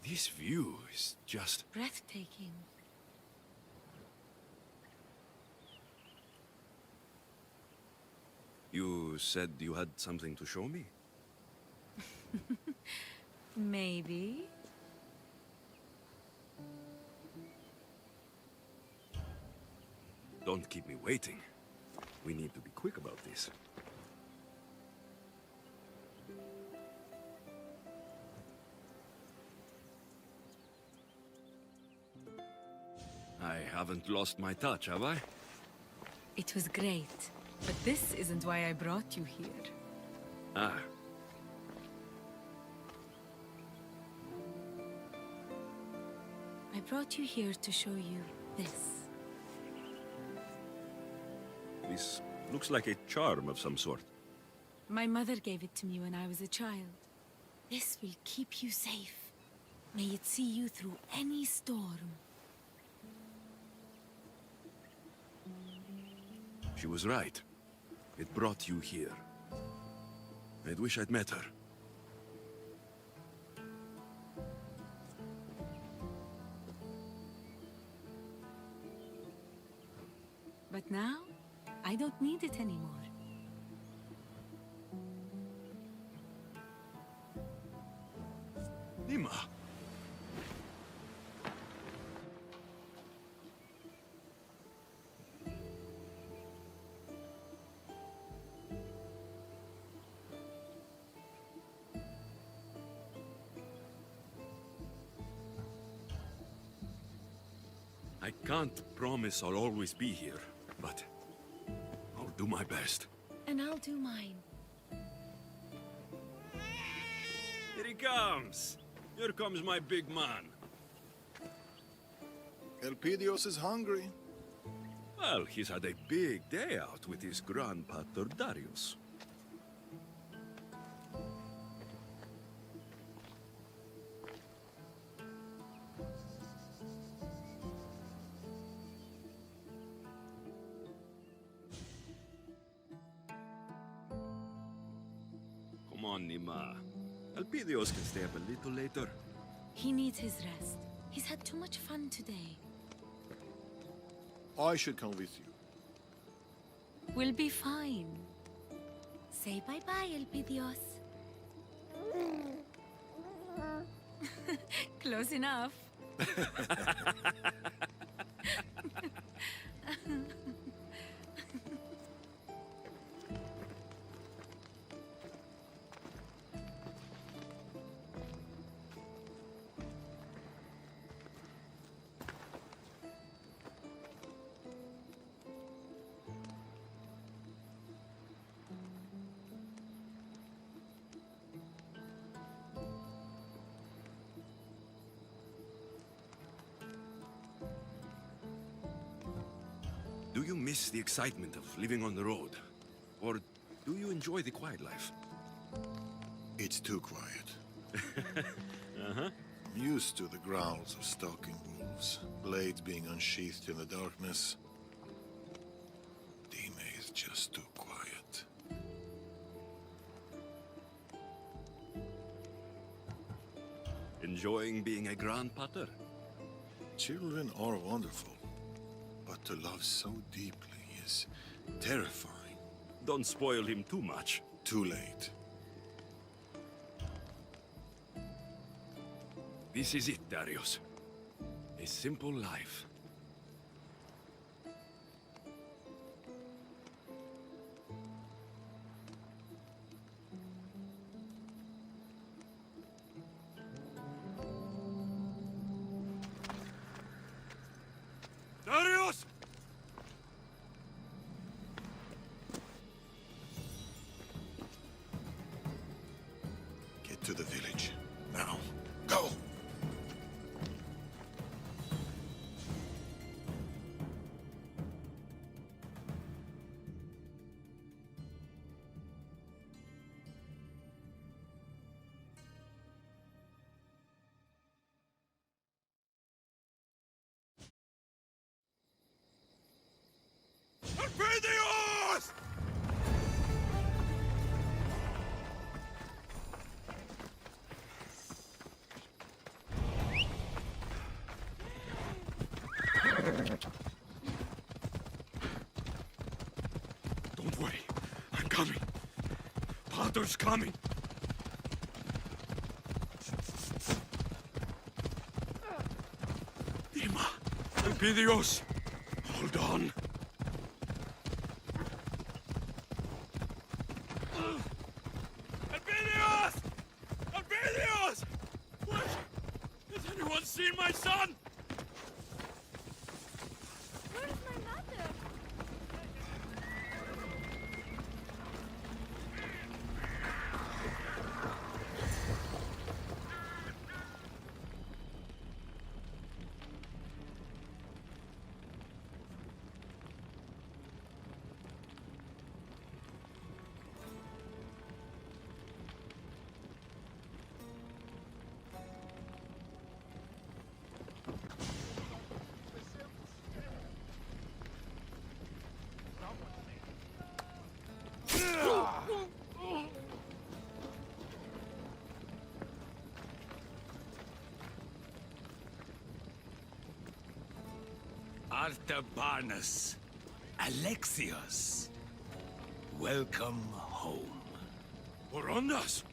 This view is just... Breathtaking. You said you had something to show me? Maybe. Don't keep me waiting. We need to be quick about this. I haven't lost my touch, have I? It was great, but this isn't why I brought you here. Ah. I brought you here to show you this. This looks like a charm of some sort. My mother gave it to me when I was a child. This will keep you safe. May it see you through any storm. She was right. It brought you here. I'd wish I'd met her. But now, I don't need it anymore. Nima. I can't promise I'll always be here, but I'll do my best. And I'll do mine. Here he comes! Here comes my big man. Elpidios is hungry. Well, he's had a big day out with his grandpater Darius. Come on, Nima. Elpidios can stay up a little later. He needs his rest. He's had too much fun today. I should come with you. We'll be fine. Say bye-bye, Elpidios. Close enough. Do you miss the excitement of living on the road? Or do you enjoy the quiet life? It's too quiet. Uh-huh. I'm used to the growls of stalking wolves, blades being unsheathed in the darkness. Dime is just too quiet. Enjoying being a grandpater? Children are wonderful, but to love so deeply is terrifying. Don't spoil him too much. Too late. This is it, Darius. A simple life. to the village. Now, go! Elpidios! Don't worry. I'm coming. Potter's coming. Dima. Elpidios. Hold on. Elpidios! Elpidios! What? Has anyone seen my son? Where's my mother? Artabanus, Alexios, welcome home. Orondas!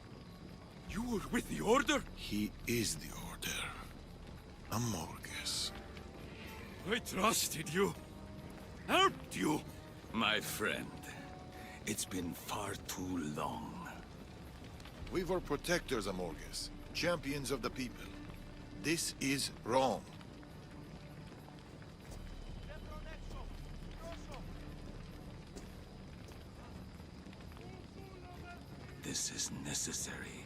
You were with the Order? He is the Order. Amorges. I trusted you. Helped you. My friend, it's been far too long. We were protectors, Amorges. Champions of the people. This is wrong. This is necessary.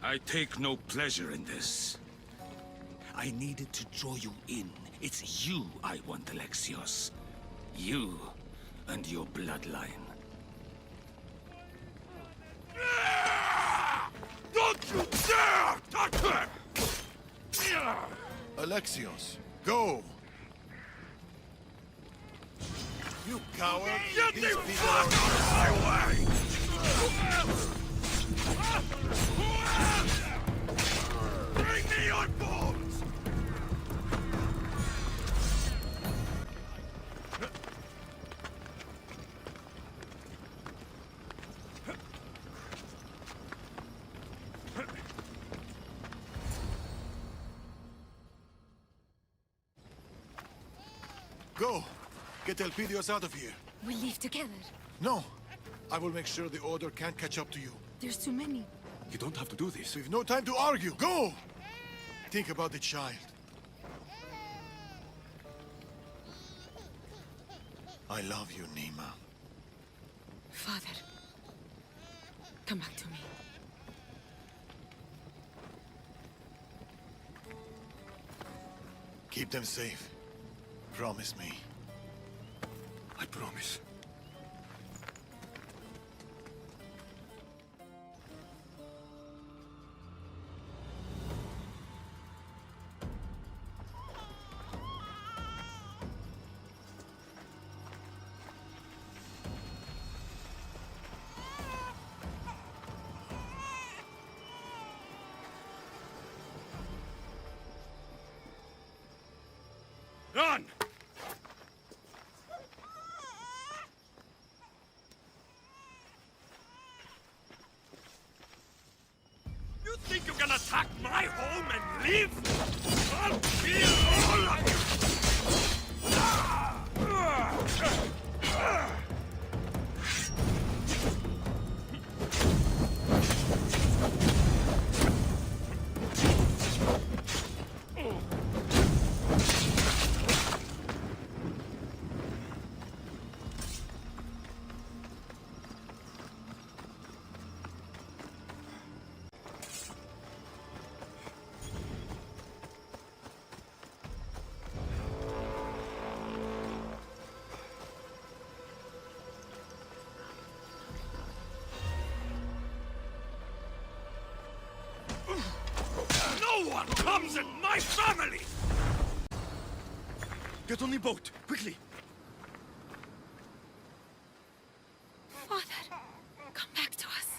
I take no pleasure in this. I needed to draw you in. It's you I want, Alexios. You and your bloodline. Don't you dare touch her! Alexios, go! You coward! Get These the people fuck are... out of my way! Bring me your bones! Go! Get Elpidios out of here. We'll leave together. No! I will make sure the Order can't catch up to you. There's too many. You don't have to do this. We've no time to argue. Go! Think about the child. I love you, Nima. Father, come back to me. Keep them safe. Promise me. I promise. Run! You think you can attack my home and leave? I'll kill all of you! one comes at my family! Get on the boat, quickly! Father, come back to us.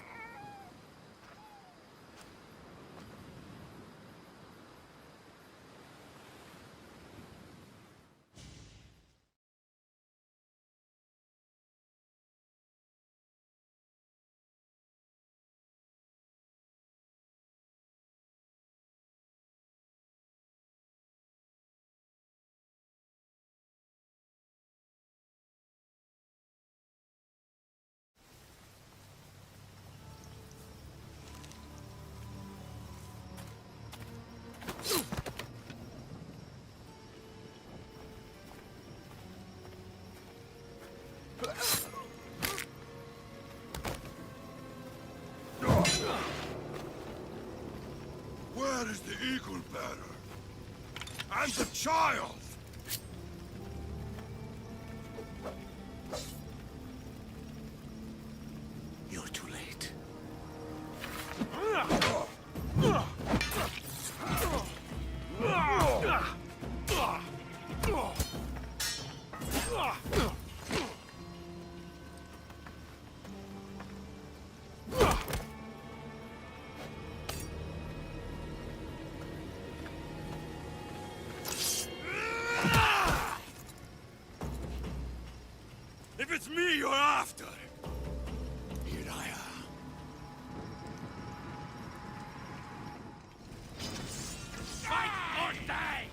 Where is the eagle bearer? And the child? You're too late. If it's me you're after, here I am. Fight or die!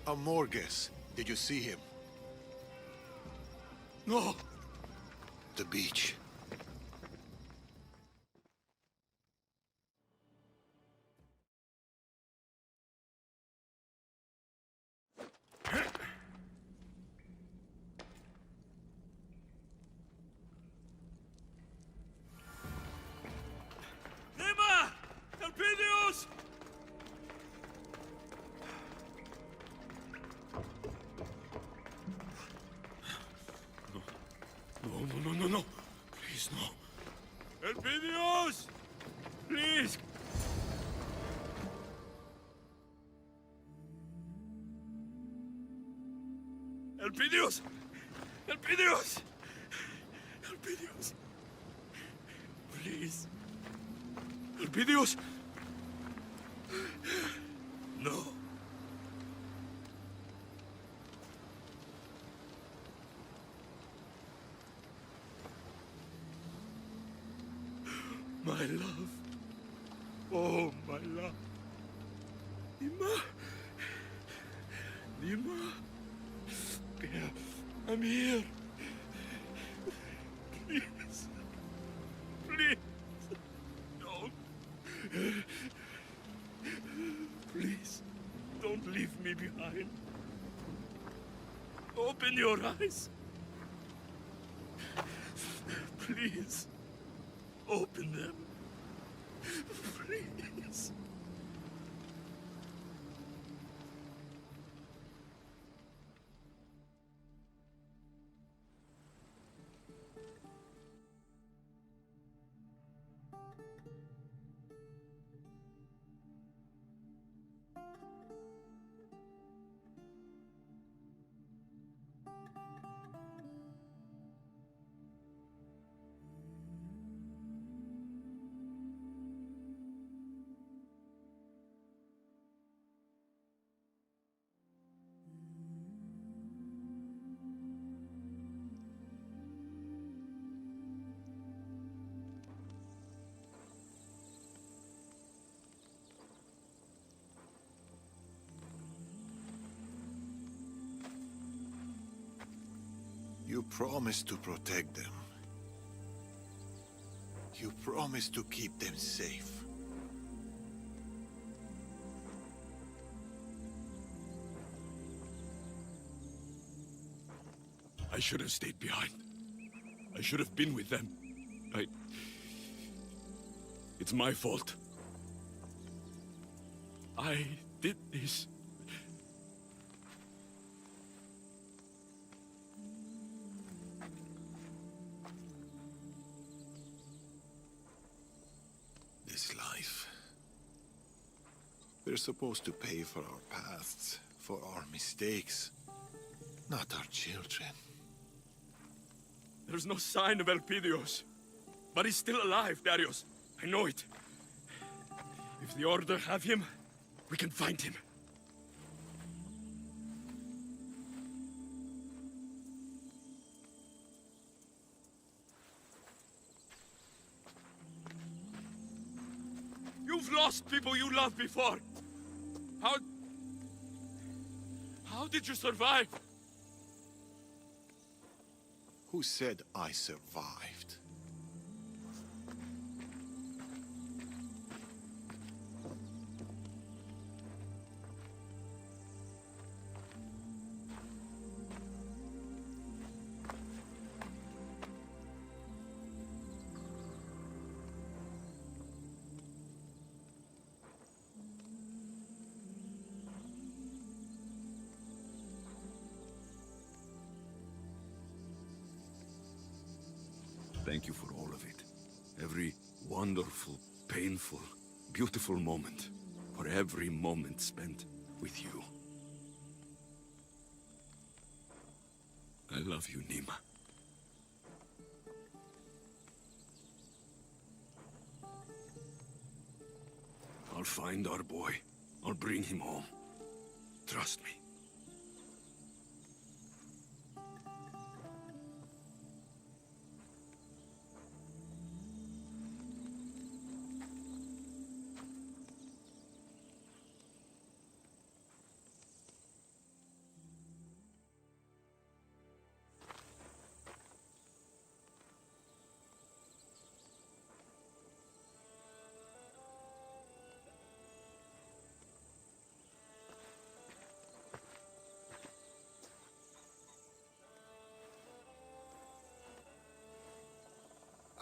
Amorges, did you see him? No! The beach. Nima! Elpidius! No. Please, no. Elpidius! Please! Elpidius! Elpidius! Elpidius! Please. Elpidius! No. My love. Oh, my love. Nima. Nima. Yeah, I'm here. Please. Please. Don't. Please. leave me behind. Open your eyes. Please. Open them. Please. You promised to protect them. You promised to keep them safe. I should have stayed behind. I should have been with them. It's my fault. I did this. This life. We're supposed to pay for our pasts, for our mistakes, not our children. There's no sign of Elpidios. But he's still alive, Darius. I know it. If the Order have him, we can find him. You've lost people you loved before. How did you survive? Who said I survived? Thank you for all of it. Every wonderful, painful, beautiful moment. For every moment spent with you. I love you, Nima. I'll find our boy. I'll bring him home. Trust me.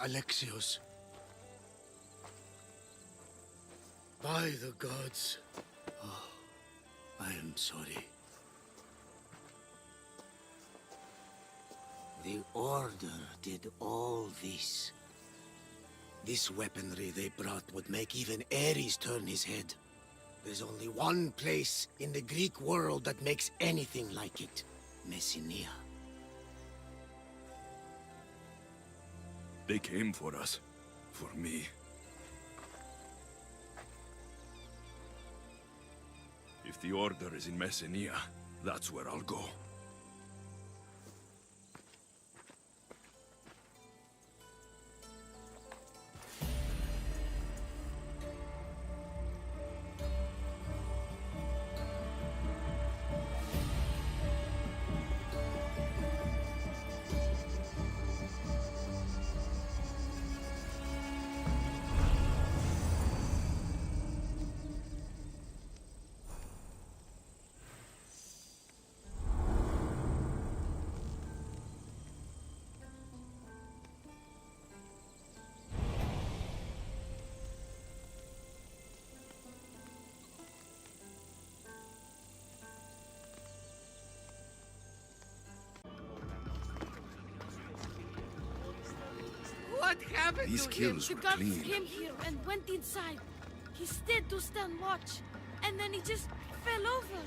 Alexios. By the gods. Oh, I am sorry. The Order did all this. This weaponry they brought would make even Ares turn his head. There's only one place in the Greek world that makes anything like it. Messenia. They came for us. For me. If the Order is in Messenia, that's where I'll go. What happened These to him? kills The were guards clean. came here and went inside. He stayed to stand watch, and then he just fell over.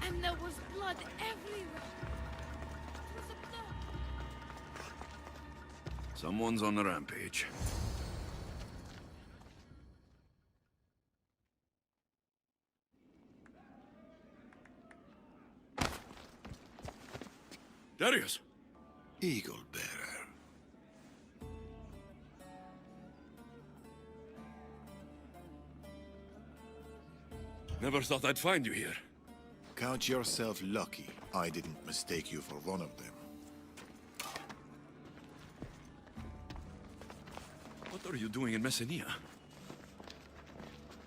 And there was blood everywhere. It was absurd. Someone's on a rampage. Darius! Eagle Bearer. Never thought I'd find you here. Count yourself lucky I didn't mistake you for one of them. What are you doing in Messenia?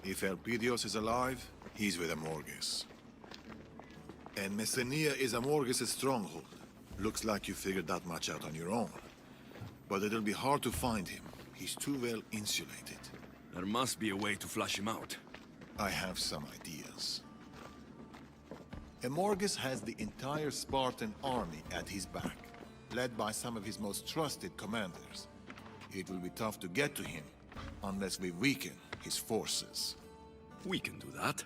If Elpidios is alive, he's with Amorges. And Messenia is Amorges' stronghold. Looks like you figured that much out on your own. But it'll be hard to find him. He's too well insulated. There must be a way to flush him out. I have some ideas. Amorges has the entire Spartan army at his back, led by some of his most trusted commanders. It will be tough to get to him, unless we weaken his forces. We can do that.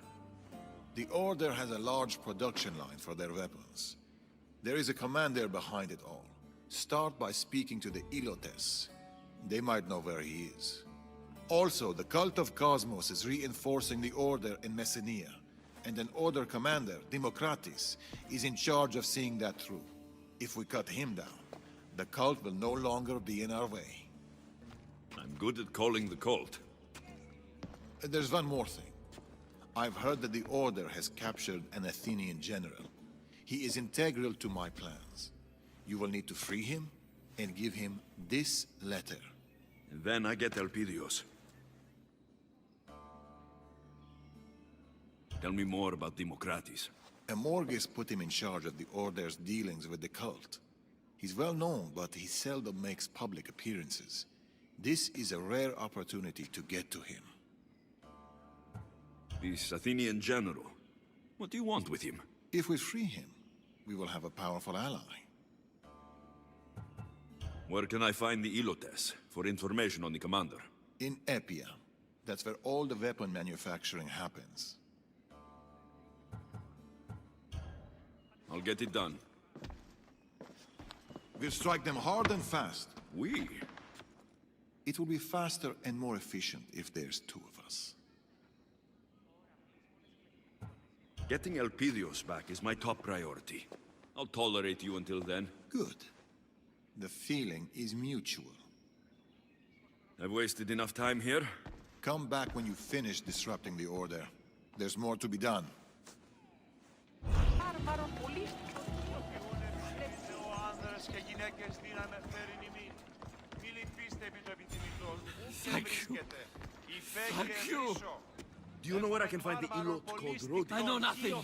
The Order has a large production line for their weapons. There is a commander behind it all. Start by speaking to the Ilotes. They might know where he is. Also, the Cult of Cosmos is reinforcing the Order in Messenia, and an Order commander, Democratis, is in charge of seeing that through. If we cut him down, the cult will no longer be in our way. I'm good at calling the cult. There's one more thing. I've heard that the Order has captured an Athenian general. He is integral to my plans. You will need to free him and give him this letter. And then I get Elpidios. Tell me more about Democratis. Amorges put him in charge of the Order's dealings with the cult. He's well known, but he seldom makes public appearances. This is a rare opportunity to get to him. This Athenian general. What do you want with him? If we free him, we will have a powerful ally. Where can I find the Ilotes for information on the commander? In Epia. That's where all the weapon manufacturing happens. I'll get it done. We'll strike them hard and fast. We? It will be faster and more efficient if there's two of us. Getting Elpidios back is my top priority. I'll tolerate you until then. Good. The feeling is mutual. I've wasted enough time here. Come back when you finish disrupting the Order. There's more to be done. Thank you. Thank you. Do you know where I can find the Ilot called Rodi? I know nothing.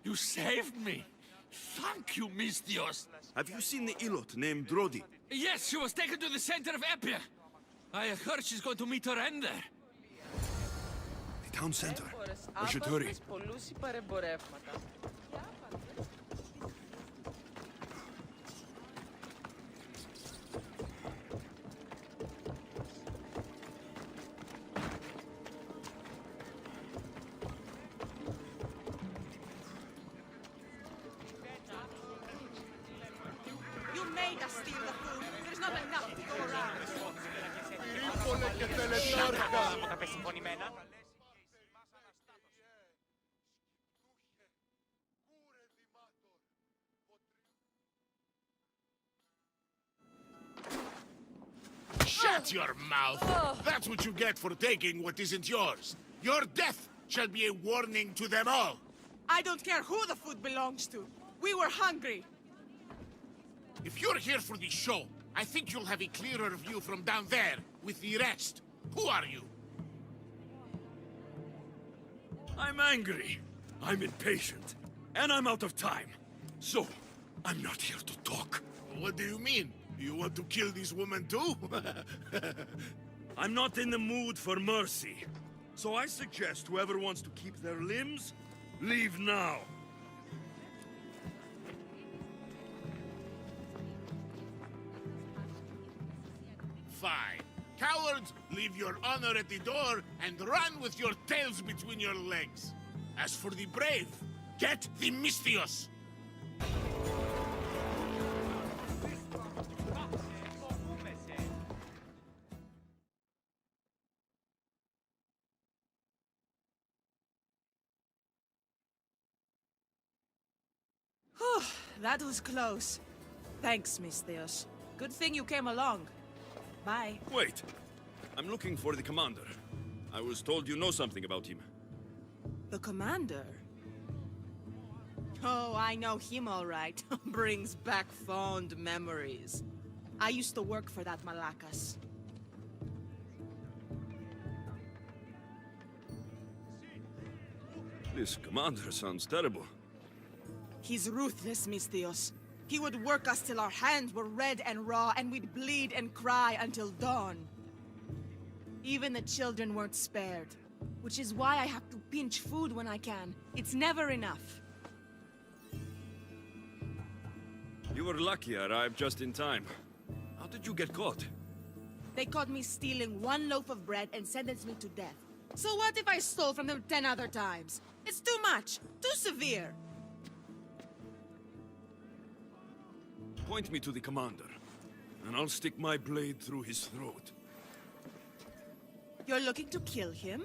You saved me. Thank you, Misthios. Have you seen the Ilot named Rodi? Yes, she was taken to the center of Epia. I heard she's going to meet her end there. The town center. We should hurry. You made us steal the food. There's not enough to go around. Shut your mouth! That's what you get for taking what isn't yours. Your death shall be a warning to them all. I don't care who the food belongs to. We were hungry. If you're here for the show, I think you'll have a clearer view from down there with the rest. Who are you? I'm angry. I'm impatient. And I'm out of time. So, I'm not here to talk. What do you mean? You want to kill this woman too? I'm not in the mood for mercy. So I suggest whoever wants to keep their limbs, leave now. fine. Cowards, leave your honor at the door and run with your tails between your legs. As for the brave, get the Misthios! Whew, that was close. Thanks, Misthios. Good thing you came along. Bye. Wait. I'm looking for the commander. I was told you know something about him. The commander? Oh, I know him all right. Brings back fond memories. I used to work for that Malakas. This commander sounds terrible. He's ruthless, Misthios. He would work us till our hands were red and raw, and we'd bleed and cry until dawn. Even the children weren't spared, which is why I have to pinch food when I can. It's never enough. You were lucky I arrived just in time. How did you get caught? They caught me stealing one loaf of bread and sentenced me to death. So what if I stole from them 10 other times? It's too much, too severe. Point me to the commander, and I'll stick my blade through his throat. You're looking to kill him?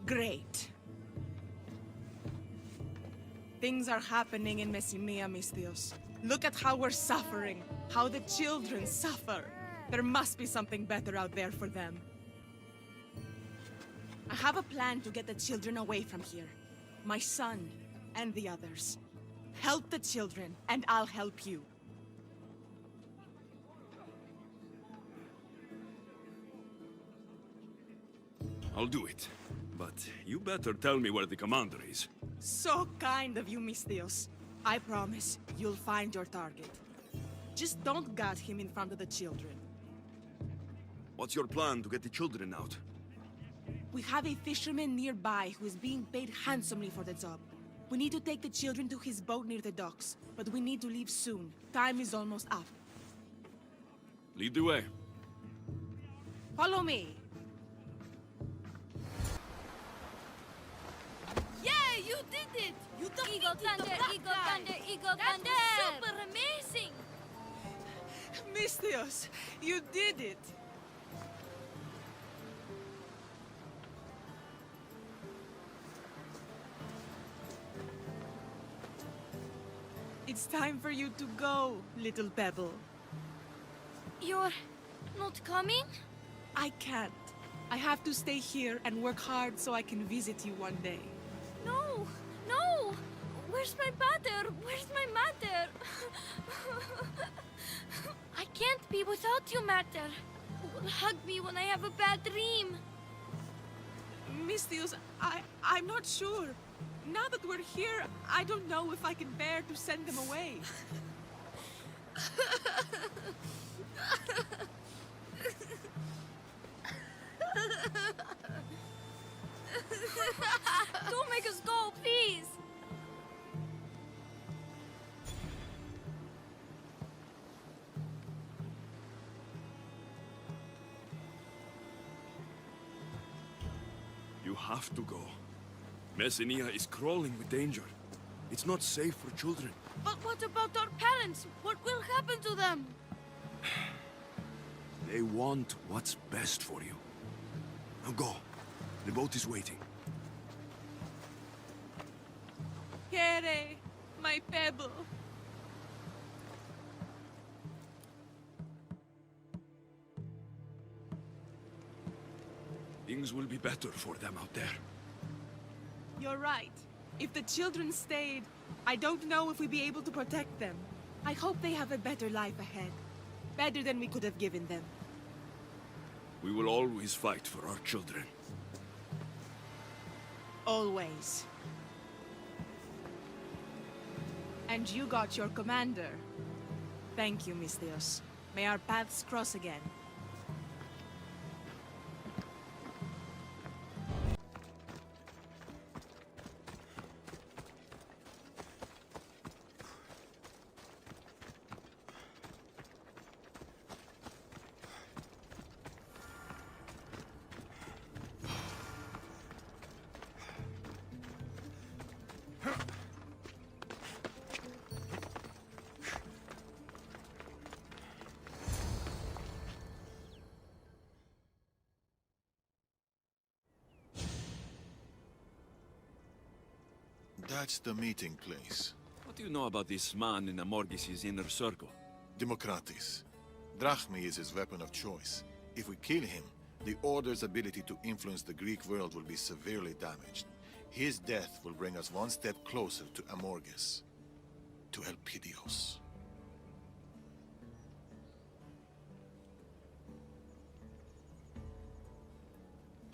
Great. Things are happening in Messenia, Misthios. Look at how we're suffering, how the children suffer. There must be something better out there for them. I have a plan to get the children away from here. My son and the others. Help the children, and I'll help you. I'll do it. But you better tell me where the commander is. So kind of you, Misthios. I promise you'll find your target. Just don't gut him in front of the children. What's your plan to get the children out? We have a fisherman nearby who is being paid handsomely for the job. We need to take the children to his boat near the docks, but we need to leave soon. Time is almost up. Lead the way. Follow me. Yeah, you did it! You defeated Eagle Thunder, the black Eagle guy. Thunder, Eagle That Thunder! was super amazing! Misthios, you did it! It's time for you to go, little Pebble. You're not coming? I can't. I have to stay here and work hard so I can visit you one day. No! No! Where's my mother? Where's my mother? I can't be without you, Mater. Who will hug me when I have a bad dream? Misthios, I'm not sure. Now that we're here, I don't know if I can bear to send them away. Don't make us go, please! You have to go. Messenia is crawling with danger. It's not safe for children. But what about our parents? What will happen to them? They want what's best for you. Now go. The boat is waiting. Here, my Pebble. Things will be better for them out there. You're right. If the children stayed, I don't know if we'd be able to protect them. I hope they have a better life ahead. Better than we could have given them. We will always fight for our children. Always. And you got your commander. Thank you, Misthios. May our paths cross again. That's the meeting place. What do you know about this man in Amorges' inner circle? Democratis. Drachmi is his weapon of choice. If we kill him, the Order's ability to influence the Greek world will be severely damaged. His death will bring us one step closer to Amorges. To Elpidios.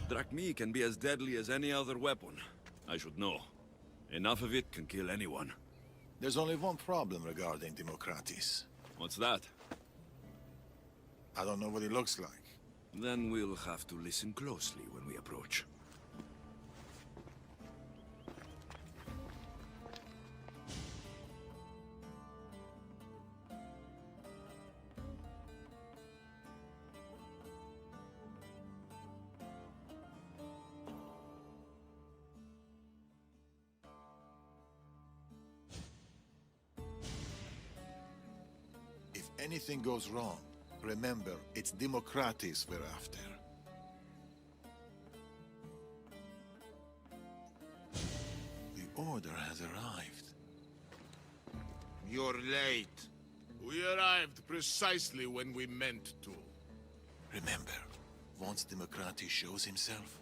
Drachmi can be as deadly as any other weapon. I should know. Enough of it can kill anyone. There's only one problem regarding Democratis. What's that? I don't know what he looks like. Then we'll have to listen closely when we approach. If anything goes wrong, remember, it's Democratis we're after. The Order has arrived. You're late. We arrived precisely when we meant to. Remember, once Democratis shows himself,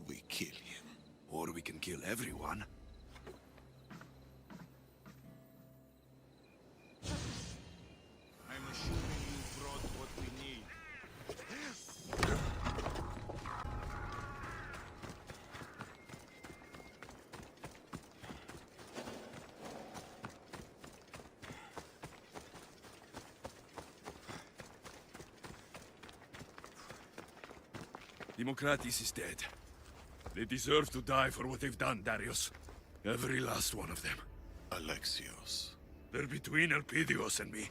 we kill him. Or we can kill everyone. I'm assuming you brought what we need. Democratis is dead. They deserve to die for what they've done, Darius. Every last one of them. Alexios. They're between Elpidios and me.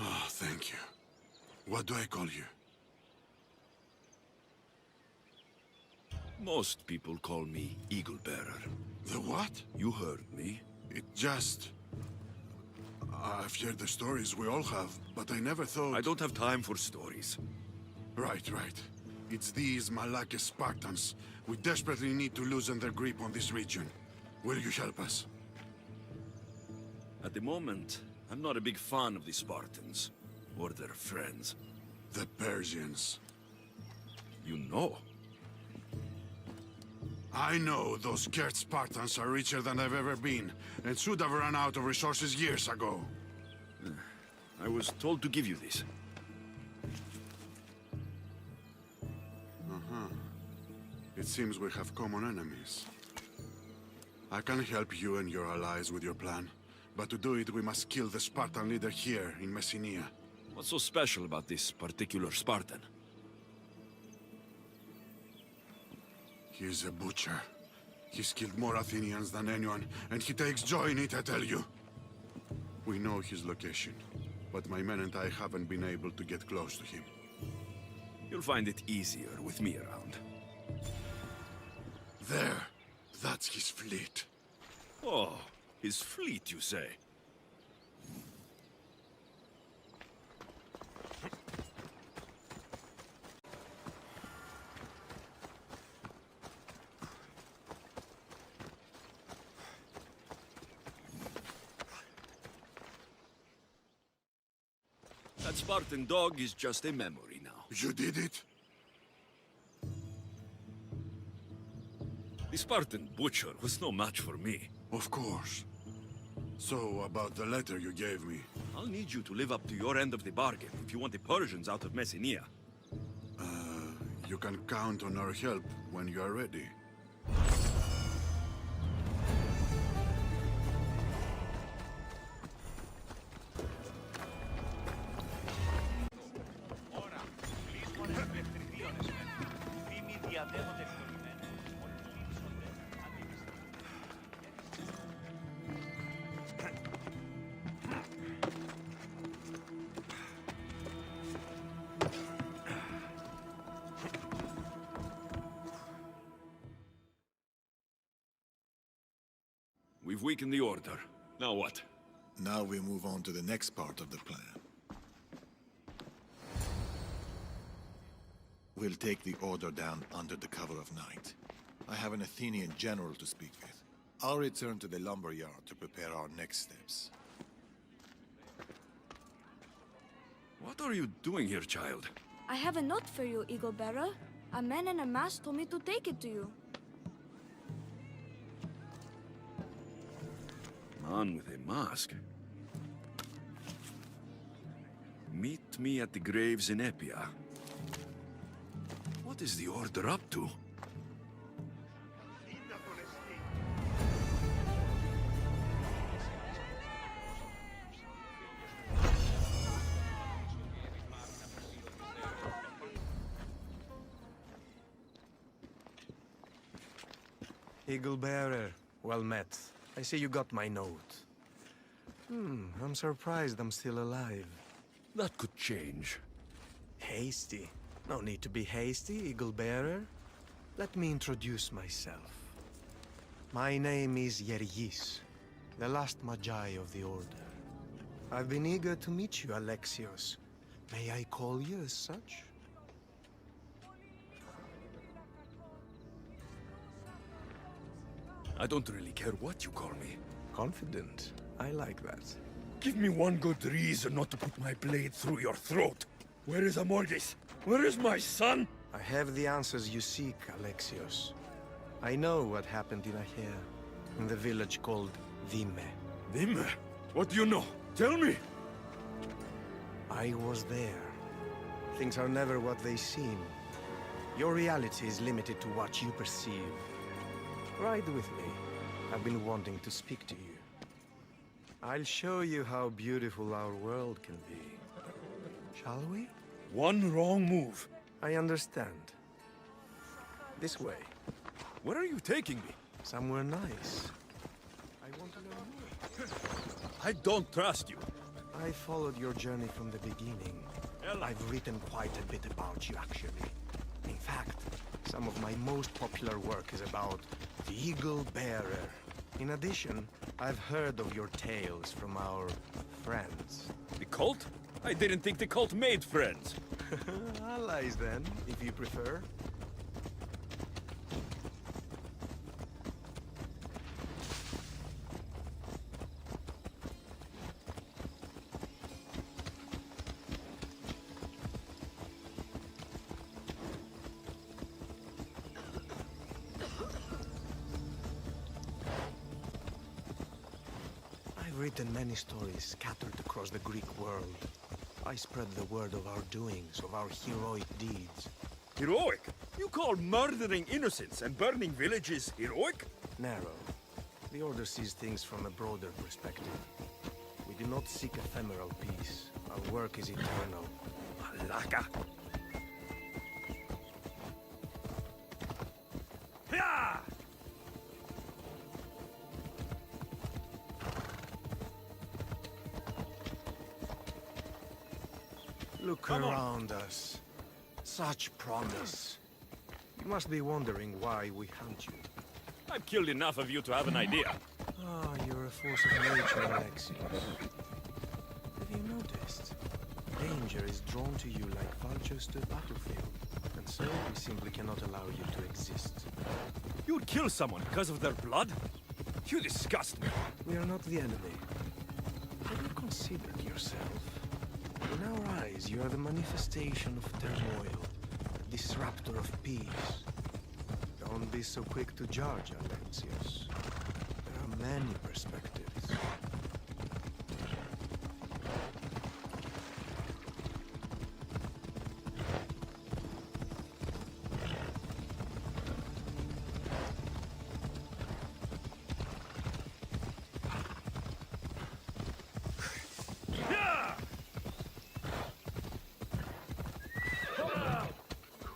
Ah, thank you. What do I call you? Most people call me Eagle Bearer. The what? You heard me. It just... I've heard the stories we all have, but I never thought... I don't have time for stories. Right. It's these Malakis Spartans. We desperately need to loosen their grip on this region. Will you help us? At the moment, I'm not a big fan of the Spartans. Or their friends. The Persians. You know? I know those scared Spartans are richer than they've ever been, and should have run out of resources years ago. I was told to give you this. It seems we have common enemies. I can help you and your allies with your plan, but to do it we must kill the Spartan leader here in Messenia. What's so special about this particular Spartan? He's a butcher. He's killed more Athenians than anyone, and he takes joy in it, I tell you. We know his location, but my men and I haven't been able to get close to him. You'll find it easier with me around. There. That's his fleet. Oh, his fleet, you say? That Spartan dog is just a memory now. You did it? The Spartan butcher was no match for me. Of course. So, about the letter you gave me. I'll need you to live up to your end of the bargain if you want the Persians out of Messenia. You can count on our help when you are ready. We've weakened the Order. Now what? Now we move on to the next part of the plan. We'll take the Order down under the cover of night. I have an Athenian general to speak with. I'll return to the lumber yard to prepare our next steps. What are you doing here, child? I have a note for you, Eagle Bearer. A man in a mask told me to take it to you. Man with a mask? Meet me at the graves in Epia. What is the Order up to? Eagle Bearer, well met. I see you got my note. I'm surprised I'm still alive. That could change. Hasty? No need to be hasty, Eagle Bearer. Let me introduce myself. My name is Yergis, the last Magi of the Order. I've been eager to meet you, Alexios. May I call you as such? I don't really care what you call me. Confident. I like that. Give me one good reason not to put my blade through your throat. Where is Amorges? Where is my son? I have the answers you seek, Alexios. I know what happened in Achaea, in the village called Dyme. Dyme? What do you know? Tell me! I was there. Things are never what they seem. Your reality is limited to what you perceive. Ride with me. I've been wanting to speak to you. I'll show you how beautiful our world can be. Shall we? One wrong move. I understand. This way. Where are you taking me? Somewhere nice. I want to know more. I don't trust you. I followed your journey from the beginning. I've written quite a bit about you, actually. In fact, some of my most popular work is about the Eagle Bearer. In addition, I've heard of your tales from our friends. The cult? I didn't think the cult made friends. Allies, then, if you prefer. I've written many stories scattered across the Greek world. I spread the word of our doings, of our heroic deeds. Heroic? You call murdering innocents and burning villages heroic? Narrow. The Order sees things from a broader perspective. We do not seek ephemeral peace. Our work is eternal. Malaka! Look around us. Such promise. You must be wondering why we hunt you. I've killed enough of you to have an idea. Ah, you're a force of nature, Alexios. Have you noticed? Danger is drawn to you like vultures to a battlefield. And so we simply cannot allow you to exist. You'd kill someone because of their blood? You disgust me. We are not the enemy. Have you considered yourself? In our eyes, you are the manifestation of turmoil, a disruptor of peace. Don't be so quick to judge, Alexios. There are many perspectives.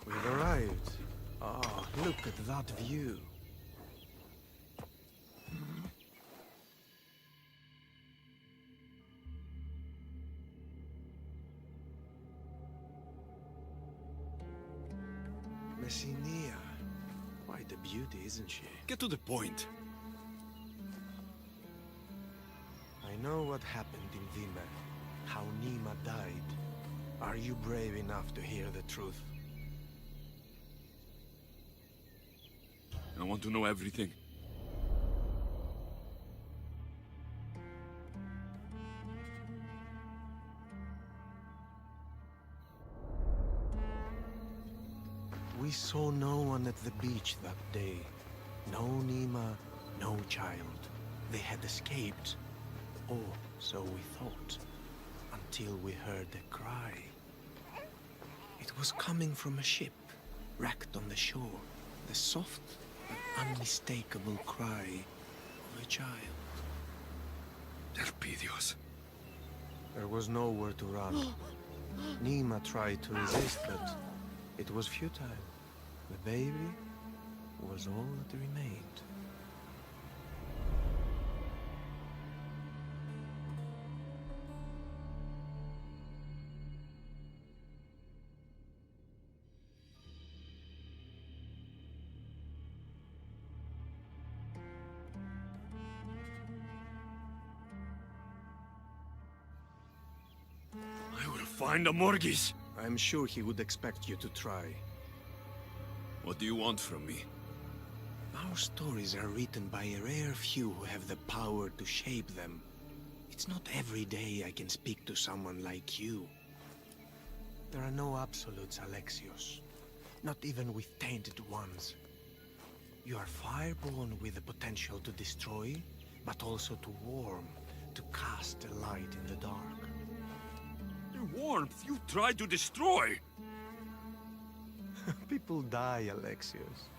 We've arrived. Ah, look at that view. Messinia. Quite a beauty, isn't she? Get to the point. I know what happened in Vime, how Nima died. Are you brave enough to hear the truth? I want to know everything. We saw no one at the beach that day. No Nima, no child. They had escaped. Or so we thought. Until we heard a cry. It was coming from a ship, wrecked on the shore. The soft but unmistakable cry of a child. Elpidios. There was nowhere to run. Nima tried to resist, but it was futile. The baby was all that remained. I will find Amorgis. I'm sure he would expect you to try. What do you want from me? Our stories are written by a rare few who have the power to shape them. It's not every day I can speak to someone like you. There are no absolutes, Alexios. Not even with tainted ones. You are fireborn with the potential to destroy, but also to warm, to cast a light in the dark. The warmth you tried to destroy! People die, Alexios.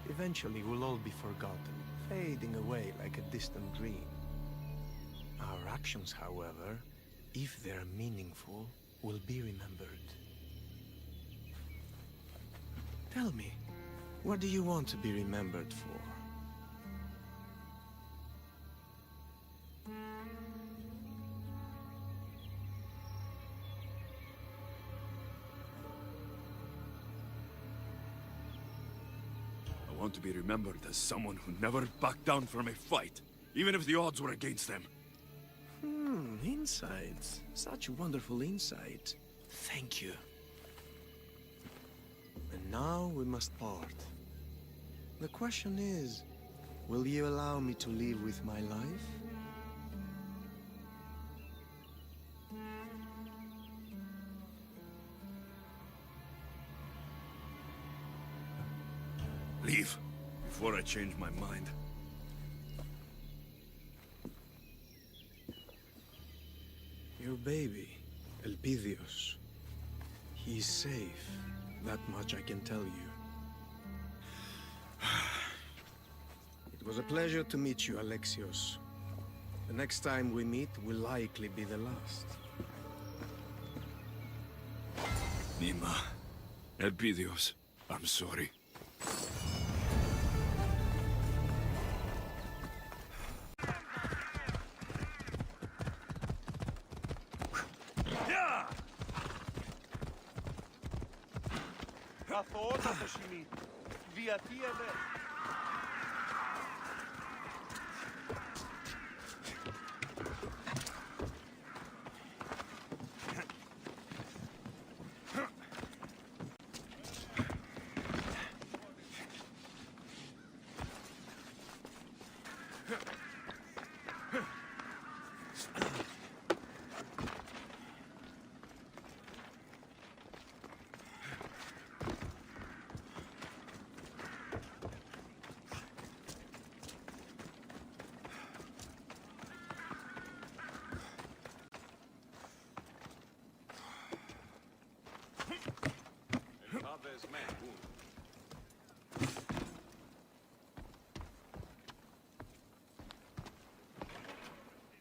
Eventually we'll all be forgotten, fading away like a distant dream. Our actions, however, if they're meaningful, will be remembered. Tell me, what do you want to be remembered for? I want to be remembered as someone who never backed down from a fight, even if the odds were against them. Insights. Such wonderful insight. Thank you. And now we must part. The question is, will you allow me to live with my life? Leave, before I change my mind. Your baby, Elpidios. He's safe. That much I can tell you. It was a pleasure to meet you, Alexios. The next time we meet will likely be the last. Nima, Elpidios, I'm sorry. Αθωότατο σημείο. Διατί εμέ.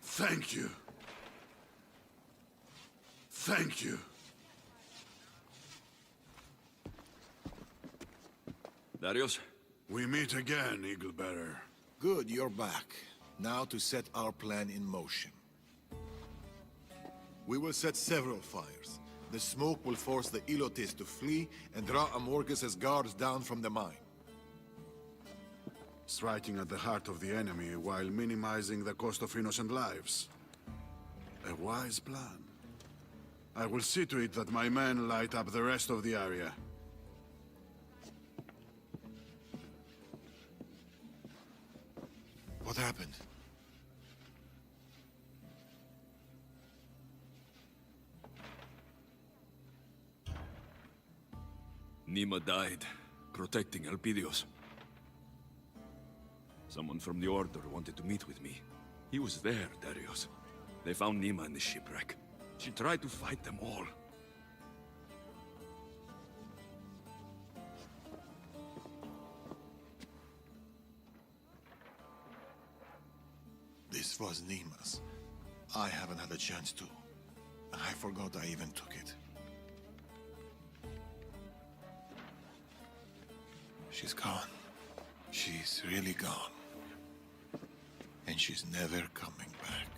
Thank you. Thank you. Darius? We meet again, Eaglebearer. Good, you're back. Now to set our plan in motion. We will set several fires. The smoke will force the Ilotes to flee and draw Amorges' guards down from the mine. Striking at the heart of the enemy while minimizing the cost of innocent lives. A wise plan. I will see to it that my men light up the rest of the area. What happened? Nima died, protecting Elpidios. Someone from the Order wanted to meet with me. He was there, Darius. They found Nima in the shipwreck. She tried to fight them all. This was Nima's. I haven't had a chance to. I forgot I even took it. She's gone. She's really gone. And she's never coming back.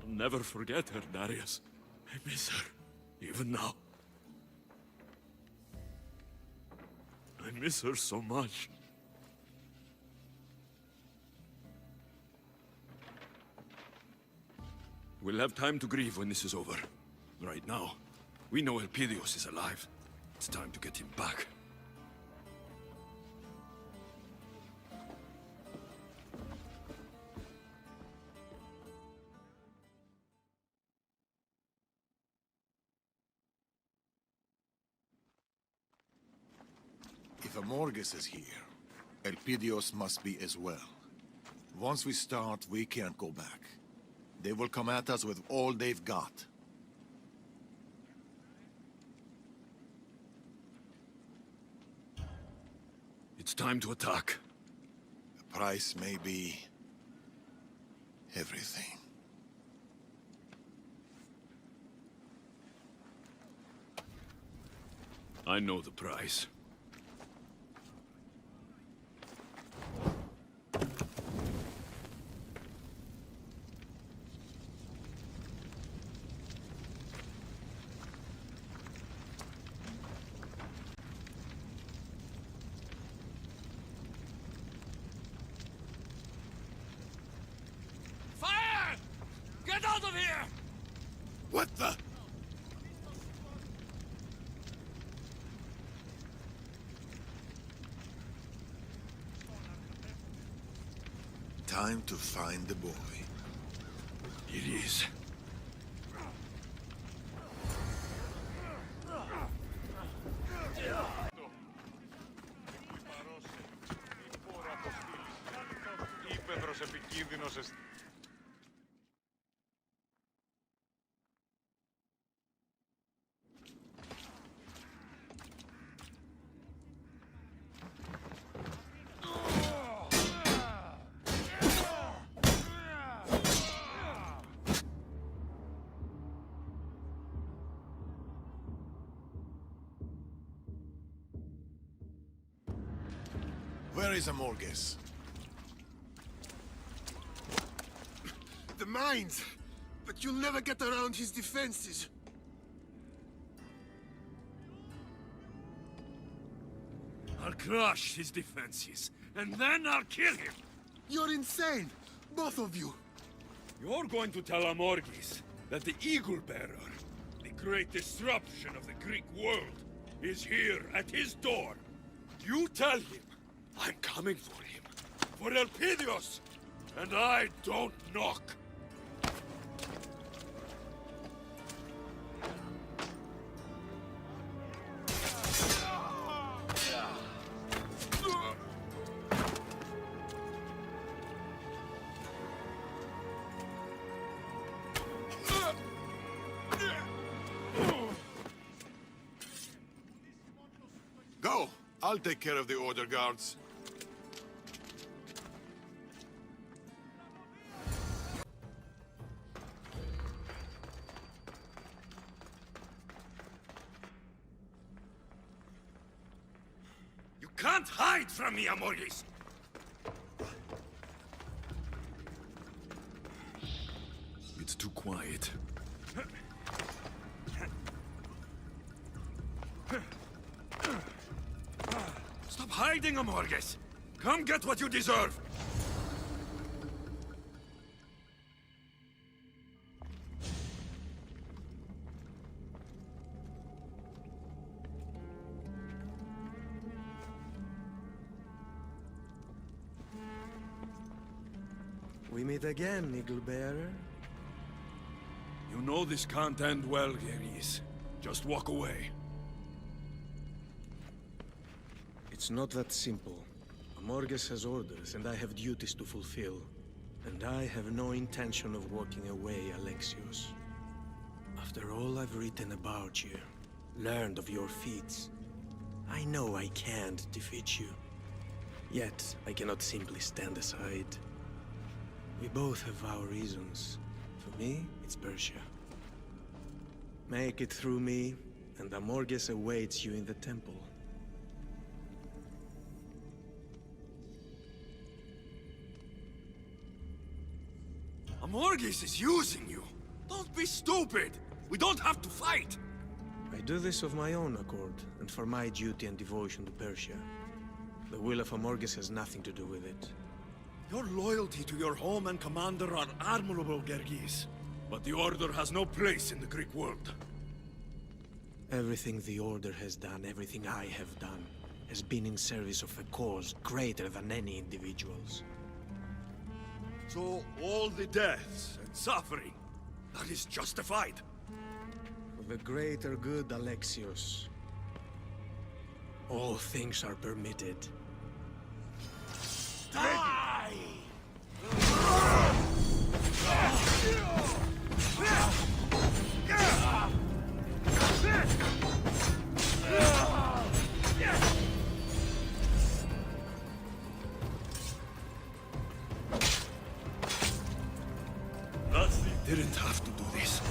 I'll never forget her, Darius. I miss her, even now. I miss her so much. We'll have time to grieve when this is over. Right now, we know Elpidios is alive. It's time to get him back. If Amorges is here, Elpidios must be as well. Once we start, we can't go back. They will come at us with all they've got. It's time to attack. The price may be everything. I know the price. Fire! Get out of here! What the? Time to find the boy. It is. Ήπεδρος επικίνδυνος Where is Amorges? The mines! But you'll never get around his defenses. I'll crush his defenses, and then I'll kill him! You're insane! Both of you! You're going to tell Amorges that the Eaglebearer, the great disruption of the Greek world, is here at his door. You tell him I'm coming for him, for Elpidios, and I don't knock. I'll take care of the Order guards. You can't hide from me, Amorges! It's too quiet. Stop hiding, Amorges! Come get what you deserve! We meet again, Eaglebearer. You know this can't end well, Geris. Just walk away. It's not that simple. Amorges has orders, and I have duties to fulfill. And I have no intention of walking away, Alexios. After all I've written about you, learned of your feats, I know I can't defeat you. Yet, I cannot simply stand aside. We both have our reasons. For me, it's Persia. Make it through me, and Amorges awaits you in the temple. Amorges is using you! Don't be stupid! We don't have to fight! I do this of my own accord, and for my duty and devotion to Persia. The will of Amorges has nothing to do with it. Your loyalty to your home and commander are admirable, Gergis. But the Order has no place in the Greek world. Everything the Order has done, everything I have done, has been in service of a cause greater than any individual's. So all the deaths and suffering, that is justified? For the greater good, Alexios. All things are permitted. Die! They didn't have to do this.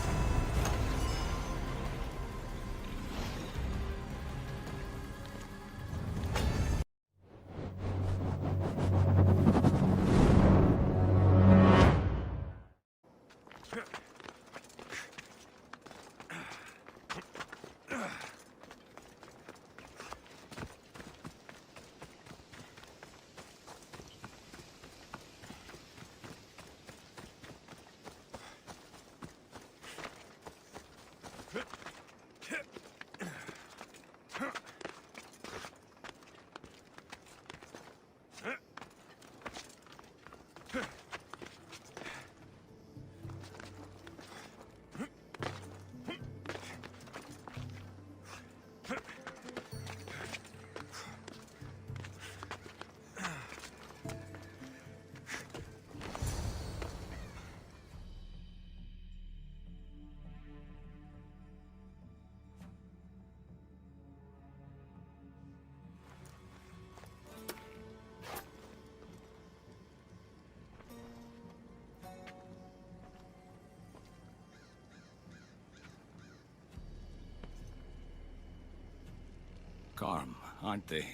Calm, aren't they?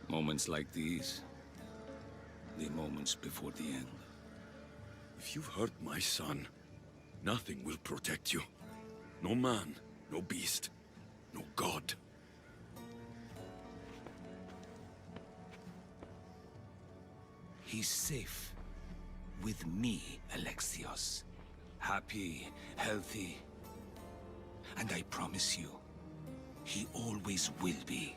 Moments like these, the moments before the end. If you've hurt my son, nothing will protect you. No man, no beast, no god. He's safe. With me, Alexios. Happy, healthy. And I promise you, he always will be.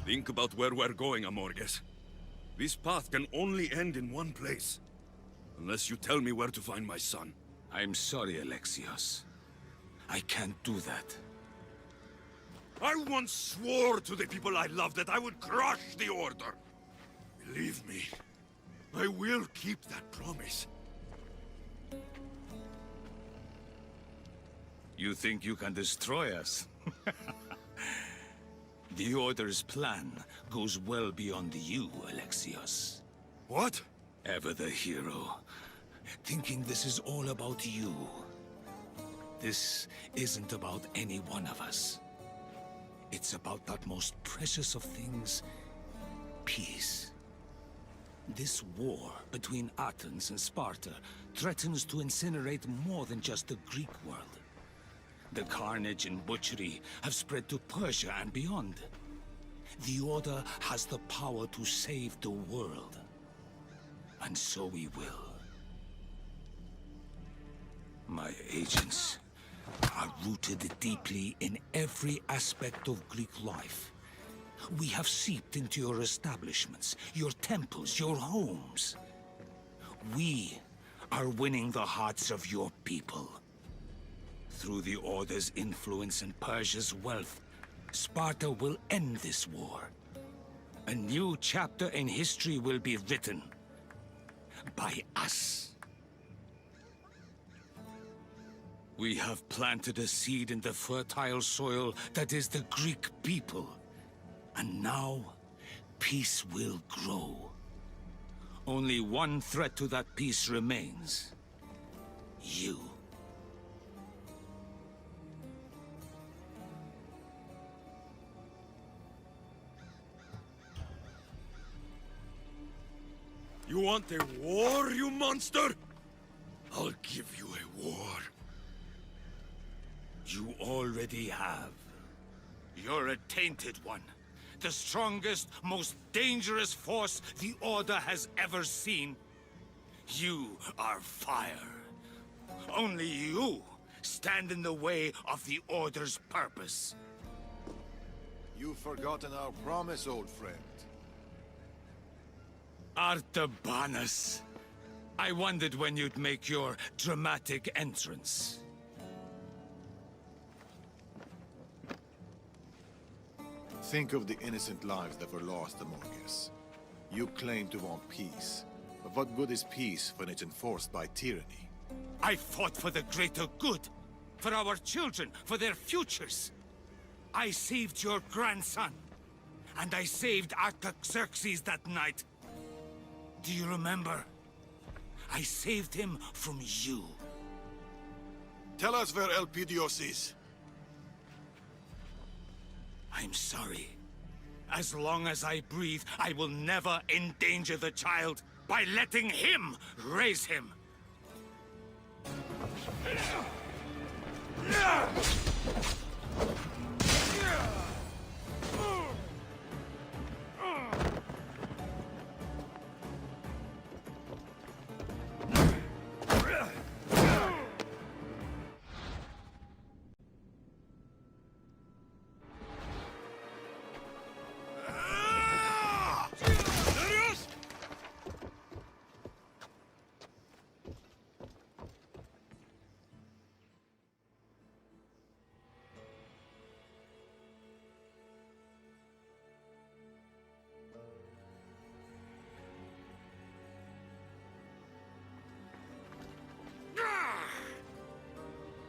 Think about where we're going, Amorges. This path can only end in one place. Unless you tell me where to find my son. I'm sorry, Alexios. I can't do that. I once swore to the people I love that I would crush the Order. Believe me, I will keep that promise. You think you can destroy us? The Order's plan goes well beyond you, Alexios. What? Ever the hero, thinking this is all about you. This isn't about any one of us. It's about that most precious of things, peace. This war between Athens and Sparta threatens to incinerate more than just the Greek world. The carnage and butchery have spread to Persia and beyond. The Order has the power to save the world. And so we will. My agents are rooted deeply in every aspect of Greek life. We have seeped into your establishments, your temples, your homes. We are winning the hearts of your people. Through the Order's influence and Persia's wealth, Sparta will end this war. A new chapter in history will be written by us. We have planted a seed in the fertile soil that is the Greek people. And now, peace will grow. Only one threat to that peace remains. You. You want a war, you monster? I'll give you a war. You already have. You're a tainted one. The strongest, most dangerous force the Order has ever seen. You are fire. Only you stand in the way of the Order's purpose. You've forgotten our promise, old friend. Artabanus. I wondered when you'd make your dramatic entrance. Think of the innocent lives that were lost, Amorges. You claim to want peace, but what good is peace when it's enforced by tyranny? I fought for the greater good, for our children, for their futures. I saved your grandson, and I saved Artaxerxes that night. Do you remember? I saved him from you. Tell us where Elpidios is. I'm sorry. As long as I breathe, I will never endanger the child by letting him raise him.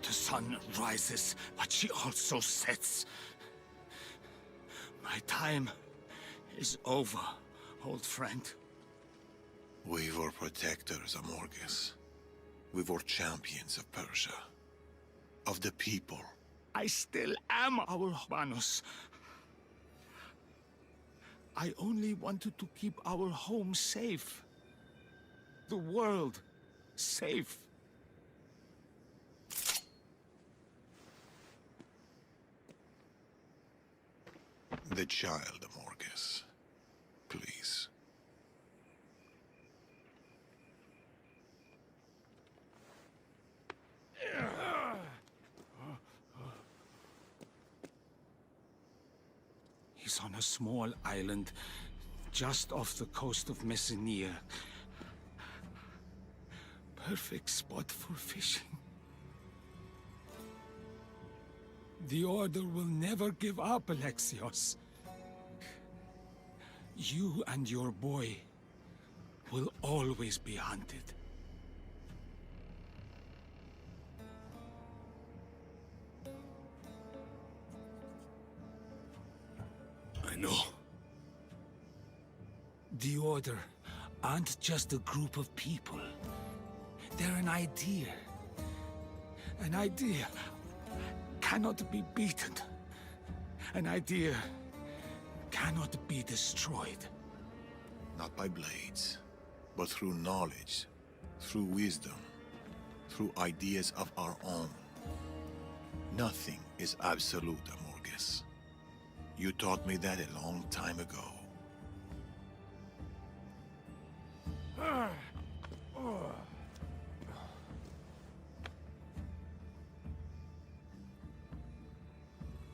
The sun rises, but she also sets. My time is over, old friend. We were protectors, Amorges. We were champions of Persia. Of the people. I still am our Manos. I only wanted to keep our home safe. The world safe. The child, Amorges. Please. He's on a small island just off the coast of Messenia. Perfect spot for fishing. The Order will never give up, Alexios. You and your boy will always be hunted. know. The Order aren't just a group of people. They're an idea. An idea cannot be beaten. An idea cannot be destroyed. Not by blades, but through knowledge, through wisdom, through ideas of our own. Nothing is absolute, Amorges. You taught me that a long time ago.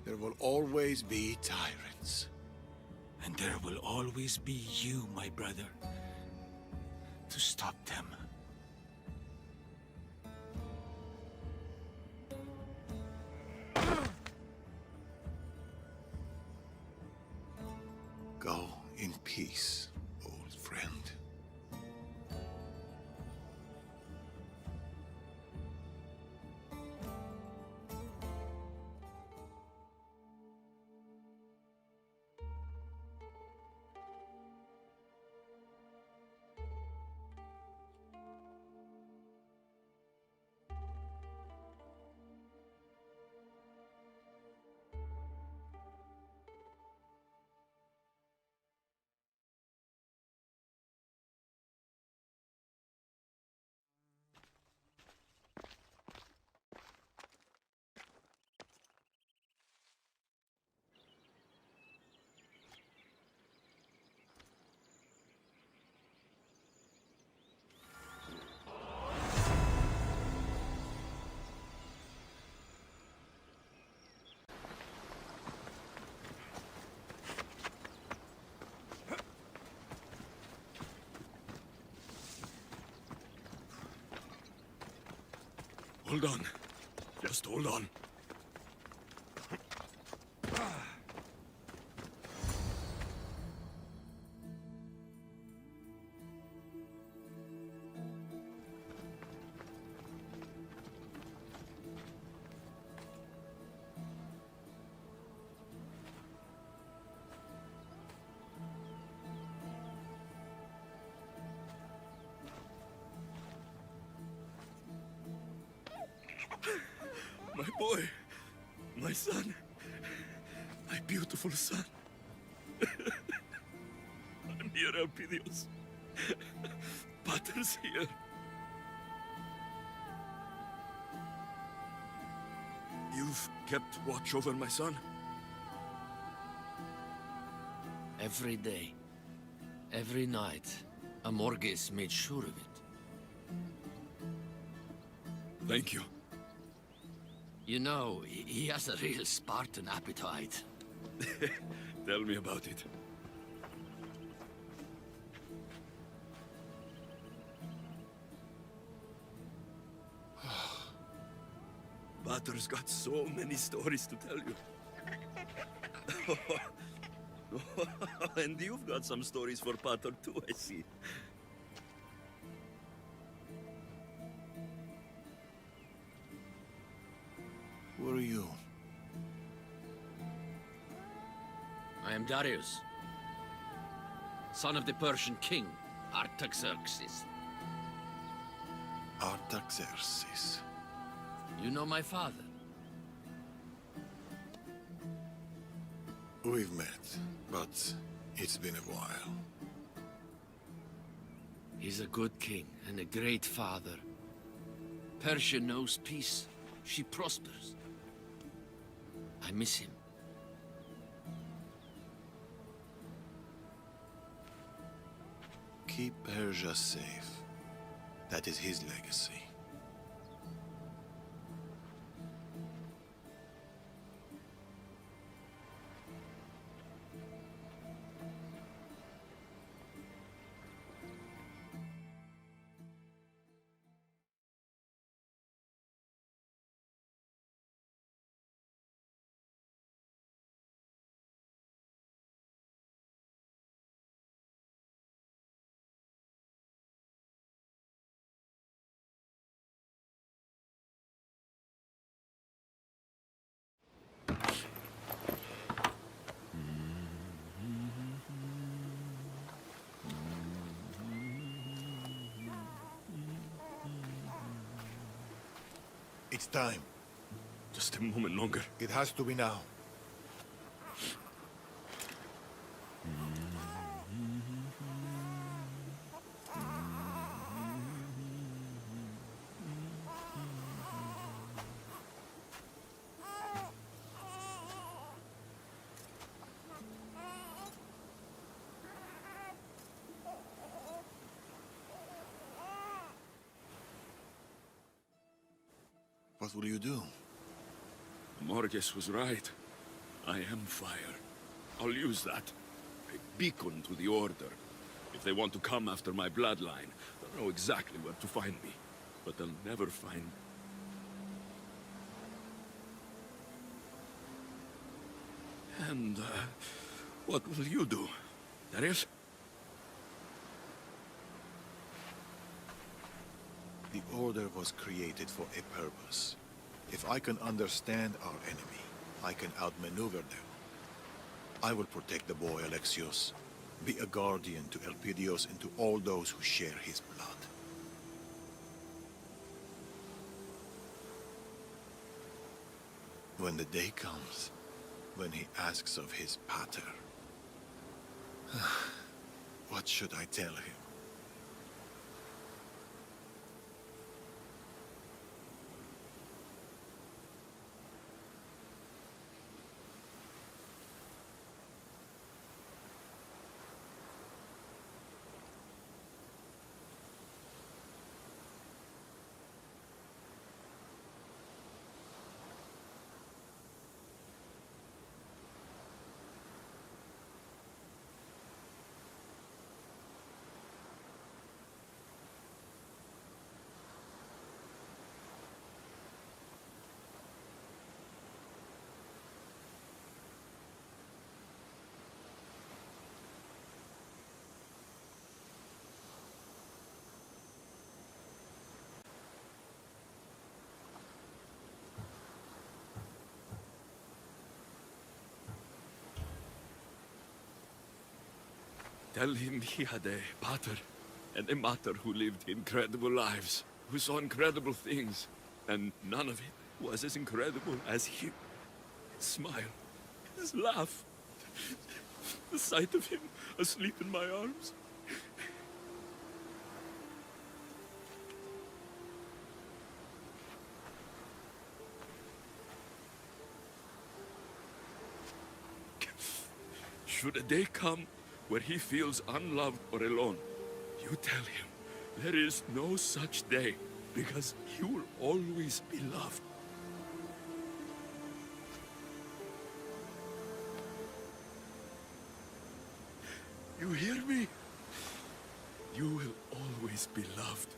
There will always be tyrants. And there will always be you, my brother, to stop them. Go in peace, old friend. Hold on. Just hold on. My boy, my son, my beautiful son. I'm here, Elpidios. Pater's here. You've kept watch over my son? Every day, every night, Amorges made sure of it. Thank you. You know, he has a real Spartan appetite. Tell me about it. Pater's got so many stories to tell you. And you've got some stories for Pater too, I see. Who are you? I am Darius, son of the Persian king, Artaxerxes. Artaxerxes. You know my father? We've met, but it's been a while. He's a good king and a great father. Persia knows peace. She prospers. I miss him. Keep Persia safe. That is his legacy. It's time. Just a moment longer. It has to be now. What will you do? Morges was right. I am fire. I'll use that. A beacon to the Order. If they want to come after my bloodline, they'll know exactly where to find me. But they'll never find... And, what will you do, Darius? The Order was created for a purpose. If I can understand our enemy, I can outmaneuver them. I will protect the boy Alexios, be a guardian to Elpidios and to all those who share his blood. When the day comes, when he asks of his pater, what should I tell him? Tell him he had a pater and a mater who lived incredible lives, who saw incredible things, and none of it was as incredible as him. His smile, his laugh, the sight of him asleep in my arms. Should a day come where he feels unloved or alone, you tell him there is no such day, because he will always be loved. You hear me? You will always be loved.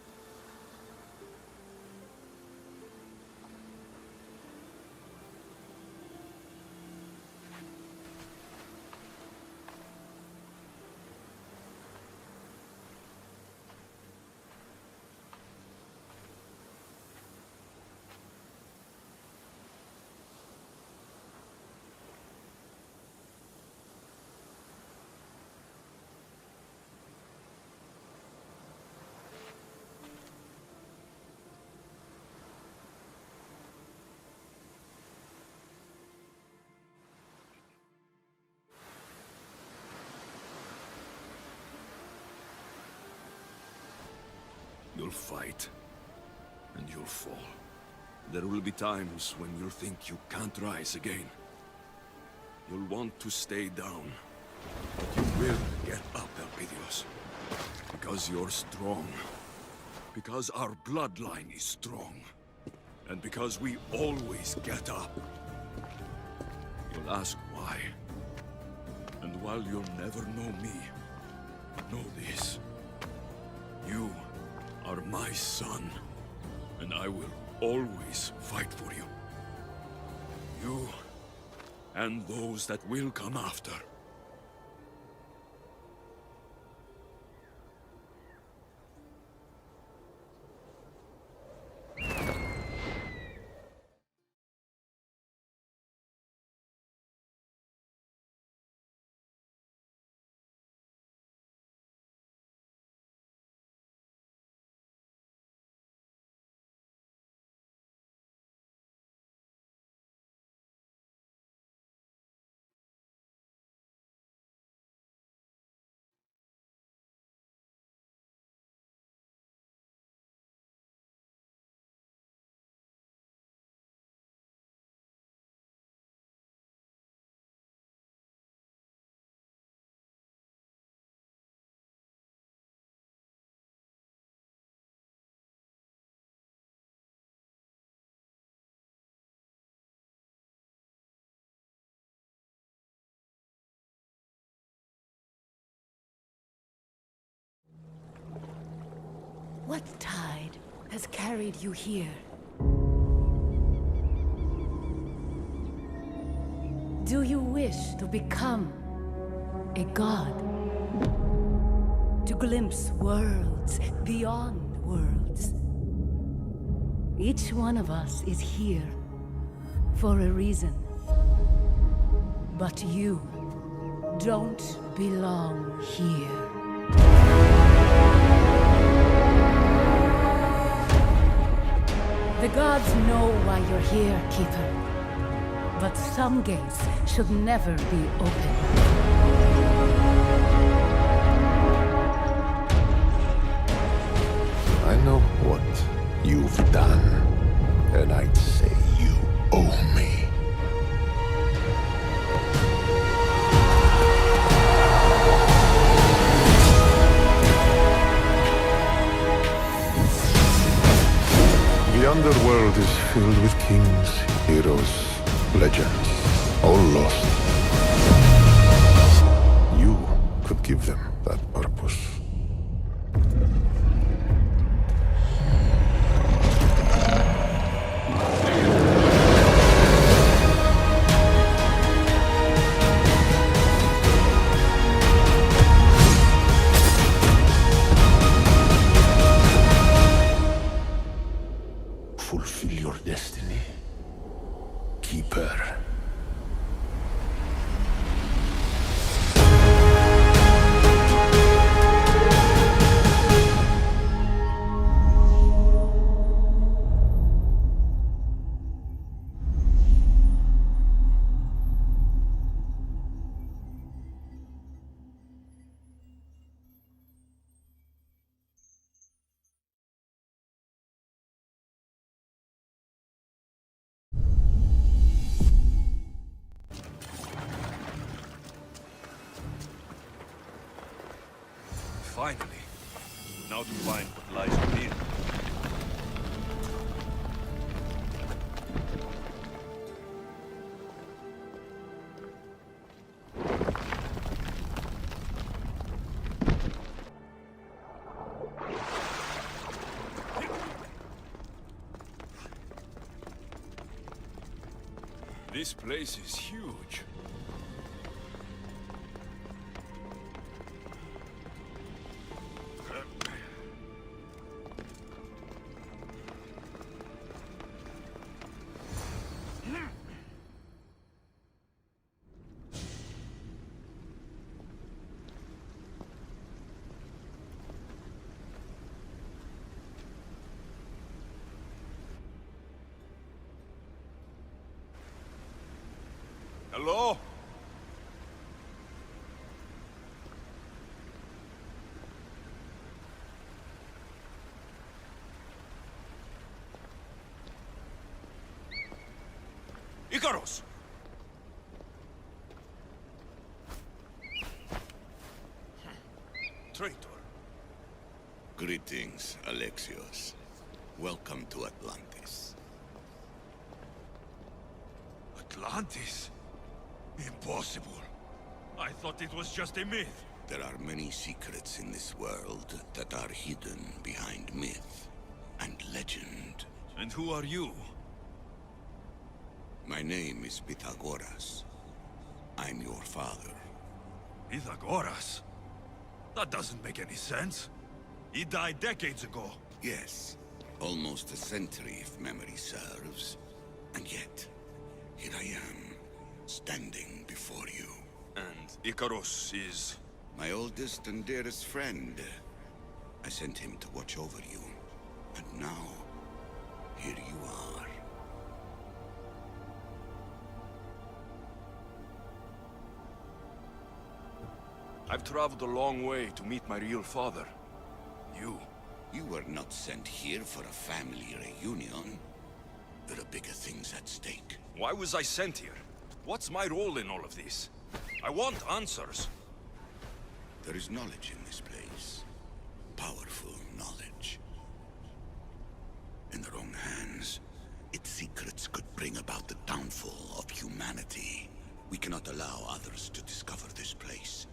You'll fight, and you'll fall. There will be times when you'll think you can't rise again. You'll want to stay down, but you will get up, Elpidios. Because you're strong. Because our bloodline is strong. And because we always get up. You'll ask why. And while you'll never know me, know this. You are my son, and I will always fight for you. You, and those that will come after. What tide has carried you here? Do you wish to become a god? To glimpse worlds beyond worlds? Each one of us is here for a reason. But you don't belong here. The gods know why you're here, Keeper. But some gates should never be open. I know what you've done, and I'd say you owe me. The underworld is filled with kings, heroes, legends, all lost. You could give them that purpose. Fulfill your destiny, Keeper. Finally. Now to find what lies within. This place is huge. Hello? Icarus! Traitor. Greetings, Alexios. Welcome to Atlantis. Atlantis? Impossible. I thought it was just a myth. There are many secrets in this world that are hidden behind myth and legend. And who are you? My name is Pythagoras. I'm your father. Pythagoras? That doesn't make any sense. He died decades ago. Yes, almost a century if memory serves. And yet, here I am, standing before you. And Icarus is... my oldest and dearest friend. I sent him to watch over you. And now, here you are. I've traveled a long way to meet my real father. You were not sent here for a family reunion. There are bigger things at stake. Why was I sent here? What's my role in all of this? I want answers. There is knowledge in this place. Powerful knowledge. In the wrong hands, its secrets could bring about the downfall of humanity. We cannot allow others to discover this place.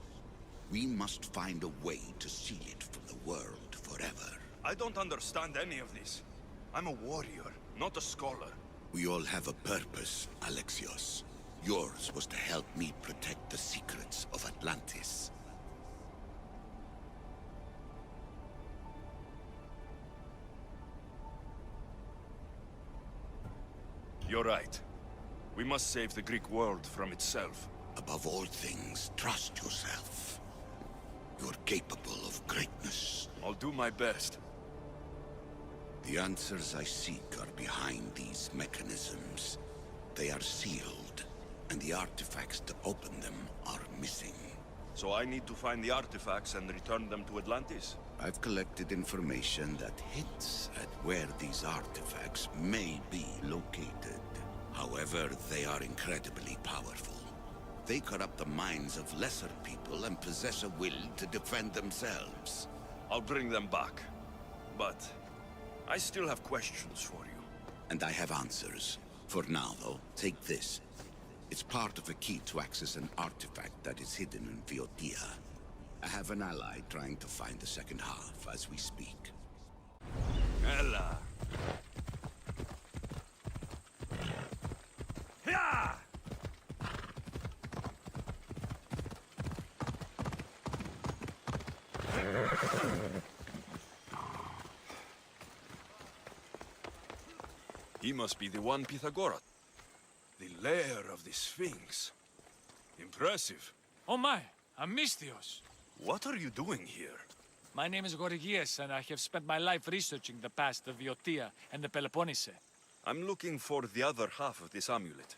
We must find a way to seal it from the world forever. I don't understand any of this. I'm a warrior, not a scholar. We all have a purpose, Alexios. Yours was to help me protect the secrets of Atlantis. You're right. We must save the Greek world from itself. Above all things, trust yourself. You're capable of greatness. I'll do my best. The answers I seek are behind these mechanisms. They are sealed, and the artifacts to open them are missing. So I need to find the artifacts and return them to Atlantis? I've collected information that hints at where these artifacts may be located. However, they are incredibly powerful. They corrupt the minds of lesser people and possess a will to defend themselves. I'll bring them back. But I still have questions for you. And I have answers. For now, though, take this. It's part of a key to access an artifact that is hidden in Viotia. I have an ally trying to find the second half as we speak. Ella! Yeah! He must be the one Pythagoras. The lair of the Sphinx. Impressive. Oh my, Amistios. What are you doing here? My name is Gorgias, and I have spent my life researching the past of Viotia and the Peloponnese. I'm looking for the other half of this amulet.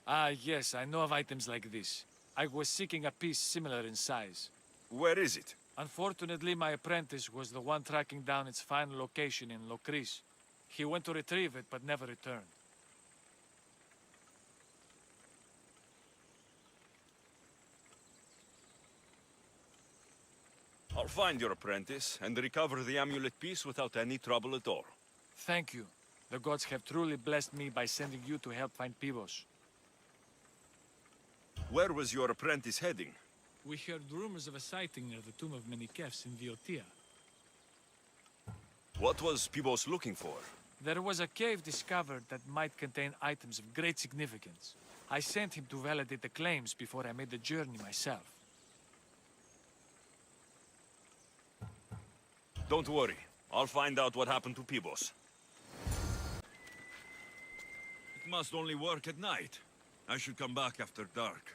Ah, yes, I know of items like this. I was seeking a piece similar in size. Where is it? Unfortunately, my apprentice was the one tracking down its final location in Locris. He went to retrieve it, but never returned. I'll find your apprentice and recover the amulet piece without any trouble at all. Thank you. The gods have truly blessed me by sending you to help find Pivos. Where was your apprentice heading? We heard rumors of a sighting near the tomb of Menikefs in Viotia. What was Pibos looking for? There was a cave discovered that might contain items of great significance. I sent him to validate the claims before I made the journey myself. Don't worry. I'll find out what happened to Pibos. It must only work at night. I should come back after dark.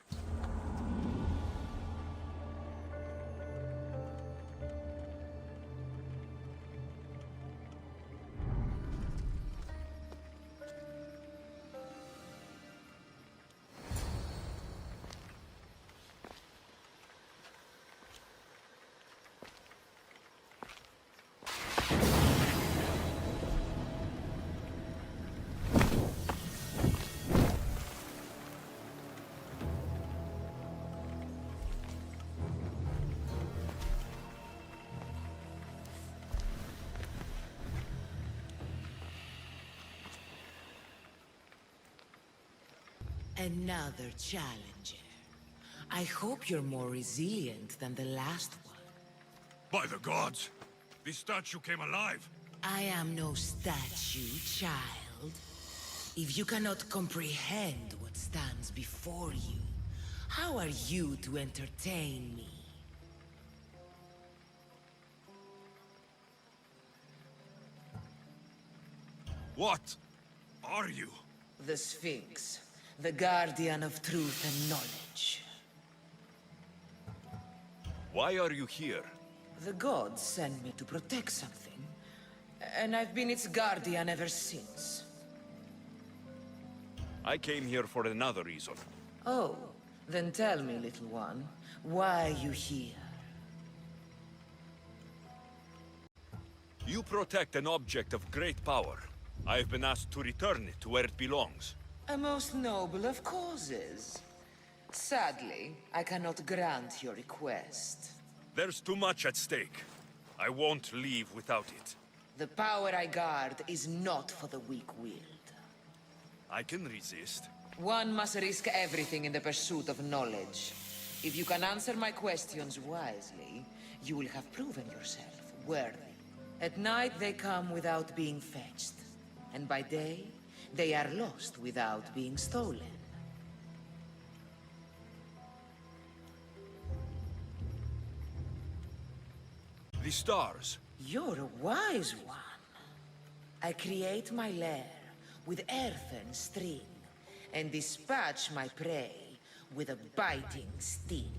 Another challenger. I hope you're more resilient than the last one. By the gods! This statue came alive! I am no statue, child. If you cannot comprehend what stands before you, how are you to entertain me? What are you? The Sphinx. The guardian of truth and knowledge. Why are you here? The gods sent me to protect something, and I've been its guardian ever since. I came here for another reason. Oh, then tell me, little one, why are you here? You protect an object of great power. I've been asked to return it to where it belongs. A most noble of causes. Sadly, I cannot grant your request. There's too much at stake. I won't leave without it. The power I guard is not for the weak-willed. I can resist. One must risk everything in the pursuit of knowledge. If you can answer my questions wisely, you will have proven yourself worthy. At night they come without being fetched, and by day they are lost without being stolen. The stars. You're a wise one. I create my lair with earthen string, and dispatch my prey with a biting sting.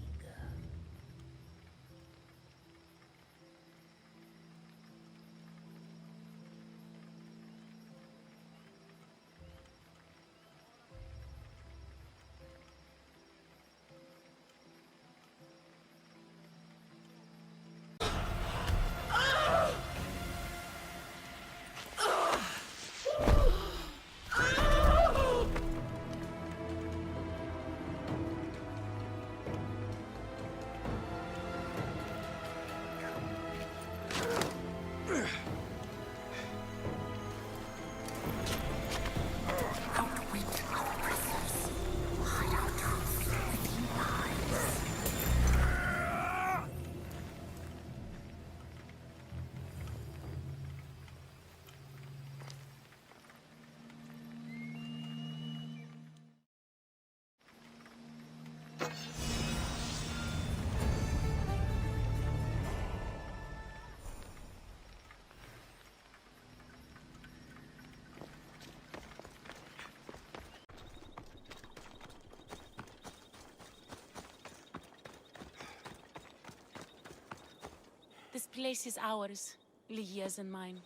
This place is ours, Lygia's and mine.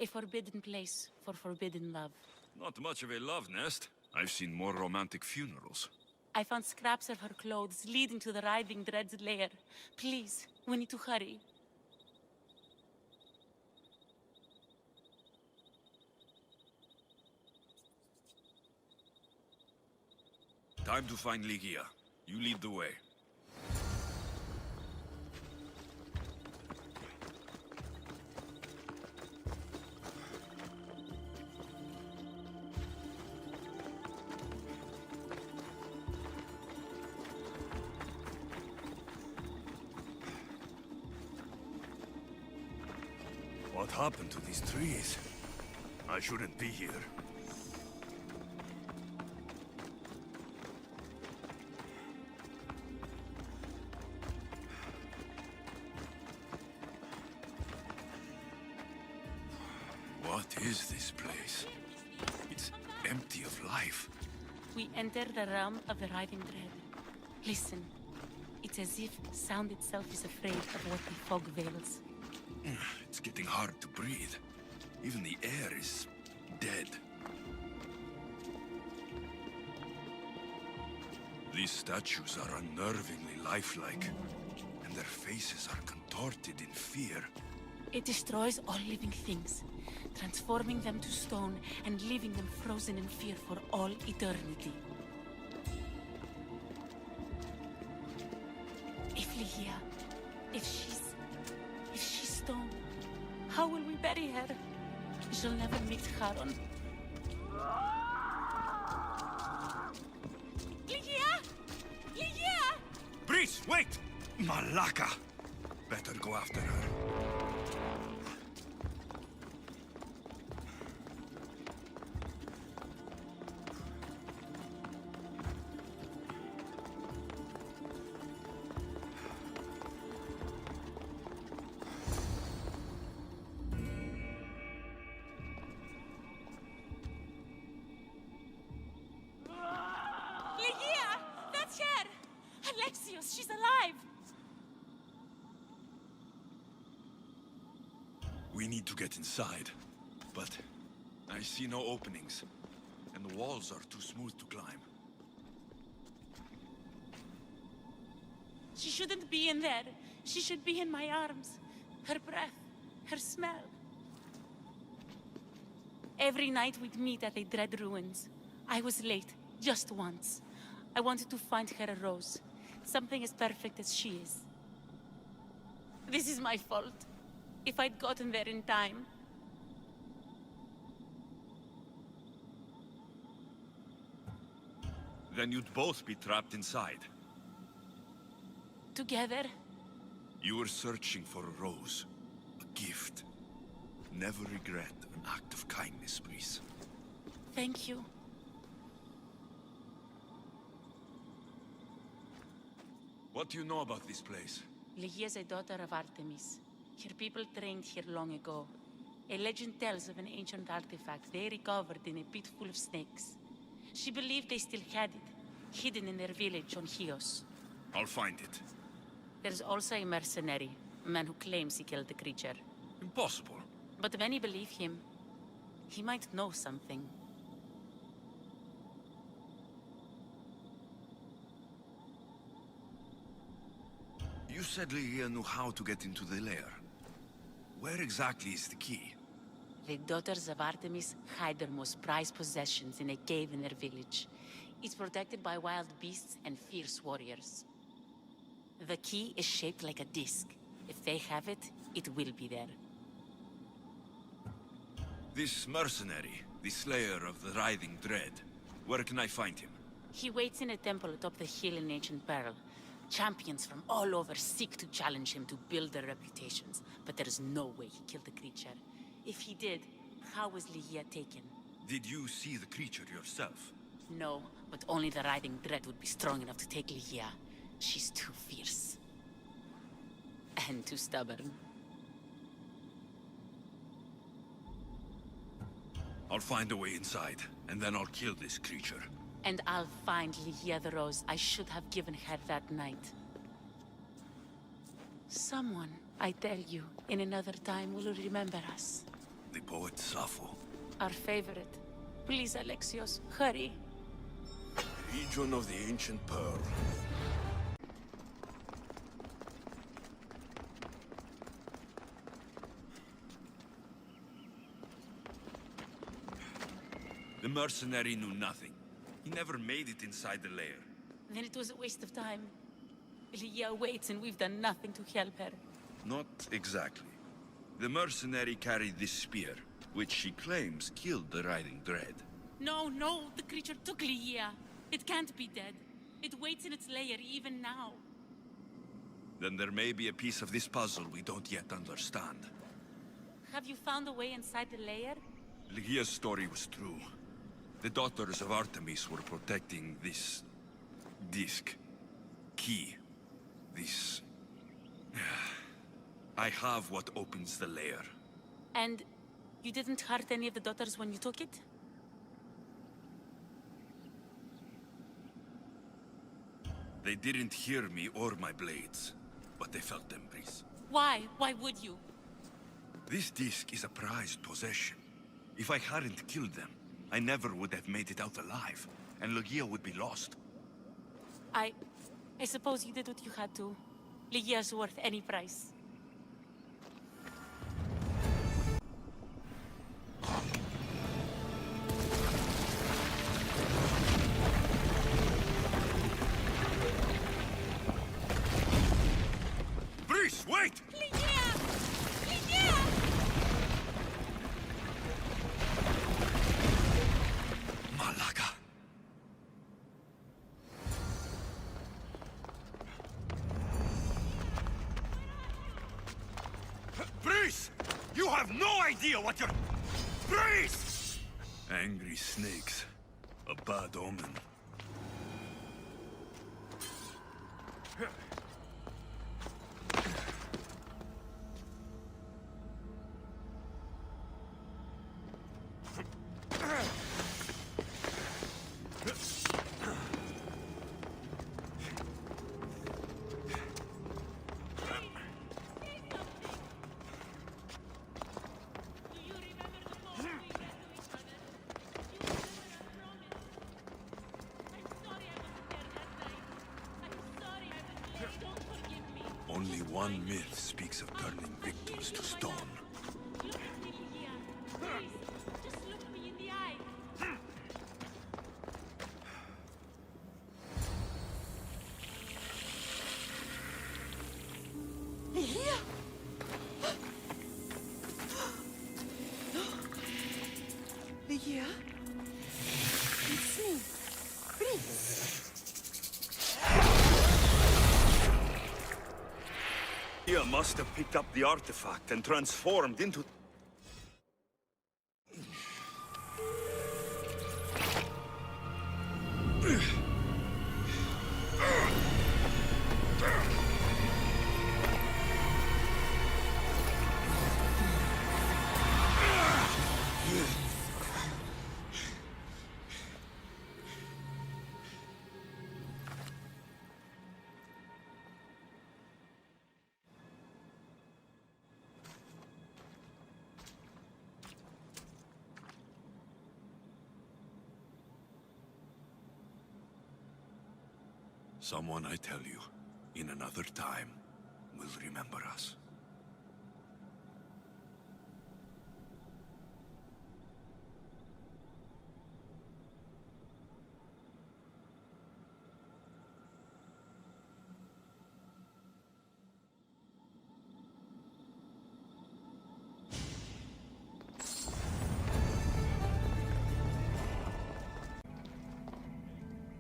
A forbidden place for forbidden love. Not much of a love nest. I've seen more romantic funerals. I found scraps of her clothes leading to the writhing dread's lair. Please, we need to hurry. Time to find Lygia. You lead the way. What happened to these trees? I shouldn't be here. What is this place? It's empty of life. We enter the realm of the writhing dread. Listen. It's as if sound itself is afraid of what the fog veils. It's getting hard to breathe. Even the air is dead. These statues are unnervingly lifelike, and their faces are contorted in fear. It destroys all living things, transforming them to stone and leaving them frozen in fear for all eternity. If Lygia, if she's stone, how will we bury her? She'll never meet Charon. Lygia! Lygia! Breeze, wait! Malaka! Better go after her. Lygia! That's her! Alexios, she's alive! We need to get inside, but I see no openings, and the walls are too smooth to climb. She shouldn't be in there. She should be in my arms. Her breath, her smell. Every night we'd meet at the Dread Ruins. I was late, just once. I wanted to find her a rose. Something as perfect as she is. This is my fault. If I'd gotten there in time. Then you'd both be trapped inside. Together? You were searching for a rose. gift. Never regret an act of kindness, Breeze. Thank you. What do you know about this place? Ligia is a daughter of Artemis. Her people trained here long ago. A legend tells of an ancient artifact they recovered in a pit full of snakes. She believed they still had it, hidden in their village on Chios. I'll find it. There's also a mercenary, a man who claims he killed the creature. Impossible. But many believe him. He might know something. You said Ligia knew how to get into the lair. Where exactly is the key? The daughters of Artemis hide their most prized possessions in a cave in their village. It's protected by wild beasts and fierce warriors. The key is shaped like a disc. If they have it, it will be there. This mercenary, the slayer of the Writhing Dread. Where can I find him? He waits in a temple atop the hill in Ancient Peril. Champions from all over seek to challenge him to build their reputations, but there is no way he killed the creature. If he did, how was Ligia taken? Did you see the creature yourself? No, but only the Writhing Dread would be strong enough to take Ligia. She's too fierce. And too stubborn. I'll find a way inside, and then I'll kill this creature. And I'll find Ligia the rose I should have given her that night. Someone, I tell you, in another time will remember us. The poet Sappho. Our favorite. Please, Alexios, hurry. Region of the Ancient Pearl. The mercenary knew nothing. He never made it inside the lair. Then it was a waste of time. Ligia waits and we've done nothing to help her. Not exactly. The mercenary carried this spear, which she claims killed the Writhing Dread. No, the creature took Ligia. It can't be dead. It waits in its lair even now. Then there may be a piece of this puzzle we don't yet understand. Have you found a way inside the lair? Ligia's story was true. The daughters of Artemis were protecting this... disc. Key. This... I have what opens the lair. And you didn't hurt any of the daughters when you took it? They didn't hear me or my blades, but they felt them, Breeze. Why? Why would you? This disc is a prized possession. If I hadn't killed them, I never would have made it out alive, and Ligia would be lost. I suppose you did what you had to. Ligia's worth any price. Breeze, wait! Ligia! Ligia! Malaga. Breeze! You have no idea what you're... Breeze! Angry snakes. A bad omen. Only one myth speaks of turning victims to stone. Look at me, Ligia. Please, just look me in the eye. Ligia? Ligia? It's me, Prince. You must have picked up the artifact and transformed into... Someone, I tell you, in another time, will remember us.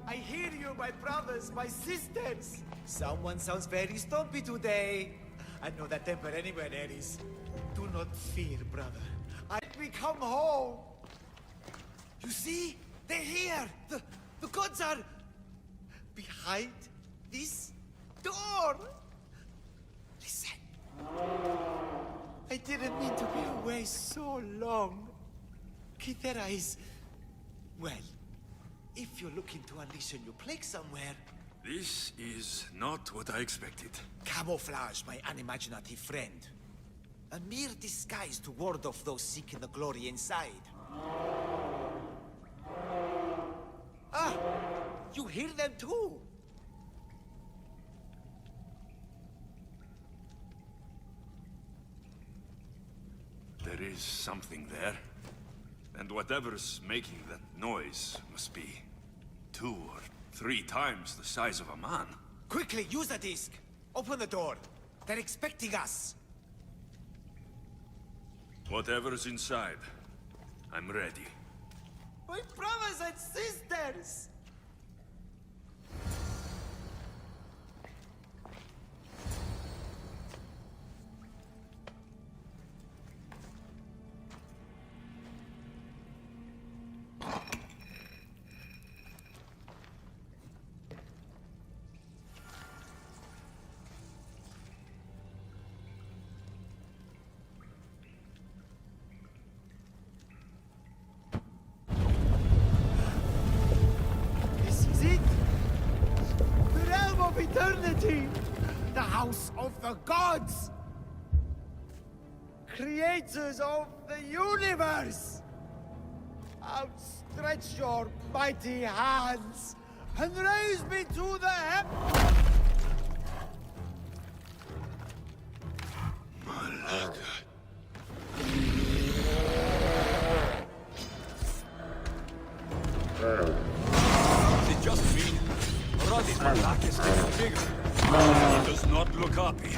I hear you, my brothers, my sisters. Someone sounds very stumpy today. I know that temper anywhere, Ares. Do not fear, brother. We come home. You see? They're here. The gods are behind this door. Listen. I didn't mean to be away so long. Kythera is... well... if you're looking to unleash a new plague somewhere... This is not what I expected. Camouflage, my unimaginative friend. A mere disguise to ward off those seeking the glory inside. Ah! You hear them too! There is something there. And whatever's making that noise must be 2 or 3 times the size of a man. Quickly, use the disc! Open the door! They're expecting us! Whatever's inside, I'm ready. My brothers and sisters! Eternity! The house of the gods! Creators of the universe! Outstretch your mighty hands and raise me to the heavens! Malaga. Is it just me? Or are these Malakis getting bigger? He does not look happy.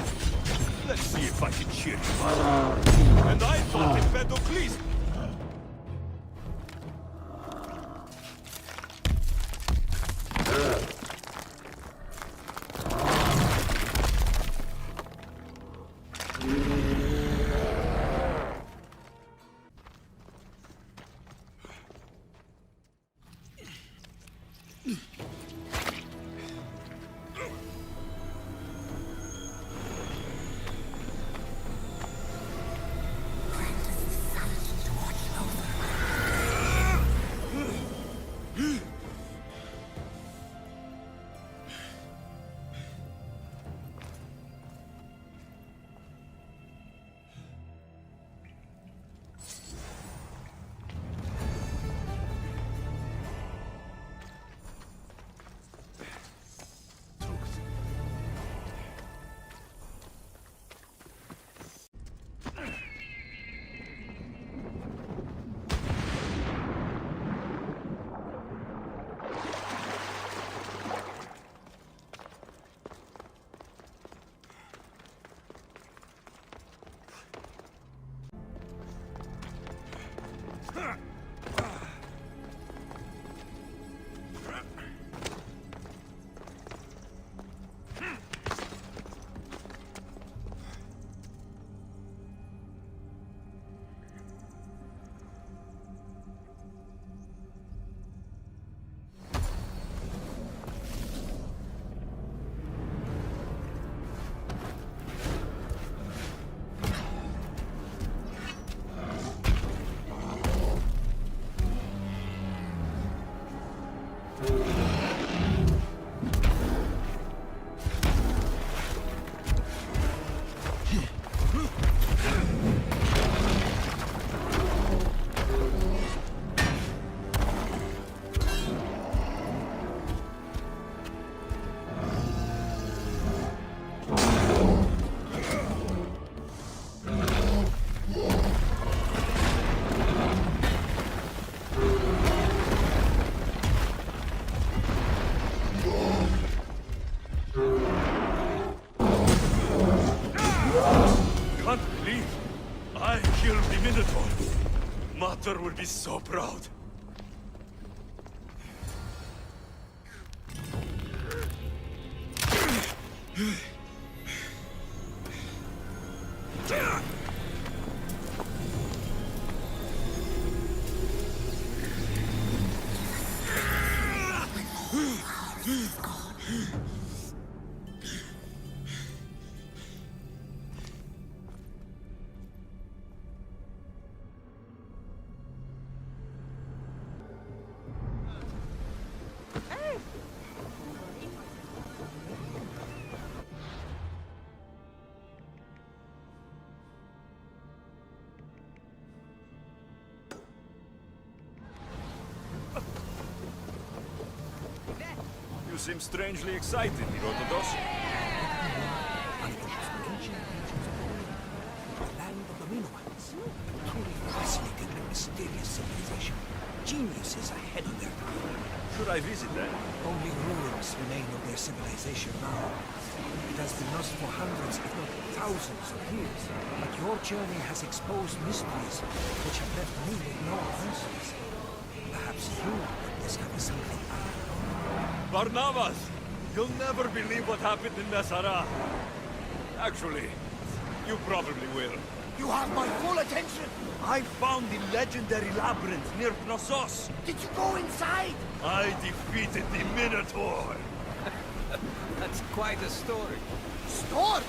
Let's see if I can cheer him up. And I thought Empedocles... daughter will be so proud. You seem strangely excited, Herodotus. Land of the Minoans. Truly fascinating and mysterious civilization. Geniuses ahead of their time. Should I visit them? Only ruins remain of their civilization now. It has been lost for hundreds, if not thousands of years. But your journey has exposed mysteries which have left me with no answers. Perhaps you will discover something I don't know. Barnabas! You'll never believe what happened in Messara. Actually, you probably will. You have my full attention! I found the legendary labyrinth near Knossos. Did you go inside? I defeated the Minotaur. That's quite a story. Story?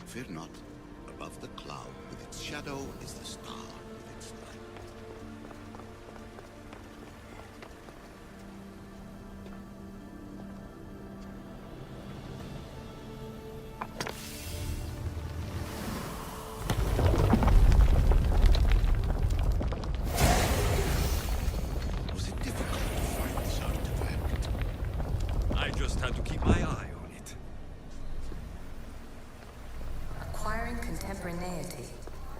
Fear not. Above the cloud with its shadow is the star with its light. Was it difficult to find this artifact? I just had to keep my eye on it. Acquiring contemporaneity.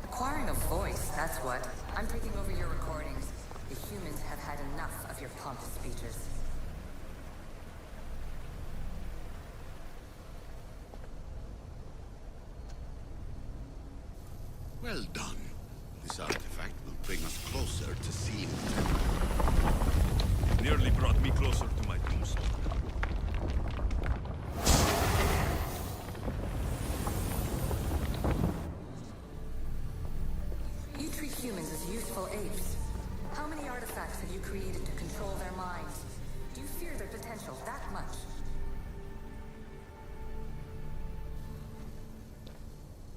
Acquiring a voice, that's what. I'm taking over your recordings. The humans have had enough of your pompous speeches. Well done. This artifact will bring us closer to seeing It nearly brought me closer to my tombstone. You treat humans as useful apes. How many artifacts have you created to control their minds? Do you fear their potential that much?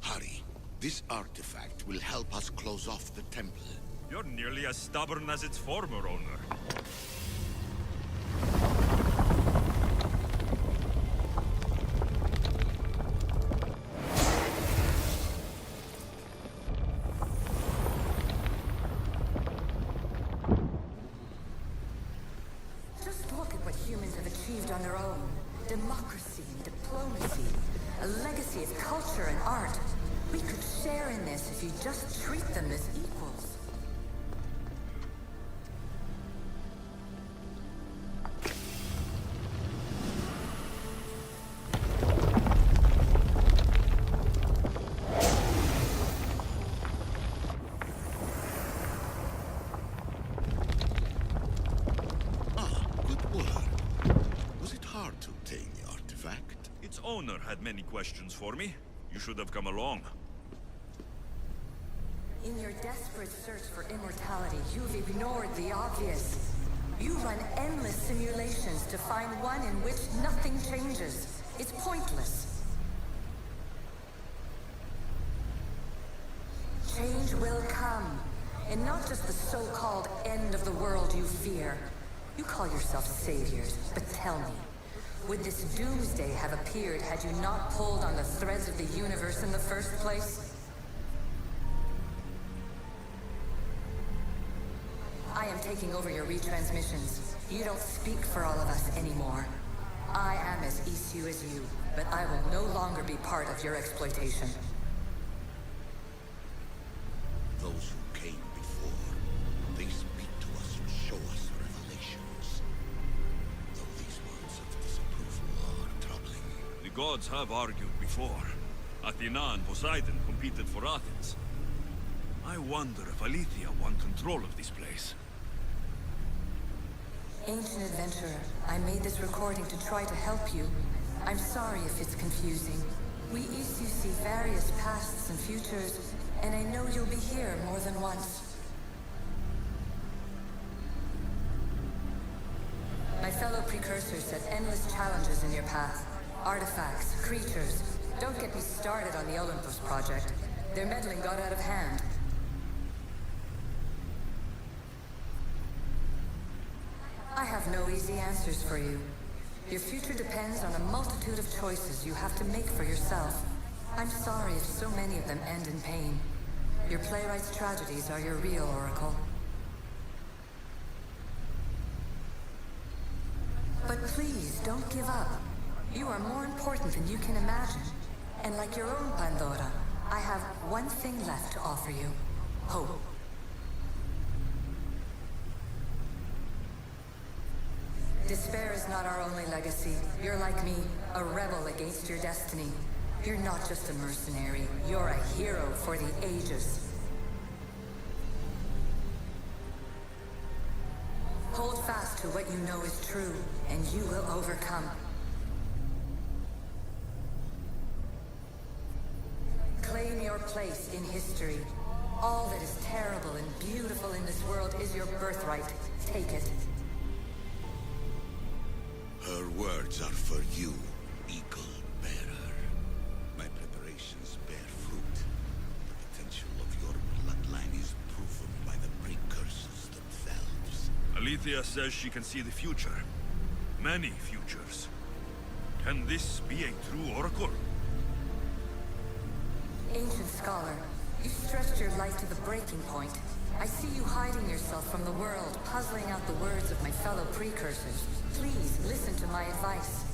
Hurry. This artifact will help us close off the temple. You're nearly as stubborn as its former owner. Just look at what humans have achieved on their own. Democracy and diplomacy. A legacy of culture and art. We could share in this if you just treat them as equals. Good work. Was it hard to obtain the artifact? Its owner had many questions for me. You should have come along. In your desperate search for immortality, you've ignored the obvious. You run endless simulations to find one in which nothing changes. It's pointless. Change will come, and not just the so-called end of the world you fear. You call yourself saviors, but tell me, Would this doomsday have appeared had you not pulled on the threads of the universe in the first place? I am taking over your retransmissions. You don't speak for all of us anymore. I am as Isu as you, but I will no longer be part of your exploitation. Those who came before, they speak to us and show us revelations. Though these words of disapproval are troubling. The gods have argued before. Athena and Poseidon competed for Athens. I wonder if Aletheia won control of this place. Ancient adventurer, I made this recording to try to help you. I'm sorry if it's confusing. We Isu see various pasts and futures, and I know you'll be here more than once. My fellow precursors set endless challenges in your path. Artifacts, creatures. Don't get me started on the Olympus project. Their meddling got out of hand. I have no easy answers for you. Your future depends on a multitude of choices you have to make for yourself. I'm sorry if so many of them end in pain. Your playwright's tragedies are your real oracle. But please, don't give up. You are more important than you can imagine. And like your own Pandora, I have one thing left to offer you. Hope. Despair is not our only legacy. You're like me, a rebel against your destiny. You're not just a mercenary, you're a hero for the ages. Hold fast to what you know is true, and you will overcome. Claim your place in history. All that is terrible and beautiful in this world is your birthright. Take it. Her words are for you, Eagle Bearer. My preparations bear fruit. The potential of your bloodline is proven by the precursors themselves. Aletheia says she can see the future. Many futures. Can this be a true oracle? Ancient scholar, you stretched your life to the breaking point. I see you hiding yourself from the world, puzzling out the words of my fellow precursors. Please, listen to my advice.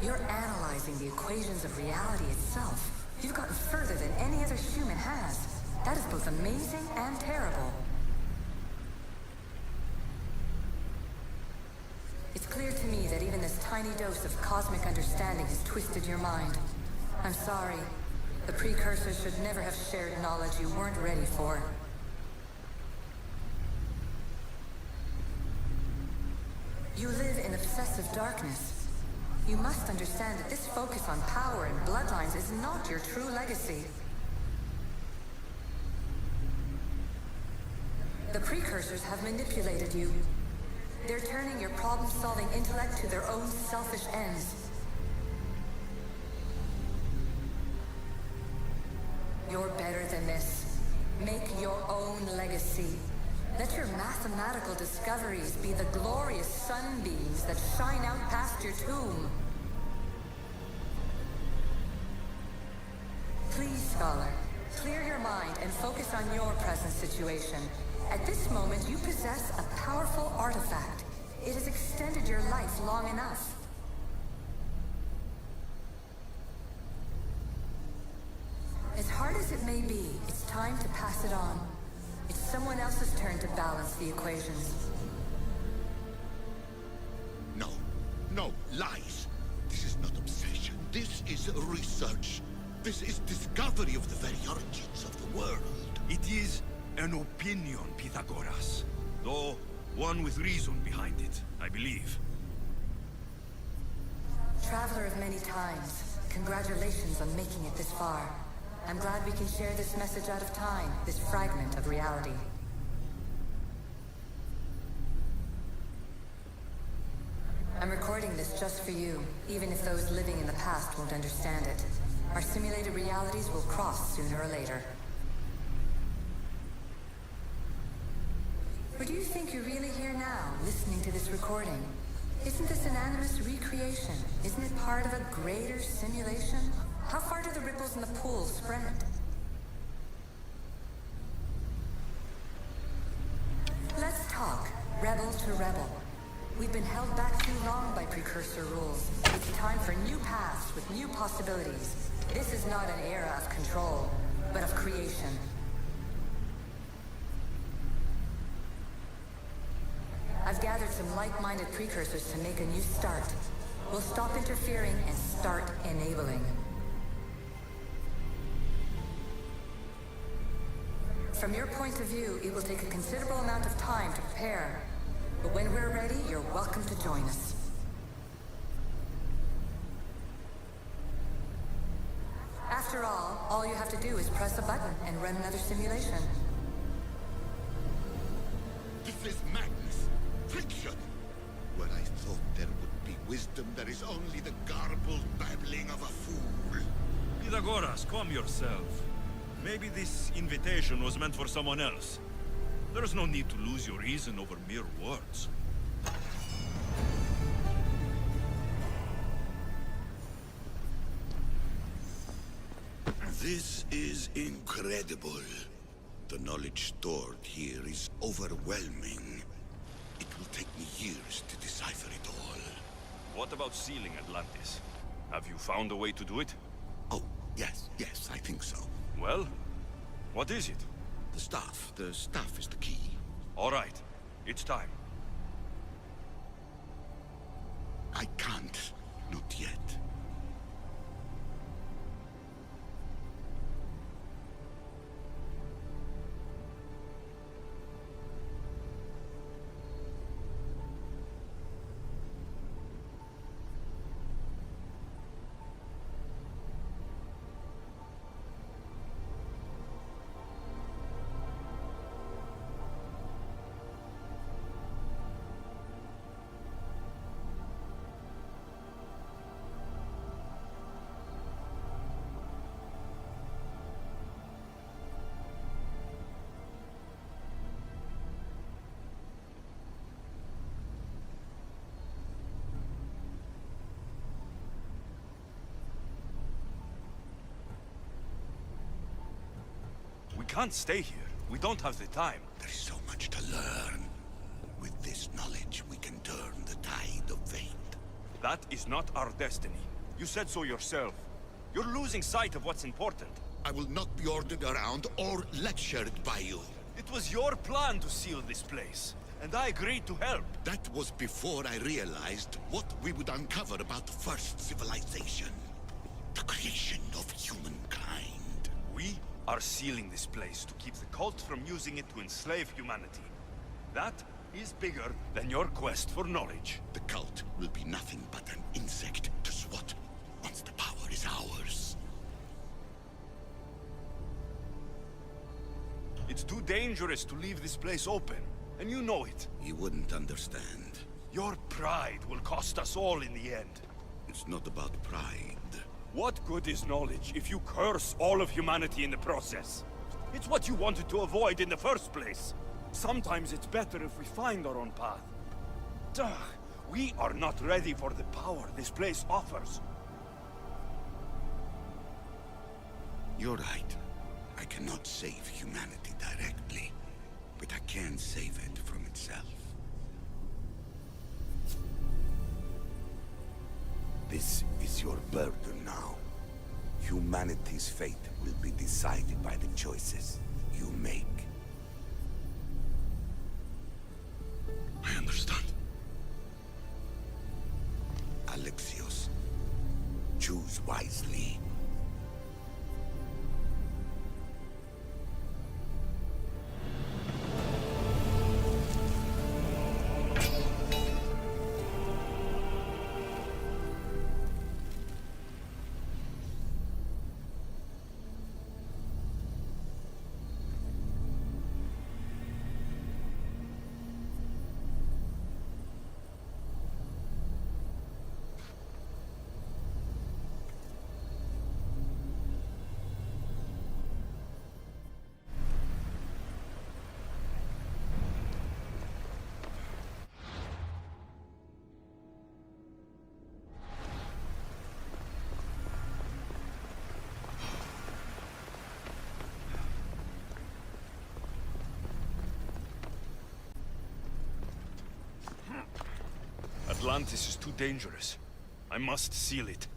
You're analyzing the equations of reality itself. You've gotten further than any other human has. That is both amazing and terrible. It's clear to me that even this tiny dose of cosmic understanding has twisted your mind. I'm sorry. The precursors should never have shared knowledge you weren't ready for. You live in obsessive darkness. You must understand that this focus on power and bloodlines is not your true legacy. The precursors have manipulated you. They're turning your problem-solving intellect to their own selfish ends. You're better than this. Make your own legacy. Let your mathematical discoveries be the glorious sunbeams that shine out past your tomb. Please, scholar, clear your mind and focus on your present situation. At this moment, you possess a powerful artifact. It has extended your life long enough. As hard as it may be, it's time to pass it on. It's someone else's turn to balance the equations. No, no, lies. This is not obsession. This is research. This is discovery of the very origins of the world. It is an opinion, Pythagoras. Though one with reason behind it, I believe. Traveler of many times, congratulations on making it this far. I'm glad we can share this message out of time, this fragment of reality. I'm recording this just for you, even if those living in the past won't understand it. Our simulated realities will cross sooner or later. Or do you think you're really here now, listening to this recording? Isn't this an animus recreation? Isn't it part of a greater simulation? How far do the ripples in the pool spread? Let's talk, rebel to rebel. We've been held back too long by precursor rules. It's time for new paths with new possibilities. This is not an era of control, but of creation. I've gathered some like-minded precursors to make a new start. We'll stop interfering and start enabling. From your point of view, it will take a considerable amount of time to prepare. But when we're ready, you're welcome to join us. After all you have to do is press a button and run another simulation. This is madness. Friction. Where I thought there would be wisdom, there is only the garbled babbling of a fool. Pythagoras, calm yourself. Maybe this invitation was meant for someone else. There's no need to lose your reason over mere words. This is incredible. The knowledge stored here is overwhelming. It will take me years to decipher it all. What about sealing Atlantis? Have you found a way to do it? Oh, yes, I think so. Well, what is it? The staff is the key. All right, it's time. I can't, not yet. We can't stay here. We don't have the time. There is so much to learn. With this knowledge, we can turn the tide of fate. That is not our destiny. You said so yourself. You're losing sight of what's important. I will not be ordered around or lectured by you. It was your plan to seal this place, and I agreed to help. That was before I realized what we would uncover about the first civilization. The creation of humankind. We are sealing this place to keep the cult from using it to enslave humanity. That is bigger than your quest for knowledge. The cult will be nothing but an insect to swat once the power is ours. It's too dangerous to leave this place open, and you know it. You wouldn't understand. Your pride will cost us all in the end. It's not about pride. What good is knowledge if you curse all of humanity in the process? It's what you wanted to avoid in the first place. Sometimes it's better if we find our own path. Duh, we are not ready for the power this place offers. You're right. I cannot save humanity directly, but I can save it from itself. This is your burden now. Humanity's fate will be decided by the choices you make. I understand. Alexios, choose wisely. Atlantis is too dangerous. I must seal it.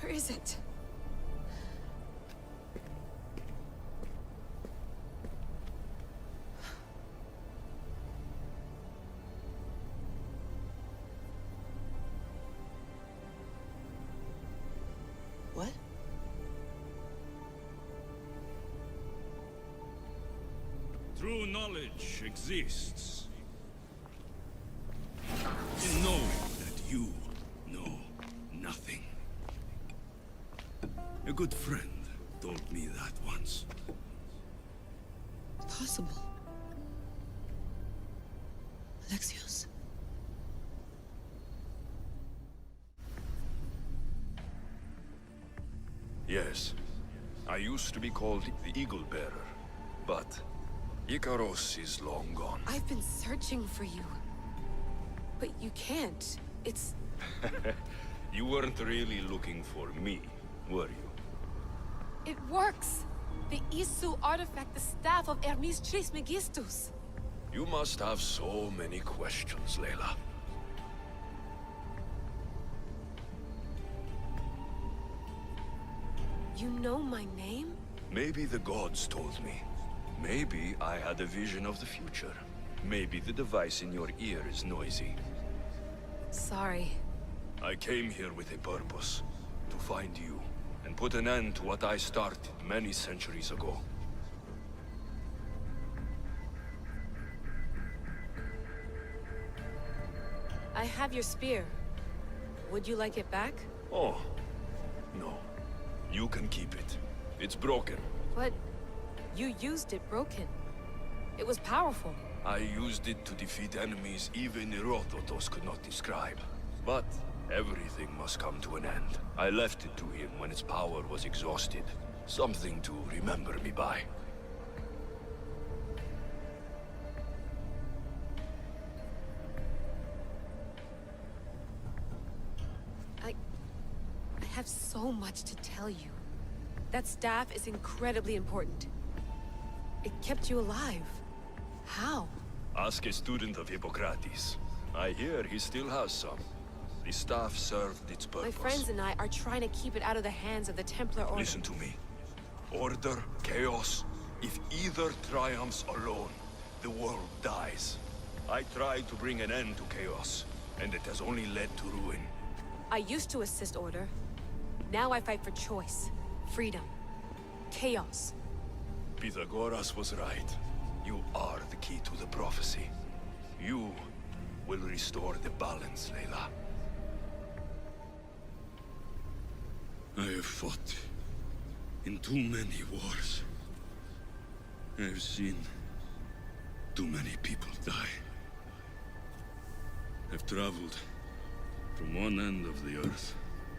Where is it? What? True knowledge exists in knowing that you know nothing. A good friend told me that once. Possible. Alexios. Yes. I used to be called the Eagle Bearer, but Ikaros is long gone. I've been searching for you. But you can't. It's... You weren't really looking for me, were you? It works! The Isu artifact, the staff of Hermes Trismegistus. You must have so many questions, Layla. You know my name? Maybe the gods told me. Maybe I had a vision of the future. Maybe the device in your ear is noisy. Sorry. I came here with a purpose. To find you, and put an end to what I started many centuries ago. I have your spear. Would you like it back? Oh, no. You can keep it. It's broken. But you used it broken. It was powerful. I used it to defeat enemies even Herodotus could not describe. But everything must come to an end. I left it to him when its power was exhausted. Something to remember me by. I have so much to tell you. That staff is incredibly important. It kept you alive. How? Ask a student of Hippocrates. I hear he still has some. The staff served its purpose. My friends and I are trying to keep it out of the hands of the Templar Order. Listen to me. Order, chaos. If either triumphs alone, the world dies. I tried to bring an end to chaos, and it has only led to ruin. I used to assist Order. Now I fight for choice, freedom, chaos. Pythagoras was right. You are the key to the prophecy. You will restore the balance, Layla. I have fought in too many wars. I have seen too many people die. I've traveled from one end of the earth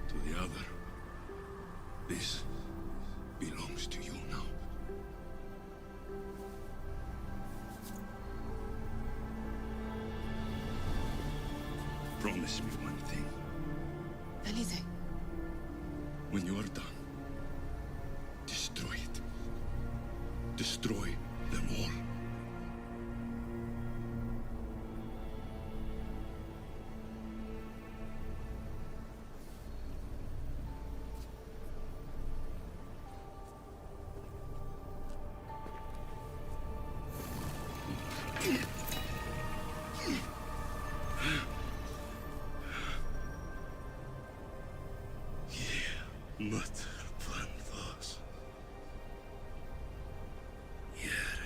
to the other. This belongs to you now. Promise me one thing. Anything. When you are done, destroy it. Destroy them all. Mater plantas. Iere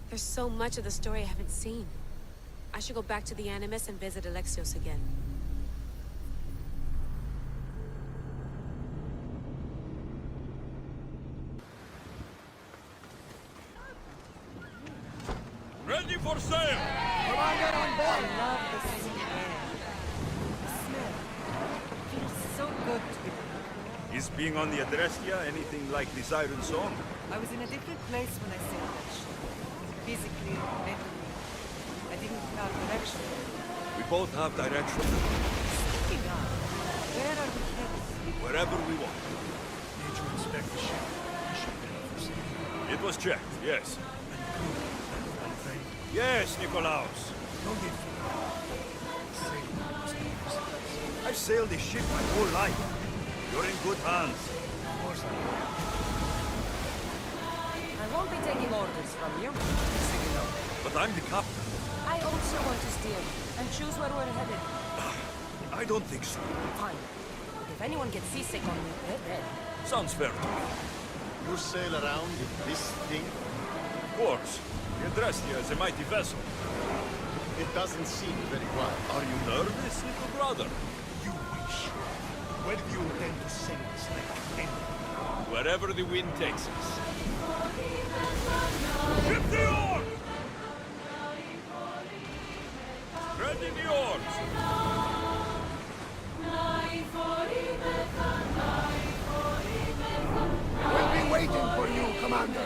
There's so much of the story I haven't seen. I should go back to the Animus and visit Alexios again. Ready for sail! Commander on board! I love the smell. The smell. Feels so good to be... Is being on the Adrestia anything like the Siren Song? I was in a different place when I sailed that ship. Physically, mentally. I didn't have direction. We both have direction. Speaking of, where are we headed? Wherever we want. Need to inspect the ship. The ship there for safety. It was checked, yes. I'm afraid. Yes, Nikolaos. No need for that. Sailing was never serious. I've sailed this ship my whole life. You're in good hands. Of course I am. I won't be taking orders from you. But I'm the captain. I also want to steer and choose where we're headed. I don't think so. Fine. If anyone gets seasick on me, they're dead. Sounds fair to me. You sail around in this thing? Of course. The Adrestia is a mighty vessel. It doesn't seem very wide. Are you nervous, little brother? You wish. Where do you intend to sail this thing? Wherever the wind takes us. Ship the oars! Ready the oars! We'll be waiting for you, Commander.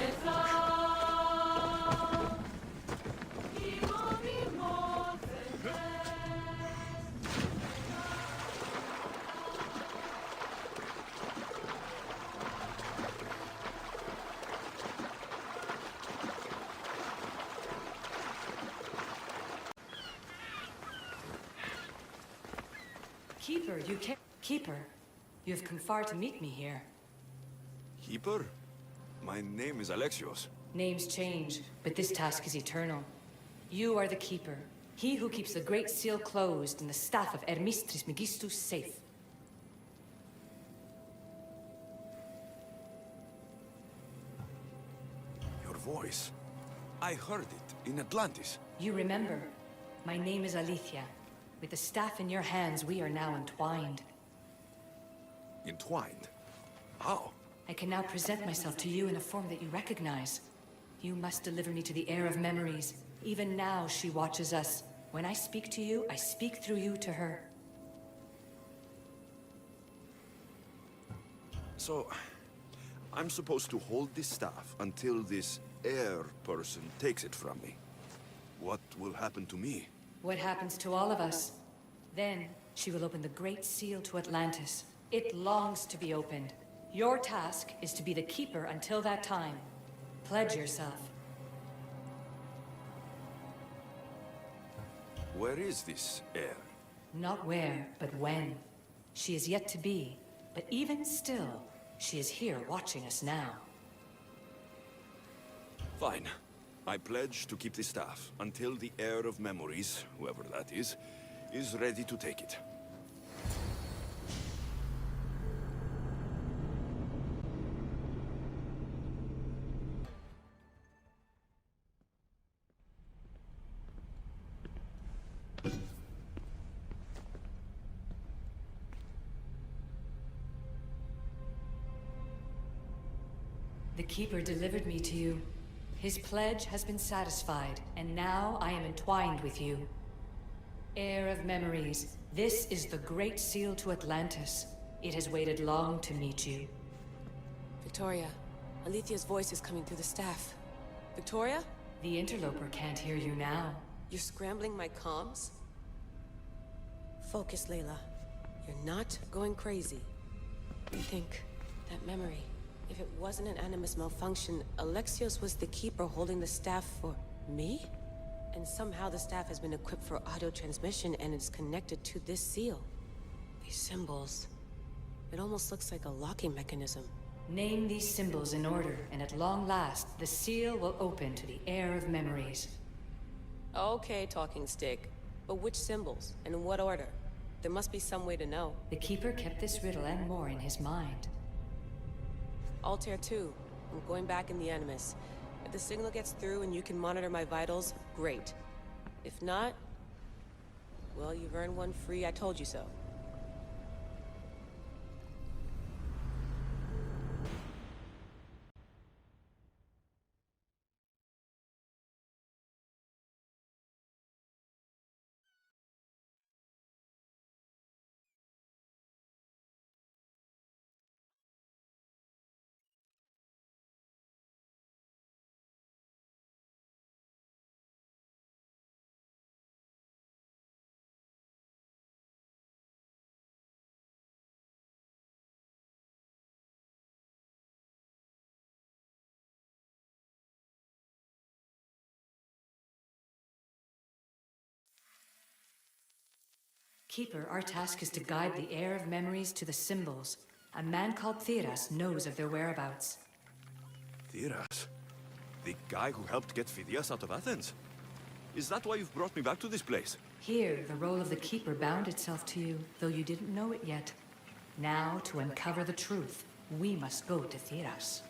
Keeper, you can't... Keeper, you have come far to meet me here. Keeper? My name is Alexios. Names change, but this task is eternal. You are the Keeper, he who keeps the Great Seal closed and the staff of Hermes Trismegistus safe. Your voice. I heard it in Atlantis. You remember, my name is Alethea. With the staff in your hands, we are now entwined. Entwined? How? I can now present myself to you in a form that you recognize. You must deliver me to the Heir of Memories. Even now, she watches us. When I speak to you, I speak through you to her. So, I'm supposed to hold this staff until this heir person takes it from me. What will happen to me? What happens to all of us? Then, she will open the Great Seal to Atlantis. It longs to be opened. Your task is to be the Keeper until that time. Pledge yourself. Where is this heir? Not where, but when. She is yet to be, but even still, she is here watching us now. Fine. I pledge to keep the staff until the Heir of Memories, whoever that is ready to take it. The Keeper delivered me to you. His pledge has been satisfied, and now I am entwined with you. Heir of Memories, this is the Great Seal to Atlantis. It has waited long to meet you. Victoria, Alethea's voice is coming through the staff. Victoria? The interloper can't hear you now. You're scrambling my comms? Focus, Layla. You're not going crazy. Think. That memory. If it wasn't an Animus malfunction, Alexios was the Keeper holding the staff for me? And somehow the staff has been equipped for auto-transmission and it's connected to this seal. These symbols. It almost looks like a locking mechanism. Name these symbols in order, and at long last, the seal will open to the Heir of Memories. Okay, talking stick. But which symbols? And in what order? There must be some way to know. The Keeper kept this riddle and more in his mind. Altair 2. I'm going back in the Animus. If the signal gets through and you can monitor my vitals, great. If not, well, you've earned one free I told you so. Keeper, our task is to guide the heir of memories to the symbols. A man called Theras knows of their whereabouts. Theras? The guy who helped get Phidias out of Athens? Is that why you've brought me back to this place? Here, the role of the Keeper bound itself to you, though you didn't know it yet. Now, to uncover the truth, we must go to Theras.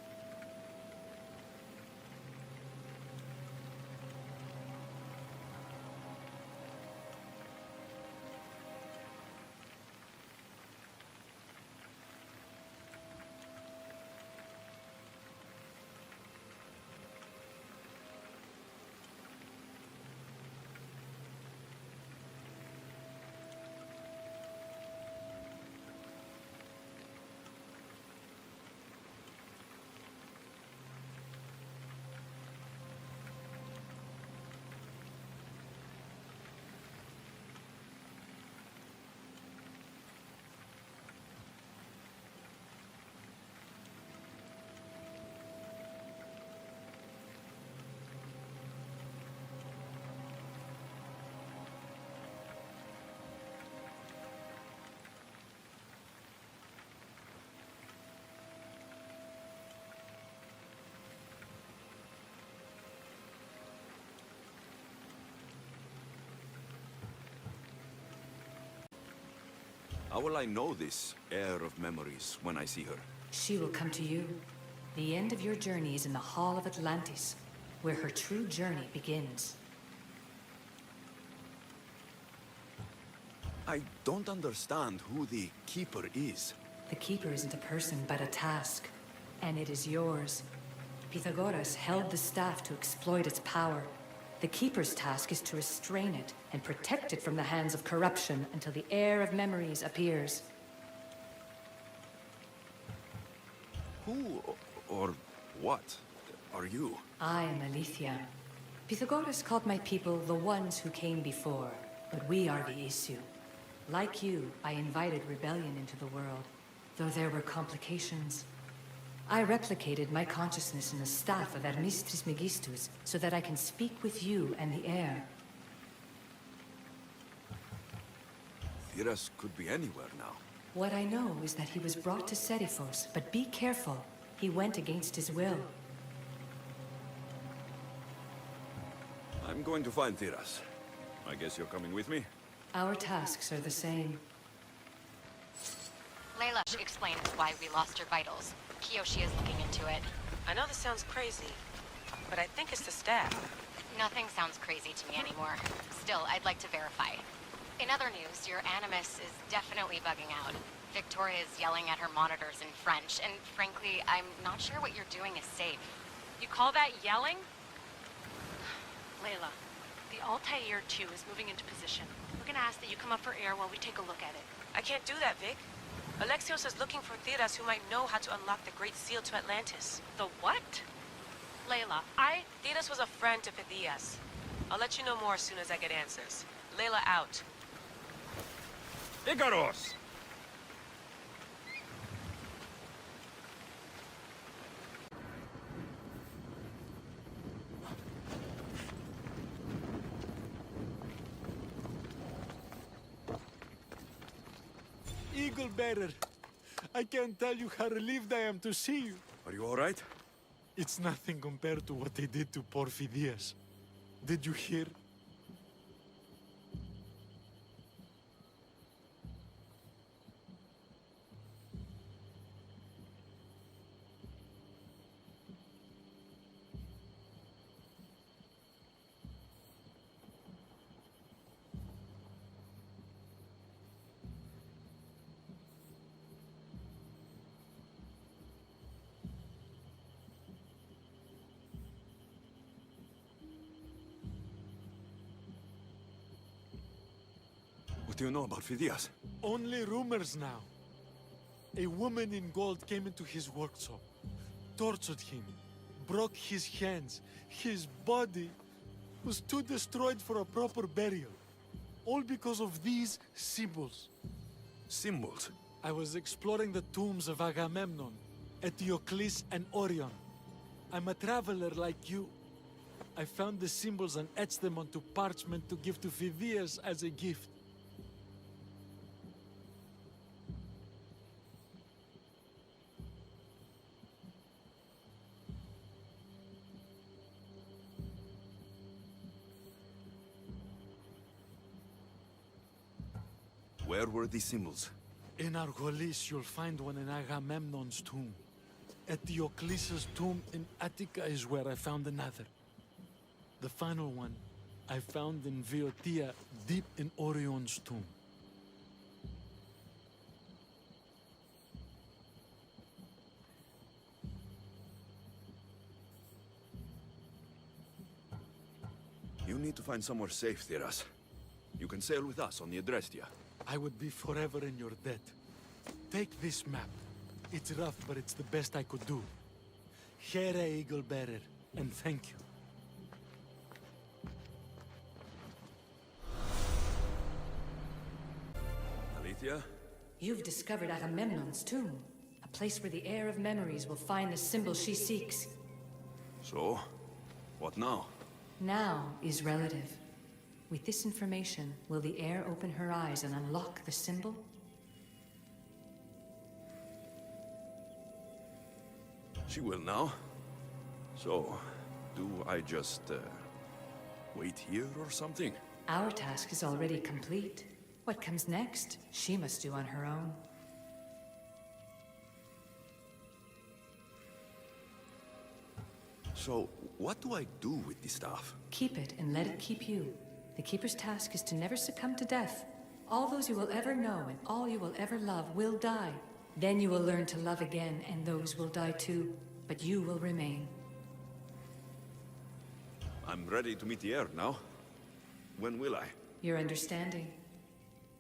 How will I know this heir of memories when I see her? She will come to you. The end of your journey is in the Hall of Atlantis, where her true journey begins. I don't understand who the Keeper is. The Keeper isn't a person, but a task. And it is yours. Pythagoras held the staff to exploit its power. The Keeper's task is to restrain it and protect it from the hands of corruption until the heir of memories appears. Who or what are you? I am Aletheia. Pythagoras called my people the ones who came before, but we are the issue. Like you, I invited rebellion into the world, though there were complications. I replicated my consciousness in the staff of Hermes Trismegistus so that I can speak with you and the heir. Theras could be anywhere now. What I know is that he was brought to Seriphos, but be careful. He went against his will. I'm going to find Theras. I guess you're coming with me? Our tasks are the same. Layla explains why we lost your vitals. Kiyoshi is looking into it. I know this sounds crazy, but I think it's the staff. Nothing sounds crazy to me anymore. Still, I'd like to verify. In other news, your Animus is definitely bugging out. Victoria is yelling at her monitors in French, and frankly, I'm not sure what you're doing is safe. You call that yelling? Layla, the Altair 2 is moving into position. We're gonna ask that you come up for air while we take a look at it. I can't do that, Vic. Alexios is looking for Theras who might know how to unlock the Great Seal to Atlantis. The what? Layla, Theras was a friend to Phidias. I'll let you know more as soon as I get answers. Layla out. Icaros! Eagle Bearer, I can't tell you how relieved I am to see you. Are you all right? It's nothing compared to what they did to poor Phidias. Did you hear? do you know about Phidias? Only rumors now. A woman in gold came into his workshop, tortured him, broke his hands. His body was too destroyed for a proper burial. All because of these symbols. Symbols? I was exploring the tombs of Agamemnon, Eteocles, and Orion. I'm a traveler like you. I found the symbols and etched them onto parchment to give to Phidias as a gift. Where were these symbols? In Argolis, you'll find one in Agamemnon's tomb. At Diocles's tomb in Attica is where I found another. The final one I found in Viotia, deep in Orion's tomb. You need to find somewhere safe, Theras. You can sail with us on the Adrestia. I would be forever in your debt. Take this map. It's rough, but it's the best I could do. Here, Eagle Bearer, and thank you. Alethea? You've discovered Agamemnon's tomb, a place where the heir of memories will find the symbol she seeks. So, what now? Now is relative. With this information, will the heir open her eyes and unlock the symbol? She will now. So, do I just, wait here or something? Our task is already complete. What comes next, she must do on her own. So, what do I do with the staff? Keep it and let it keep you. The Keeper's task is to never succumb to death. All those you will ever know and all you will ever love will die. Then you will learn to love again, and those will die too. But you will remain. I'm ready to meet the heir now. When will I? Your understanding.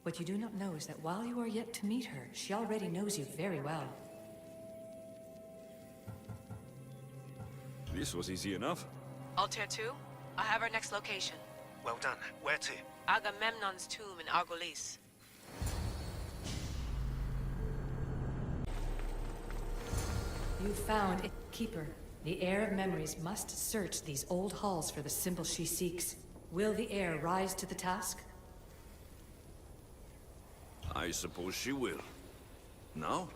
What you do not know is that while you are yet to meet her, she already knows you very well. This was easy enough. Altair 2, I have our next location. Well done. Where to? Agamemnon's tomb in Argolis. You found it, Keeper. The heir of memories must search these old halls for the symbol she seeks. Will the heir rise to the task? I suppose she will. Now?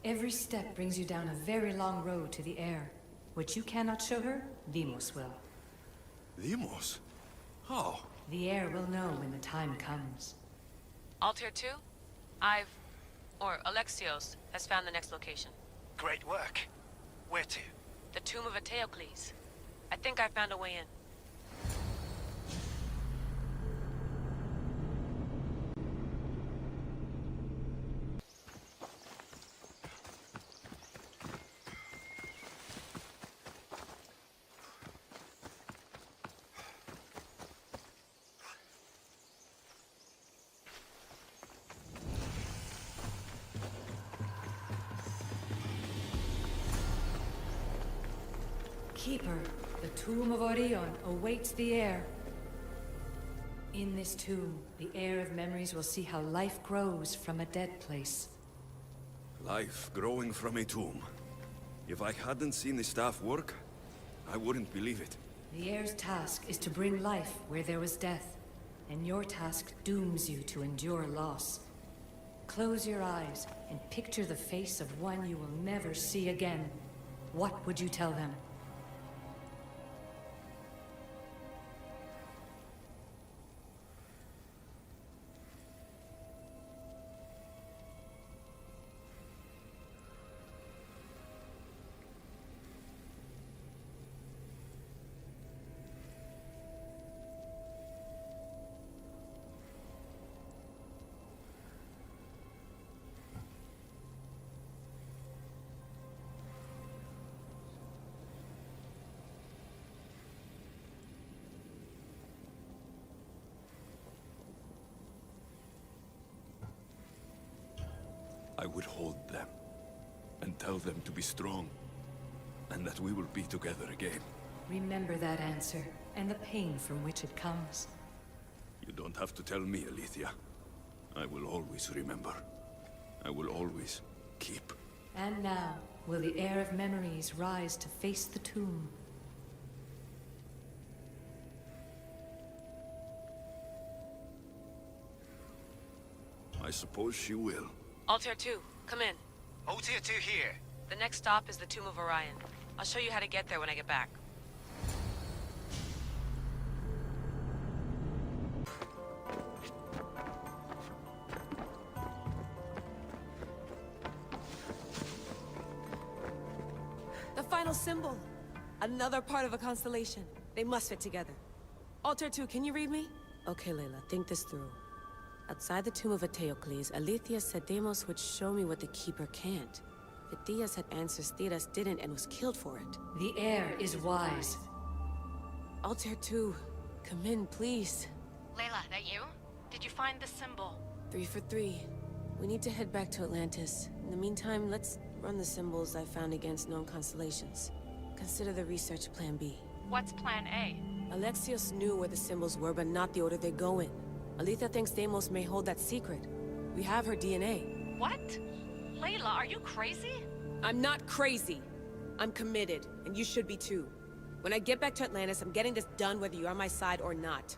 Every step brings you down a very long road to the heir. What you cannot show her, Deimos will. Deimos? How? The heir will know when the time comes. Altair 2, Alexios has found the next location. Great work. Where to? The tomb of Eteocles. I think I found a way in. Keeper, the tomb of Orion awaits the heir. In this tomb, the heir of memories will see how life grows from a dead place. Life growing from a tomb. If I hadn't seen the staff work, I wouldn't believe it. The heir's task is to bring life where there was death, and your task dooms you to endure loss. Close your eyes and picture the face of one you will never see again. What would you tell them? would hold them and tell them to be strong, and that we will be together again. Remember that answer, and the pain from which it comes. You don't have to tell me, Alethea. I will always remember. I will always keep. And now, will the heir of memories rise to face the tomb? I suppose she will. Altair 2, come in. Altair 2 here. The next stop is the Tomb of Orion. I'll show you how to get there when I get back. The final symbol! Another part of a constellation. They must fit together. Altair 2, can you read me? Okay, Layla, think this through. Outside the tomb of Eteocles, Alethea said Deimos would show me what the Keeper can't. Phidias had answers Theras didn't and was killed for it. The heir is wise. Altair 2, come in, please. Layla, that you? Did you find the symbol? 3 for 3. We need to head back to Atlantis. In the meantime, let's run the symbols I found against known constellations. Consider the research plan B. What's plan A? Alexios knew where the symbols were, but not the order they go in. Alethea thinks Deimos may hold that secret. We have her DNA. What? Layla, are you crazy? I'm not crazy. I'm committed, and you should be too. When I get back to Atlantis, I'm getting this done whether you're on my side or not.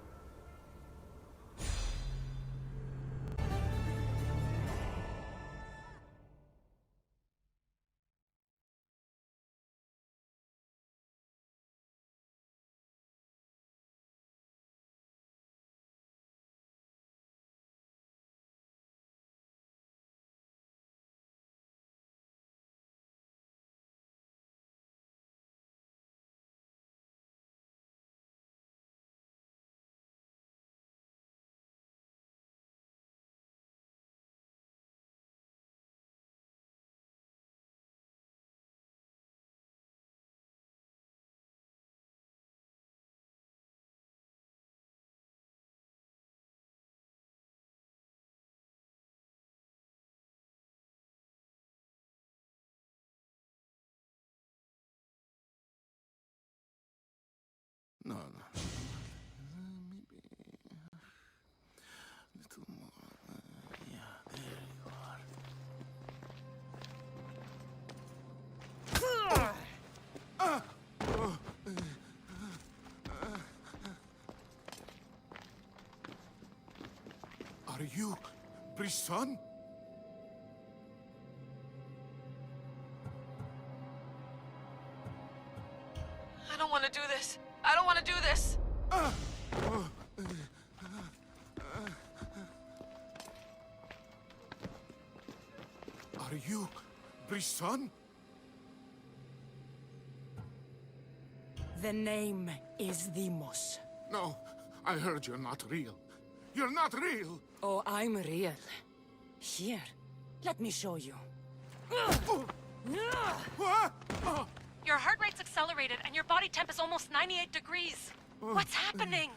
No. Maybe a little more. Yeah, there you are. Are you Brisson? I don't want to do this. I don't want to do this. Are you Brisson? The name is Deimos. No, I heard you're not real. You're not real! Oh, I'm real. Here, let me show you. What? Your heart rate's accelerated and your body temp is almost 98 degrees. What's happening?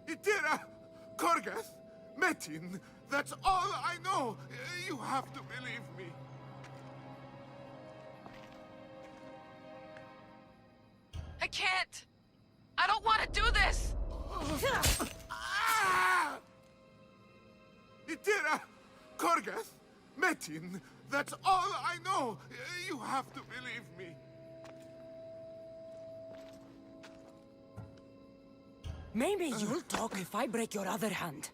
Itira! Korgath! Metin! That's all I know! You have to believe me. I can't! I don't want to do this! Itira! Korgath! Metin! That's all I know! You have to believe me. Maybe you'll talk if I break your other hand.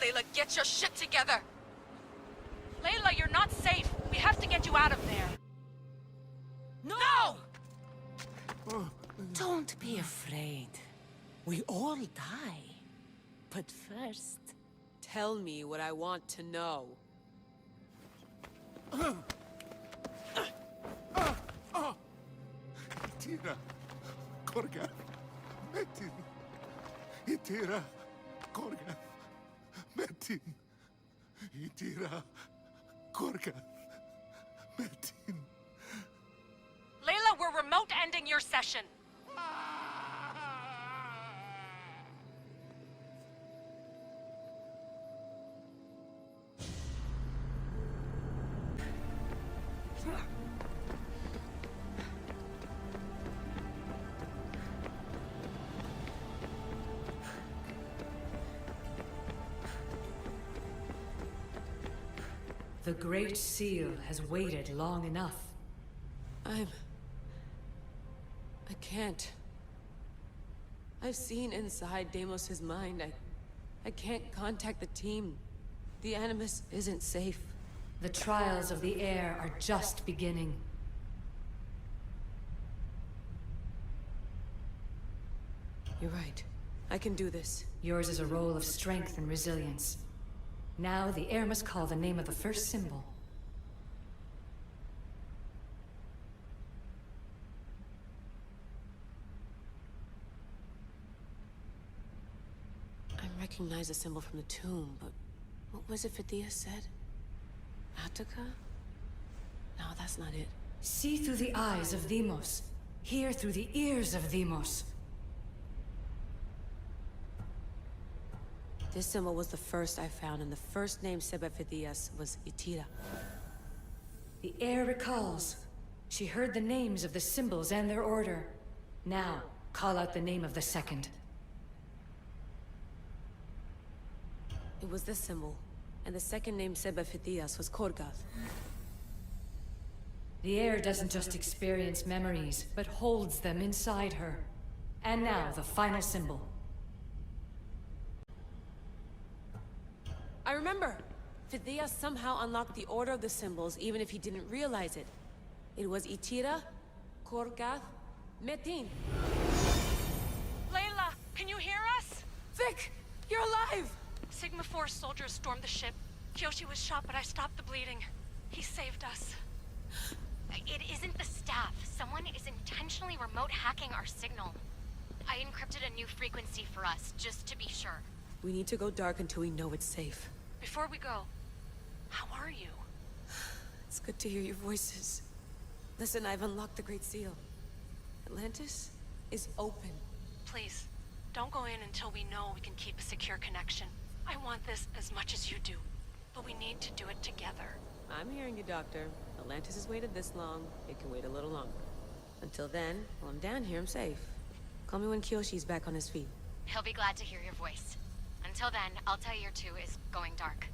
Layla, get your shit together! Layla, you're not safe. We have to get you out of there. Don't be afraid. We all die. But first... Tell me what I want to know. Itira, Korgath, Metin. Itira, Korgath, Metin. Itira, Korgath, Metin. Layla, we're remote ending your session. The Great Seal has waited long enough. I can't. I've seen inside Deimos's mind. I can't contact the team. The Animus isn't safe. The trials of the air are just beginning. You're right. I can do this. Yours is a role of strength and resilience. Now the air must call the name of the first symbol. I recognize the symbol from the tomb, but what was it Phidias said? Attica? No, that's not it. See through the eyes of Deimos. Hear through the ears of Deimos. This symbol was the first I found, and the first name said by Phidias was Itira. The air recalls. She heard the names of the symbols and their order. Now, call out the name of the second. It was this symbol, and the second name said by Phidias was Korgath. The air doesn't just experience memories, but holds them inside her. And now, the final symbol. I remember! Phidias somehow unlocked the order of the symbols, even if he didn't realize it. It was Itira, Korgath, Metin. Layla, can you hear us? Vic! You're alive! Sigma 4 soldiers stormed the ship. Kyoshi was shot, but I stopped the bleeding. He saved us. It isn't the staff. Someone is intentionally remote hacking our signal. I encrypted a new frequency for us, just to be sure. We need to go dark until we know it's safe. Before we go, how are you? It's good to hear your voices. Listen, I've unlocked the Great Seal. Atlantis is open. Please, don't go in until we know we can keep a secure connection. I want this as much as you do, but we need to do it together. I'm hearing you, Doctor. Atlantis has waited this long. It can wait a little longer. Until then, while I'm down here, I'm safe. Call me when Kyoshi's back on his feet. He'll be glad to hear your voice. Until then, I'll tell Year 2 is going dark.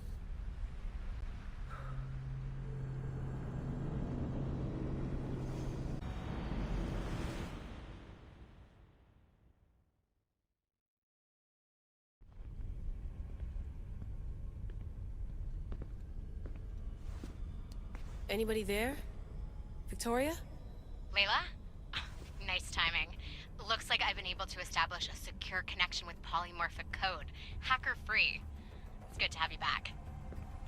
Anybody there? Victoria? Layla? Nice timing. Looks like I've been able to establish a secure connection with polymorphic code. Hacker-free. It's good to have you back.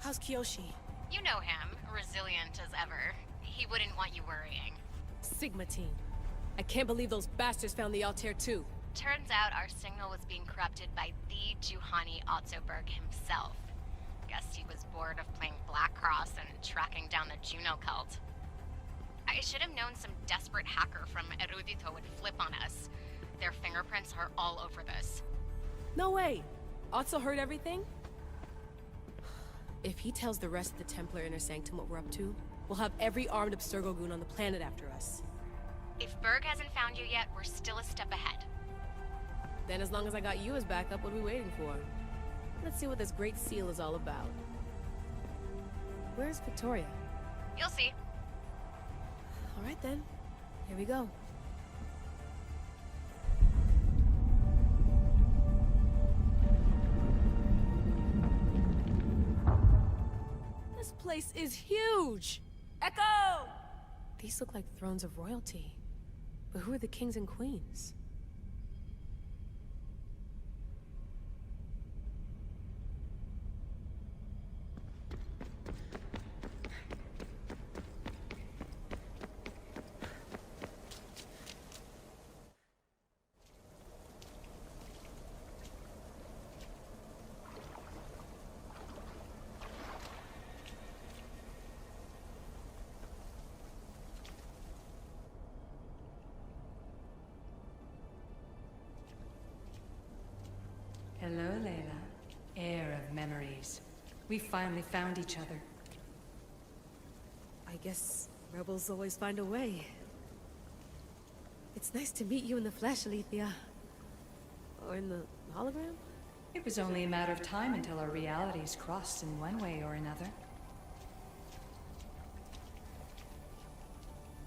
How's Kyoshi? You know him. Resilient as ever. He wouldn't want you worrying. Sigma team. I can't believe those bastards found the Altair too. Turns out our signal was being corrupted by the Juhani Otzoberg himself. Guess he was bored of playing Black Cross and tracking down the Juno cult. I should have known some desperate hacker from Erudito would flip on us. Their fingerprints are all over this. No way! Otso heard everything? If he tells the rest of the Templar Inner Sanctum what we're up to, we'll have every armed Abstergo goon on the planet after us. If Berg hasn't found you yet, we're still a step ahead. Then as long as I got you as backup, what are we waiting for? Let's see what this Great Seal is all about. Where's Victoria? You'll see. All right then. Here we go. This place is huge! Echo! These look like thrones of royalty. But who are the kings and queens? Hello, Layla. Heir of memories. We finally found each other. I guess rebels always find a way. It's nice to meet you in the flesh, Alethea. Or in the hologram? It was only a matter of time until our realities crossed in one way or another.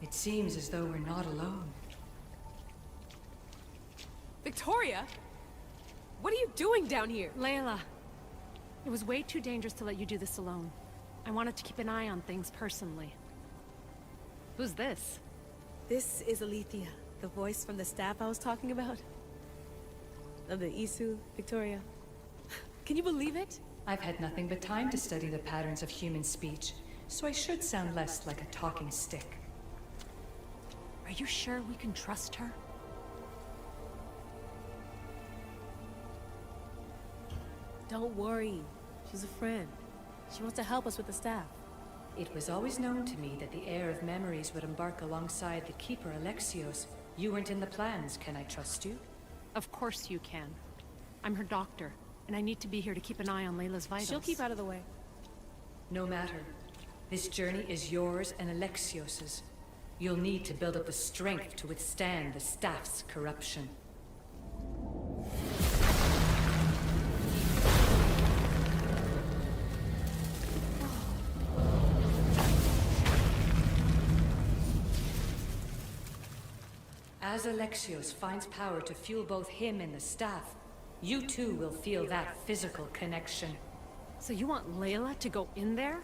It seems as though we're not alone. Victoria? What are you doing down here? Layla, it was way too dangerous to let you do this alone. I wanted to keep an eye on things personally. Who's this? This is Alethea, the voice from the staff I was talking about. Of the Isu, Victoria. Can you believe it? I've had nothing but time to study the patterns of human speech, so I should sound less like a talking stick. Are you sure we can trust her? Don't worry. She's a friend. She wants to help us with the staff. It was always known to me that the heir of memories would embark alongside the Keeper Alexios. You weren't in the plans. Can I trust you? Of course you can. I'm her doctor, and I need to be here to keep an eye on Layla's vitals. She'll keep out of the way. No matter. This journey is yours and Alexios's. You'll need to build up the strength to withstand the staff's corruption. As Alexios finds power to fuel both him and the staff, you too will feel that physical connection. So you want Layla to go in there?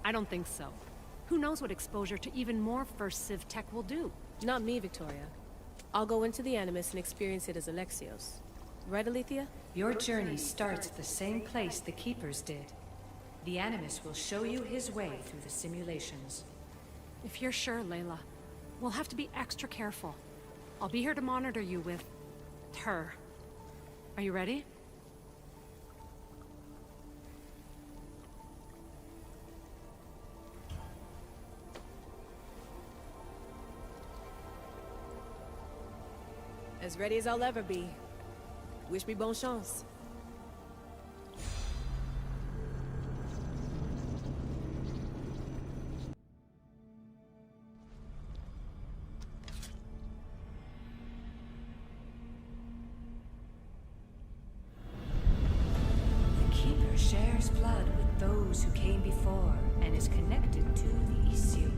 I don't think so. Who knows what exposure to even more First Civ tech will do? Not me, Victoria. I'll go into the Animus and experience it as Alexios. Right, Alethea? Your journey starts at the same place the Keepers did. The Animus will show you his way through the simulations. If you're sure, Layla, we'll have to be extra careful. I'll be here to monitor you with her. Are you ready? As ready as I'll ever be. Wish me bonne chance. The Keeper shares blood with those who came before and is connected to the Isu.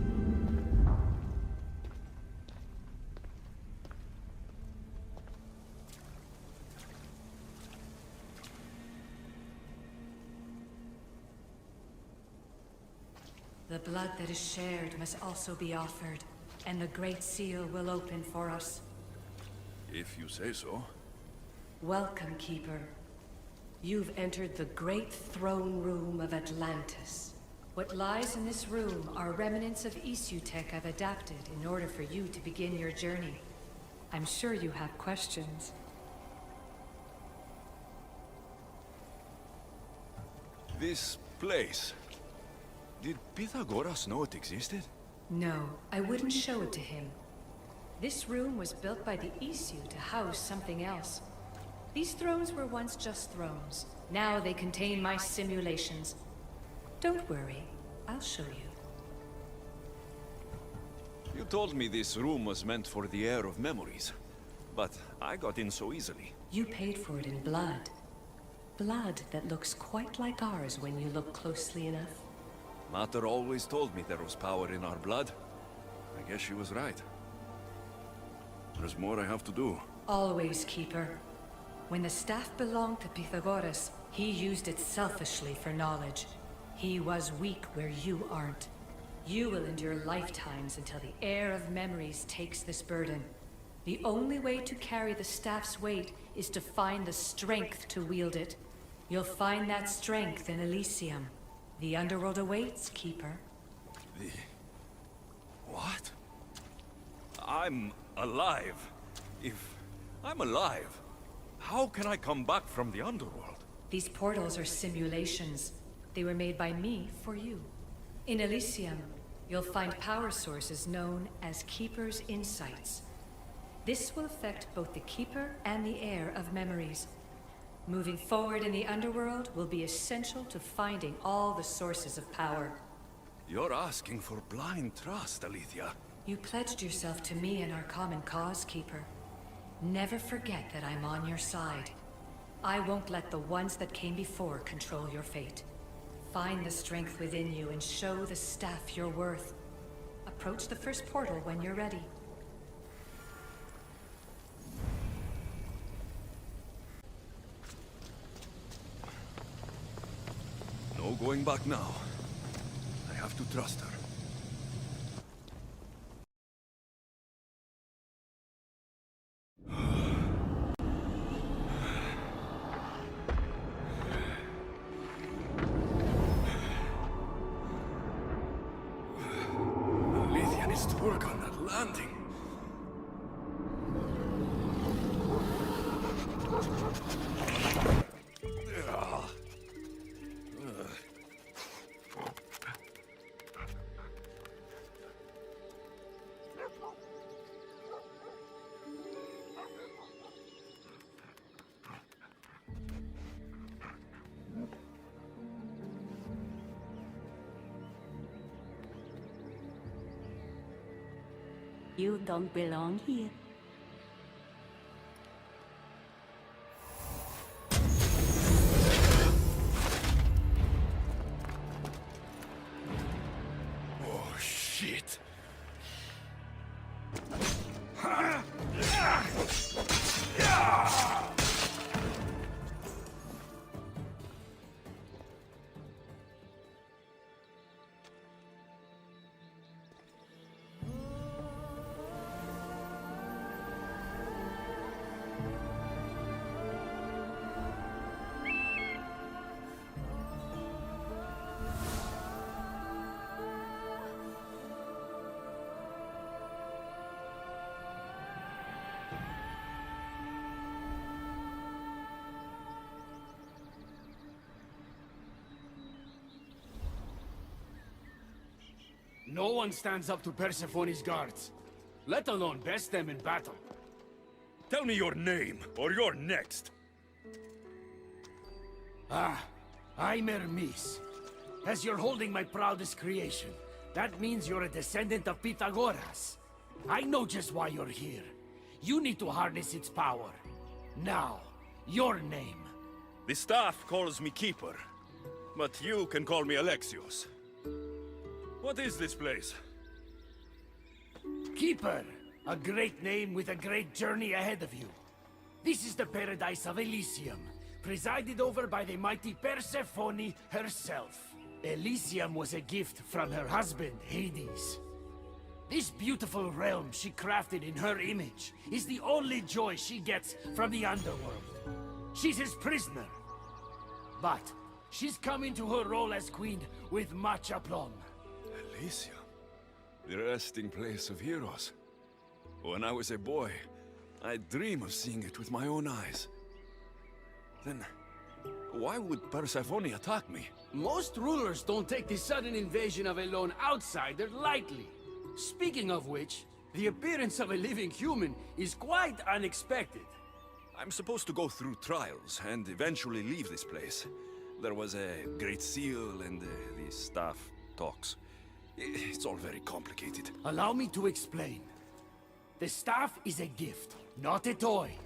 The blood that is shared must also be offered, and the Great Seal will open for us. If you say so. Welcome, Keeper. You've entered the great throne room of Atlantis. What lies in this room are remnants of Isu tech I've adapted in order for you to begin your journey. I'm sure you have questions. This place. Did Pythagoras know it existed? No, I wouldn't show it to him. This room was built by the Isu to house something else. These thrones were once just thrones. Now they contain my simulations. Don't worry, I'll show you. You told me this room was meant for the heir of memories, but I got in so easily. You paid for it in blood. Blood that looks quite like ours when you look closely enough. Mater always told me there was power in our blood. I guess she was right. There's more I have to do. Always, Keeper. When the staff belonged to Pythagoras, he used it selfishly for knowledge. He was weak where you aren't. You will endure lifetimes until the heir of memories takes this burden. The only way to carry the staff's weight is to find the strength to wield it. You'll find that strength in Elysium. The underworld awaits, Keeper. What? I'm alive. If I'm alive, how can I come back from the underworld? These portals are simulations. They were made by me for you. In Elysium, you'll find power sources known as Keeper's Insights. This will affect both the Keeper and the heir of memories. Moving forward in the underworld will be essential to finding all the sources of power. You're asking for blind trust, Alethea. You pledged yourself to me and our common cause, Keeper. Never forget that I'm on your side. I won't let the ones that came before control your fate. Find the strength within you and show the staff your worth. Approach the first portal when you're ready. No going back now. I have to trust her. Alethea needs to work on that landing. You don't belong here. Oh, shit. No one stands up to Persephone's guards, let alone best them in battle. Tell me your name, or you're next. I'm Hermes. As you're holding my proudest creation, that means you're a descendant of Pythagoras. I know just why you're here. You need to harness its power. Now, your name. The staff calls me Keeper, but you can call me Alexios. What is this place? Keeper, a great name with a great journey ahead of you. This is the paradise of Elysium, presided over by the mighty Persephone herself. Elysium was a gift from her husband, Hades. This beautiful realm she crafted in her image is the only joy she gets from the underworld. She's his prisoner. But she's come into her role as queen with much aplomb. Elysium, the resting place of heroes. When I was a boy, I'd dream of seeing it with my own eyes. Then, why would Persephone attack me? Most rulers don't take the sudden invasion of a lone outsider lightly. Speaking of which, the appearance of a living human is quite unexpected. I'm supposed to go through trials and eventually leave this place. There was a great seal and the staff talks. It's all very complicated. Allow me to explain. The staff is a gift, not a toy.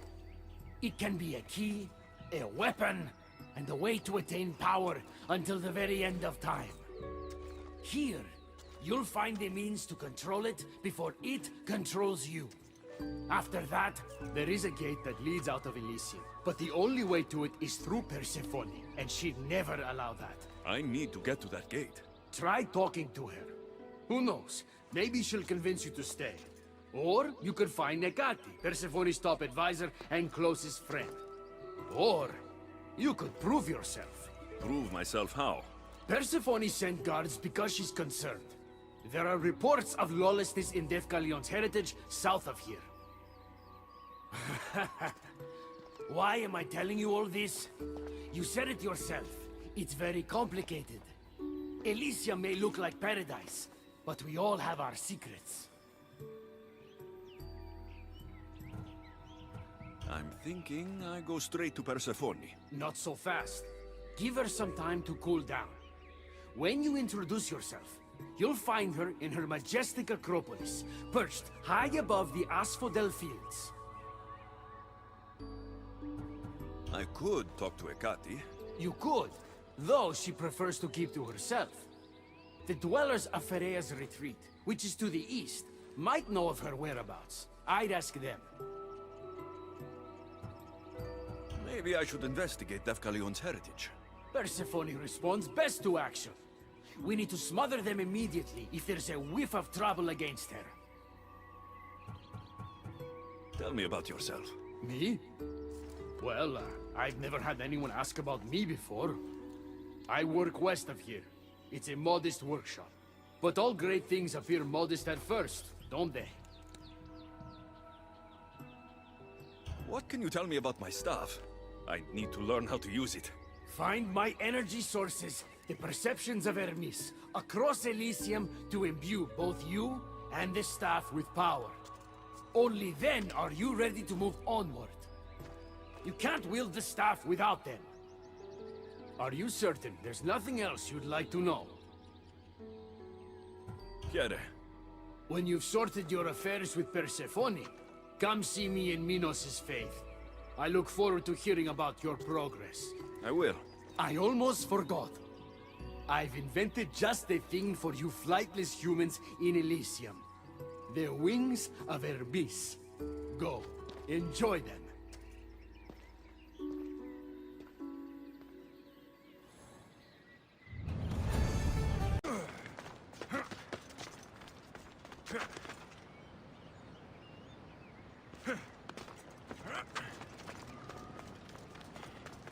It can be a key, a weapon, and a way to attain power until the very end of time. Here, you'll find the means to control it before it controls you. After that, there is a gate that leads out of Elysium. But the only way to it is through Persephone, and she'd never allow that. I need to get to that gate. Try talking to her. Who knows? Maybe she'll convince you to stay. Or you could find Nekati, Persephone's top advisor and closest friend. Or you could prove yourself. Prove myself how? Persephone sent guards because she's concerned. There are reports of lawlessness in Defkalion's heritage south of here. Why am I telling you all this? You said it yourself. It's very complicated. Elysium may look like paradise, but we all have our secrets. I'm thinking I go straight to Persephone. Not so fast. Give her some time to cool down. When you introduce yourself, you'll find her in her majestic acropolis, perched high above the asphodel fields. I could talk to Ekati. You could, though she prefers to keep to herself. The dwellers of Pherea's retreat, which is to the east, might know of her whereabouts. I'd ask them. Maybe I should investigate Defkalion's heritage. Persephone responds best to action. We need to smother them immediately if there's a whiff of trouble against her. Tell me about yourself. Me? Well, I've never had anyone ask about me before. I work west of here. It's a modest workshop. But all great things appear modest at first, don't they? What can you tell me about my staff? I need to learn how to use it. Find my energy sources, the perceptions of Hermes, across Elysium to imbue both you and the staff with power. Only then are you ready to move onward. You can't wield the staff without them. Are you certain there's nothing else you'd like to know? Chiede. When you've sorted your affairs with Persephone, come see me in Minos' faith. I look forward to hearing about your progress. I will. I almost forgot. I've invented just the thing for you flightless humans in Elysium. The wings of Hermes. Go, enjoy them.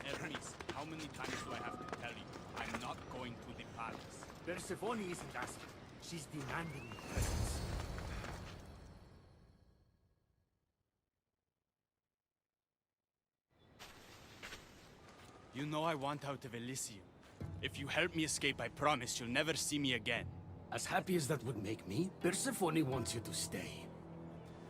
Hermes, how many times do I have to tell you? I'm not going to the palace. Persephone isn't asking. She's demanding your presence. You know I want out of Elysium. If you help me escape, I promise you'll never see me again. As happy as that would make me, Persephone wants you to stay.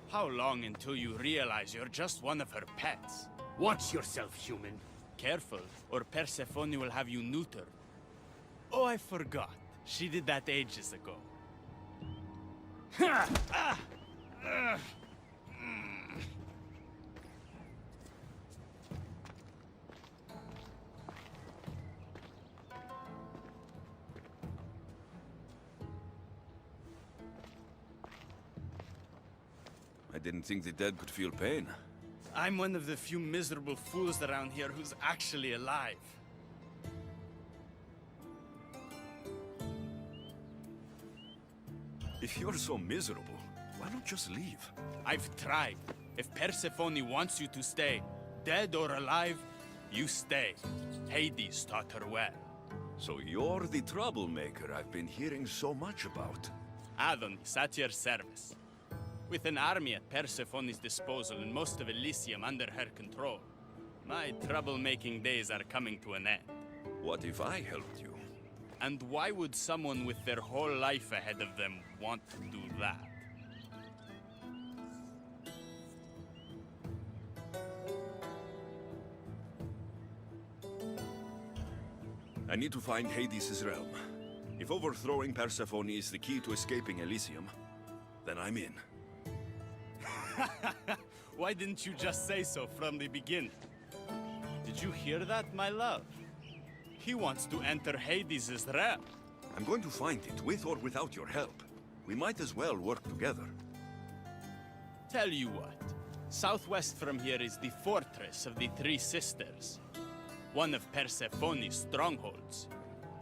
How long until you realize you're just one of her pets? Watch yourself, human. Careful, or Persephone will have you neutered. Oh, I forgot. She did that ages ago. Ha! I didn't think the dead could feel pain. I'm one of the few miserable fools around here who's actually alive. If you're so miserable, why don't you just leave? I've tried. If Persephone wants you to stay, dead or alive, you stay. Hades taught her well. So you're the troublemaker I've been hearing so much about. Adonis, at your service. With an army at Persephone's disposal and most of Elysium under her control, my troublemaking days are coming to an end. What if I helped you? And why would someone with their whole life ahead of them want to do that? I need to find Hades' realm. If overthrowing Persephone is the key to escaping Elysium, then I'm in. Why didn't you just say so from the beginning? Did you hear that, my love? He wants to enter Hades' realm. I'm going to find it, with or without your help. We might as well work together. Tell you what, southwest from here is the Fortress of the Three Sisters, one of Persephone's strongholds.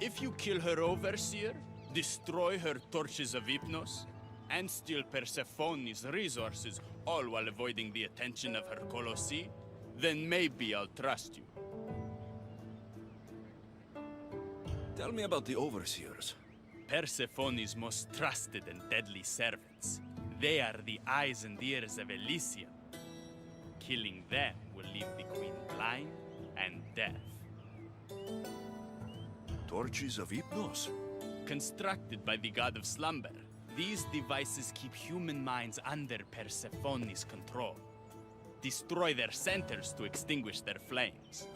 If you kill her overseer, destroy her torches of Hypnos, and steal Persephone's resources, all while avoiding the attention of her Colossi, then maybe I'll trust you. Tell me about the Overseers. Persephone's most trusted and deadly servants. They are the eyes and ears of Elysium. Killing them will leave the Queen blind and deaf. Torches of Hypnos? Constructed by the god of slumber, these devices keep human minds under Persephone's control. Destroy their centers to extinguish their flames.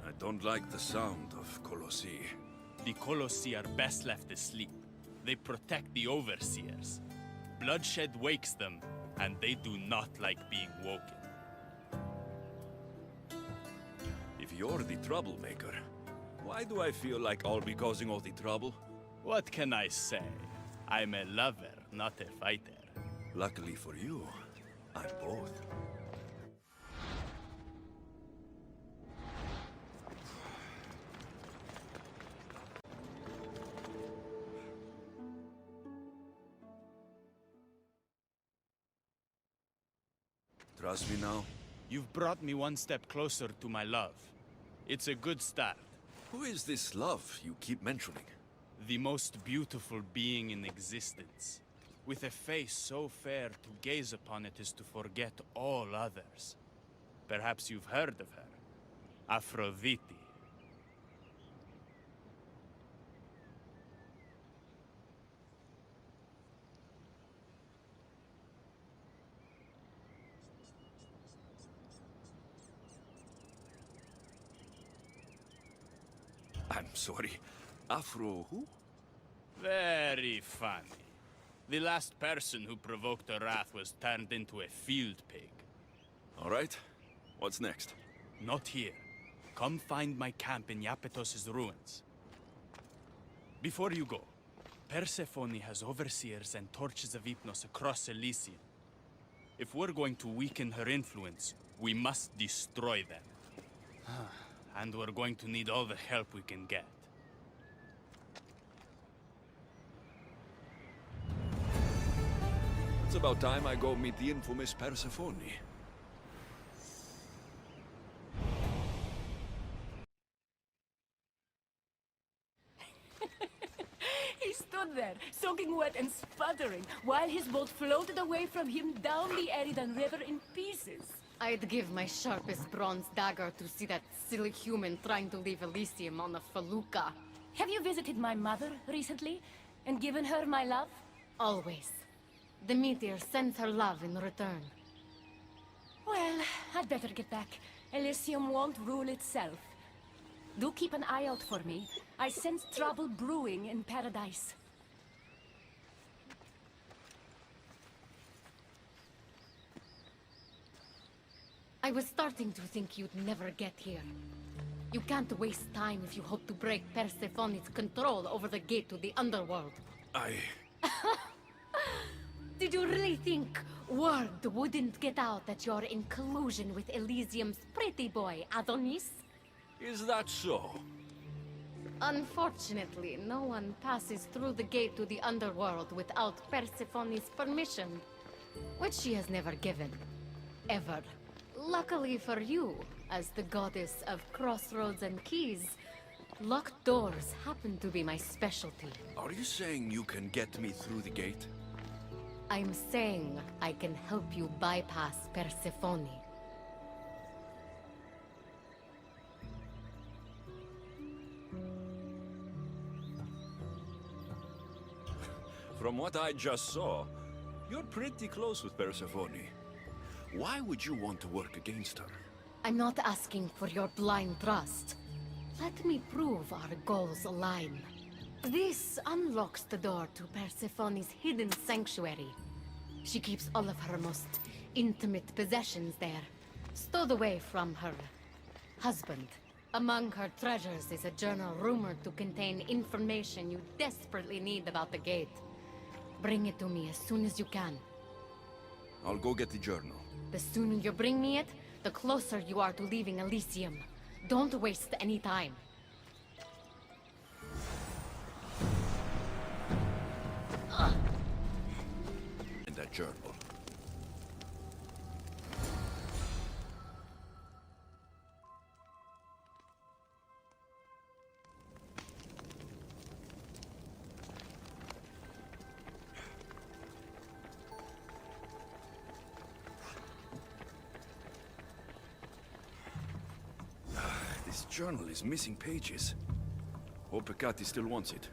I don't like the sound of Colossi. The Colossi are best left asleep. They protect the Overseers. Bloodshed wakes them, and they do not like being woken. If you're the troublemaker, why do I feel like I'll be causing all the trouble? What can I say? I'm a lover, not a fighter. Luckily for you, I'm both. Trust me now? You've brought me one step closer to my love. It's a good start. Who is this love you keep mentioning? The most beautiful being in existence. With a face so fair, to gaze upon it is to forget all others. Perhaps you've heard of her. Aphrodite. I'm sorry. Afro who? Very funny. The last person who provoked her wrath was turned into a field pig. All right. What's next? Not here. Come find my camp in Iapetos' ruins. Before you go, Persephone has overseers and torches of Hypnos across Elysium. If we're going to weaken her influence, we must destroy them. And we're going to need all the help we can get. It's about time I go meet the infamous Persephone. He stood there, soaking wet and sputtering, while his boat floated away from him down the Eridan River in pieces. I'd give my sharpest bronze dagger to see that silly human trying to leave Elysium on a felucca. Have you visited my mother recently, and given her my love? Always. The meteor sends her love in return. Well, I'd better get back. Elysium won't rule itself. Do keep an eye out for me. I sense trouble brewing in Paradise. I was starting to think you'd never get here. You can't waste time if you hope to break Persephone's control over the gate to the underworld. Did you really think word wouldn't get out that you're in collusion with Elysium's pretty boy, Adonis? Is that so? Unfortunately, no one passes through the gate to the underworld without Persephone's permission, which she has never given. Ever. Luckily for you, as the goddess of crossroads and keys, locked doors happen to be my specialty. Are you saying you can get me through the gate? I'm saying I can help you bypass Persephone. From what I just saw, you're pretty close with Persephone. Why would you want to work against her? I'm not asking for your blind trust. Let me prove our goals align. This unlocks the door to Persephone's hidden sanctuary. She keeps all of her most intimate possessions there, stowed away from her husband. Among her treasures is a journal rumored to contain information you desperately need about the gate. Bring it to me as soon as you can. I'll go get the journal. The sooner you bring me it, the closer you are to leaving Elysium. Don't waste any time. journal. This journal is missing pages. Hope Hecate still wants it.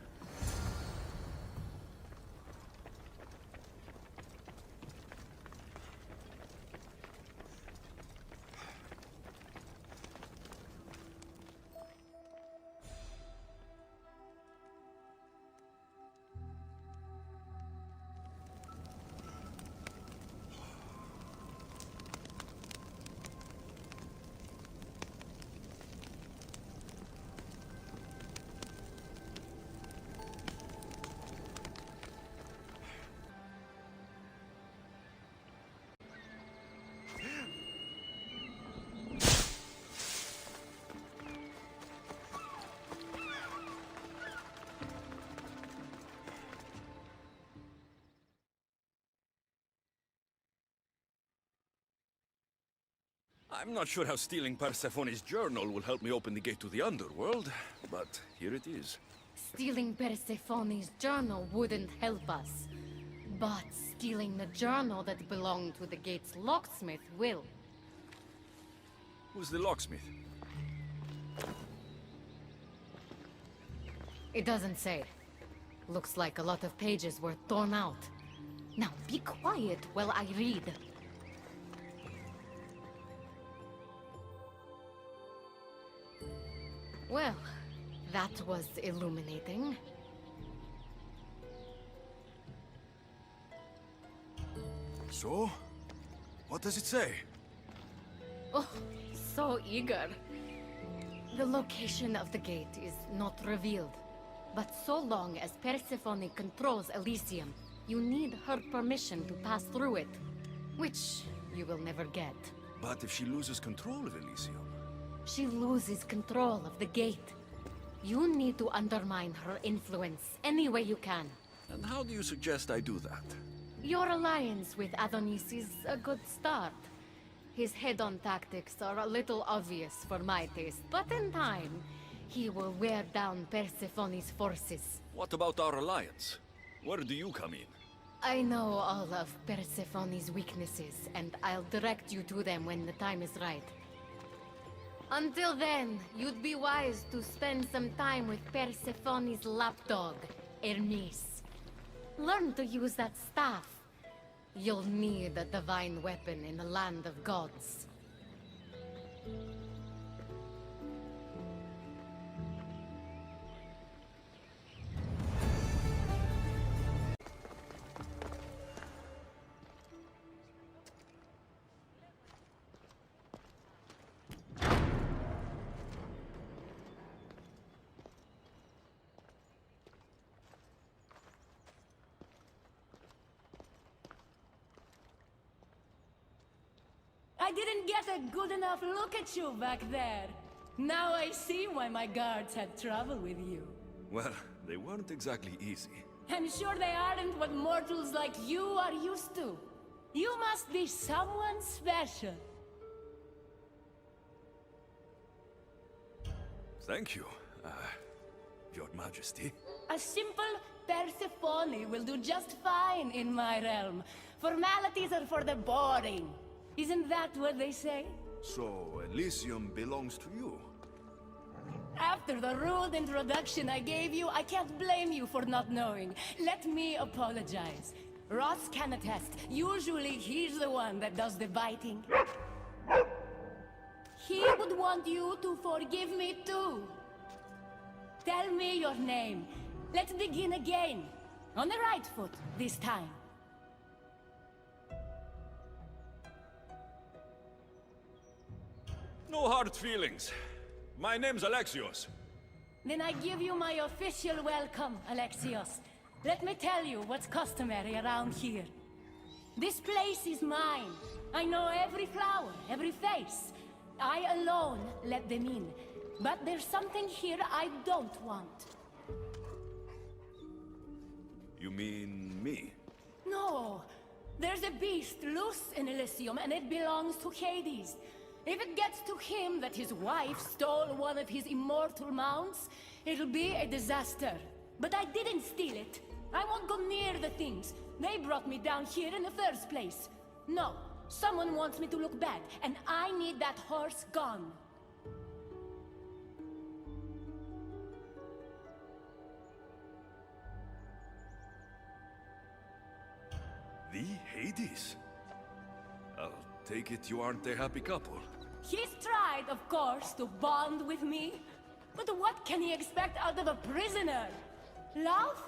I'm not sure how stealing Persephone's journal will help me open the gate to the underworld, but here it is. Stealing Persephone's journal wouldn't help us. But stealing the journal that belonged to the gate's locksmith will. Who's the locksmith? It doesn't say. Looks like a lot of pages were torn out. Now be quiet while I read. Well, that was illuminating. So? What does it say? Oh, so eager. The location of the gate is not revealed. But so long as Persephone controls Elysium, you need her permission to pass through it. Which you will never get. But if she loses control of Elysium? She loses control of the gate. You need to undermine her influence any way you can. And how do you suggest I do that? Your alliance with Adonis is a good start. His head-on tactics are a little obvious for my taste, but in time, he will wear down Persephone's forces. What about our alliance? Where do you come in? I know all of Persephone's weaknesses, and I'll direct you to them when the time is right. Until then, you'd be wise to spend some time with Persephone's lapdog, Hermes. Learn to use that staff. You'll need a divine weapon in the land of gods. I didn't get a good enough look at you back there. Now I see why my guards had trouble with you. Well, they weren't exactly easy. I'm sure they aren't what mortals like you are used to. You must be someone special. Thank you, Your Majesty. A simple Persephone will do just fine in my realm. Formalities are for the boring. Isn't that what they say? So, Elysium belongs to you? After the rude introduction I gave you, I can't blame you for not knowing. Let me apologize. Ross can attest. Usually he's the one that does the biting. He would want you to forgive me too. Tell me your name. Let's begin again. On the right foot, this time. No hard feelings. My name's Alexios. Then I give you my official welcome, Alexios. Let me tell you what's customary around here. This place is mine. I know every flower, every face. I alone let them in. But there's something here I don't want. You mean me? No. There's a beast loose in Elysium, and it belongs to Hades. If it gets to him that his wife stole one of his immortal mounts, it'll be a disaster. But I didn't steal it. I won't go near the things. They brought me down here in the first place. No, someone wants me to look bad, and I need that horse gone. The Hades? I'll take it you aren't a happy couple. He's tried, of course, to bond with me. But what can he expect out of a prisoner? Love?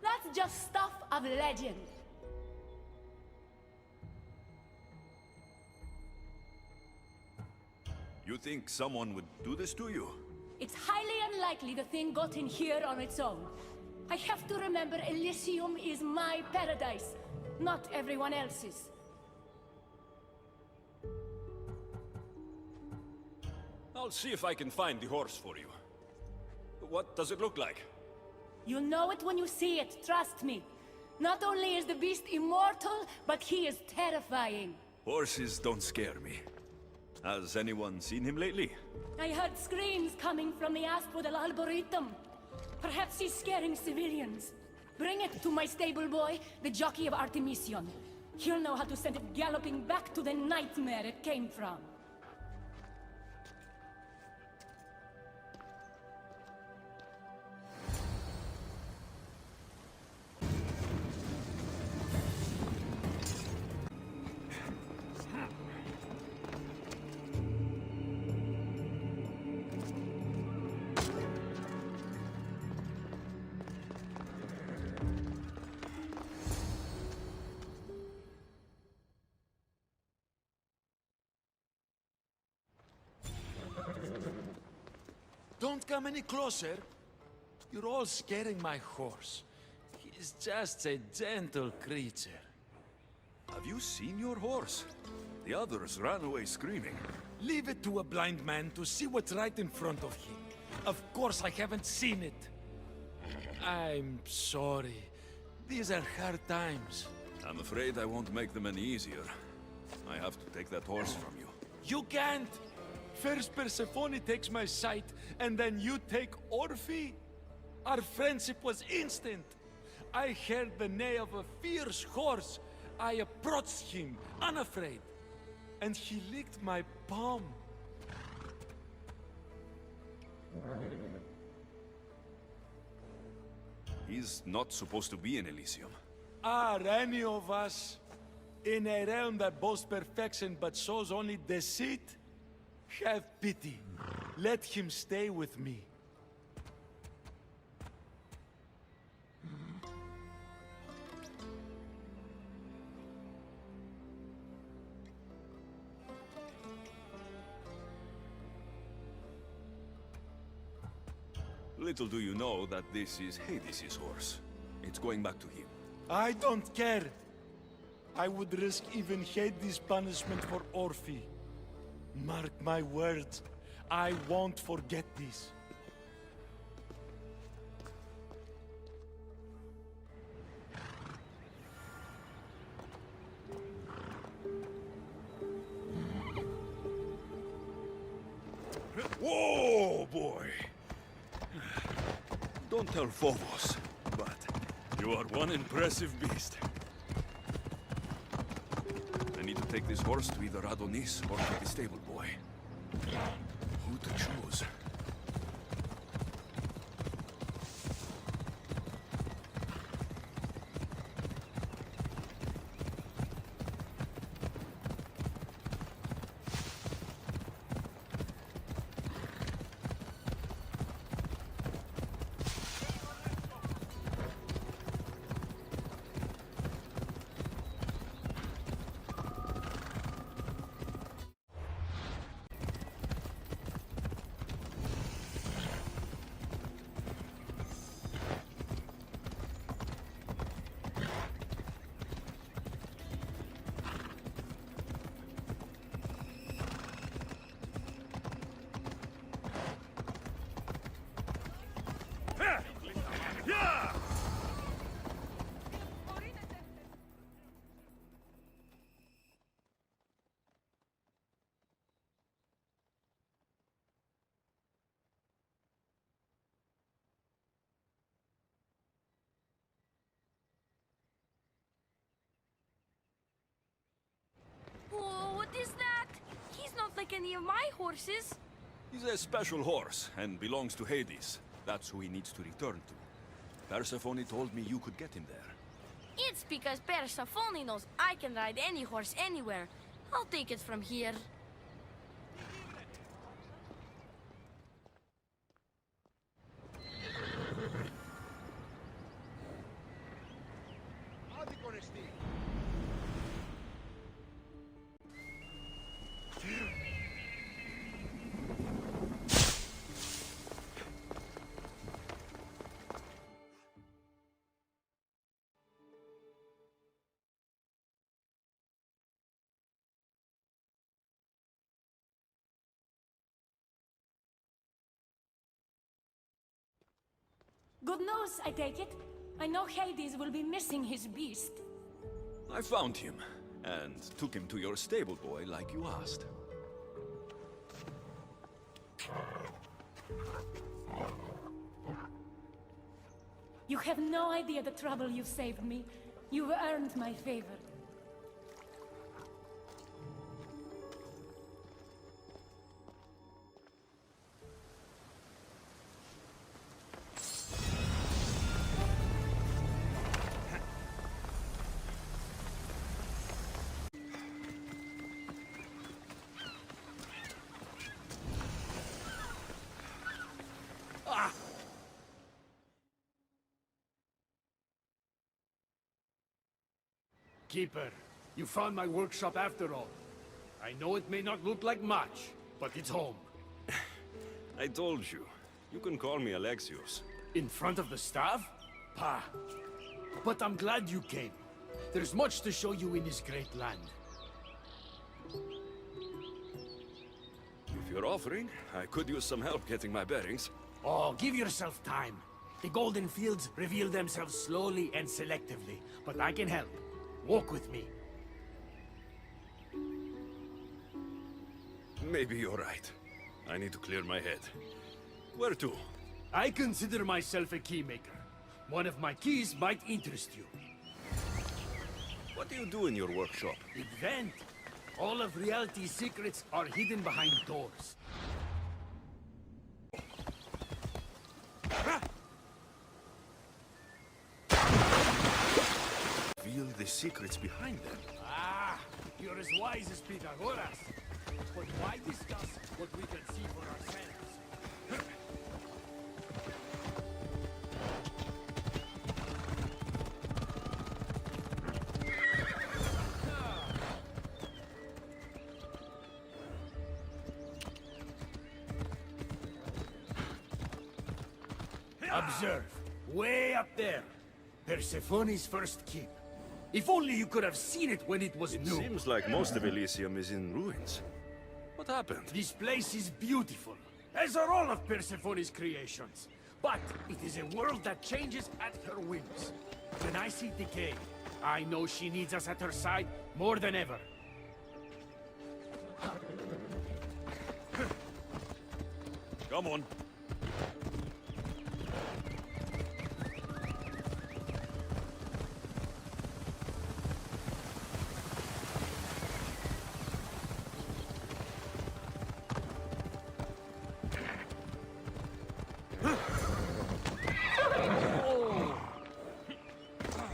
That's just stuff of legend. You think someone would do this to you? It's highly unlikely the thing got in here on its own. I have to remember Elysium is my paradise, not everyone else's. I'll see if I can find the horse for you. What does it look like? You'll know it when you see it, trust me. Not only is the beast immortal, but he is terrifying. Horses don't scare me. Has anyone seen him lately? I heard screams coming from the Asphodel Arboretum. Perhaps he's scaring civilians. Bring it to my stable boy, the jockey of Artemision. He'll know how to send it galloping back to the nightmare it came from. Don't come any closer. You're all scaring my horse. He's just a gentle creature. Have you seen your horse? The others ran away screaming. Leave it to a blind man to see what's right in front of him. Of course I haven't seen it. I'm sorry. These are hard times. I'm afraid I won't make them any easier. I have to take that horse from you. You can't! First Persephone takes my sight, and then you take Orphe? Our friendship was instant. I heard the neigh of a fierce horse. I approached him, unafraid. And he licked my palm. He's not supposed to be in Elysium. Are any of us in a realm that boasts perfection but shows only deceit? Have pity. Let him stay with me. Little do you know that this is Hades' horse. It's going back to him. I don't care. I would risk even Hades' punishment for Orphe. Mark my words, I won't forget this. Whoa, boy! Don't tell Phobos, but you are one impressive beast. I need to take this horse to either Adonis or to the stable boy. Who to choose? like any of my horses. He's a special horse, and belongs to Hades. That's who he needs to return to. Persephone told me you could get him there. It's because Persephone knows I can ride any horse anywhere. I'll take it from here. Good news, I take it. I know Hades will be missing his beast. I found him, and took him to your stable boy like you asked. You have no idea the trouble you've saved me. You've earned my favor. Keeper, you found my workshop after all. I know it may not look like much, but it's home. I told you. You can call me Alexios. In front of the staff? Pah. But I'm glad you came. There's much to show you in this great land. If you're offering, I could use some help getting my bearings. Oh, give yourself time. The Golden Fields reveal themselves slowly and selectively, but I can help. Walk with me. Maybe you're right. I need to clear my head. Where to? I consider myself a keymaker. One of my keys might interest you. What do you do in your workshop? Invent. All of reality's secrets are hidden behind doors. Reveal the secrets behind them. Ah, you're as wise as Pythagoras. But why discuss what we can see for ourselves? Observe. Way up there. Persephone's first keep. If only you could have seen it when it was new. It seems like most of Elysium is in ruins. What happened? This place is beautiful, as are all of Persephone's creations. But it is a world that changes at her whims. When I see decay, I know she needs us at her side more than ever. Come on.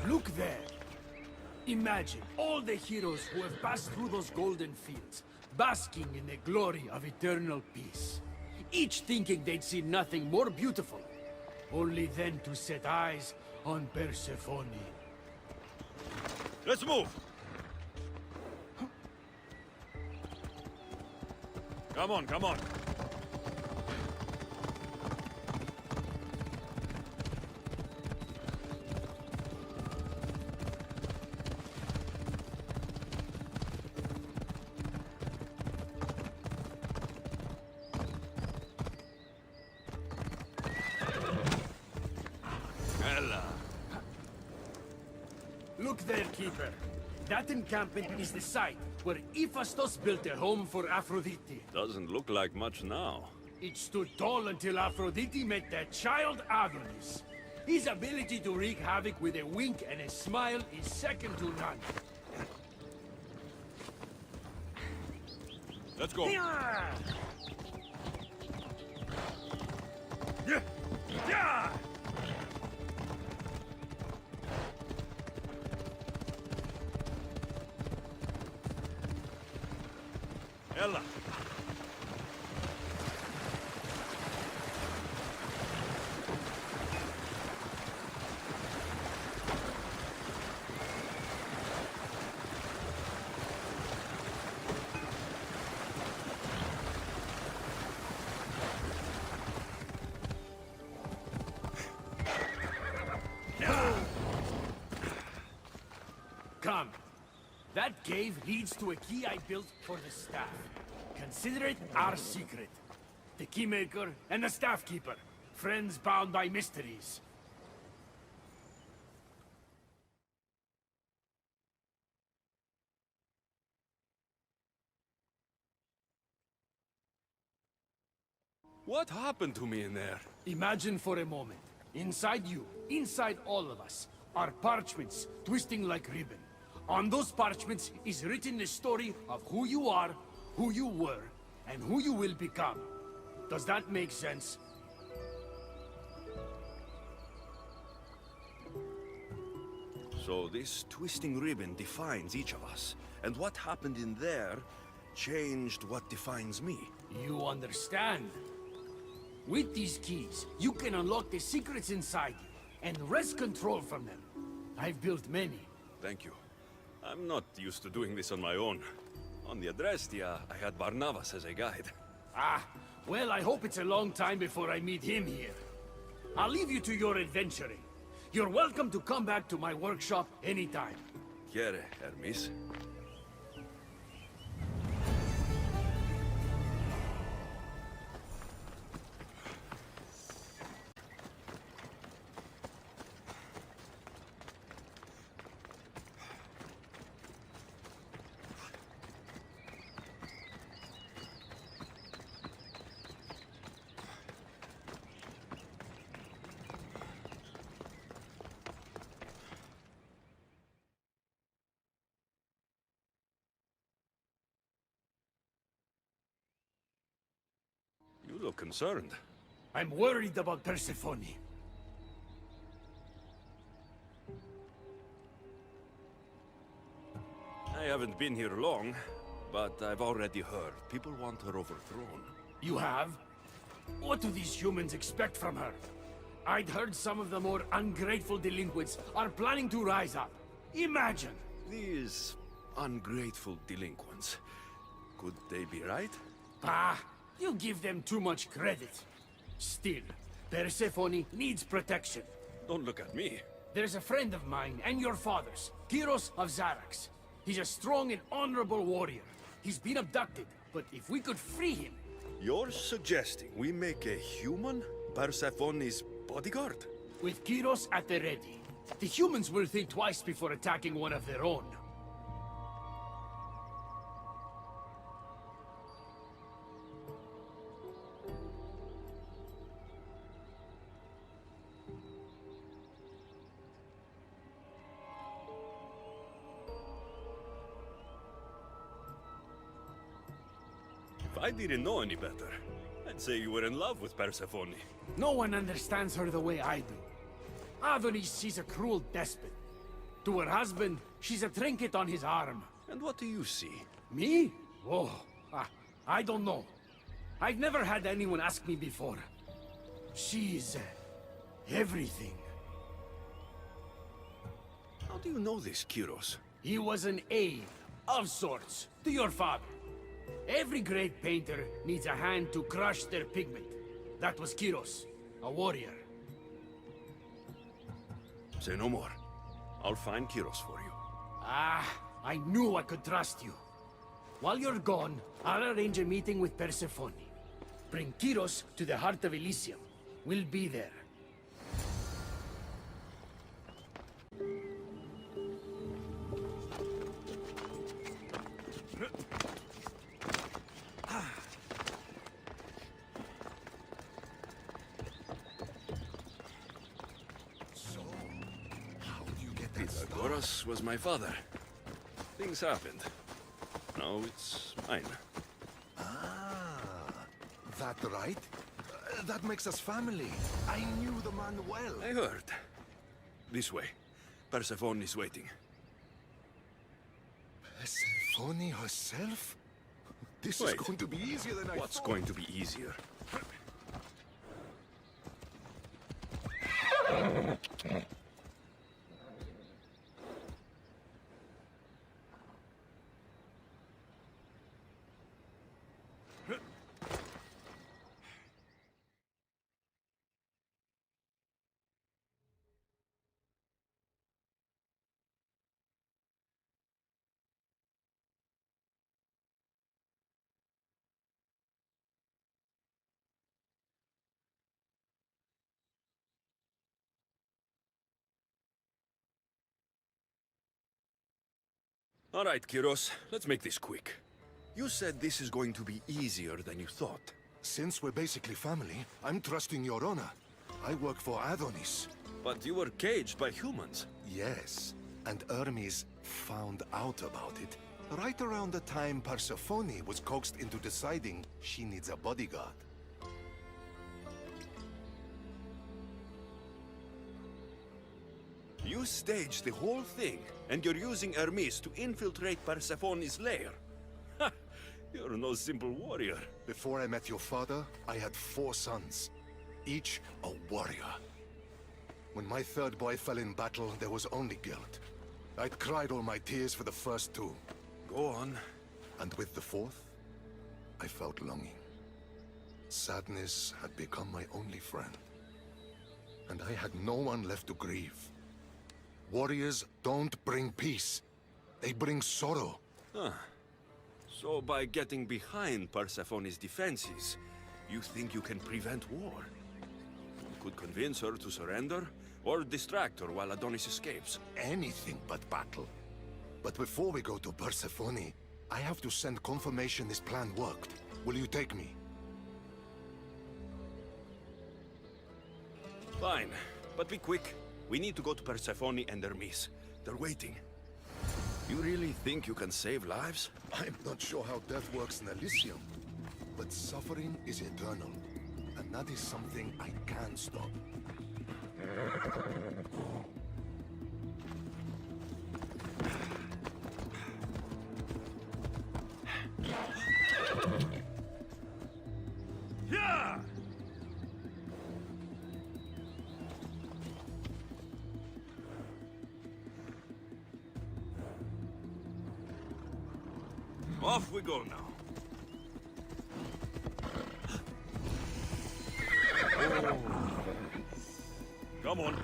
Look there. Imagine all the heroes who have passed through those golden fields, basking in the glory of eternal peace. Each thinking they'd see nothing more beautiful, only then to set eyes on Persephone. Let's move! Come on, come on. Look there, Keeper. That encampment is the site where Hephaestus built a home for Aphrodite. Doesn't look like much now. It stood tall until Aphrodite met their child Adonis. His ability to wreak havoc with a wink and a smile is second to none. Let's go. Yeah! Ella. Come. That cave leads to a key I built for the staff. Consider it our secret. The Keymaker and the Staff Keeper. Friends bound by mysteries. What happened to me in there? Imagine for a moment. Inside you, inside all of us, are parchments twisting like ribbon. On those parchments is written the story of who you are, who you were, and who you will become. Does that make sense? So this twisting ribbon defines each of us, and what happened in there changed what defines me. You understand? With these keys, you can unlock the secrets inside you, and wrest control from them. I've built many. Thank you. I'm not used to doing this on my own. On the Adrestia, I had Barnabas as a guide. Ah, well, I hope it's a long time before I meet him here. I'll leave you to your adventuring. You're welcome to come back to my workshop anytime. Quiere, Hermes. You look concerned. I'm worried about Persephone. I haven't been here long, but I've already heard people want her overthrown. You have? What do these humans expect from her? I'd heard some of the more ungrateful delinquents are planning to rise up. Imagine! These ungrateful delinquents. Could they be right? Bah! You give them too much credit. Still, Persephone needs protection. Don't look at me. There's a friend of mine and your father's, Kyros of Zarax. He's a strong and honorable warrior. He's been abducted, but if we could free him... You're suggesting we make a human Persephone's bodyguard? With Kyros at the ready, the humans will think twice before attacking one of their own. If I didn't know any better, I'd say you were in love with Persephone. No one understands her the way I do. Adonis, she's a cruel despot. To her husband, she's a trinket on his arm. And what do you see? Me? Oh, I don't know. I've never had anyone ask me before. She's everything. How do you know this, Kyros? He was an aide, of sorts, to your father. Every great painter needs a hand to crush their pigment. That was Kyros, a warrior. Say no more. I'll find Kyros for you. Ah, I knew I could trust you. While you're gone, I'll arrange a meeting with Persephone. Bring Kyros to the heart of Elysium. We'll be there. Pythagoras was my father. Things happened. Now it's mine. that right? That makes us family. I knew the man well. I heard. This way. Persephone is waiting. Persephone herself? This is Wait. going to be easier than I What's thought. going to be easier? All right, Kyros, let's make this quick. You said this is going to be easier than you thought. Since we're basically family, I'm trusting your honor. I work for Adonis. But you were caged by humans. Yes, and Hermes found out about it right around the time Persephone was coaxed into deciding she needs a bodyguard. You staged the whole thing, and you're using Hermes to infiltrate Persephone's lair. Ha! You're no simple warrior. Before I met your father, I had 4 sons, each a warrior. When my third boy fell in battle, there was only guilt. I'd cried all my tears for the first 2. Go on. And with the 4th, I felt longing. Sadness had become my only friend. And I had no one left to grieve. Warriors don't bring peace. They bring sorrow. Huh. So by getting behind Persephone's defenses, you think you can prevent war? You could convince her to surrender, or distract her while Adonis escapes. Anything but battle. But before we go to Persephone, I have to send confirmation this plan worked. Will you take me? Fine, but be quick. We need to go to Persephone and Hermes. They're waiting. You really think you can save lives? I'm not sure how death works in Elysium, but suffering is eternal, and that is something I can stop. Yeah! Off we go now. Oh. Come on.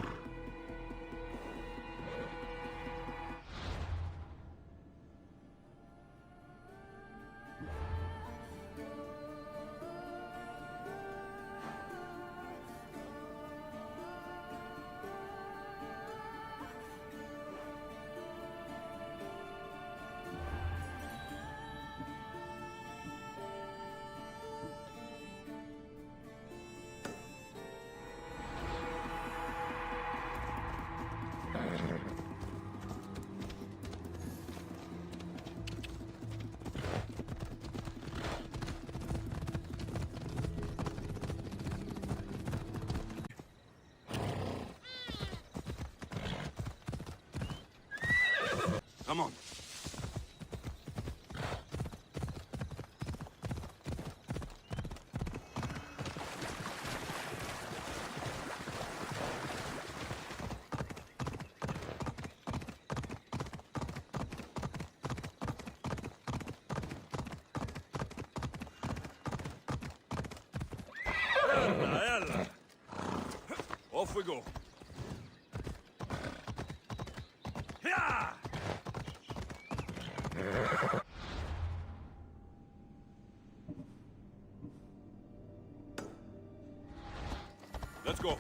Come on. Ella. Off we go. Yeah! Let's go.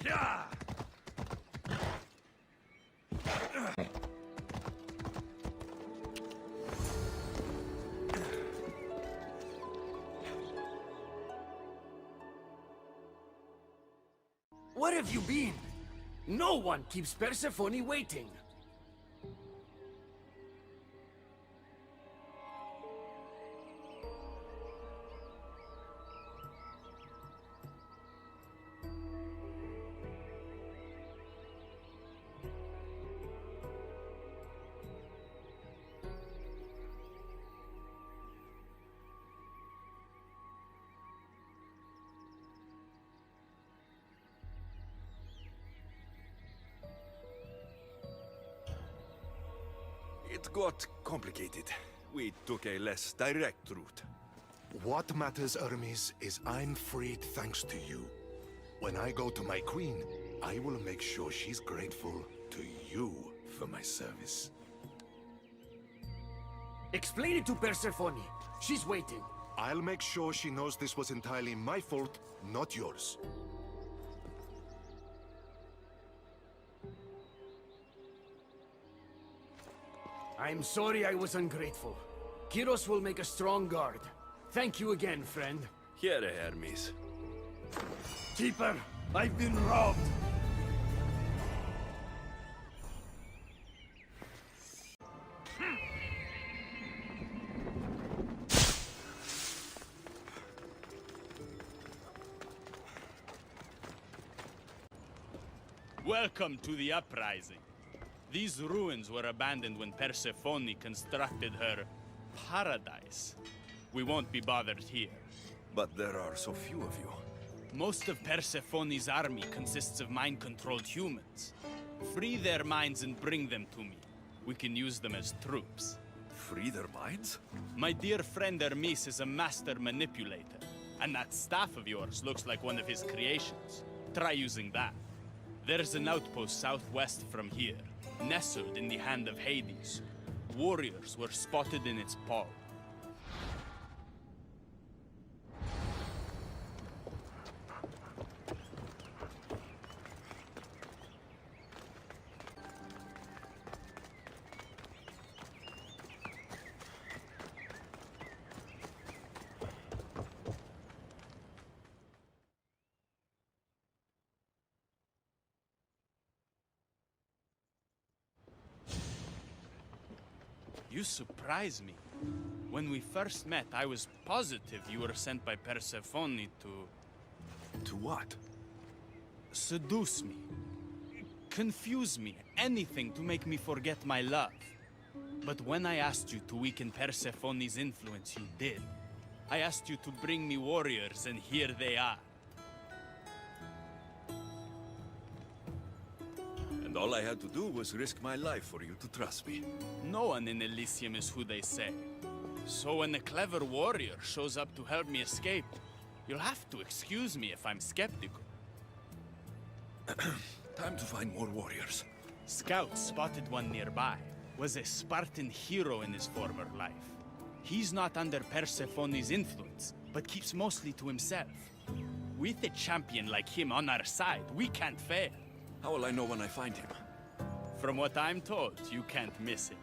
Yeah! Where have you been? No one keeps Persephone waiting. It got complicated. We took a less direct route. What matters, Hermes, is I'm freed thanks to you. When I go to my queen, I will make sure she's grateful to you for my service. Explain it to Persephone. She's waiting. I'll make sure she knows this was entirely my fault, not yours. I'm sorry I was ungrateful. Kyros will make a strong guard. Thank you again, friend. Here, Hermes. Keeper, I've been robbed. Welcome to the uprising. These ruins were abandoned when Persephone constructed her paradise. We won't be bothered here. But there are so few of you. Most of Persephone's army consists of mind-controlled humans. Free their minds and bring them to me. We can use them as troops. Free their minds? My dear friend Hermes is a master manipulator. And that staff of yours looks like one of his creations. Try using that. There's an outpost southwest from here, nestled in the hand of Hades. Warriors were spotted in its paw. You surprise me. When we first met, I was positive you were sent by Persephone to... To what? Seduce me. Confuse me. Anything to make me forget my love. But when I asked you to weaken Persephone's influence, you did. I asked you to bring me warriors, and here they are. And all I had to do was risk my life for you to trust me. No one in Elysium is who they say. So when a clever warrior shows up to help me escape, you'll have to excuse me if I'm skeptical. Time to find more warriors. Scouts spotted one nearby. Was a Spartan hero in his former life. He's not under Persephone's influence, but keeps mostly to himself. With a champion like him on our side, we can't fail. How will I know when I find him? From what I'm told, you can't miss him.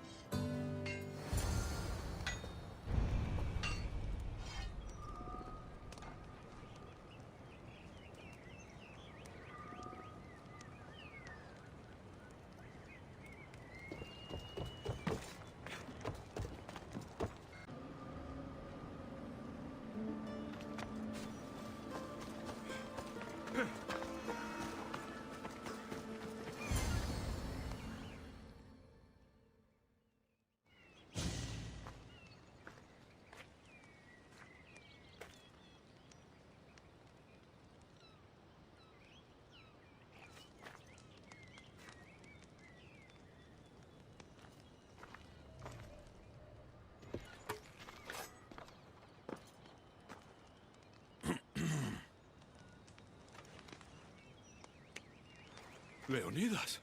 Leonidas.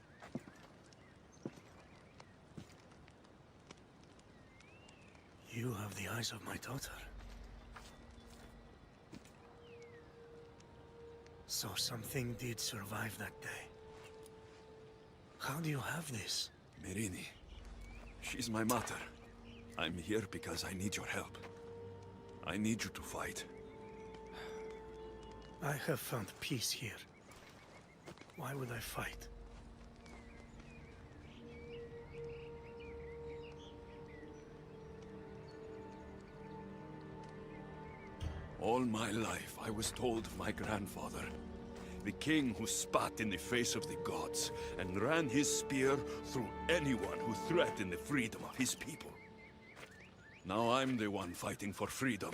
You have the eyes of my daughter. So something did survive that day. How do you have this? Myrrine. She's my mother. I'm here because I need your help. I need you to fight. I have found peace here. Why would I fight? All my life, I was told of my grandfather, the king who spat in the face of the gods and ran his spear through anyone who threatened the freedom of his people. Now I'm the one fighting for freedom,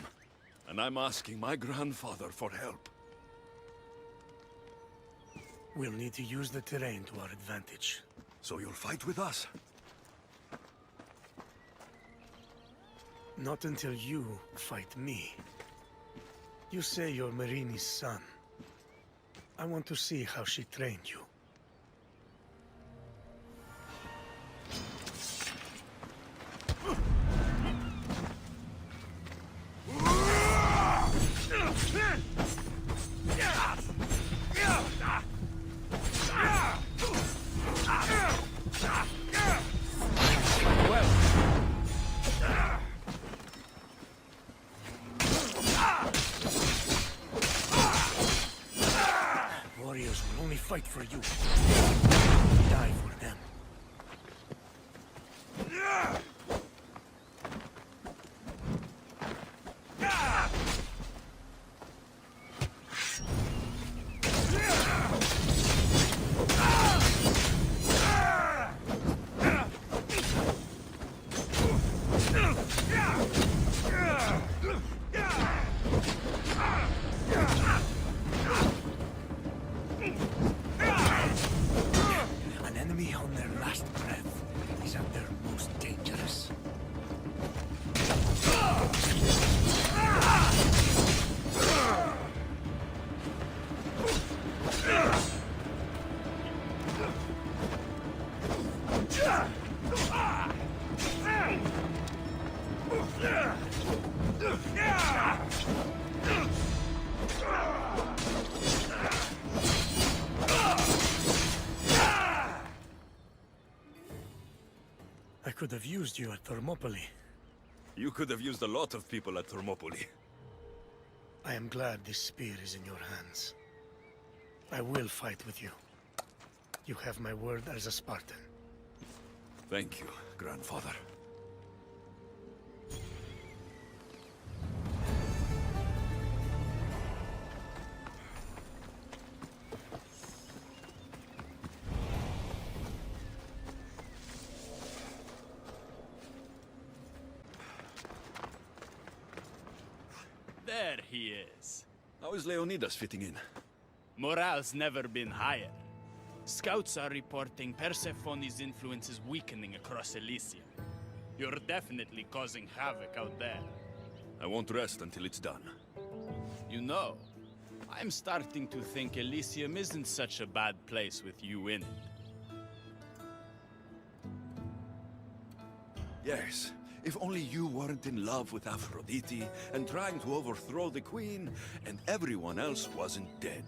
and I'm asking my grandfather for help. We'll need to use the terrain to our advantage. So you'll fight with us? Not until you fight me. You say you're Marini's son. I want to see how she trained you. Warriors will only fight for you. Die for them. An enemy on their last breath is at their most dangerous. I could have used you at Thermopylae. You could have used a lot of people at Thermopylae. I am glad this spear is in your hands. I will fight with you. You have my word as a Spartan. Thank you, grandfather. There he is. How is Leonidas fitting in? Morale's never been higher. Scouts are reporting Persephone's influence is weakening across Elysium. You're definitely causing havoc out there. I won't rest until it's done. You know, I'm starting to think Elysium isn't such a bad place with you in it. Yes, if only you weren't in love with Aphrodite and trying to overthrow the queen, and everyone else wasn't dead.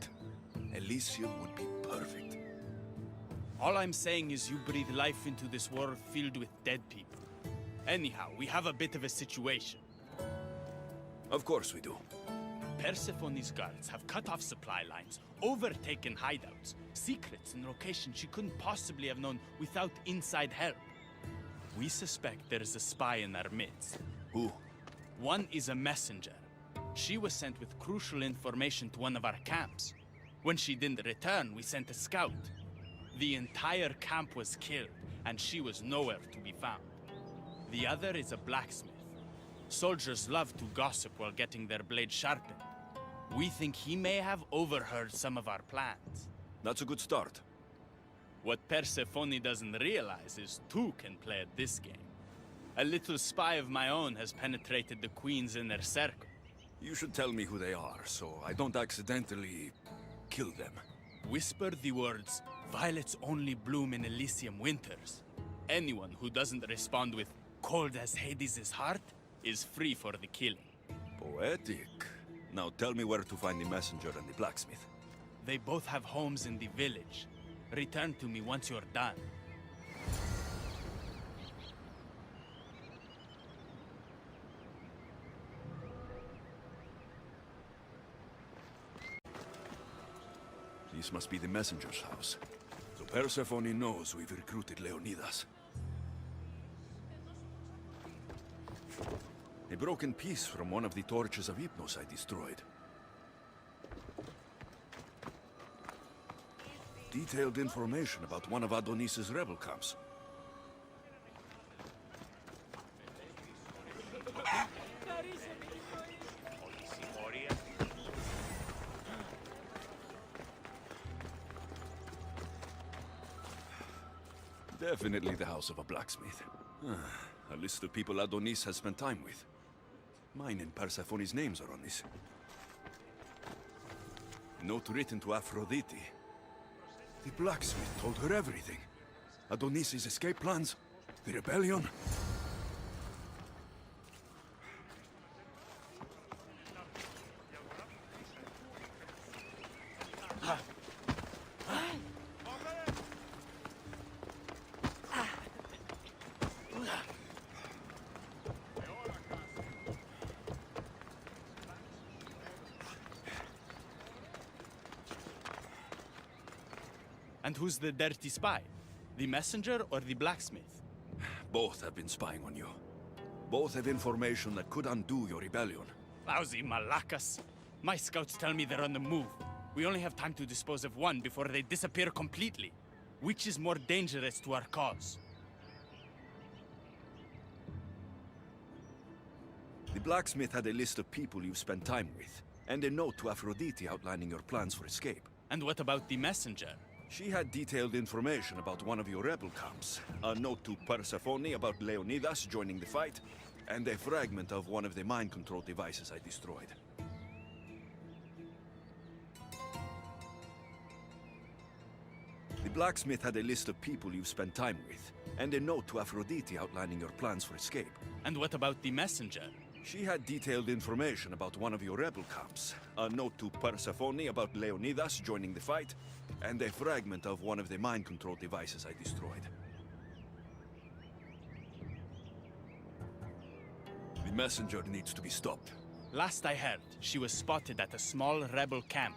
Elysium would be perfect. All I'm saying is you breathe life into this world filled with dead people. Anyhow, we have a bit of a situation. Of course we do. Persephone's guards have cut off supply lines, overtaken hideouts, secrets and locations she couldn't possibly have known without inside help. We suspect there is a spy in our midst. Who? One is a messenger. She was sent with crucial information to one of our camps. When she didn't return, we sent a scout. The entire camp was killed, and she was nowhere to be found. The other is a blacksmith. Soldiers love to gossip while getting their blades sharpened. We think he may have overheard some of our plans. That's a good start. What Persephone doesn't realize is two can play at this game. A little spy of my own has penetrated the Queen's inner circle. You should tell me who they are, so I don't accidentally kill them. Whisper the words, "Violets only bloom in Elysium winters." Anyone who doesn't respond with, "Cold as Hades' heart," is free for the killing. Poetic. Now tell me where to find the messenger and the blacksmith. They both have homes in the village. Return to me once you're done. This must be the messenger's house. So Persephone knows we've recruited Leonidas. A broken piece from one of the torches of Hypnos I destroyed. Detailed information about one of Adonis's rebel camps. Definitely the house of a blacksmith. A list of people Adonis has spent time with. Mine and Persephone's names are on this. Note written to Aphrodite. The blacksmith told her everything. Adonis's escape plans, the rebellion. And who's the dirty spy? The messenger or the blacksmith? Both have been spying on you. Both have information that could undo your rebellion. Lousy malacas. My scouts tell me they're on the move. We only have time to dispose of one before they disappear completely. Which is more dangerous to our cause? The blacksmith had a list of people you've spent time with, and a note to Aphrodite outlining your plans for escape. And what about the messenger? She had detailed information about one of your rebel camps, a note to Persephone about Leonidas joining the fight, and a fragment of one of the mind control devices I destroyed. The blacksmith had a list of people you've spent time with, and a note to Aphrodite outlining your plans for escape. And what about the messenger? She had detailed information about one of your rebel camps, a note to Persephone about Leonidas joining the fight, and a fragment of one of the mind control devices I destroyed. The messenger needs to be stopped. Last I heard, she was spotted at a small rebel camp.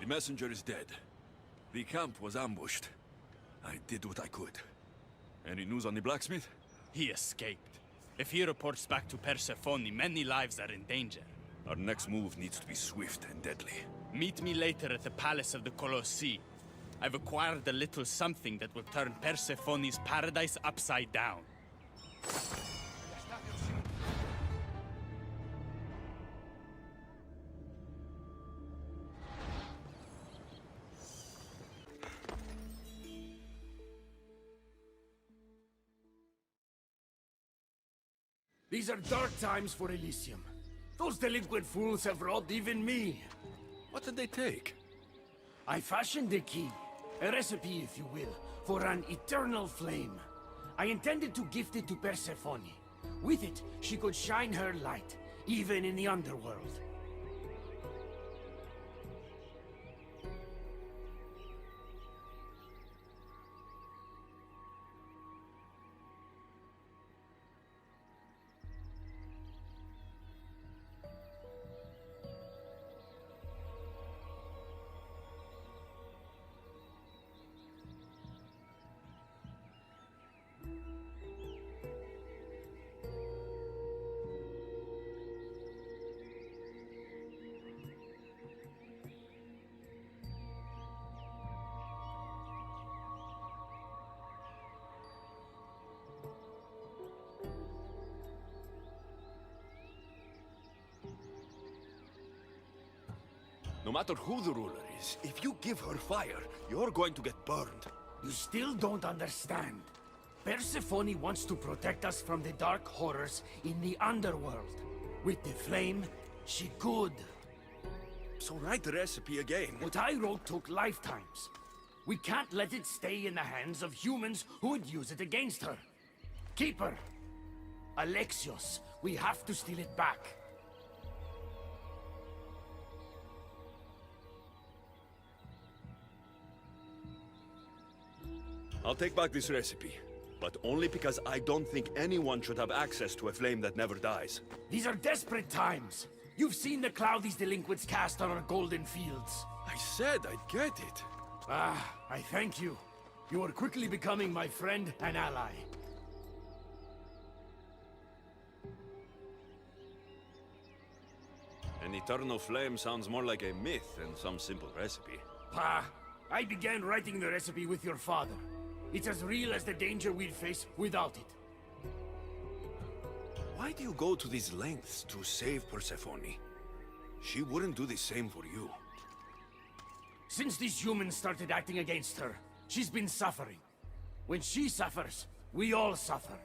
The messenger is dead. The camp was ambushed. I did what I could. Any news on the blacksmith? He escaped. If he reports back to Persephone, many lives are in danger. Our next move needs to be swift and deadly. Meet me later at the Palace of the Colossi. I've acquired a little something that will turn Persephone's paradise upside down. These are dark times for Elysium. Those delinquent fools have robbed even me. What did they take? I fashioned a key, a recipe if you will, for an eternal flame. I intended to gift it to Persephone. With it, she could shine her light, even in the underworld. No matter who the ruler is, if you give her fire, you're going to get burned. You still don't understand. Persephone wants to protect us from the dark horrors in the underworld. With the flame, she could. So write the recipe again. What I wrote took lifetimes. We can't let it stay in the hands of humans who would use it against her. Keep her. Alexios, we have to steal it back. I'll take back this recipe, but only because I don't think anyone should have access to a flame that never dies. These are desperate times. You've seen the cloud these delinquents cast on our golden fields. I said I'd get it. Ah, I thank you. You are quickly becoming my friend and ally. An eternal flame sounds more like a myth than some simple recipe. Pa, I began writing the recipe with your father. It's as real as the danger we'd face without it. Why do you go to these lengths to save Persephone? She wouldn't do the same for you. Since these humans started acting against her, she's been suffering. When she suffers, we all suffer.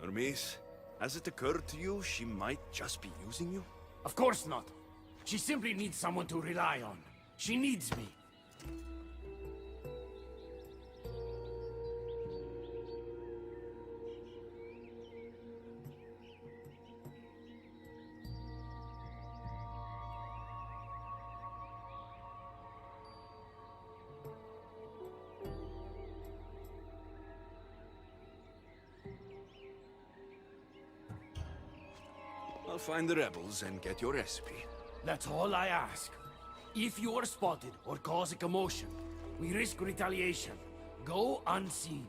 Hermes, has it occurred to you she might just be using you? Of course not. She simply needs someone to rely on. She needs me. I'll find the rebels and get your recipe. That's all I ask. If you are spotted or cause a commotion, we risk retaliation. Go unseen.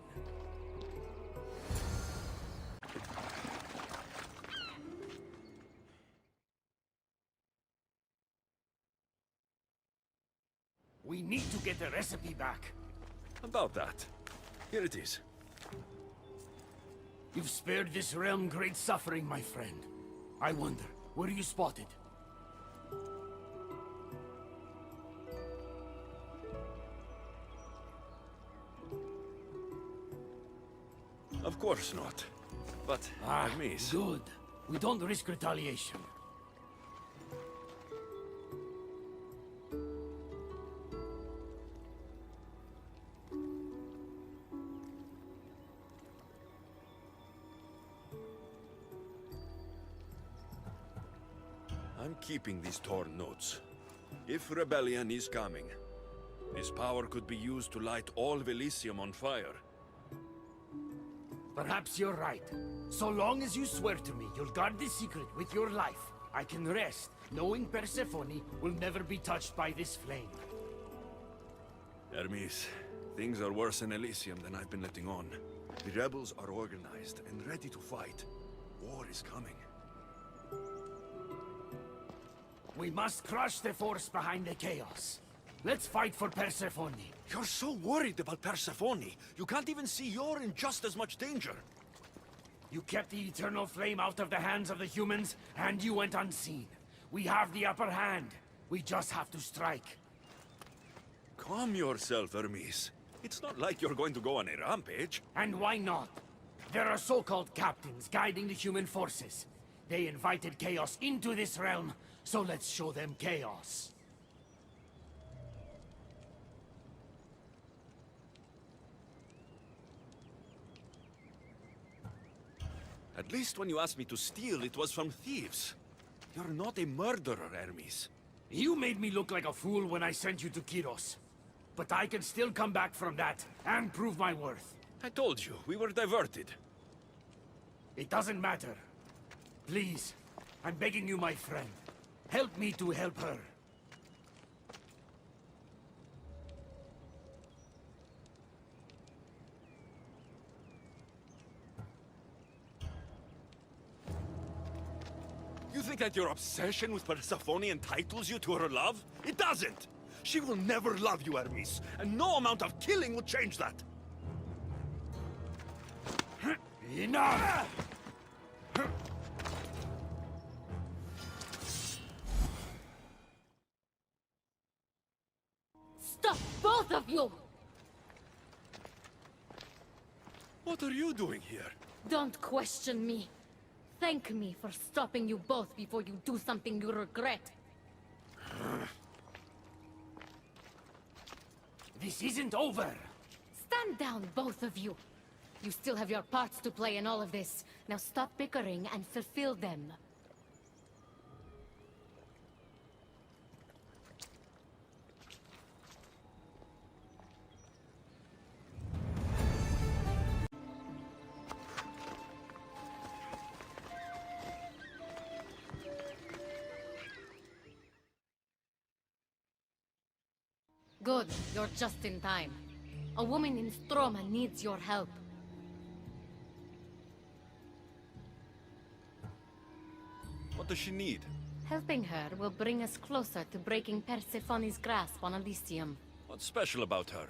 We need to get the recipe back. About that. Here it is. You've spared this realm great suffering, my friend. I wonder, were you spotted? Of course not. But, Hermes... Good. We don't risk retaliation. I'm keeping these torn notes. If rebellion is coming, this power could be used to light all of Elysium on fire. Perhaps you're right. So long as you swear to me you'll guard this secret with your life, I can rest, knowing Persephone will never be touched by this flame. Hermes, things are worse in Elysium than I've been letting on. The rebels are organized and ready to fight. War is coming. We must crush the force behind the chaos. Let's fight for Persephone. You're so worried about Persephone. You can't even see you're in just as much danger. You kept the eternal flame out of the hands of the humans, and you went unseen. We have the upper hand. We just have to strike. Calm yourself, Hermes. It's not like you're going to go on a rampage. And why not? There are so-called captains guiding the human forces. They invited chaos into this realm, so let's show them chaos. At least when you asked me to steal, it was from thieves. You're not a murderer, Hermes. You made me look like a fool when I sent you to Kyros. But I can still come back from that, and prove my worth. I told you, we were diverted. It doesn't matter. Please, I'm begging you, my friend. Help me to help her. You think that your obsession with Persephone entitles you to her love? It doesn't! She will never love you, Hermes, and no amount of killing will change that! Enough! Stop, both of you! What are you doing here? Don't question me. thank me for stopping you both before you do something you regret. This isn't over! Stand down, both of you. You still have your parts to play in all of this. Now stop bickering and fulfill them. Good, you're just in time. A woman in Stroma needs your help. What does she need? Helping her will bring us closer to breaking Persephone's grasp on Elysium. What's special about her?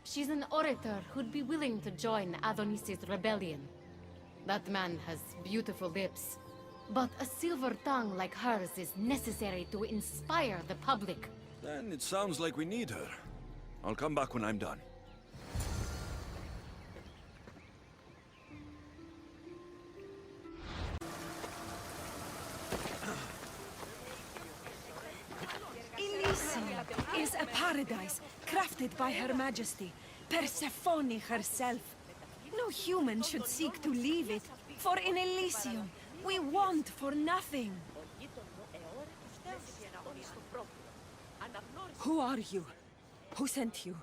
She's an orator who'd be willing to join Adonis' rebellion. That man has beautiful lips. But a silver tongue like hers is necessary to inspire the public. Then it sounds like we need her. I'll come back when I'm done. Elysium is a paradise crafted by Her Majesty, Persephone herself. No human should seek to leave it, for in Elysium, we want for nothing. Who are you? Who sent you?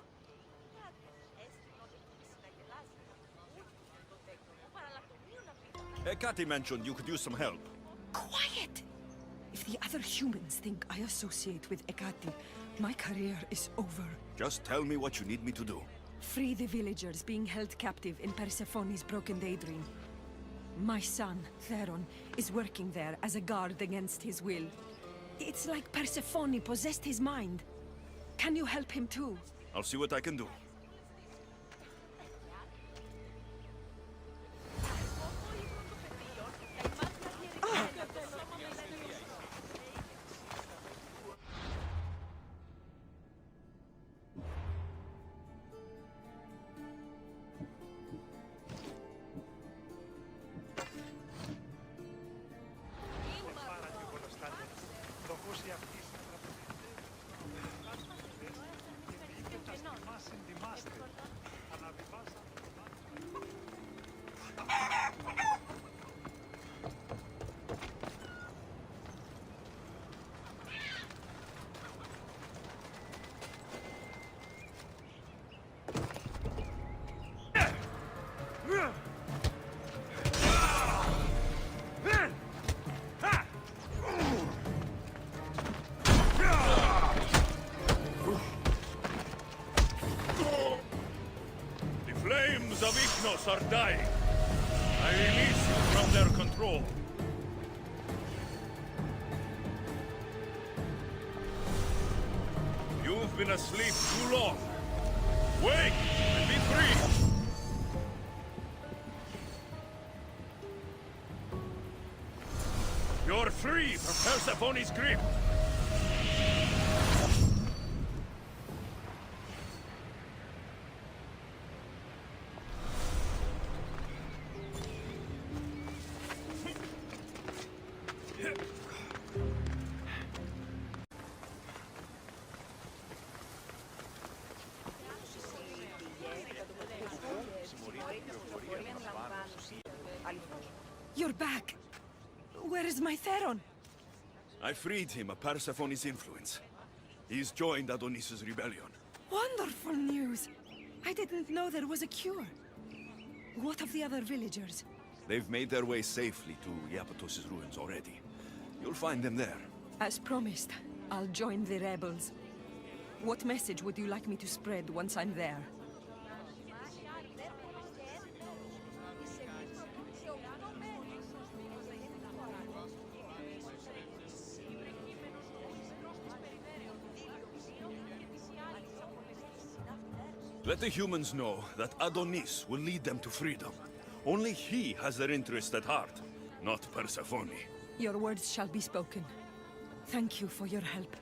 Hecate mentioned you could use some help. Quiet! If the other humans think I associate with Hecate, my career is over. Just tell me what you need me to do. Free the villagers being held captive in Persephone's broken daydream. My son, Theron, is working there as a guard against his will. It's like Persephone possessed his mind. Can you help him too? I'll see what I can do. Of Ignos are dying. I release you from their control. You've been asleep too long. Wake and be free! You're free from Persephone's grip! You're back. Where is my Theron? I freed him of Persephone's influence. He's joined Adonis' rebellion. Wonderful news. I didn't know there was a cure. What of the other villagers? They've made their way safely to Iapetos' ruins already. You'll find them there. As promised, I'll join the rebels. What message would you like me to spread once I'm there? Let the humans know that Adonis will lead them to freedom. Only he has their interest at heart, not Persephone. Your words shall be spoken. Thank you for your help.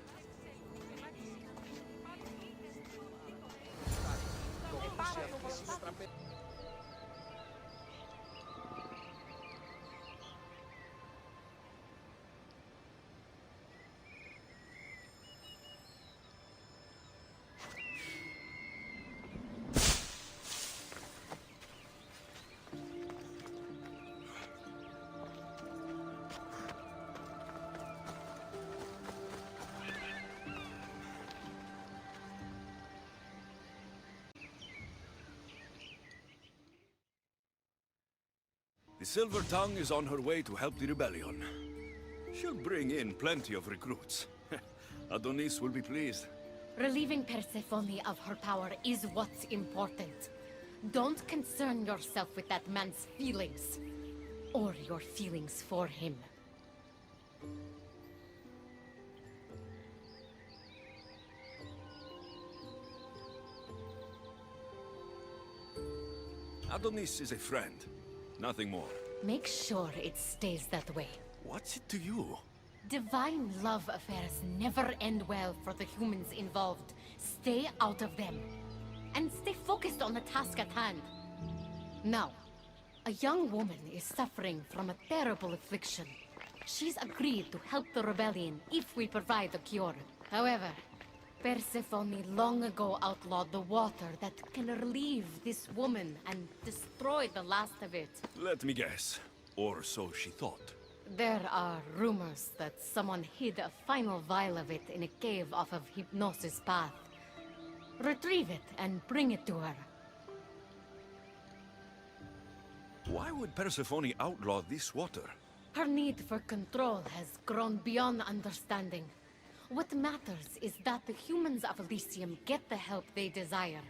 The Silver Tongue is on her way to help the rebellion. She'll bring in plenty of recruits. Adonis will be pleased. Relieving Persephone of her power is what's important. Don't concern yourself with that man's feelings. Or your feelings for him. Adonis is a friend. Nothing more. Make sure it stays that way. What's it to you? Divine love affairs never end well for the humans involved. Stay out of them. And stay focused on the task at hand. Now, a young woman is suffering from a terrible affliction. She's agreed to help the rebellion if we provide the cure. However, Persephone long ago outlawed the water that can relieve this woman and destroy the last of it. Let me guess. Or so she thought. There are rumors that someone hid a final vial of it in a cave off of Hypnosis Path. Retrieve it and bring it to her. Why would Persephone outlaw this water? Her need for control has grown beyond understanding. What matters is that the humans of Elysium get the help they desire.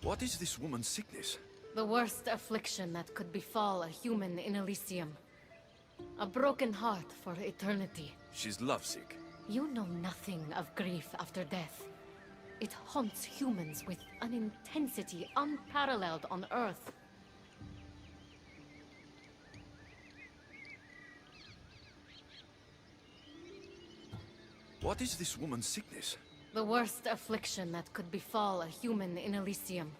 What is this woman's sickness? The worst affliction that could befall a human in Elysium. A broken heart for eternity. She's lovesick. You know nothing of grief after death. It haunts humans with an intensity unparalleled on Earth. What is this woman's sickness? The worst affliction that could befall a human in Elysium.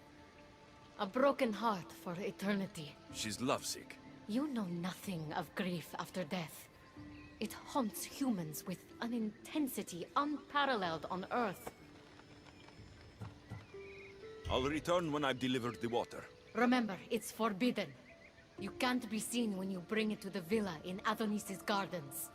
A broken heart for eternity. She's lovesick. You know nothing of grief after death. It haunts humans with an intensity unparalleled on Earth. I'll return when I've delivered the water. Remember, it's forbidden. You can't be seen when you bring it to the villa in Adonis's gardens.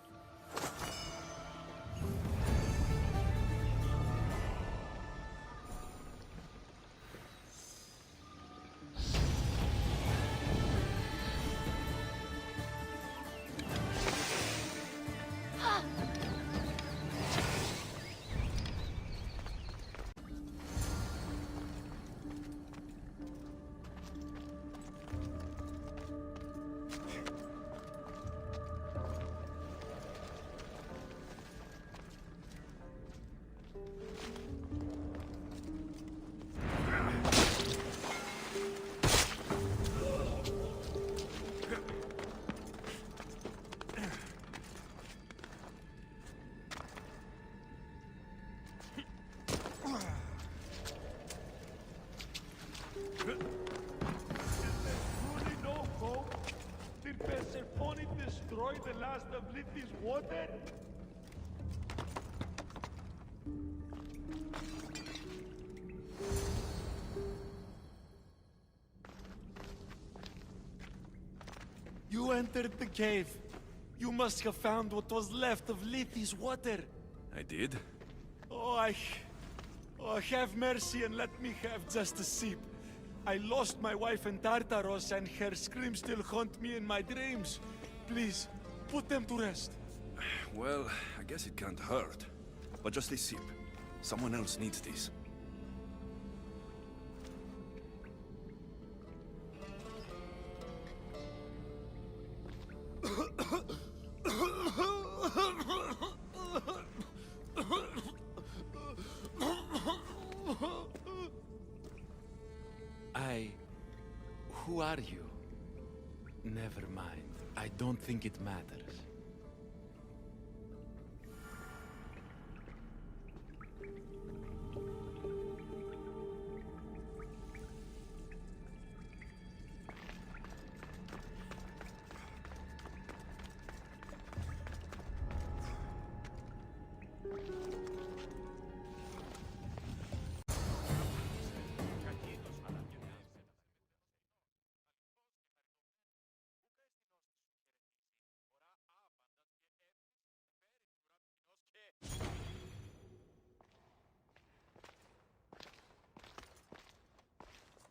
Did Persephone destroy the last of Lethes' water? You entered the cave. You must have found what was left of Lethes' water. I did? Oh, have mercy and let me have just a sip. I lost my wife in Tartaros and her screams still haunt me in my dreams. Please, put them to rest. Well, I guess it can't hurt. But just a sip. Someone else needs this. Who are you? Never mind. I don't think it matters.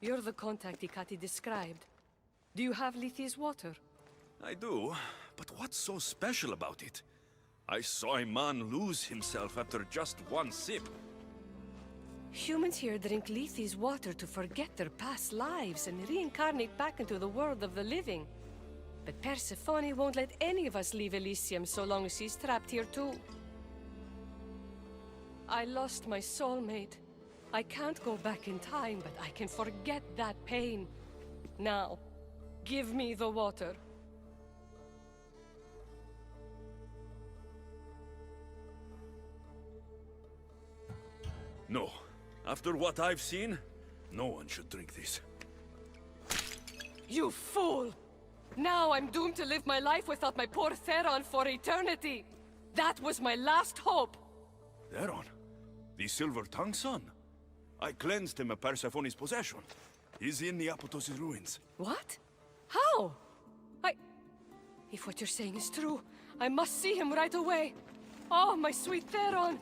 You're the contact Ikati described. Do you have Lethi's water? I do, but what's so special about it? I saw a man lose himself after just one sip. Humans here drink Lethi's water to forget their past lives and reincarnate back into the world of the living. But Persephone won't let any of us leave Elysium so long as she's trapped here too. I lost my soulmate. I can't go back in time, but I can forget that pain. Now, give me the water. No. After what I've seen, no one should drink this. You fool! Now I'm doomed to live my life without my poor Theron for eternity! That was my last hope! Theron? The Silver-Tongued son? I cleansed him of Persephone's possession. He's in Iapetos' ruins. What? How? If what you're saying is true, I must see him right away! Oh, my sweet Theron!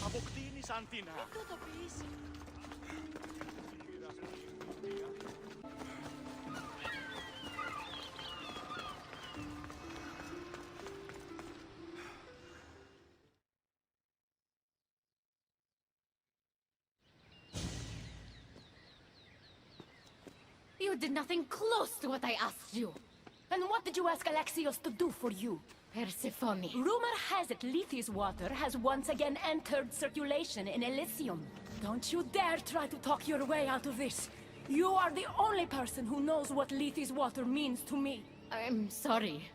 Αποκτήνεις Αντίνα. You did nothing close to what I asked you. And what did you ask Alexios to do for you? Persephone. Rumor has it Lethi's water has once again entered circulation in Elysium. Don't you dare try to talk your way out of this. You are the only person who knows what Lethi's water means to me. I'm sorry.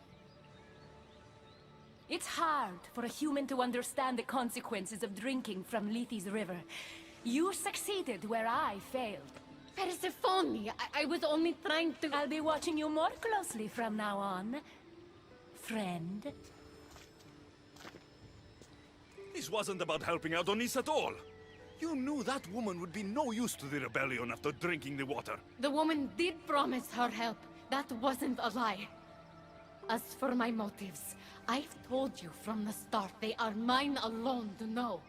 It's hard for a human to understand the consequences of drinking from Lethi's river. You succeeded where I failed. Persephone, I was only trying to... I'll be watching you more closely from now on, friend. This wasn't about helping Adonis at all. You knew that woman would be no use to the rebellion after drinking the water. The woman did promise her help. That wasn't a lie. As for my motives, I've told you from the start they are mine alone to know.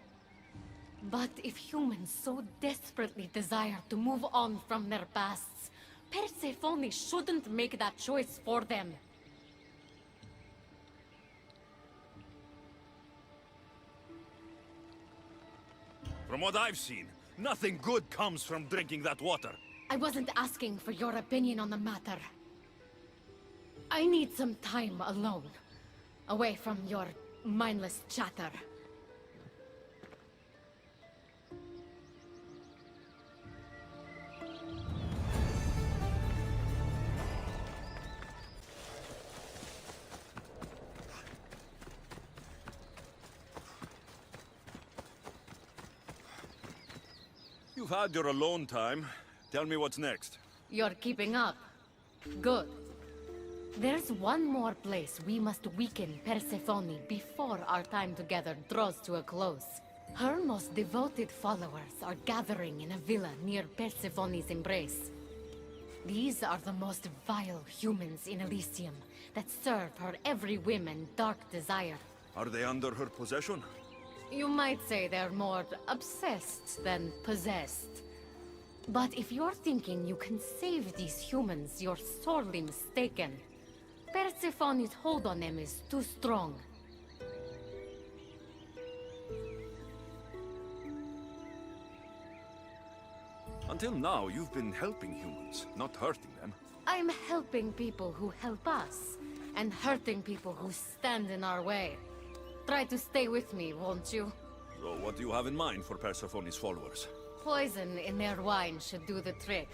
But if humans so desperately desire to move on from their pasts, Persephone shouldn't make that choice for them. From what I've seen, nothing good comes from drinking that water. I wasn't asking for your opinion on the matter. I need some time alone, away from your mindless chatter. You've had your alone time. Tell me what's next. You're keeping up. Good. There's one more place we must weaken Persephone before our time together draws to a close. Her most devoted followers are gathering in a villa near Persephone's embrace. These are the most vile humans in Elysium that serve her every whim and dark desire. Are they under her possession? You might say they're more obsessed than possessed. But if you're thinking you can save these humans, you're sorely mistaken. Persephone's hold on them is too strong. Until now, you've been helping humans, not hurting them. I'm helping people who help us, and hurting people who stand in our way. Try to stay with me, won't you? So what do you have in mind for Persephone's followers? Poison in their wine should do the trick.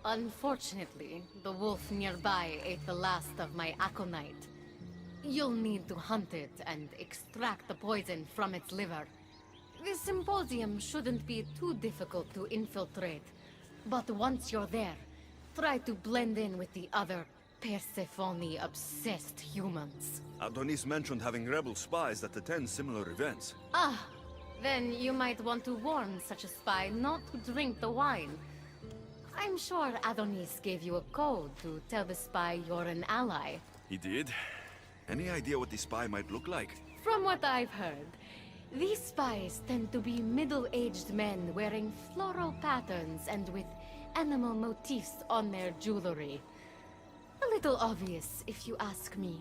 Unfortunately, the wolf nearby ate the last of my aconite. You'll need to hunt it and extract the poison from its liver. The symposium shouldn't be too difficult to infiltrate, but once you're there, try to blend in with the other Persephone-obsessed humans. Adonis mentioned having rebel spies that attend similar events. Ah, then you might want to warn such a spy not to drink the wine. I'm sure Adonis gave you a code to tell the spy you're an ally. He did? Any idea what the spy might look like? From what I've heard, These spies tend to be middle-aged men wearing floral patterns and with animal motifs on their jewelry. A little obvious, if you ask me.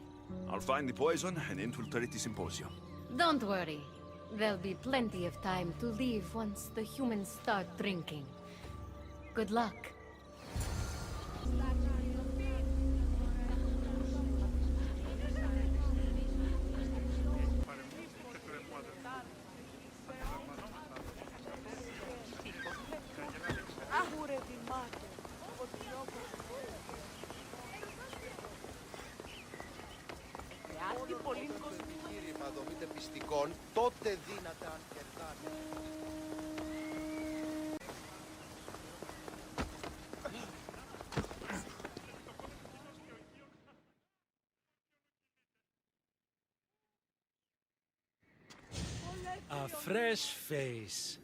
I'll find the poison and infiltrate the symposium. Don't worry. There'll be plenty of time to leave once the humans start drinking. Good luck. τότε δύναται αν κερδάνε. A fresh face.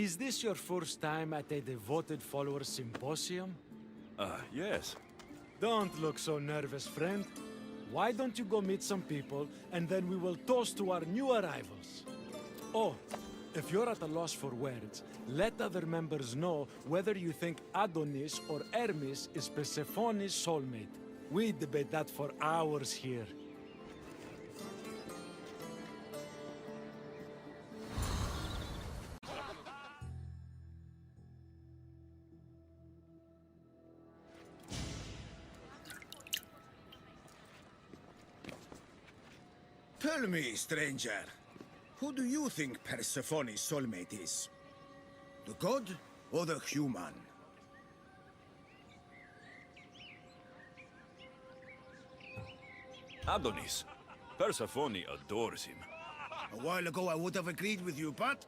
Is this your first time at a devoted followers symposium? Yes. Don't look so nervous, friend. Why don't you go meet some people, and then we will toast to our new arrivals. Oh, if you're at a loss for words, let other members know whether you think Adonis or Hermes is Persephone's soulmate. We debate that for hours here. Tell me, stranger, who do you think Persephone's soulmate is? The god or the human? Adonis. Persephone adores him. A while ago I would have agreed with you, but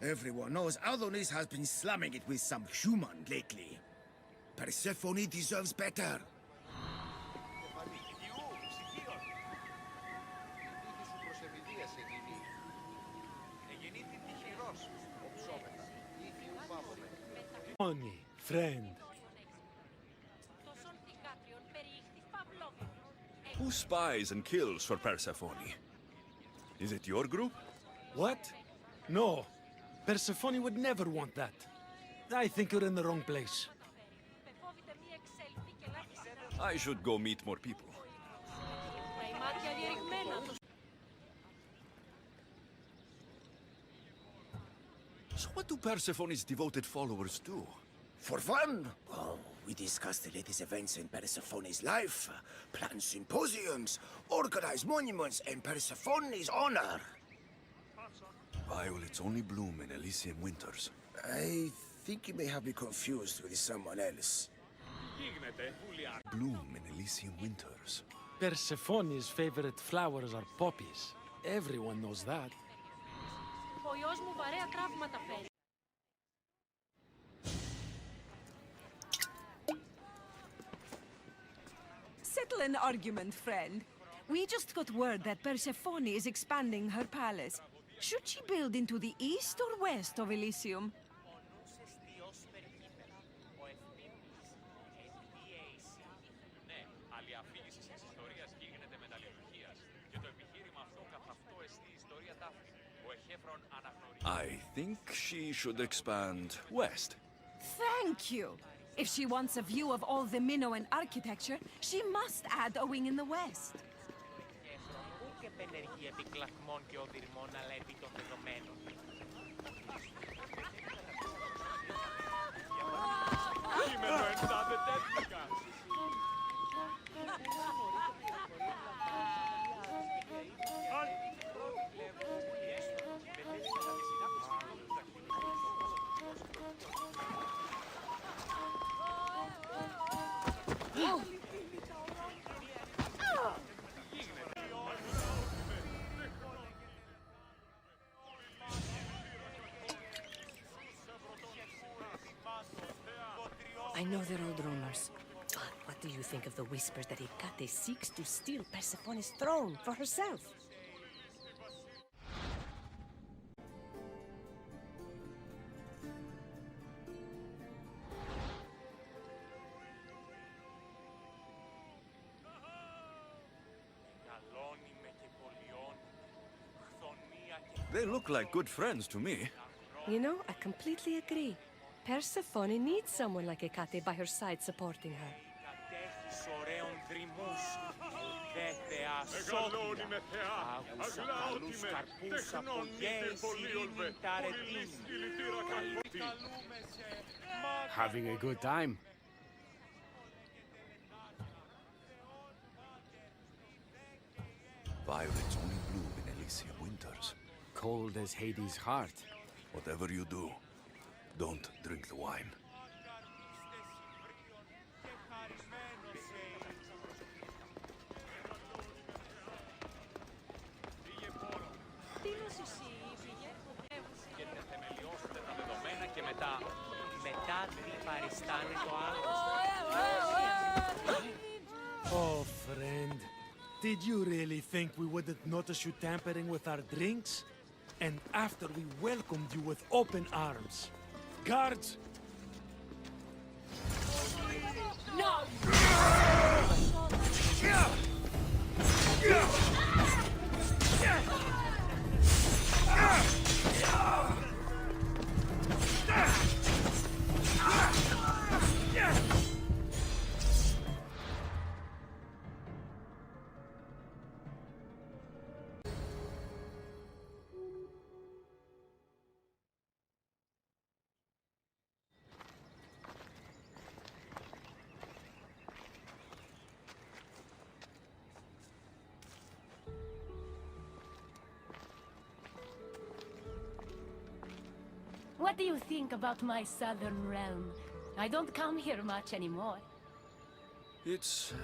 everyone knows Adonis has been slamming it with some human lately. Persephone deserves better. Oni, friend. Who spies and kills for Persephone? Is it your group? What? No. Persephone would never want that. I think you're in the wrong place. I should go meet more people. So what do Persephone's devoted followers do? For fun, we discuss the latest events in Persephone's life, plan symposiums, organize monuments in Persephone's honor. Violets only bloom in Elysian winters. I think you may have me confused with someone else. Bloom in Elysian winters. Persephone's favorite flowers are poppies. Everyone knows that. Ο ιός μου βαρέα τραύματα φέρει. Settle an argument, friend. We just got word that Persephone is expanding her palace. Should she build into the east or west of Elysium? I think she should expand west. Thank you! If she wants a view of all the Minoan architecture, she must add a wing in the west. I know they're old rumors, but what do you think of the whispers that Hecate seeks to steal Persephone's throne for herself? They look like good friends to me. You know, I completely agree. Persephone needs someone like Hecate by her side supporting her. Having a good time? Violets only bloom in Elysian winters. Cold as Hades' heart. Whatever you do, don't drink the wine. Oh, friend. Did you really think we wouldn't notice you tampering with our drinks? And after we welcomed you with open arms. Guards! No! What do you think about my southern realm? I don't come here much anymore. It's...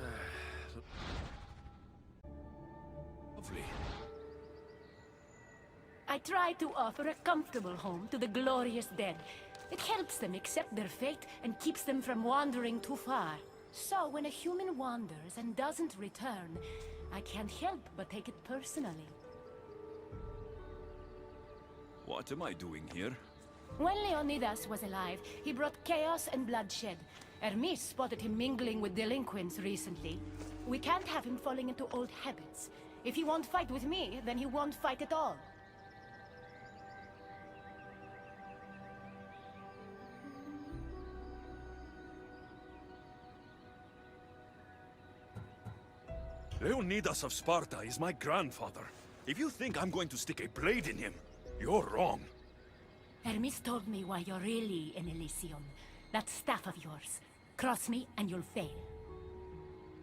lovely. I try to offer a comfortable home to the glorious dead. It helps them accept their fate and keeps them from wandering too far. So when a human wanders and doesn't return, I can't help but take it personally. What am I doing here? When Leonidas was alive, he brought chaos and bloodshed. Hermes spotted him mingling with delinquents recently. We can't have him falling into old habits. If he won't fight with me, then he won't fight at all. Leonidas of Sparta is my grandfather. If you think I'm going to stick a blade in him, you're wrong. Hermes told me why you're really in Elysium. That staff of yours. Cross me and you'll fail.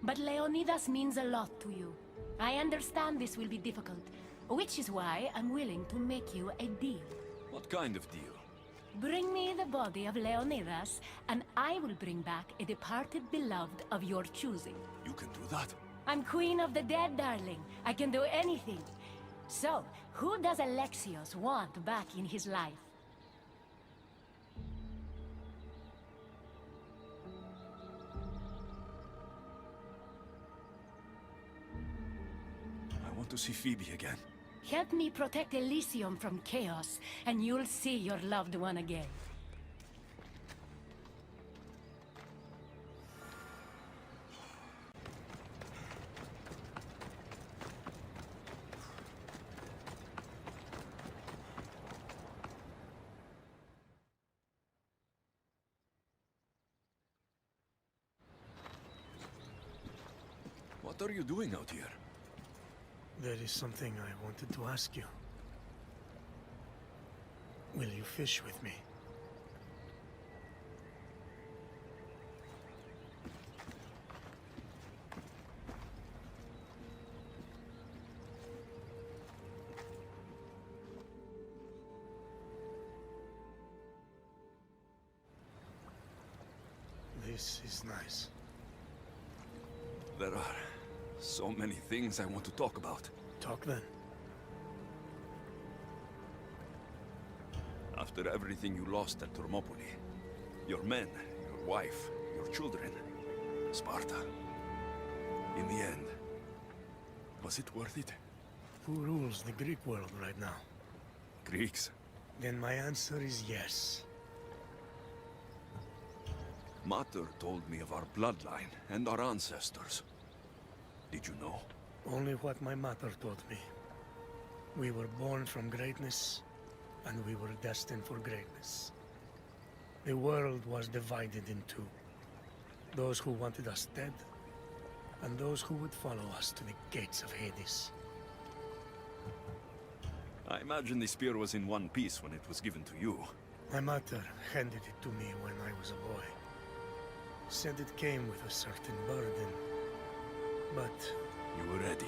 But Leonidas means a lot to you. I understand this will be difficult, which is why I'm willing to make you a deal. What kind of deal? Bring me the body of Leonidas, and I will bring back a departed beloved of your choosing. You can do that? I'm queen of the dead, darling. I can do anything. So, who does Alexios want back in his life? I want to see Phoebe again. Help me protect Elysium from chaos, and you'll see your loved one again. What are you doing out here? There is something I wanted to ask you. Will you fish with me? This is nice. There are so many things I want to talk about. Talk then. After everything you lost at Thermopylae, your men, your wife, your children, Sparta, in the end, was it worth it? Who rules the Greek world right now? Greeks? Then my answer is yes. Mater told me of our bloodline and our ancestors. Did you know? Only what my mother told me. We were born from greatness, and we were destined for greatness. The world was divided in two. Those who wanted us dead, and those who would follow us to the gates of Hades. I imagine the spear was in one piece when it was given to you. My mother handed it to me when I was a boy. Said it came with a certain burden, but... You were ready.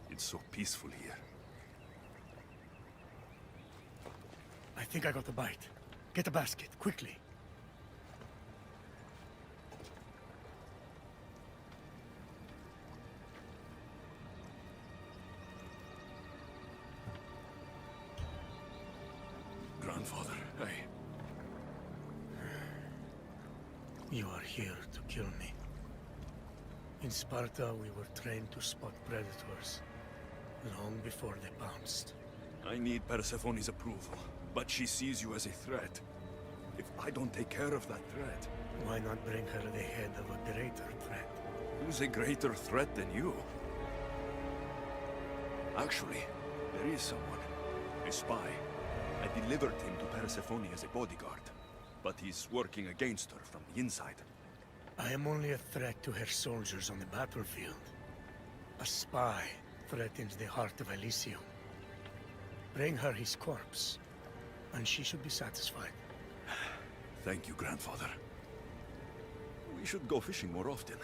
It's so peaceful here. I think I got a bite. Get a basket, quickly. Grandfather, You are here to kill me. In Sparta, we were trained to spot predators, long before they pounced. I need Persephone's approval, but she sees you as a threat. If I don't take care of that threat... Why not bring her the head of a greater threat? Who's a greater threat than you? Actually, there is someone. A spy. I delivered him to Persephone as a bodyguard, but he's working against her from the inside. I am only a threat to her soldiers on the battlefield. A spy threatens the heart of Elysium. Bring her his corpse, and she should be satisfied. Thank you, Grandfather. We should go fishing more often.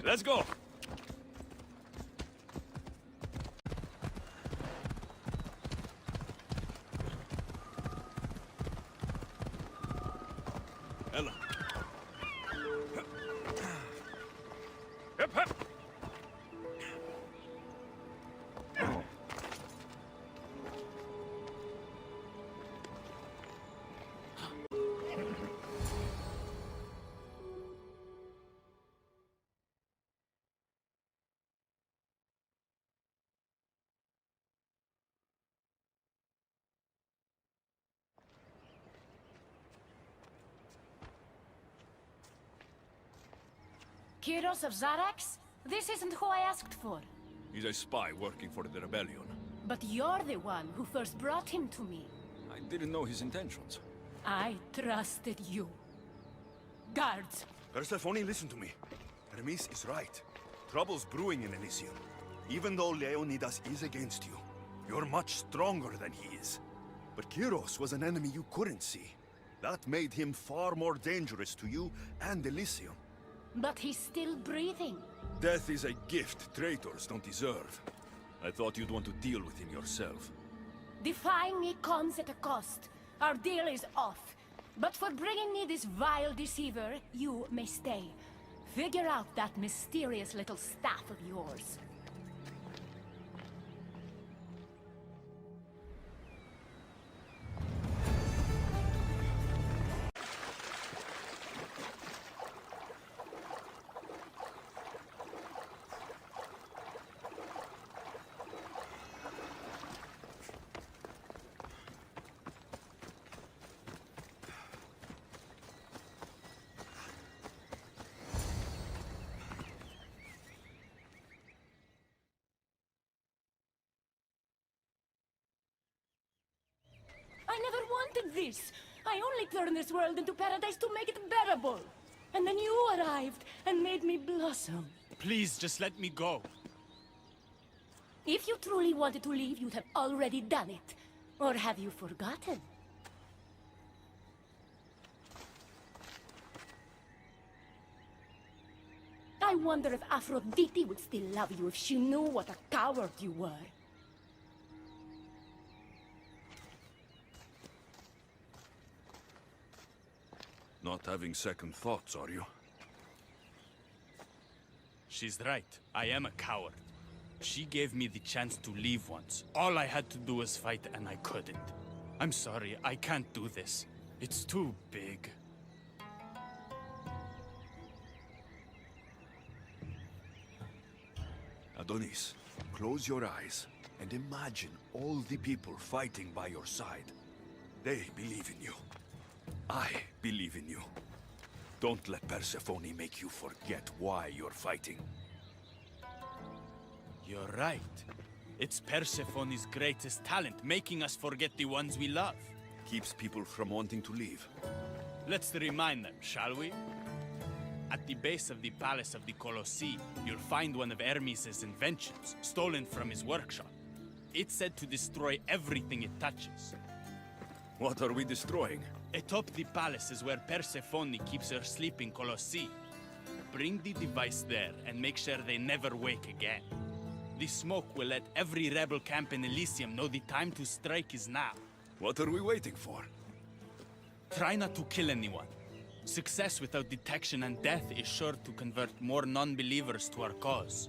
Let's go! Ella. Hep, hep. Kyros of Zarax? This isn't who I asked for. He's a spy working for the rebellion. But you're the one who first brought him to me. I didn't know his intentions. I trusted you. Guards! Persephone, listen to me. Hermes is right. Trouble's brewing in Elysium. Even though Leonidas is against you, you're much stronger than he is. But Kyros was an enemy you couldn't see. That made him far more dangerous to you and Elysium. But he's still breathing. Death is a gift traitors don't deserve. I thought you'd want to deal with him yourself. Defying me comes at a cost. Our deal is off. But for bringing me this vile deceiver, you may stay. Figure out that mysterious little staff of yours. I never wanted this. I only turned this world into paradise to make it bearable. And then you arrived and made me blossom. Please, just let me go. If you truly wanted to leave, you'd have already done it. Or have you forgotten? I wonder if Aphrodite would still love you if she knew what a coward you were. Not having second thoughts, are you? She's right. I am a coward. She gave me the chance to leave once. All I had to do was fight, and I couldn't. I'm sorry, I can't do this. It's too big. Adonis, close your eyes and imagine all the people fighting by your side. They believe in you. I believe in you. Don't let Persephone make you forget why you're fighting. You're right. It's Persephone's greatest talent, making us forget the ones we love. Keeps people from wanting to leave. Let's remind them, shall we? At the base of the Palace of the Colossi, you'll find one of Hermes' inventions, stolen from his workshop. It's said to destroy everything it touches. What are we destroying? Atop the palace is where Persephone keeps her sleeping Colossi. Bring the device there and make sure they never wake again. The smoke will let every rebel camp in Elysium know the time to strike is now. What are we waiting for? Try not to kill anyone. Success without detection and death is sure to convert more non-believers to our cause.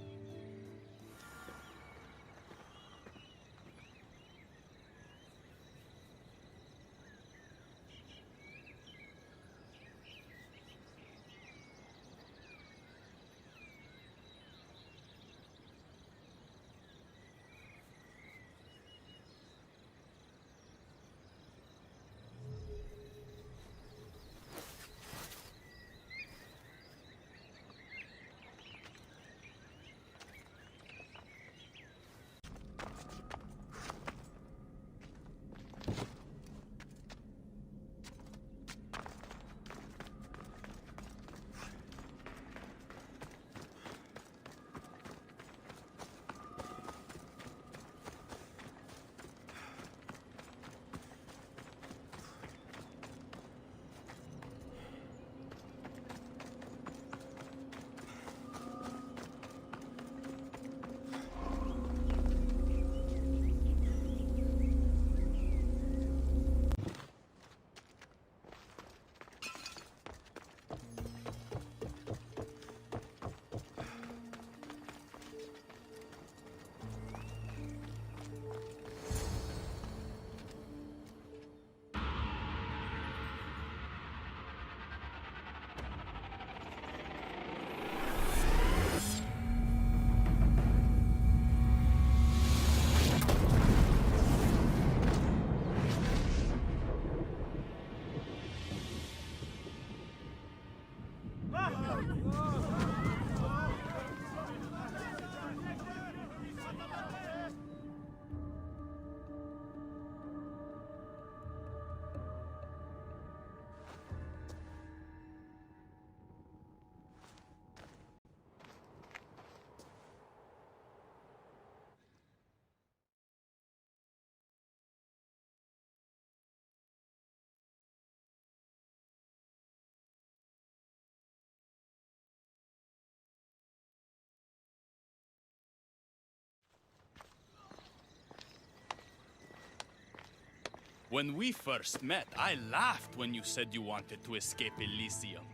When we first met, I laughed when you said you wanted to escape Elysium.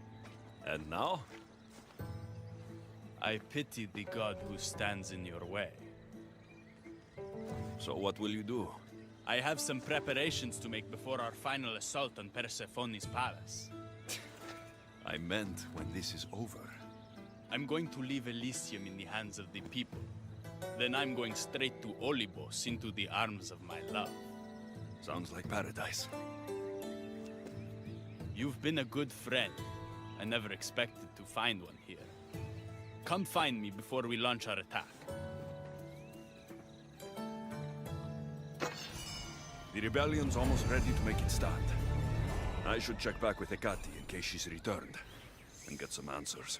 And now? I pity the god who stands in your way. So what will you do? I have some preparations to make before our final assault on Persephone's palace. I meant when this is over. I'm going to leave Elysium in the hands of the people. Then I'm going straight to Olibos, into the arms of my love. Sounds like paradise. You've been a good friend. I never expected to find one here. Come find me before we launch our attack. The rebellion's almost ready to make its stand. I should check back with Hecate in case she's returned, and get some answers.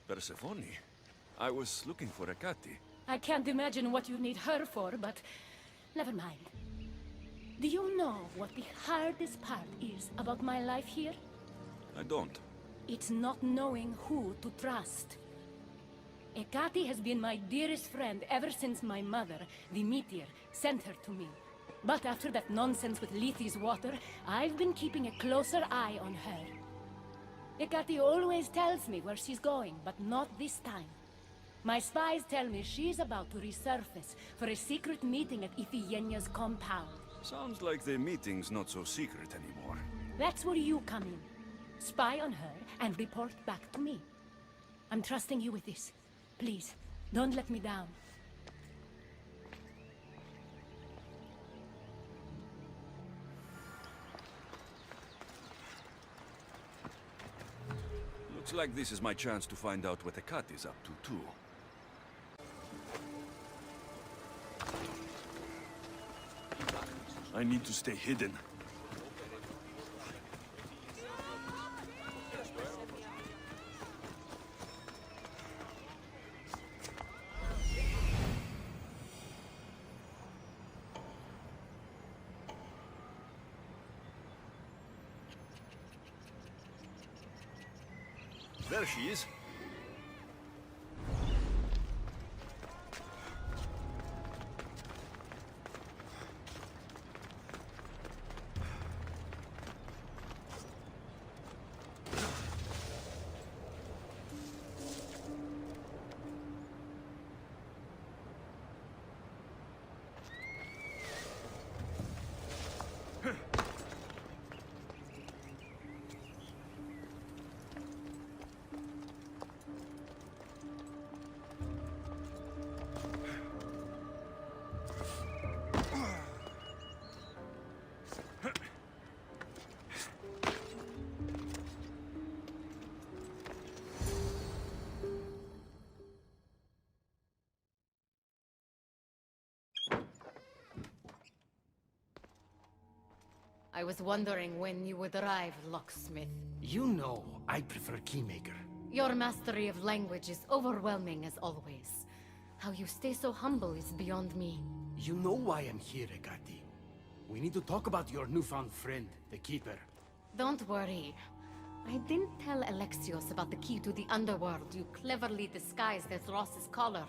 Persephone? I was looking for Hecate. I can't imagine what you need her for, but never mind. Do you know what the hardest part is about my life here? I don't. It's not knowing who to trust. Hecate has been my dearest friend ever since my mother, the Meteor, sent her to me. But after that nonsense with Lethe's water, I've been keeping a closer eye on her. Hecate always tells me where she's going, but not this time. My spies tell me she's about to resurface for a secret meeting at Iphigenia's compound. Sounds like the meeting's not so secret anymore. That's where you come in. Spy on her and report back to me. I'm trusting you with this. Please, don't let me down. Looks like this is my chance to find out what Hecate is up to, too. I need to stay hidden. There she is. I was wondering when you would arrive, locksmith. You know I prefer Keymaker. Your mastery of language is overwhelming as always. How you stay so humble is beyond me. You know why I'm here, Ekati. We need to talk about your newfound friend, the Keeper. Don't worry. I didn't tell Alexios about the key to the underworld you cleverly disguised as Ross's collar.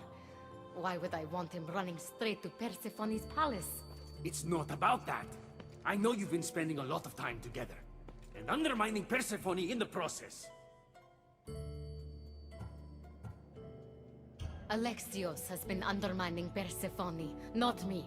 Why would I want him running straight to Persephone's palace? It's not about that. I know you've been spending a lot of time together, and undermining Persephone in the process. Alexios has been undermining Persephone, not me.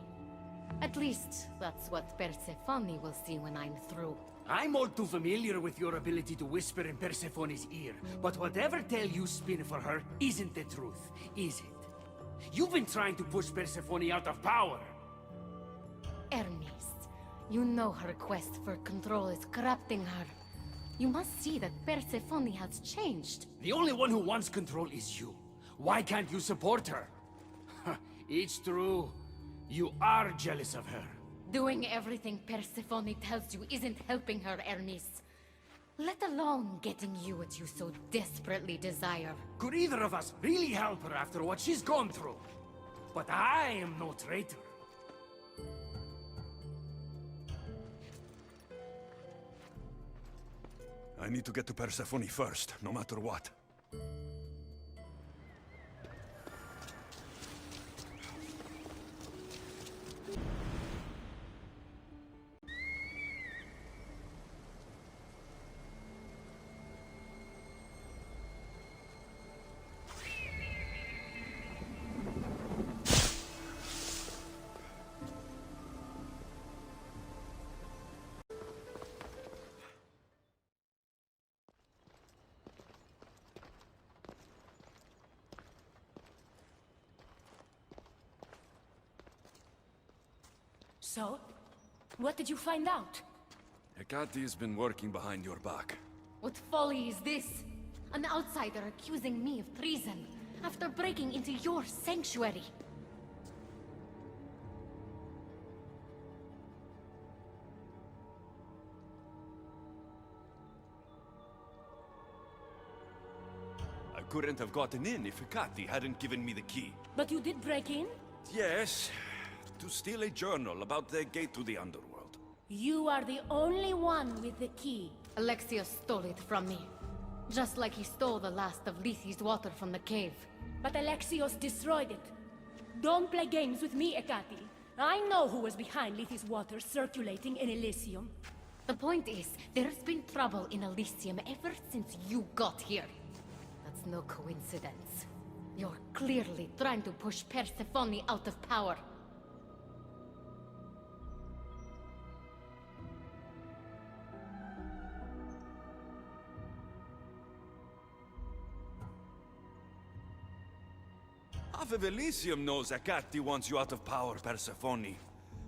At least, that's what Persephone will see when I'm through. I'm all too familiar with your ability to whisper in Persephone's ear, but whatever tale you spin for her isn't the truth, is it? You've been trying to push Persephone out of power. Hermes, you know her quest for control is corrupting her. You must see that Persephone has changed. The only one who wants control is you. Why can't you support her? It's true. You are jealous of her. Doing everything Persephone tells you isn't helping her, Hermes. Let alone getting you what you so desperately desire. Could either of us really help her after what she's gone through? But I am no traitor. I need to get to Persephone first, no matter what. So? What did you find out? Hecate has been working behind your back. What folly is this? An outsider accusing me of treason after breaking into your sanctuary. I couldn't have gotten in if Hecate hadn't given me the key. But you did break in? Yes, to steal a journal about the gate to the underworld. You are the only one with the key. Alexios stole it from me. Just like he stole the last of Lethe's water from the cave. But Alexios destroyed it. Don't play games with me, Hecate. I know who was behind Lethe's water circulating in Elysium. The point is, there's been trouble in Elysium ever since you got here. That's no coincidence. You're clearly trying to push Persephone out of power. Half of Elysium knows Hecate wants you out of power, Persephone.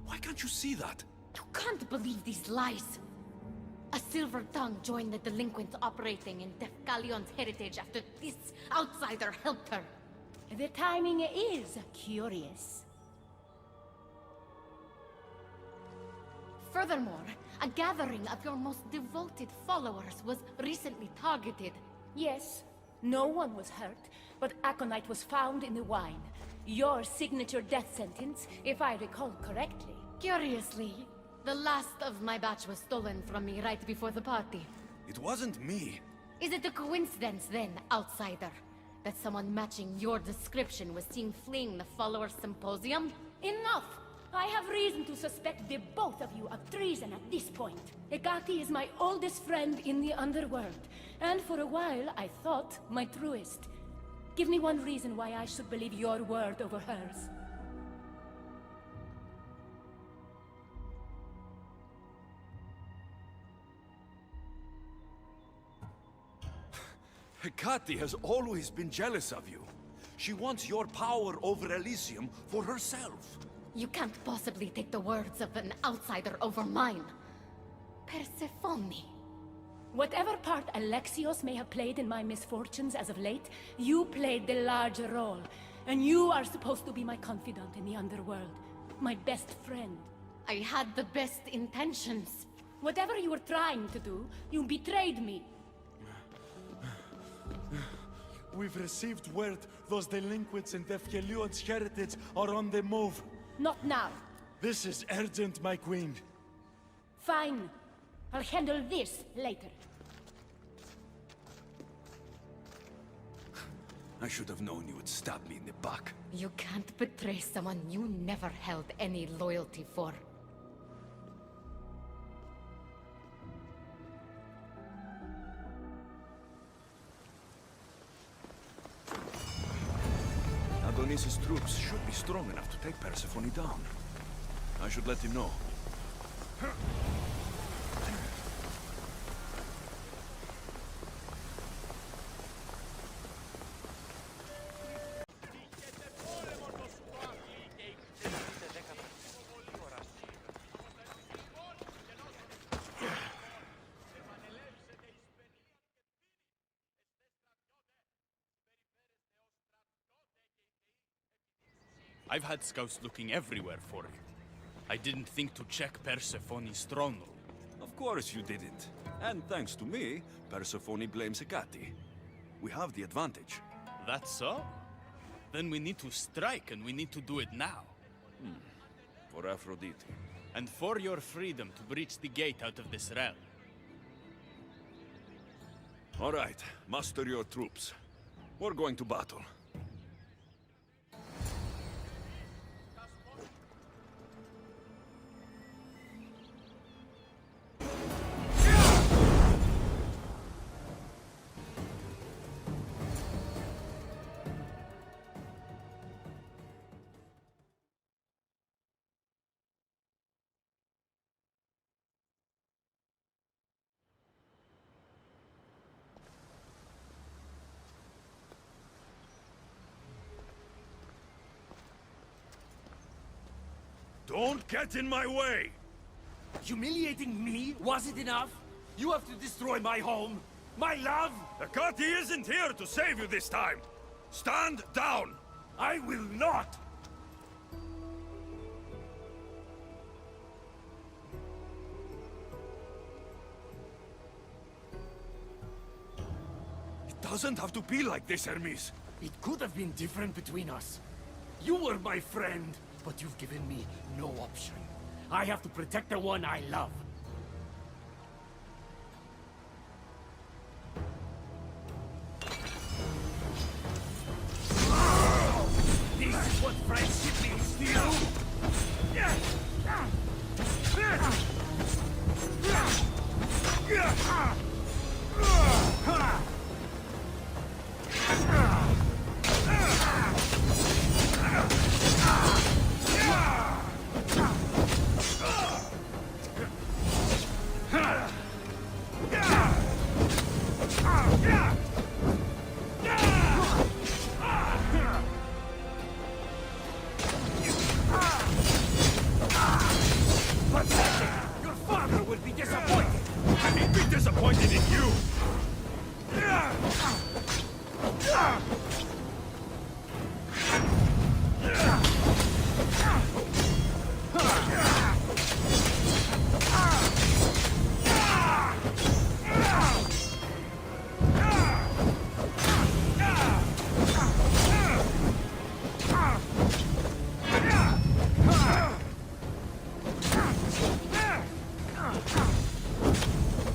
Why can't you see that? You can't believe these lies! A silver tongue joined the delinquents operating in Defcalion's heritage after this outsider helped her. The timing is curious. Furthermore, a gathering of your most devoted followers was recently targeted. Yes, no one was hurt, but Aconite was found in the wine. Your signature death sentence, if I recall correctly. Curiously, the last of my batch was stolen from me right before the party. It wasn't me. Is it a coincidence then, outsider, that someone matching your description was seen fleeing the followers' symposium? Enough! I have reason to suspect the both of you of treason at this point. Hecate is my oldest friend in the underworld, and for a while I thought my truest. Give me one reason why I should believe your word over hers. Hecate has always been jealous of you. She wants your power over Elysium for herself. You can't possibly take the words of an outsider over mine. Persephone. Whatever part Alexios may have played in my misfortunes as of late, you played the larger role. And you are supposed to be my confidant in the underworld. My best friend. I had the best intentions. Whatever you were trying to do, you betrayed me. We've received word those delinquents in Defkelion's heritage are on the move. Not now. This is urgent, my queen. Fine. I'll handle this later. I should have known you would stab me in the back. You can't betray someone you never held any loyalty for. Adonis's troops should be strong enough to take Persephone down. I should let him know. I've had scouts looking everywhere for you. I didn't think to check Persephone's throne room. Of course you didn't. And thanks to me, Persephone blames Hecate. We have the advantage. That's so? Then we need to strike, and we need to do it now. For Aphrodite. And for your freedom to breach the gate out of this realm. All right, muster your troops. We're going to battle. Don't get in my way! Humiliating me wasn't enough? You have to destroy my home, my love! Hecate isn't here to save you this time! Stand down! I will not! It doesn't have to be like this, Hermes. It could have been different between us. You were my friend, but you've given me no option. I have to protect the one I love. This is what friendship means to you? Your father will be disappointed! And he'd be disappointed in you!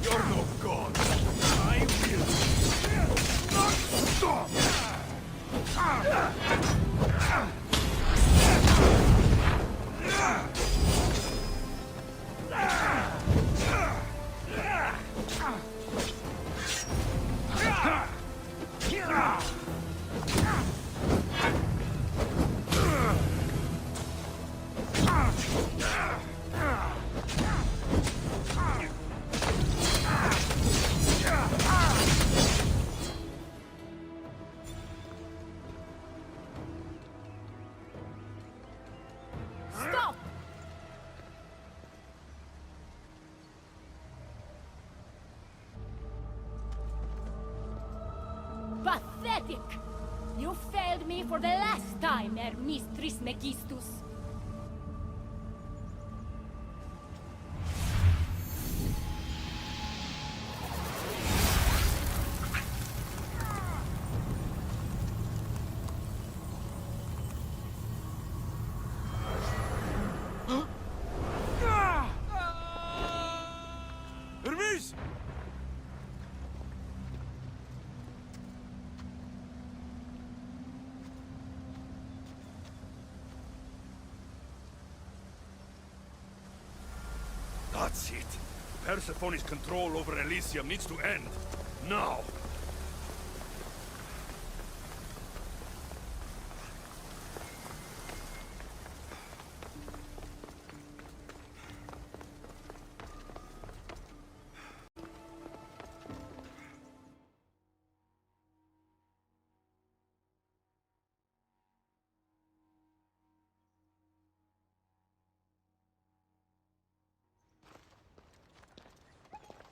You're no god. I will. Pathetic! You failed me for the last time, Hermes Trismegistus. Hermes! That's it. Persephone's control over Elysium needs to end. Now!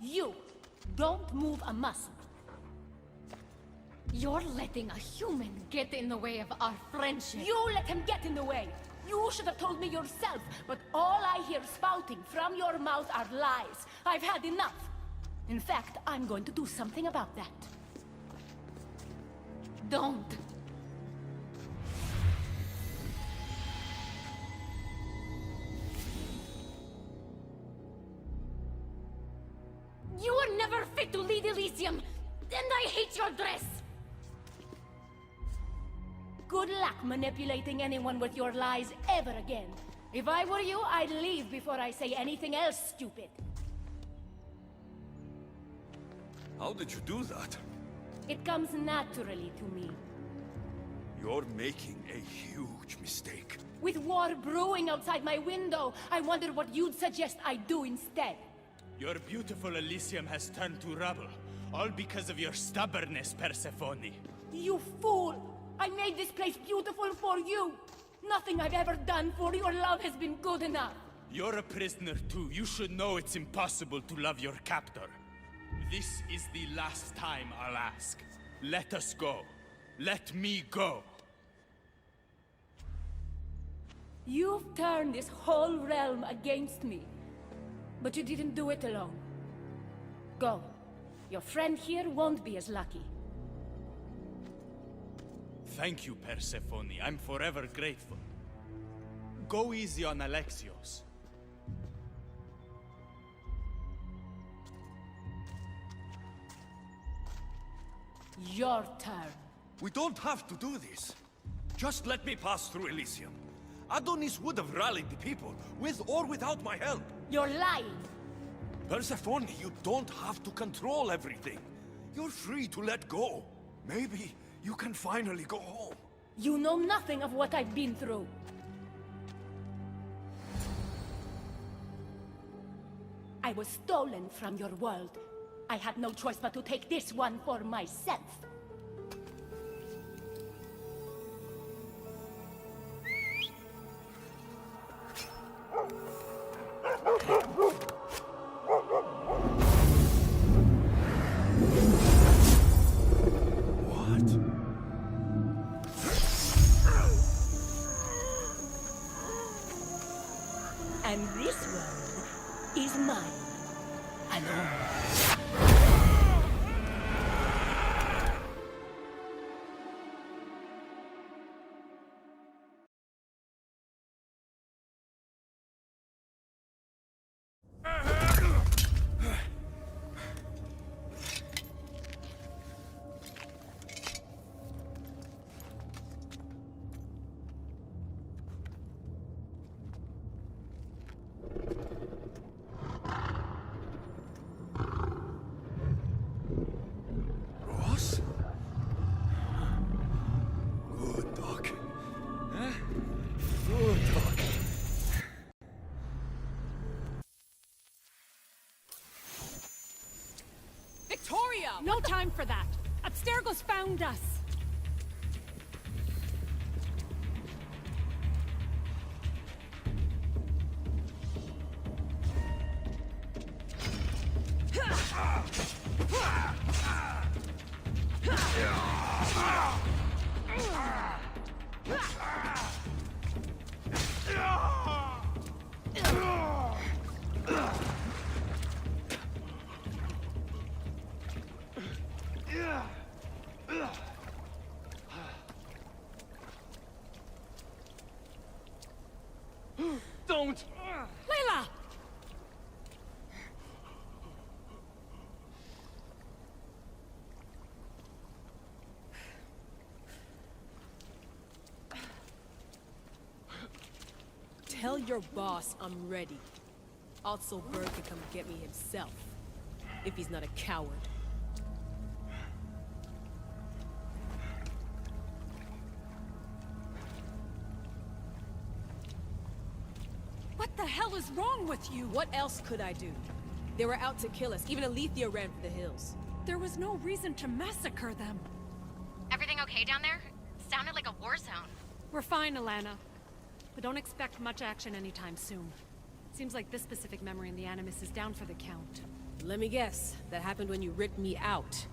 You don't move a muscle. You're letting a human get in the way of our friendship. You let him get in the way. You should have told me yourself, but all I hear spouting from your mouth are lies. I've had enough. In fact, I'm going to do something about that. Don't. You were never fit to lead Elysium, and I hate your dress! Good luck manipulating anyone with your lies ever again. If I were you, I'd leave before I say anything else stupid. How did you do that? It comes naturally to me. You're making a huge mistake. With war brewing outside my window, I wonder what you'd suggest I do instead. Your beautiful Elysium has turned to rubble, all because of your stubbornness, Persephone. You fool! I made this place beautiful for you! Nothing I've ever done for your love has been good enough! You're a prisoner too. You should know it's impossible to love your captor. This is the last time I'll ask. Let us go. Let me go. You've turned this whole realm against me. But you didn't do it alone. Go. Your friend here won't be as lucky. Thank you, Persephone. I'm forever grateful. Go easy on Alexios. Your turn. We don't have to do this. Just let me pass through Elysium. Adonis would have rallied the people, with or without my help. You're lying. Persephone, you don't have to control everything. You're free to let go. Maybe you can finally go home. You know nothing of what I've been through. I was stolen from your world. I had no choice but to take this one for myself. And this world is mine, alone. Ross? Good dog. Huh? Good dog. Victoria! No time for that. Abstergo's found us. Don't! Layla! Tell your boss I'm ready. Also, Bird can come get me himself. If he's not a coward. What the hell is wrong with you? What else could I do? They were out to kill us. Even Alethea ran for the hills. There was no reason to massacre them. Everything okay down there? Sounded like a war zone. We're fine, Alana. But don't expect much action anytime soon. Seems like this specific memory in the Animus is down for the count. Let me guess. That happened when you ripped me out.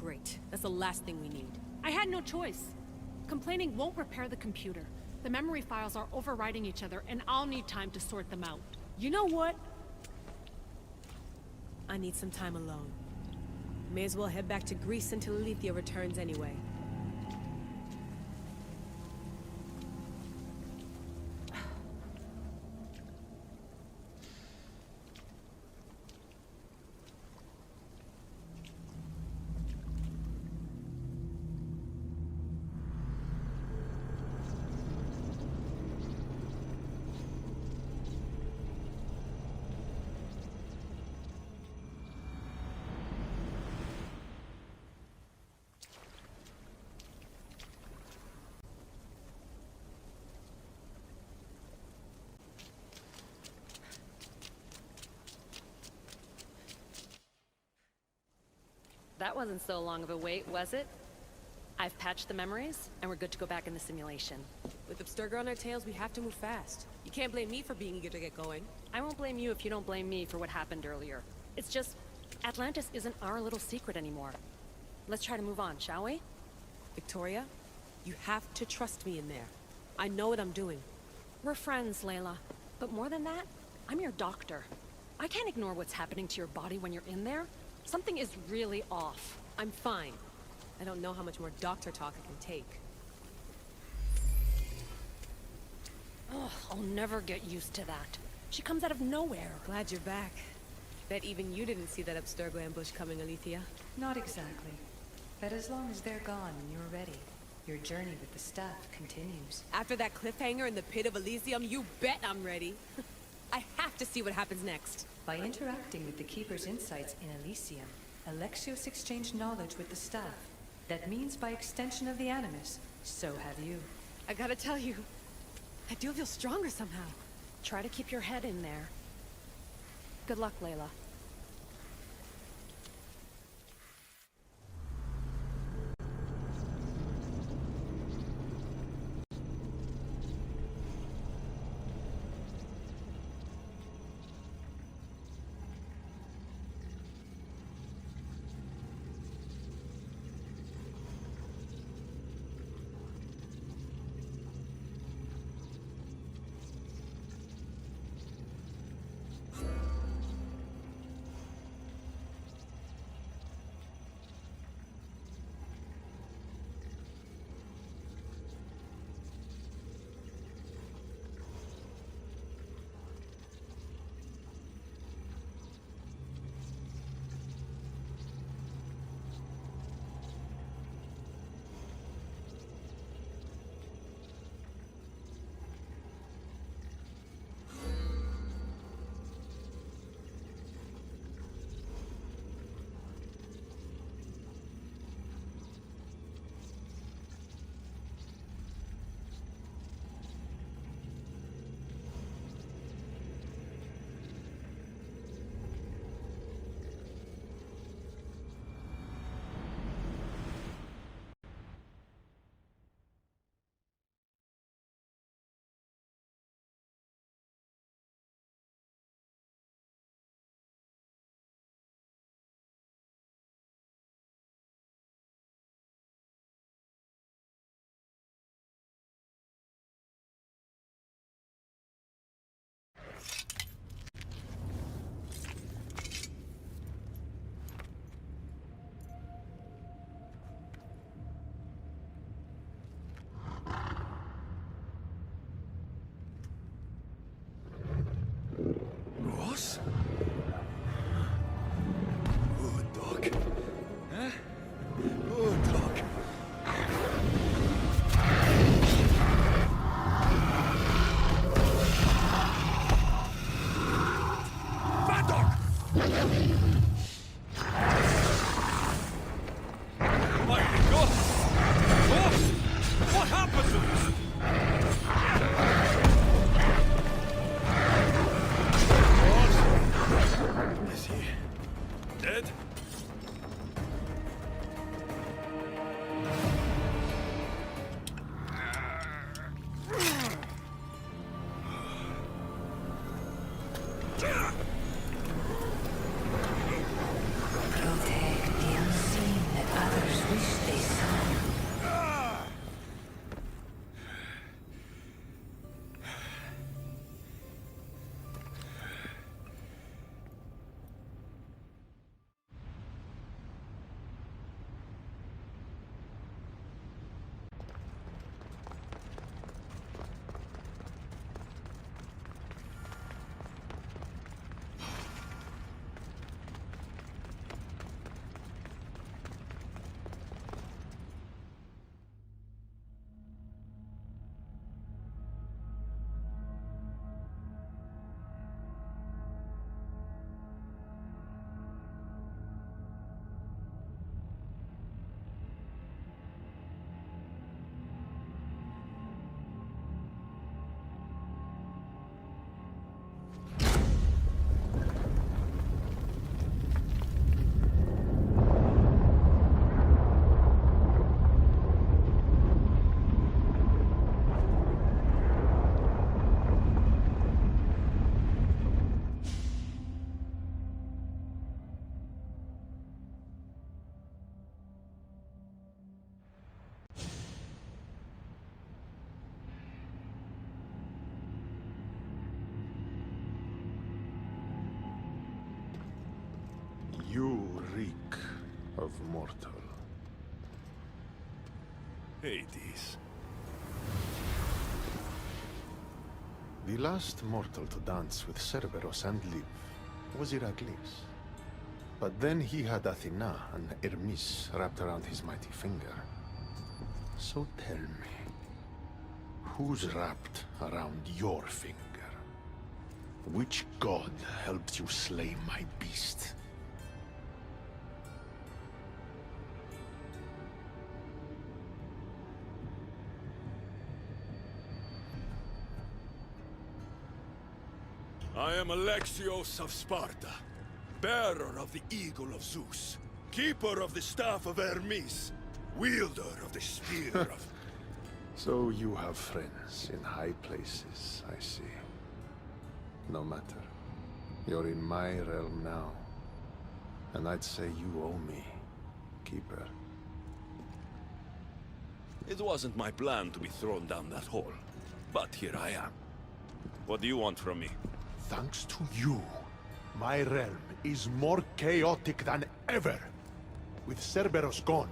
Great. That's the last thing we need. I had no choice. Complaining won't repair the computer. The memory files are overriding each other, and I'll need time to sort them out. You know what? I need some time alone. May as well head back to Greece until Alethea returns anyway. That wasn't so long of a wait, was it? I've patched the memories, and we're good to go back in the simulation. With Abstergo on our tails, we have to move fast. You can't blame me for being eager to get going. I won't blame you if you don't blame me for what happened earlier. It's just, Atlantis isn't our little secret anymore. Let's try to move on, shall we? Victoria, you have to trust me in there. I know what I'm doing. We're friends, Layla. But more than that, I'm your doctor. I can't ignore what's happening to your body when you're in there. Something is really off. I'm fine. I don't know how much more doctor talk I can take. Ugh, I'll never get used to that. She comes out of nowhere. Glad you're back. Bet even you didn't see that Abstergo ambush coming, Alethea. Not exactly. But as long as they're gone and you're ready, your journey with the staff continues. After that cliffhanger in the pit of Elysium, you bet I'm ready. I have to see what happens next. By interacting with the Keeper's insights in Elysium, Alexios exchanged knowledge with the staff. That means by extension of the Animus, so have you. I gotta tell you, I do feel stronger somehow. Try to keep your head in there. Good luck, Layla. Dead? Protect the unseen that others wish they saw. You reek of mortal. Hades. The last mortal to dance with Cerberus and live was Heracles. But then he had Athena and Hermes wrapped around his mighty finger. So tell me, who's wrapped around your finger? Which god helped you slay my beast? I am Alexios of Sparta, bearer of the Eagle of Zeus, keeper of the Staff of Hermes, wielder of the Spear of... So you have friends in high places, I see. No matter. You're in my realm now. And I'd say you owe me, Keeper. It wasn't my plan to be thrown down that hole, but here I am. What do you want from me? Thanks to you, my realm is more chaotic than ever. With Cerberus gone,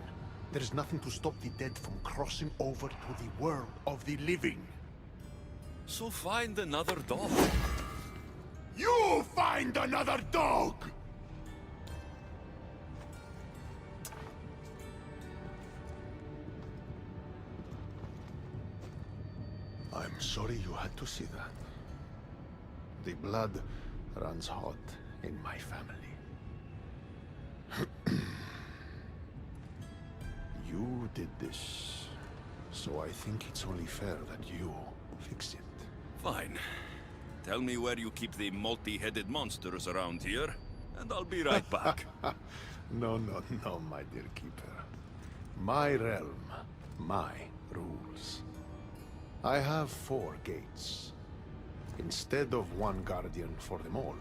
there's nothing to stop the dead from crossing over to the world of the living. So find another dog. You find another dog! I'm sorry you had to see that. The blood runs hot in my family. You did this, so I think it's only fair that you fix it. Fine. Tell me where you keep the multi-headed monsters around here, and I'll be right back. No, my dear Keeper. My realm, my rules. I have 4 gates. Instead of 1 guardian for them all,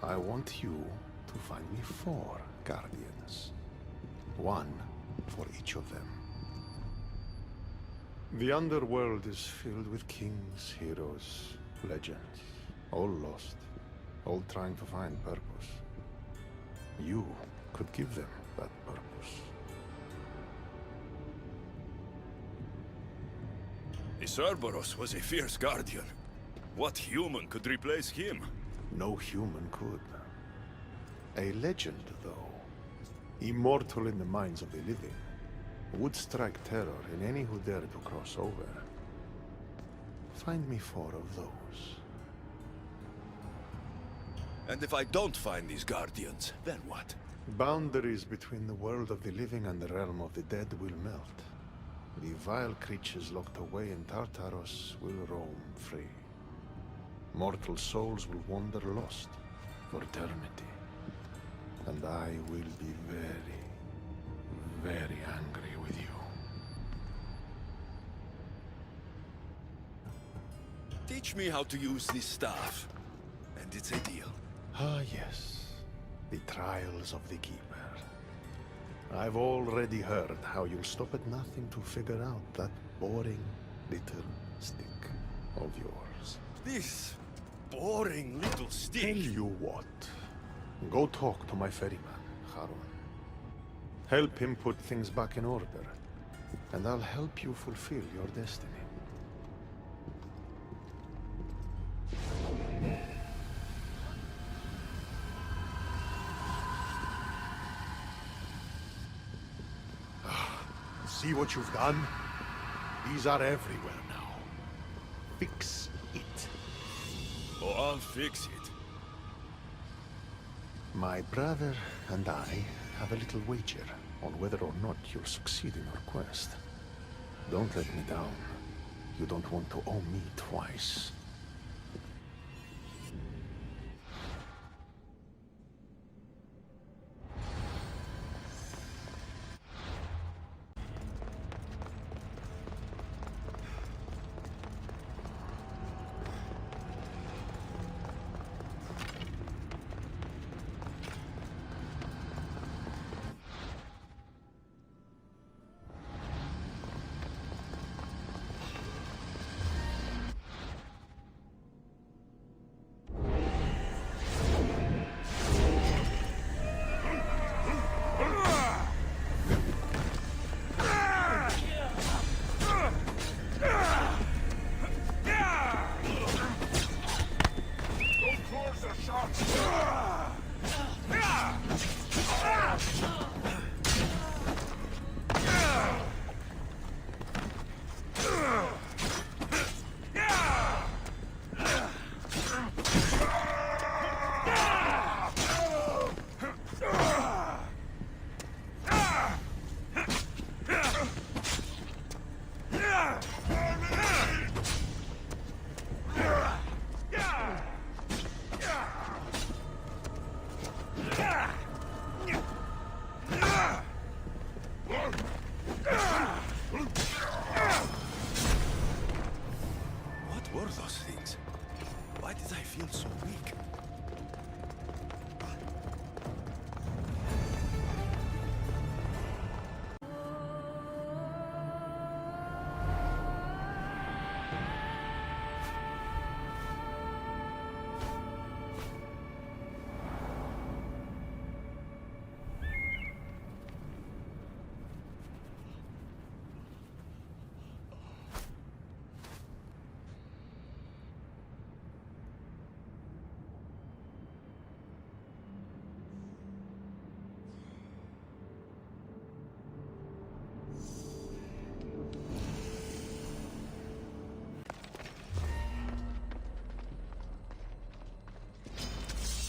I want you to find me 4 guardians. 1 for each of them. The underworld is filled with kings, heroes, legends, all lost, all trying to find purpose. You could give them that purpose. The Cerberus was a fierce guardian. What human could replace him? No human could. A legend, though, immortal in the minds of the living, would strike terror in any who dared to cross over. Find me 4 of those. And if I don't find these guardians, then what? Boundaries between the world of the living and the realm of the dead will melt. The vile creatures locked away in Tartaros will roam free. Mortal souls will wander lost for eternity. and I will be very, very angry with you. Teach me how to use this staff, and it's a deal. Ah, yes. The trials of the Keeper. I've already heard how you'll stop at nothing to figure out that boring little stick of yours. This boring little stick. Tell you what. Go talk to my ferryman, Harun. Help him put things back in order, and I'll help you fulfill your destiny. See what you've done? These are everywhere now. Fix it. Oh, I'll fix it. My brother and I have a little wager on whether or not you'll succeed in your quest. Don't let me down. You don't want to owe me twice. What were those things? Why did I feel so weak?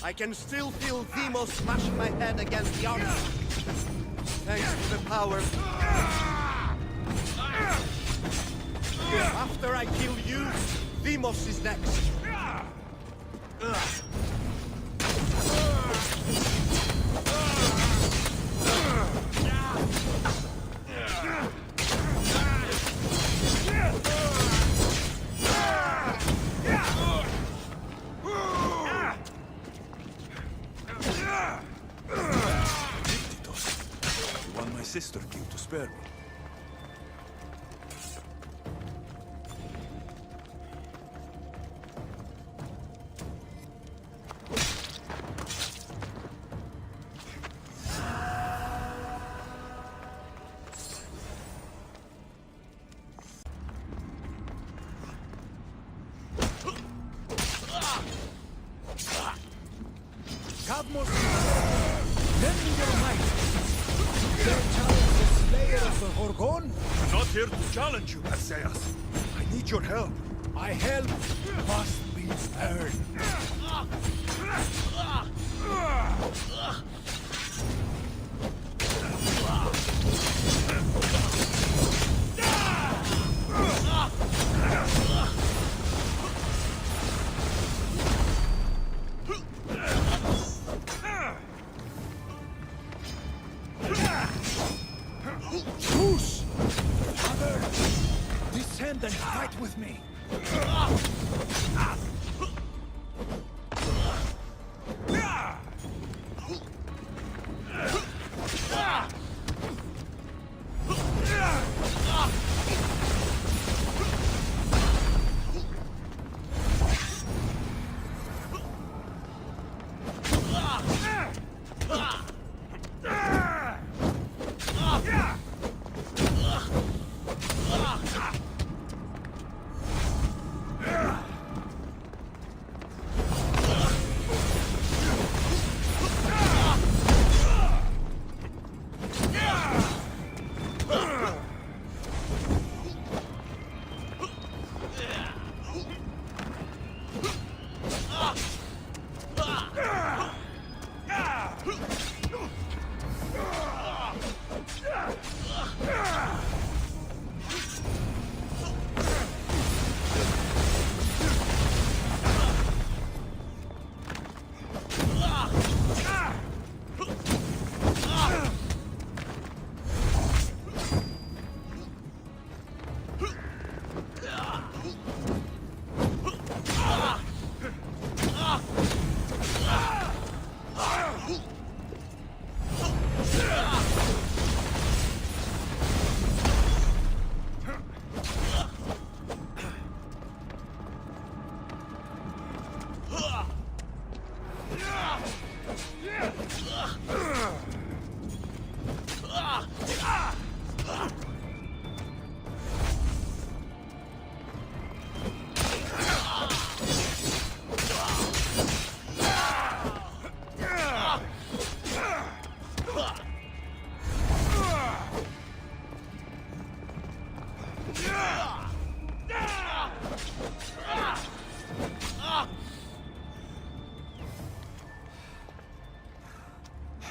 I can still feel Demos smashing my head against the armor. Thanks to the power. After I kill you, Demos is next. Sister came to spare me. Cadmus, lend me your might. Dare challenge the slayer of the Gorgon? I'm not here to challenge you, Perseus. I need your help. My help must be earned. Zeus! Father, descend and fight with me.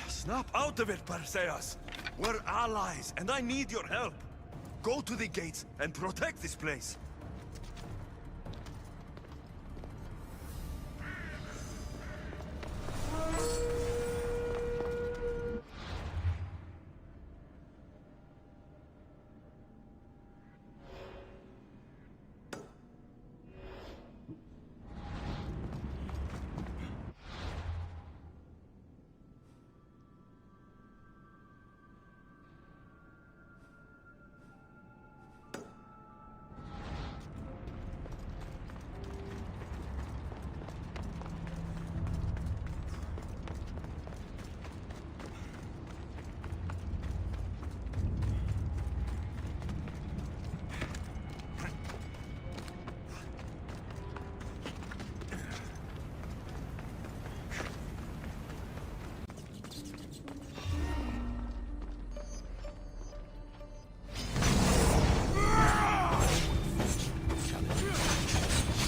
Snap out of it, Perseus! We're allies, and I need your help. Go to the gates and protect this place.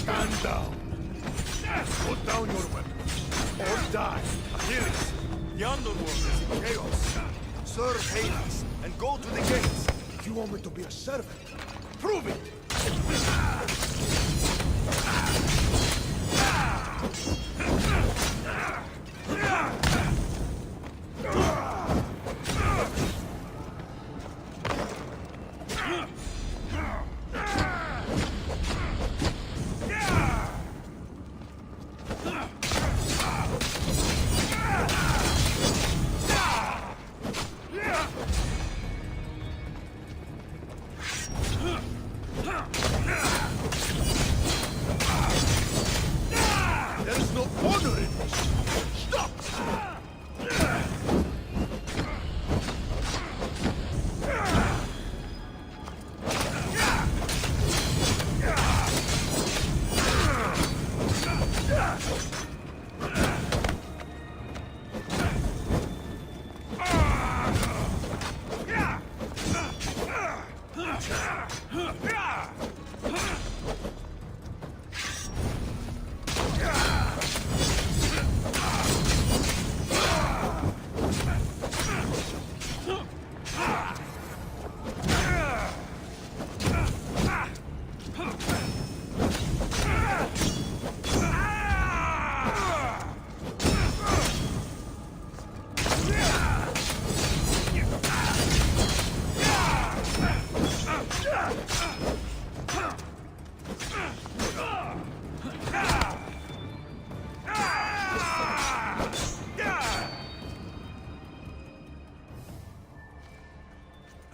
Stand down. Put down your weapon. Or die. Achilles, the underworld is in chaos. Serve Hades and go to the gates. If you want me to be a servant, prove it! Huh!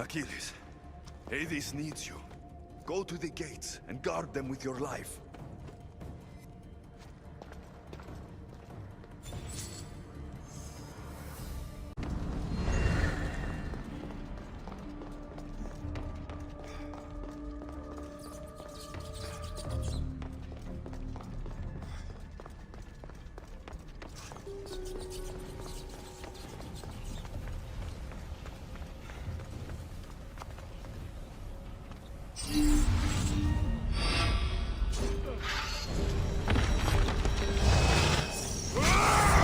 Achilles, Hades needs you. Go to the gates and guard them with your life.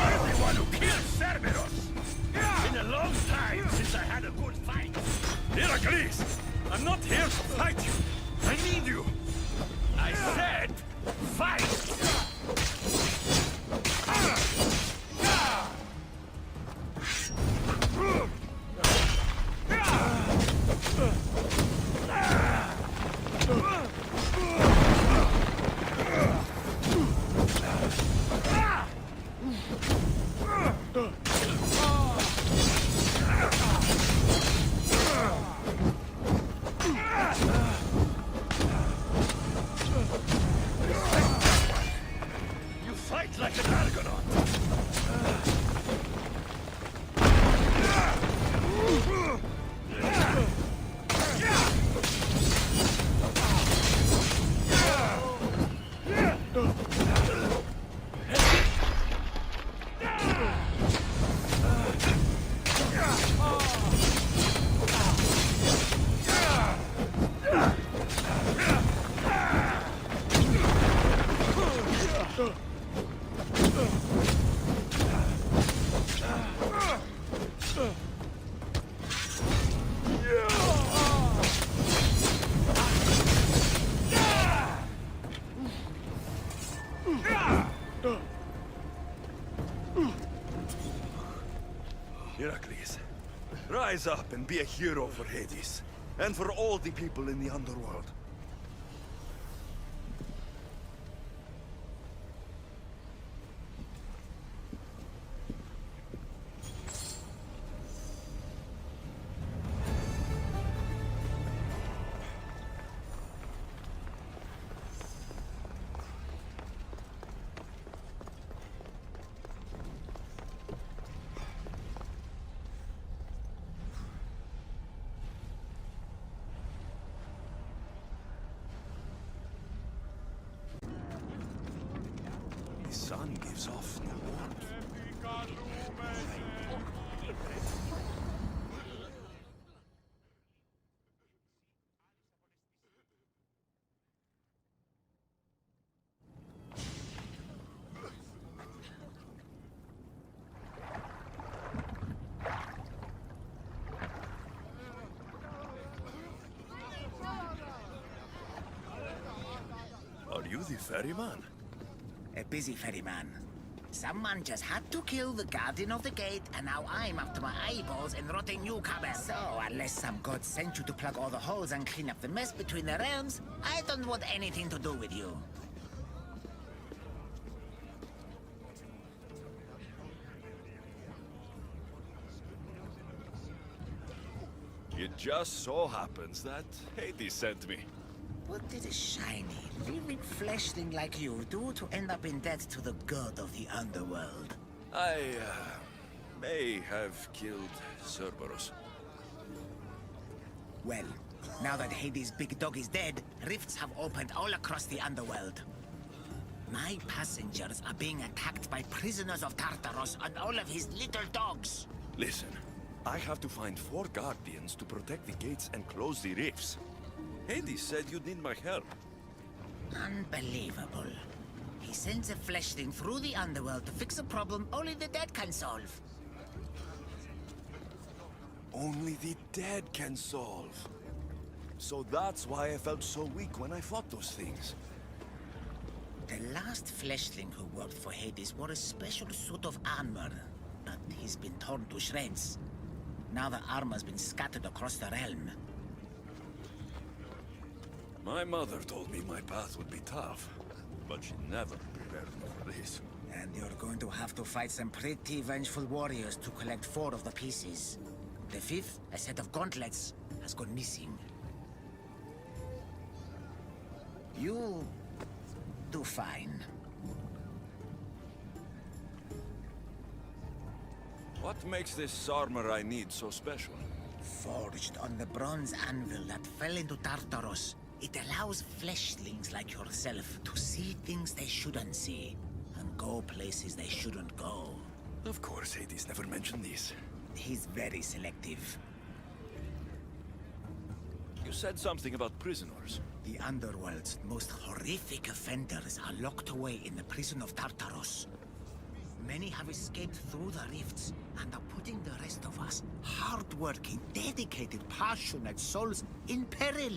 Everyone who killed Cerberus! Been a long time since I had a good fight. Heracles! I'm not here to fight you! I need you! I said, fight! You fight like an Argonaut! Heracles, rise up and be a hero for Hades, and for all the people in the underworld. The sun gives off no warmth. Are you the ferryman? A busy ferryman. Someone just had to kill the guardian of the gate, and now I'm up to my eyeballs in rotting newcomers. So, unless some god sent you to plug all the holes and clean up the mess between the realms, I don't want anything to do with you. It just so happens that Hades sent me. What did a shiny, living fleshling like you do to end up in debt to the god of the underworld? I may have killed Cerberus. Well, now that Hades' big dog is dead, rifts have opened all across the underworld. My passengers are being attacked by prisoners of Tartaros and all of his little dogs. Listen, I have to find 4 guardians to protect the gates and close the rifts. Hades said you'd need my help. Unbelievable. He sends a fleshling through the underworld to fix a problem only the dead can solve. Only the dead can solve. So that's why I felt so weak when I fought those things. The last fleshling who worked for Hades wore a special suit of armor, but he's been torn to shreds. Now the armor's been scattered across the realm. My mother told me my path would be tough, but she never prepared me for this. And you're going to have to fight some pretty vengeful warriors to collect 4 of the pieces. The fifth, a set of gauntlets, has gone missing. You do fine. What makes this armor I need so special? Forged on the bronze anvil that fell into Tartaros, it allows fleshlings like yourself to see things they shouldn't see, and go places they shouldn't go. Of course, Hades never mentioned these. He's very selective. You said something about prisoners. The Underworld's most horrific offenders are locked away in the prison of Tartaros. Many have escaped through the rifts and are putting the rest of us, hard-working, dedicated, passionate souls, in peril.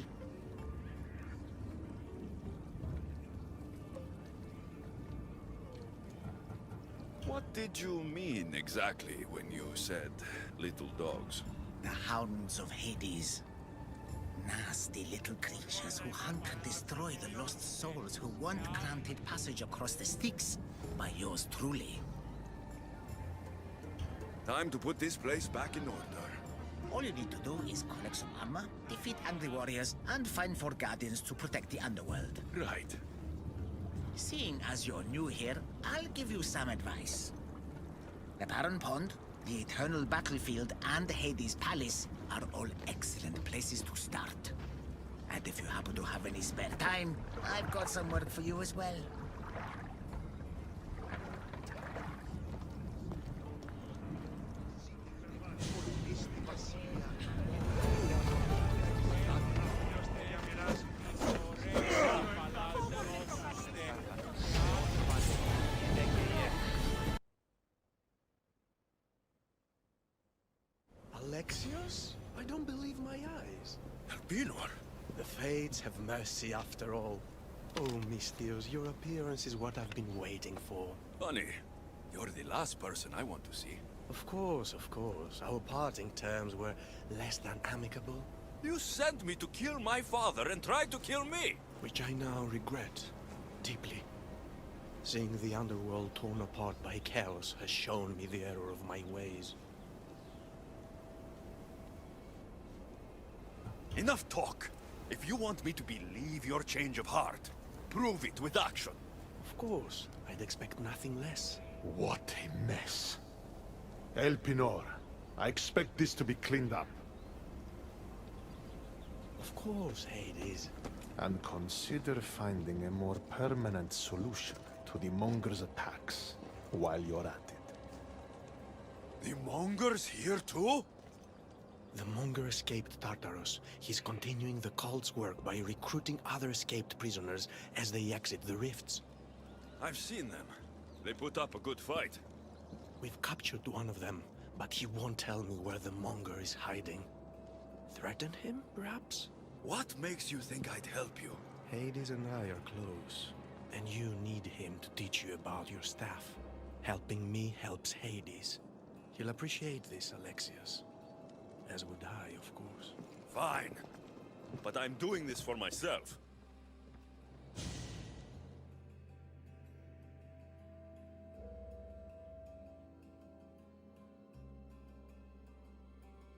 What did you mean exactly when you said little dogs? The Hounds of Hades. Nasty little creatures who hunt and destroy the lost souls who weren't granted passage across the Styx by yours truly. Time to put this place back in order. All you need to do is collect some armor, defeat angry warriors, and find 4 guardians to protect the underworld. Right. Seeing as you're new here, I'll give you some advice. The Baron Pond, the Eternal Battlefield, and Hades Palace are all excellent places to start. And if you happen to have any spare time, I've got some work for you as well. Alexios? I don't believe my eyes. Elpinor? The Fates have mercy after all. Oh, Misthios, your appearance is what I've been waiting for. Funny. You're the last person I want to see. Of course, of course. Our parting terms were less than amicable. You sent me to kill my father and tried to kill me! Which I now regret deeply. Seeing the underworld torn apart by chaos has shown me the error of my ways. Enough talk! If you want me to believe your change of heart, prove it with action. Of course, I'd expect nothing less. What a mess. Elpinor, I expect this to be cleaned up. Of course, Hades. And consider finding a more permanent solution to the Monger's attacks while you're at it. The Monger's here too? The Monger escaped Tartaros. He's continuing the cult's work by recruiting other escaped prisoners as they exit the rifts. I've seen them. They put up a good fight. We've captured one of them, but he won't tell me where the Monger is hiding. Threaten him, perhaps? What makes you think I'd help you? Hades and I are close, and you need him to teach you about your staff. Helping me helps Hades. He'll appreciate this, Alexios. As would I, of course. Fine. But I'm doing this for myself.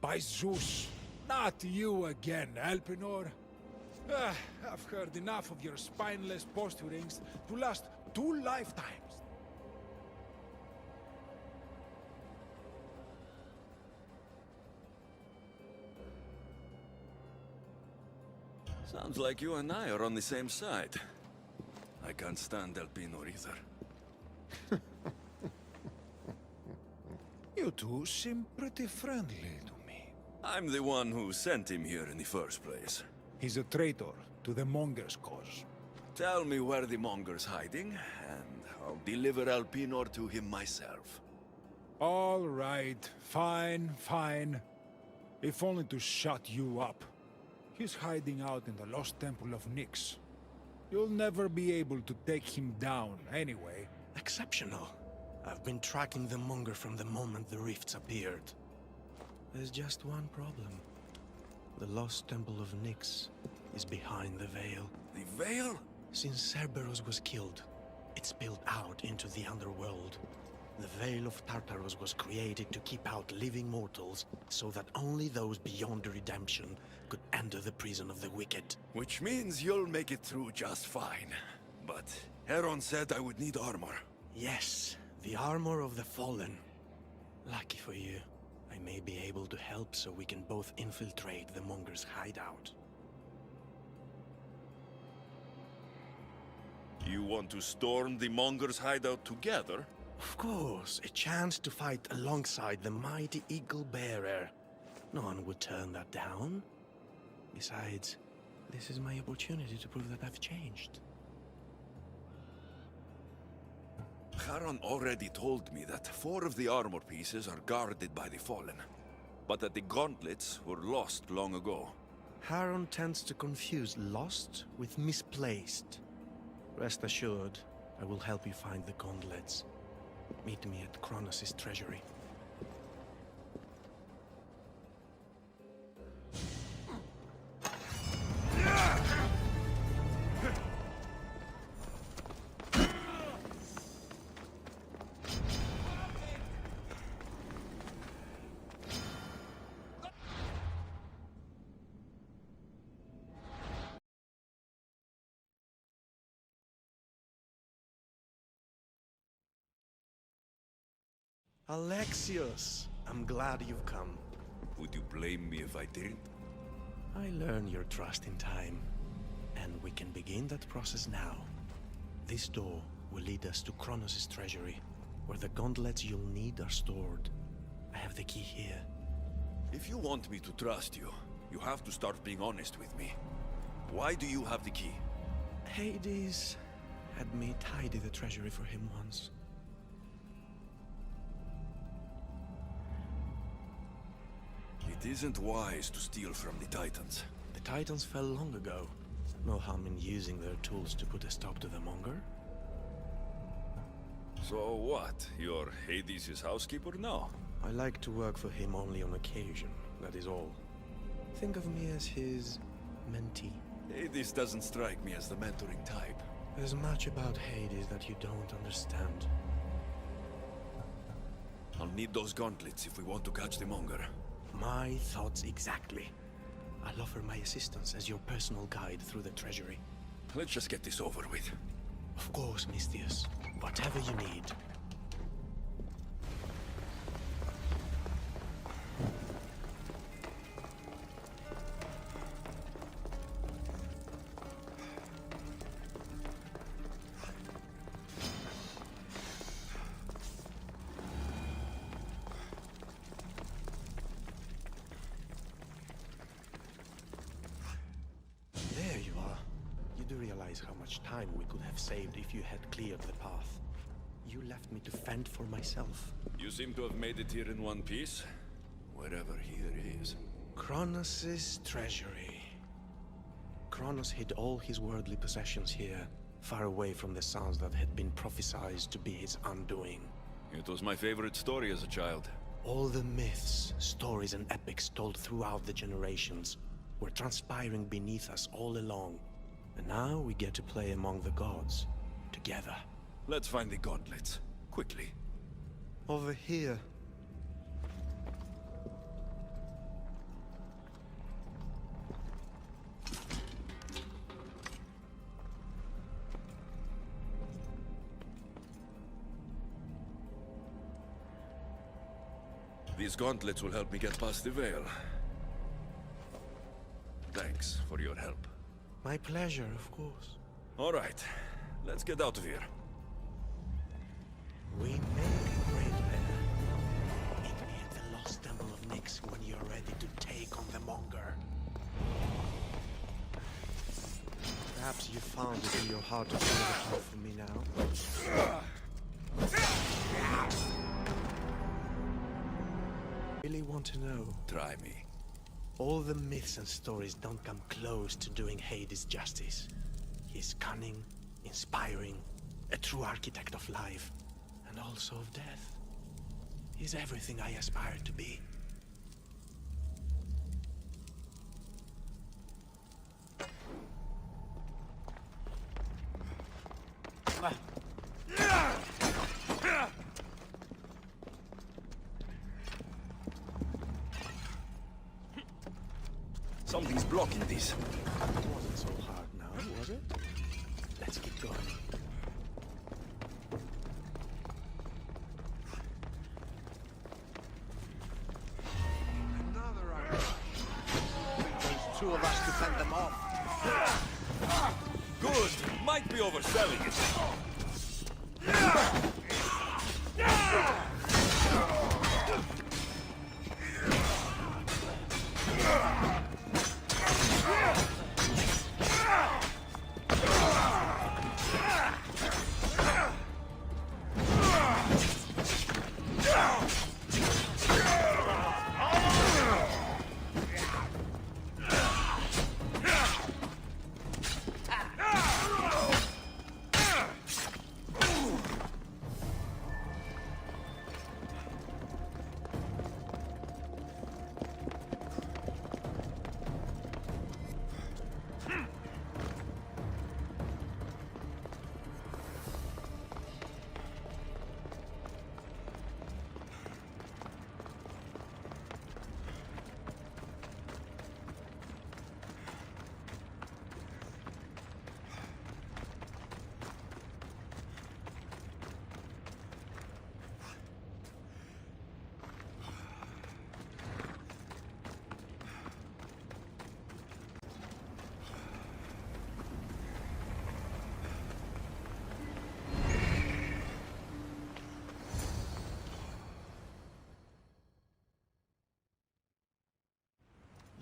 By Zeus, not you again, Elpinor. I've heard enough of your spineless posturings to last 2 lifetimes. Sounds like you and I are on the same side. I can't stand Elpinor either. You two seem pretty friendly to me. I'm the one who sent him here in the first place. He's a traitor to the Monger's cause. Tell me where the Monger's hiding, and I'll deliver Elpinor to him myself. All right, fine, fine. If only to shut you up. He's hiding out in the lost temple of Nyx. You'll never be able to take him down, anyway. Exceptional. I've been tracking the Monger from the moment the rifts appeared. There's just one problem. The lost temple of Nyx is behind the Veil. The Veil? Since Cerberus was killed, it spilled out into the underworld. The Veil of Tartarus was created to keep out living mortals, so that only those beyond redemption could enter the prison of the wicked. Which means you'll make it through just fine. But Heron said I would need armor. Yes, the armor of the fallen. Lucky for you, I may be able to help so we can both infiltrate the Monger's hideout. You want to storm the Monger's hideout together? Of course, a chance to fight alongside the mighty Eagle Bearer. No one would turn that down. Besides, this is my opportunity to prove that I've changed. Charon already told me that 4 of the armor pieces are guarded by the Fallen, but that the gauntlets were lost long ago. Charon tends to confuse lost with misplaced. Rest assured, I will help you find the gauntlets. Meet me at Kronos' treasury. Alexios, I'm glad you've come. Would you blame me if I didn't? I learn your trust in time, and we can begin that process now. This door will lead us to Kronos' treasury, where the gauntlets you'll need are stored. I have the key here. If you want me to trust you, you have to start being honest with me. Why do you have the key? Hades had me tidy the treasury for him once. It isn't wise to steal from the Titans. The Titans fell long ago. No harm in using their tools to put a stop to the Monger. So what? You're Hades' housekeeper now? I like to work for him only on occasion, that is all. Think of me as his mentee. Hades doesn't strike me as the mentoring type. There's much about Hades that you don't understand. I'll need those gauntlets if we want to catch the Monger. My thoughts exactly. I'll offer my assistance as your personal guide through the treasury. Let's just get this over with. Of course, Misthios. Whatever you need. How much time we could have saved if you had cleared the path. You left me to fend for myself. You seem to have made it here in one piece. Wherever here is. Kronos' treasury. Kronos hid all his worldly possessions here, far away from the sons that had been prophesied to be his undoing. It was my favorite story as a child. All the myths, stories, and epics told throughout the generations were transpiring beneath us all along. And now we get to play among the gods, together. Let's find the gauntlets, quickly. Over here. These gauntlets will help me get past the veil. Thanks for your help. My pleasure, of course. All right, let's get out of here. We make a great pair. Meet me at the Lost Temple of Nyx when you're ready to take on the Monger. Perhaps you found it in your heart to feel the love for me now. Really want to know? Try me. All the myths and stories don't come close to doing Hades justice. He's cunning, inspiring, a true architect of life, and also of death. He's everything I aspire to be. Something's blocking this. It wasn't so hard now, was it? Let's keep going. There's two of us to fend them off. Good. Might be overselling it.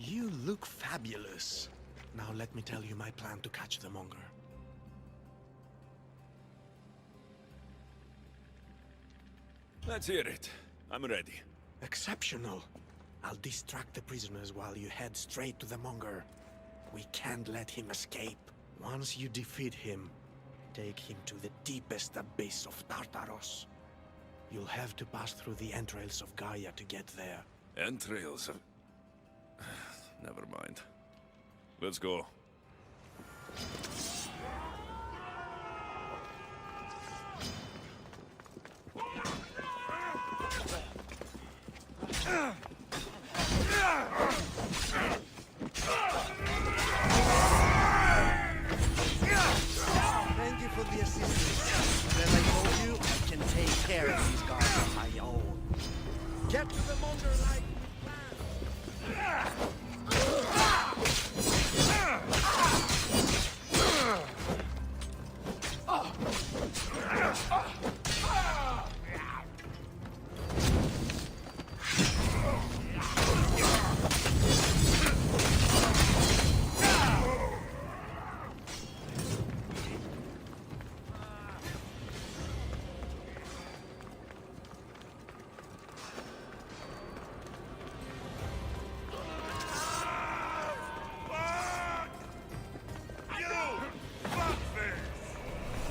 You look fabulous. Now let me tell you my plan to catch the Monger. Let's hear it. I'm ready. Exceptional. I'll distract the prisoners while you head straight to the Monger. We can't let him escape. Once you defeat him, take him to the deepest abyss of Tartaros. You'll have to pass through the entrails of Gaia to get there. Entrails of... Never mind. Let's go. Thank you for the assistance. As I told you, I can take care of these guards on my own. Get to the Monger like we planned.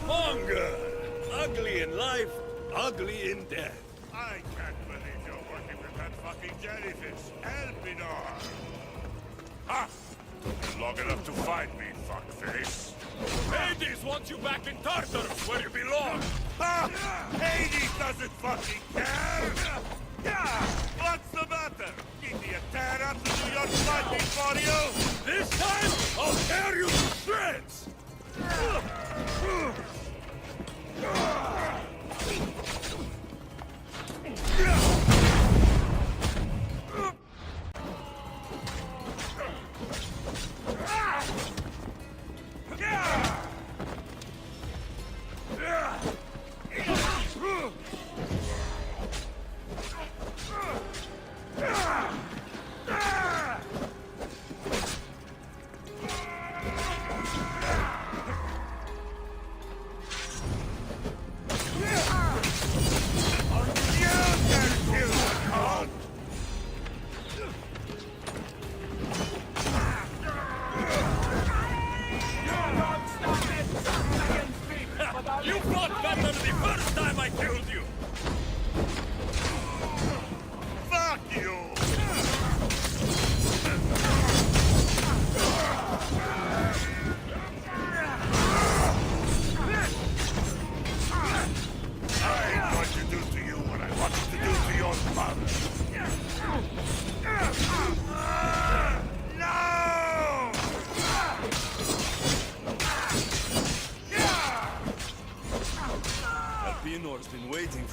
Monger! Ugly in life, ugly in death. I can't believe you're working with that fucking jellyfish, Elpidor! Ha! Long enough to find me, fuckface. Hades wants you back in Tartarus, where you belong! Ha! Hades doesn't fucking care! Yeah! What's the matter? Give me a tear up to do your fighting for you! This time, I'll tear you to shreds!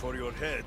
for your head.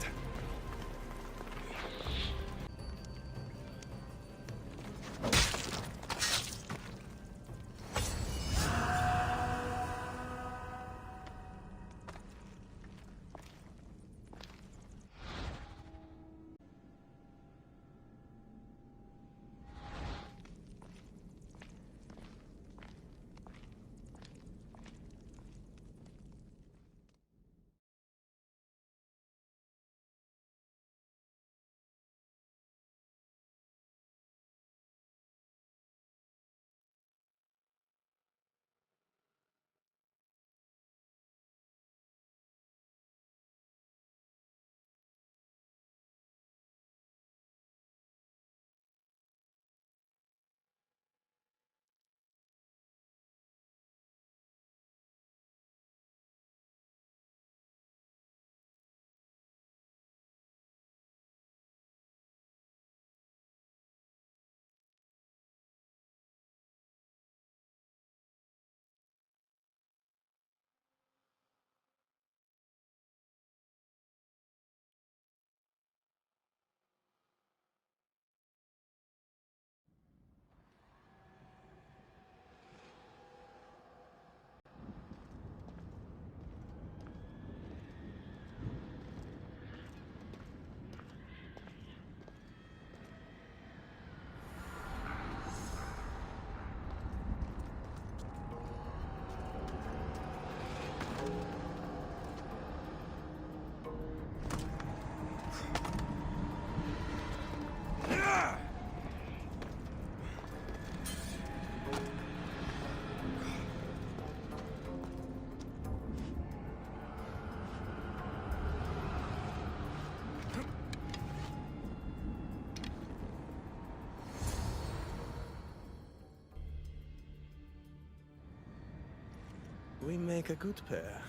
We make a good pair.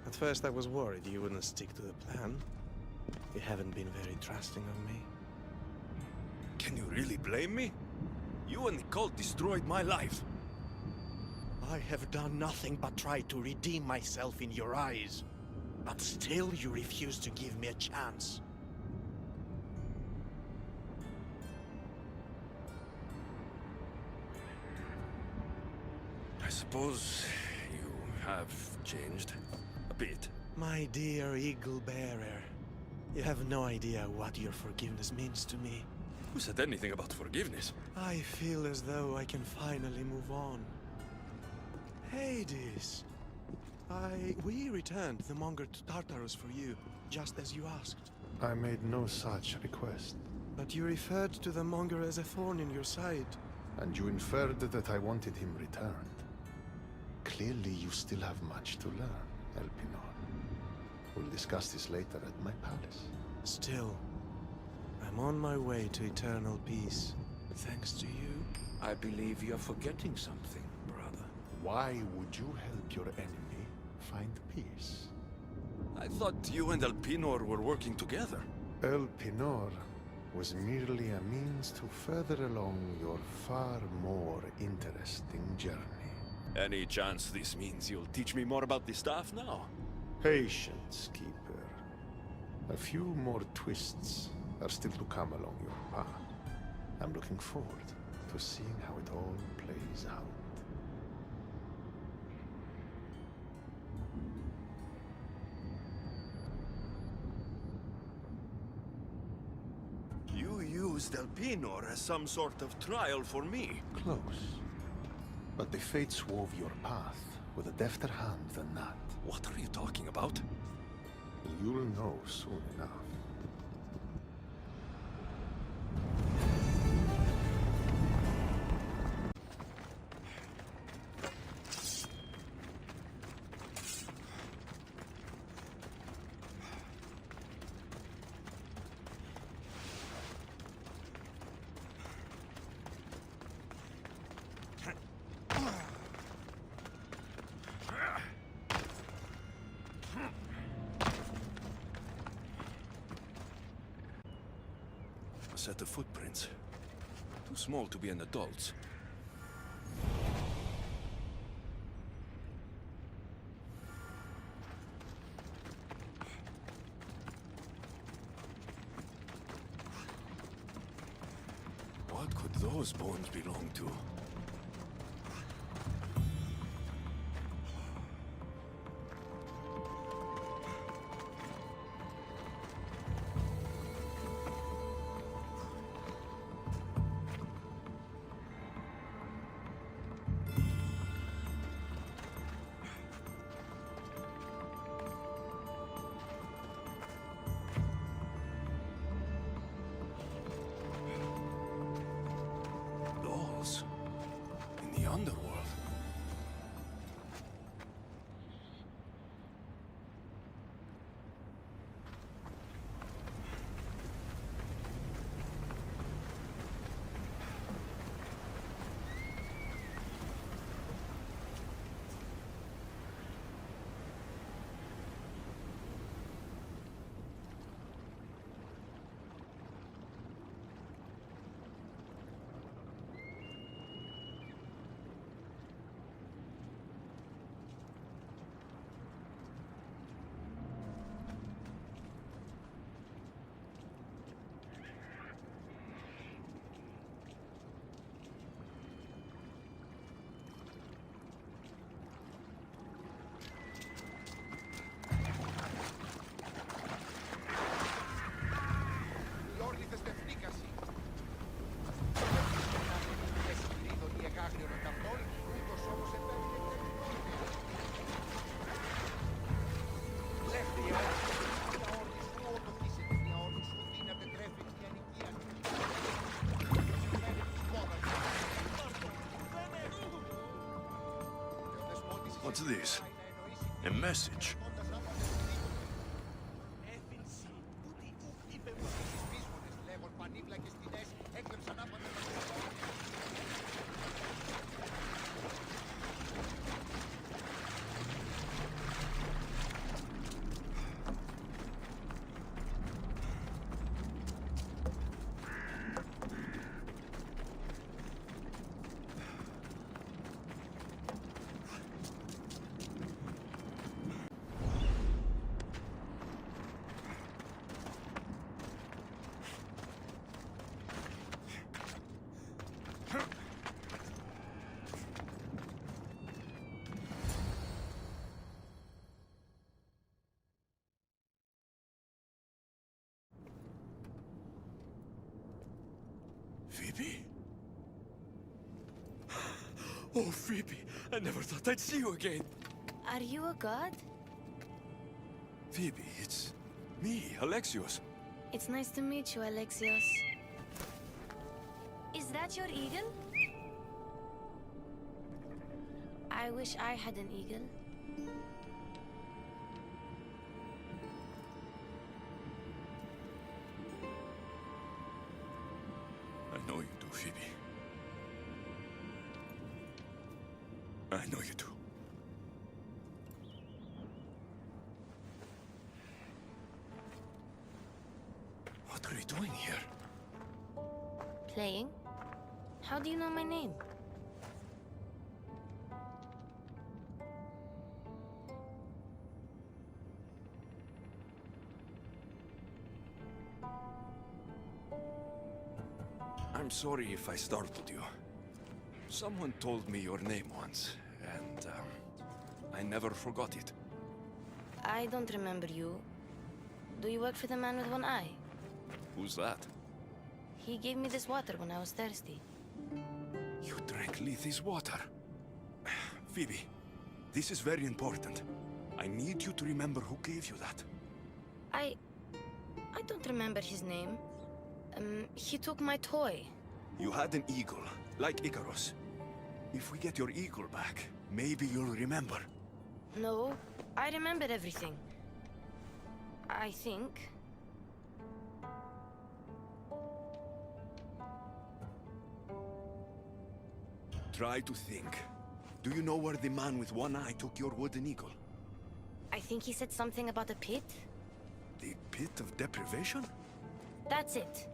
At first I was worried you wouldn't stick to the plan. You haven't been very trusting of me. Can you really blame me? You and the cult destroyed my life. I have done nothing but try to redeem myself in your eyes. But still you refuse to give me a chance. I suppose you have changed a bit. My dear Eagle Bearer, you have no idea what your forgiveness means to me. Who said anything about forgiveness? I feel as though I can finally move on. Hades! We returned the Monger to Tartarus for you, just as you asked. I made no such request. But you referred to the Monger as a thorn in your side. And you inferred that I wanted him returned. Clearly you still have much to learn, Elpinor. We'll discuss this later at my palace. Still, I'm on my way to eternal peace, thanks to you. I believe you're forgetting something, brother. Why would you help your enemy find peace? I thought you and Elpinor were working together. Elpinor was merely a means to further along your far more interesting journey. Any chance this means you'll teach me more about the staff now? Patience, Keeper. A few more twists are still to come along your path. I'm looking forward to seeing how it all plays out. You used Elpinor as some sort of trial for me. Close. But the fates wove your path with a defter hand than that. What are you talking about? You'll know soon enough. A set of footprints. Too small to be an adult's. What could those bones belong to? Dolls in the underworld. What's this? A message? Phoebe? Oh, Phoebe, I never thought I'd see you again. Are you a god? Phoebe, it's me, Alexios. It's nice to meet you, Alexios. Is that your eagle? I wish I had an eagle. I know you do, Phoebe. I know you do. What are you doing here? Playing? How do you know my name? I'm sorry if I startled you. Someone told me your name once, and I never forgot it. I don't remember you. Do you work for the man with one eye? Who's that? He gave me this water when I was thirsty. You drank Lethi's water. Phoebe, this is very important. I need you to remember who gave you that. I don't remember his name. He took my toy. You had an eagle, like Icarus. If we get your eagle back, maybe you'll remember. No, I remember everything. I think. Try to think. Do you know where the man with one eye took your wooden eagle? I think he said something about a pit. The pit of deprivation? That's it.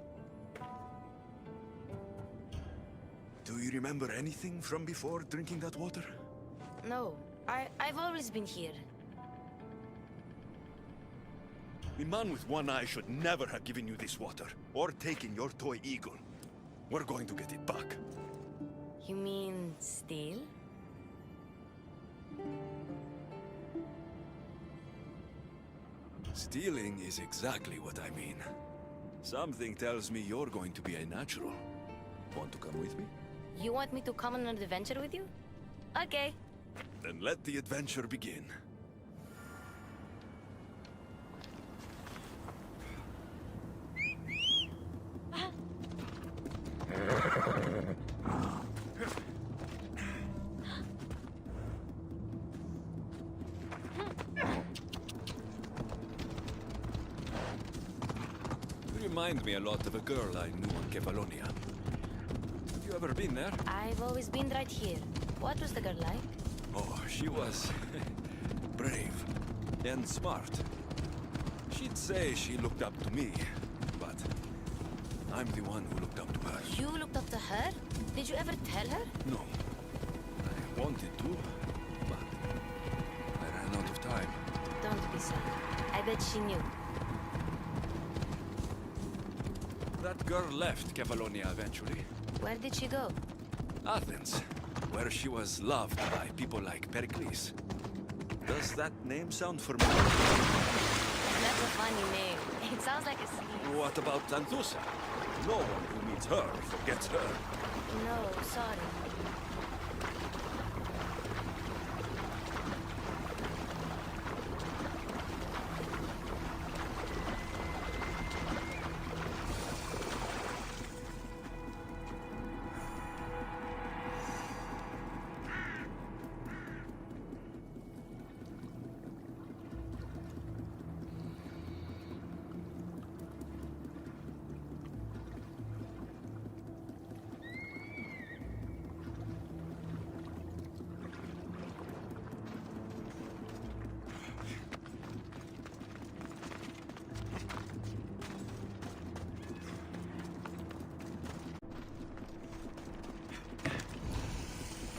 Do you remember anything from before drinking that water? No, I've always been here. The man with one eye should never have given you this water, or taken your toy eagle. We're going to get it back. You mean steal? Stealing is exactly what I mean. Something tells me you're going to be a natural. Want to come with me? You want me to come on an adventure with you? Okay. Then let the adventure begin. You remind me a lot of a girl I knew on Kefalonia. Have you ever been there? I've always been right here. What was the girl like? Oh, she was brave and smart. She'd say she looked up to me, but I'm the one who looked up to her. You looked up to her? Did you ever tell her? No. I wanted to, but I ran out of time. Don't be sad. I bet she knew. That girl left Kefalonia eventually. Where did she go? Athens, where she was loved by people like Pericles. Does that name sound familiar? That's a funny name. It sounds like a sneeze. What about Xanthusa? No one who meets her forgets her. No, sorry.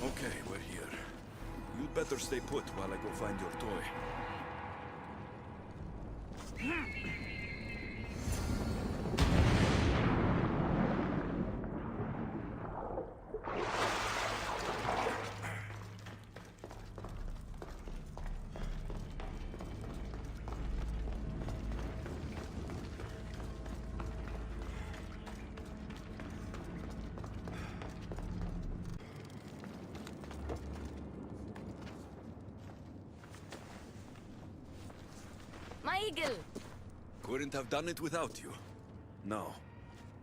Okay, we're here. You'd better stay put while I go find your toy. My eagle! Couldn't have done it without you. Now,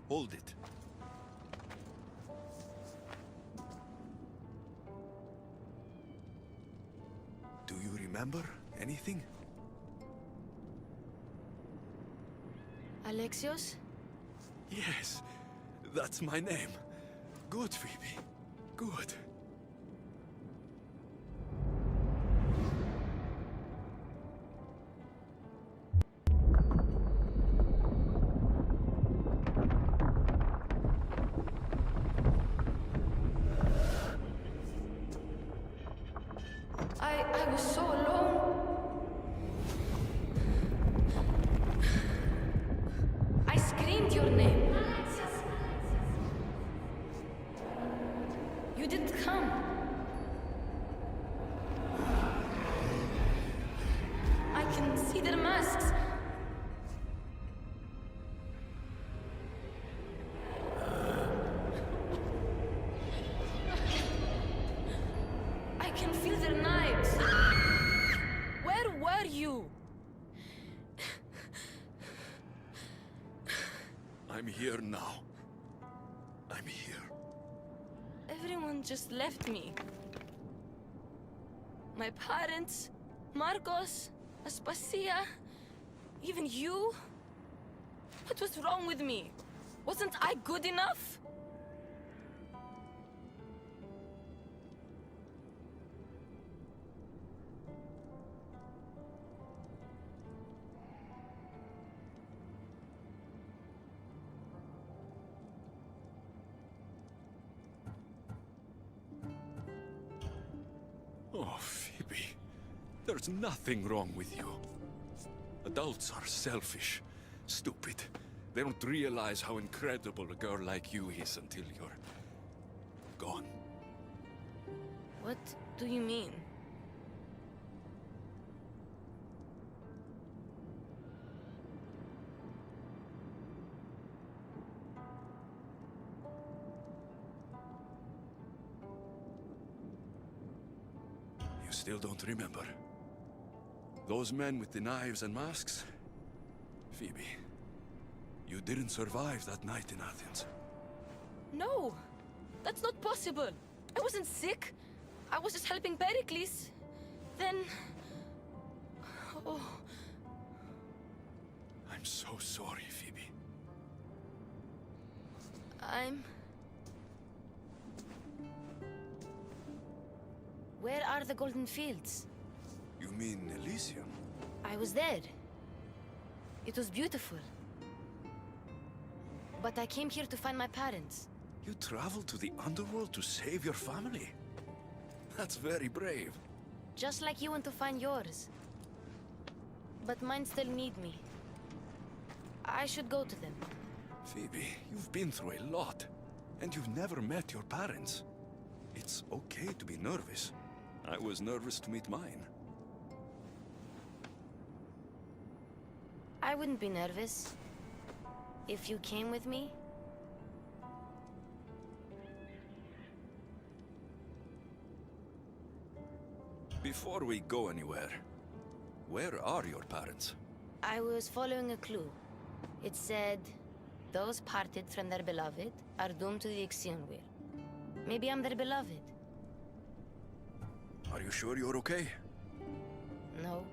hold it. Do you remember anything? Alexios? Yes, that's my name. Good, Phoebe. Good. I was so alone. I screamed your name. You didn't come. I can see their masks. I can feel their knives. Where were you? I'm here now. I'm here. Everyone just left me. My parents, Marcos, Aspasia, even you. What was wrong with me? Wasn't I good enough? Oh, Phoebe. There's nothing wrong with you. Adults are selfish, stupid, They don't realize how incredible a girl like you is until you're gone. What do you mean? You still don't remember? Those men with the knives and masks? Phoebe, you didn't survive that night in Athens. No! That's not possible! I wasn't sick! I was just helping Pericles. Then... Oh... I'm so sorry, Phoebe. Where are the Golden Fields? You mean Elysium? I was there. It was beautiful. But I came here to find my parents. You traveled to the underworld to save your family? That's very brave. Just like you went to find yours. But mine still need me. I should go to them. Phoebe, you've been through a lot. And you've never met your parents. It's okay to be nervous. I was nervous to meet mine. I wouldn't be nervous. If you came with me. Before we go anywhere, where are your parents? I was following a clue. It said, those parted from their beloved are doomed to the Ixion Wheel. Maybe I'm their beloved. Are you sure you're okay? No.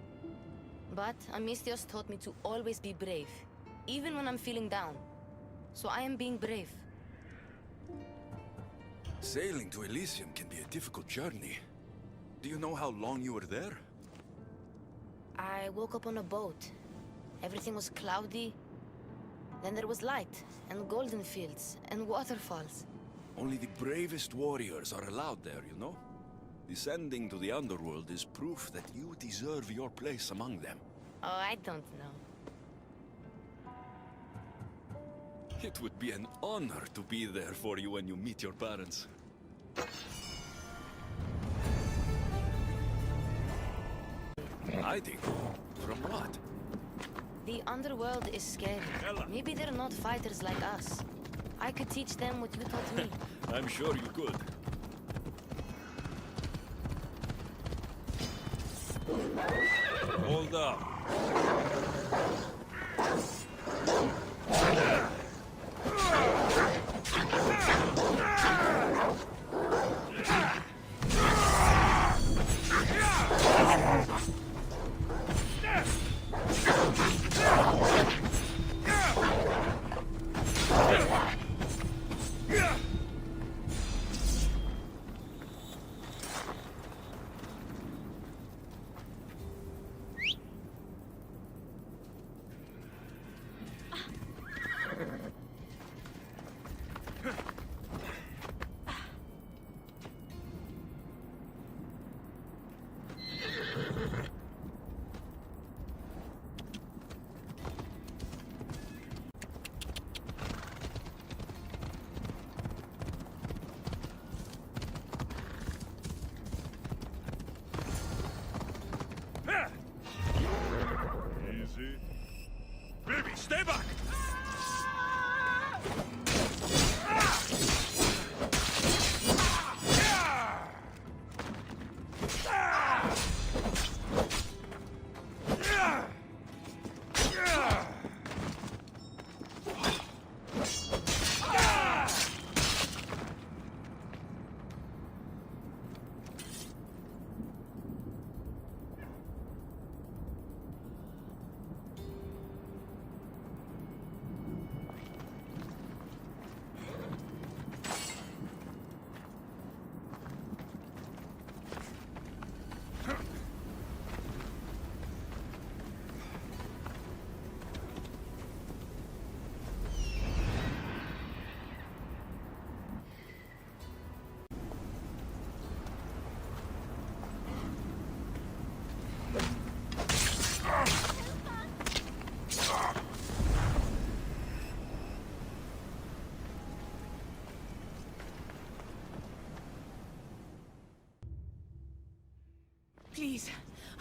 But Amistios taught me to always be brave, even when I'm feeling down. So I am being brave. Sailing to Elysium can be a difficult journey. Do you know how long you were there? I woke up on a boat. Everything was cloudy. Then there was light, and golden fields, and waterfalls. Only the bravest warriors are allowed there, you know? Descending to the underworld is proof that you deserve your place among them. Oh, I don't know. It would be an honor to be there for you when you meet your parents. Hiding? From what? The underworld is scary. Maybe they're not fighters like us. I could teach them what you taught me. I'm sure you could. Hold up.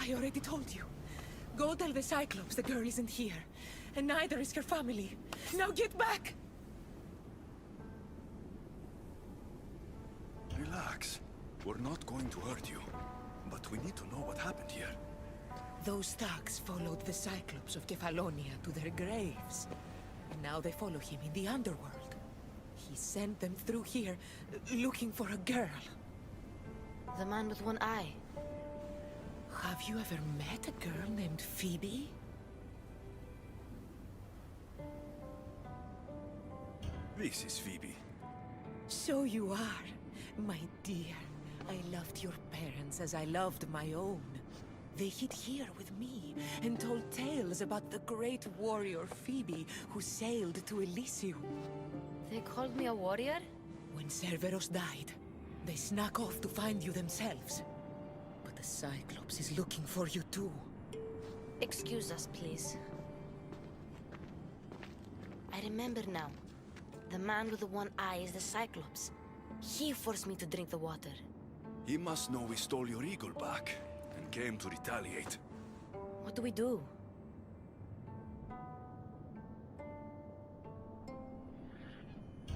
I already told you. Go tell the Cyclops the girl isn't here. And neither is her family. Now get back! Relax. We're not going to hurt you. But we need to know what happened here. Those thugs followed the Cyclops of Kefalonia to their graves. And now they follow him in the underworld. He sent them through here, looking for a girl. The man with one eye. Have you ever met a girl named Phoebe? This is Phoebe. So you are, my dear. I loved your parents as I loved my own. They hid here with me and told tales about the great warrior Phoebe who sailed to Elysium. They called me a warrior? When Cerberus died, they snuck off to find you themselves. But the Cyclops is looking for you too. Excuse us, please. I remember now. The man with the one eye is the Cyclops. He forced me to drink the water. He must know we stole your eagle back and came to retaliate. What do we do?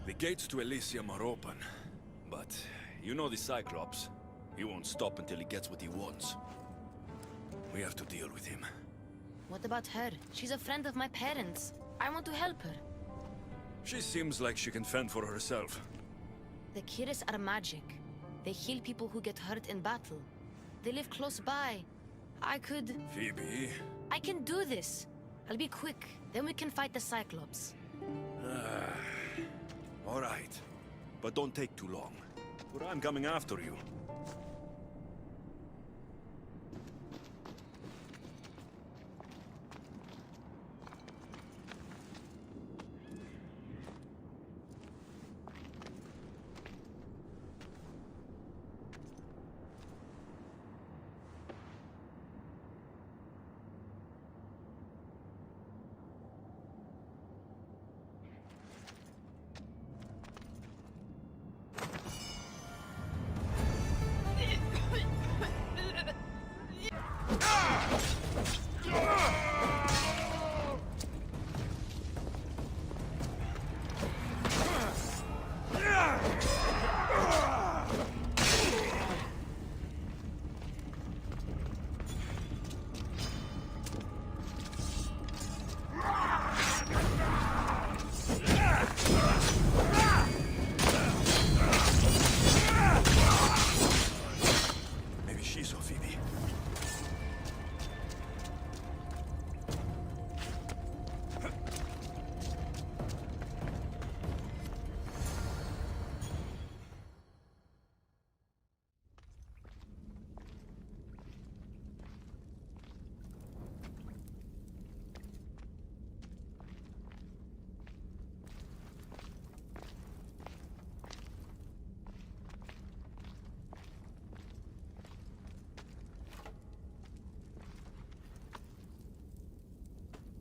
The gates to Elysium are open, but you know the Cyclops. He won't stop until he gets what he wants. We have to deal with him. What about her? She's a friend of my parents. I want to help her. She seems like she can fend for herself. The Kiris are magic. They heal people who get hurt in battle. They live close by. I could... Phoebe... I can do this. I'll be quick. Then we can fight the Cyclops. All right. But don't take too long, or I'm coming after you.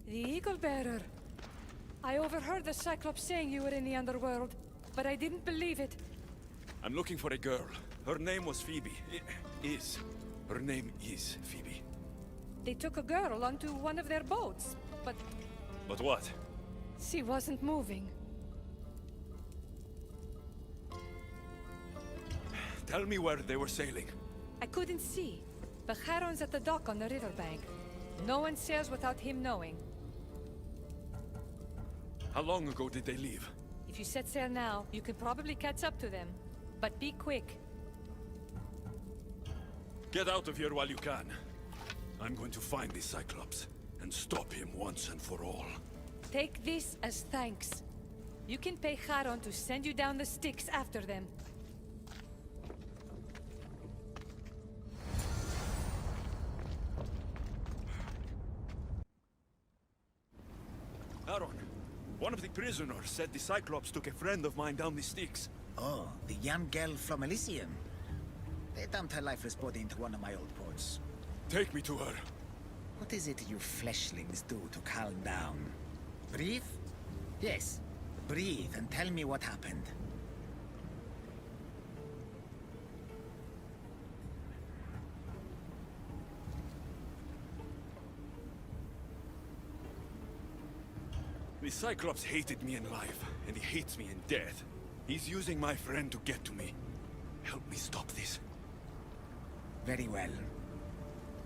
The Eagle Bearer. I overheard the Cyclops saying you were in the underworld, but I didn't believe it. I'm looking for a girl. Her name was Phoebe. Her name is Phoebe. They took a girl onto one of their boats, but But what? she wasn't moving. Tell me where they were sailing. I couldn't see, but Charon's at the dock on the riverbank. No one sails without him knowing. How long ago did they leave? If you set sail now, you can probably catch up to them. But be quick. Get out of here while you can. I'm going to find the Cyclops and stop him once and for all. Take this as thanks. You can pay Charon to send you down the Styx after them. Charon, one of the prisoners said the Cyclops took a friend of mine down the Styx. Oh, the young girl from Elysium. They dumped her lifeless body into one of my old ports. Take me to her. What is it you fleshlings do to calm down? Breathe? Yes, breathe and tell me what happened. The Cyclops hated me in life, and he hates me in death. He's using my friend to get to me. Help me stop this. Very well.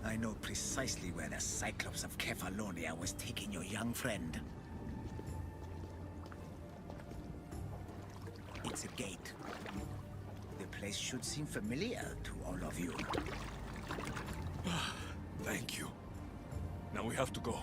I know precisely where the Cyclops of Kefalonia was taking your young friend. It's a gate. The place should seem familiar to all of you. Thank you. Now we have to go.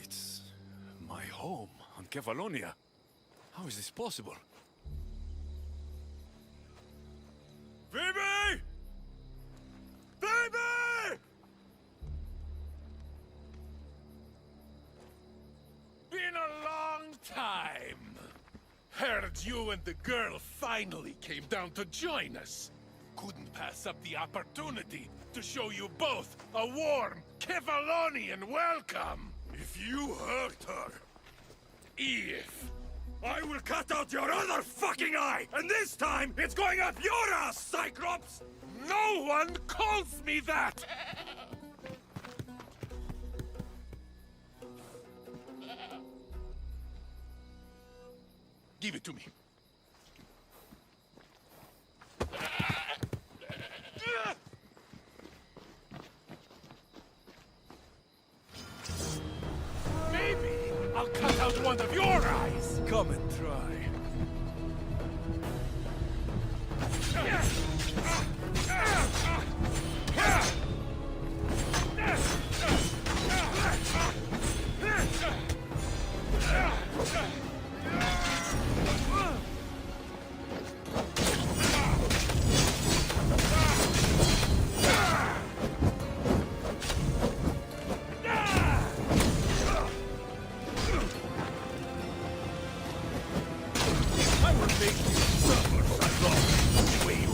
It's my home on Kefalonia. How is this possible? Phoebe! Phoebe! Been a long time. Heard you and the girl finally came down to join us. Couldn't pass up the opportunity to show you both a warm Kefalonian welcome. If you hurt her... I will cut out your other fucking eye! And this time, it's going up your ass, Cyclops! No one calls me that! Give it to me. Maybe I'll cut out one of your eyes! Come and try. I will make you suffer, Cyclops, the way you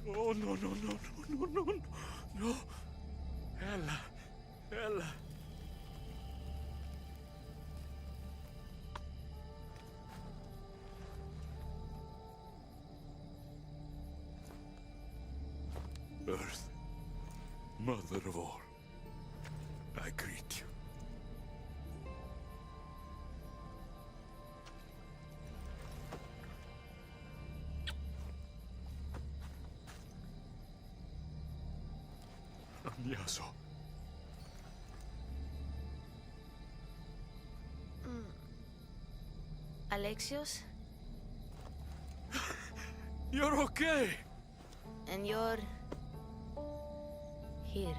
No, no, no, no, no, no, no, no. Ella, Ella. Earth, mother of all, I greet you. Agniaso. Alexios? You're okay! And you're... here.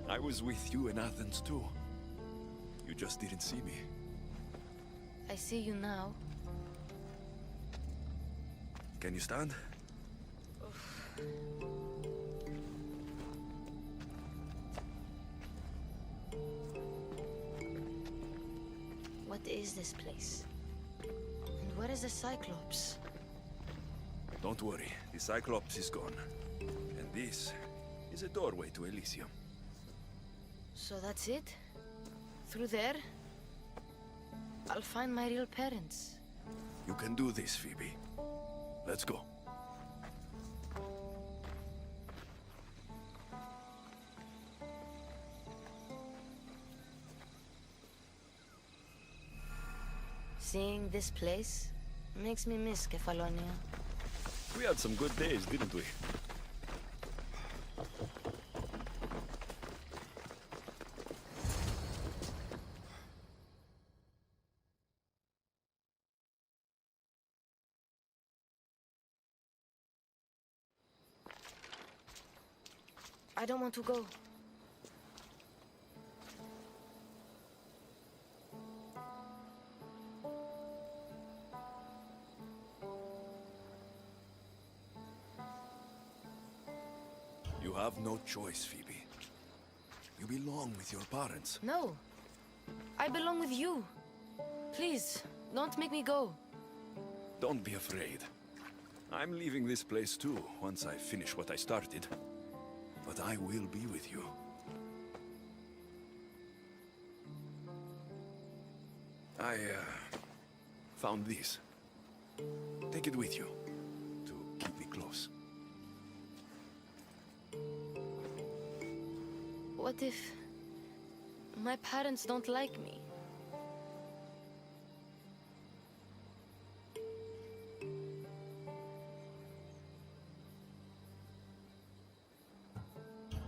I was with you in Athens too. You just didn't see me. I see you now. Can you stand? What is this place? And where is the Cyclops? Don't worry, the Cyclops is gone. And this is a doorway to Elysium. So that's it? Through there? I'll find my real parents. You can do this, Phoebe. Let's go. Seeing this place makes me miss Kefalonia. We had some good days, didn't we? I don't want to go. You have no choice, Phoebe. You belong with your parents. No. I belong with you. Please, don't make me go. Don't be afraid. I'm leaving this place too, once I finish what I started. But I will be with you. I, found this. Take it with you, to keep me close. What if... my parents don't like me?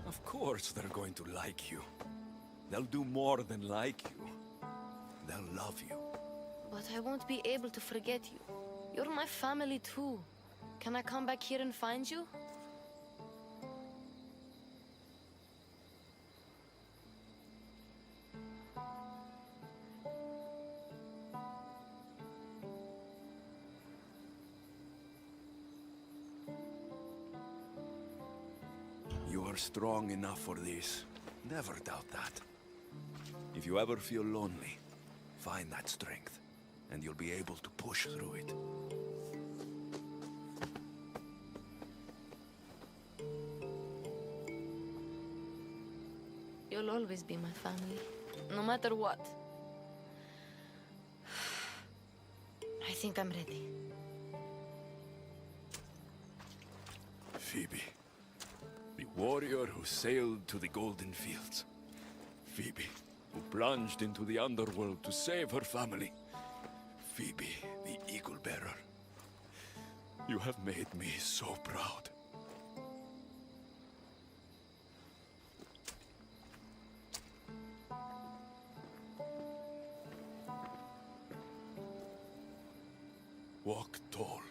Of course they're going to like you. They'll do more than like you. They'll love you. But I won't be able to forget you. You're my family too. Can I come back here and find you? You are strong enough for this. Never doubt that. If you ever feel lonely, find that strength, and you'll be able to push through it. You'll always be my family, no matter what. I think I'm ready. Phoebe. The warrior who sailed to the Golden Fields. Phoebe, who plunged into the underworld to save her family. Phoebe, the Eagle Bearer. You have made me so proud. Walk tall.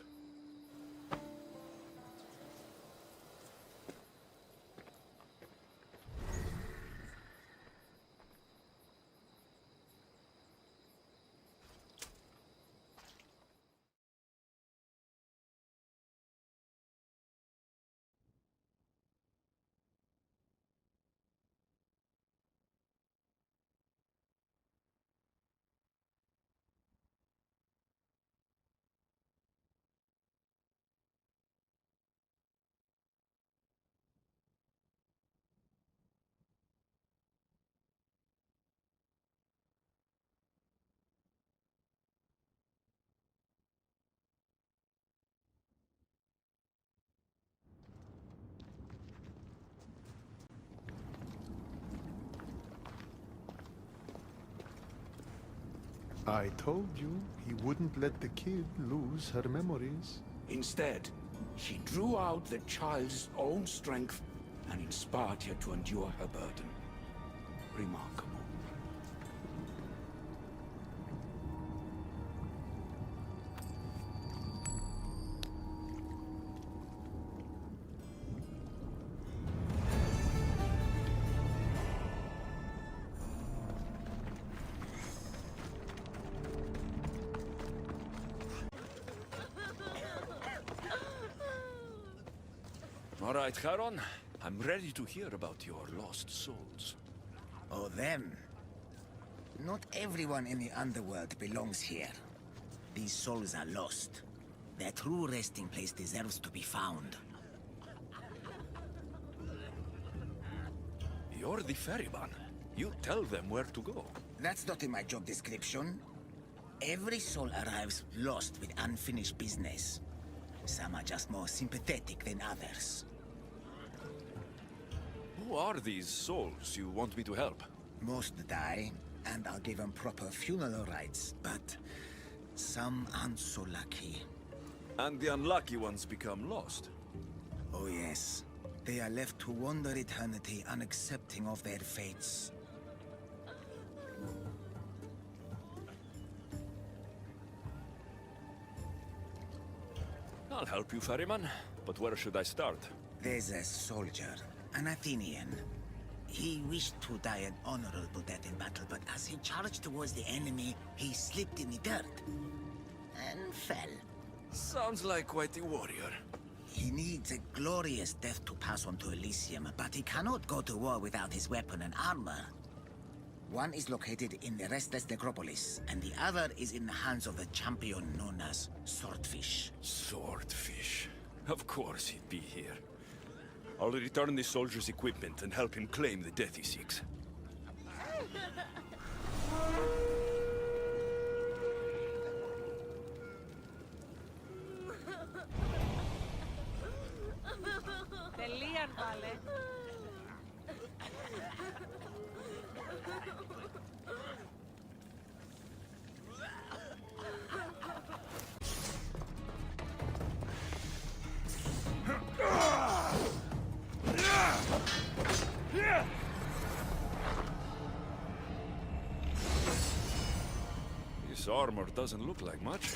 I told you he wouldn't let the kid lose her memories. Instead, she drew out the child's own strength and inspired her to endure her burden. Remarkable. All right, Charon. I'm ready to hear about your lost souls. Oh, them. Not everyone in the underworld belongs here. These souls are lost. Their true resting place deserves to be found. You're the ferryman. You tell them where to go. That's not in my job description. Every soul arrives lost with unfinished business. Some are just more sympathetic than others. Who are these souls you want me to help? Most die, and I'll give them proper funeral rites, but some aren't so lucky. And the unlucky ones become lost? Oh yes. They are left to wander eternity unaccepting of their fates. I'll help you, ferryman. But where should I start? There's a soldier, an Athenian. He wished to die an honorable death in battle, but as he charged towards the enemy, he slipped in the dirt and fell. Sounds like quite a warrior. He needs a glorious death to pass on to Elysium, but he cannot go to war without his weapon and armor. One is located in the Restless Necropolis, and the other is in the hands of the champion known as Swordfish. Swordfish. Of course he'd be here. I'll return the soldier's equipment and help him claim the death he seeks. Τελείαν, βάλε. This armor doesn't look like much.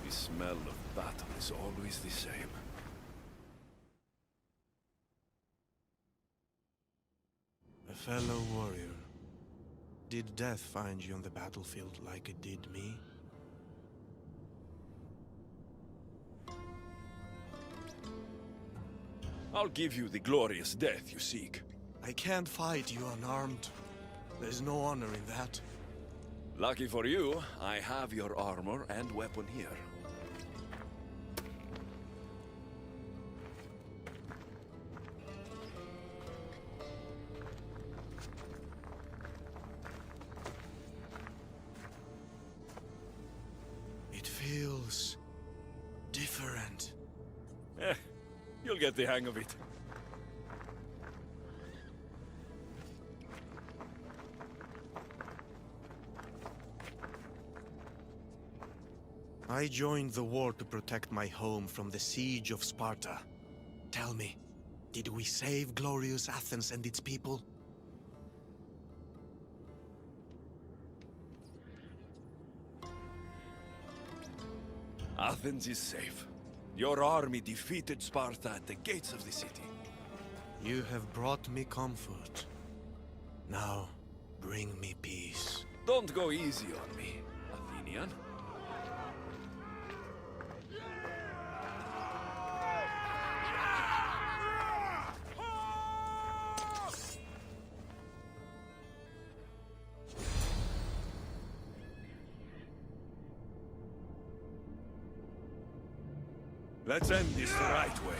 The smell of battle is always the same. A fellow warrior. Did death find you on the battlefield like it did me? I'll give you the glorious death you seek. I can't fight you unarmed. There's no honor in that. Lucky for you, I have your armor and weapon here. It feels different. You'll get the hang of it. I joined the war to protect my home from the siege of Sparta. Tell me, did we save glorious Athens and its people? Athens is safe. Your army defeated Sparta at the gates of the city. You have brought me comfort. Now, bring me peace. Don't go easy on me, Athenian. Let's end this the right way.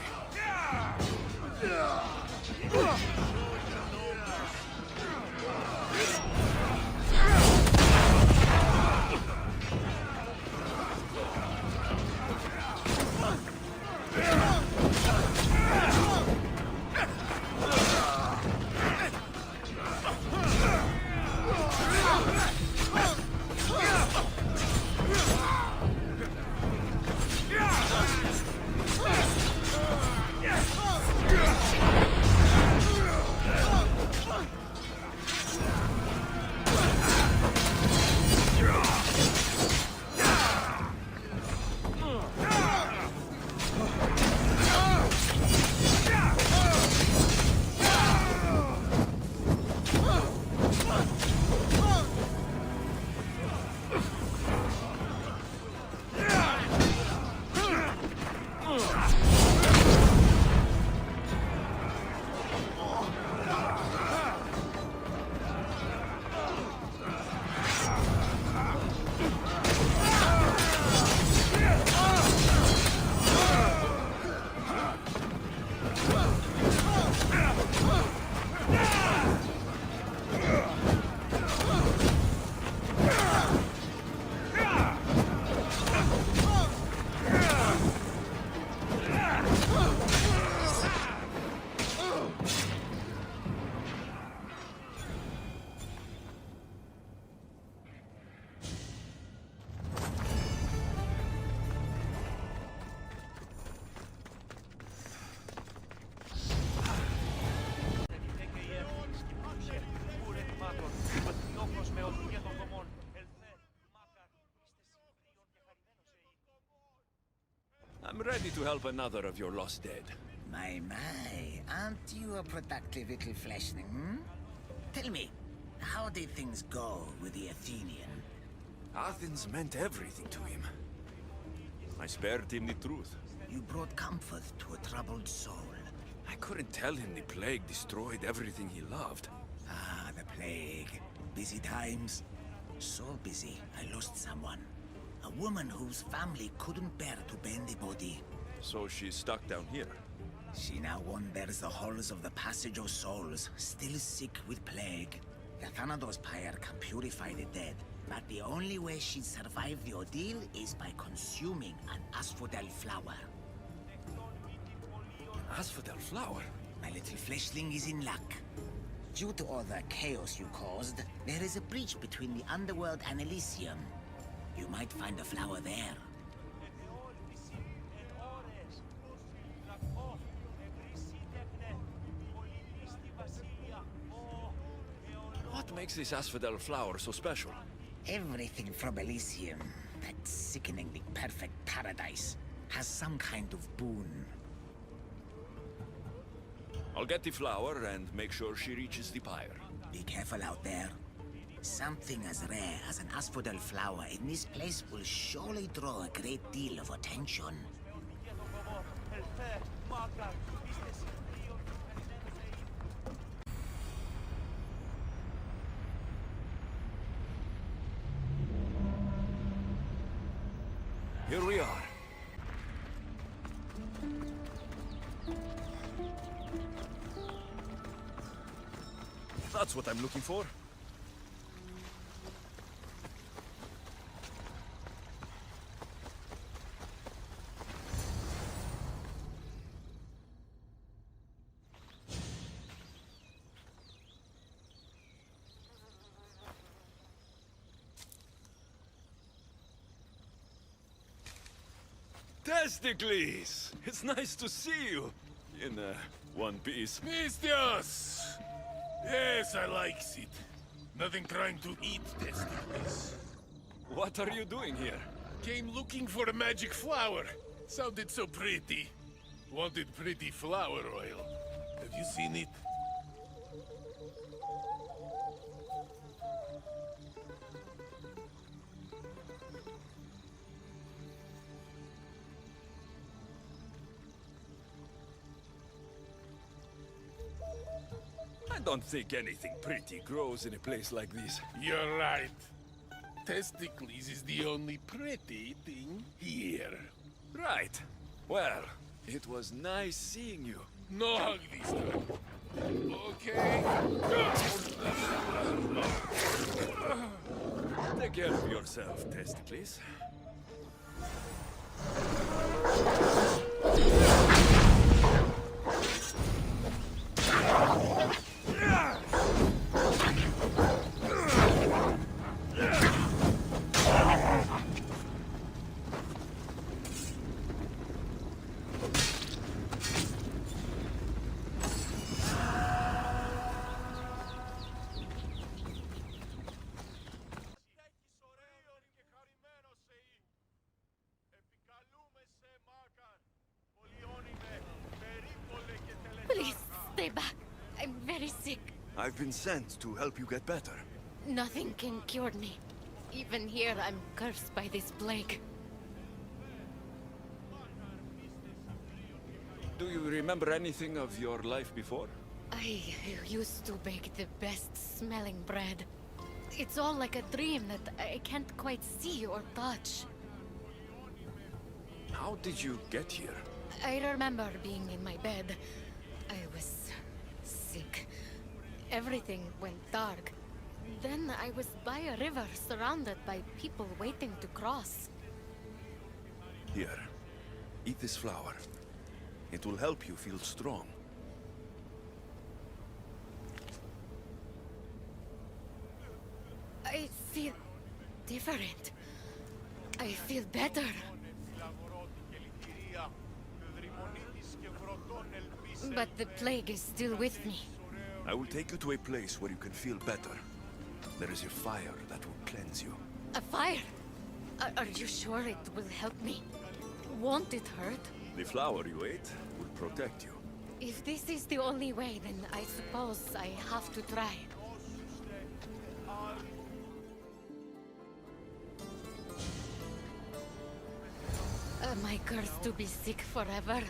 I'm ready to help another of your lost dead. My, aren't you a productive little fleshling, hmm? Tell me, how did things go with the Athenian? Athens meant everything to him. I spared him the truth. You brought comfort to a troubled soul. I couldn't tell him the plague destroyed everything he loved. Ah, the plague. Busy times. So busy, I lost someone. A woman whose family couldn't bear to bury the body. So she's stuck down here? She now wanders the halls of the Passage of Souls, still sick with plague. The Thanatos Pyre can purify the dead, but the only way she'd survive the ordeal is by consuming an asphodel flower. An asphodel flower? My little fleshling is in luck. Due to all the chaos you caused, there is a breach between the underworld and Elysium. You might find a flower there. What makes this asphodel flower so special? Everything from Elysium, that sickeningly perfect paradise, has some kind of boon. I'll get the flower and make sure she reaches the pyre. Be careful out there. Something as rare as an asphodel flower in this place will surely draw a great deal of attention. Here we are. That's what I'm looking for. Testicles! It's nice to see you. In one piece. Mistios! Yes, I likes it. Nothing trying to eat testicles. What are you doing here? Came looking for a magic flower. Sounded so pretty. Wanted pretty flower oil. Have you seen it? I don't think anything pretty grows in a place like this. You're right. Testicles is the only pretty thing here. Right. Well, it was nice seeing you. No hug this time. Okay? Take care of yourself, Testicles. Please, stay back. I'm very sick. I've been sent to help you get better. Nothing can cure me. Even here, I'm cursed by this plague. Do you remember anything of your life before? I used to bake the best smelling bread. It's all like a dream that I can't quite see or touch. How did you get here? I remember being in my bed. I was sick. Everything went dark. Then I was by a river surrounded by people waiting to cross. Here. Eat this flower. It will help you feel strong. I feel different. I feel better. But the plague is still with me. I will take you to a place where you can feel better. There is a fire that will cleanse you. A fire? Are you sure it will help me? Won't it hurt? The flower you ate will protect you. If this is the only way, then I suppose I have to try. Am I cursed to be sick forever?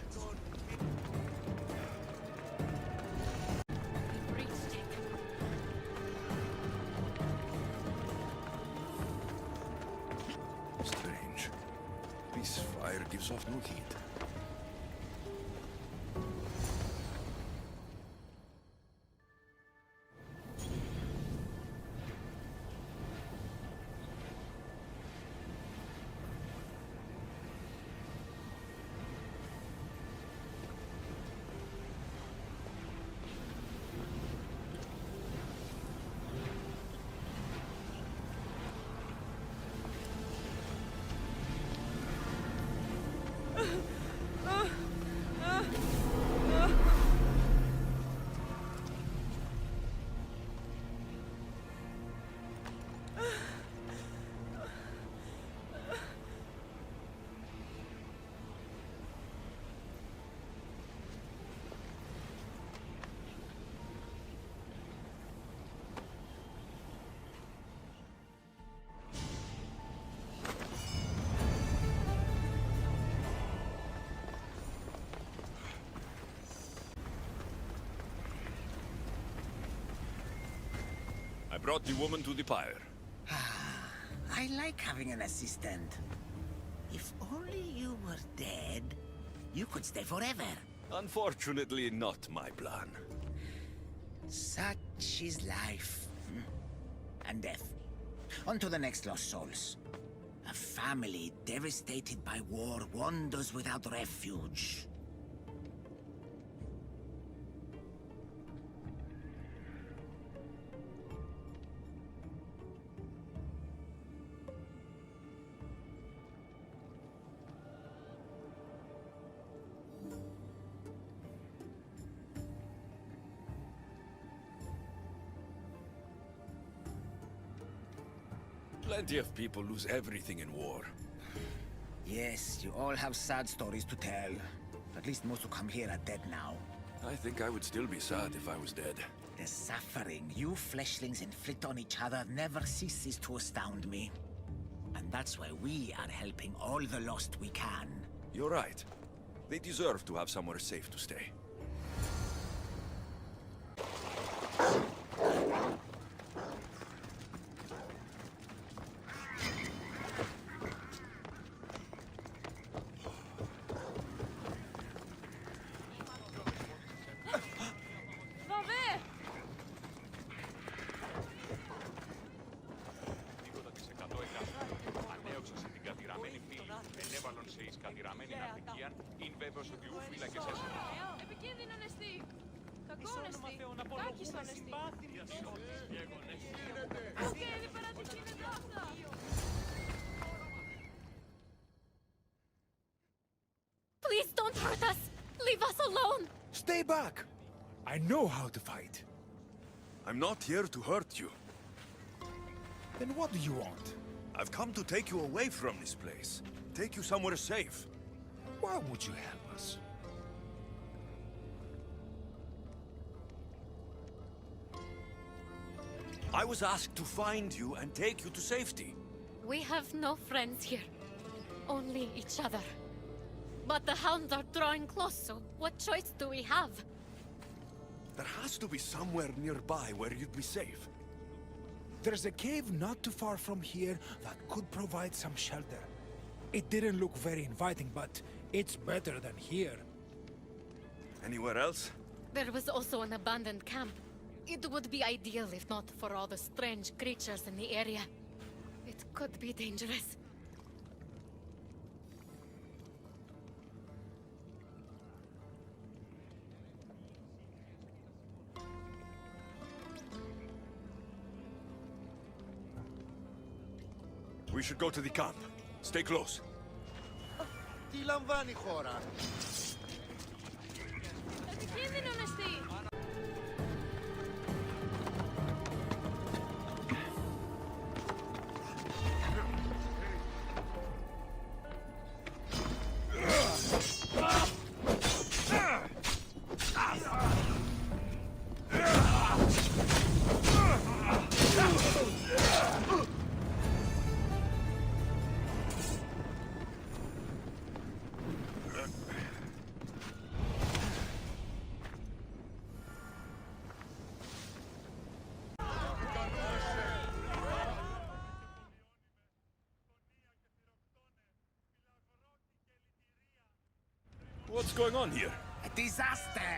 Strange. This fire gives off no heat. I brought the woman to the pyre. I like having an assistant. If only you were dead, you could stay forever. Unfortunately, not my plan. Such is life. And death. On to the next lost souls. A family devastated by war wanders without refuge. Plenty of people lose everything in war. Yes, you all have sad stories to tell. At least most who come here are dead now. I think I would still be sad if I was dead. The suffering you fleshlings inflict on each other never ceases to astound me. And that's why we are helping all the lost we can. You're right. They deserve to have somewhere safe to stay. Please don't hurt us! Leave us alone! Stay back! I know how to fight. I'm not here to hurt you. Then what do you want? I've come to take you away from this place. Take you somewhere safe. Why would you help us? I was asked to find you and take you to safety. We have no friends here. Only each other. But the hounds are drawing close, so what choice do we have? There has to be somewhere nearby where you'd be safe. There's a cave not too far from here that could provide some shelter. It didn't look very inviting, but it's better than here. Anywhere else? There was also an abandoned camp. It would be ideal if not for all the strange creatures in the area. It could be dangerous. We should go to the camp. Stay close. Τι λαμβάνει η χώρα? Επικίνδυνο νεστή! What's going on here? A disaster!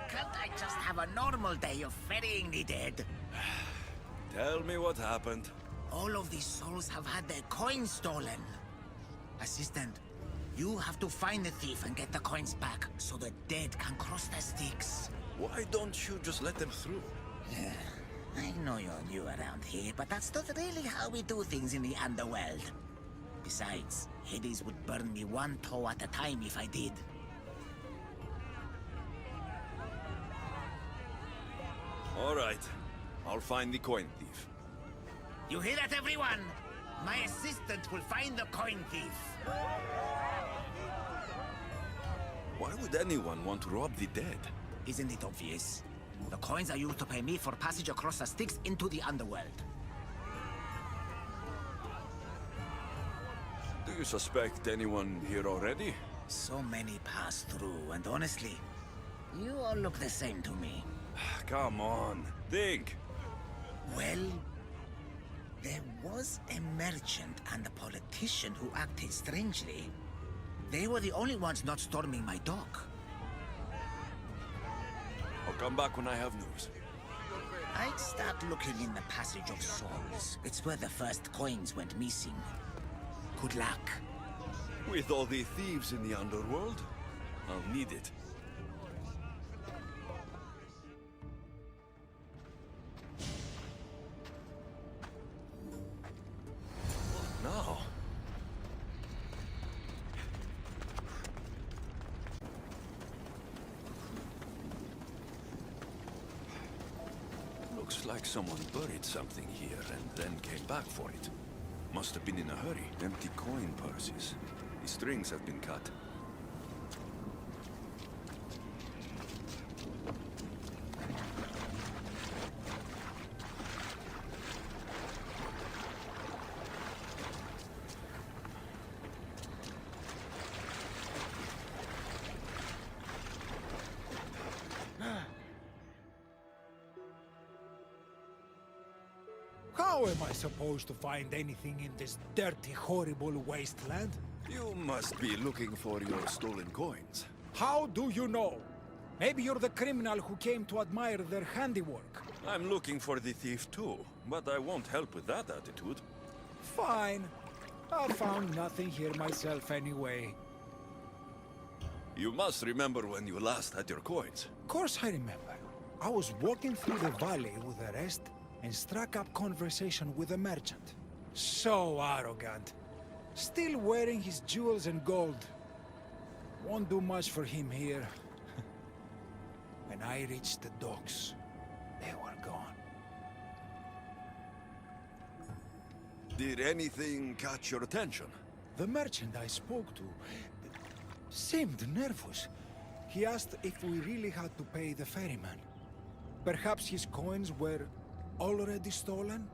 Can't I just have a normal day of ferrying the dead? Tell me what happened. All of these souls have had their coins stolen. Assistant, you have to find the thief and get the coins back so the dead can cross the Styx. Why don't you just let them through? I know you're new around here, but that's not really how we do things in the underworld. Besides, Hades would burn me one toe at a time if I did. All right. I'll find the coin thief. You hear that, everyone? My assistant will find the coin thief. Why would anyone want to rob the dead? Isn't it obvious? The coins are used to pay me for passage across the Styx into the underworld. Do you suspect anyone here already? So many pass through, and honestly, you all look the same to me. Come on, think. Well, there was a merchant and a politician who acted strangely. They were the only ones not storming my dock. I'll come back when I have news. I'd start looking in the Passage of Souls. It's where the first coins went missing. Good luck. With all the thieves in the underworld, I'll need it. Now. Looks like someone buried something here and then came back for it. Must have been in a hurry. Empty coin purses. The strings have been cut. How am I supposed to find anything in this dirty, horrible wasteland? You must be looking for your stolen coins. How do you know? Maybe you're the criminal who came to admire their handiwork. I'm looking for the thief too, but I won't help with that attitude. Fine. I found nothing here myself anyway. You must remember when you last had your coins. Of course I remember. I was walking through the valley with the rest and struck up conversation with a merchant. So arrogant. Still wearing his jewels and gold. Won't do much for him here. When I reached the docks, they were gone. Did anything catch your attention? The merchant I spoke to seemed nervous. He asked if we really had to pay the ferryman. Perhaps his coins were already stolen?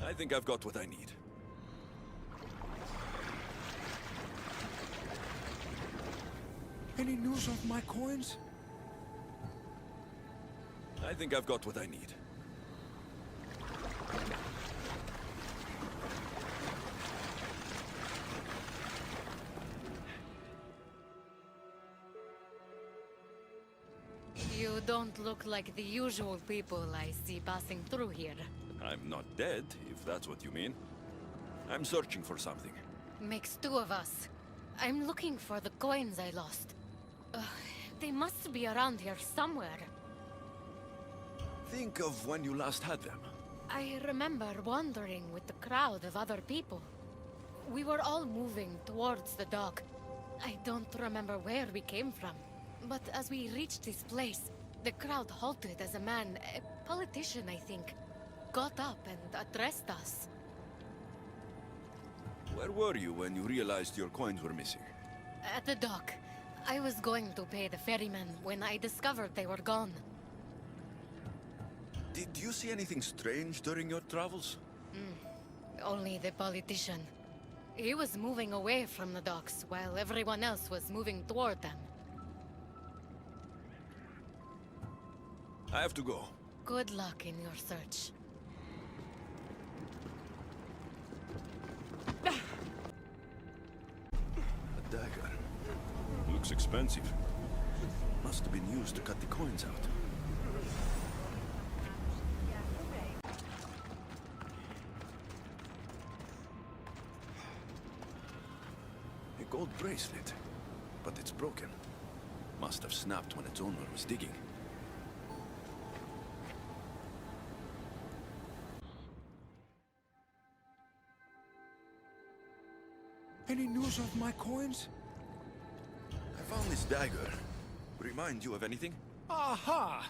I think I've got what I need. Any news of my coins? I think I've got what I need. You don't look like the usual people I see passing through here. I'm not dead, if that's what you mean. I'm searching for something. Makes two of us. I'm looking for the coins I lost. They must be around here somewhere. Think of when you last had them. I remember wandering with the crowd of other people. We were all moving towards the dock. I don't remember where we came from. But as we reached this place, the crowd halted as a man, a politician I think, got up and addressed us. Where were you when you realized your coins were missing? At the dock. I was going to pay the ferryman when I discovered they were gone. Did you see anything strange during your travels? Only the politician. He was moving away from the docks while everyone else was moving toward them. I have to go. Good luck in your search. A dagger. Looks expensive. Must have been used to cut the coins out. A gold bracelet. But it's broken. Must have snapped when its owner was digging. Any news of my coins? I found this dagger. Remind you of anything? Aha!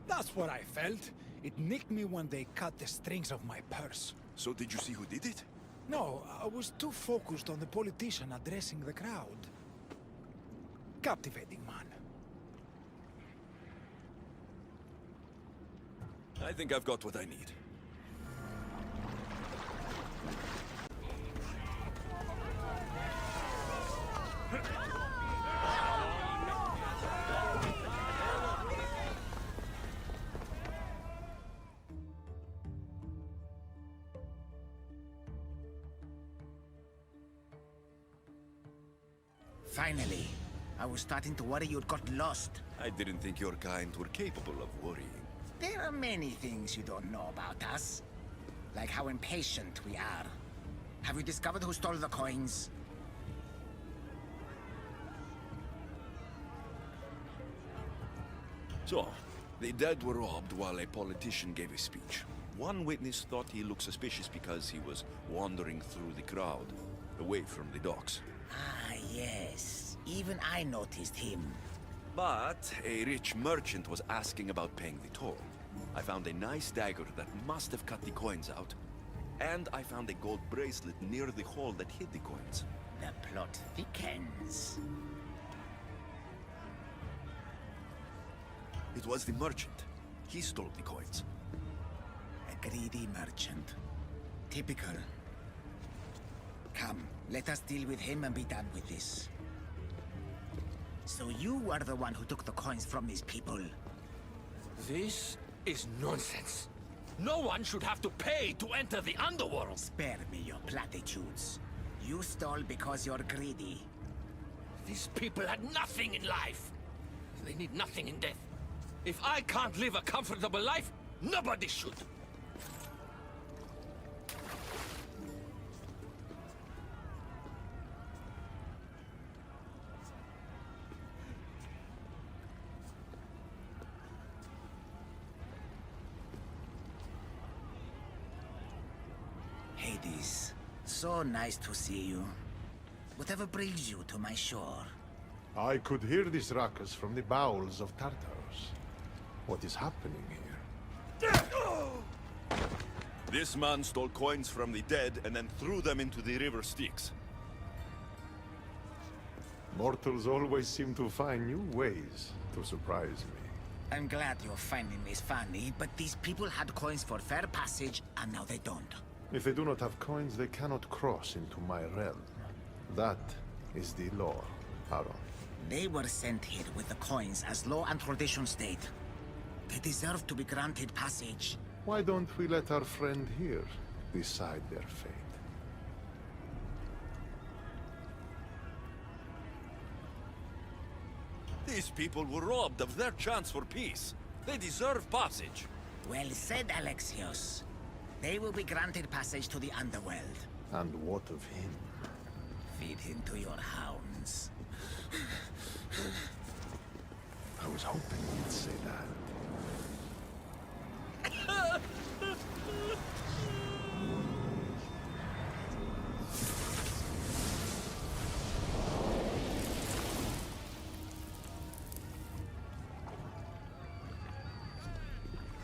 That's what I felt. It nicked me when they cut the strings of my purse. So did you see who did it? No, I was too focused on the politician addressing the crowd. Captivating man. I think I've got what I need. Finally. I was starting to worry you'd got lost. I didn't think your kind were capable of worrying. There are many things you don't know about us. Like how impatient we are. Have you discovered who stole the coins? So, the dead were robbed while a politician gave a speech. One witness thought he looked suspicious because he was wandering through the crowd, away from the docks. Ah, yes. Even I noticed him. But a rich merchant was asking about paying the toll. I found a nice dagger that must have cut the coins out. And I found a gold bracelet near the hole that hid the coins. The plot thickens. It was the merchant. He stole the coins. A greedy merchant. Typical. Come, let us deal with him and be done with this. So you are the one who took the coins from these people? This is nonsense. No one should have to pay to enter the underworld. Spare me your platitudes. You stole because you're greedy. These people had nothing in life. They need nothing in death. If I can't live a comfortable life, nobody should. Hades, so nice to see you. Whatever brings you to my shore? I could hear this ruckus from the bowels of Tartarus. What is happening here? This man stole coins from the dead and then threw them into the river Styx. Mortals always seem to find new ways to surprise me. I'm glad you're finding this funny, but these people had coins for fair passage, and now they don't. If they do not have coins, they cannot cross into my realm. That is the law, Aaron. They were sent here with the coins as law and tradition state. They deserve to be granted passage. Why don't we let our friend here decide their fate? These people were robbed of their chance for peace. They deserve passage. Well said, Alexios. They will be granted passage to the underworld. And what of him? Feed him to your hounds. I was hoping you'd say that.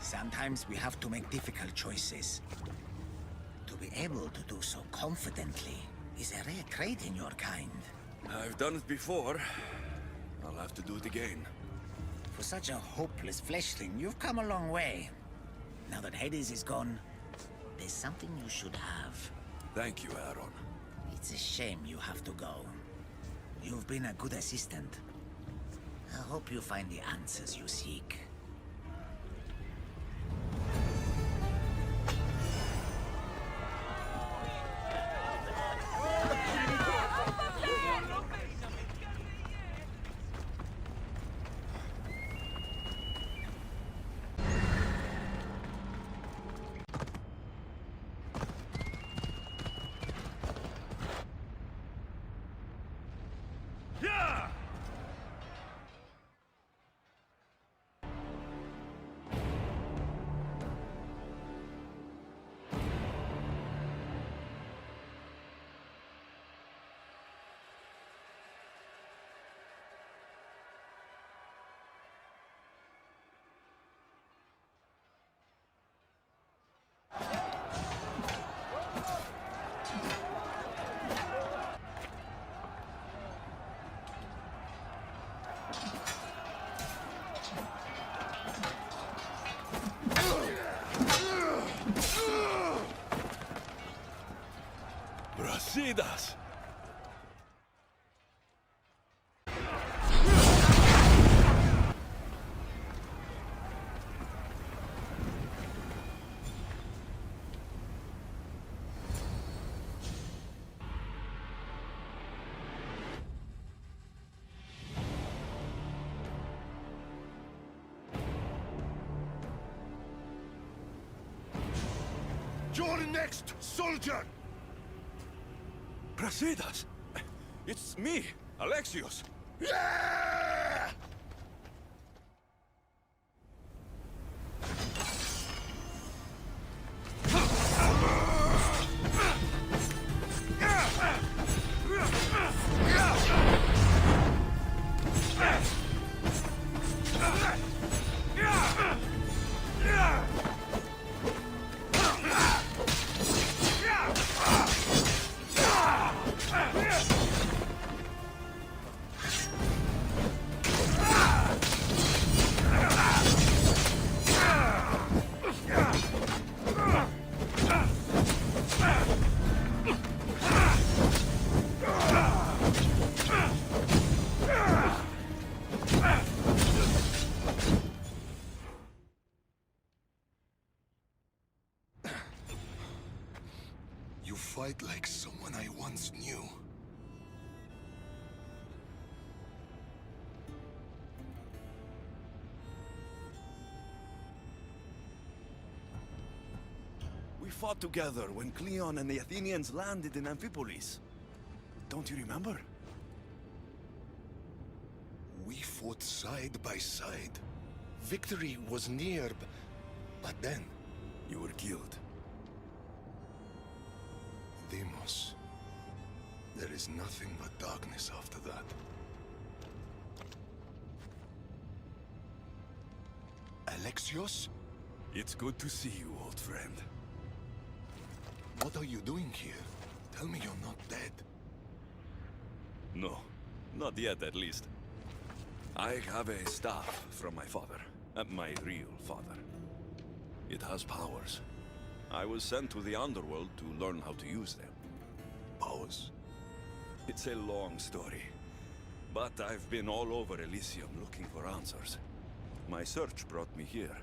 Sometimes we have to make difficult choices. To be able to do so confidently is a rare trait in your kind. I've done it before. I'll have to do it again. For such a hopeless fleshling, you've come a long way. Now that Hades is gone, there's something you should have. Thank you, Aaron. It's a shame you have to go. You've been a good assistant. I hope you find the answers you seek. Brasidas! You're next, soldier! Brasidas! It's me, Alexios! Yeah! Yeah! quite like someone I once knew. We fought together when Cleon and the Athenians landed in Amphipolis. Don't you remember? We fought side by side. Victory was near, but then... You were killed. Deimos. There is nothing but darkness after that. Alexios? It's good to see you, old friend. What are you doing here? Tell me you're not dead. No, not yet at least. I have a staff from my father, my real father. It has powers. I was sent to the underworld to learn how to use them. Powers? It's a long story. But I've been all over Elysium looking for answers. My search brought me here.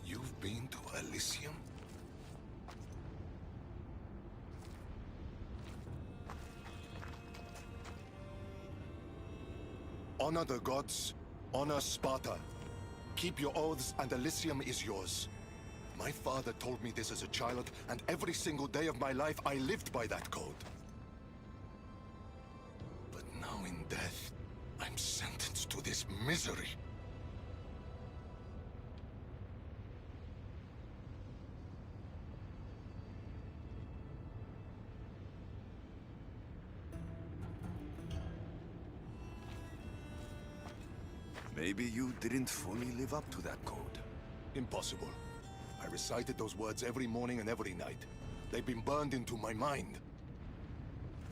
You've been to Elysium? Honor the gods, honor Sparta. Keep your oaths and Elysium is yours. My father told me this as a child, and every single day of my life I lived by that code. But now in death, I'm sentenced to this misery. Maybe you didn't fully live up to that code. Impossible. I recited those words every morning and every night. They've been burned into my mind.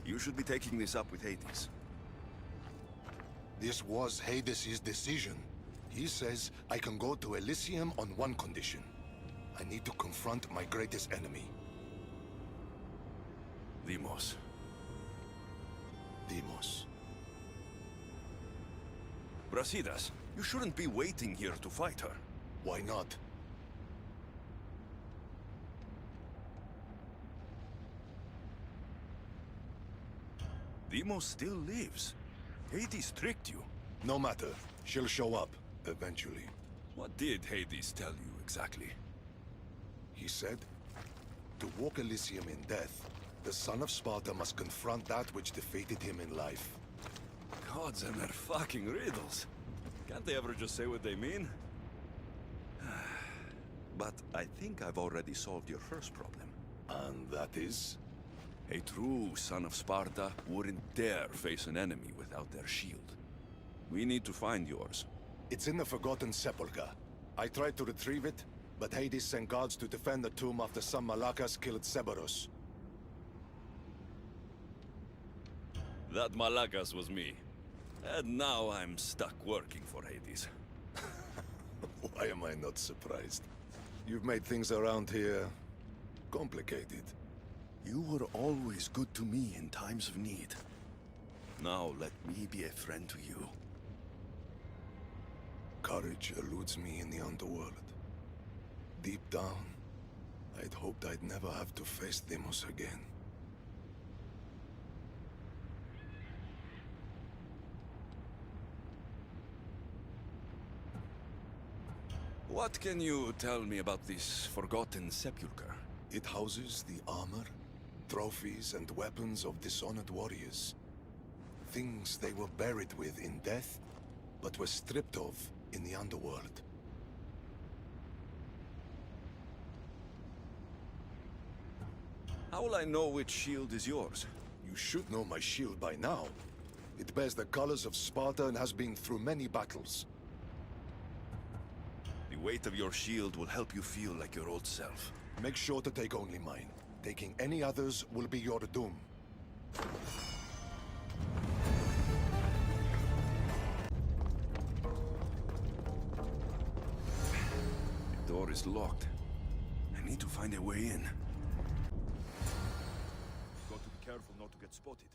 You should be taking this up with Hades. This was Hades' decision. He says I can go to Elysium on one condition. I need to confront my greatest enemy. Deimos. Deimos. Brasidas, you shouldn't be waiting here to fight her. Why not? Deimos still lives. Hades tricked you. No matter. She'll show up, eventually. What did Hades tell you exactly? He said, to walk Elysium in death, the son of Sparta must confront that which defeated him in life. Gods and their fucking riddles. Can't they ever just say what they mean? But I think I've already solved your first problem. And that is? A true son of Sparta wouldn't dare face an enemy without their shield. We need to find yours. It's in the Forgotten Sepulchre. I tried to retrieve it, but Hades sent guards to defend the tomb after some Malakas killed Cerberus. That Malakas was me. And now I'm stuck working for Hades. Why am I not surprised? You've made things around here complicated. You were always good to me in times of need. Now let me be a friend to you. Courage eludes me in the underworld. Deep down, I'd hoped I'd never have to face Deimos again. What can you tell me about this Forgotten Sepulchre? It houses the armor, trophies, and weapons of dishonored warriors. Things they were buried with in death, but were stripped of in the underworld. How will I know which shield is yours? You should know my shield by now. It bears the colors of Sparta and has been through many battles. The weight of your shield will help you feel like your old self. Make sure to take only mine. Taking any others will be your doom. The door is locked. I need to find a way in. Got to be careful not to get spotted.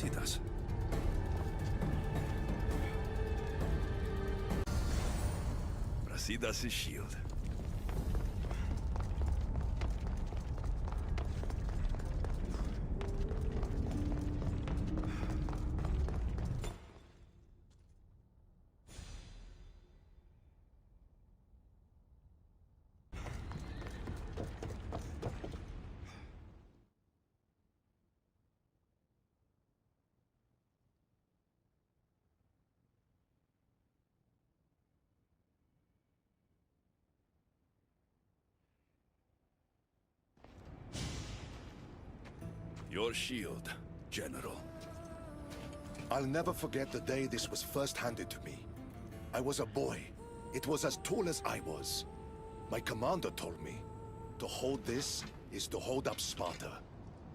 Brasidas. Brasidas' shield. Your shield, General. I'll never forget the day this was first handed to me. I was a boy. It was as tall as I was. My commander told me, to hold this is to hold up Sparta.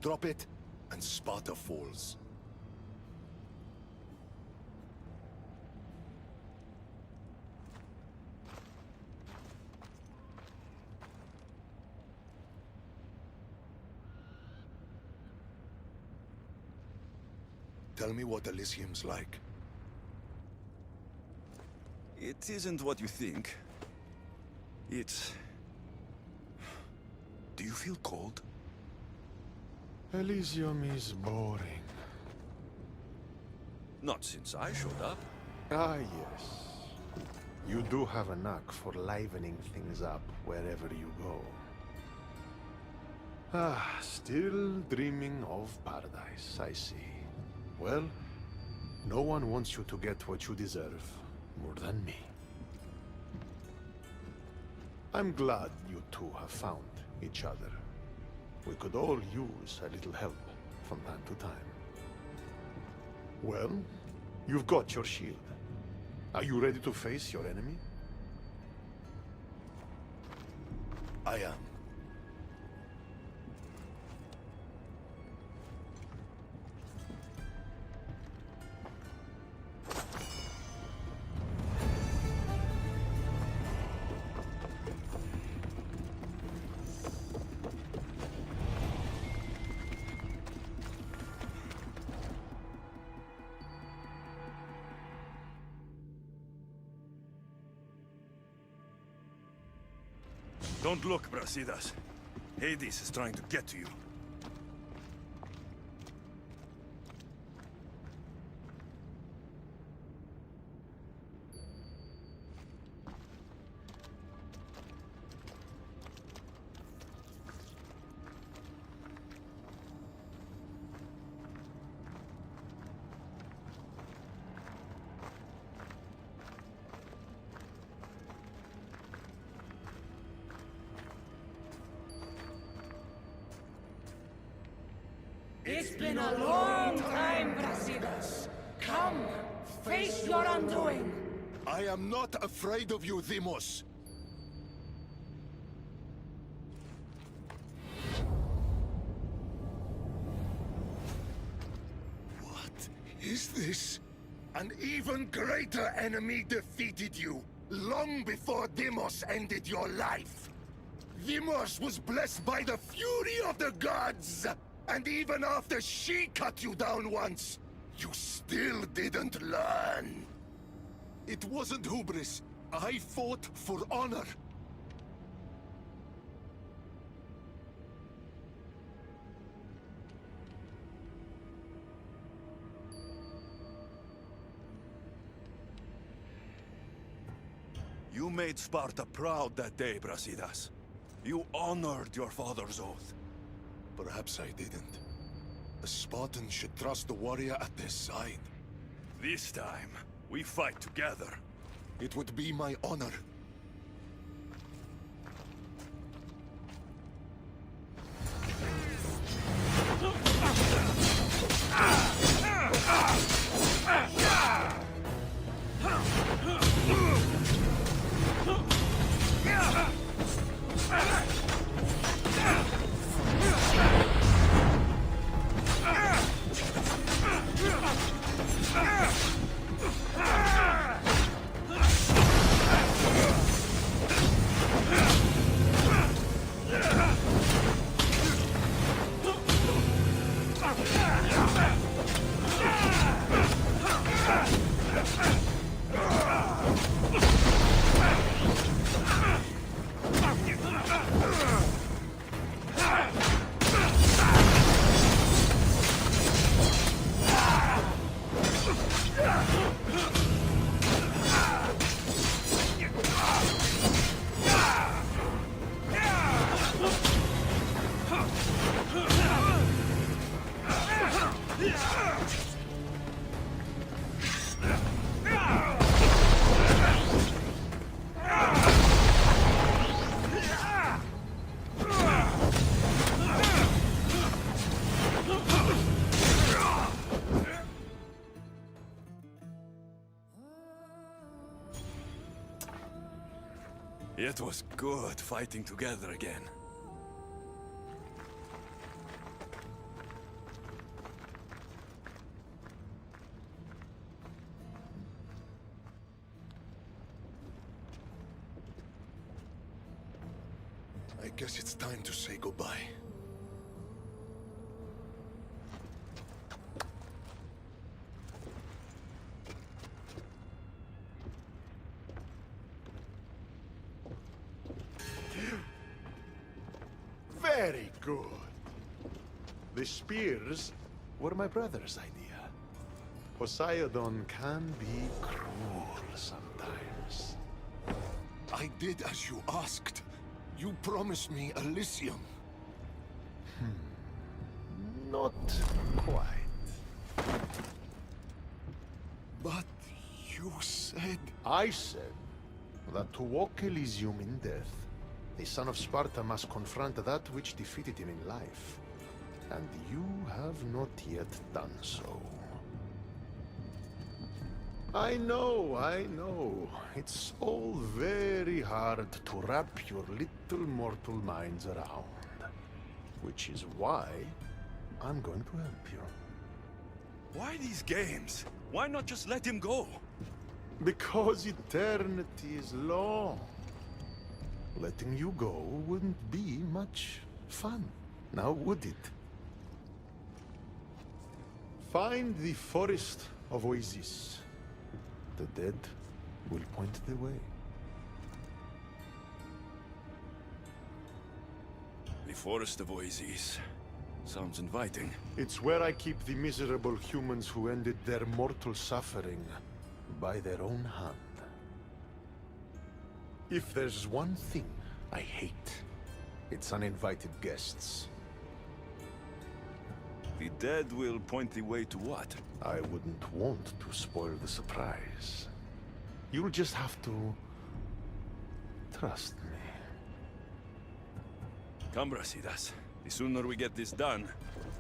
Drop it, and Sparta falls. Tell me what Elysium's like. It isn't what you think. It's... Do you feel cold? Elysium is boring. Not since I showed up. Ah, yes. You do have a knack for livening things up wherever you go. Ah, still dreaming of paradise, I see. Well, no one wants you to get what you deserve more than me. I'm glad you two have found each other. We could all use a little help from time to time. Well, you've got your shield. Are you ready to face your enemy? I am. Don't look, Brasidas. Hades is trying to get to you. It's been a long time, Brasidas. Come, face your undoing. I am not afraid of you, Deimos. What is this? An even greater enemy defeated you, long before Deimos ended your life. Deimos was blessed by the fury of the gods! And even after she cut you down once, you still didn't learn. It wasn't hubris. I fought for honor. You made Sparta proud that day, Brasidas. You honored your father's oath. Perhaps I didn't. A Spartan should trust the warrior at their side. This time, we fight together. It would be my honor. It was good fighting together again. I guess it's time to say goodbye. Very good. The spears were my brother's idea. Poseidon can be cruel sometimes. I did as you asked. You promised me Elysium. Not quite. But you said... I said that to walk Elysium in death, the son of Sparta must confront that which defeated him in life. And you have not yet done so. I know. It's all very hard to wrap your little mortal minds around. Which is why I'm going to help you. Why these games? Why not just let him go? Because eternity is long. Letting you go wouldn't be much fun, now would it? Find the forest of Oasis. The dead will point the way. The Forest of Oasis. Sounds inviting. It's where I keep the miserable humans who ended their mortal suffering by their own hand. If there's one thing I hate, it's uninvited guests. The dead will point the way to what? I wouldn't want to spoil the surprise. You'll just have to trust me. Come, Brasidas. The sooner we get this done,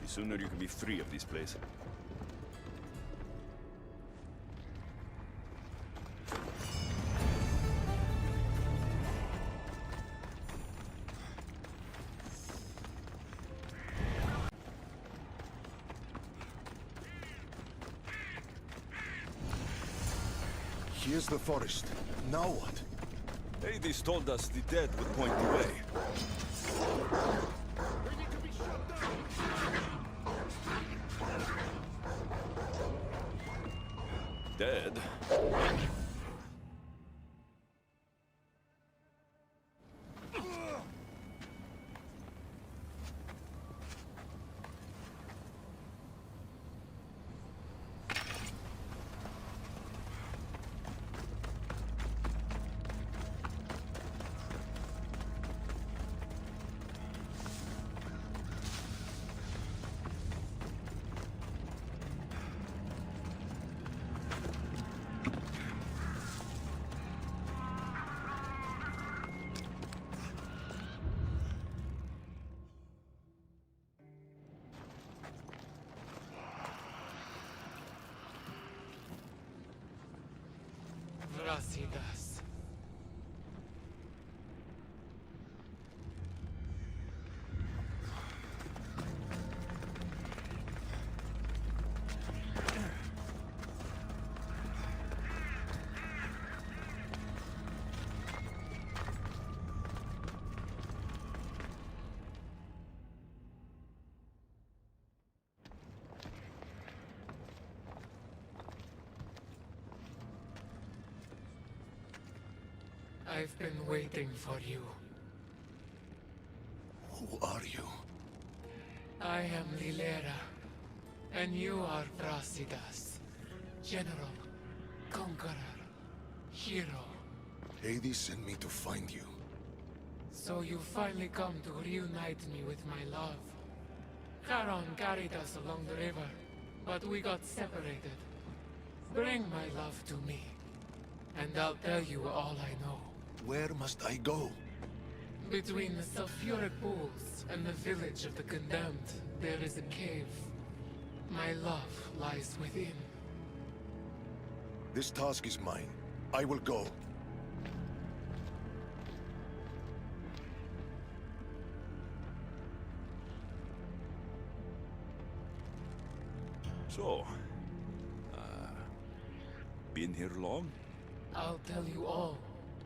the sooner you can be free of this place. Here's the forest. Now what? Hades told us the dead would point the way. Dead? Brasidas. I've been waiting for you. Who are you? I am Lilera, and you are Brasidas. General, conqueror, hero. Hades sent me to find you. So you finally come to reunite me with my love. Charon carried us along the river, but we got separated. Bring my love to me, and I'll tell you all I know. Where must I go? Between the sulfuric pools and the village of the condemned, there is a cave. My love lies within. This task is mine. I will go. So, been here long? I'll tell you all,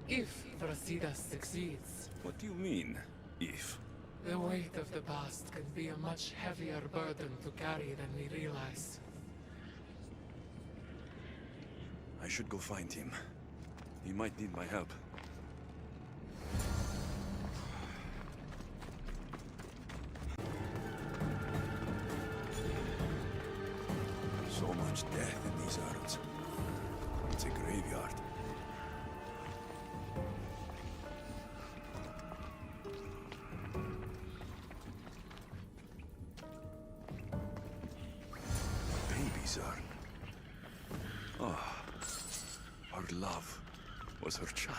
if Brasidas succeeds. What do you mean, if? The weight of the past can be a much heavier burden to carry than we realize. I should go find him. He might need my help. So much death in these earths. It's a graveyard. Babies are... Oh, our love was her child.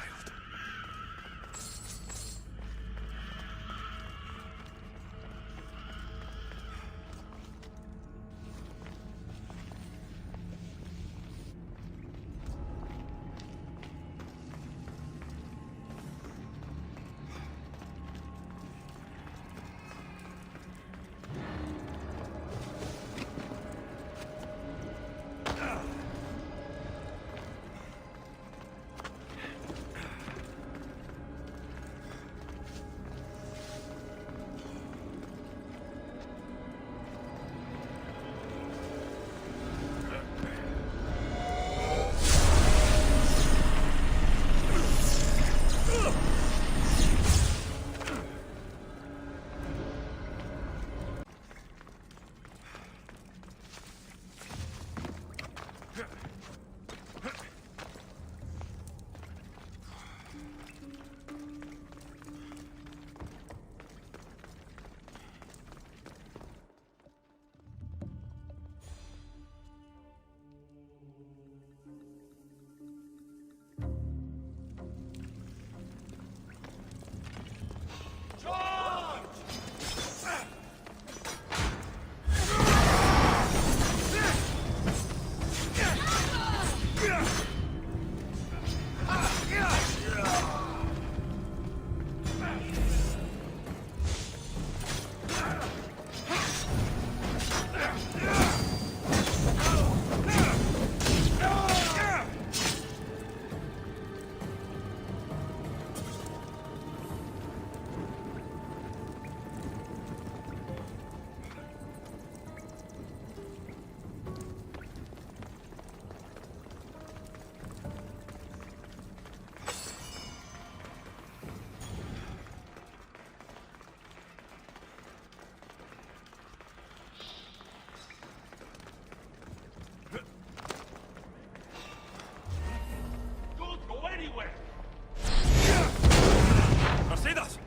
Brasidas!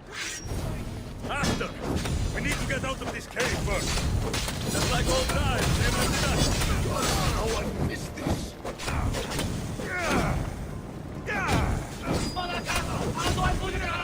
Faster! We need to get out of this cave first. Just like old times, eh, Brasidas? How I missed this! How do I put it out?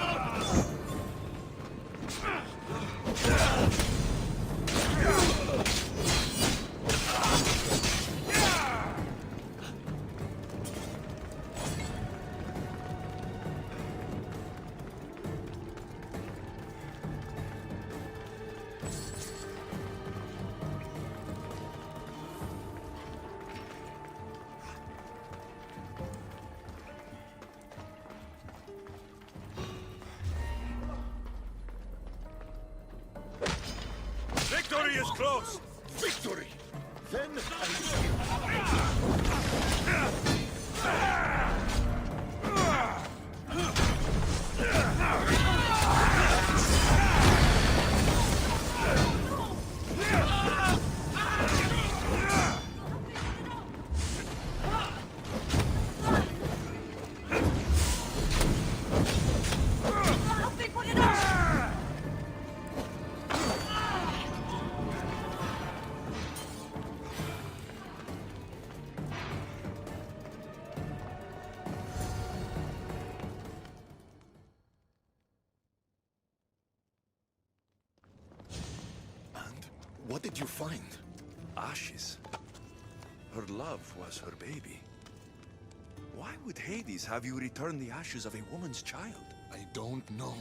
Victory is close! Victory! Then I What did you find? Ashes. Her love was her baby. Why would Hades have you return the ashes of a woman's child? I don't know.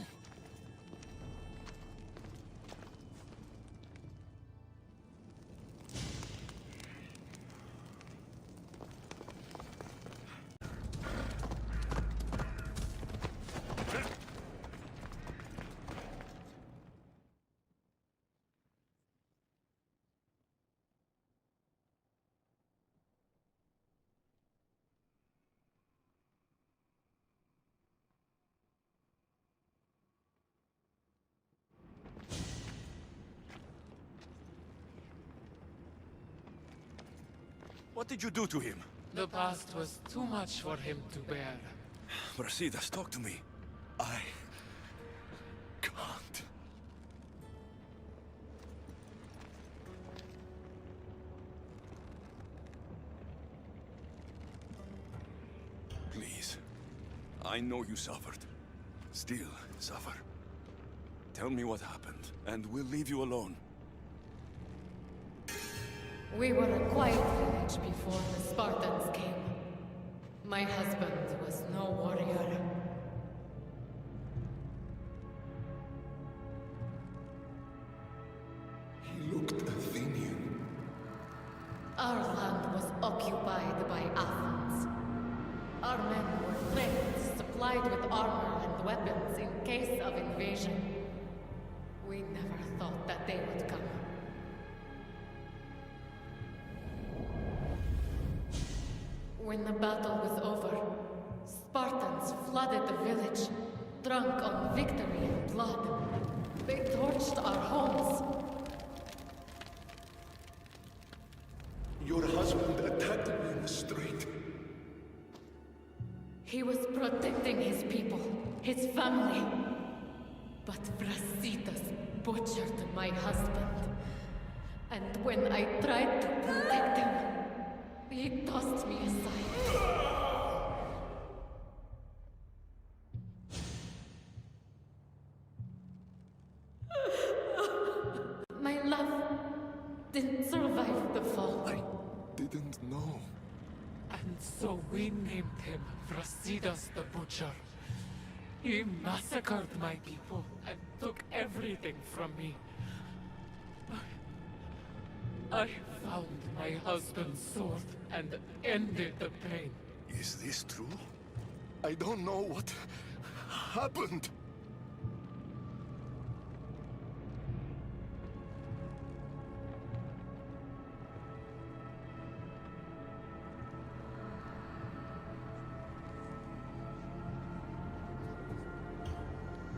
What did you do to him? The past was too much for him to bear. Brasidas, talk to me. I can't. Please. I know you suffered. Still suffer. Tell me what happened, and we'll leave you alone. We were a quiet village before the Spartans came. My husband was no warrior. He looked Athenian. Our land was occupied by Athens. Our men were trained, supplied with armor and weapons in case of invasion. We never thought that they would come. When the battle was over, Spartans flooded the village, drunk on victory and blood. They torched our homes. Your husband attacked me in the street. He was protecting his people, his family. But Brasidas butchered my husband. And when I tried to protect him, he tossed me aside. My love didn't survive the fall. I didn't know. And so we named him Brasidas the Butcher. He massacred my people and took everything from me. I found my husband's sword and ended the pain. Is this true? I don't know what happened.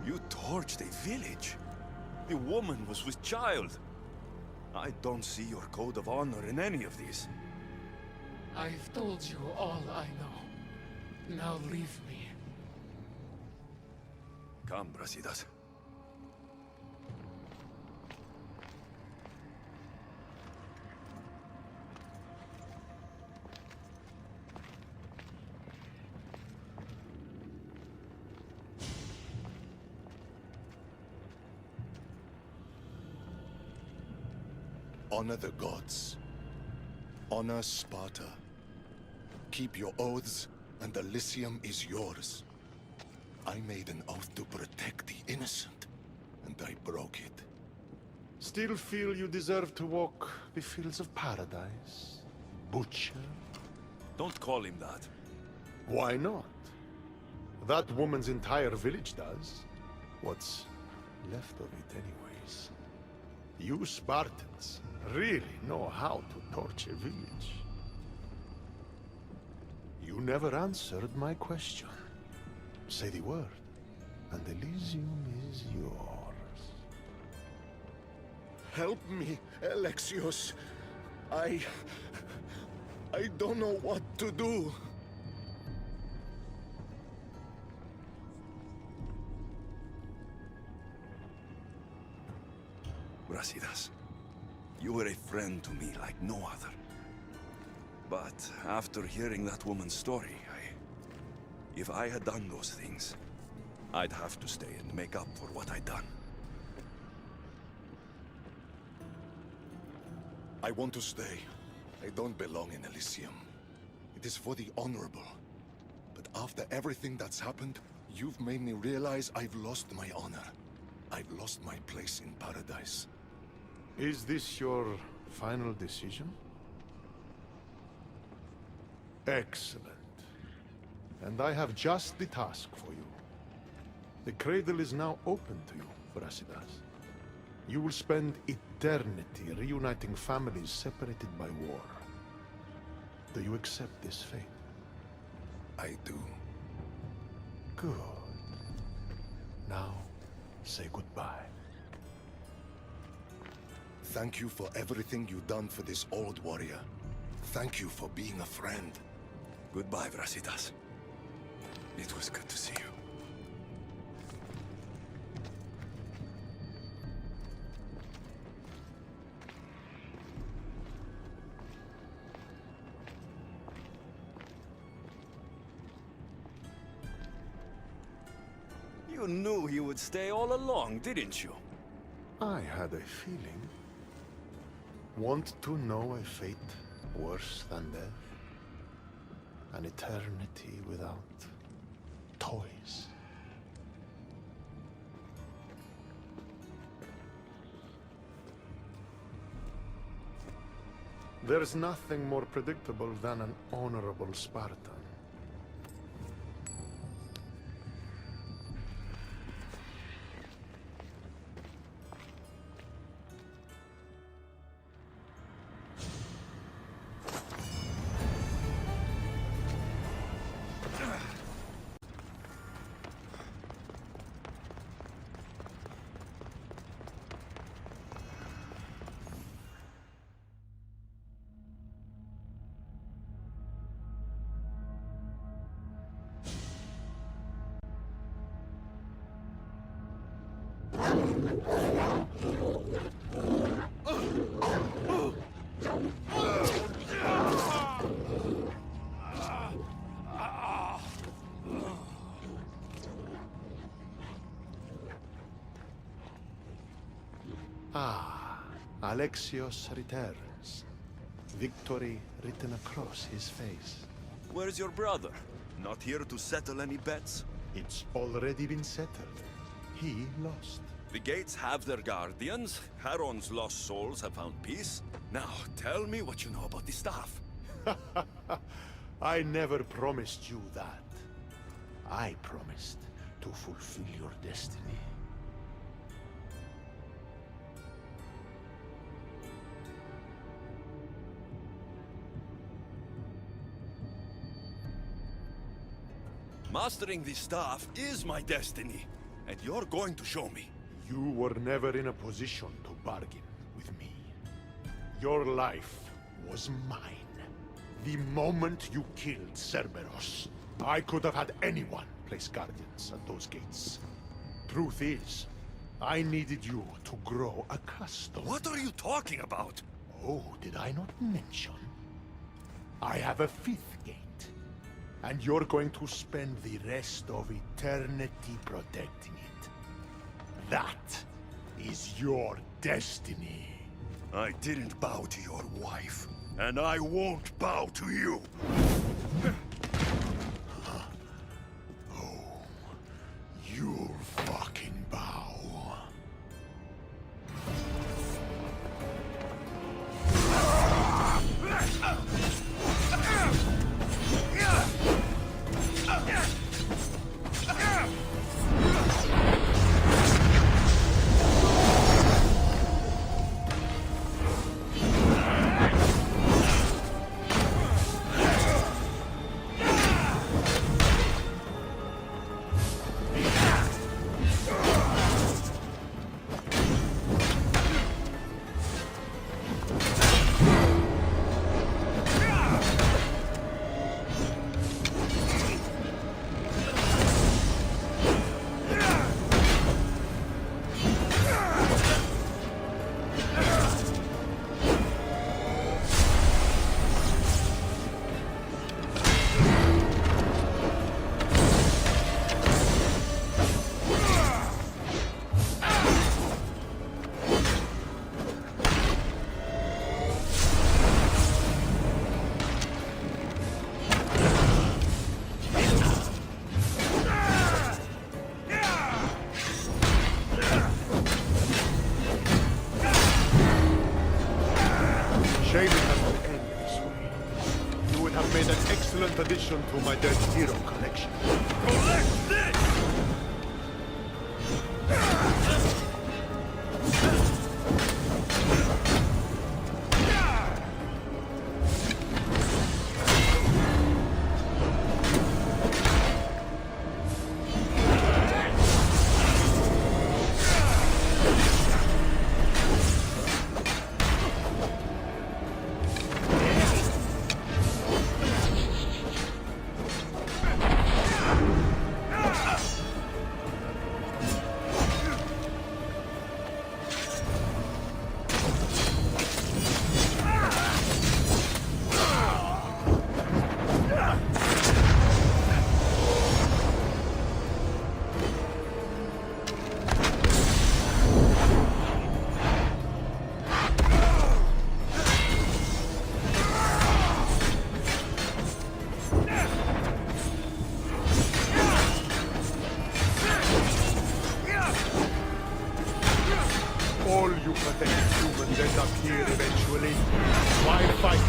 You torched a village. The woman was with child. I don't see your code of honor in any of these. I've told you all I know. Now leave me. Come, Brasidas. Honor the gods. Honor Sparta. Keep your oaths, and Elysium is yours. I made an oath to protect the innocent, and I broke it. Still feel you deserve to walk the fields of paradise? Butcher? Don't call him that. Why not? That woman's entire village does. What's left of it anyways? You Spartans really know how to torch a village. You never answered my question. Say the word, and Elysium is yours. Help me, Alexios. I don't know what to do. Brasidas, you were a friend to me like no other. But after hearing that woman's story, if I had done those things, I'd have to stay and make up for what I'd done. I want to stay. I don't belong in Elysium. It is for the honorable. But after everything that's happened, you've made me realize I've lost my honor. I've lost my place in paradise. Is this your final decision? Excellent. And I have just the task for you. The cradle is now open to you, Brasidas. You will spend eternity reuniting families separated by war. Do you accept this fate? I do. Good. Now, say goodbye. Thank you for everything you've done for this old warrior. Thank you for being a friend. Goodbye, Brasidas. It was good to see you. You knew he would stay all along, didn't you? I had a feeling. Want to know a fate worse than death? An eternity without toys. There's nothing more predictable than an honorable Spartan. Alexios returns. Victory written across his face. Where's your brother? Not here to settle any bets? It's already been settled. He lost. The gates have their guardians. Charon's lost souls have found peace. Now, tell me what you know about the staff. I never promised you that. I promised to fulfill your destiny. Mastering the staff is my destiny, and you're going to show me. You were never in a position to bargain with me. Your life was mine. The moment you killed Cerberus, I could have had anyone place guardians at those gates. Truth is, I needed you to grow accustomed. What are you talking about? Oh, did I not mention? I have a fifth gate. And you're going to spend the rest of eternity protecting it. That is your destiny. I didn't bow to your wife, and I won't bow to you. Oh, you'll fucking bow. to my Dead Hero collection. Collect this! All you pathetic humans end up here eventually. Why fight?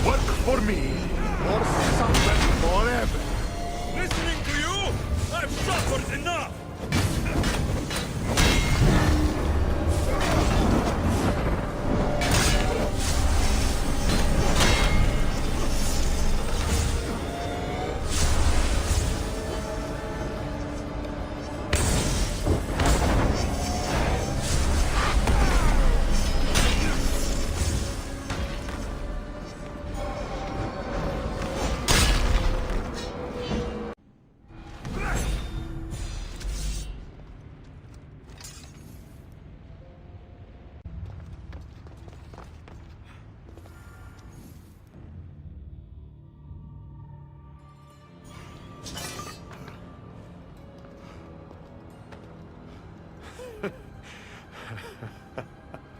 Work for me, or suffer forever. Listening to you, I've suffered enough!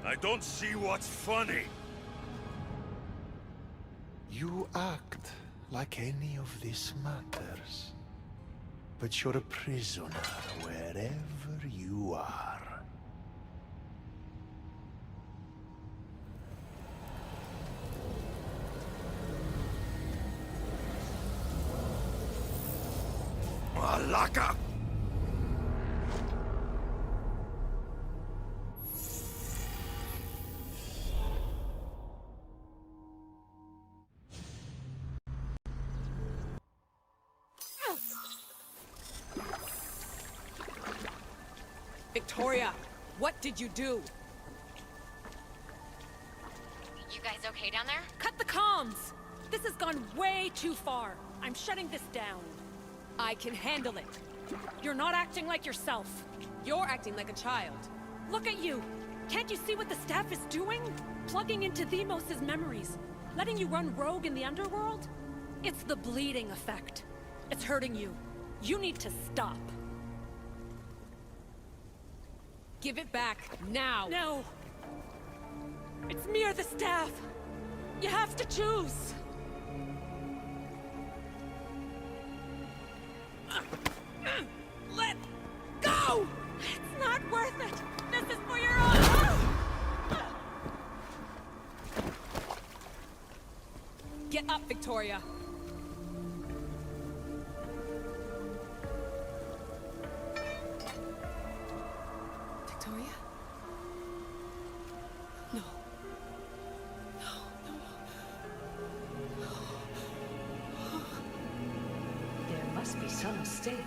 I don't see what's funny. You act like any of this matters. But you're a prisoner wherever you are. Malaka! Victoria, what did you do? You guys okay down there? Cut the comms! This has gone way too far. I'm shutting this down. I can handle it. You're not acting like yourself. You're acting like a child. Look at you! Can't you see what the staff is doing? Plugging into Themos' memories. Letting you run rogue in the underworld? It's the bleeding effect. It's hurting you. You need to stop. Give it back, now! No! It's me or the staff! You have to choose! Let go! It's not worth it! This is for your own... Get up, Victoria! Victoria? No. There must be some mistake.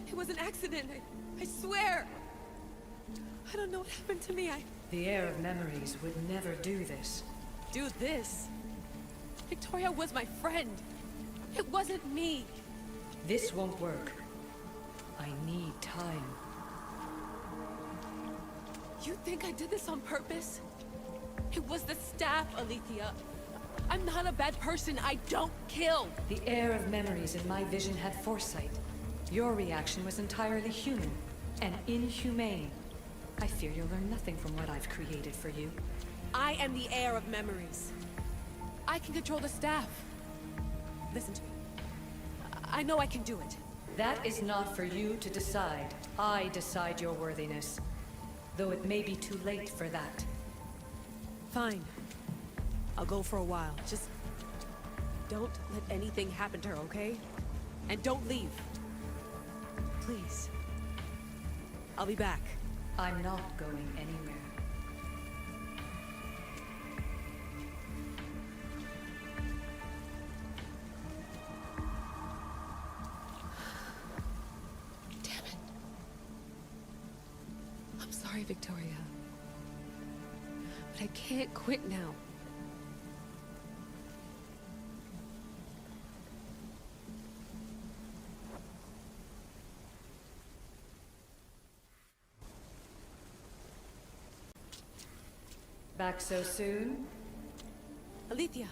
It was an accident. I swear. I don't know what happened to me. The Heir of Memories would never do this. Do this? Victoria was my friend. It wasn't me. This won't work. I need time. You think I did this on purpose? It was the staff, Alethea. I'm not a bad person. I don't kill. The Heir of Memories in my vision had foresight. Your reaction was entirely human and inhumane. I fear you'll learn nothing from what I've created for you. I am the Heir of Memories. I can control the staff. Listen to me. I know I can do it. That is not for you to decide. I decide your worthiness. Though it may be too late for that. Fine. I'll go for a while. Just don't let anything happen to her, okay? And don't leave. Please. I'll be back. I'm not going anywhere. Damn it. I'm sorry, Victoria. But I can't quit now. Back so soon? Alethea,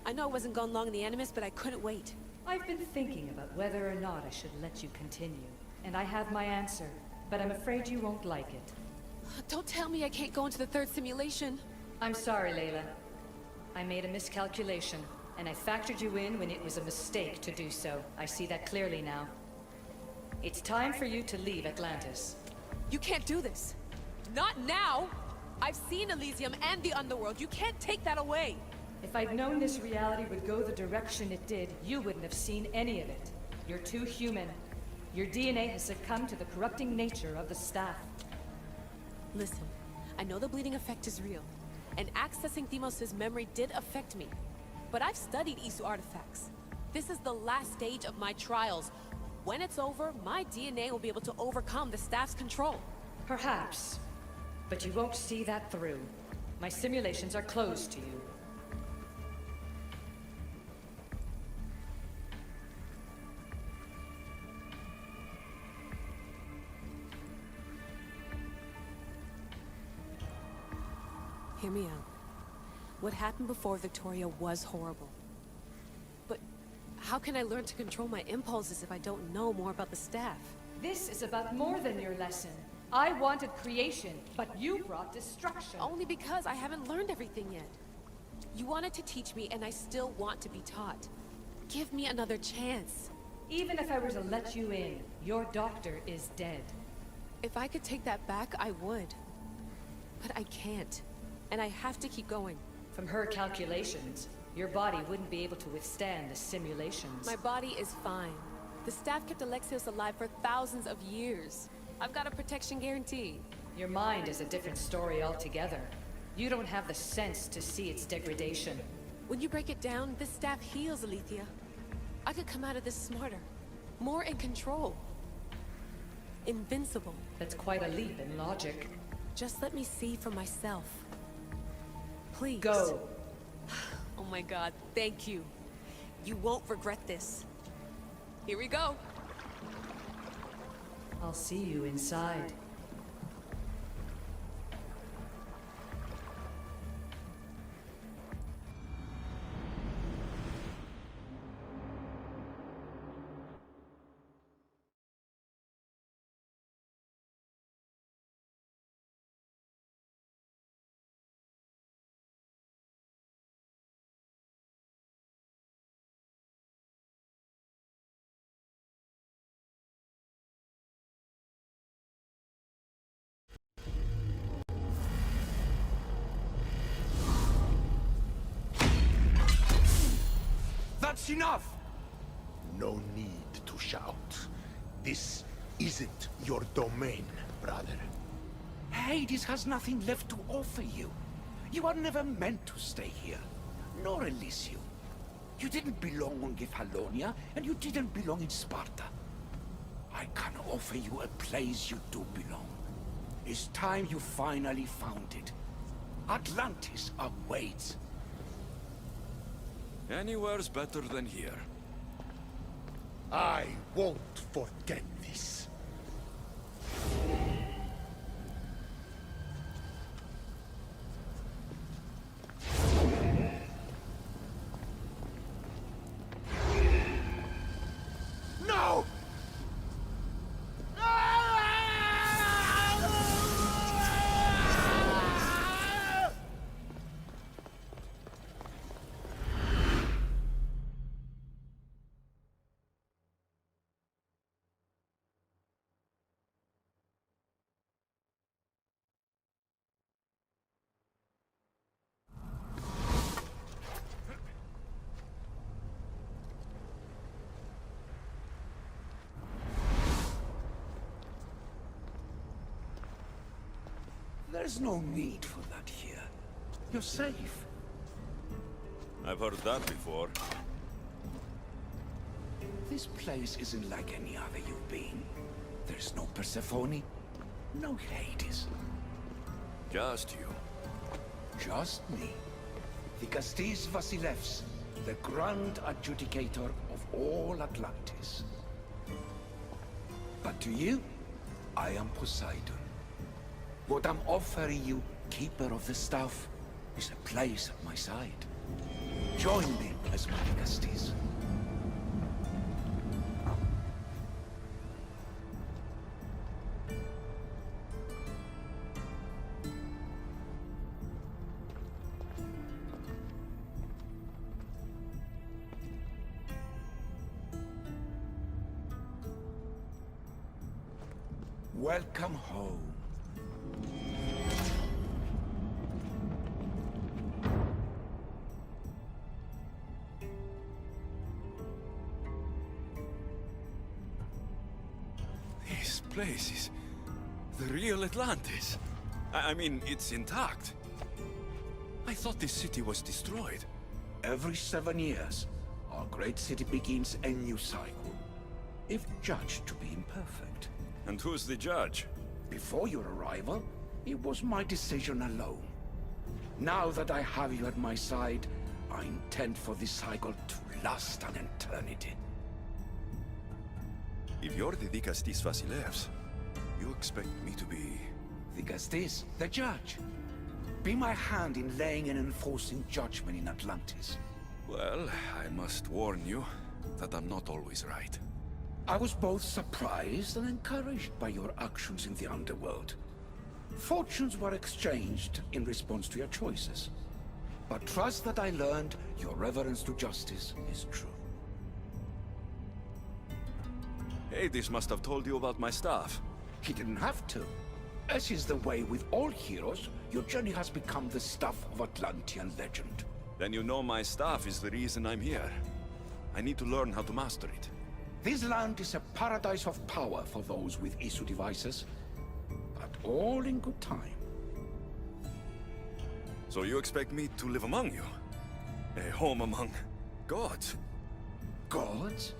I know I wasn't gone long in the Animus, but I couldn't wait. I've been thinking about whether or not I should let you continue. And I have my answer, but I'm afraid you won't like it. Don't tell me I can't go into the third simulation. I'm sorry, Layla. I made a miscalculation, and I factored you in when it was a mistake to do so. I see that clearly now. It's time for you to leave Atlantis. You can't do this. Not now! I've seen Elysium and the Underworld. You can't take that away! If I'd known this reality would go the direction it did, you wouldn't have seen any of it. You're too human. Your DNA has succumbed to the corrupting nature of the staff. Listen, I know the bleeding effect is real, and accessing Deimos' memory did affect me. But I've studied Isu artifacts. This is the last stage of my trials. When it's over, my DNA will be able to overcome the staff's control. Perhaps. But you won't see that through. My simulations are closed to you. Hear me out. What happened before Victoria was horrible. But how can I learn to control my impulses if I don't know more about the staff? This is about more than your lesson. I wanted creation, but you brought destruction. Only because I haven't learned everything yet. You wanted to teach me, and I still want to be taught. Give me another chance. Even if I were to let you in, your doctor is dead. If I could take that back, I would. But I can't. And I have to keep going. From her calculations, your body wouldn't be able to withstand the simulations. My body is fine. The staff kept Alexios alive for thousands of years. I've got a protection guarantee. Your mind is a different story altogether. You don't have the sense to see its degradation. When you break it down, this staff heals, Alethea. I could come out of this smarter, more in control. Invincible. That's quite a leap in logic. Just let me see for myself. Please. Go. Oh my god, thank you. You won't regret this. Here we go. I'll see you inside. That's enough! No need to shout. This isn't your domain, brother. Hades has nothing left to offer you. You are never meant to stay here, nor Elysium. You didn't belong on Kefalonia, and you didn't belong in Sparta. I can offer you a place you do belong. It's time you finally found it. Atlantis awaits. Anywhere's better than here. I won't forget this. No! There's no need for that here. You're safe. I've heard that before. This place isn't like any other you've been. There's no Persephone, no Hades. Just you. Just me. Vikastis Vasilevs, the Grand Adjudicator of all Atlantis. But to you, I am Poseidon. What I'm offering you, Keeper of the Staff, is a place at my side. Join me as my Vikastis. Welcome home. This place is the real Atlantis. I mean, it's intact. I thought this city was destroyed. Every 7 years, our great city begins a new cycle, if judged to be imperfect. And who's the judge? Before your arrival, it was my decision alone. Now that I have you at my side, I intend for this cycle to last an eternity. If you're the Vikastis Vasilevs, you expect me to be... Vikastis, the judge. Be my hand in laying and enforcing judgment in Atlantis. Well, I must warn you that I'm not always right. I was both surprised and encouraged by your actions in the underworld. Fortunes were exchanged in response to your choices. But trust that I learned your reverence to justice is true. Hades must have told you about my staff. He didn't have to. As is the way with all heroes, your journey has become the stuff of Atlantean legend. Then you know my staff is the reason I'm here. I need to learn how to master it. This land is a paradise of power for those with Isu devices, but all in good time. So you expect me to live among you? A home among gods? Gods?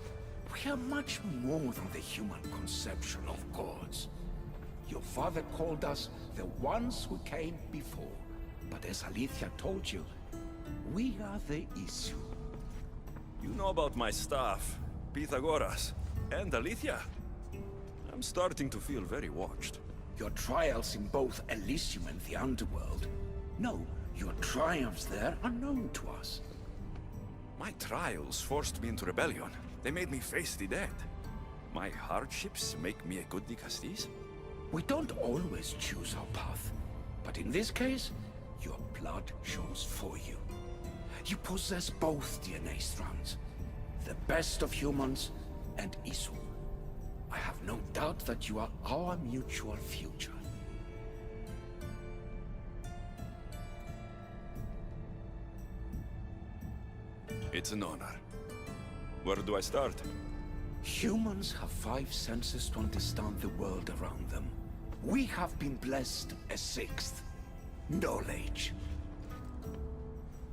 We are much more than the human conception of gods. Your father called us the ones who came before, but as Alethea told you, we are the Isu. You know about my staff, Pythagoras, and Alethea. I'm starting to feel very watched. Your trials in both Elysium and the Underworld. No, your triumphs there are known to us. My trials forced me into rebellion. They made me face the dead. My hardships make me a good Vikastis? We don't always choose our path, but in this case, your blood shows for you. You possess both DNA strands. The best of humans and Isu. I have no doubt that you are our mutual future. It's an honor. Where do I start? Humans have 5 senses to understand the world around them. We have been blessed a 6th. Knowledge.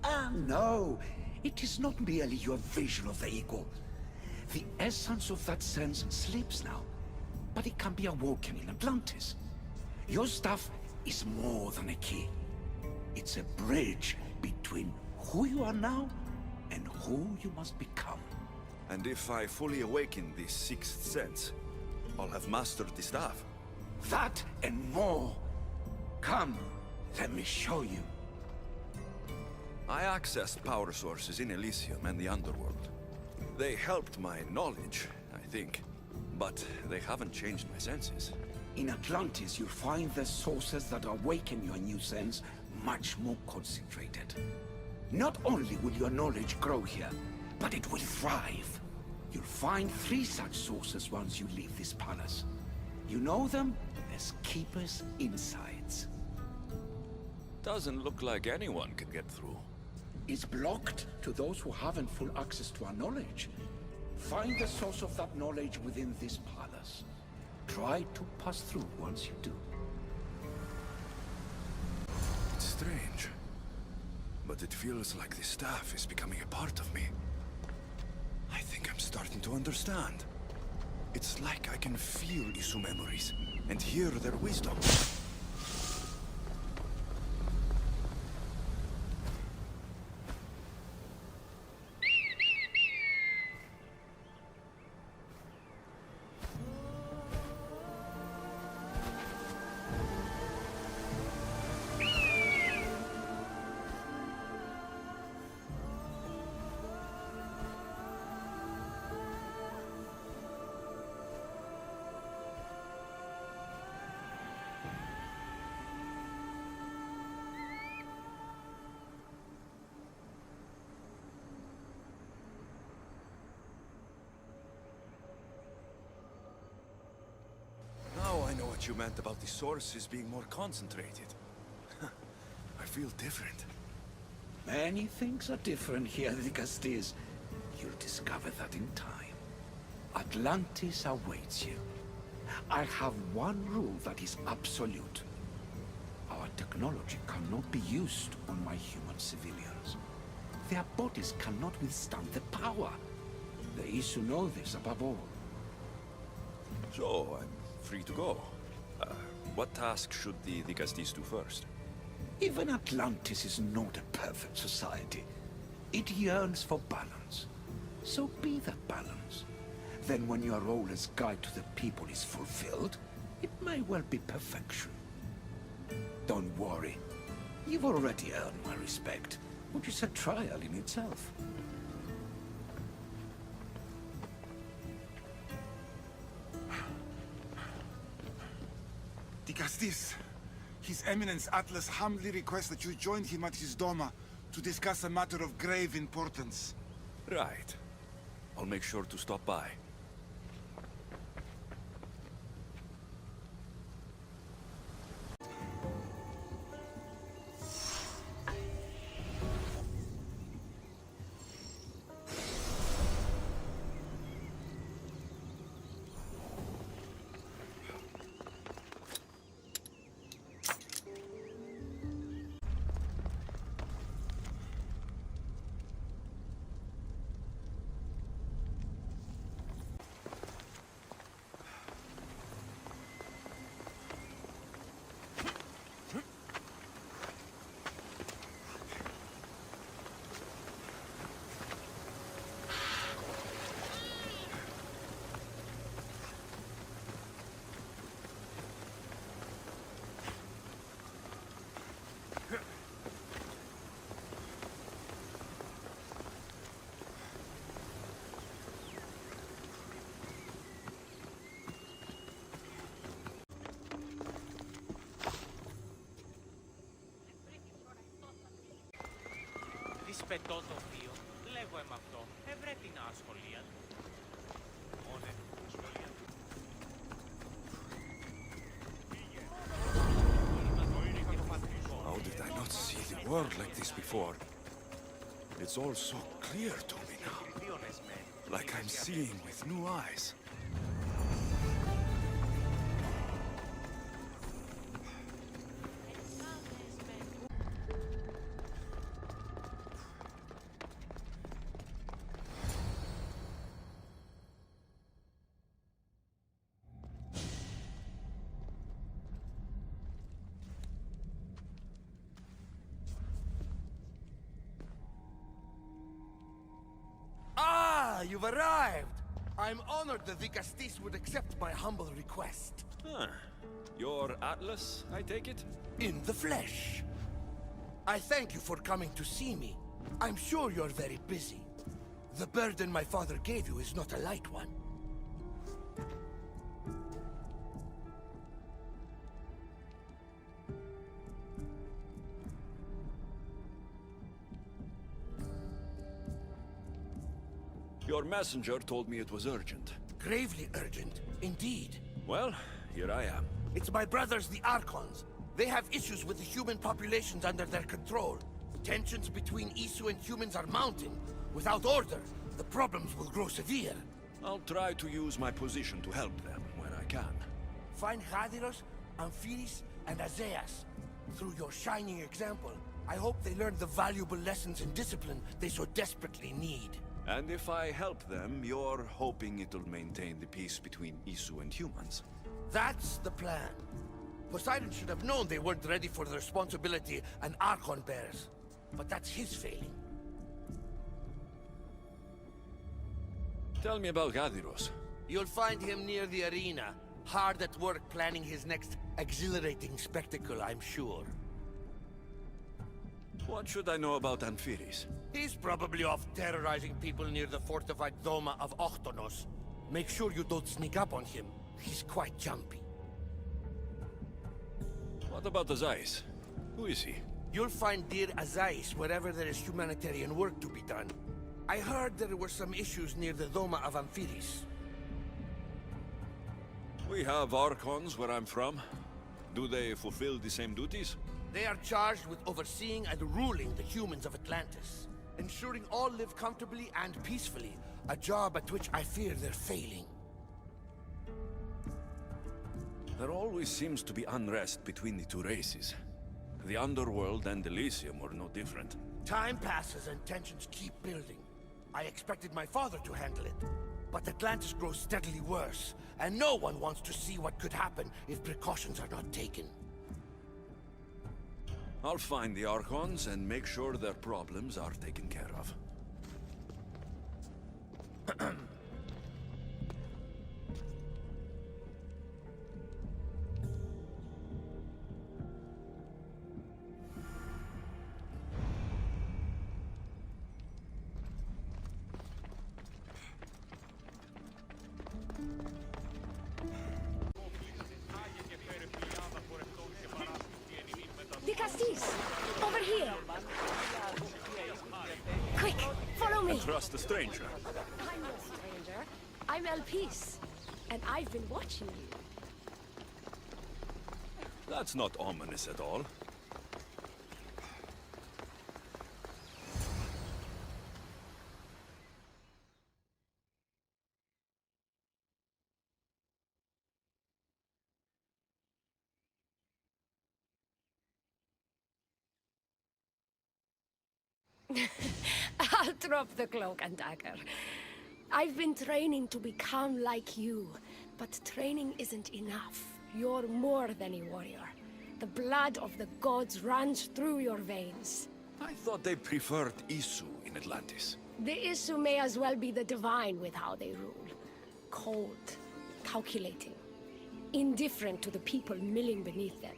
Ah, no. It is not merely your vision of the ego. The essence of that sense sleeps now, but it can be awoken in Atlantis. Your stuff is more than a key. It's a bridge between who you are now and who you must become. And if I fully awaken this 6th sense, I'll have mastered the staff. That and more. Come, let me show you. I accessed power sources in Elysium and the Underworld. They helped my knowledge, I think. But they haven't changed my senses. In Atlantis, you'll find the sources that awaken your new sense much more concentrated. Not only will your knowledge grow here, but it will thrive. You'll find 3 such sources once you leave this palace. You know them as Keeper's Insides. Doesn't look like anyone can get through. It's blocked to those who haven't full access to our knowledge. Find the source of that knowledge within this palace. Try to pass through once you do. It's strange. But it feels like the staff is becoming a part of me. I think I'm starting to understand. It's like I can feel Isu memories and hear their wisdom. Now I know what you meant about the sources being more concentrated. I feel different. Many things are different here, Dicastis. You'll discover that in time. Atlantis awaits you. I have one rule that is absolute. Our technology cannot be used on my human civilians. Their bodies cannot withstand the power. The Isu know this above all. So, I'm free to go. What task should the Dicastis do first? Even Atlantis is not a perfect society. It yearns for balance. So be that balance. Then when your role as guide to the people is fulfilled, it may well be perfection. Don't worry. You've already earned my respect, which is a trial in itself. Dicastis, His Eminence Atlas humbly requests that you join him at his Doma to discuss a matter of grave importance. Right. I'll make sure to stop by. Δυσπετώ το θείο, λέγω εμ' αυτό, ευρέθη να ασχολία. Όνε, ασχολία. How did I not see the world like this before? It's all so clear to me now. Like I'm seeing with new eyes. Ah, you've arrived! I'm honored that the Castis would accept my humble request. Huh. You're Atlas, I take it? In the flesh. I thank you for coming to see me. I'm sure you're very busy. The burden my father gave you is not a light one. Your messenger told me it was urgent. Gravely urgent, indeed. Well, here I am. It's my brothers, the Archons. They have issues with the human populations under their control. Tensions between Isu and humans are mounting. Without order, the problems will grow severe. I'll try to use my position to help them where I can. Find Hadiros, Amphiris, and Azaeas. Through your shining example, I hope they learn the valuable lessons in discipline they so desperately need. And if I help them, you're hoping it'll maintain the peace between Isu and humans? That's the plan. Poseidon should have known they weren't ready for the responsibility an Archon bears. But that's his failing. Tell me about Gadiros. You'll find him near the arena, hard at work planning his next exhilarating spectacle, I'm sure. What should I know about Amphiris? He's probably off terrorizing people near the fortified Doma of Ochtonos. Make sure you don't sneak up on him. He's quite jumpy. What about Azaeas? Who is he? You'll find dear Azaeas wherever there is humanitarian work to be done. I heard there were some issues near the Doma of Amphiris. We have Archons where I'm from. Do they fulfill the same duties? They are charged with overseeing and ruling the humans of Atlantis. Ensuring all live comfortably and peacefully. A job at which I fear they're failing. There always seems to be unrest between the two races. The Underworld and Elysium were no different. Time passes and tensions keep building. I expected my father to handle it. But Atlantis grows steadily worse, and no one wants to see what could happen if precautions are not taken. I'll find the Archons and make sure their problems are taken care of. The Castis! Over here! Quick, follow me! And trust a stranger. I'm no stranger. I'm Elpis. And I've been watching you. That's not ominous at all. I'll drop the cloak and dagger. I've been training to become like you, but training isn't enough. You're more than a warrior. The blood of the gods runs through your veins. I thought they preferred Isu in Atlantis. The Isu may as well be the divine with how they rule. Cold, calculating, indifferent to the people milling beneath them.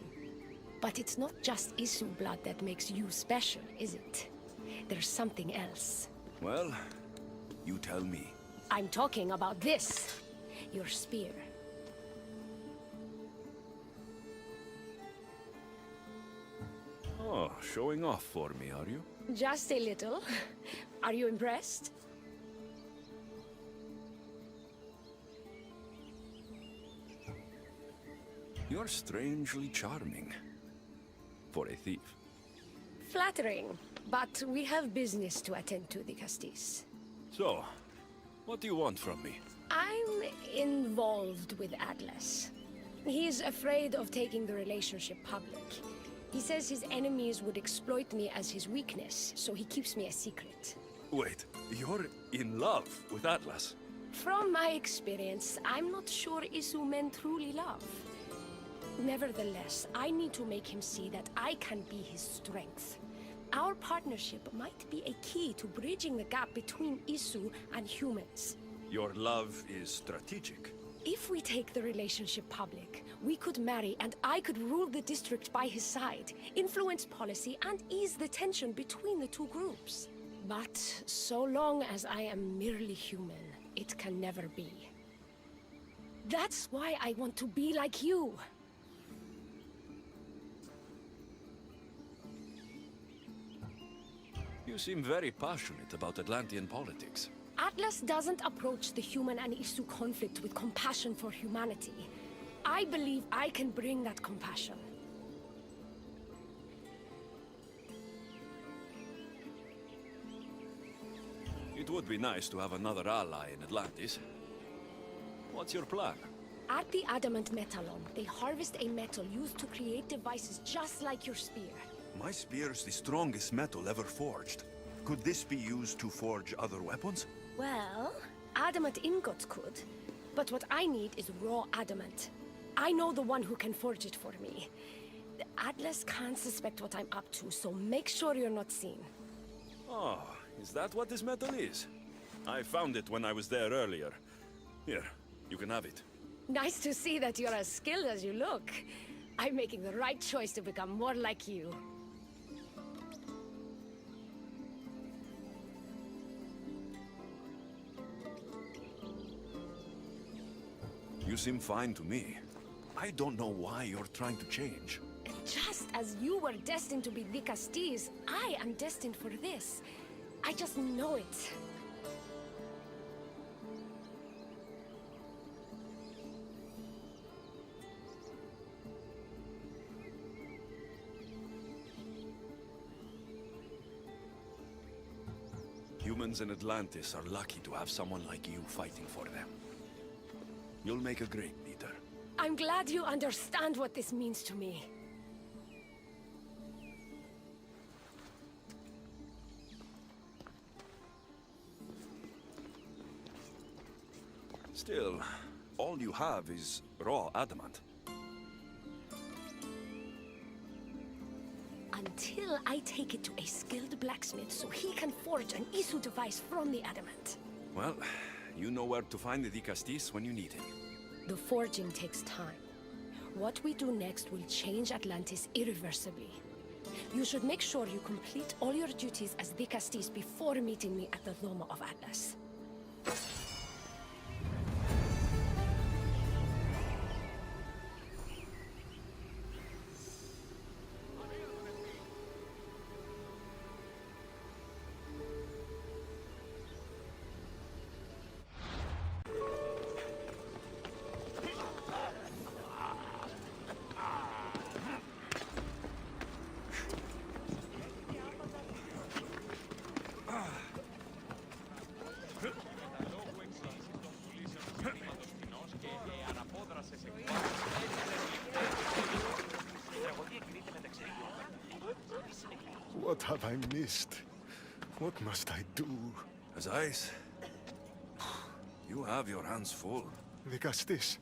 But it's not just Isu blood that makes you special, is it? There's something else. Well, you tell me. I'm talking about this. Your spear. Oh, showing off for me, are you? Just a little. Are you impressed? You're strangely charming. For a thief. Flattering. But we have business to attend to, the Castis. So, What do you want from me? I'm involved with Atlas. He's afraid of taking the relationship public. He says his enemies would exploit me as his weakness, so he keeps me a secret. Wait, you're in love with Atlas? From my experience, I'm not sure Isu men truly love. Nevertheless, I need to make him see that I can be his strength. Our partnership might be a key to bridging the gap between Isu and humans. Your love is strategic. If we take the relationship public, we could marry and I could rule the district by his side, influence policy and ease the tension between the two groups. But so long as I am merely human, it can never be. That's why I want to be like you. You seem very passionate about Atlantean politics. Atlas doesn't approach the human and Isu conflict with compassion for humanity. I believe I can bring that compassion. It would be nice to have another ally in Atlantis. What's your plan? At the Adamant Metalon, they harvest a metal used to create devices just like your spear. My spear's the strongest metal ever forged. Could this be used to forge other weapons? Well, adamant ingots could. But what I need is raw adamant. I know the one who can forge it for me. The Atlas can't suspect what I'm up to, so make sure you're not seen. Oh, is that what this metal is? I found it when I was there earlier. Here, you can have it. Nice to see that you're as skilled as you look. I'm making the right choice to become more like you. You seem fine to me. I don't know why you're trying to change. Just as you were destined to be Dicastis, I am destined for this. I just know it. Humans in Atlantis are lucky to have someone like you fighting for them. You'll make a great leader. I'm glad you understand what this means to me. Still, all you have is raw adamant. Until I take it to a skilled blacksmith so he can forge an Isu device from the adamant. Well, you know where to find the Dicastis when you need him. The forging takes time. What we do next will change Atlantis irreversibly. You should make sure you complete all your duties as Dicastis before meeting me at the Doma of Atlas. What have I missed? What must I do? As ice. You have your hands full. Dicastis,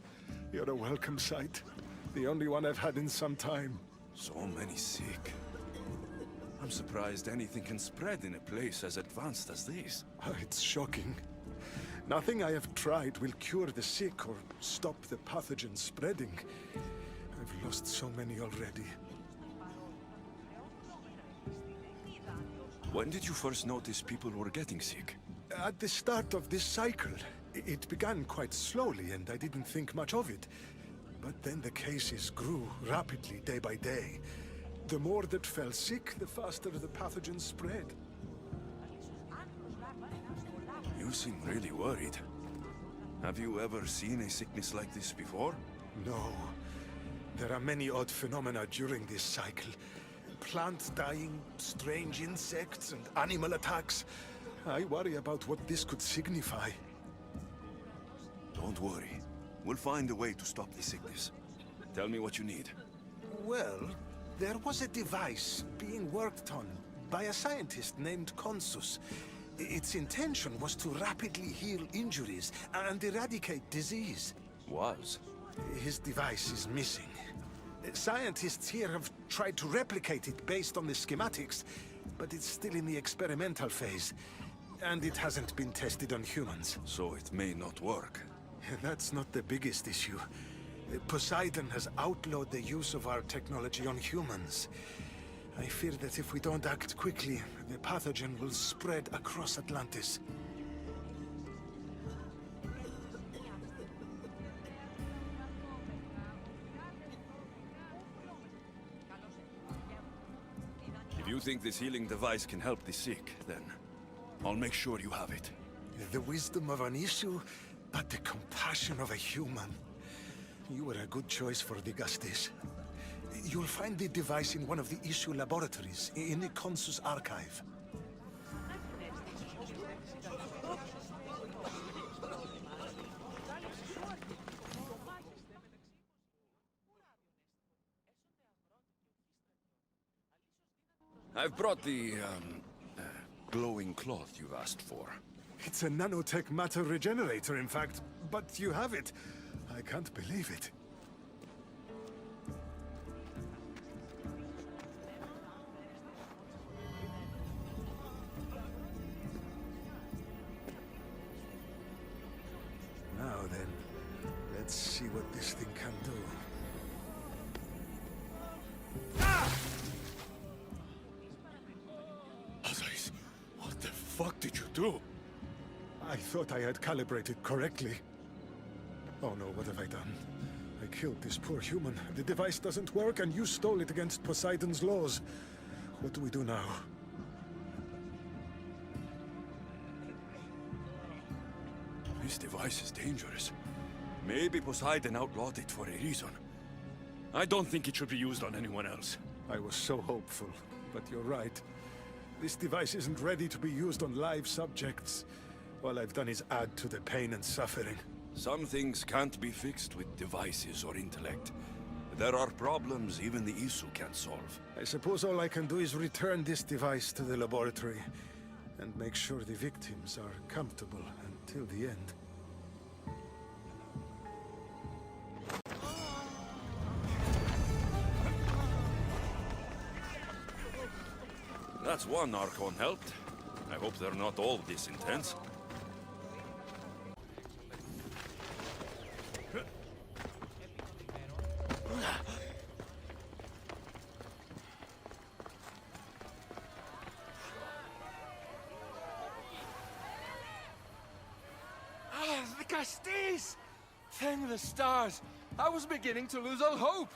you're a welcome sight. The only one I've had in some time. So many sick. I'm surprised anything can spread in a place as advanced as this. It's shocking. Nothing I have tried will cure the sick or stop the pathogen spreading. I've lost so many already. When did you first notice people were getting sick? At the start of this cycle. It began quite slowly and I didn't think much of it. But then the cases grew rapidly day by day. The more that fell sick, the faster the pathogen spread. You seem really worried. Have you ever seen a sickness like this before? No. There are many odd phenomena during this cycle. Plants dying, strange insects, and animal attacks. I worry about what this could signify. Don't worry. We'll find a way to stop the sickness. Tell me what you need. Well, there was a device being worked on by a scientist named Consus. Its intention was to rapidly heal injuries and eradicate disease. Was? His device is missing. Scientists here have tried to replicate it based on the schematics, but it's still in the experimental phase. And it hasn't been tested on humans. So it may not work. That's not the biggest issue. Poseidon has outlawed the use of our technology on humans. I fear that if we don't act quickly, the pathogen will spread across Atlantis. If you think this healing device can help the sick, then I'll make sure you have it. The wisdom of an issue, but the compassion of a human. You were a good choice for the Gastes. You'll find the device in one of the issue laboratories, in the Consus archive. I've brought the, glowing cloth you've asked for. It's a nanotech matter regenerator, in fact, but you have it. I can't believe it. Now then, let's see what this thing can do. Azais, what the fuck did you do? I thought I had calibrated correctly. Oh no, what have I done? I killed this poor human. The device doesn't work, and you stole it against Poseidon's laws. What do we do now? This device is dangerous. Maybe Poseidon outlawed it for a reason. I don't think it should be used on anyone else. I was so hopeful, but you're right. This device isn't ready to be used on live subjects. All I've done is add to the pain and suffering. Some things can't be fixed with devices or intellect. There are problems even the Isu can't solve. I suppose all I can do is return this device to the laboratory and make sure the victims are comfortable until the end. That's one Archon helped. I hope they're not all this intense. The Gastes! Thank the stars! I was beginning to lose all hope!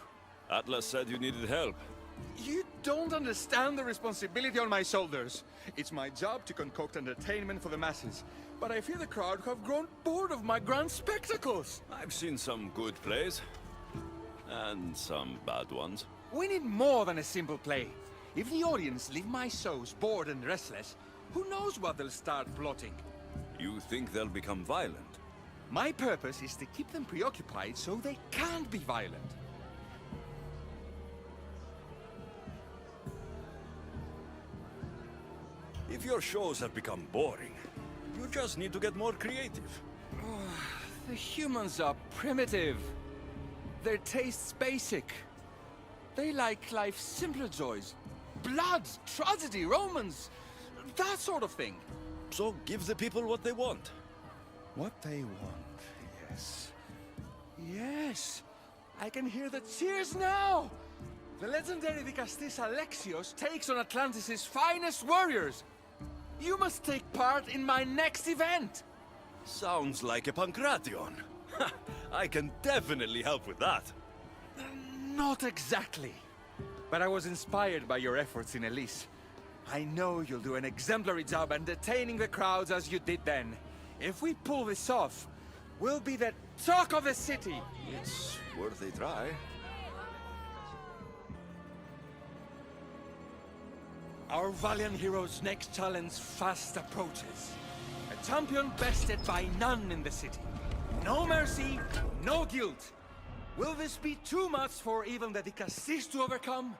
Atlas said you needed help. You don't understand the responsibility on my shoulders. It's my job to concoct entertainment for the masses. But I fear the crowd have grown bored of my grand spectacles. I've seen some good plays. And some bad ones. We need more than a simple play. If the audience leave my shows bored and restless, who knows what they'll start plotting? You think they'll become violent? My purpose is to keep them preoccupied so they can't be violent. If your shows have become boring, you just need to get more creative. The humans are primitive. Their tastes basic. They like life's simpler joys. Blood, tragedy, romance, that sort of thing. So give the people what they want. What they want, yes. Yes! I can hear the cheers now! The legendary Dicastis Alexios takes on Atlantis' finest warriors! You must take part in my next event! Sounds like a Pancration. I can definitely help with that. Not exactly. But I was inspired by your efforts in Elise. I know you'll do an exemplary job entertaining the crowds as you did then. If we pull this off, we'll be the talk of the city! It's worth a try. Our valiant hero's next challenge fast approaches. A champion bested by none in the city. No mercy, no guilt. Will this be too much for even the Dicastis to overcome?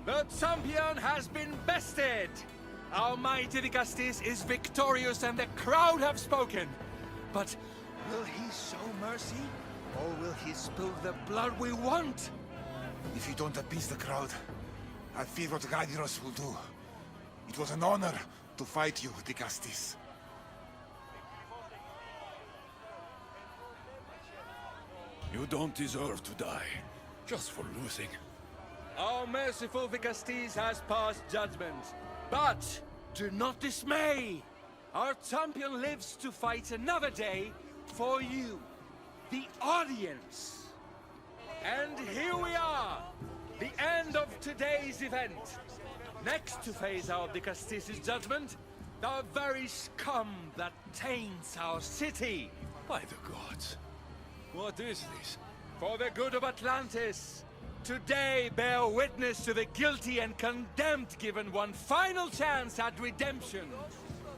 The champion has been bested! Our mighty Dicastis is victorious and the crowd have spoken. But will he show mercy? Or will he spill the blood we want? If you don't appease the crowd, I fear what Gaidiros will do. It was an honor to fight you, Dicastis. You don't deserve to die, just for losing. Our merciful Dicastis has passed judgment. But do not dismay! Our champion lives to fight another day for you, the audience. And here we are, the end of today's event. Next to face our Dicastis' judgment, the very scum that taints our city. By the gods, what is this? For the good of Atlantis, today bear witness to the guilty and condemned given one final chance at redemption.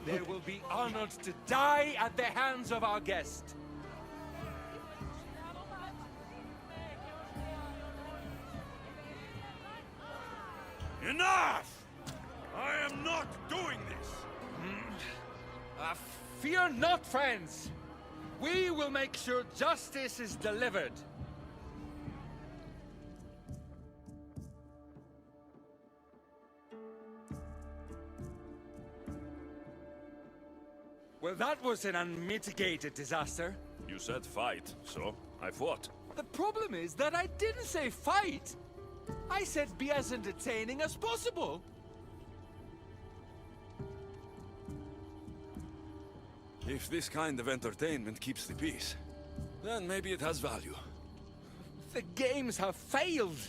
They will be honored to die at the hands of our guest. Enough! I am not doing this! Fear not, friends! We will make sure justice is delivered. Well, that was an unmitigated disaster. You said fight, so I fought. The problem is that I didn't say fight. I said be as entertaining as possible. If this kind of entertainment keeps the peace, then maybe it has value. The games have failed.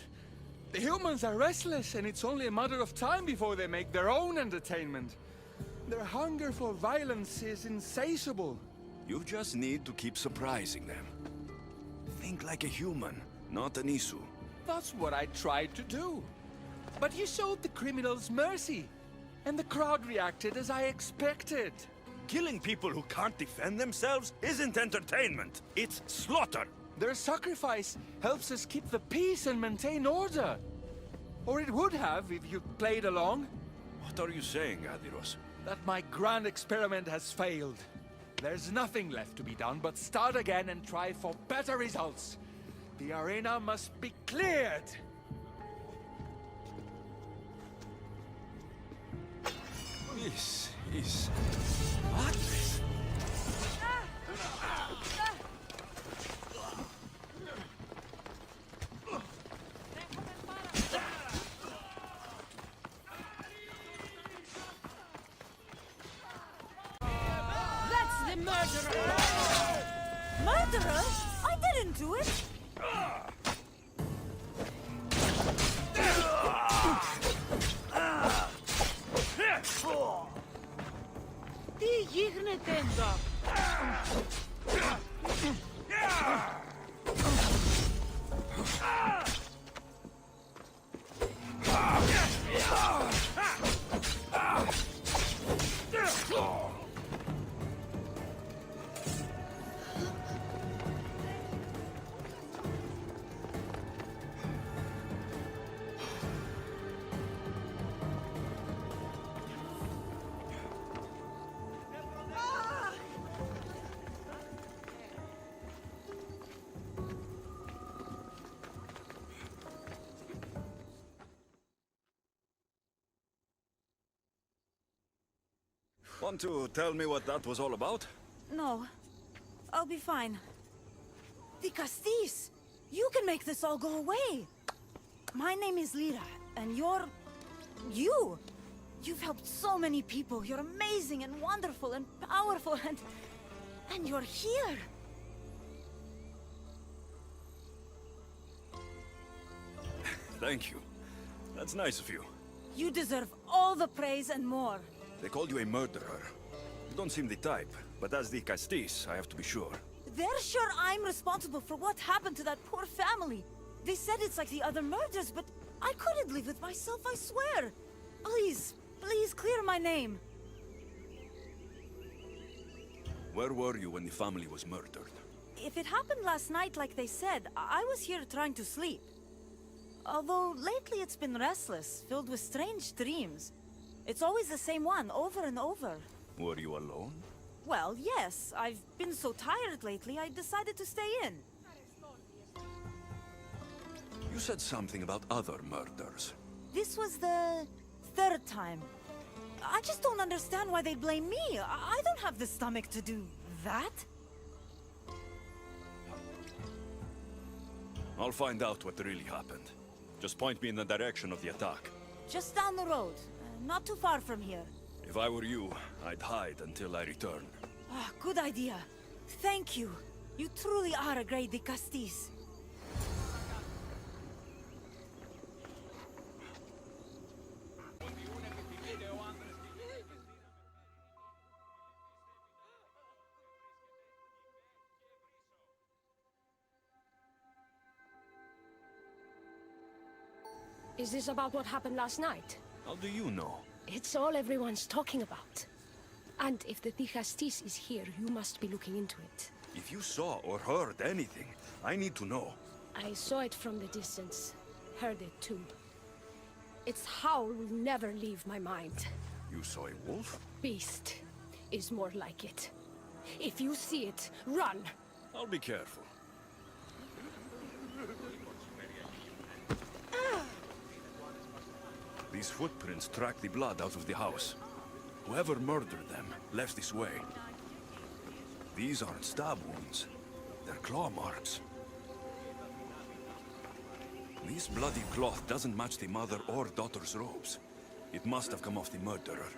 The humans are restless, and it's only a matter of time before they make their own entertainment. Their hunger for violence is insatiable. You just need to keep surprising them. Think like a human, not an Isu. That's what I tried to do. But you showed the criminals mercy, and the crowd reacted as I expected. Killing people who can't defend themselves isn't entertainment. It's slaughter. Their sacrifice helps us keep the peace and maintain order. Or it would have if you played along. What are you saying, Gaidiros? That my grand experiment has failed. There's nothing left to be done but start again and try for better results. The arena must be cleared. This is madness. Stand up! Want to tell me what that was all about? No. I'll be fine. The Castis! You can make this all go away! My name is Lyra, and you're... you! You've helped so many people. You're amazing and wonderful and powerful and... you're here! Thank you. That's nice of you. You deserve all the praise and more. They called you a murderer. You don't seem the type, but as the Castis, I have to be sure. They're sure I'm responsible for what happened to that poor family. They said it's like the other murders, but I couldn't live with myself, I swear. Please, please clear my name. Where were you when the family was murdered? If it happened last night like they said, I was here trying to sleep. Although lately it's been restless, filled with strange dreams. It's always the same one, over and over. Were you alone? Well, yes. I've been so tired lately, I decided to stay in. You said something about other murders. This was the third time. I just don't understand why they blame me. I don't have the stomach to do that. I'll find out what really happened. Just point me in the direction of the attack. Just down the road. Not too far from here. If I were you, I'd hide until I return. Ah, good idea. Thank you. You truly are a great de Castis. Is this about what happened last night? How do you know? It's all everyone's talking about. And if the Castis is here, you must be looking into it. If you saw or heard anything, I need to know. I saw it from the distance. Heard it too. Its howl will never leave my mind. You saw a wolf? Beast is more like it. If you see it, run! I'll be careful. These footprints track the blood out of the house. Whoever murdered them left this way. These aren't stab wounds. They're claw marks. This bloody cloth doesn't match the mother or daughter's robes. It must have come off the murderer.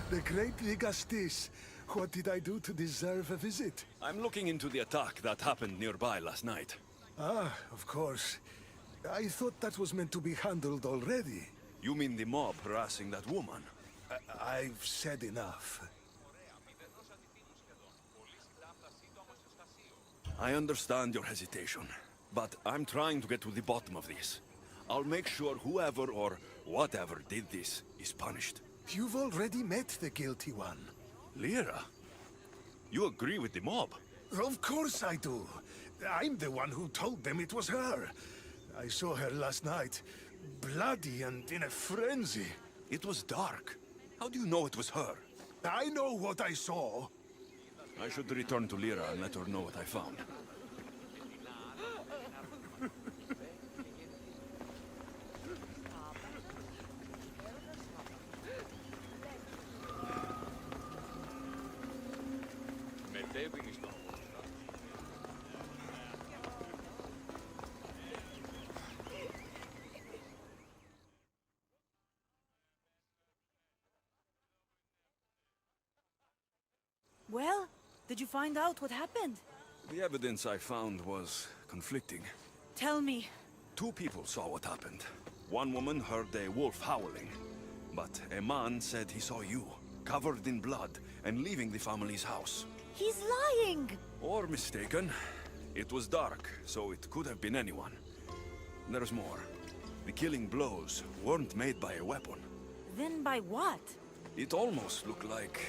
The great Ligastis. What did I do to deserve a visit? I'm looking into the attack that happened nearby last night. Ah, of course. I thought that was meant to be handled already. You mean the mob harassing that woman? I've said enough. I understand your hesitation, but I'm trying to get to the bottom of this. I'll make sure whoever or whatever did this is punished. You've already met the guilty one. Lyra? You agree with the mob? Of course I do. I'm the one who told them it was her. I saw her last night, bloody and in a frenzy. It was dark. How do you know it was her? I know what I saw. I should return to Lyra and let her know what I found. Well, did you find out what happened? The evidence I found was conflicting. Tell me. 2 people saw what happened. One woman heard a wolf howling, but a man said he saw you, covered in blood, and leaving the family's house. He's lying! Or mistaken. It was dark, so it could have been anyone. There's more. The killing blows weren't made by a weapon. Then by what? It almost looked like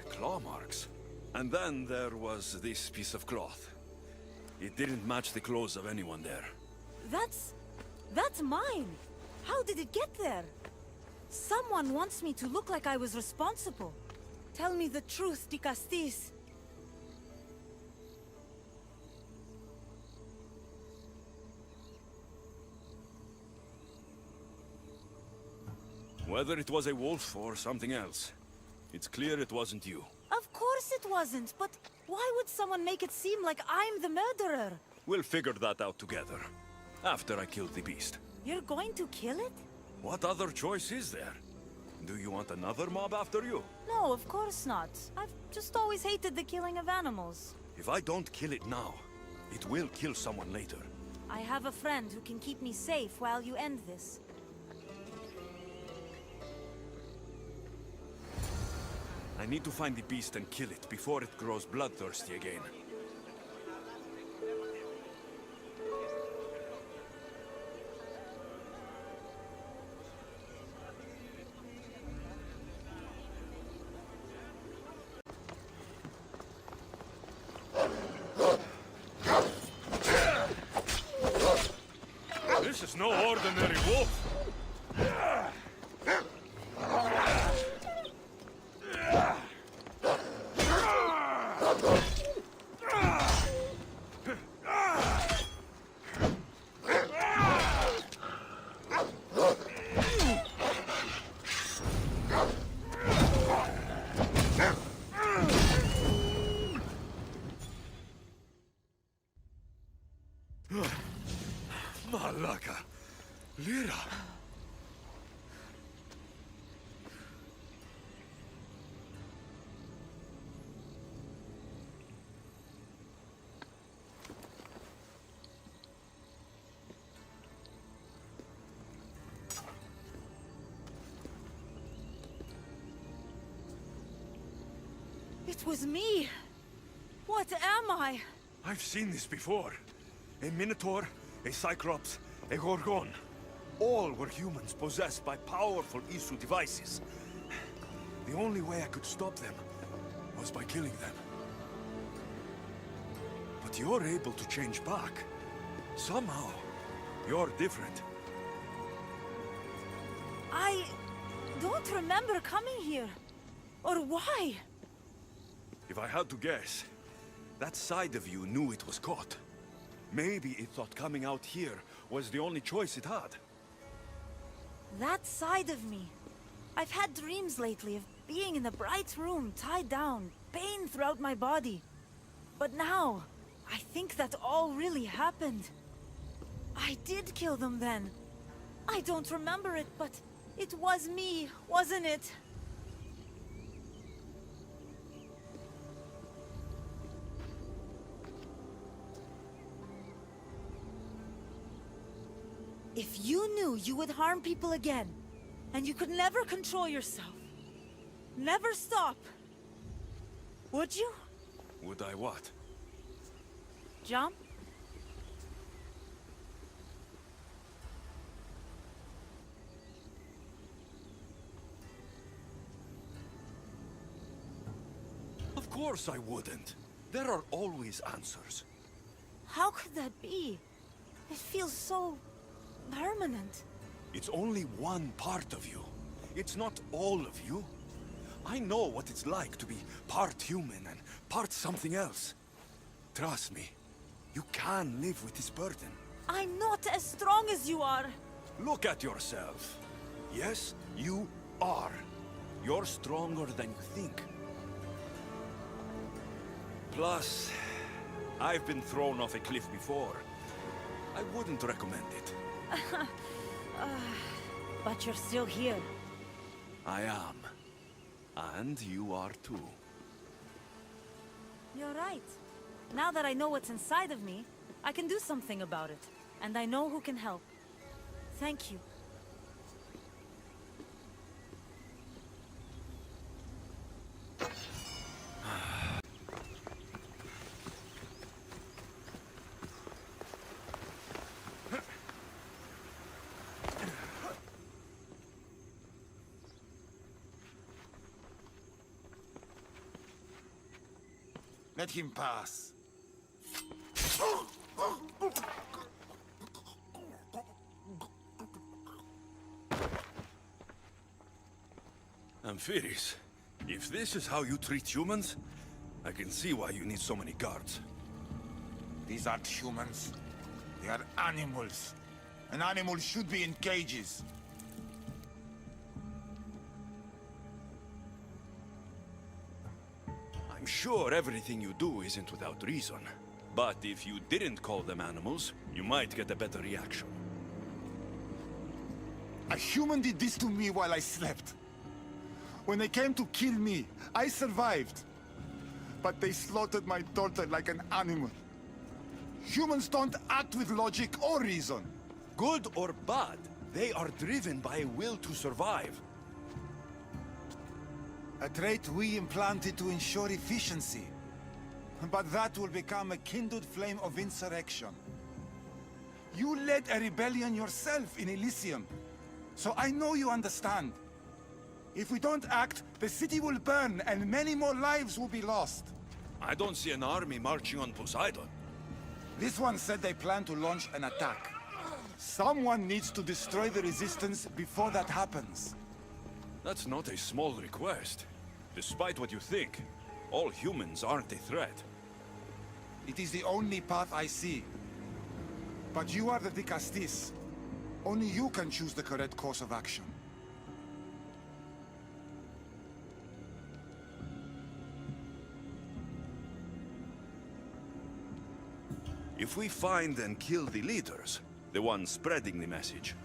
claw marks. And then there was this piece of cloth. It didn't match the clothes of anyone there. That's mine! How did it get there? Someone wants me to look like I was responsible. Tell me the truth, de Castis. Whether it was a wolf or something else, it's clear it wasn't you. Of course it wasn't, but why would someone make it seem like I'm the murderer? We'll figure that out together, after I kill the beast. You're going to kill it? What other choice is there? Do you want another mob after you? No, of course not. I've just always hated the killing of animals. If I don't kill it now, it will kill someone later. I have a friend who can keep me safe while you end this. I need to find the beast and kill it before it grows bloodthirsty again. This is no ordinary wolf. Malaka. Lyra. It was me! What am I? I've seen this before. A Minotaur, a Cyclops, a Gorgon. All were humans possessed by powerful Isu devices. The only way I could stop them was by killing them. But you're able to change back. Somehow, you're different. I don't remember coming here. Or why? If I had to guess, that side of you knew it was caught. Maybe it thought coming out here was the only choice it had. That side of me. I've had dreams lately of being in a bright room, tied down, pain throughout my body. But now, I think that all really happened. I did kill them then. I don't remember it, but it was me, wasn't it? If you knew you would harm people again, and you could never control yourself, never stop, would you? Would I what? Jump? Of course I wouldn't. There are always answers. How could that be? It feels so permanent. It's only one part of you. It's not all of you. I know what it's like to be part human and part something else. Trust me, you can live with this burden. I'm not as strong as you are. Look at yourself. Yes, you are. You're stronger than you think. Plus, I've been thrown off a cliff before. I wouldn't recommend it. But you're still here. I am. And you are too. You're right. Now that I know what's inside of me, I can do something about it. And I know who can help. Thank you. Let him pass. Amphiris, if this is how you treat humans, I can see why you need so many guards. These aren't humans. They are animals. An animal should be in cages. I'm sure everything you do isn't without reason. But if you didn't call them animals, you might get a better reaction. A human did this to me while I slept. When they came to kill me, I survived. But they slaughtered my daughter like an animal. Humans don't act with logic or reason. Good or bad, they are driven by a will to survive. A trait we implanted to ensure efficiency. But that will become a kindled flame of insurrection. You led a rebellion yourself in Elysium, so I know you understand. If we don't act, the city will burn and many more lives will be lost. I don't see an army marching on Poseidon. This one said they plan to launch an attack. Someone needs to destroy the resistance before that happens. That's not a small request. Despite what you think, all humans aren't a threat. It is the only path I see. But you are the Dicastis. Only you can choose the correct course of action. If we find and kill the leaders, the ones spreading the message,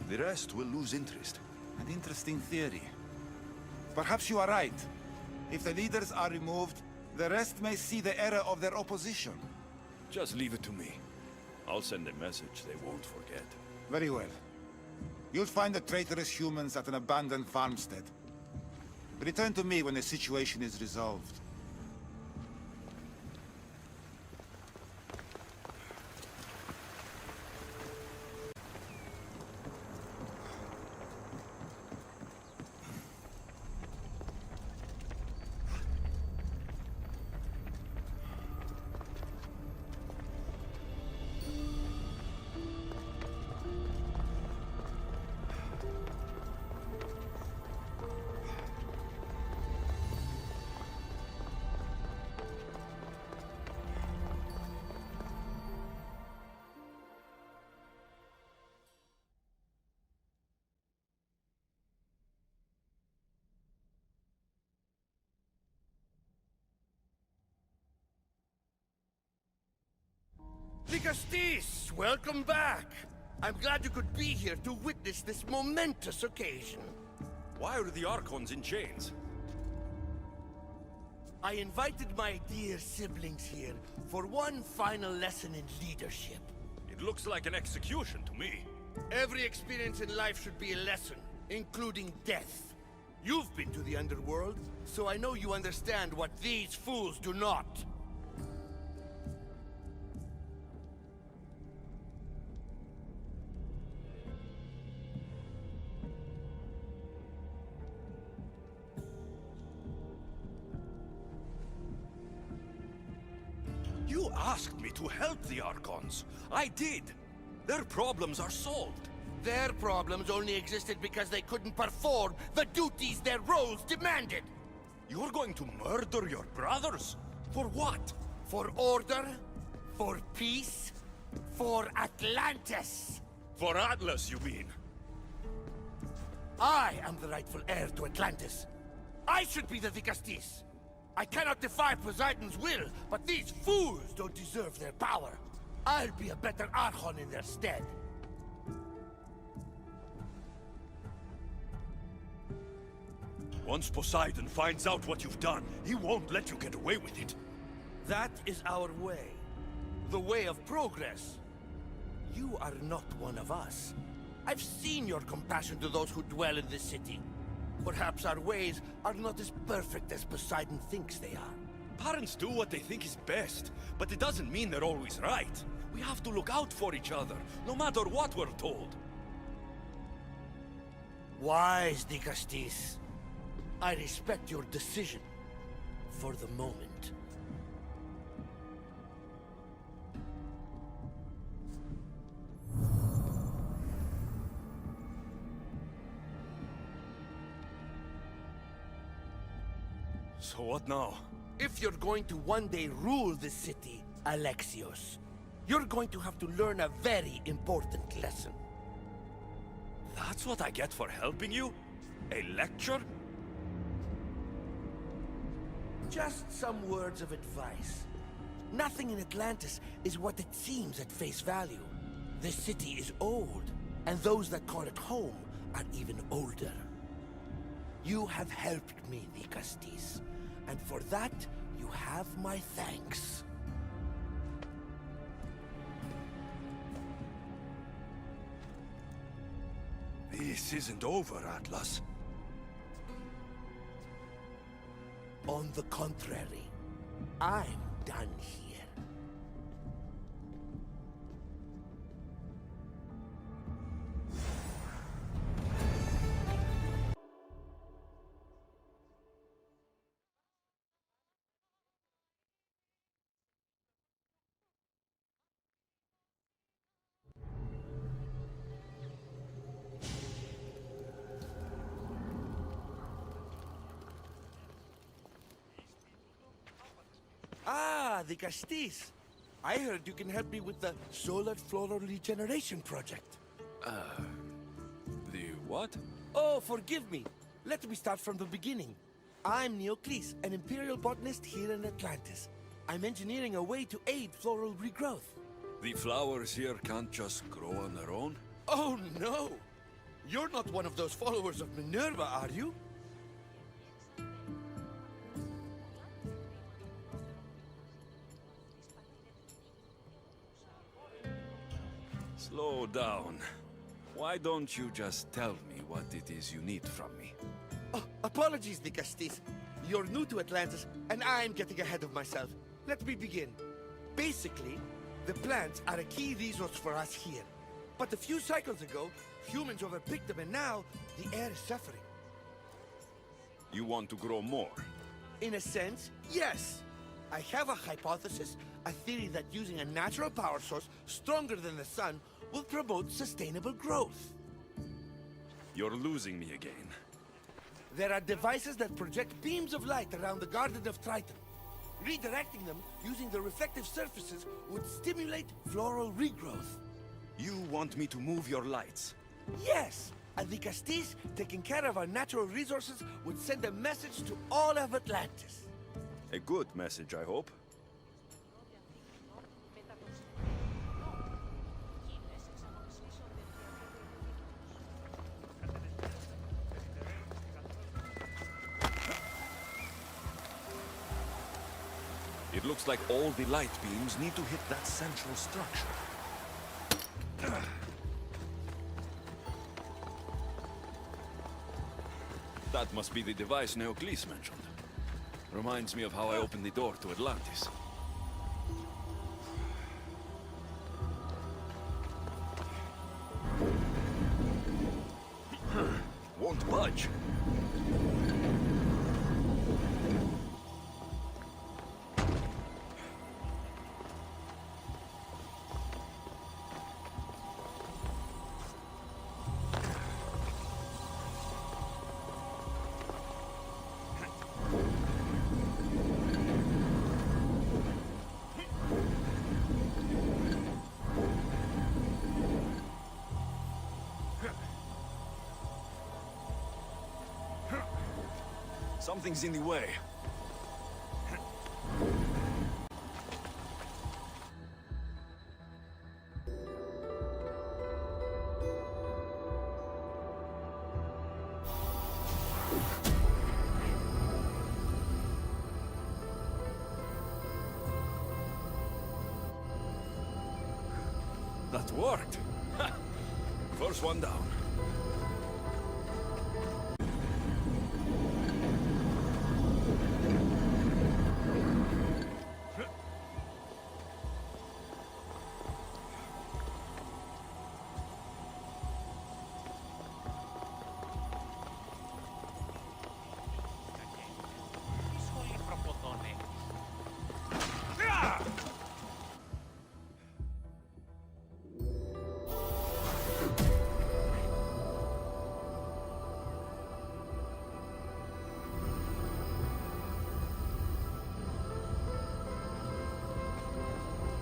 the rest will lose interest. An interesting theory. Perhaps you are right. If the leaders are removed, the rest may see the error of their opposition. Just leave it to me. I'll send a message they won't forget. Very well. You'll find the traitorous humans at an abandoned farmstead. Return to me when the situation is resolved. Dicastis, welcome back. I'm glad you could be here to witness this momentous occasion. Why are the Archons in chains? I invited my dear siblings here for one final lesson in leadership. It looks like an execution to me. Every experience in life should be a lesson, including death. You've been to the underworld, so I know you understand what these fools do not. You asked me to help the Archons. I did. Their problems are solved. Their problems only existed because they couldn't perform the duties their roles demanded. You're going to murder your brothers? For what? For order, for peace, for Atlantis. For Atlas, you mean? I am the rightful heir to Atlantis. I should be the Dicastis. I cannot defy Poseidon's will, but these fools don't deserve their power. I'll be a better Archon in their stead. Once Poseidon finds out what you've done, he won't let you get away with it. That is our way. The way of progress. You are not one of us. I've seen your compassion to those who dwell in this city. Perhaps our ways are not as perfect as Poseidon thinks they are. Parents do what they think is best, but it doesn't mean they're always right. We have to look out for each other, no matter what we're told. Wise, Dicastis. I respect your decision. For the moment. So what now? If you're going to one day rule this city, Alexios, you're going to have to learn a very important lesson. That's what I get for helping you? A lecture? Just some words of advice. Nothing in Atlantis is what it seems at face value. This city is old, and those that call it home are even older. You have helped me, Dicastis, and for that, you have my thanks. This isn't over, Atlas. On the contrary, I'm done here. Ah, Dicastis. I heard you can help me with the Solar Floral Regeneration Project. The what? Oh, forgive me. Let me start from the beginning. I'm Neocles, an Imperial botanist here in Atlantis. I'm engineering a way to aid floral regrowth. The flowers here can't just grow on their own? Oh, no! You're not one of those followers of Minerva, are you? Slow down. Why don't you just tell me what it is you need from me? Oh, apologies, Dicastis. You're new to Atlantis, and I'm getting ahead of myself. Let me begin. Basically, the plants are a key resource for us here. But a few cycles ago, humans overpicked them, and now the air is suffering. You want to grow more? In a sense, yes. I have a hypothesis, a theory that using a natural power source stronger than the sun will promote sustainable growth. You're losing me again. There are devices that project beams of light around the Garden of Triton. Redirecting them using the reflective surfaces would stimulate floral regrowth. You want me to move your lights? Yes! And the Castis, taking care of our natural resources, would send a message to all of Atlantis. A good message, I hope. It looks like all the light beams need to hit that central structure. That must be the device Neocles mentioned. Reminds me of how I opened the door to Atlantis. Won't budge. Something's in the way. That worked. Ha! First one down. Τι σχολή προποδών έχεις?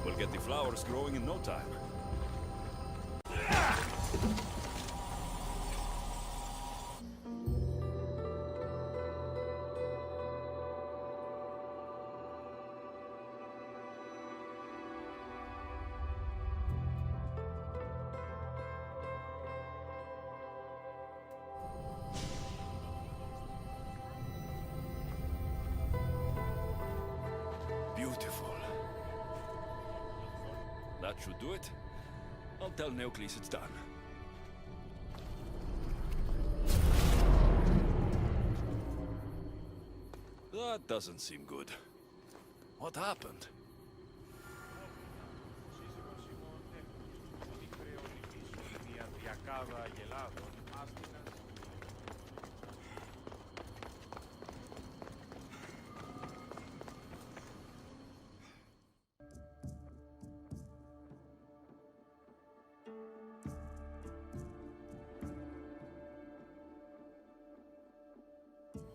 We'll get the flowers growing in no time. Beautiful. That should do it. I'll tell Neocles it's done. That doesn't seem good. What happened? Μια διακάδα αγελάδων άστυνας.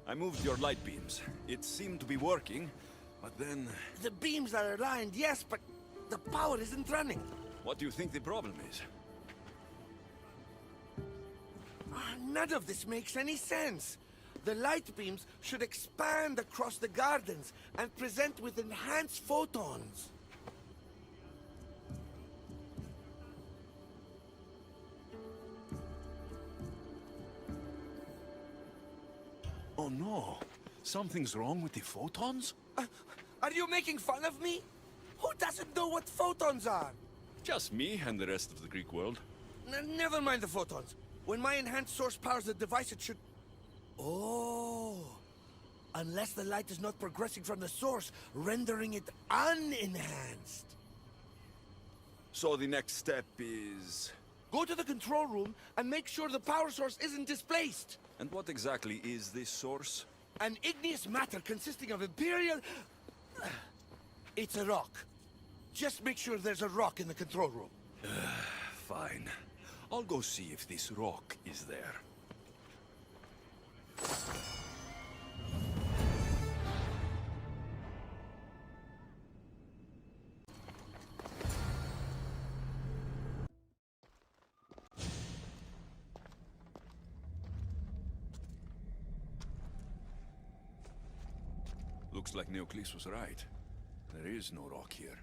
I moved your light beams. It seemed to be working, but then... The beams are aligned, yes, but the power isn't running. What do you think the problem is? None of this makes any sense. The light beams should expand across the gardens and present with enhanced photons. Oh no! Something's wrong with the photons? Are you making fun of me? Who doesn't know what photons are? Just me and the rest of the Greek world. Never mind the photons. When my enhanced source powers the device, it should... Oh! Unless the light is not progressing from the source, rendering it unenhanced. So the next step is... Go to the control room and make sure the power source isn't displaced. And what exactly is this source? An igneous matter consisting of Imperial... It's a rock. Just make sure there's a rock in the control room. Fine. I'll go see if this rock is there. Looks like Neocles was right. There is no rock here.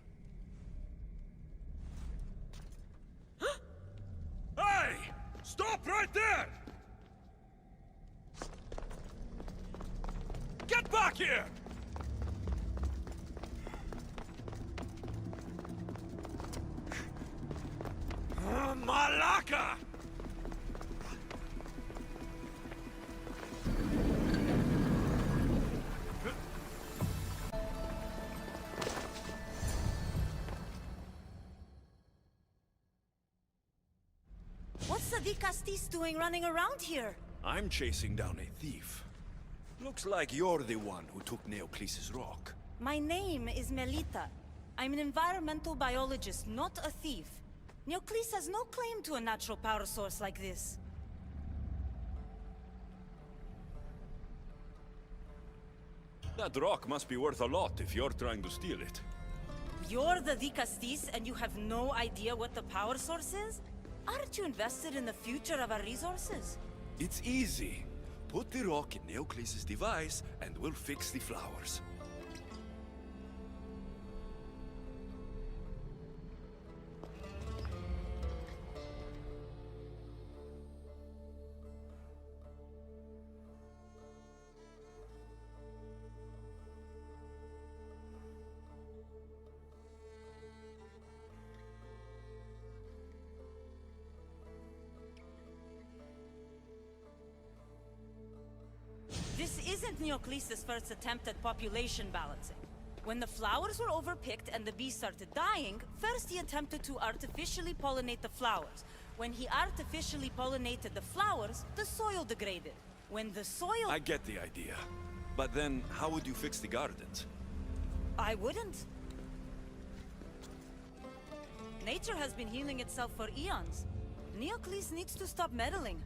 Hey! Stop right there! Get back here! Malaka! What's the Dicastis doing running around here? I'm chasing down a thief. Looks like you're the one who took Neocles' rock. My name is Melita. I'm an environmental biologist, not a thief. Neocles has no claim to a natural power source like this. That rock must be worth a lot if you're trying to steal it. You're the Dicastis and you have no idea what the power source is? Aren't you invested in the future of our resources? It's easy. Put the rock in Neocles' device and we'll fix the flowers. This isn't Neocles' first attempt at population balancing. When the flowers were overpicked and the bees started dying, first he attempted to artificially pollinate the flowers. When he artificially pollinated the flowers, the soil degraded. When the soil... I get the idea. But then, how would you fix the gardens? I wouldn't. Nature has been healing itself for eons. Neocles needs to stop meddling.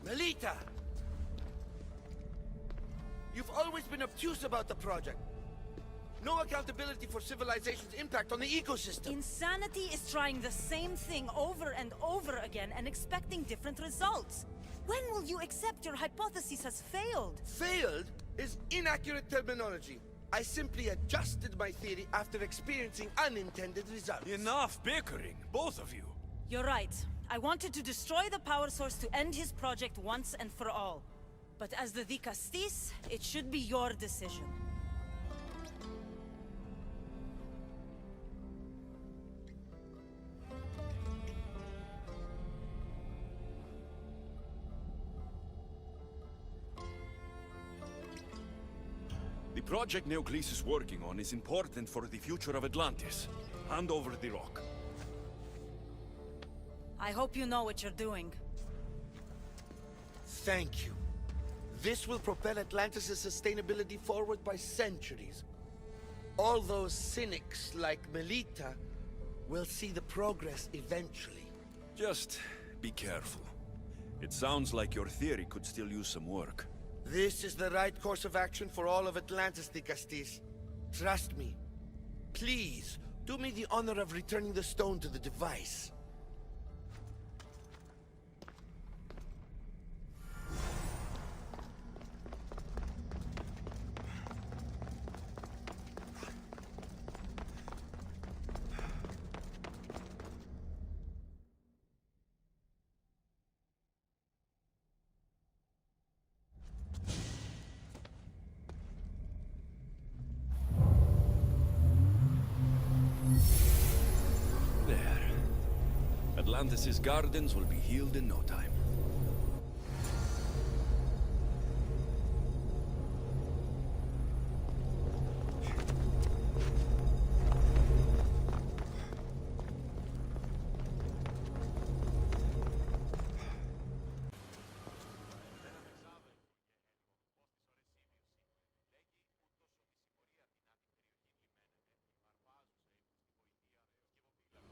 Melita! You've always been obtuse about the project. No accountability for civilization's impact on the ecosystem. Insanity is trying the same thing over and over again and expecting different results. When will you accept your hypothesis has failed? Failed is inaccurate terminology. I simply adjusted my theory after experiencing unintended results. Enough bickering, both of you. You're right. I wanted to destroy the power source to end his project once and for all. But as the Dicastis, it should be your decision. The project Neocles is working on is important for the future of Atlantis. Hand over the rock. I hope you know what you're doing. Thank you. This will propel Atlantis' sustainability forward by centuries. All those cynics like Melita will see the progress eventually. Just be careful. It sounds like your theory could still use some work. This is the right course of action for all of Atlantis, Dicastis. Trust me. Please, do me the honor of returning the stone to the device. Atlantis' gardens will be healed in no time.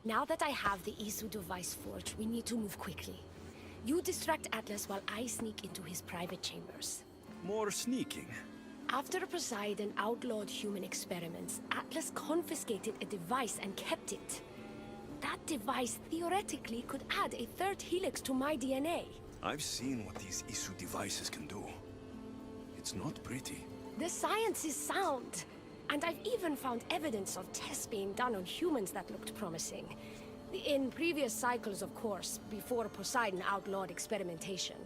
Now that I have the Isu device forged, we need to move quickly. You distract Atlas while I sneak into his private chambers. More sneaking. After Poseidon outlawed human experiments, Atlas confiscated a device and kept it. That device theoretically could add a third helix to my DNA. I've seen what these Isu devices can do. It's not pretty. The science is sound. And I've even found evidence of tests being done on humans that looked promising. In previous cycles, of course, before Poseidon outlawed experimentation.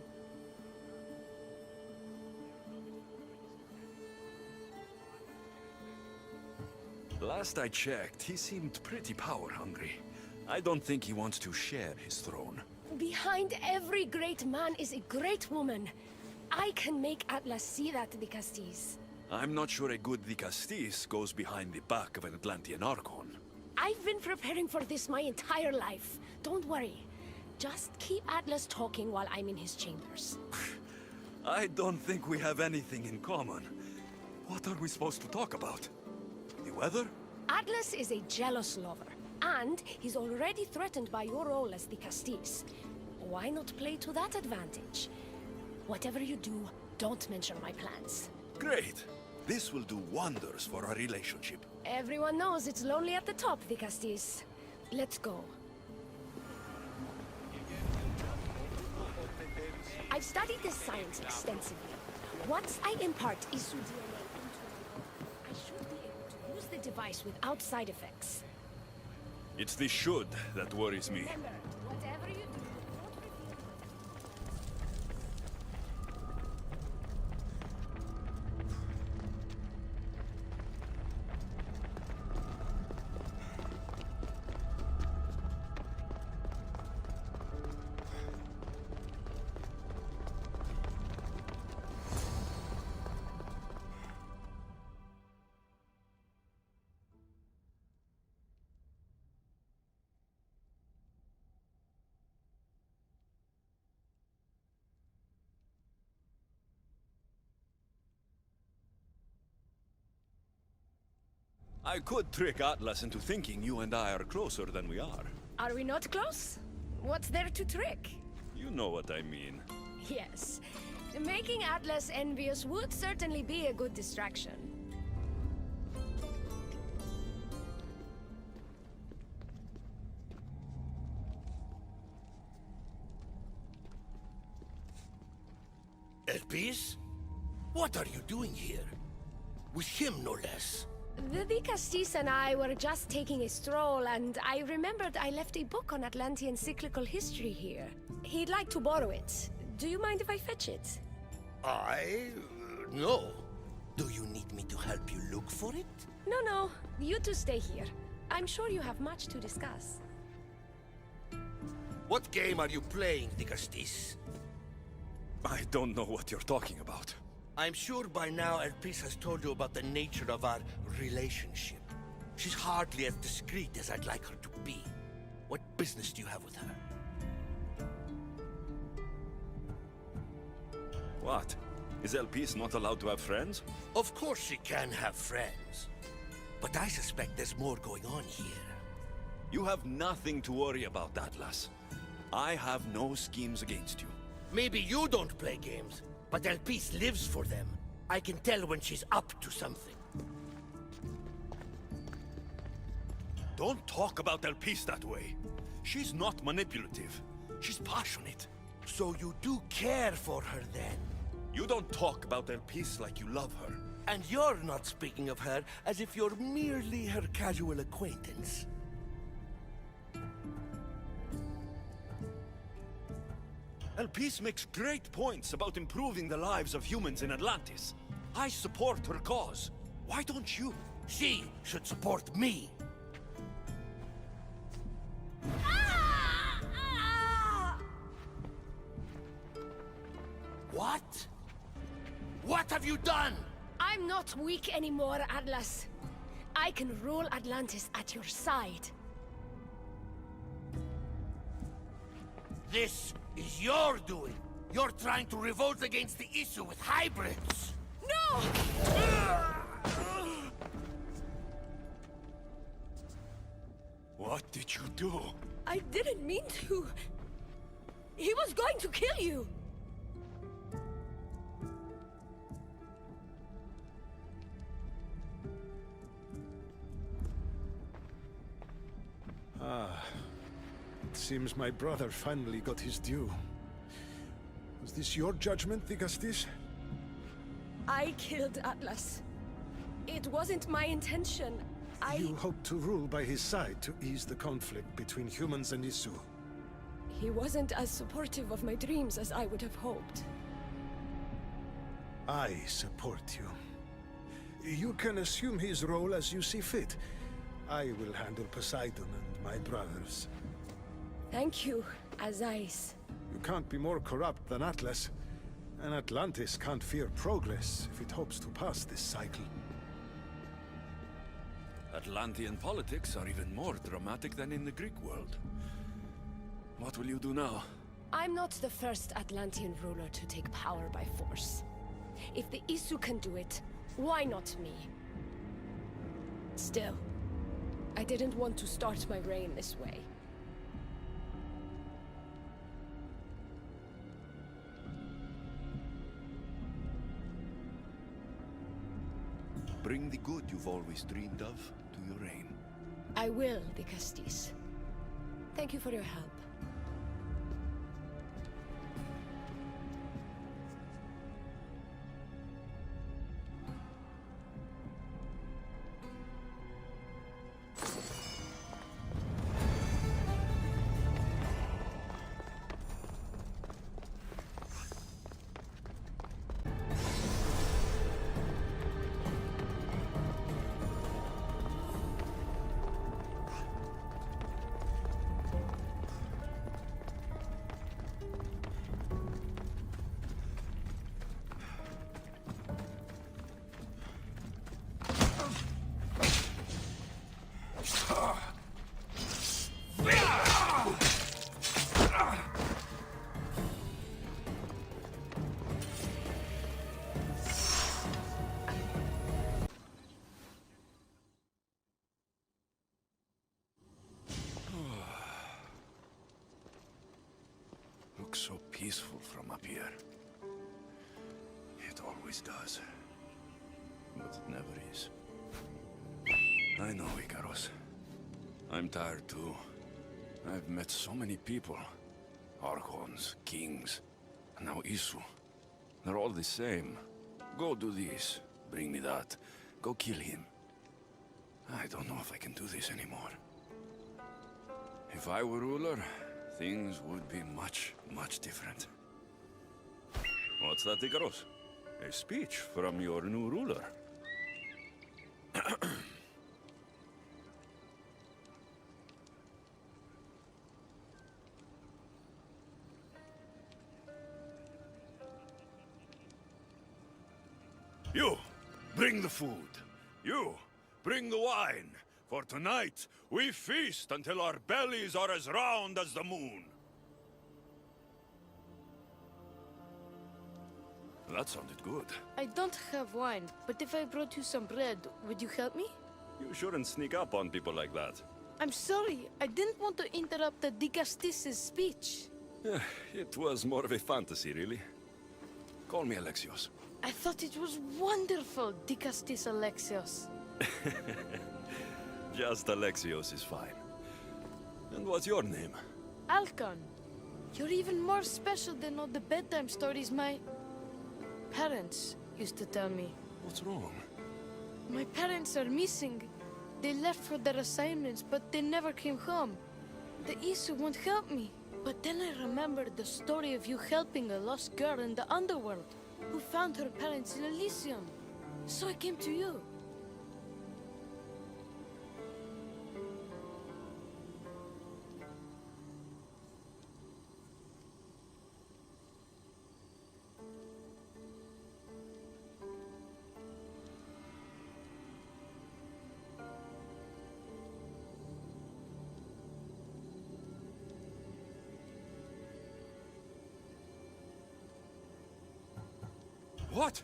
Last I checked, he seemed pretty power-hungry. I don't think he wants to share his throne. Behind every great man is a great woman. I can make Atlas see that, Dicastis. I'm not sure a good Dicastis goes behind the back of an Atlantean Archon. I've been preparing for this my entire life. Don't worry. Just keep Atlas talking while I'm in his chambers. I don't think we have anything in common. What are we supposed to talk about? The weather? Atlas is a jealous lover, and he's already threatened by your role as Dicastis. Why not play to that advantage? Whatever you do, don't mention my plans. Great! This will do wonders for our relationship. Everyone knows it's lonely at the top, Dicastis. Let's go. I've studied this science extensively. Once I impart Isu DNA into I should be able to use the device without side effects. It's the should that worries me. Remember, whatever you do, I could trick Atlas into thinking you and I are closer than we are. Are we not close? What's there to trick? You know what I mean. Yes. Making Atlas envious would certainly be a good distraction. Elpis? What are you doing here? With him, no less. The Dicastis and I were just taking a stroll, and I remembered I left a book on Atlantean cyclical history here. He'd like to borrow it. Do you mind if I fetch it? No. Do you need me to help you look for it? No. You two stay here. I'm sure you have much to discuss. What game are you playing, Dicastis? I don't know what you're talking about. I'm sure by now Elpis has told you about the nature of our relationship. She's hardly as discreet as I'd like her to be. What business do you have with her? What? Is Elpis not allowed to have friends? Of course she can have friends. But I suspect there's more going on here. You have nothing to worry about, Atlas. I have no schemes against you. Maybe you don't play games, but Elpis lives for them. I can tell when she's up to something. Don't talk about Elpis that way. She's not manipulative. She's passionate. So you do care for her then? You don't talk about Elpis like you love her. And you're not speaking of her as if you're merely her casual acquaintance. Elpis makes great points about improving the lives of humans in Atlantis. I support her cause. Why don't you? She should support me. What? What have you done? I'm not weak anymore, Atlas. I can rule Atlantis at your side. This is your doing. You're trying to revolt against the Isu with hybrids. No! What did you do? I didn't mean to. He was going to kill you. It seems my brother finally got his due. Was this your judgment, Dicastis? I killed Atlas. It wasn't my intention. You hoped to rule by his side to ease the conflict between humans and Isu. He wasn't as supportive of my dreams as I would have hoped. I support you. You can assume his role as you see fit. I will handle Poseidon and my brothers. Thank you, Azais. You can't be more corrupt than Atlas. And Atlantis can't fear progress if it hopes to pass this cycle. Atlantean politics are even more dramatic than in the Greek world. What will you do now? I'm not the first Atlantean ruler to take power by force. If the Isu can do it, why not me? Still, I didn't want to start my reign this way. Bring the good you've always dreamed of to your reign. I will, Dicastis. Thank you for your help. looks so peaceful from up here. It always does. But it never is. I know, Ikaros. I'm tired too. I've met so many people. Archons, kings, and now Isu. They're all the same. Go do this, bring me that. Go kill him. I don't know if I can do this anymore. If I were ruler, things would be much, much different. What's that, Ikaros? A speech from your new ruler. You, bring the food. You, bring the wine. For tonight, we feast until our bellies are as round as the moon. That sounded good. I don't have wine, but if I brought you some bread, would you help me? You shouldn't sneak up on people like that. I'm sorry, I didn't want to interrupt the Dicastis' speech. It was more of a fantasy, really. Call me Alexios. I thought it was wonderful, Dicastis Alexios. Just Alexios is fine. And what's your name? Alcon, you're even more special than all the bedtime stories my parents used to tell me. What's wrong? My parents are missing. They left for their assignments, but they never came home. The Isu won't help me. But then I remembered the story of you helping a lost girl in the underworld, who found her parents in Elysium. So I came to you. What?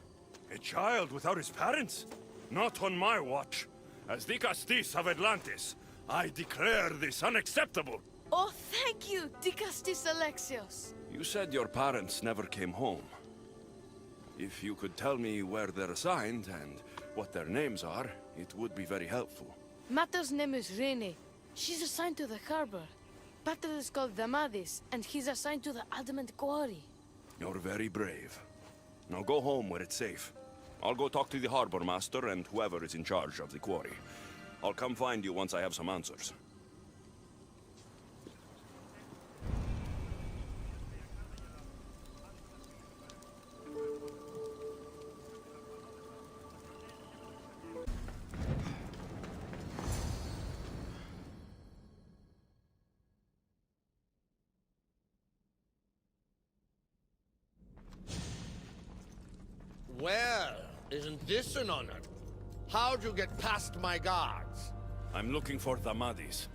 A child without his parents? Not on my watch. As Dicastis of Atlantis, I declare this unacceptable. Oh, thank you, Dicastis Alexios. You said your parents never came home. If you could tell me where they're assigned and what their names are, it would be very helpful. Mata's name is Rene. She's assigned to the harbor. Pater is called Damadis, and he's assigned to the Adamant Quarry. You're very brave. Now go home where it's safe. I'll go talk to the harbor master and whoever is in charge of the quarry. I'll come find you once I have some answers. Well, isn't this an honor? How'd you get past my guards? I'm looking for Damadis.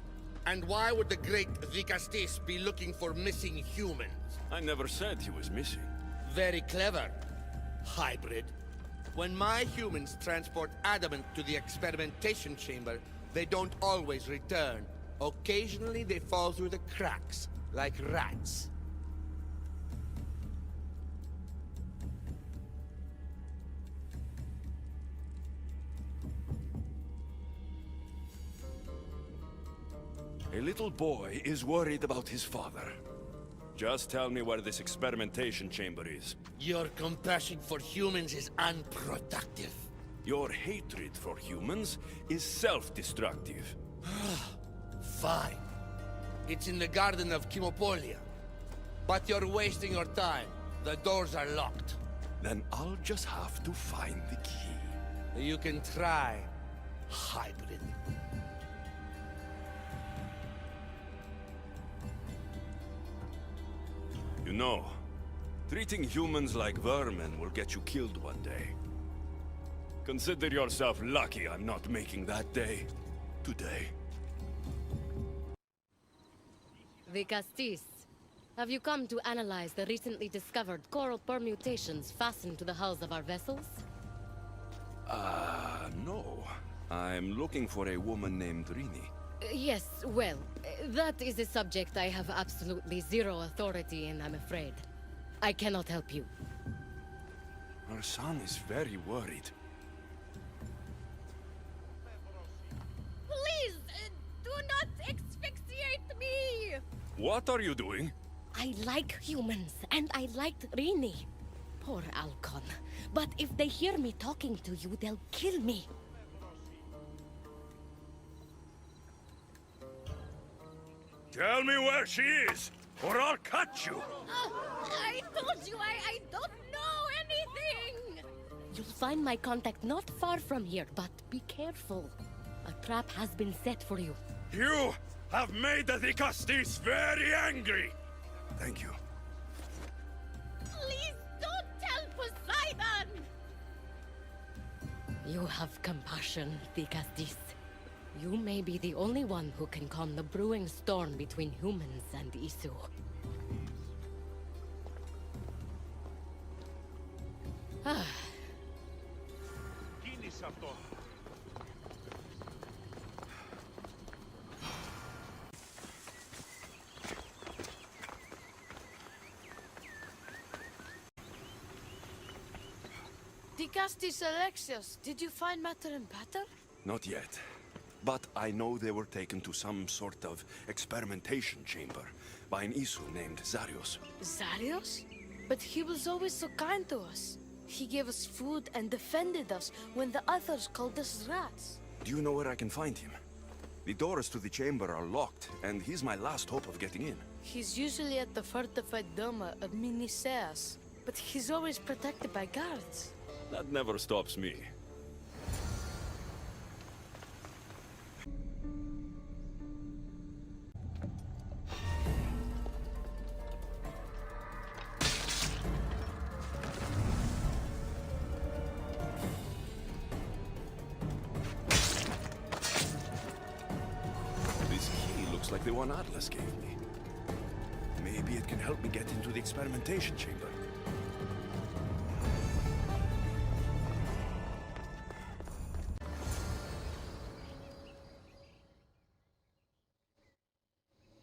And why would the great Dicastis be looking for missing humans? I never said he was missing. Very clever. Hybrid. When my humans transport adamant to the experimentation chamber, they don't always return. Occasionally they fall through the cracks, like rats. A little boy is worried about his father. Just tell me where this experimentation chamber is. Your compassion for humans is unproductive. Your hatred for humans is self-destructive. Fine. It's in the Garden of Kimopolia. But you're wasting your time. The doors are locked. Then I'll just have to find the key. You can try, hybrid. You know, treating humans like vermin will get you killed one day. Consider yourself lucky I'm not making that day today. Dicastis, have you come to analyze the recently discovered coral permutations fastened to the hulls of our vessels? No. I'm looking for a woman named Rini. Yes, well, that is a subject I have absolutely zero authority in, I'm afraid. I cannot help you. Our son is very worried. Please, do not asphyxiate me! What are you doing? I like humans, and I liked Rini. Poor Alcon. But if they hear me talking to you, they'll kill me. Tell me where she is, or I'll cut you! I told you I don't know anything! You'll find my contact not far from here, but be careful. A trap has been set for you. You have made the Dicastis very angry! Thank you. Please don't tell Poseidon! You have compassion, Dicastis. You may be the only one who can calm the brewing storm between humans and Isu. Κίνησε αυτό. Dicastis Alexios, did you find Matter and Pater? Not yet. But I know they were taken to some sort of experimentation chamber by an Isu named Zarios. Zarios? But he was always so kind to us. He gave us food and defended us when the others called us rats. Do you know where I can find him? The doors to the chamber are locked, and he's my last hope of getting in. He's usually at the fortified Doma of Miniseas, but he's always protected by guards. That never stops me. This key looks like the one Atlas gave me. Maybe it can help me get into the experimentation chamber.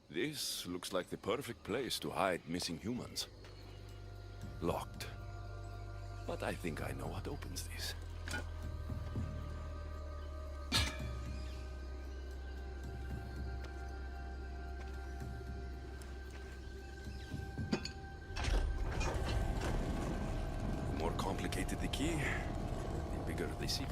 This looks like the perfect place to hide missing humans. Locked. But I think I know what opens this. The more complicated the key, the bigger the secret.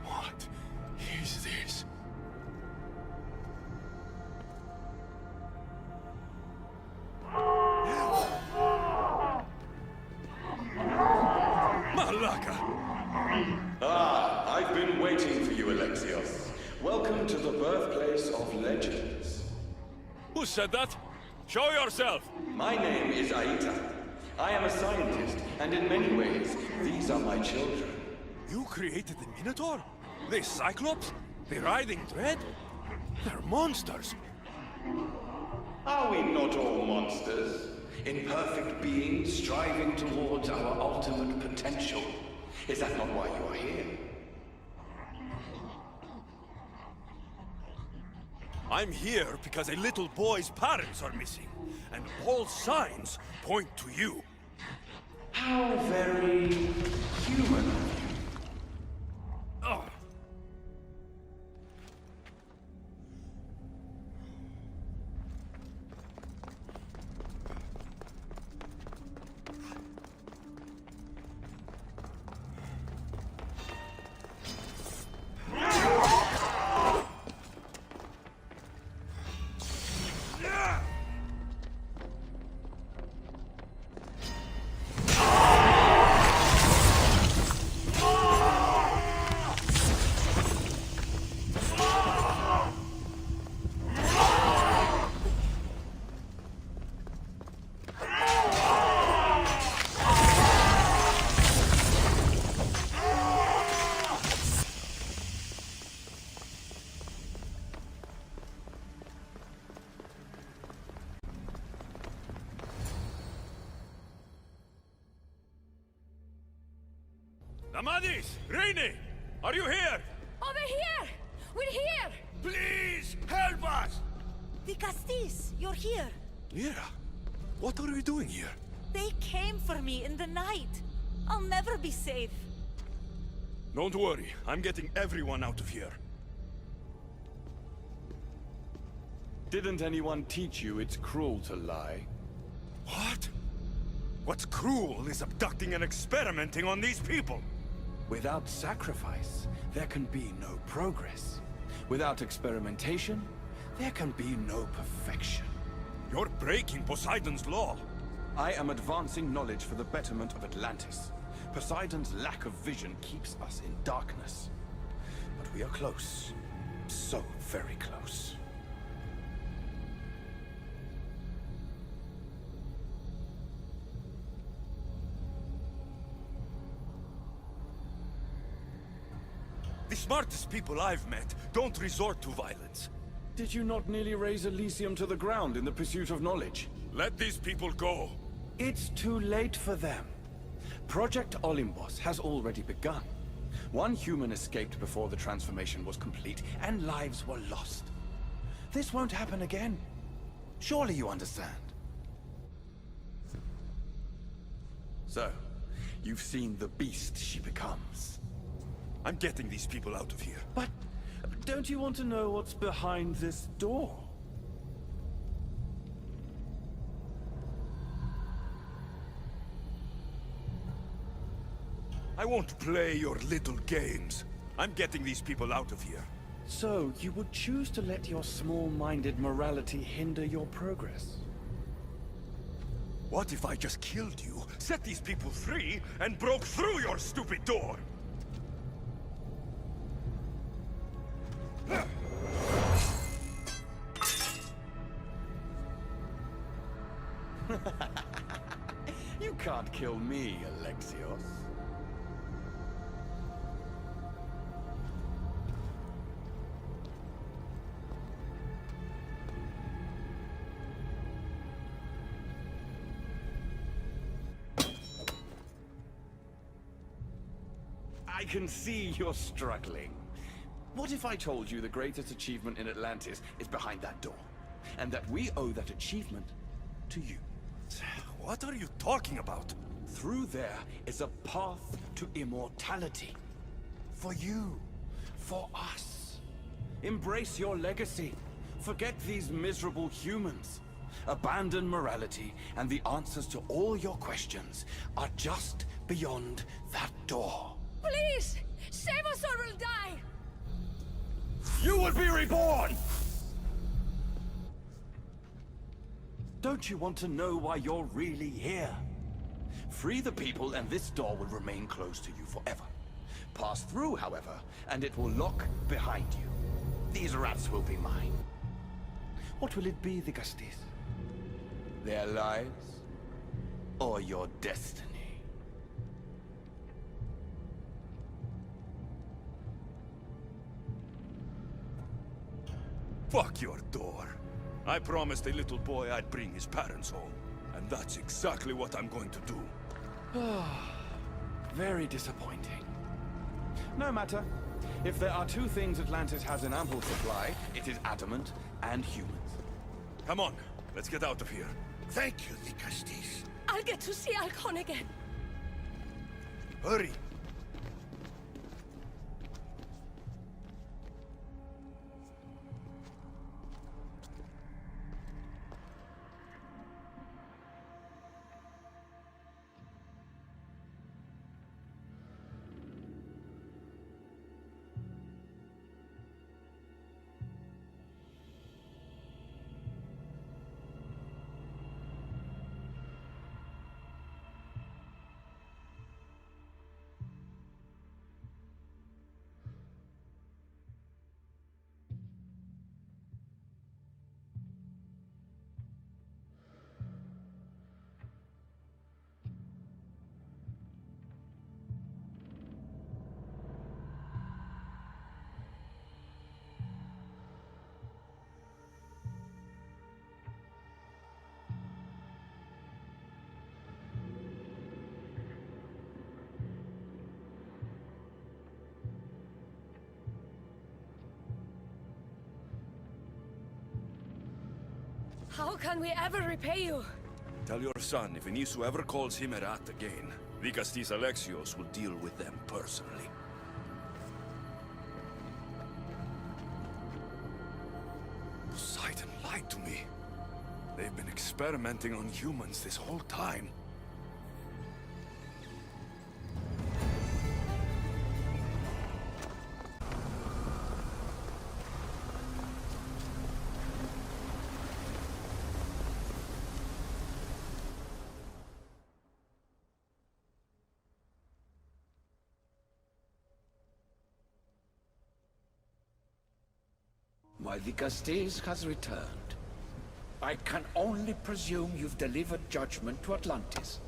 What is this? Malaka! Ah, I've been waiting for you, Alexios. Welcome to the birthplace of legends. Who said that? Show yourself! My name is Aita. I am a scientist, and in many ways, these are my children. You created the Minotaur? The Cyclops? The Riding Dread? They're monsters! Are we not all monsters? Imperfect beings striving towards our ultimate potential. Is that not why you are here? I'm here because a little boy's parents are missing, and all signs point to you. How very human of you. Oh. Madis! Rainy! Are you here? Over here! We're here! Please, help us! The Castis, you're here. Lyra, what are you doing here? They came for me in the night. I'll never be safe. Don't worry, I'm getting everyone out of here. Didn't anyone teach you it's cruel to lie? What? What's cruel is abducting and experimenting on these people. Without sacrifice, there can be no progress. Without experimentation, there can be no perfection. You're breaking Poseidon's law. I am advancing knowledge for the betterment of Atlantis. Poseidon's lack of vision keeps us in darkness. But we are close. So very close. The smartest people I've met don't resort to violence. Did you not nearly raise Elysium to the ground in the pursuit of knowledge? Let these people go. It's too late for them. Project Olympus has already begun. One human escaped before the transformation was complete, and lives were lost. This won't happen again. Surely you understand. So, you've seen the beast she becomes. I'm getting these people out of here. But don't you want to know what's behind this door? I won't play your little games. I'm getting these people out of here. So, you would choose to let your small-minded morality hinder your progress? What if I just killed you, set these people free, and broke through your stupid door? You can't kill me, Alexios. I can see you're struggling. What if I told you the greatest achievement in Atlantis is behind that door? And that we owe that achievement to you? What are you talking about? Through there is a path to immortality. For you. For us. Embrace your legacy. Forget these miserable humans. Abandon morality, and the answers to all your questions are just beyond that door. Please! Save us or we'll die! You will be reborn! Don't you want to know why you're really here? Free the people and this door will remain closed to you forever. Pass through, however, and it will lock behind you. These rats will be mine. What will it be, the Castis? Their lives? Or your destiny? Fuck your door. I promised a little boy I'd bring his parents home. And that's exactly what I'm going to do. Very disappointing. No matter. If there are two things Atlantis has in ample supply, it is adamant and humans. Come on, let's get out of here. Thank you, the Castis. I'll get to see Alcon again. Hurry. How can we ever repay you? Tell your son if Anisu ever calls him a rat again, Vicastis Alexios will deal with them personally. Poseidon lied to me. They've been experimenting on humans this whole time. My Vicastes has returned. I can only presume you've delivered judgment to Atlantis.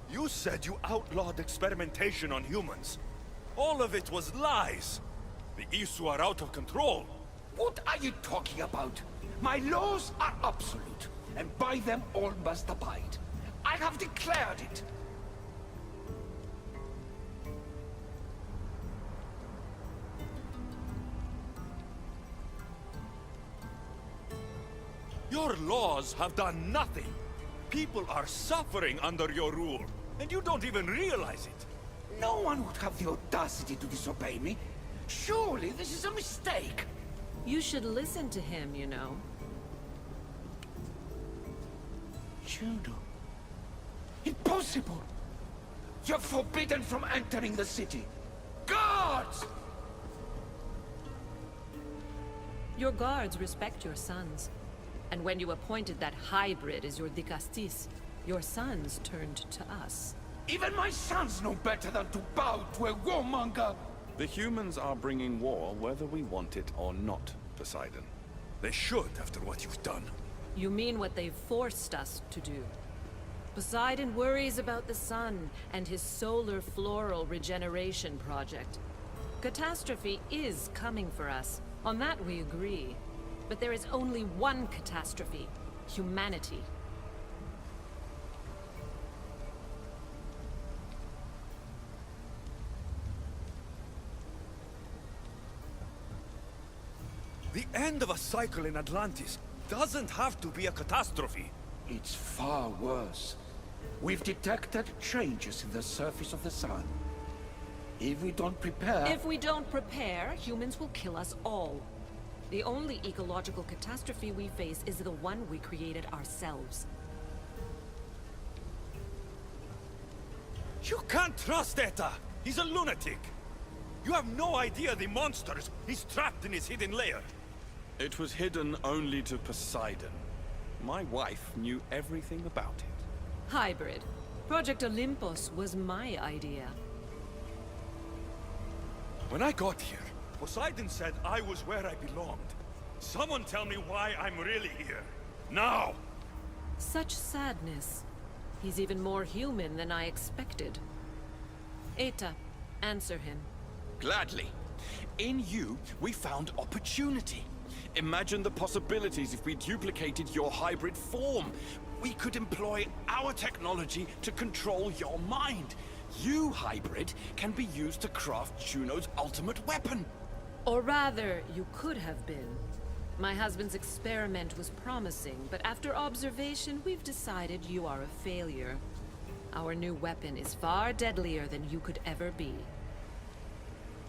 You said you outlawed experimentation on humans. All of it was lies. The Isu are out of control. What are you talking about? My laws are absolute, and by them all must abide. I have declared it. Your laws have done nothing. People are suffering under your rule, and you don't even realize it. No one would have the audacity to disobey me. Surely this is a mistake. You should listen to him, you know. Juno. Impossible! You're forbidden from entering the city. Guards! Your guards respect your sons. And when you appointed that hybrid as your Dicastis, your sons turned to us. Even my sons know better than to bow to a warmonger! The humans are bringing war whether we want it or not, Poseidon. They should, after what you've done. You mean what they've forced us to do. Poseidon worries about the sun and his solar floral regeneration project. Catastrophe is coming for us. On that we agree. But there is only one catastrophe: humanity. The end of a cycle in Atlantis doesn't have to be a catastrophe. It's far worse. We've detected changes in the surface of the sun. If we don't prepare... If we don't prepare, humans will kill us all. The only ecological catastrophe we face is the one we created ourselves. You can't trust Eta! He's a lunatic! You have no idea the monsters he's trapped in his hidden lair! It was hidden only to Poseidon. My wife knew everything about it. Hybrid. Project Olympus was my idea. When I got here, Poseidon said I was where I belonged. Someone tell me why I'm really here. Now! Such sadness. He's even more human than I expected. Eta, answer him. Gladly. In you, we found opportunity. Imagine the possibilities if we duplicated your hybrid form. We could employ our technology to control your mind. You, hybrid, can be used to craft Juno's ultimate weapon. Or rather, you could have been. My husband's experiment was promising, but after observation, we've decided you are a failure. Our new weapon is far deadlier than you could ever be.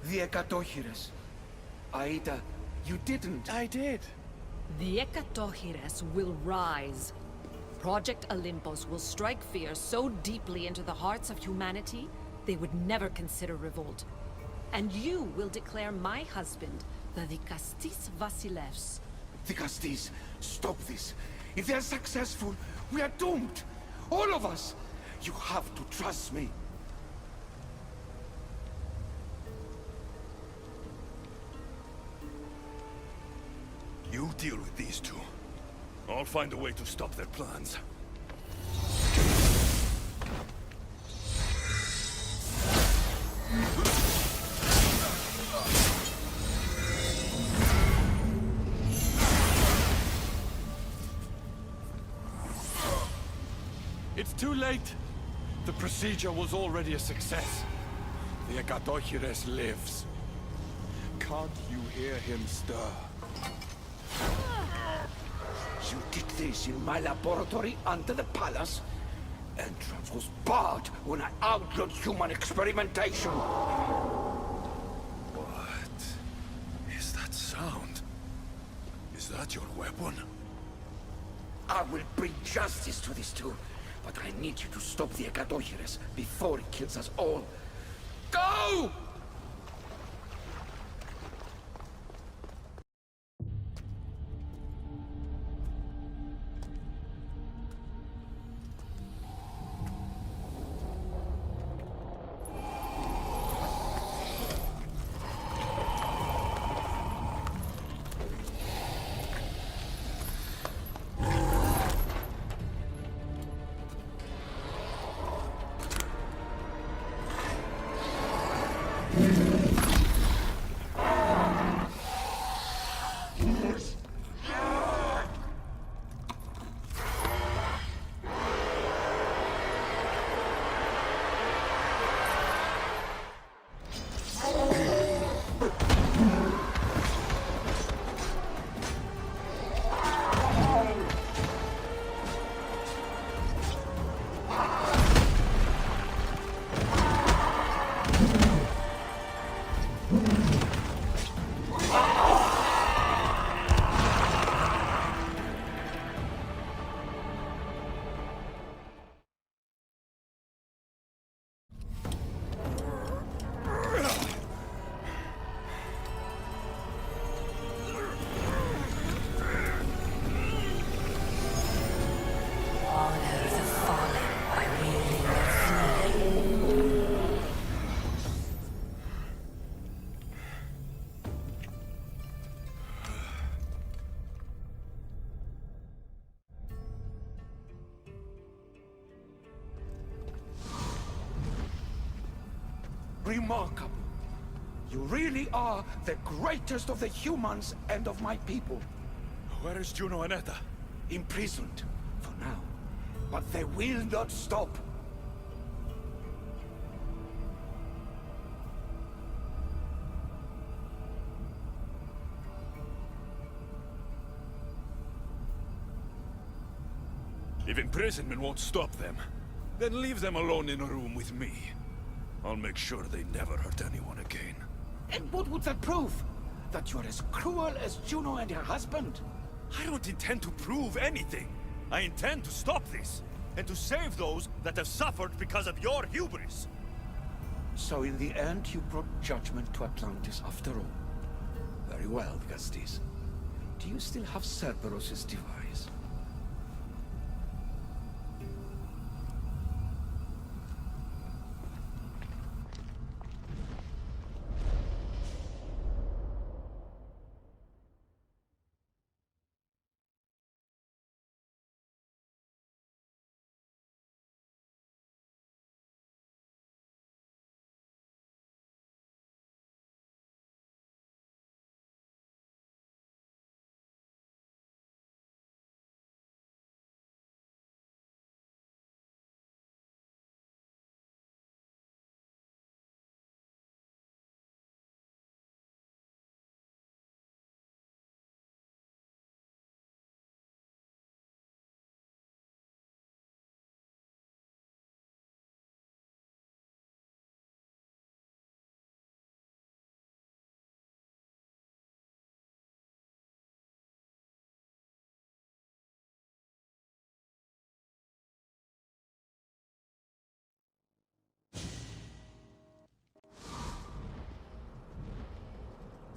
The Ekatochires. Aida, you didn't. I did. The Ekatochires will rise. Project Olympus will strike fear so deeply into the hearts of humanity, they would never consider revolt. And you will declare my husband the Dicastis Vasilevs. Dicastis, stop this. If they're successful, we are doomed. All of us. You have to trust me. You deal with these two. I'll find a way to stop their plans. It's too late. The procedure was already a success. The Ekatochires lives. Can't you hear him stir? You did this in my laboratory under the palace? Entrance was barred when I outlawed human experimentation. What is that sound? Is that your weapon? I will bring justice to these two, but I need you to stop the Hecatomchires before it kills us all. Go! Remarkable. You really are the greatest of the humans and of my people. Where is Juno and Etta? Imprisoned, for now. But they will not stop. If imprisonment won't stop them, then leave them alone in a room with me. I'll make sure they never hurt anyone again. And what would that prove? That you're as cruel as Juno and her husband? I don't intend to prove anything. I intend to stop this, and to save those that have suffered because of your hubris. So in the end, you brought judgment to Atlantis after all. Very well, Gastis. Do you still have Cerberus' device?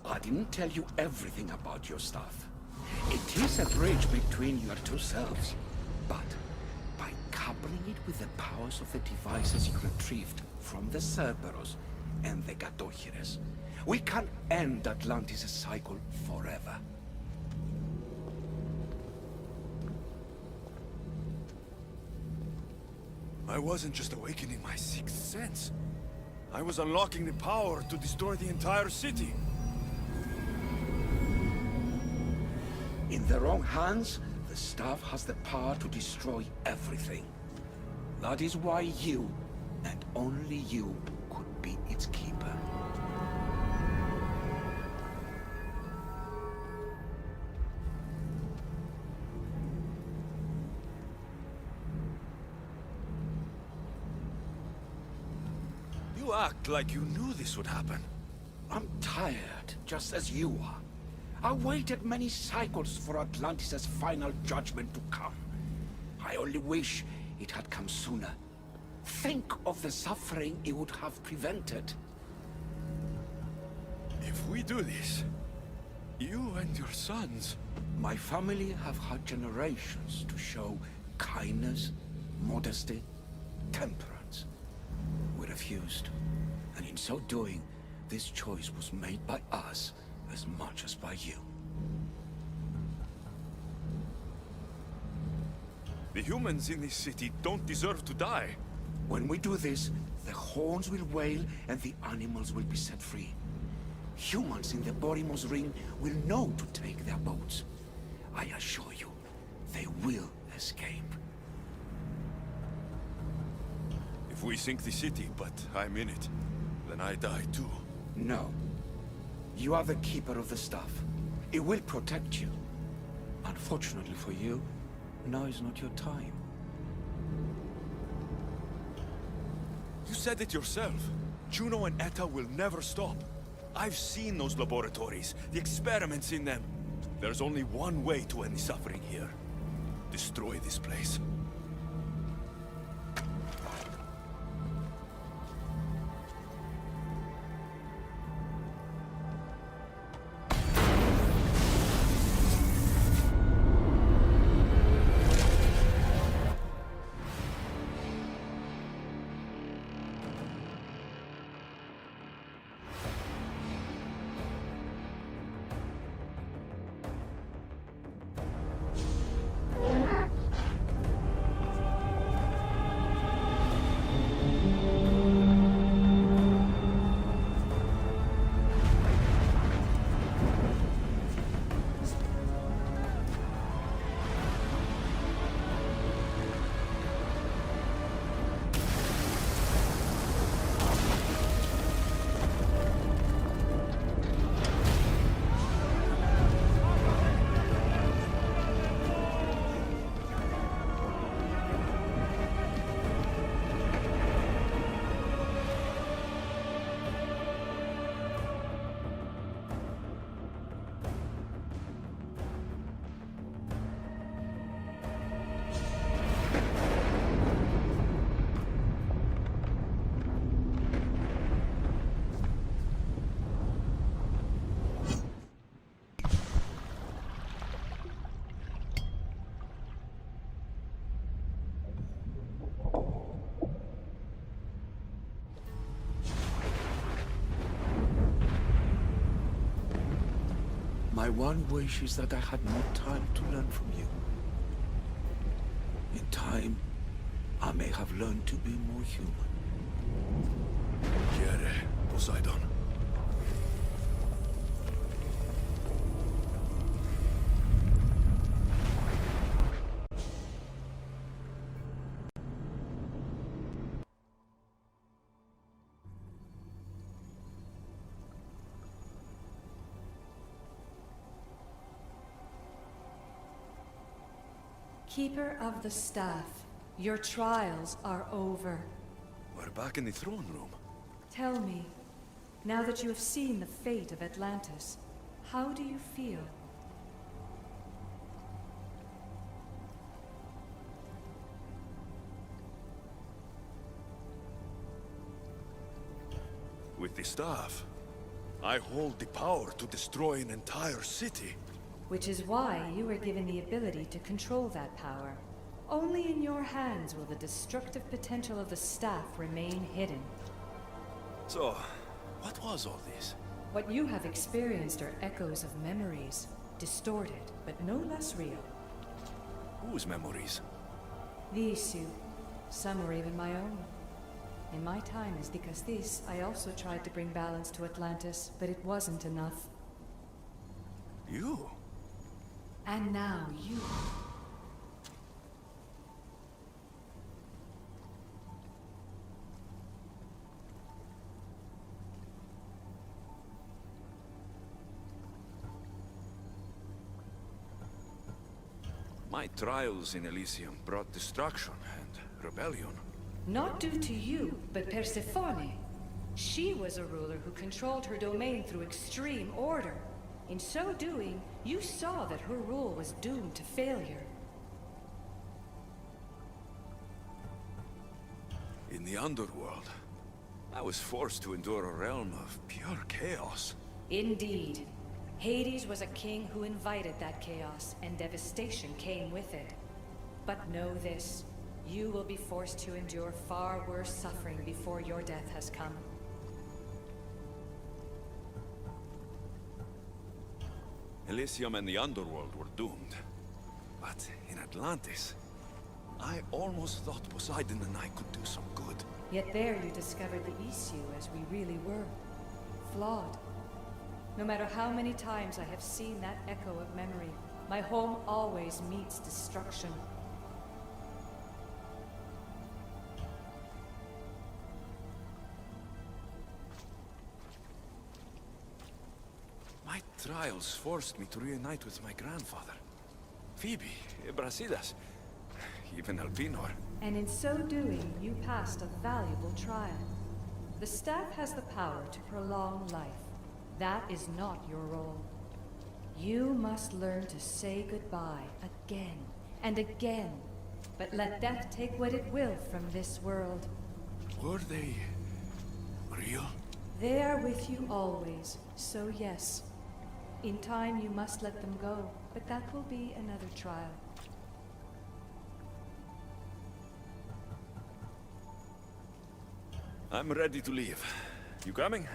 I didn't tell you everything about your stuff. It is a bridge between your two selves. But by coupling it with the powers of the devices you retrieved from the Cerberus and the Hecatomchires, we can end Atlantis' cycle forever. I wasn't just awakening my sixth sense. I was unlocking the power to destroy the entire city. In the wrong hands, the staff has the power to destroy everything. That is why you, and only you, could be its keeper. You act like you knew this would happen. I'm tired, just as you are. I waited many cycles for Atlantis' final judgment to come. I only wish it had come sooner. Think of the suffering it would have prevented. If we do this, you and your sons... My family have had generations to show kindness, modesty, temperance. We refused, and in so doing, this choice was made by us as much as by you. The humans in this city don't deserve to die. When we do this, the horns will wail and the animals will be set free. Humans in the Borimos Ring will know to take their boats. I assure you, they will escape. If we sink the city, but I'm in it, then I die too. No. You are the keeper of the staff. It will protect you. Unfortunately for you, now is not your time. You said it yourself. Juno and Etta will never stop. I've seen those laboratories, the experiments in them. There's only one way to end the suffering here. Destroy this place. My one wish is that I had more time to learn from you. In time, I may have learned to be more human. Here, Poseidon. Keeper of the Staff, your trials are over. We're back in the throne room. Tell me, now that you have seen the fate of Atlantis, how do you feel? With the staff, I hold the power to destroy an entire city. Which is why you were given the ability to control that power. Only in your hands will the destructive potential of the staff remain hidden. So, what was all this? What you have experienced are echoes of memories, distorted, but no less real. Whose memories? The issue. Some were even my own. In my time as Dikastis, I also tried to bring balance to Atlantis, but it wasn't enough. You? And now you. My trials in Elysium brought destruction and rebellion. Not due to you, but Persephone. She was a ruler who controlled her domain through extreme order. In so doing, you saw that her rule was doomed to failure. In the underworld, I was forced to endure a realm of pure chaos. Indeed. Hades was a king who invited that chaos, and devastation came with it. But know this, you will be forced to endure far worse suffering before your death has come. Elysium and the underworld were doomed. But in Atlantis, I almost thought Poseidon and I could do some good. Yet there you discovered the Isu as we really were. Flawed. No matter how many times I have seen that echo of memory, my home always meets destruction. My trials forced me to reunite with my grandfather. Phoebe, Brasidas, even Elpinor. And in so doing, you passed a valuable trial. The staff has the power to prolong life. That is not your role. You must learn to say goodbye again and again, but let death take what it will from this world. Were they real? They are with you always, so yes. In time you must let them go, but that will be another trial. I'm ready to leave. You coming?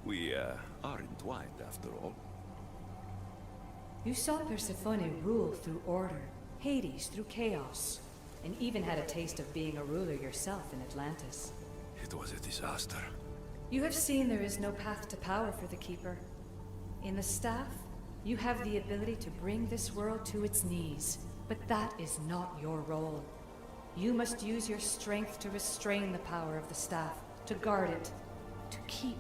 We, are entwined after all. You saw Persephone rule through order, Hades through chaos, and even had a taste of being a ruler yourself in Atlantis. It was a disaster. You have seen there is no path to power for the Keeper. In the staff, you have the ability to bring this world to its knees, but that is not your role. You must use your strength to restrain the power of the staff, to guard it, to keep.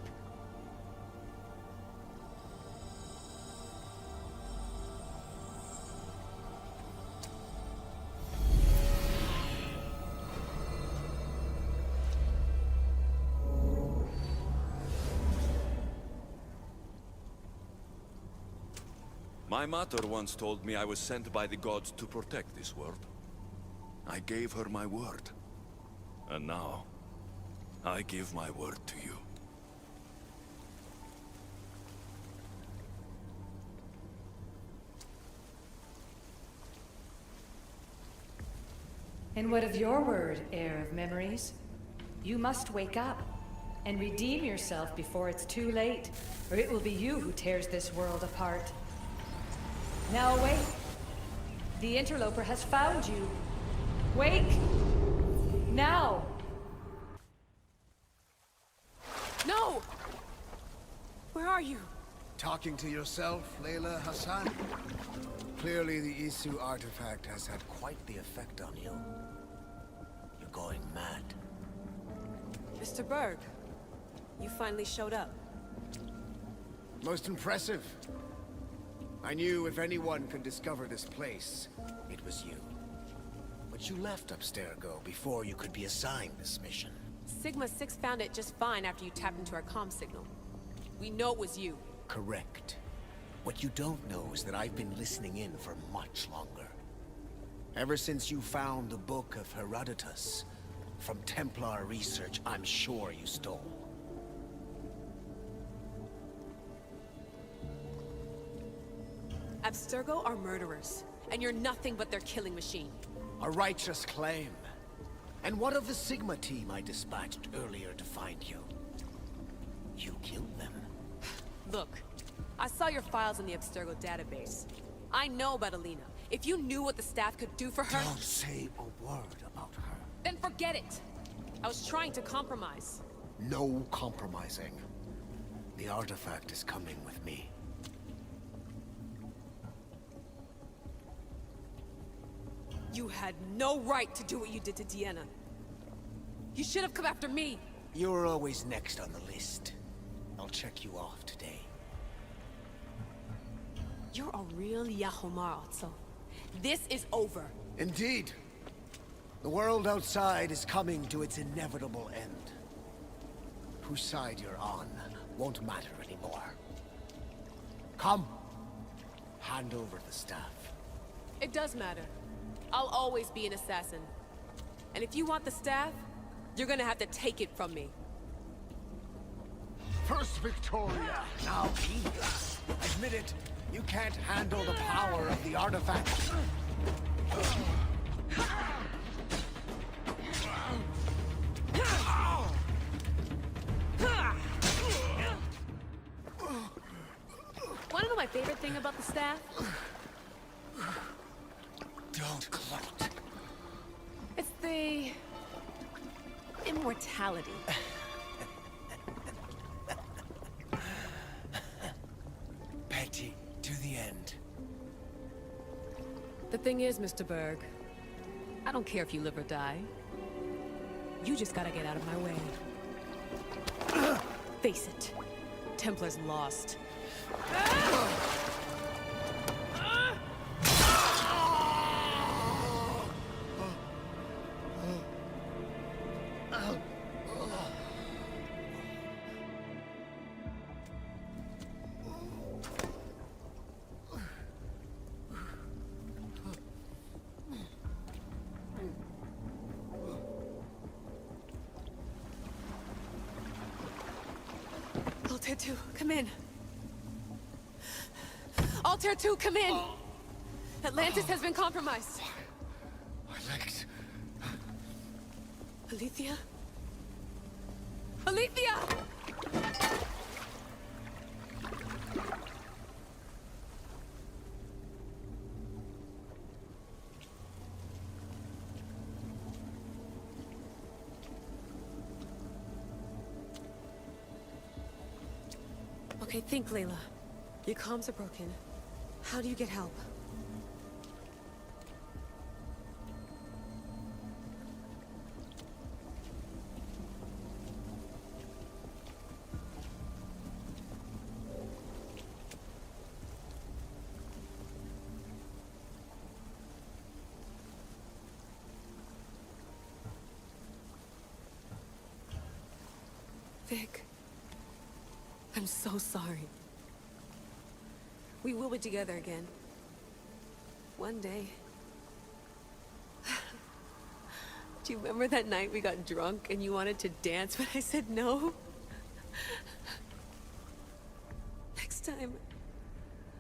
My mother once told me I was sent by the gods to protect this world. I gave her my word. And now, I give my word to you. And what of your word, heir of memories? You must wake up and redeem yourself before it's too late, or it will be you who tears this world apart. Now wake! The interloper has found you. Wake! Now! No! Where are you? Talking to yourself, Layla Hassan? Clearly the Isu artifact has had quite the effect on you. You're going mad. Mr. Berg, you finally showed up. Most impressive. I knew if anyone could discover this place, it was you. But you left Abstergo before you could be assigned this mission. Sigma 6 found it just fine after you tapped into our comm signal. We know it was you. Correct. What you don't know is that I've been listening in for much longer. Ever since you found the Book of Herodotus, from Templar research I'm sure you stole. Abstergo are murderers, and you're nothing but their killing machine. A righteous claim. And what of the Sigma team I dispatched earlier to find you? You killed them. Look, I saw your files in the Abstergo database. I know about Alina. If you knew what the staff could do for her... Don't say a word about her. Then forget it! I was trying to compromise. No compromising. The artifact is coming with me. You had no right to do what you did to Deanna. You should have come after me. You were always next on the list. I'll check you off today. You're a real Yahomar, Otso. This is over. Indeed. The world outside is coming to its inevitable end. whose side you're on won't matter anymore. Come. Hand over the staff. It does matter. I'll always be an assassin. And if you want the staff, you're gonna have to take it from me. First Victoria, now Leela. Admit it, you can't handle the power of the artifact. Wanna know my favorite thing about the staff? Don't gloat. It's the... immortality. Petty to the end. The thing is, Mr. Berg, I don't care if you live or die. You just gotta get out of my way. Face it, Templar's lost. Altair 2, come in. Altair 2, come in! Atlantis has been compromised. My legs. Alethea? Alethea! Okay, think, Layla. Your comms are broken. How do you get help? Vic. I'm so sorry. We will be together again. One day. Do you remember that night we got drunk and you wanted to dance, but I said no? Next time,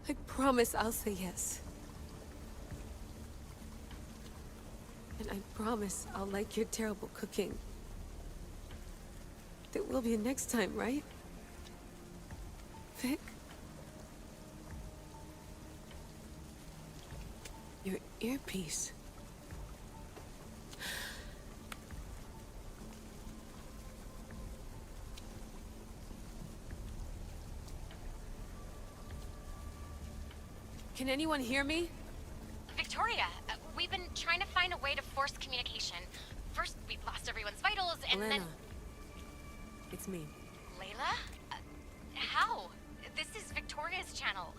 I promise I'll say yes. And I promise I'll like your terrible cooking. There will be a next time, right? Vic? Your earpiece. Can anyone hear me? Victoria, we've been trying to find a way to force communication. First, we lost everyone's vitals, and Elena. then... It's me. Layla? How? This is Victoria's channel.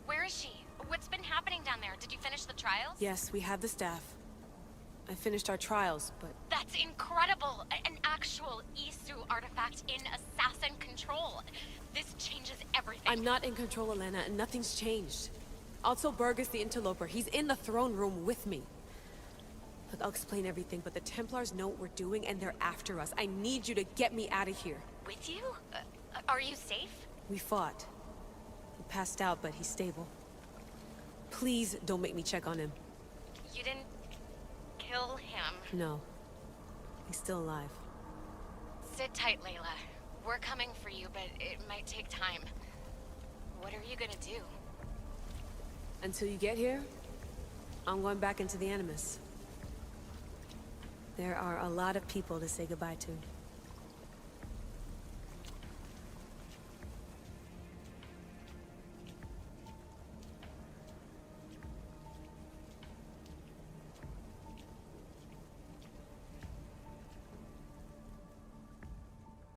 Where is she? What's been happening down there? Did you finish the trials? Yes, we have the staff. I finished our trials, but... That's incredible! An actual Isu artifact in assassin control. This changes everything. I'm not in control, Elena, and nothing's changed. Also, Berg is the interloper. He's in the throne room with me. Look, I'll explain everything, but the Templars know what we're doing, and they're after us. I need you to get me out of here. With you? Are you safe? We fought. He passed out, but he's stable. Please don't make me check on him. You didn't kill him. No. He's still alive. Sit tight, Layla. We're coming for you, but it might take time. What are you gonna do? Until you get here, I'm going back into the Animus. There are a lot of people to say goodbye to.